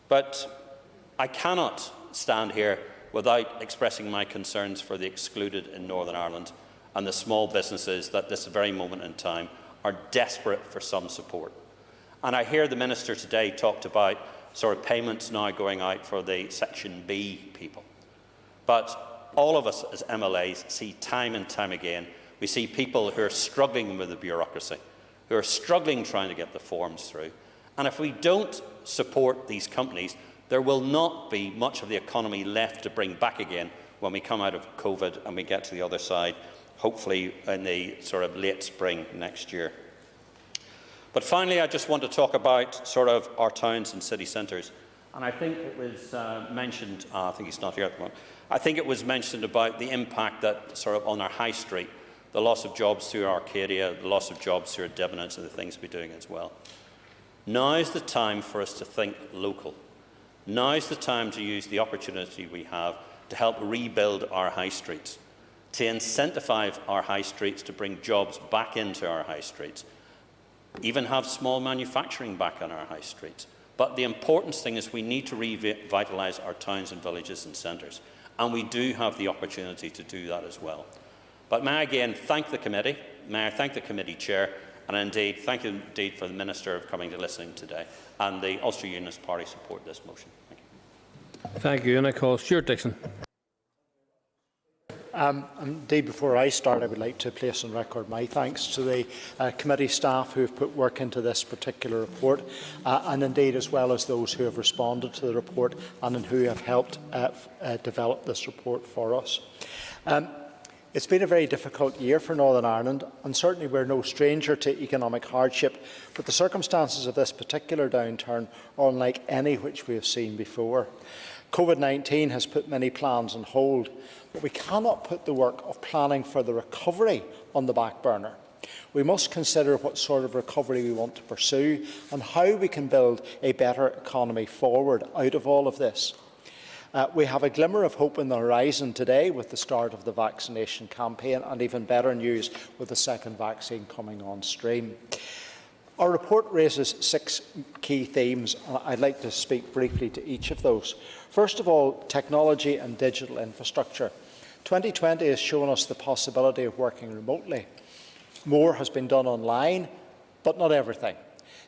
But I cannot stand here without expressing my concerns for the excluded in Northern Ireland and the small businesses that at this very moment in time are desperate for some support. And I hear the Minister today talked about sort of payments now going out for the Section B people. But all of us as MLAs see time and time again, we see people who are struggling with the bureaucracy, who are struggling trying to get the forms through. And if we don't support these companies, there will not be much of the economy left to bring back again when we come out of COVID and we get to the other side, hopefully in the sort of late spring next year. But finally, I just want to talk about sort of our towns and city centres. And I think it was mentioned, I think he's not here at the moment, I think it was mentioned about the impact that sort of on our high street, the loss of jobs through Arcadia, the loss of jobs through Debenhams and the things we're doing as well. Now is the time for us to think local. Now is the time to use the opportunity we have to help rebuild our high streets, to incentivise our high streets to bring jobs back into our high streets, even have small manufacturing back on our high streets. But the important thing is we need to revitalise our towns and villages and centres, and we do have the opportunity to do that as well. But may I again thank the committee, may I thank the committee chair, and indeed thank you indeed for the Minister of coming to listening today, and the Ulster Unionist Party support this motion. Thank you. Thank you, and I call Stuart Dixon. Indeed, before I start, I would like to place on record my thanks to the committee staff who have put work into this particular report, and indeed as well as those who have responded to the report and who have helped develop this report for us. It's been a very difficult year for Northern Ireland, and certainly we're no stranger to economic hardship, but the circumstances of this particular downturn are unlike any which we have seen before. COVID-19 has put many plans on hold, but we cannot put the work of planning for the recovery on the back burner. We must consider what sort of recovery we want to pursue and how we can build a better economy forward out of all of this. We have a glimmer of hope on the horizon today with the start of the vaccination campaign, and even better news with the second vaccine coming on stream. Our report raises 6 key themes, and I'd like to speak briefly to each of those. First of all, technology and digital infrastructure. 2020 has shown us the possibility of working remotely. More has been done online, but not everything.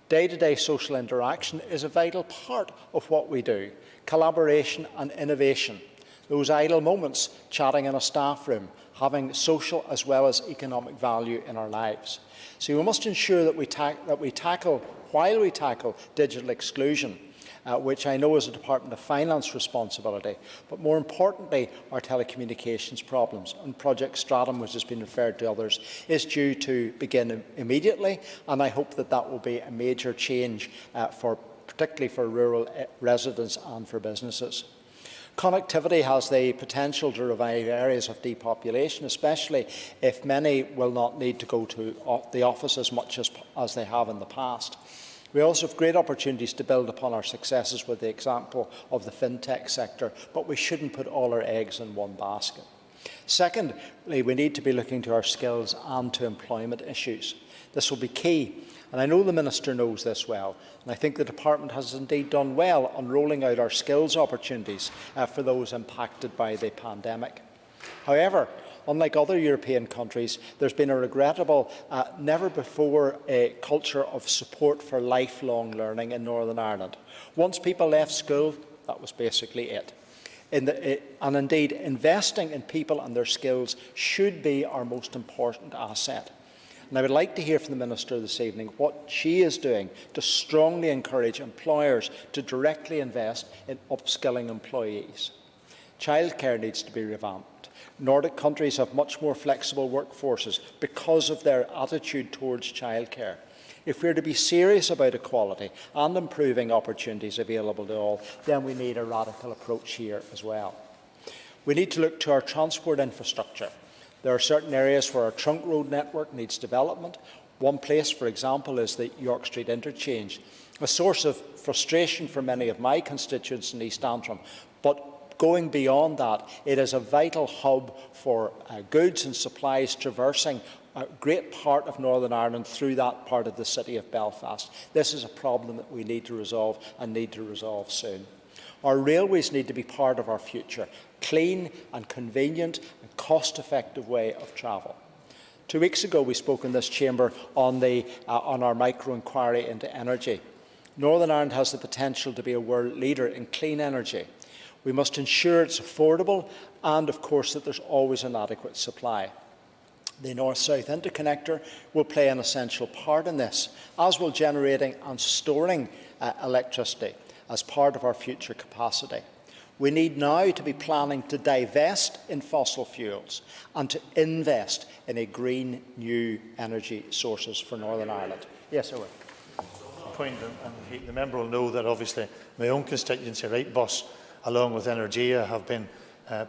Day-to-day social interaction is a vital part of what we do. Collaboration and innovation. Those idle moments, chatting in a staff room, having social as well as economic value in our lives. So we must ensure that we tackle digital exclusion, which I know is a Department of Finance responsibility, but more importantly, our telecommunications problems. And Project Stratum, which has been referred to others, is due to begin immediately, and I hope that that will be a major change particularly for rural residents and for businesses. Connectivity has the potential to revive areas of depopulation, especially if many will not need to go to the office as much as they have in the past. We also have great opportunities to build upon our successes with the example of the fintech sector, but we shouldn't put all our eggs in one basket. Secondly, we need to be looking to our skills and to employment issues. This will be key, and I know the Minister knows this well, and I think the Department has indeed done well on rolling out our skills opportunities for those impacted by the pandemic. However, unlike other European countries, there's been a regrettable, never-before culture of support for lifelong learning in Northern Ireland. Once people left school, that was basically it. And indeed, investing in people and their skills should be our most important asset. And I would like to hear from the Minister this evening what she is doing to strongly encourage employers to directly invest in upskilling employees. Childcare needs to be revamped. Nordic countries have much more flexible workforces because of their attitude towards childcare. If we are to be serious about equality and improving opportunities available to all, then we need a radical approach here as well. We need to look to our transport infrastructure. There are certain areas where our trunk road network needs development. One place, for example, is the York Street interchange, a source of frustration for many of my constituents in East Antrim. But going beyond that, it is a vital hub for goods and supplies traversing a great part of Northern Ireland through that part of the city of Belfast. This is a problem that we need to resolve and need to resolve soon. Our railways need to be part of our future, clean and convenient and cost-effective way of travel. 2 weeks ago we spoke in this chamber on our micro-inquiry into energy. Northern Ireland has the potential to be a world leader in clean energy. We must ensure it's affordable and, of course, that there's always an adequate supply. The North-South Interconnector will play an essential part in this, as will generating and storing electricity as part of our future capacity. We need now to be planning to divest in fossil fuels and to invest in a green new energy sources for Northern Ireland. Yes, Irwin. Point, and the member will know that obviously my own constituency, Wrightbus, along with Energia, have been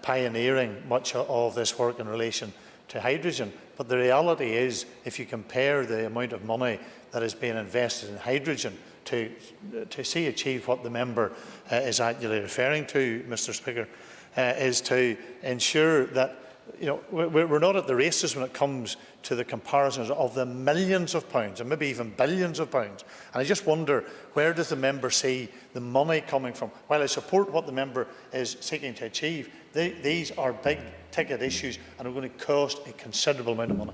pioneering much of this work in relation to hydrogen. But the reality is, if you compare the amount of money that is being invested in hydrogen to see achieve what the member is actually referring to, Mr. Speaker, is to ensure that we're not at the races when it comes to the comparisons of the millions of pounds and maybe even billions of pounds. And I just wonder, where does the member see the money coming from? While I support what the member is seeking to achieve, these are big ticket issues and are going to cost a considerable amount of money.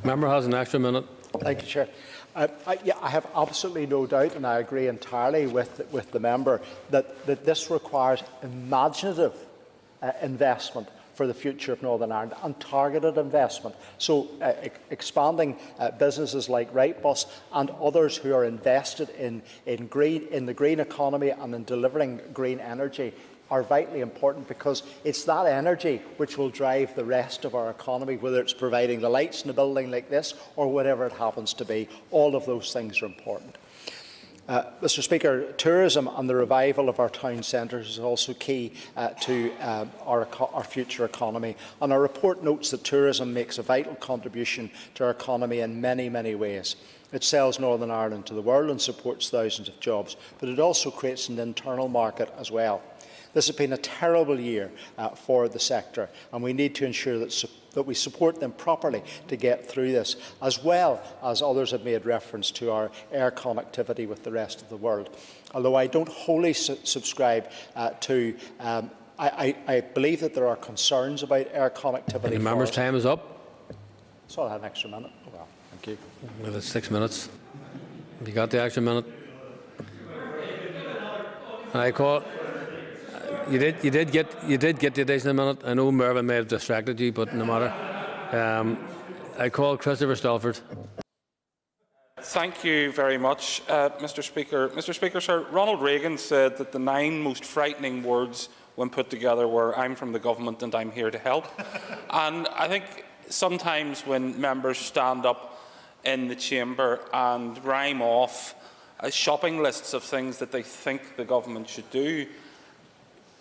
Member has an extra minute. Thank you, Chair. I have absolutely no doubt, and I agree entirely with the member, that this requires imaginative investment for the future of Northern Ireland and targeted investment. So expanding businesses like Wrightbus and others who are invested in the green economy and in delivering green energy are vitally important, because it's that energy which will drive the rest of our economy, whether it's providing the lights in a building like this or whatever it happens to be. All of those things are important. Mr. Speaker, tourism and the revival of our town centres is also key to our future economy, and our report notes that tourism makes a vital contribution to our economy in many, many ways. It sells Northern Ireland to the world and supports thousands of jobs, but it also creates an internal market as well. This has been a terrible year for the sector, and we need to ensure that we support them properly to get through this, as well as others have made reference to our air connectivity with the rest of the world. Although I don't wholly subscribe to, I believe that there are concerns about air connectivity. And the member's time is up. So I'll have an extra minute. Oh, well, thank you. Well, it's 6 minutes. Have you got the extra minute? I call. You did get the additional minute. I know Mervyn may have distracted you, but no matter. I call Christopher Stalford. Thank you very much, Mr. Speaker. Mr. Speaker, sir, Ronald Reagan said that the 9 most frightening words when put together were "I'm from the government and I'm here to help." And I think sometimes when members stand up in the chamber and rhyme off shopping lists of things that they think the government should do,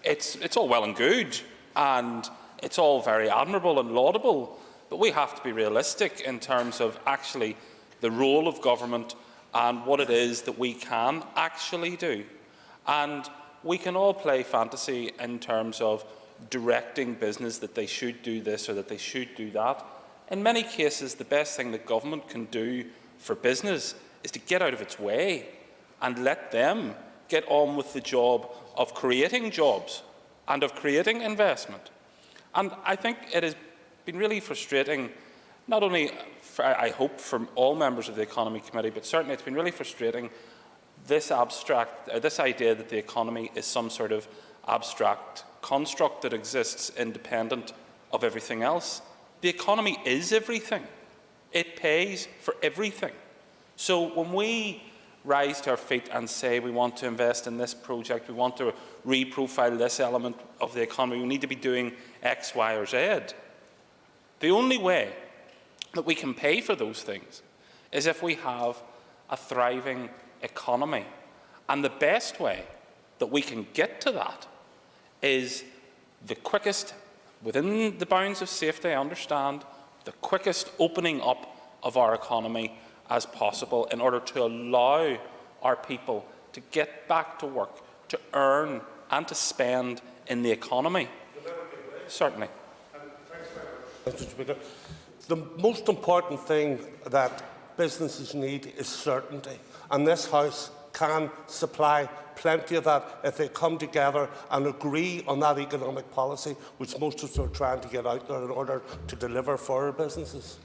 it's all well and good, and it's all very admirable and laudable, but we have to be realistic in terms of actually the role of government and what it is that we can actually do. And we can all play fantasy in terms of directing business that they should do this or that they should do that. In many cases, the best thing that government can do for business is to get out of its way and let them get on with the job of creating jobs and of creating investment. And I think it is been really frustrating, not only, I hope, from all members of the Economy Committee, but certainly it's been really frustrating, this idea that the economy is some sort of abstract construct that exists independent of everything else. The economy is everything. It pays for everything. So when we rise to our feet and say we want to invest in this project, we want to reprofile this element of the economy, we need to be doing X, Y, or Z, the only way that we can pay for those things is if we have a thriving economy. And the best way that we can get to that is the quickest, within the bounds of safety, I understand, the quickest opening up of our economy as possible in order to allow our people to get back to work, to earn and to spend in the economy. Certainly. Mr. Speaker, the most important thing that businesses need is certainty, and this House can supply plenty of that if they come together and agree on that economic policy, which most of us are trying to get out there in order to deliver for our businesses.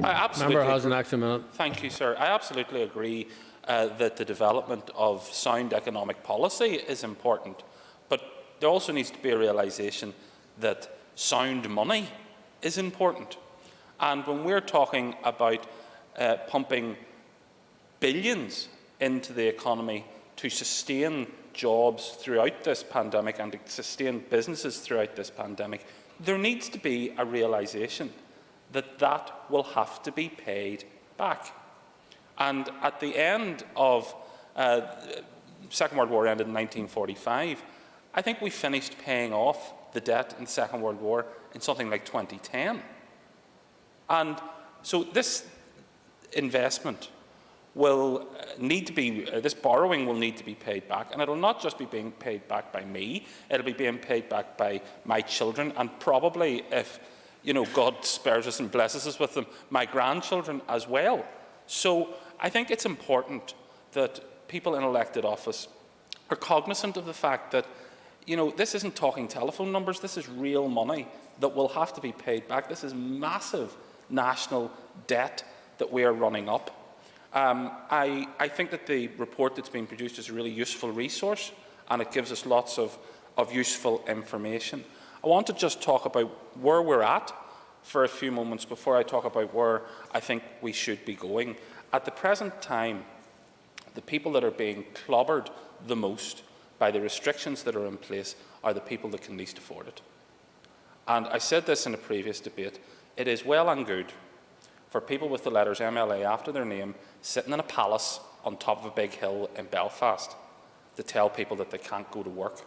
I absolutely Member has an agree. extra minute. Thank you, sir. I absolutely agree that the development of sound economic policy is important, but there also needs to be a realisation that sound money is important. And when we're talking about pumping billions into the economy to sustain jobs throughout this pandemic and to sustain businesses throughout this pandemic, there needs to be a realisation that that will have to be paid back. And at the end of the Second World War ended in 1945, I think we finished paying off the debt in the Second World War in something like 2010. And so this investment will need to be, this borrowing will need to be paid back, and it will not just be being paid back by me, it will be being paid back by my children, and probably, if God spares us and blesses us with them, my grandchildren as well. So I think it's important that people in elected office are cognizant of the fact that this isn't talking telephone numbers, this is real money that will have to be paid back. This is massive national debt that we are running up. I think that the report that's been produced is a really useful resource, and it gives us lots of useful information. I want to just talk about where we're at for a few moments before I talk about where I think we should be going. At the present time, the people that are being clobbered the most by the restrictions that are in place are the people that can least afford it. And I said this in a previous debate, it is well and good for people with the letters MLA after their name sitting in a palace on top of a big hill in Belfast to tell people that they can't go to work.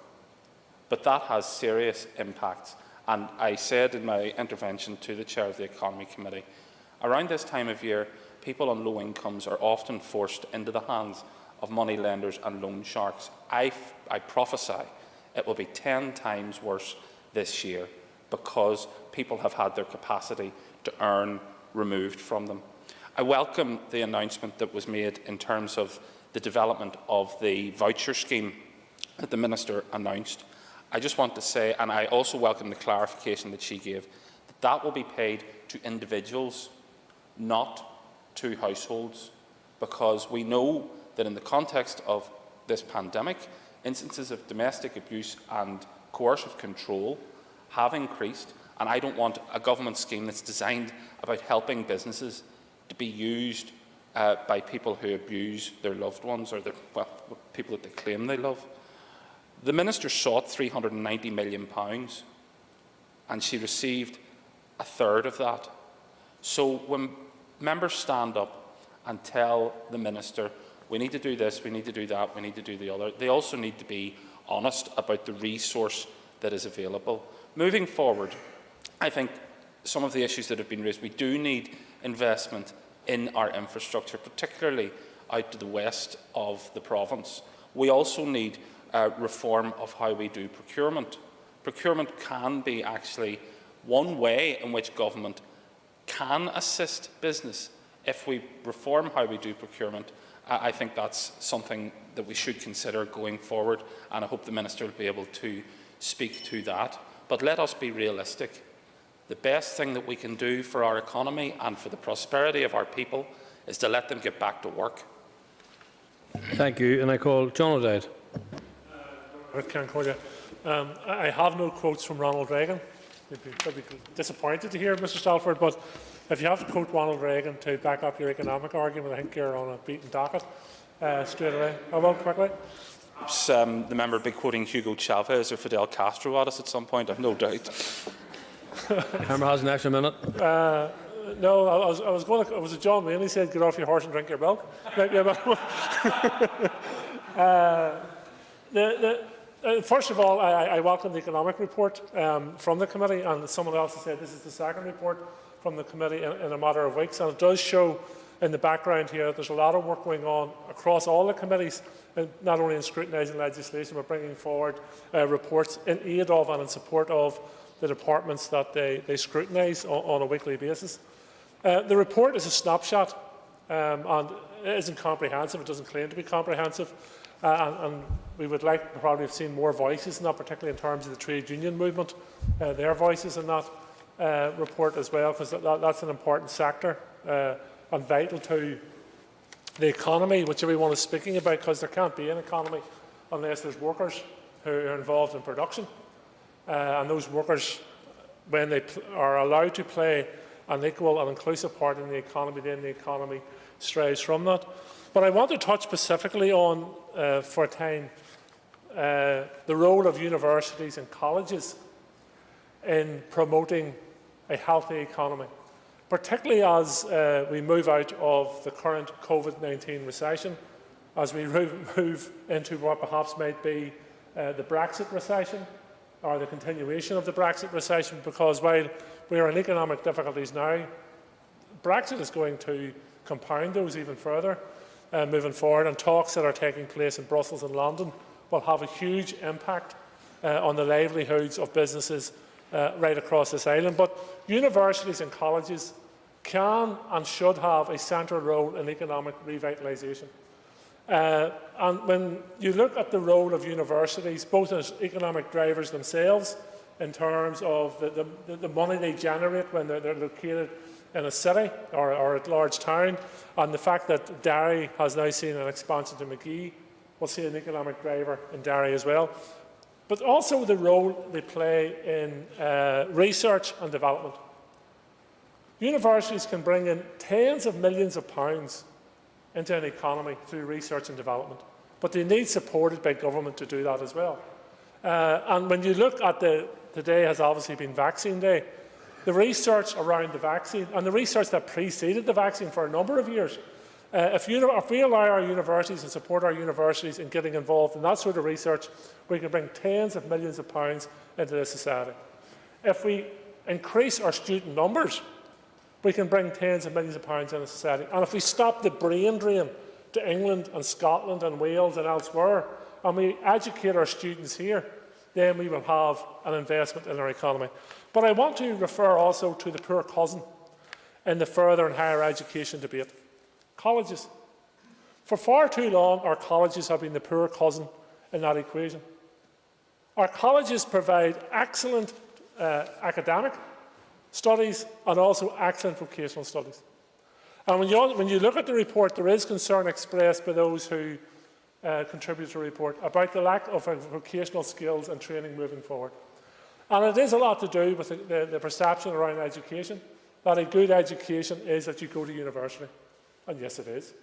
But that has serious impacts. And I said in my intervention to the Chair of the Economy Committee, around this time of year, people on low incomes are often forced into the hands of money lenders and loan sharks. I prophesy it will be 10 times worse this year because people have had their capacity to earn removed from them. I welcome the announcement that was made in terms of the development of the voucher scheme that the Minister announced. I just want to say, and I also welcome the clarification that she gave, that that will be paid to individuals, not to households, because we know that in the context of this pandemic, instances of domestic abuse and coercive control have increased, and I don't want a government scheme that's designed about helping businesses to be used by people who abuse their loved ones or people that they claim they love. The Minister sought £390 million and she received a third of that. So when members stand up and tell the Minister, we need to do this, we need to do that, we need to do the other, they also need to be honest about the resource that is available. Moving forward, I think some of the issues that have been raised, we do need investment in our infrastructure, particularly out to the west of the province. We also need reform of how we do procurement. Procurement can be actually one way in which government can assist business. If we reform how we do procurement, I think that's something that we should consider going forward, and I hope the Minister will be able to speak to that. But let us be realistic. The best thing that we can do for our economy and for the prosperity of our people is to let them get back to work. Thank you. And I call John O'Dowd. I have no quotes from Ronald Reagan. You'd be disappointed to hear, Mr. Stalford, but if you have to quote Ronald Reagan to back up your economic argument, I think you're on a beaten docket straight away. I will quickly. Perhaps the member will be quoting Hugo Chavez or Fidel Castro at us at some point, I've no doubt. The member has an extra minute. No, I was going to. It was John Wayne. He said, "Get off your horse and drink your milk." First of all, I welcome the economic report from the committee, and someone else has said this is the second report from the committee in a matter of weeks, and it does show in the background here that there's a lot of work going on across all the committees, not only in scrutinising legislation, but bringing forward reports in aid of and in support of the departments that they scrutinise on a weekly basis. The report is a snapshot and it isn't comprehensive. It doesn't claim to be comprehensive. And we would like to probably have seen more voices in that, particularly in terms of the trade union movement, their voices in that report as well, because that's an important sector and vital to the economy, which everyone is speaking about, because there can't be an economy unless there's workers who are involved in production. And those workers, when they are allowed to play an equal and inclusive part in the economy, then the economy strives from that. But I want to touch specifically on, for a time, the role of universities and colleges in promoting a healthy economy, particularly as we move out of the current COVID-19 recession, as we move into what perhaps might be the Brexit recession, or the continuation of the Brexit recession, because while we are in economic difficulties now, Brexit is going to compound those even further moving forward, and talks that are taking place in Brussels and London will have a huge impact on the livelihoods of businesses right across this island. But universities and colleges can and should have a central role in economic revitalisation. And when you look at the role of universities, both as economic drivers themselves, in terms of the money they generate when they're located in a city or a large town, and the fact that Derry has now seen an expansion to McGee, we'll see an economic driver in Derry as well, but also the role they play in research and development. Universities can bring in tens of millions of pounds into an economy through research and development, but they need supported by government to do that as well. And when you look at today has obviously been Vaccine Day, the research around the vaccine and the research that preceded the vaccine for a number of years, if we allow our universities and support our universities in getting involved in that sort of research, we can bring tens of millions of pounds into the society. If we increase our student numbers, we can bring tens of millions of pounds into society. And if we stop the brain drain to England and Scotland and Wales and elsewhere, and we educate our students here, then we will have an investment in our economy. But I want to refer also to the poor cousin in the further and higher education debate. Colleges. For far too long, our colleges have been the poor cousin in that equation. Our colleges provide excellent academic studies and also excellent vocational studies. And when you look at the report, there is concern expressed by those who contribute to the report about the lack of vocational skills and training moving forward. And it is a lot to do with the perception around education, that a good education is that you go to university. And yes, it is.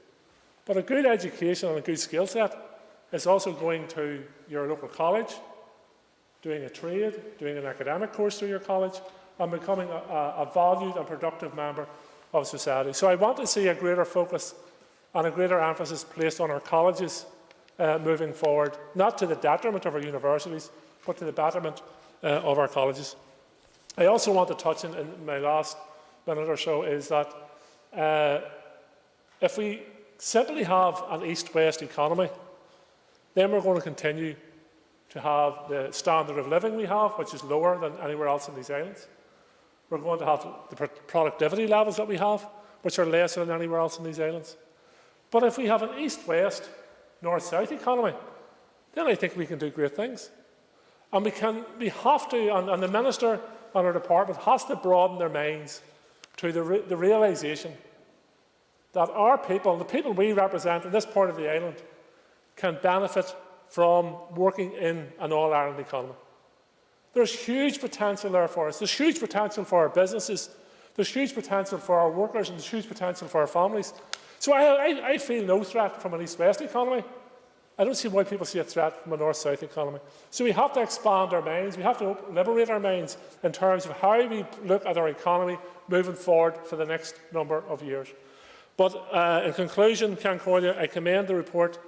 But a good education and a good skill set is also going to your local college, doing a trade, doing an academic course through your college, and becoming a valued and productive member of society. So I want to see a greater focus and a greater emphasis placed on our colleges moving forward, not to the detriment of our universities, but to the betterment of our colleges. I also want to touch in my last minute or so is that if we simply have an east-west economy, then we're going to continue to have the standard of living we have, which is lower than anywhere else in these islands. We're going to have the productivity levels that we have, which are lesser than anywhere else in these islands. But if we have an east-west, north-south economy, then I think we can do great things. And we have to, and the Minister and our department has to broaden their minds to the realisation that our people, the people we represent in this part of the island, can benefit from working in an all-Ireland economy. There's huge potential there for us. There's huge potential for our businesses. There's huge potential for our workers, and there's huge potential for our families. So I feel no threat from an east-west economy. I don't see why people see a threat from a north-south economy. So we have to expand our minds. We have to liberate our minds in terms of how we look at our economy moving forward for the next number of years. But in conclusion, Concordia, I commend the report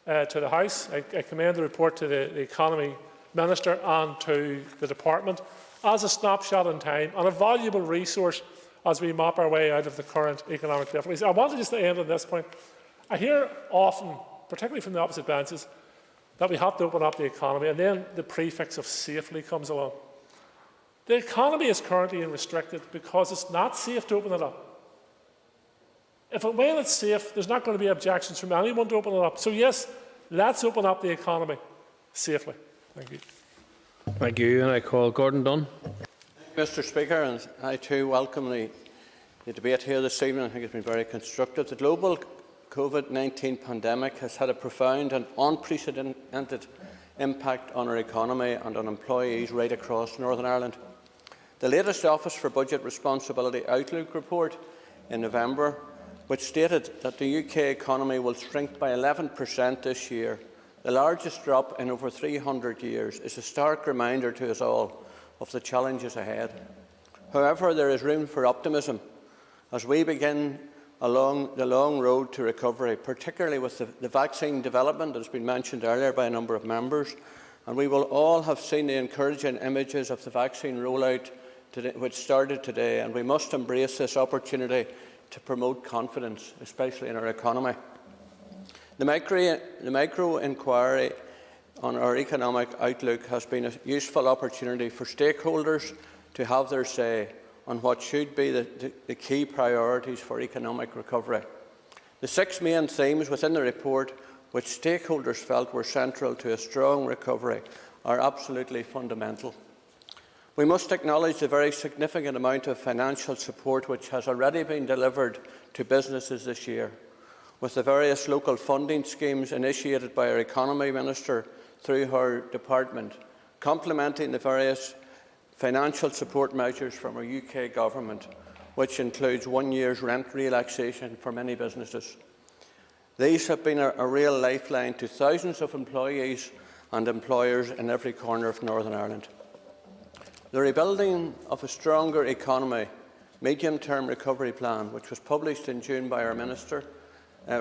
to the House. I commend the report to the Economy Minister and to the Department as a snapshot in time and a valuable resource as we map our way out of the current economic difficulties. I want to just end on this point. I hear often, particularly from the opposite benches, that we have to open up the economy, and then the prefix of safely comes along. The economy is currently restricted because it's not safe to open it up. When it's safe, there's not going to be objections from anyone to open it up. So yes, let's open up the economy safely. Thank you. Thank you. And I call Gordon Dunn. Mr. Speaker, and I too welcome the debate here this evening. I think it's been very constructive. The global COVID-19 pandemic has had a profound and unprecedented impact on our economy and on employees right across Northern Ireland. The latest Office for Budget Responsibility Outlook report in November, which stated that the UK economy will shrink by 11% this year, the largest drop in over 300 years, is a stark reminder to us all of the challenges ahead. However, there is room for optimism as we begin along the long road to recovery, particularly with the vaccine development that has been mentioned earlier by a number of members. And we will all have seen the encouraging images of the vaccine rollout today, which started today, and we must embrace this opportunity to promote confidence, especially in our economy. The micro inquiry on our economic outlook has been a useful opportunity for stakeholders to have their say on what should be the key priorities for economic recovery. The 6 main themes within the report, which stakeholders felt were central to a strong recovery, are absolutely fundamental. We must acknowledge the very significant amount of financial support which has already been delivered to businesses this year, with the various local funding schemes initiated by our Economy Minister through her department, complementing the various financial support measures from our UK Government, which includes 1 year's rent relaxation for many businesses. These have been a real lifeline to thousands of employees and employers in every corner of Northern Ireland. The Rebuilding of a Stronger Economy Medium-Term Recovery Plan, which was published in June by our Minister,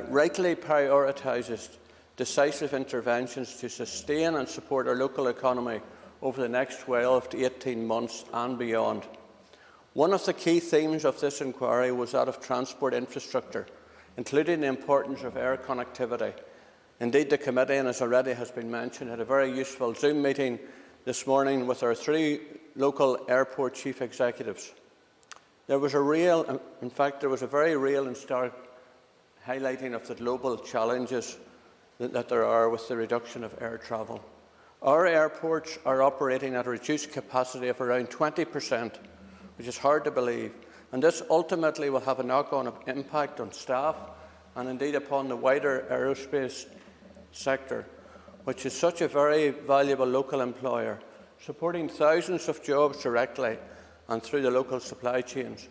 rightly prioritises decisive interventions to sustain and support our local economy over the next 12 to 18 months and beyond. One of the key themes of this inquiry was that of transport infrastructure, including the importance of air connectivity. Indeed, the committee, and as already has been mentioned, had a very useful Zoom meeting this morning with our 3 local airport chief executives. There was a very real and stark highlighting of the global challenges that there are with the reduction of air travel. Our airports are operating at a reduced capacity of around 20%, which is hard to believe, and this ultimately will have a knock-on impact on staff and indeed upon the wider aerospace sector, which is such a very valuable local employer, supporting thousands of jobs directly and through the local supply chains.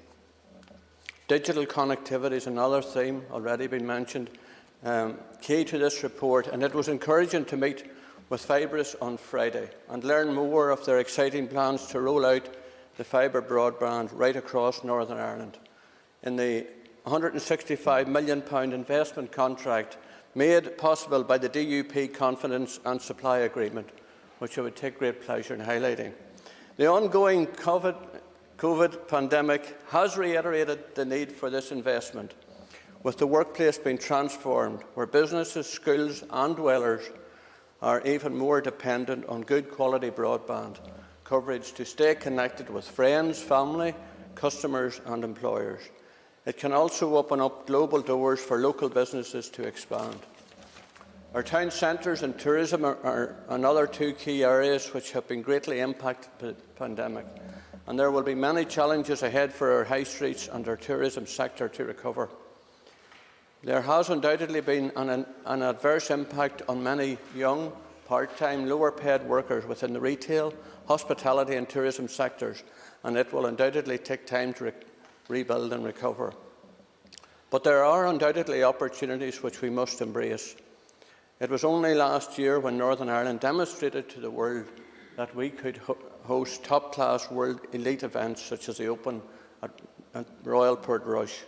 Digital connectivity is another theme already been mentioned, key to this report, and it was encouraging to meet with Fibrous on Friday and learn more of their exciting plans to roll out the fibre broadband right across Northern Ireland. In the £165 million investment contract made possible by the DUP Confidence and Supply Agreement, which I would take great pleasure in highlighting. The ongoing COVID pandemic has reiterated the need for this investment, with the workplace being transformed, where businesses, schools and dwellers are even more dependent on good quality broadband coverage to stay connected with friends, family, customers and employers. It can also open up global doors for local businesses to expand. Our town centres and tourism are another 2 key areas which have been greatly impacted by the pandemic, and there will be many challenges ahead for our high streets and our tourism sector to recover. There has undoubtedly been an adverse impact on many young, part-time, lower-paid workers within the retail, hospitality and tourism sectors, and it will undoubtedly take time to rebuild and recover. But there are undoubtedly opportunities which we must embrace. It was only last year when Northern Ireland demonstrated to the world that we could host top-class world elite events such as the Open at Royal Portrush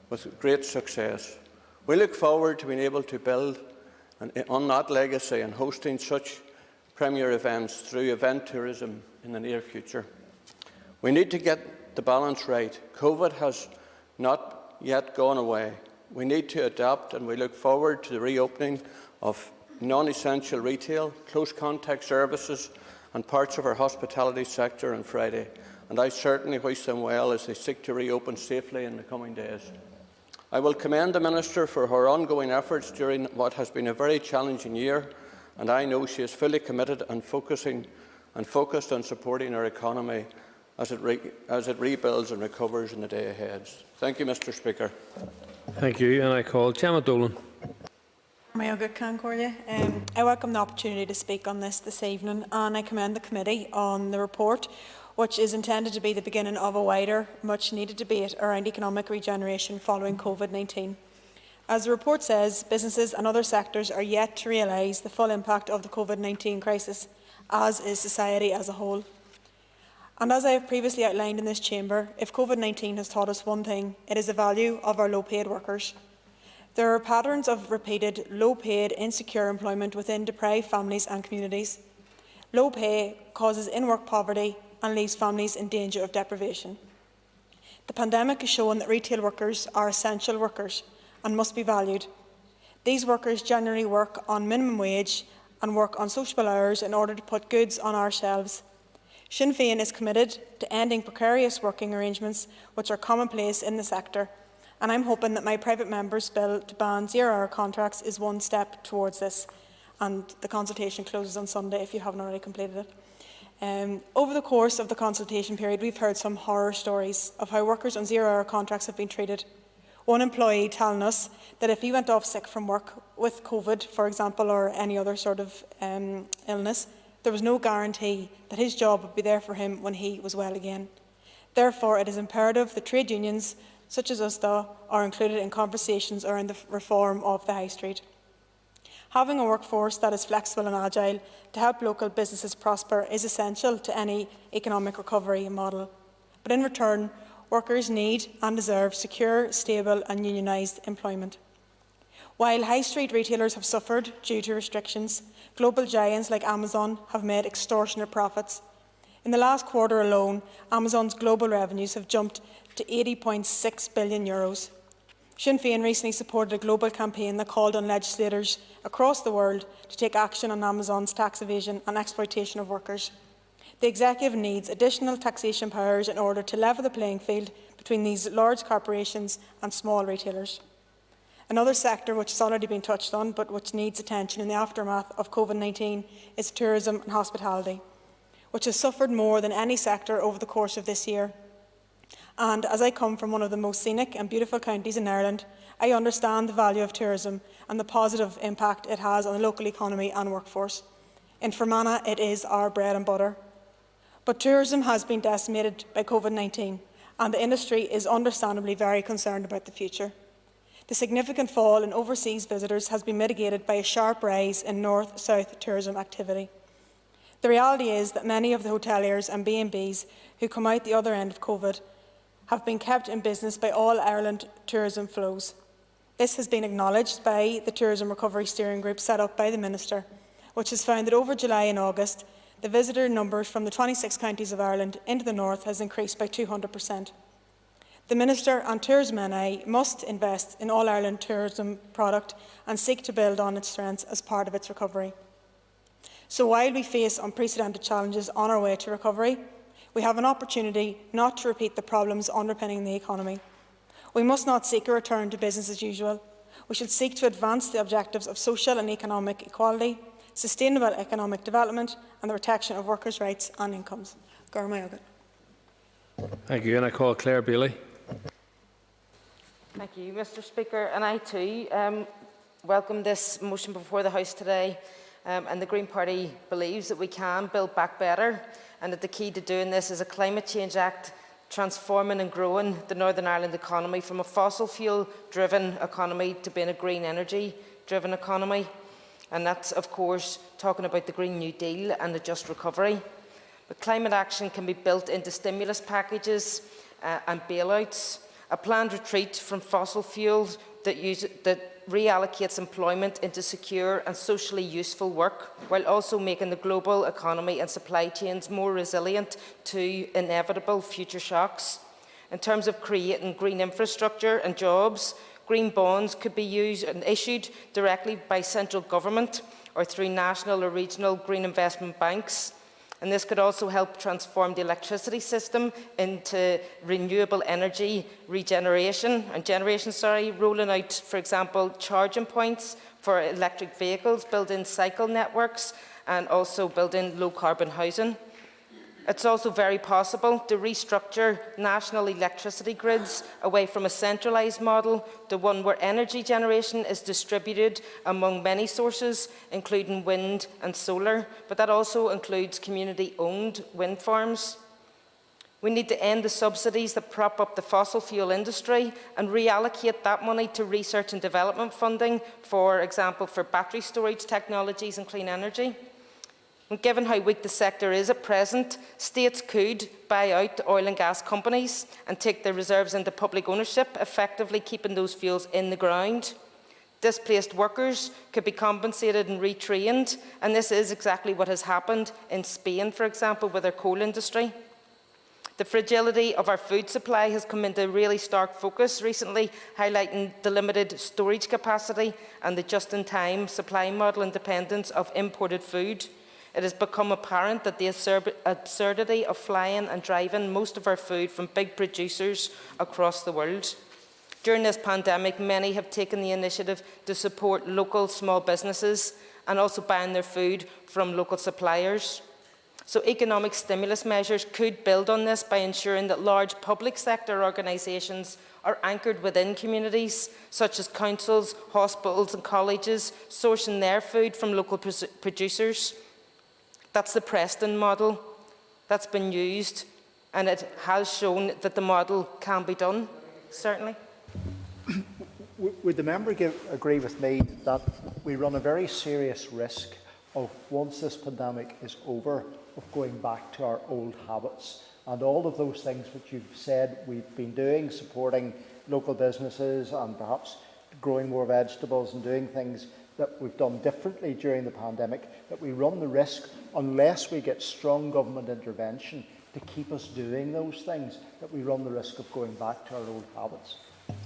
with great success. We look forward to being able to build on that legacy and hosting such premier events through event tourism in the near future. We need to get the balance right. COVID has not yet gone away. We need to adapt, and we look forward to the reopening of non-essential retail, close contact services and parts of our hospitality sector on Friday, and I certainly wish them well as they seek to reopen safely in the coming days. I will commend the Minister for her ongoing efforts during what has been a very challenging year, and I know she is fully committed and focused on supporting our economy as it rebuilds and recovers in the day ahead. Thank you, Mr. Speaker. Thank you, and I call Gemma Dolan. I welcome the opportunity to speak on this evening, and I commend the committee on the report, which is intended to be the beginning of a wider, much-needed debate around economic regeneration following COVID-19. As the report says, businesses and other sectors are yet to realise the full impact of the COVID-19 crisis, as is society as a whole. And as I have previously outlined in this chamber, if COVID-19 has taught us one thing, it is the value of our low-paid workers. There are patterns of repeated low-paid, insecure employment within deprived families and communities. Low pay causes in-work poverty and leaves families in danger of deprivation. The pandemic has shown that retail workers are essential workers and must be valued. These workers generally work on minimum wage and work on sociable hours in order to put goods on our shelves. Sinn Féin is committed to ending precarious working arrangements which are commonplace in the sector, and I'm hoping that my private member's bill to ban zero-hour contracts is one step towards this, and the consultation closes on Sunday if you haven't already completed it. Over the course of the consultation period, we've heard some horror stories of how workers on zero-hour contracts have been treated. One employee telling us that if he went off sick from work with COVID, for example, or any other sort of illness, there was no guarantee that his job would be there for him when he was well again. Therefore, it is imperative that trade unions, such as USDA, are included in conversations around the reform of the High Street. Having a workforce that is flexible and agile to help local businesses prosper is essential to any economic recovery model. But in return, workers need and deserve secure, stable and unionised employment. While high street retailers have suffered due to restrictions, global giants like Amazon have made extortionate profits. In the last quarter alone, Amazon's global revenues have jumped to €80.6 billion. Sinn Féin recently supported a global campaign that called on legislators across the world to take action on Amazon's tax evasion and exploitation of workers. The executive needs additional taxation powers in order to level the playing field between these large corporations and small retailers. Another sector which has already been touched on, but which needs attention in the aftermath of COVID-19, is tourism and hospitality, which has suffered more than any sector over the course of this year. And as I come from one of the most scenic and beautiful counties in Ireland, I understand the value of tourism and the positive impact it has on the local economy and workforce. In Fermanagh, it is our bread and butter. But tourism has been decimated by COVID-19, and the industry is understandably very concerned about the future. The significant fall in overseas visitors has been mitigated by a sharp rise in north-south tourism activity. The reality is that many of the hoteliers and B&Bs who come out the other end of COVID have been kept in business by All Ireland tourism flows. This has been acknowledged by the Tourism Recovery Steering Group set up by the Minister, which has found that over July and August, the visitor numbers from the 26 counties of Ireland into the north has increased by 200%. The Minister and Tourism NI must invest in All Ireland tourism product and seek to build on its strengths as part of its recovery. So while we face unprecedented challenges on our way to recovery, we have an opportunity not to repeat the problems underpinning the economy. We must not seek a return to business as usual. We should seek to advance the objectives of social and economic equality, sustainable economic development and the protection of workers' rights and incomes. Thank you. And I call Claire Bailey. Thank you, Mr. Speaker. And I too welcome this motion before the House today. And the Green Party believes that we can build back better, and that the key to doing this is a Climate Change Act transforming and growing the Northern Ireland economy from a fossil fuel-driven economy to being a green energy-driven economy. And that's, of course, talking about the Green New Deal and the Just Recovery. But climate action can be built into stimulus packages and bailouts. A planned retreat from fossil fuels that reallocates employment into secure and socially useful work, while also making the global economy and supply chains more resilient to inevitable future shocks. In terms of creating green infrastructure and jobs, green bonds could be used and issued directly by central government or through national or regional green investment banks. And this could also help transform the electricity system into renewable energy regeneration and generation, rolling out, for example, charging points for electric vehicles, building cycle networks, and also building low-carbon housing. It's also very possible to restructure national electricity grids away from a centralised model to one where energy generation is distributed among many sources, including wind and solar, but that also includes community-owned wind farms. We need to end the subsidies that prop up the fossil fuel industry and reallocate that money to research and development funding, for example, for battery storage technologies and clean energy. And given how weak the sector is at present, states could buy out oil and gas companies and take their reserves into public ownership, effectively keeping those fuels in the ground. Displaced workers could be compensated and retrained, and this is exactly what has happened in Spain, for example, with their coal industry. The fragility of our food supply has come into really stark focus recently, highlighting the limited storage capacity and the just-in-time supply model and dependence of imported food. It has become apparent that the absurdity of flying and driving most of our food from big producers across the world. During this pandemic, many have taken the initiative to support local small businesses and also buying their food from local suppliers. So economic stimulus measures could build on this by ensuring that large public sector organisations are anchored within communities, such as councils, hospitals and colleges, sourcing their food from local producers. That's the Preston model that's been used, and it has shown that the model can be done, certainly. Would the member agree with me that we run a very serious risk of, once this pandemic is over, of going back to our old habits? And all of those things which you've said we've been doing, supporting local businesses and perhaps growing more vegetables and doing things that we've done differently during the pandemic, that we run the risk, unless we get strong government intervention to keep us doing those things, that we run the risk of going back to our old habits.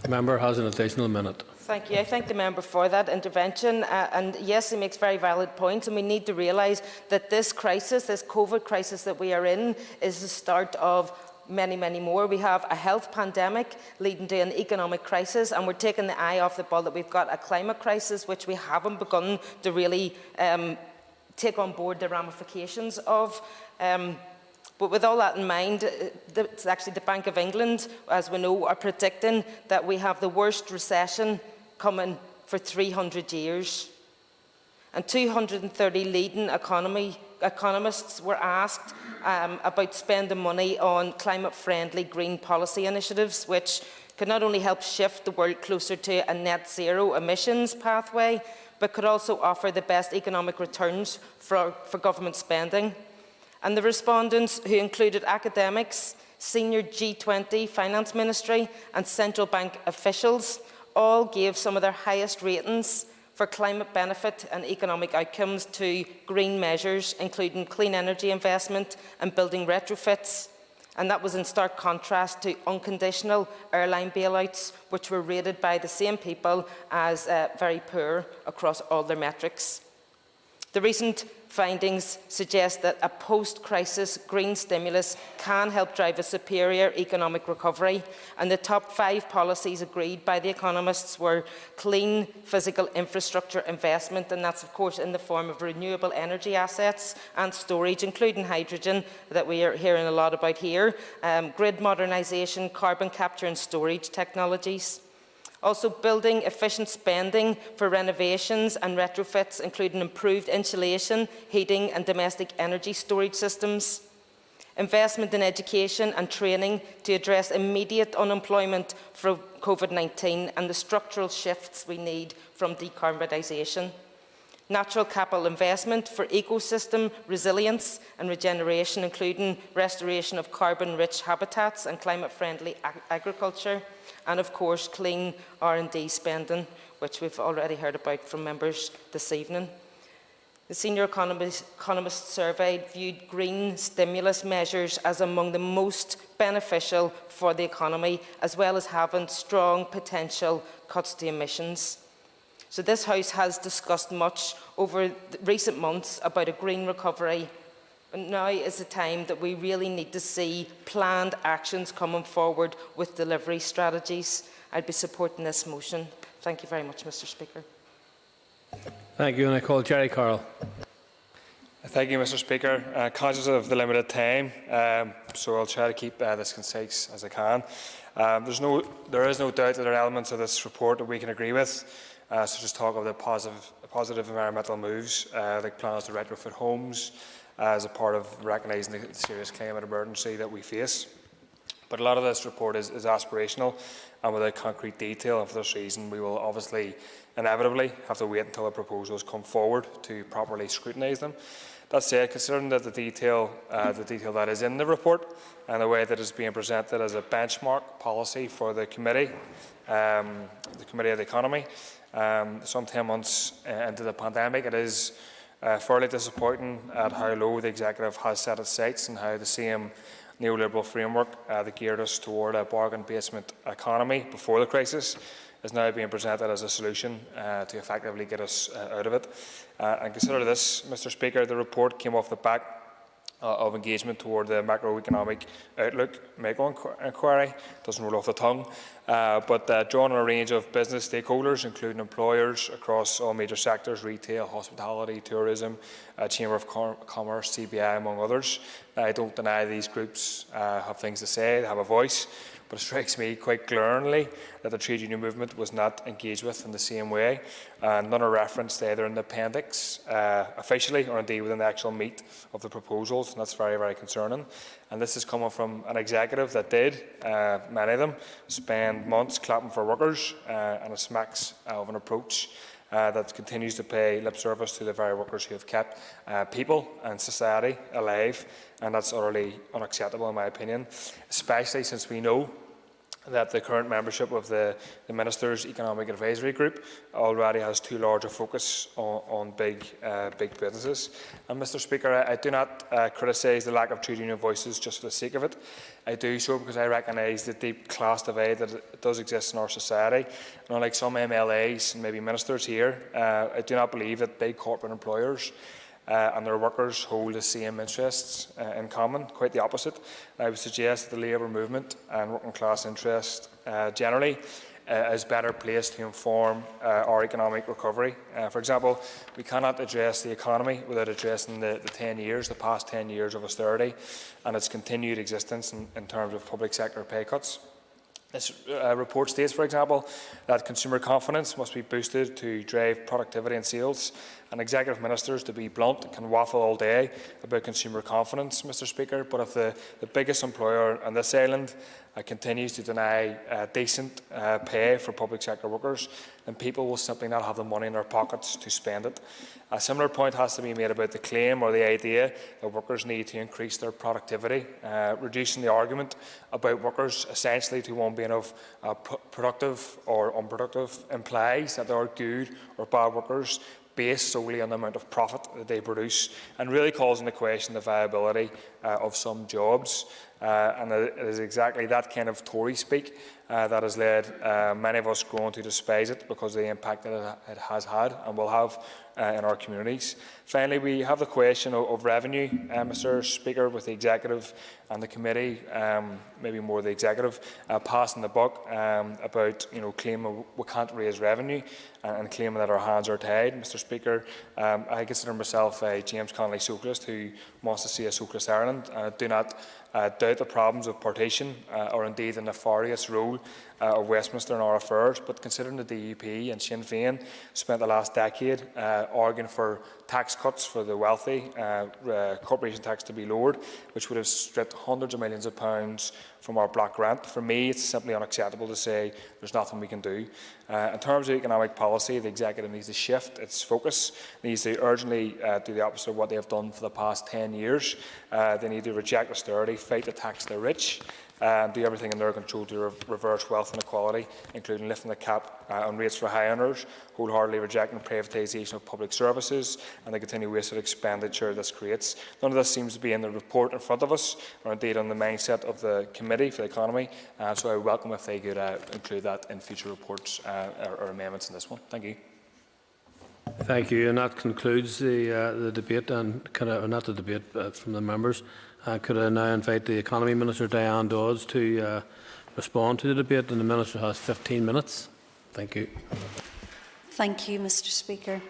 The member has an additional minute. Thank you. I thank the member for that intervention. And yes, he makes very valid points. And we need to realise that this crisis, this COVID crisis that we are in, is the start of many, many more. We have a health pandemic leading to an economic crisis, and we're taking the eye off the ball that we've got a climate crisis, which we haven't begun to really take on board the ramifications of. But with all that in mind, it's actually the Bank of England, as we know, are predicting that we have the worst recession coming for 300 years. And 230 leading economists were asked about spending money on climate-friendly green policy initiatives, which could not only help shift the world closer to a net zero emissions pathway, but could also offer the best economic returns for government spending. And the respondents, who included academics, senior G20 finance ministry and central bank officials, all gave some of their highest ratings for climate benefit and economic outcomes to green measures, including clean energy investment and building retrofits. And that was in stark contrast to unconditional airline bailouts, which were rated by the same people as very poor across all their metrics. The recent findings suggest that a post-crisis green stimulus can help drive a superior economic recovery, and the top 5 policies agreed by the economists were clean physical infrastructure investment, and that's of course in the form of renewable energy assets and storage, including hydrogen that we are hearing a lot about here, grid modernisation, carbon capture and storage technologies. Also building efficient spending for renovations and retrofits, including improved insulation, heating and domestic energy storage systems. Investment in education and training to address immediate unemployment from COVID-19 and the structural shifts we need from decarbonisation. Natural capital investment for ecosystem resilience and regeneration, including restoration of carbon-rich habitats and climate-friendly agriculture. And of course, clean R&D spending, which we've already heard about from members this evening. The senior economists surveyed viewed green stimulus measures as among the most beneficial for the economy, as well as having strong potential cuts to emissions. So this House has discussed much over recent months about a green recovery. And now is the time that we really need to see planned actions coming forward with delivery strategies. I'd be supporting this motion. Thank you very much, Mr. Speaker. Thank you, and I call Jerry Carroll. Thank you, Mr. Speaker. Conscious of the limited time, so I'll try to keep this concise as I can. There is no doubt that there are elements of this report that we can agree with, such as talk of the positive environmental moves, like plans to retrofit homes, as a part of recognising the serious climate emergency that we face. But a lot of this report is aspirational and without concrete detail, and for this reason we will obviously inevitably have to wait until the proposals come forward to properly scrutinise them. That said, considering that the detail that is in the report and the way that it is being presented as a benchmark policy for the Committee of the Economy, some 10 months into the pandemic, it is fairly disappointing at how low the Executive has set its sights and how the same neoliberal framework that geared us toward a bargain basement economy before the crisis is now being presented as a solution to effectively get us out of it. And consider this, Mr. Speaker, the report came off the back of engagement toward the macroeconomic outlook micro-inquiry. Doesn't roll off the tongue, but drawn on a range of business stakeholders, including employers across all major sectors: retail, hospitality, tourism, Chamber of Commerce, CBI, among others. I don't deny these groups have things to say, they have a voice, but it strikes me quite glaringly that the trade union movement was not engaged with in the same way. None are referenced either in the appendix officially or indeed within the actual meat of the proposals, and that's very, very concerning. And this is coming from an executive that did, many of them, spend months clapping for workers, and it smacks of an approach that continues to pay lip service to the very workers who have kept people and society alive, and that's utterly unacceptable in my opinion, especially since we know that the current membership of the Minister's Economic Advisory Group already has too large a focus on big businesses. And Mr. Speaker, I do not criticise the lack of trade union voices just for the sake of it. I do so because I recognise the deep class divide that does exist in our society. And unlike some MLAs and maybe ministers here, I do not believe that big corporate employers and their workers hold the same interests in common, quite the opposite. I would suggest that the labour movement and working class interest generally is better placed to inform our economic recovery. For example, we cannot address the economy without addressing the past 10 years of austerity and its continued existence in terms of public sector pay cuts. This report states, for example, that consumer confidence must be boosted to drive productivity and sales. And executive ministers, to be blunt, can waffle all day about consumer confidence, Mr. Speaker, but if the biggest employer on this island continues to deny decent pay for public sector workers, then people will simply not have the money in their pockets to spend it. A similar point has to be made about the claim or the idea that workers need to increase their productivity. Reducing the argument about workers essentially to one being of productive or unproductive implies that there are good or bad workers based solely on the amount of profit that they produce, and really calls into question the viability of some jobs. And it is exactly that kind of Tory speak that has led many of us growing to despise it because of the impact that it has had and will have in our communities. Finally, we have the question of revenue, Mr. Speaker, with the Executive and the Committee, maybe more the Executive, passing the buck about claiming we can't raise revenue and claiming that our hands are tied. Mr. Speaker, I consider myself a James Connolly socialist who wants to see a socialist Ireland. I do not doubt the problems of partition or indeed the nefarious role of Westminster in our affairs, but considering the DUP and Sinn Féin spent the last decade arguing for tax cuts for the wealthy, corporation tax to be lowered, which would have stripped hundreds of millions of pounds from our black rent. For me, it's simply unacceptable to say there's nothing we can do. In terms of economic policy, the Executive needs to shift its focus, needs to urgently do the opposite of what they have done for the past 10 years. They need to reject austerity, fight the tax the rich, and do everything in their control to reverse wealth inequality, including lifting the cap on rates for high earners, wholeheartedly rejecting privatisation of public services and the continued wasted expenditure this creates. None of this seems to be in the report in front of us, or indeed on the mindset of the Committee for the Economy, so I would welcome if they could include that in future reports or amendments in this one. Thank you. Thank you, and that concludes the debate, and not the debate from the members. Could I now invite the Economy Minister, Diane Dodds, to respond to the debate, and the Minister has 15 minutes. Thank you. Thank you, Mr. Speaker.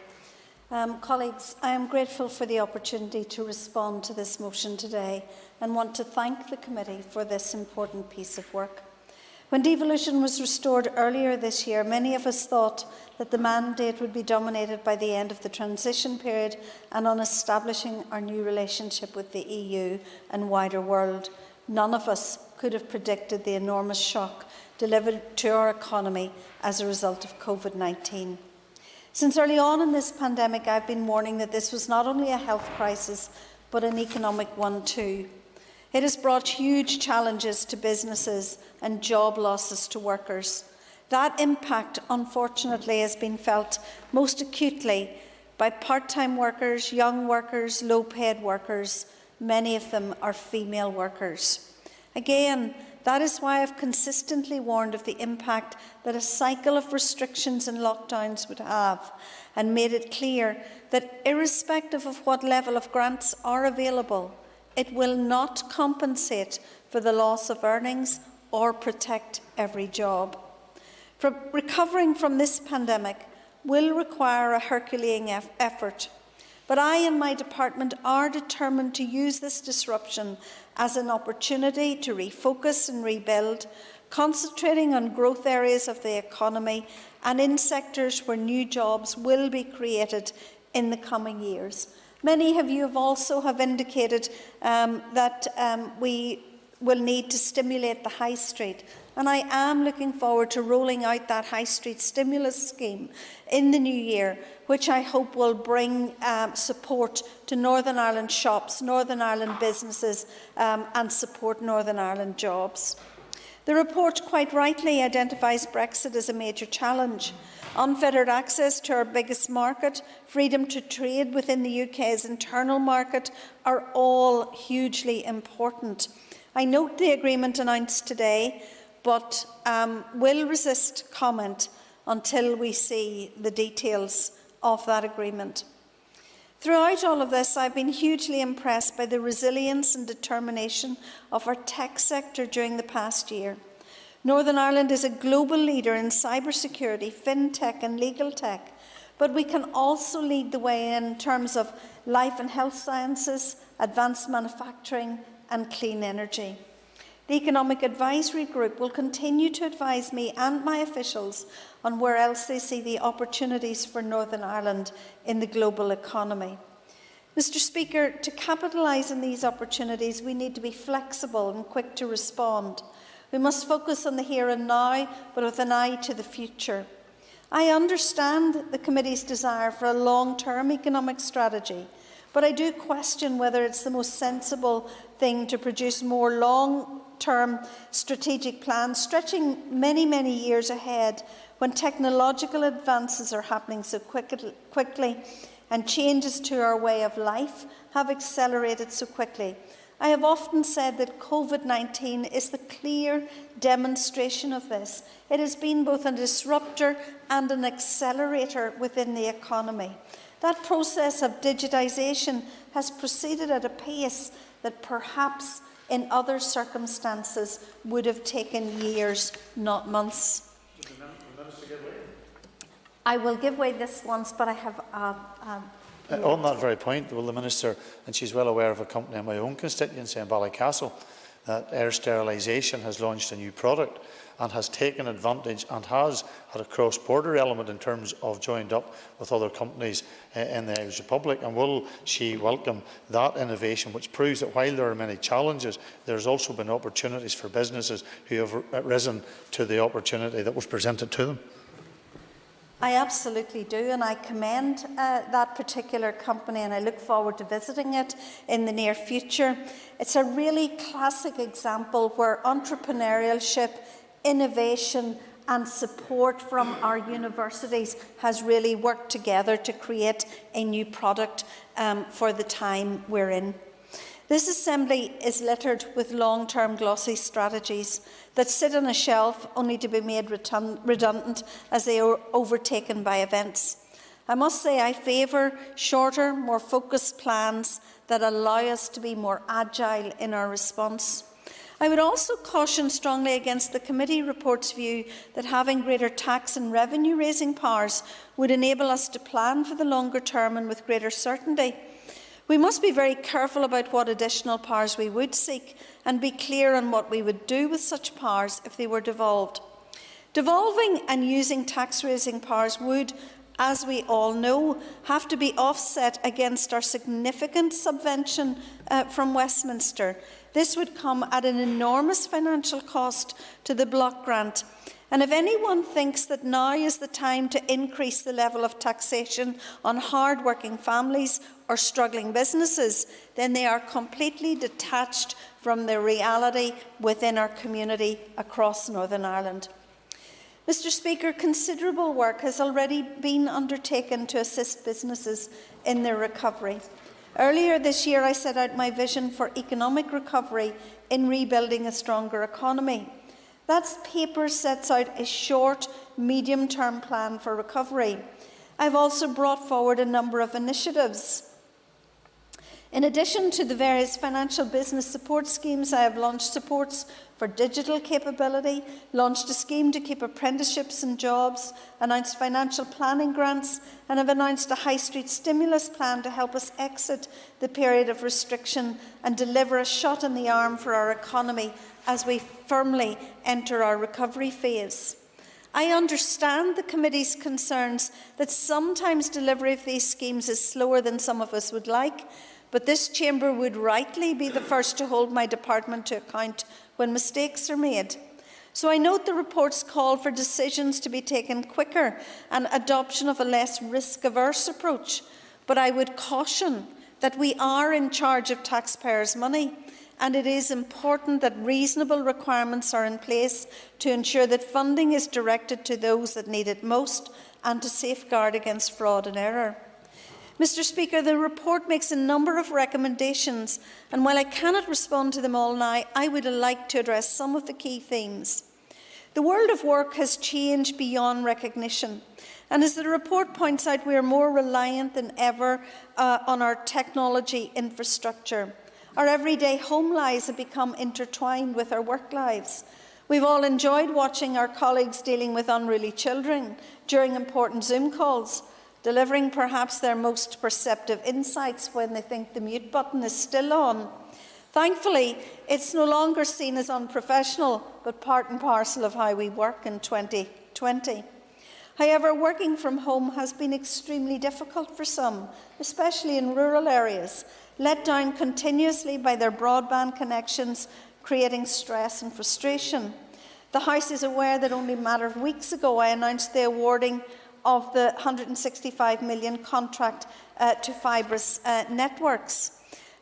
Colleagues, I am grateful for the opportunity to respond to this motion today and want to thank the Committee for this important piece of work. When devolution was restored earlier this year, many of us thought that the mandate would be dominated by the end of the transition period and on establishing our new relationship with the EU and wider world. None of us could have predicted the enormous shock delivered to our economy as a result of COVID-19. Since early on in this pandemic, I've been warning that this was not only a health crisis, but an economic one too. It has brought huge challenges to businesses and job losses to workers. That impact, unfortunately, has been felt most acutely by part-time workers, young workers, low-paid workers. Many of them are female workers. Again, that is why I've consistently warned of the impact that a cycle of restrictions and lockdowns would have, and made it clear that irrespective of what level of grants are available, it will not compensate for the loss of earnings or protect every job. Recovering from this pandemic will require a Herculean effort, but I and my department are determined to use this disruption as an opportunity to refocus and rebuild, concentrating on growth areas of the economy and in sectors where new jobs will be created in the coming years. Many of you have also indicated that we will need to stimulate the high street, and I am looking forward to rolling out that high street stimulus scheme in the new year, which I hope will bring support to Northern Ireland shops, Northern Ireland businesses and support Northern Ireland jobs. The report quite rightly identifies Brexit as a major challenge. Unfettered access to our biggest market, freedom to trade within the UK's internal market are all hugely important. I note the agreement announced today, but will resist comment until we see the details of that agreement. Throughout all of this, I've been hugely impressed by the resilience and determination of our tech sector during the past year. Northern Ireland is a global leader in cybersecurity, fintech and legal tech, but we can also lead the way in terms of life and health sciences, advanced manufacturing and clean energy. The Economic Advisory Group will continue to advise me and my officials on where else they see the opportunities for Northern Ireland in the global economy. Mr. Speaker, to capitalise on these opportunities, we need to be flexible and quick to respond. We must focus on the here and now, but with an eye to the future. I understand the Committee's desire for a long-term economic strategy, but I do question whether it's the most sensible thing to produce more long-term strategic plans, stretching many, many years ahead when technological advances are happening so quickly and changes to our way of life have accelerated so quickly. I have often said that COVID-19 is the clear demonstration of this. It has been both a disruptor and an accelerator within the economy. That process of digitisation has proceeded at a pace that perhaps in other circumstances would have taken years, not months. I will give way this once, but I have on that very point, well, the Minister, and she's well aware of a company in my own constituency in Ballycastle, that Air Sterilisation has launched a new product and has taken advantage and has had a cross-border element in terms of joined up with other companies in the Irish Republic. And will she welcome that innovation, which proves that while there are many challenges, there has also been opportunities for businesses who have risen to the opportunity that was presented to them? I absolutely do, and I commend that particular company, and I look forward to visiting it in the near future. It's a really classic example where entrepreneurship, innovation and support from our universities has really worked together to create a new product for the time we're in. This Assembly is littered with long-term glossy strategies that sit on a shelf only to be made redundant as they are overtaken by events. I must say I favour shorter, more focused plans that allow us to be more agile in our response. I would also caution strongly against the committee report's view that having greater tax and revenue-raising powers would enable us to plan for the longer term and with greater certainty. We must be very careful about what additional powers we would seek and be clear on what we would do with such powers if they were devolved. Devolving and using tax-raising powers would, as we all know, have to be offset against our significant subvention from Westminster. This would come at an enormous financial cost to the block grant. And if anyone thinks that now is the time to increase the level of taxation on hard-working families or struggling businesses, then they are completely detached from the reality within our community across Northern Ireland. Mr. Speaker, considerable work has already been undertaken to assist businesses in their recovery. Earlier this year, I set out my vision for economic recovery in rebuilding a stronger economy. That paper sets out a short, medium-term plan for recovery. I've also brought forward a number of initiatives. In addition to the various financial business support schemes, I have launched supports for digital capability, launched a scheme to keep apprenticeships and jobs, announced financial planning grants, and have announced a high street stimulus plan to help us exit the period of restriction and deliver a shot in the arm for our economy as we firmly enter our recovery phase. I understand the committee's concerns that sometimes delivery of these schemes is slower than some of us would like, but this chamber would rightly be the first to hold my department to account when mistakes are made. So I note the report's call for decisions to be taken quicker and adoption of a less risk-averse approach, but I would caution that we are in charge of taxpayers' money, and it is important that reasonable requirements are in place to ensure that funding is directed to those that need it most and to safeguard against fraud and error. Mr. Speaker, the report makes a number of recommendations, and while I cannot respond to them all now, I would like to address some of the key themes. The world of work has changed beyond recognition, and as the report points out, we are more reliant than ever on our technology infrastructure. Our everyday home lives have become intertwined with our work lives. We've all enjoyed watching our colleagues dealing with unruly children during important Zoom calls, delivering perhaps their most perceptive insights when they think the mute button is still on. Thankfully, it's no longer seen as unprofessional, but part and parcel of how we work in 2020. However, working from home has been extremely difficult for some, especially in rural areas, let down continuously by their broadband connections, creating stress and frustration. The House is aware that only a matter of weeks ago I announced the awarding of the £165 million contract to fibrous networks.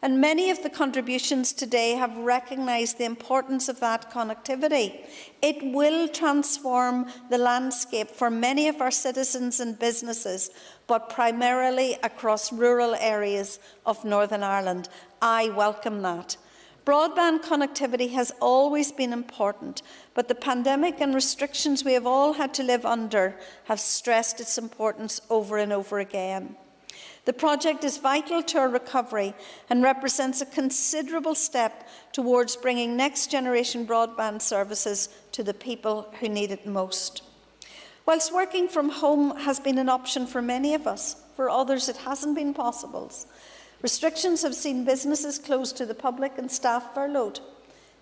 And many of the contributions today have recognised the importance of that connectivity. It will transform the landscape for many of our citizens and businesses, but primarily across rural areas of Northern Ireland. I welcome that. Broadband connectivity has always been important, but the pandemic and restrictions we have all had to live under have stressed its importance over and over again. The project is vital to our recovery and represents a considerable step towards bringing next-generation broadband services to the people who need it most. Whilst working from home has been an option for many of us, for others it hasn't been possible. Restrictions have seen businesses closed to the public and staff furloughed.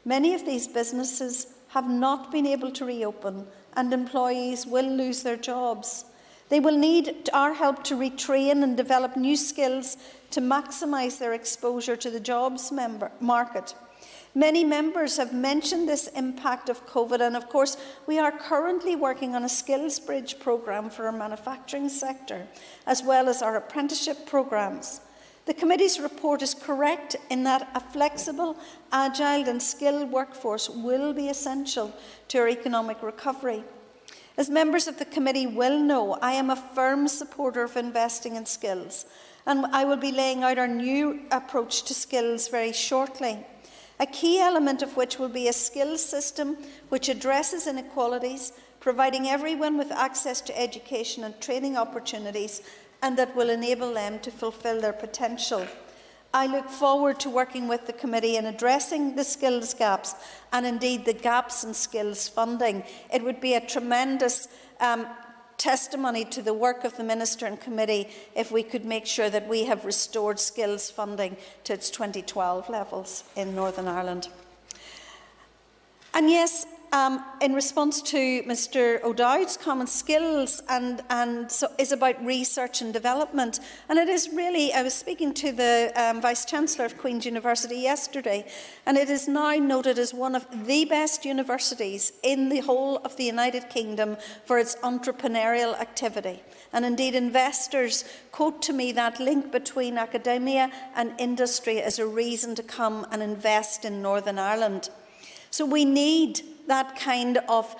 Many of these businesses have not been able to reopen, and employees will lose their jobs. They will need our help to retrain and develop new skills to maximise their exposure to the jobs market. Many members have mentioned this impact of COVID, and of course we are currently working on a skills bridge programme for our manufacturing sector, as well as our apprenticeship programmes. The committee's report is correct in that a flexible, agile and skilled workforce will be essential to our economic recovery. As members of the committee will know, I am a firm supporter of investing in skills, and I will be laying out our new approach to skills very shortly. A key element of which will be a skills system which addresses inequalities, providing everyone with access to education and training opportunities, and that will enable them to fulfil their potential. I look forward to working with the committee in addressing the skills gaps and indeed the gaps in skills funding. It would be a tremendous testimony to the work of the Minister and committee if we could make sure that we have restored skills funding to its 2012 levels in Northern Ireland. And yes, in response to Mr O'Dowd's comments, skills is about research and development. And it is really, I was speaking to the Vice-Chancellor of Queen's University yesterday, and it is now noted as one of the best universities in the whole of the United Kingdom for its entrepreneurial activity. And indeed, investors quote to me that link between academia and industry as a reason to come and invest in Northern Ireland. So we need that kind of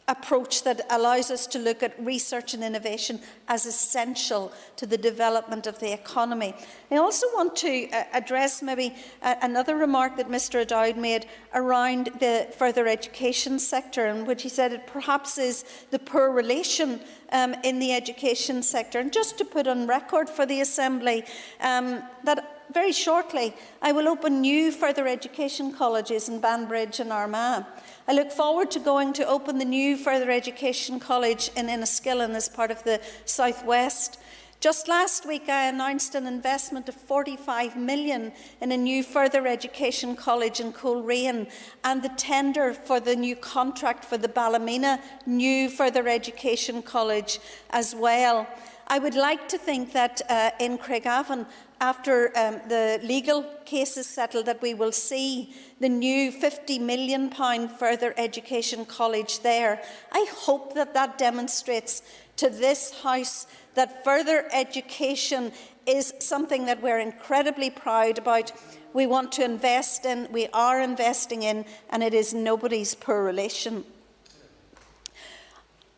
approach that allows us to look at research and innovation as essential to the development of the economy. I also want to address maybe another remark that Mr O'Dowd made around the further education sector, in which he said it perhaps is the poor relation in the education sector. And just to put on record for the Assembly that very shortly I will open new further education colleges in Banbridge and Armagh. I look forward to going to open the new further education college in Enniskillen as part of the South West. Just last week I announced an investment of $45 million in a new further education college in Coleraine, and the tender for the new contract for the Ballymena new further education college as well. I would like to think that in Craigavon, after the legal case is settled, that we will see the new £50 million further education college there. I hope that that demonstrates to this House that further education is something that we're incredibly proud about. We want to invest in, we are investing in, and it is nobody's poor relation.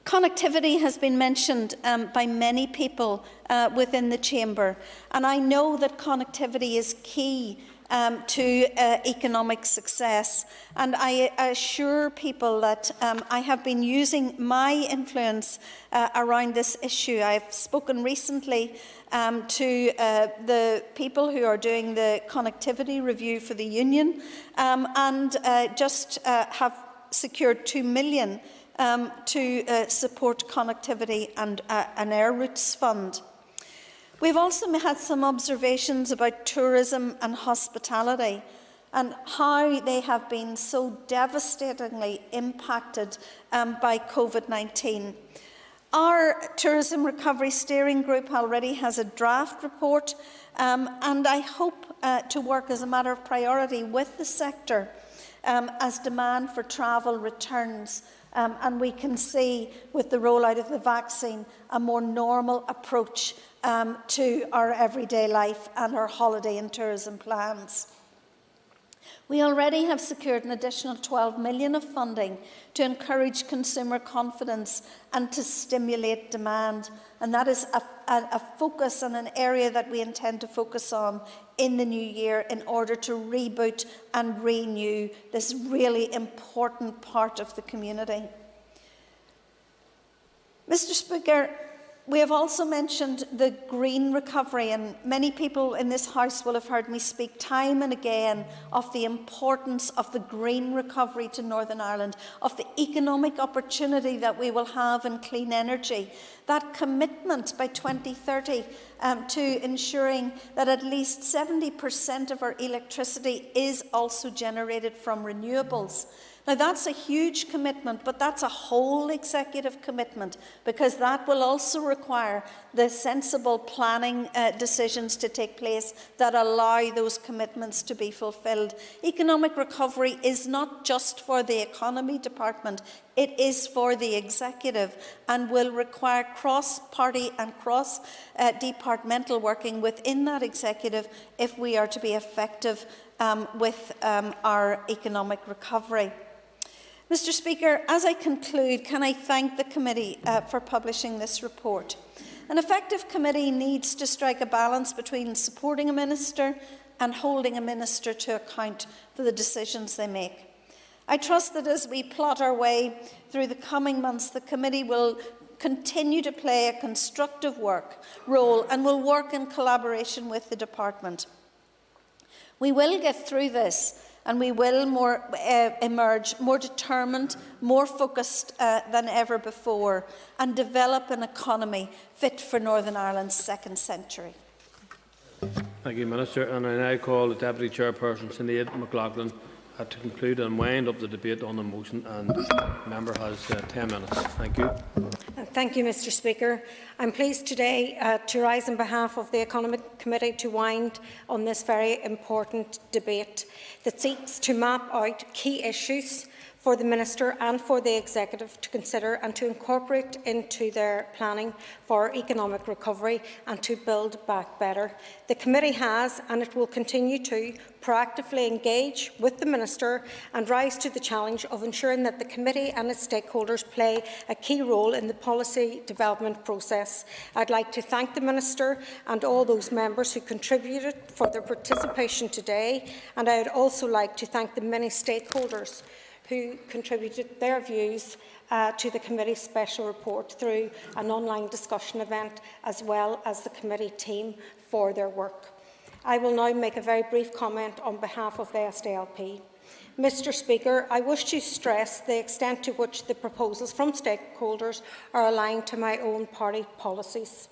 Connectivity has been mentioned by many people within the chamber, and I know that connectivity is key to economic success, and I assure people that I have been using my influence around this issue. I've spoken recently to the people who are doing the connectivity review for the Union, and just have secured £2 million to support connectivity and an air routes fund. We've also had some observations about tourism and hospitality and how they have been so devastatingly impacted by COVID-19. Our Tourism Recovery Steering Group already has a draft report, and I hope to work as a matter of priority with the sector as demand for travel returns. And we can see, with the rollout of the vaccine, a more normal approach to our everyday life and our holiday and tourism plans. We already have secured an additional £12 million of funding to encourage consumer confidence and to stimulate demand. And that is a focus and an area that we intend to focus on in the new year in order to reboot and renew this really important part of the community. Mr. Speaker, we have also mentioned the green recovery, and many people in this House will have heard me speak time and again of the importance of the green recovery to Northern Ireland, of the economic opportunity that we will have in clean energy, that commitment by 2030 to ensuring that at least 70% of our electricity is also generated from renewables. Now, that's a huge commitment, but that's a whole executive commitment, because that will also require the sensible planning decisions to take place that allow those commitments to be fulfilled. Economic recovery is not just for the Economy Department, it is for the executive, and will require cross-party and cross-departmental working within that executive if we are to be effective with our economic recovery. Mr. Speaker, as I conclude, can I thank the committee for publishing this report. An effective committee needs to strike a balance between supporting a minister and holding a minister to account for the decisions they make. I trust that as we plot our way through the coming months, the committee will continue to play a constructive role and will work in collaboration with the department. We will get through this, and we will emerge more determined, more focused than ever before, and develop an economy fit for Northern Ireland's second century. Thank you, Minister. And I now call the Deputy Chairperson, Sinead McLaughlin, to conclude and wind up the debate on the motion, and the member has 10 minutes. Thank you. Thank you, Mr. Speaker. I'm pleased today to rise on behalf of the Economic Committee to wind on this very important debate that seeks to map out key issues for the Minister and for the Executive to consider and to incorporate into their planning for economic recovery and to build back better. The Committee has, and it will continue to, proactively engage with the Minister and rise to the challenge of ensuring that the Committee and its stakeholders play a key role in the policy development process. I'd like to thank the Minister and all those members who contributed for their participation today, and I would also like to thank the many stakeholders who contributed their views to the Committee's special report through an online discussion event, as well as the Committee team for their work. I will now make a very brief comment on behalf of the SDLP. Mr. Speaker, I wish to stress the extent to which the proposals from stakeholders are aligned to my own party policies.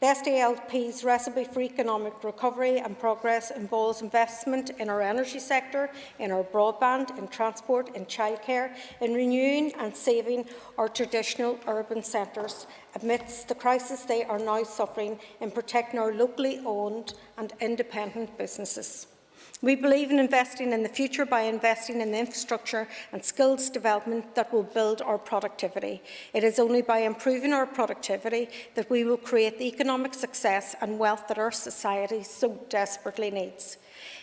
The SDLP's recipe for economic recovery and progress involves investment in our energy sector, in our broadband, in transport, in childcare, in renewing and saving our traditional urban centres amidst the crisis they are now suffering, in protecting our locally owned and independent businesses. We believe in investing in the future by investing in the infrastructure and skills development that will build our productivity. It is only by improving our productivity that we will create the economic success and wealth that our society so desperately needs.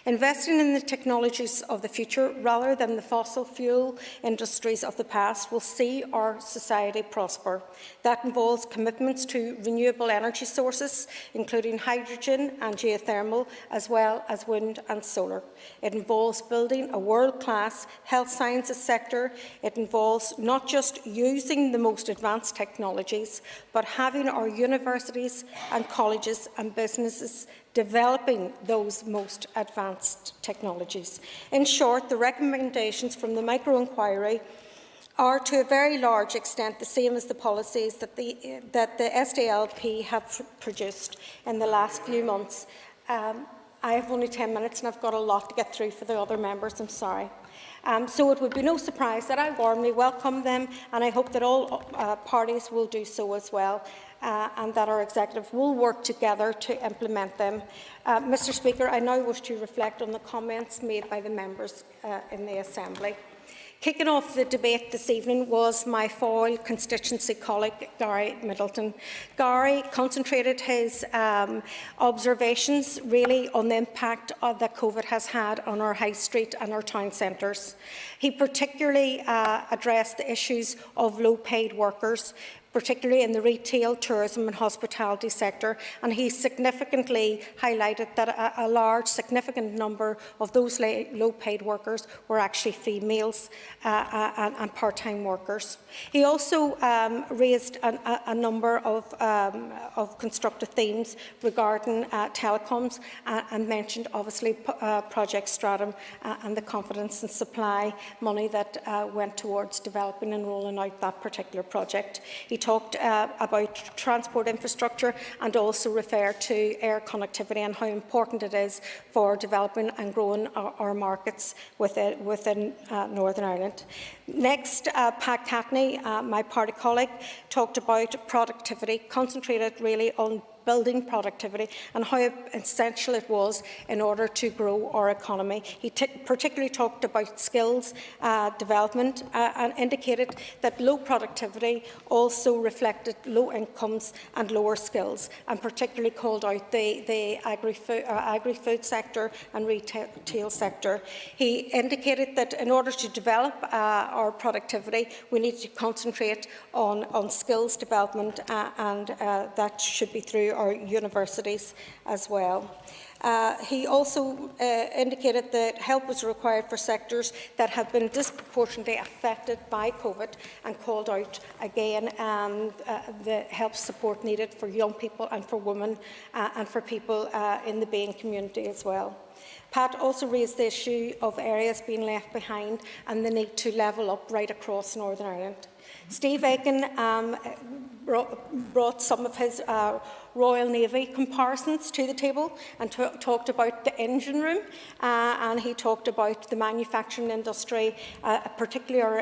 Investing in the technologies of the future rather than the fossil fuel industries of the past will see our society prosper. That involves commitments to renewable energy sources, including hydrogen and geothermal, as well as wind and solar. It involves building a world-class health sciences sector. It involves not just using the most advanced technologies, but having our universities and colleges and businesses developing those most advanced technologies. In short, the recommendations from the micro-inquiry are to a very large extent the same as the policies that the SDLP have produced in the last few months. I have only 10 minutes and I've got a lot to get through for the other members, I'm sorry. So it would be no surprise that I warmly welcome them, and I hope that all parties will do so as well, and that our executive will work together to implement them. Mr. Speaker, I now wish to reflect on the comments made by the members in the Assembly. Kicking off the debate this evening was my Foyle constituency colleague, Gary Middleton. Gary concentrated his observations really on the impact that COVID has had on our high street and our town centres. He particularly addressed the issues of low-paid workers, particularly in the retail, tourism and hospitality sector, and he significantly highlighted that a large, significant number of those low-paid workers were actually females and part-time workers. He also raised a number of constructive themes regarding telecoms and mentioned, obviously, Project Stratum and the confidence and supply money that went towards developing and rolling out that particular project. He talked about transport infrastructure and also referred to air connectivity and how important it is for developing and growing our markets within Northern Ireland. Next, Pat Cagney, my party colleague, talked about productivity, concentrated really on building productivity and how essential it was in order to grow our economy. He particularly talked about skills development and indicated that low productivity also reflected low incomes and lower skills, and particularly called out the agri-food sector and retail sector. He indicated that in order to develop our productivity, we need to concentrate on skills development and that should be through our universities as well. He also indicated that help was required for sectors that have been disproportionately affected by COVID and called out again the help support needed for young people and for women and for people in the BAME community as well. Pat also raised the issue of areas being left behind and the need to level up right across Northern Ireland. Steve Aiken brought some of his Royal Navy comparisons to the table and talked about the engine room and he talked about the manufacturing industry, particularly our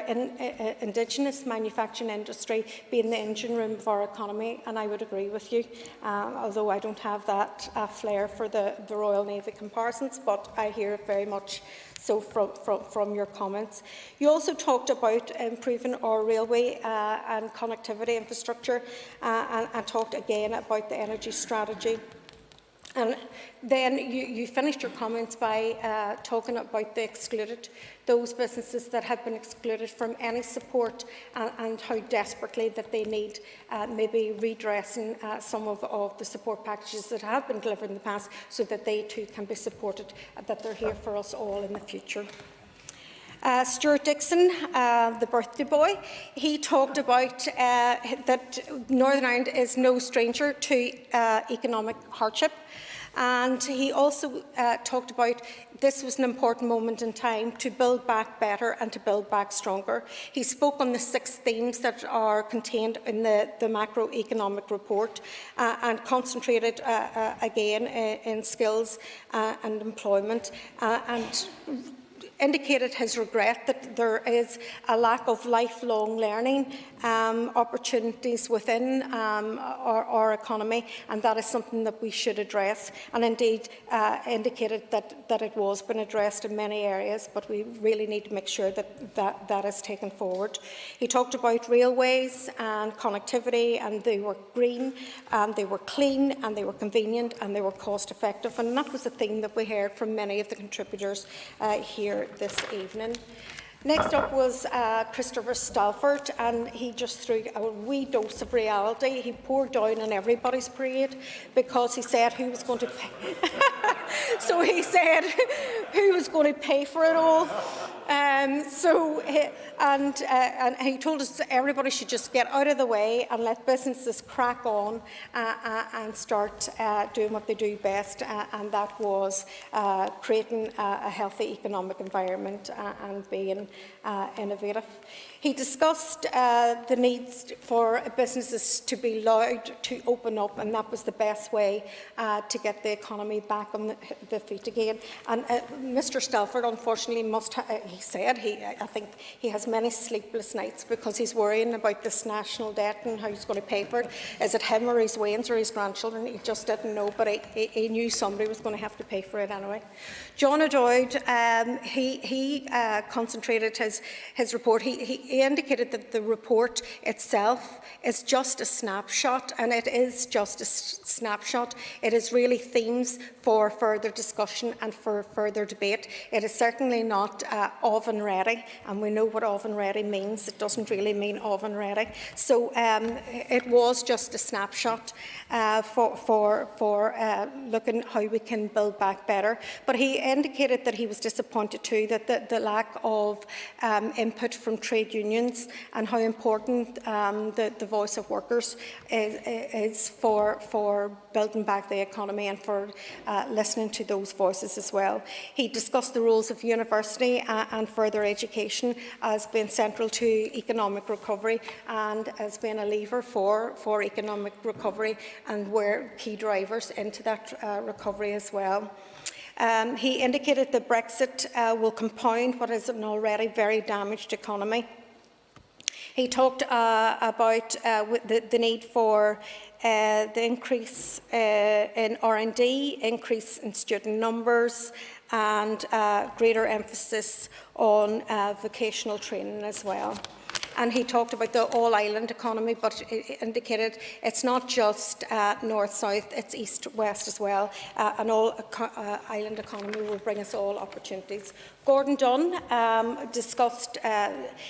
Indigenous manufacturing industry being the engine room of our economy, and I would agree with you, although I don't have that flair for the Royal Navy comparisons, but I hear it very much so from your comments. You also talked about improving our railway and connectivity infrastructure and talked again about the energy strategy. And then you finished your comments by talking about the excluded, those businesses that have been excluded from any support and how desperately that they need maybe redressing some of the support packages that have been delivered in the past so that they too can be supported, that they're here for us all in the future. Stuart Dixon, the birthday boy, he talked about that Northern Ireland is no stranger to economic hardship. And he also talked about this was an important moment in time to build back better and to build back stronger. He spoke on the 6 themes that are contained in the macroeconomic report and concentrated again in skills and employment and indicated his regret that there is a lack of lifelong learning opportunities within our economy, and that is something that we should address, and indeed indicated that it was been addressed in many areas, but we really need to make sure that is taken forward. He talked about railways and connectivity, and they were green, and they were clean, and they were convenient, and they were cost effective, and that was a theme that we heard from many of the contributors here this evening. Next up was Christopher Stalford, and he just threw a wee dose of reality. He poured down on everybody's parade because he said who was going to pay. So he said who was going to pay for it all. And he told us that everybody should just get out of the way and let businesses crack on and start doing what they do best, and that was creating a healthy economic environment and being innovative. He discussed the needs for businesses to be allowed to open up, and that was the best way to get the economy back on the feet again. And Mr. Stalford, unfortunately, I think he has many sleepless nights because he's worrying about this national debt and how he's going to pay for it. Is it him or his wains or his grandchildren? He just didn't know, but he knew somebody was going to have to pay for it anyway. John O'Dowd, he concentrated his report. He indicated that the report itself is just a snapshot, and it is just a snapshot. It is really themes for further discussion and for further debate. It is certainly not oven ready, and we know what oven ready means. It doesn't really mean oven ready. So it was just a snapshot for looking how we can build back better. But he indicated that he was disappointed too that the lack of input from trade unions and how important the voice of workers is for building back the economy and for listening to those voices as well. He discussed the roles of university and further education as being central to economic recovery and as being a lever for economic recovery, and were key drivers into that recovery as well. He indicated that Brexit will compound what is an already very damaged economy. He talked about the need for the increase in R&D, increase in student numbers, and greater emphasis on vocational training as well. And he talked about the all-island economy, but he indicated it's not just north-south, it's east-west as well. An all-island economy will bring us all opportunities. Gordon Dunn discussed,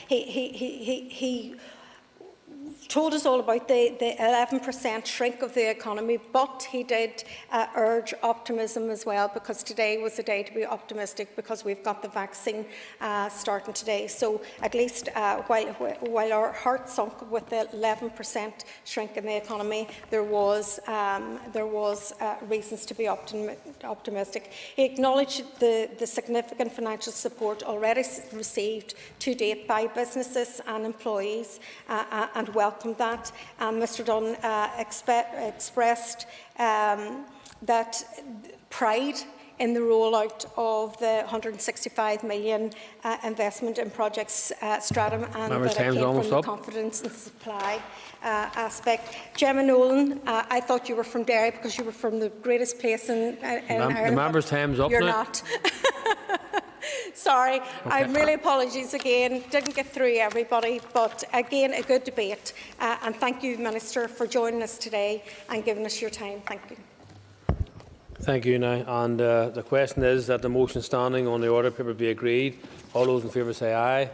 he told us all about the 11% shrink of the economy, but he did urge optimism as well, because today was a day to be optimistic because we've got the vaccine starting today. So at least while our heart sunk with the 11% shrink in the economy, there was reasons to be optimistic. He acknowledged the significant financial support already received to date by businesses and employees and welcomed that. Mr Dunn expressed that pride in the rollout of the 165 million investment in projects Stratum, and that it came from the confidence and supply aspect. Gemma Nolan, I thought you were from Derry because you were from the greatest place in Ireland. The member's time's up You're now. not. Sorry, I'm really apologies again. Didn't get through everybody, but again, a good debate. And thank you, Minister, for joining us today and giving us your time. Thank you. Thank you now. And the question is that the motion standing on the order paper be agreed. All those in favour say aye.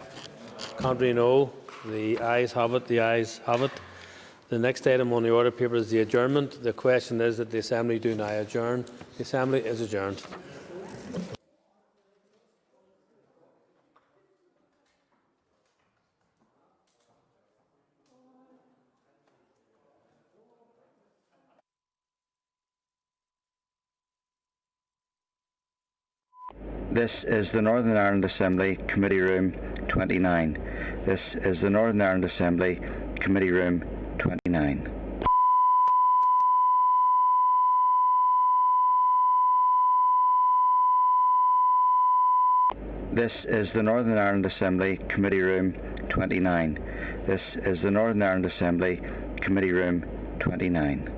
Contrary, no. The ayes have it. The ayes have it. The next item on the order paper is the adjournment. The question is that the Assembly do now adjourn. The Assembly is adjourned. This is the Northern Ireland Assembly, Committee Room 29. This is the Northern Ireland Assembly, Committee Room 29. This is the Northern Ireland Assembly, Committee Room 29. This is the Northern Ireland Assembly, Committee Room 29.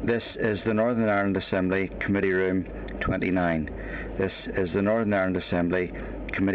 This is the Northern Ireland Assembly, Committee Room 29. This is the Northern Ireland Assembly, Committee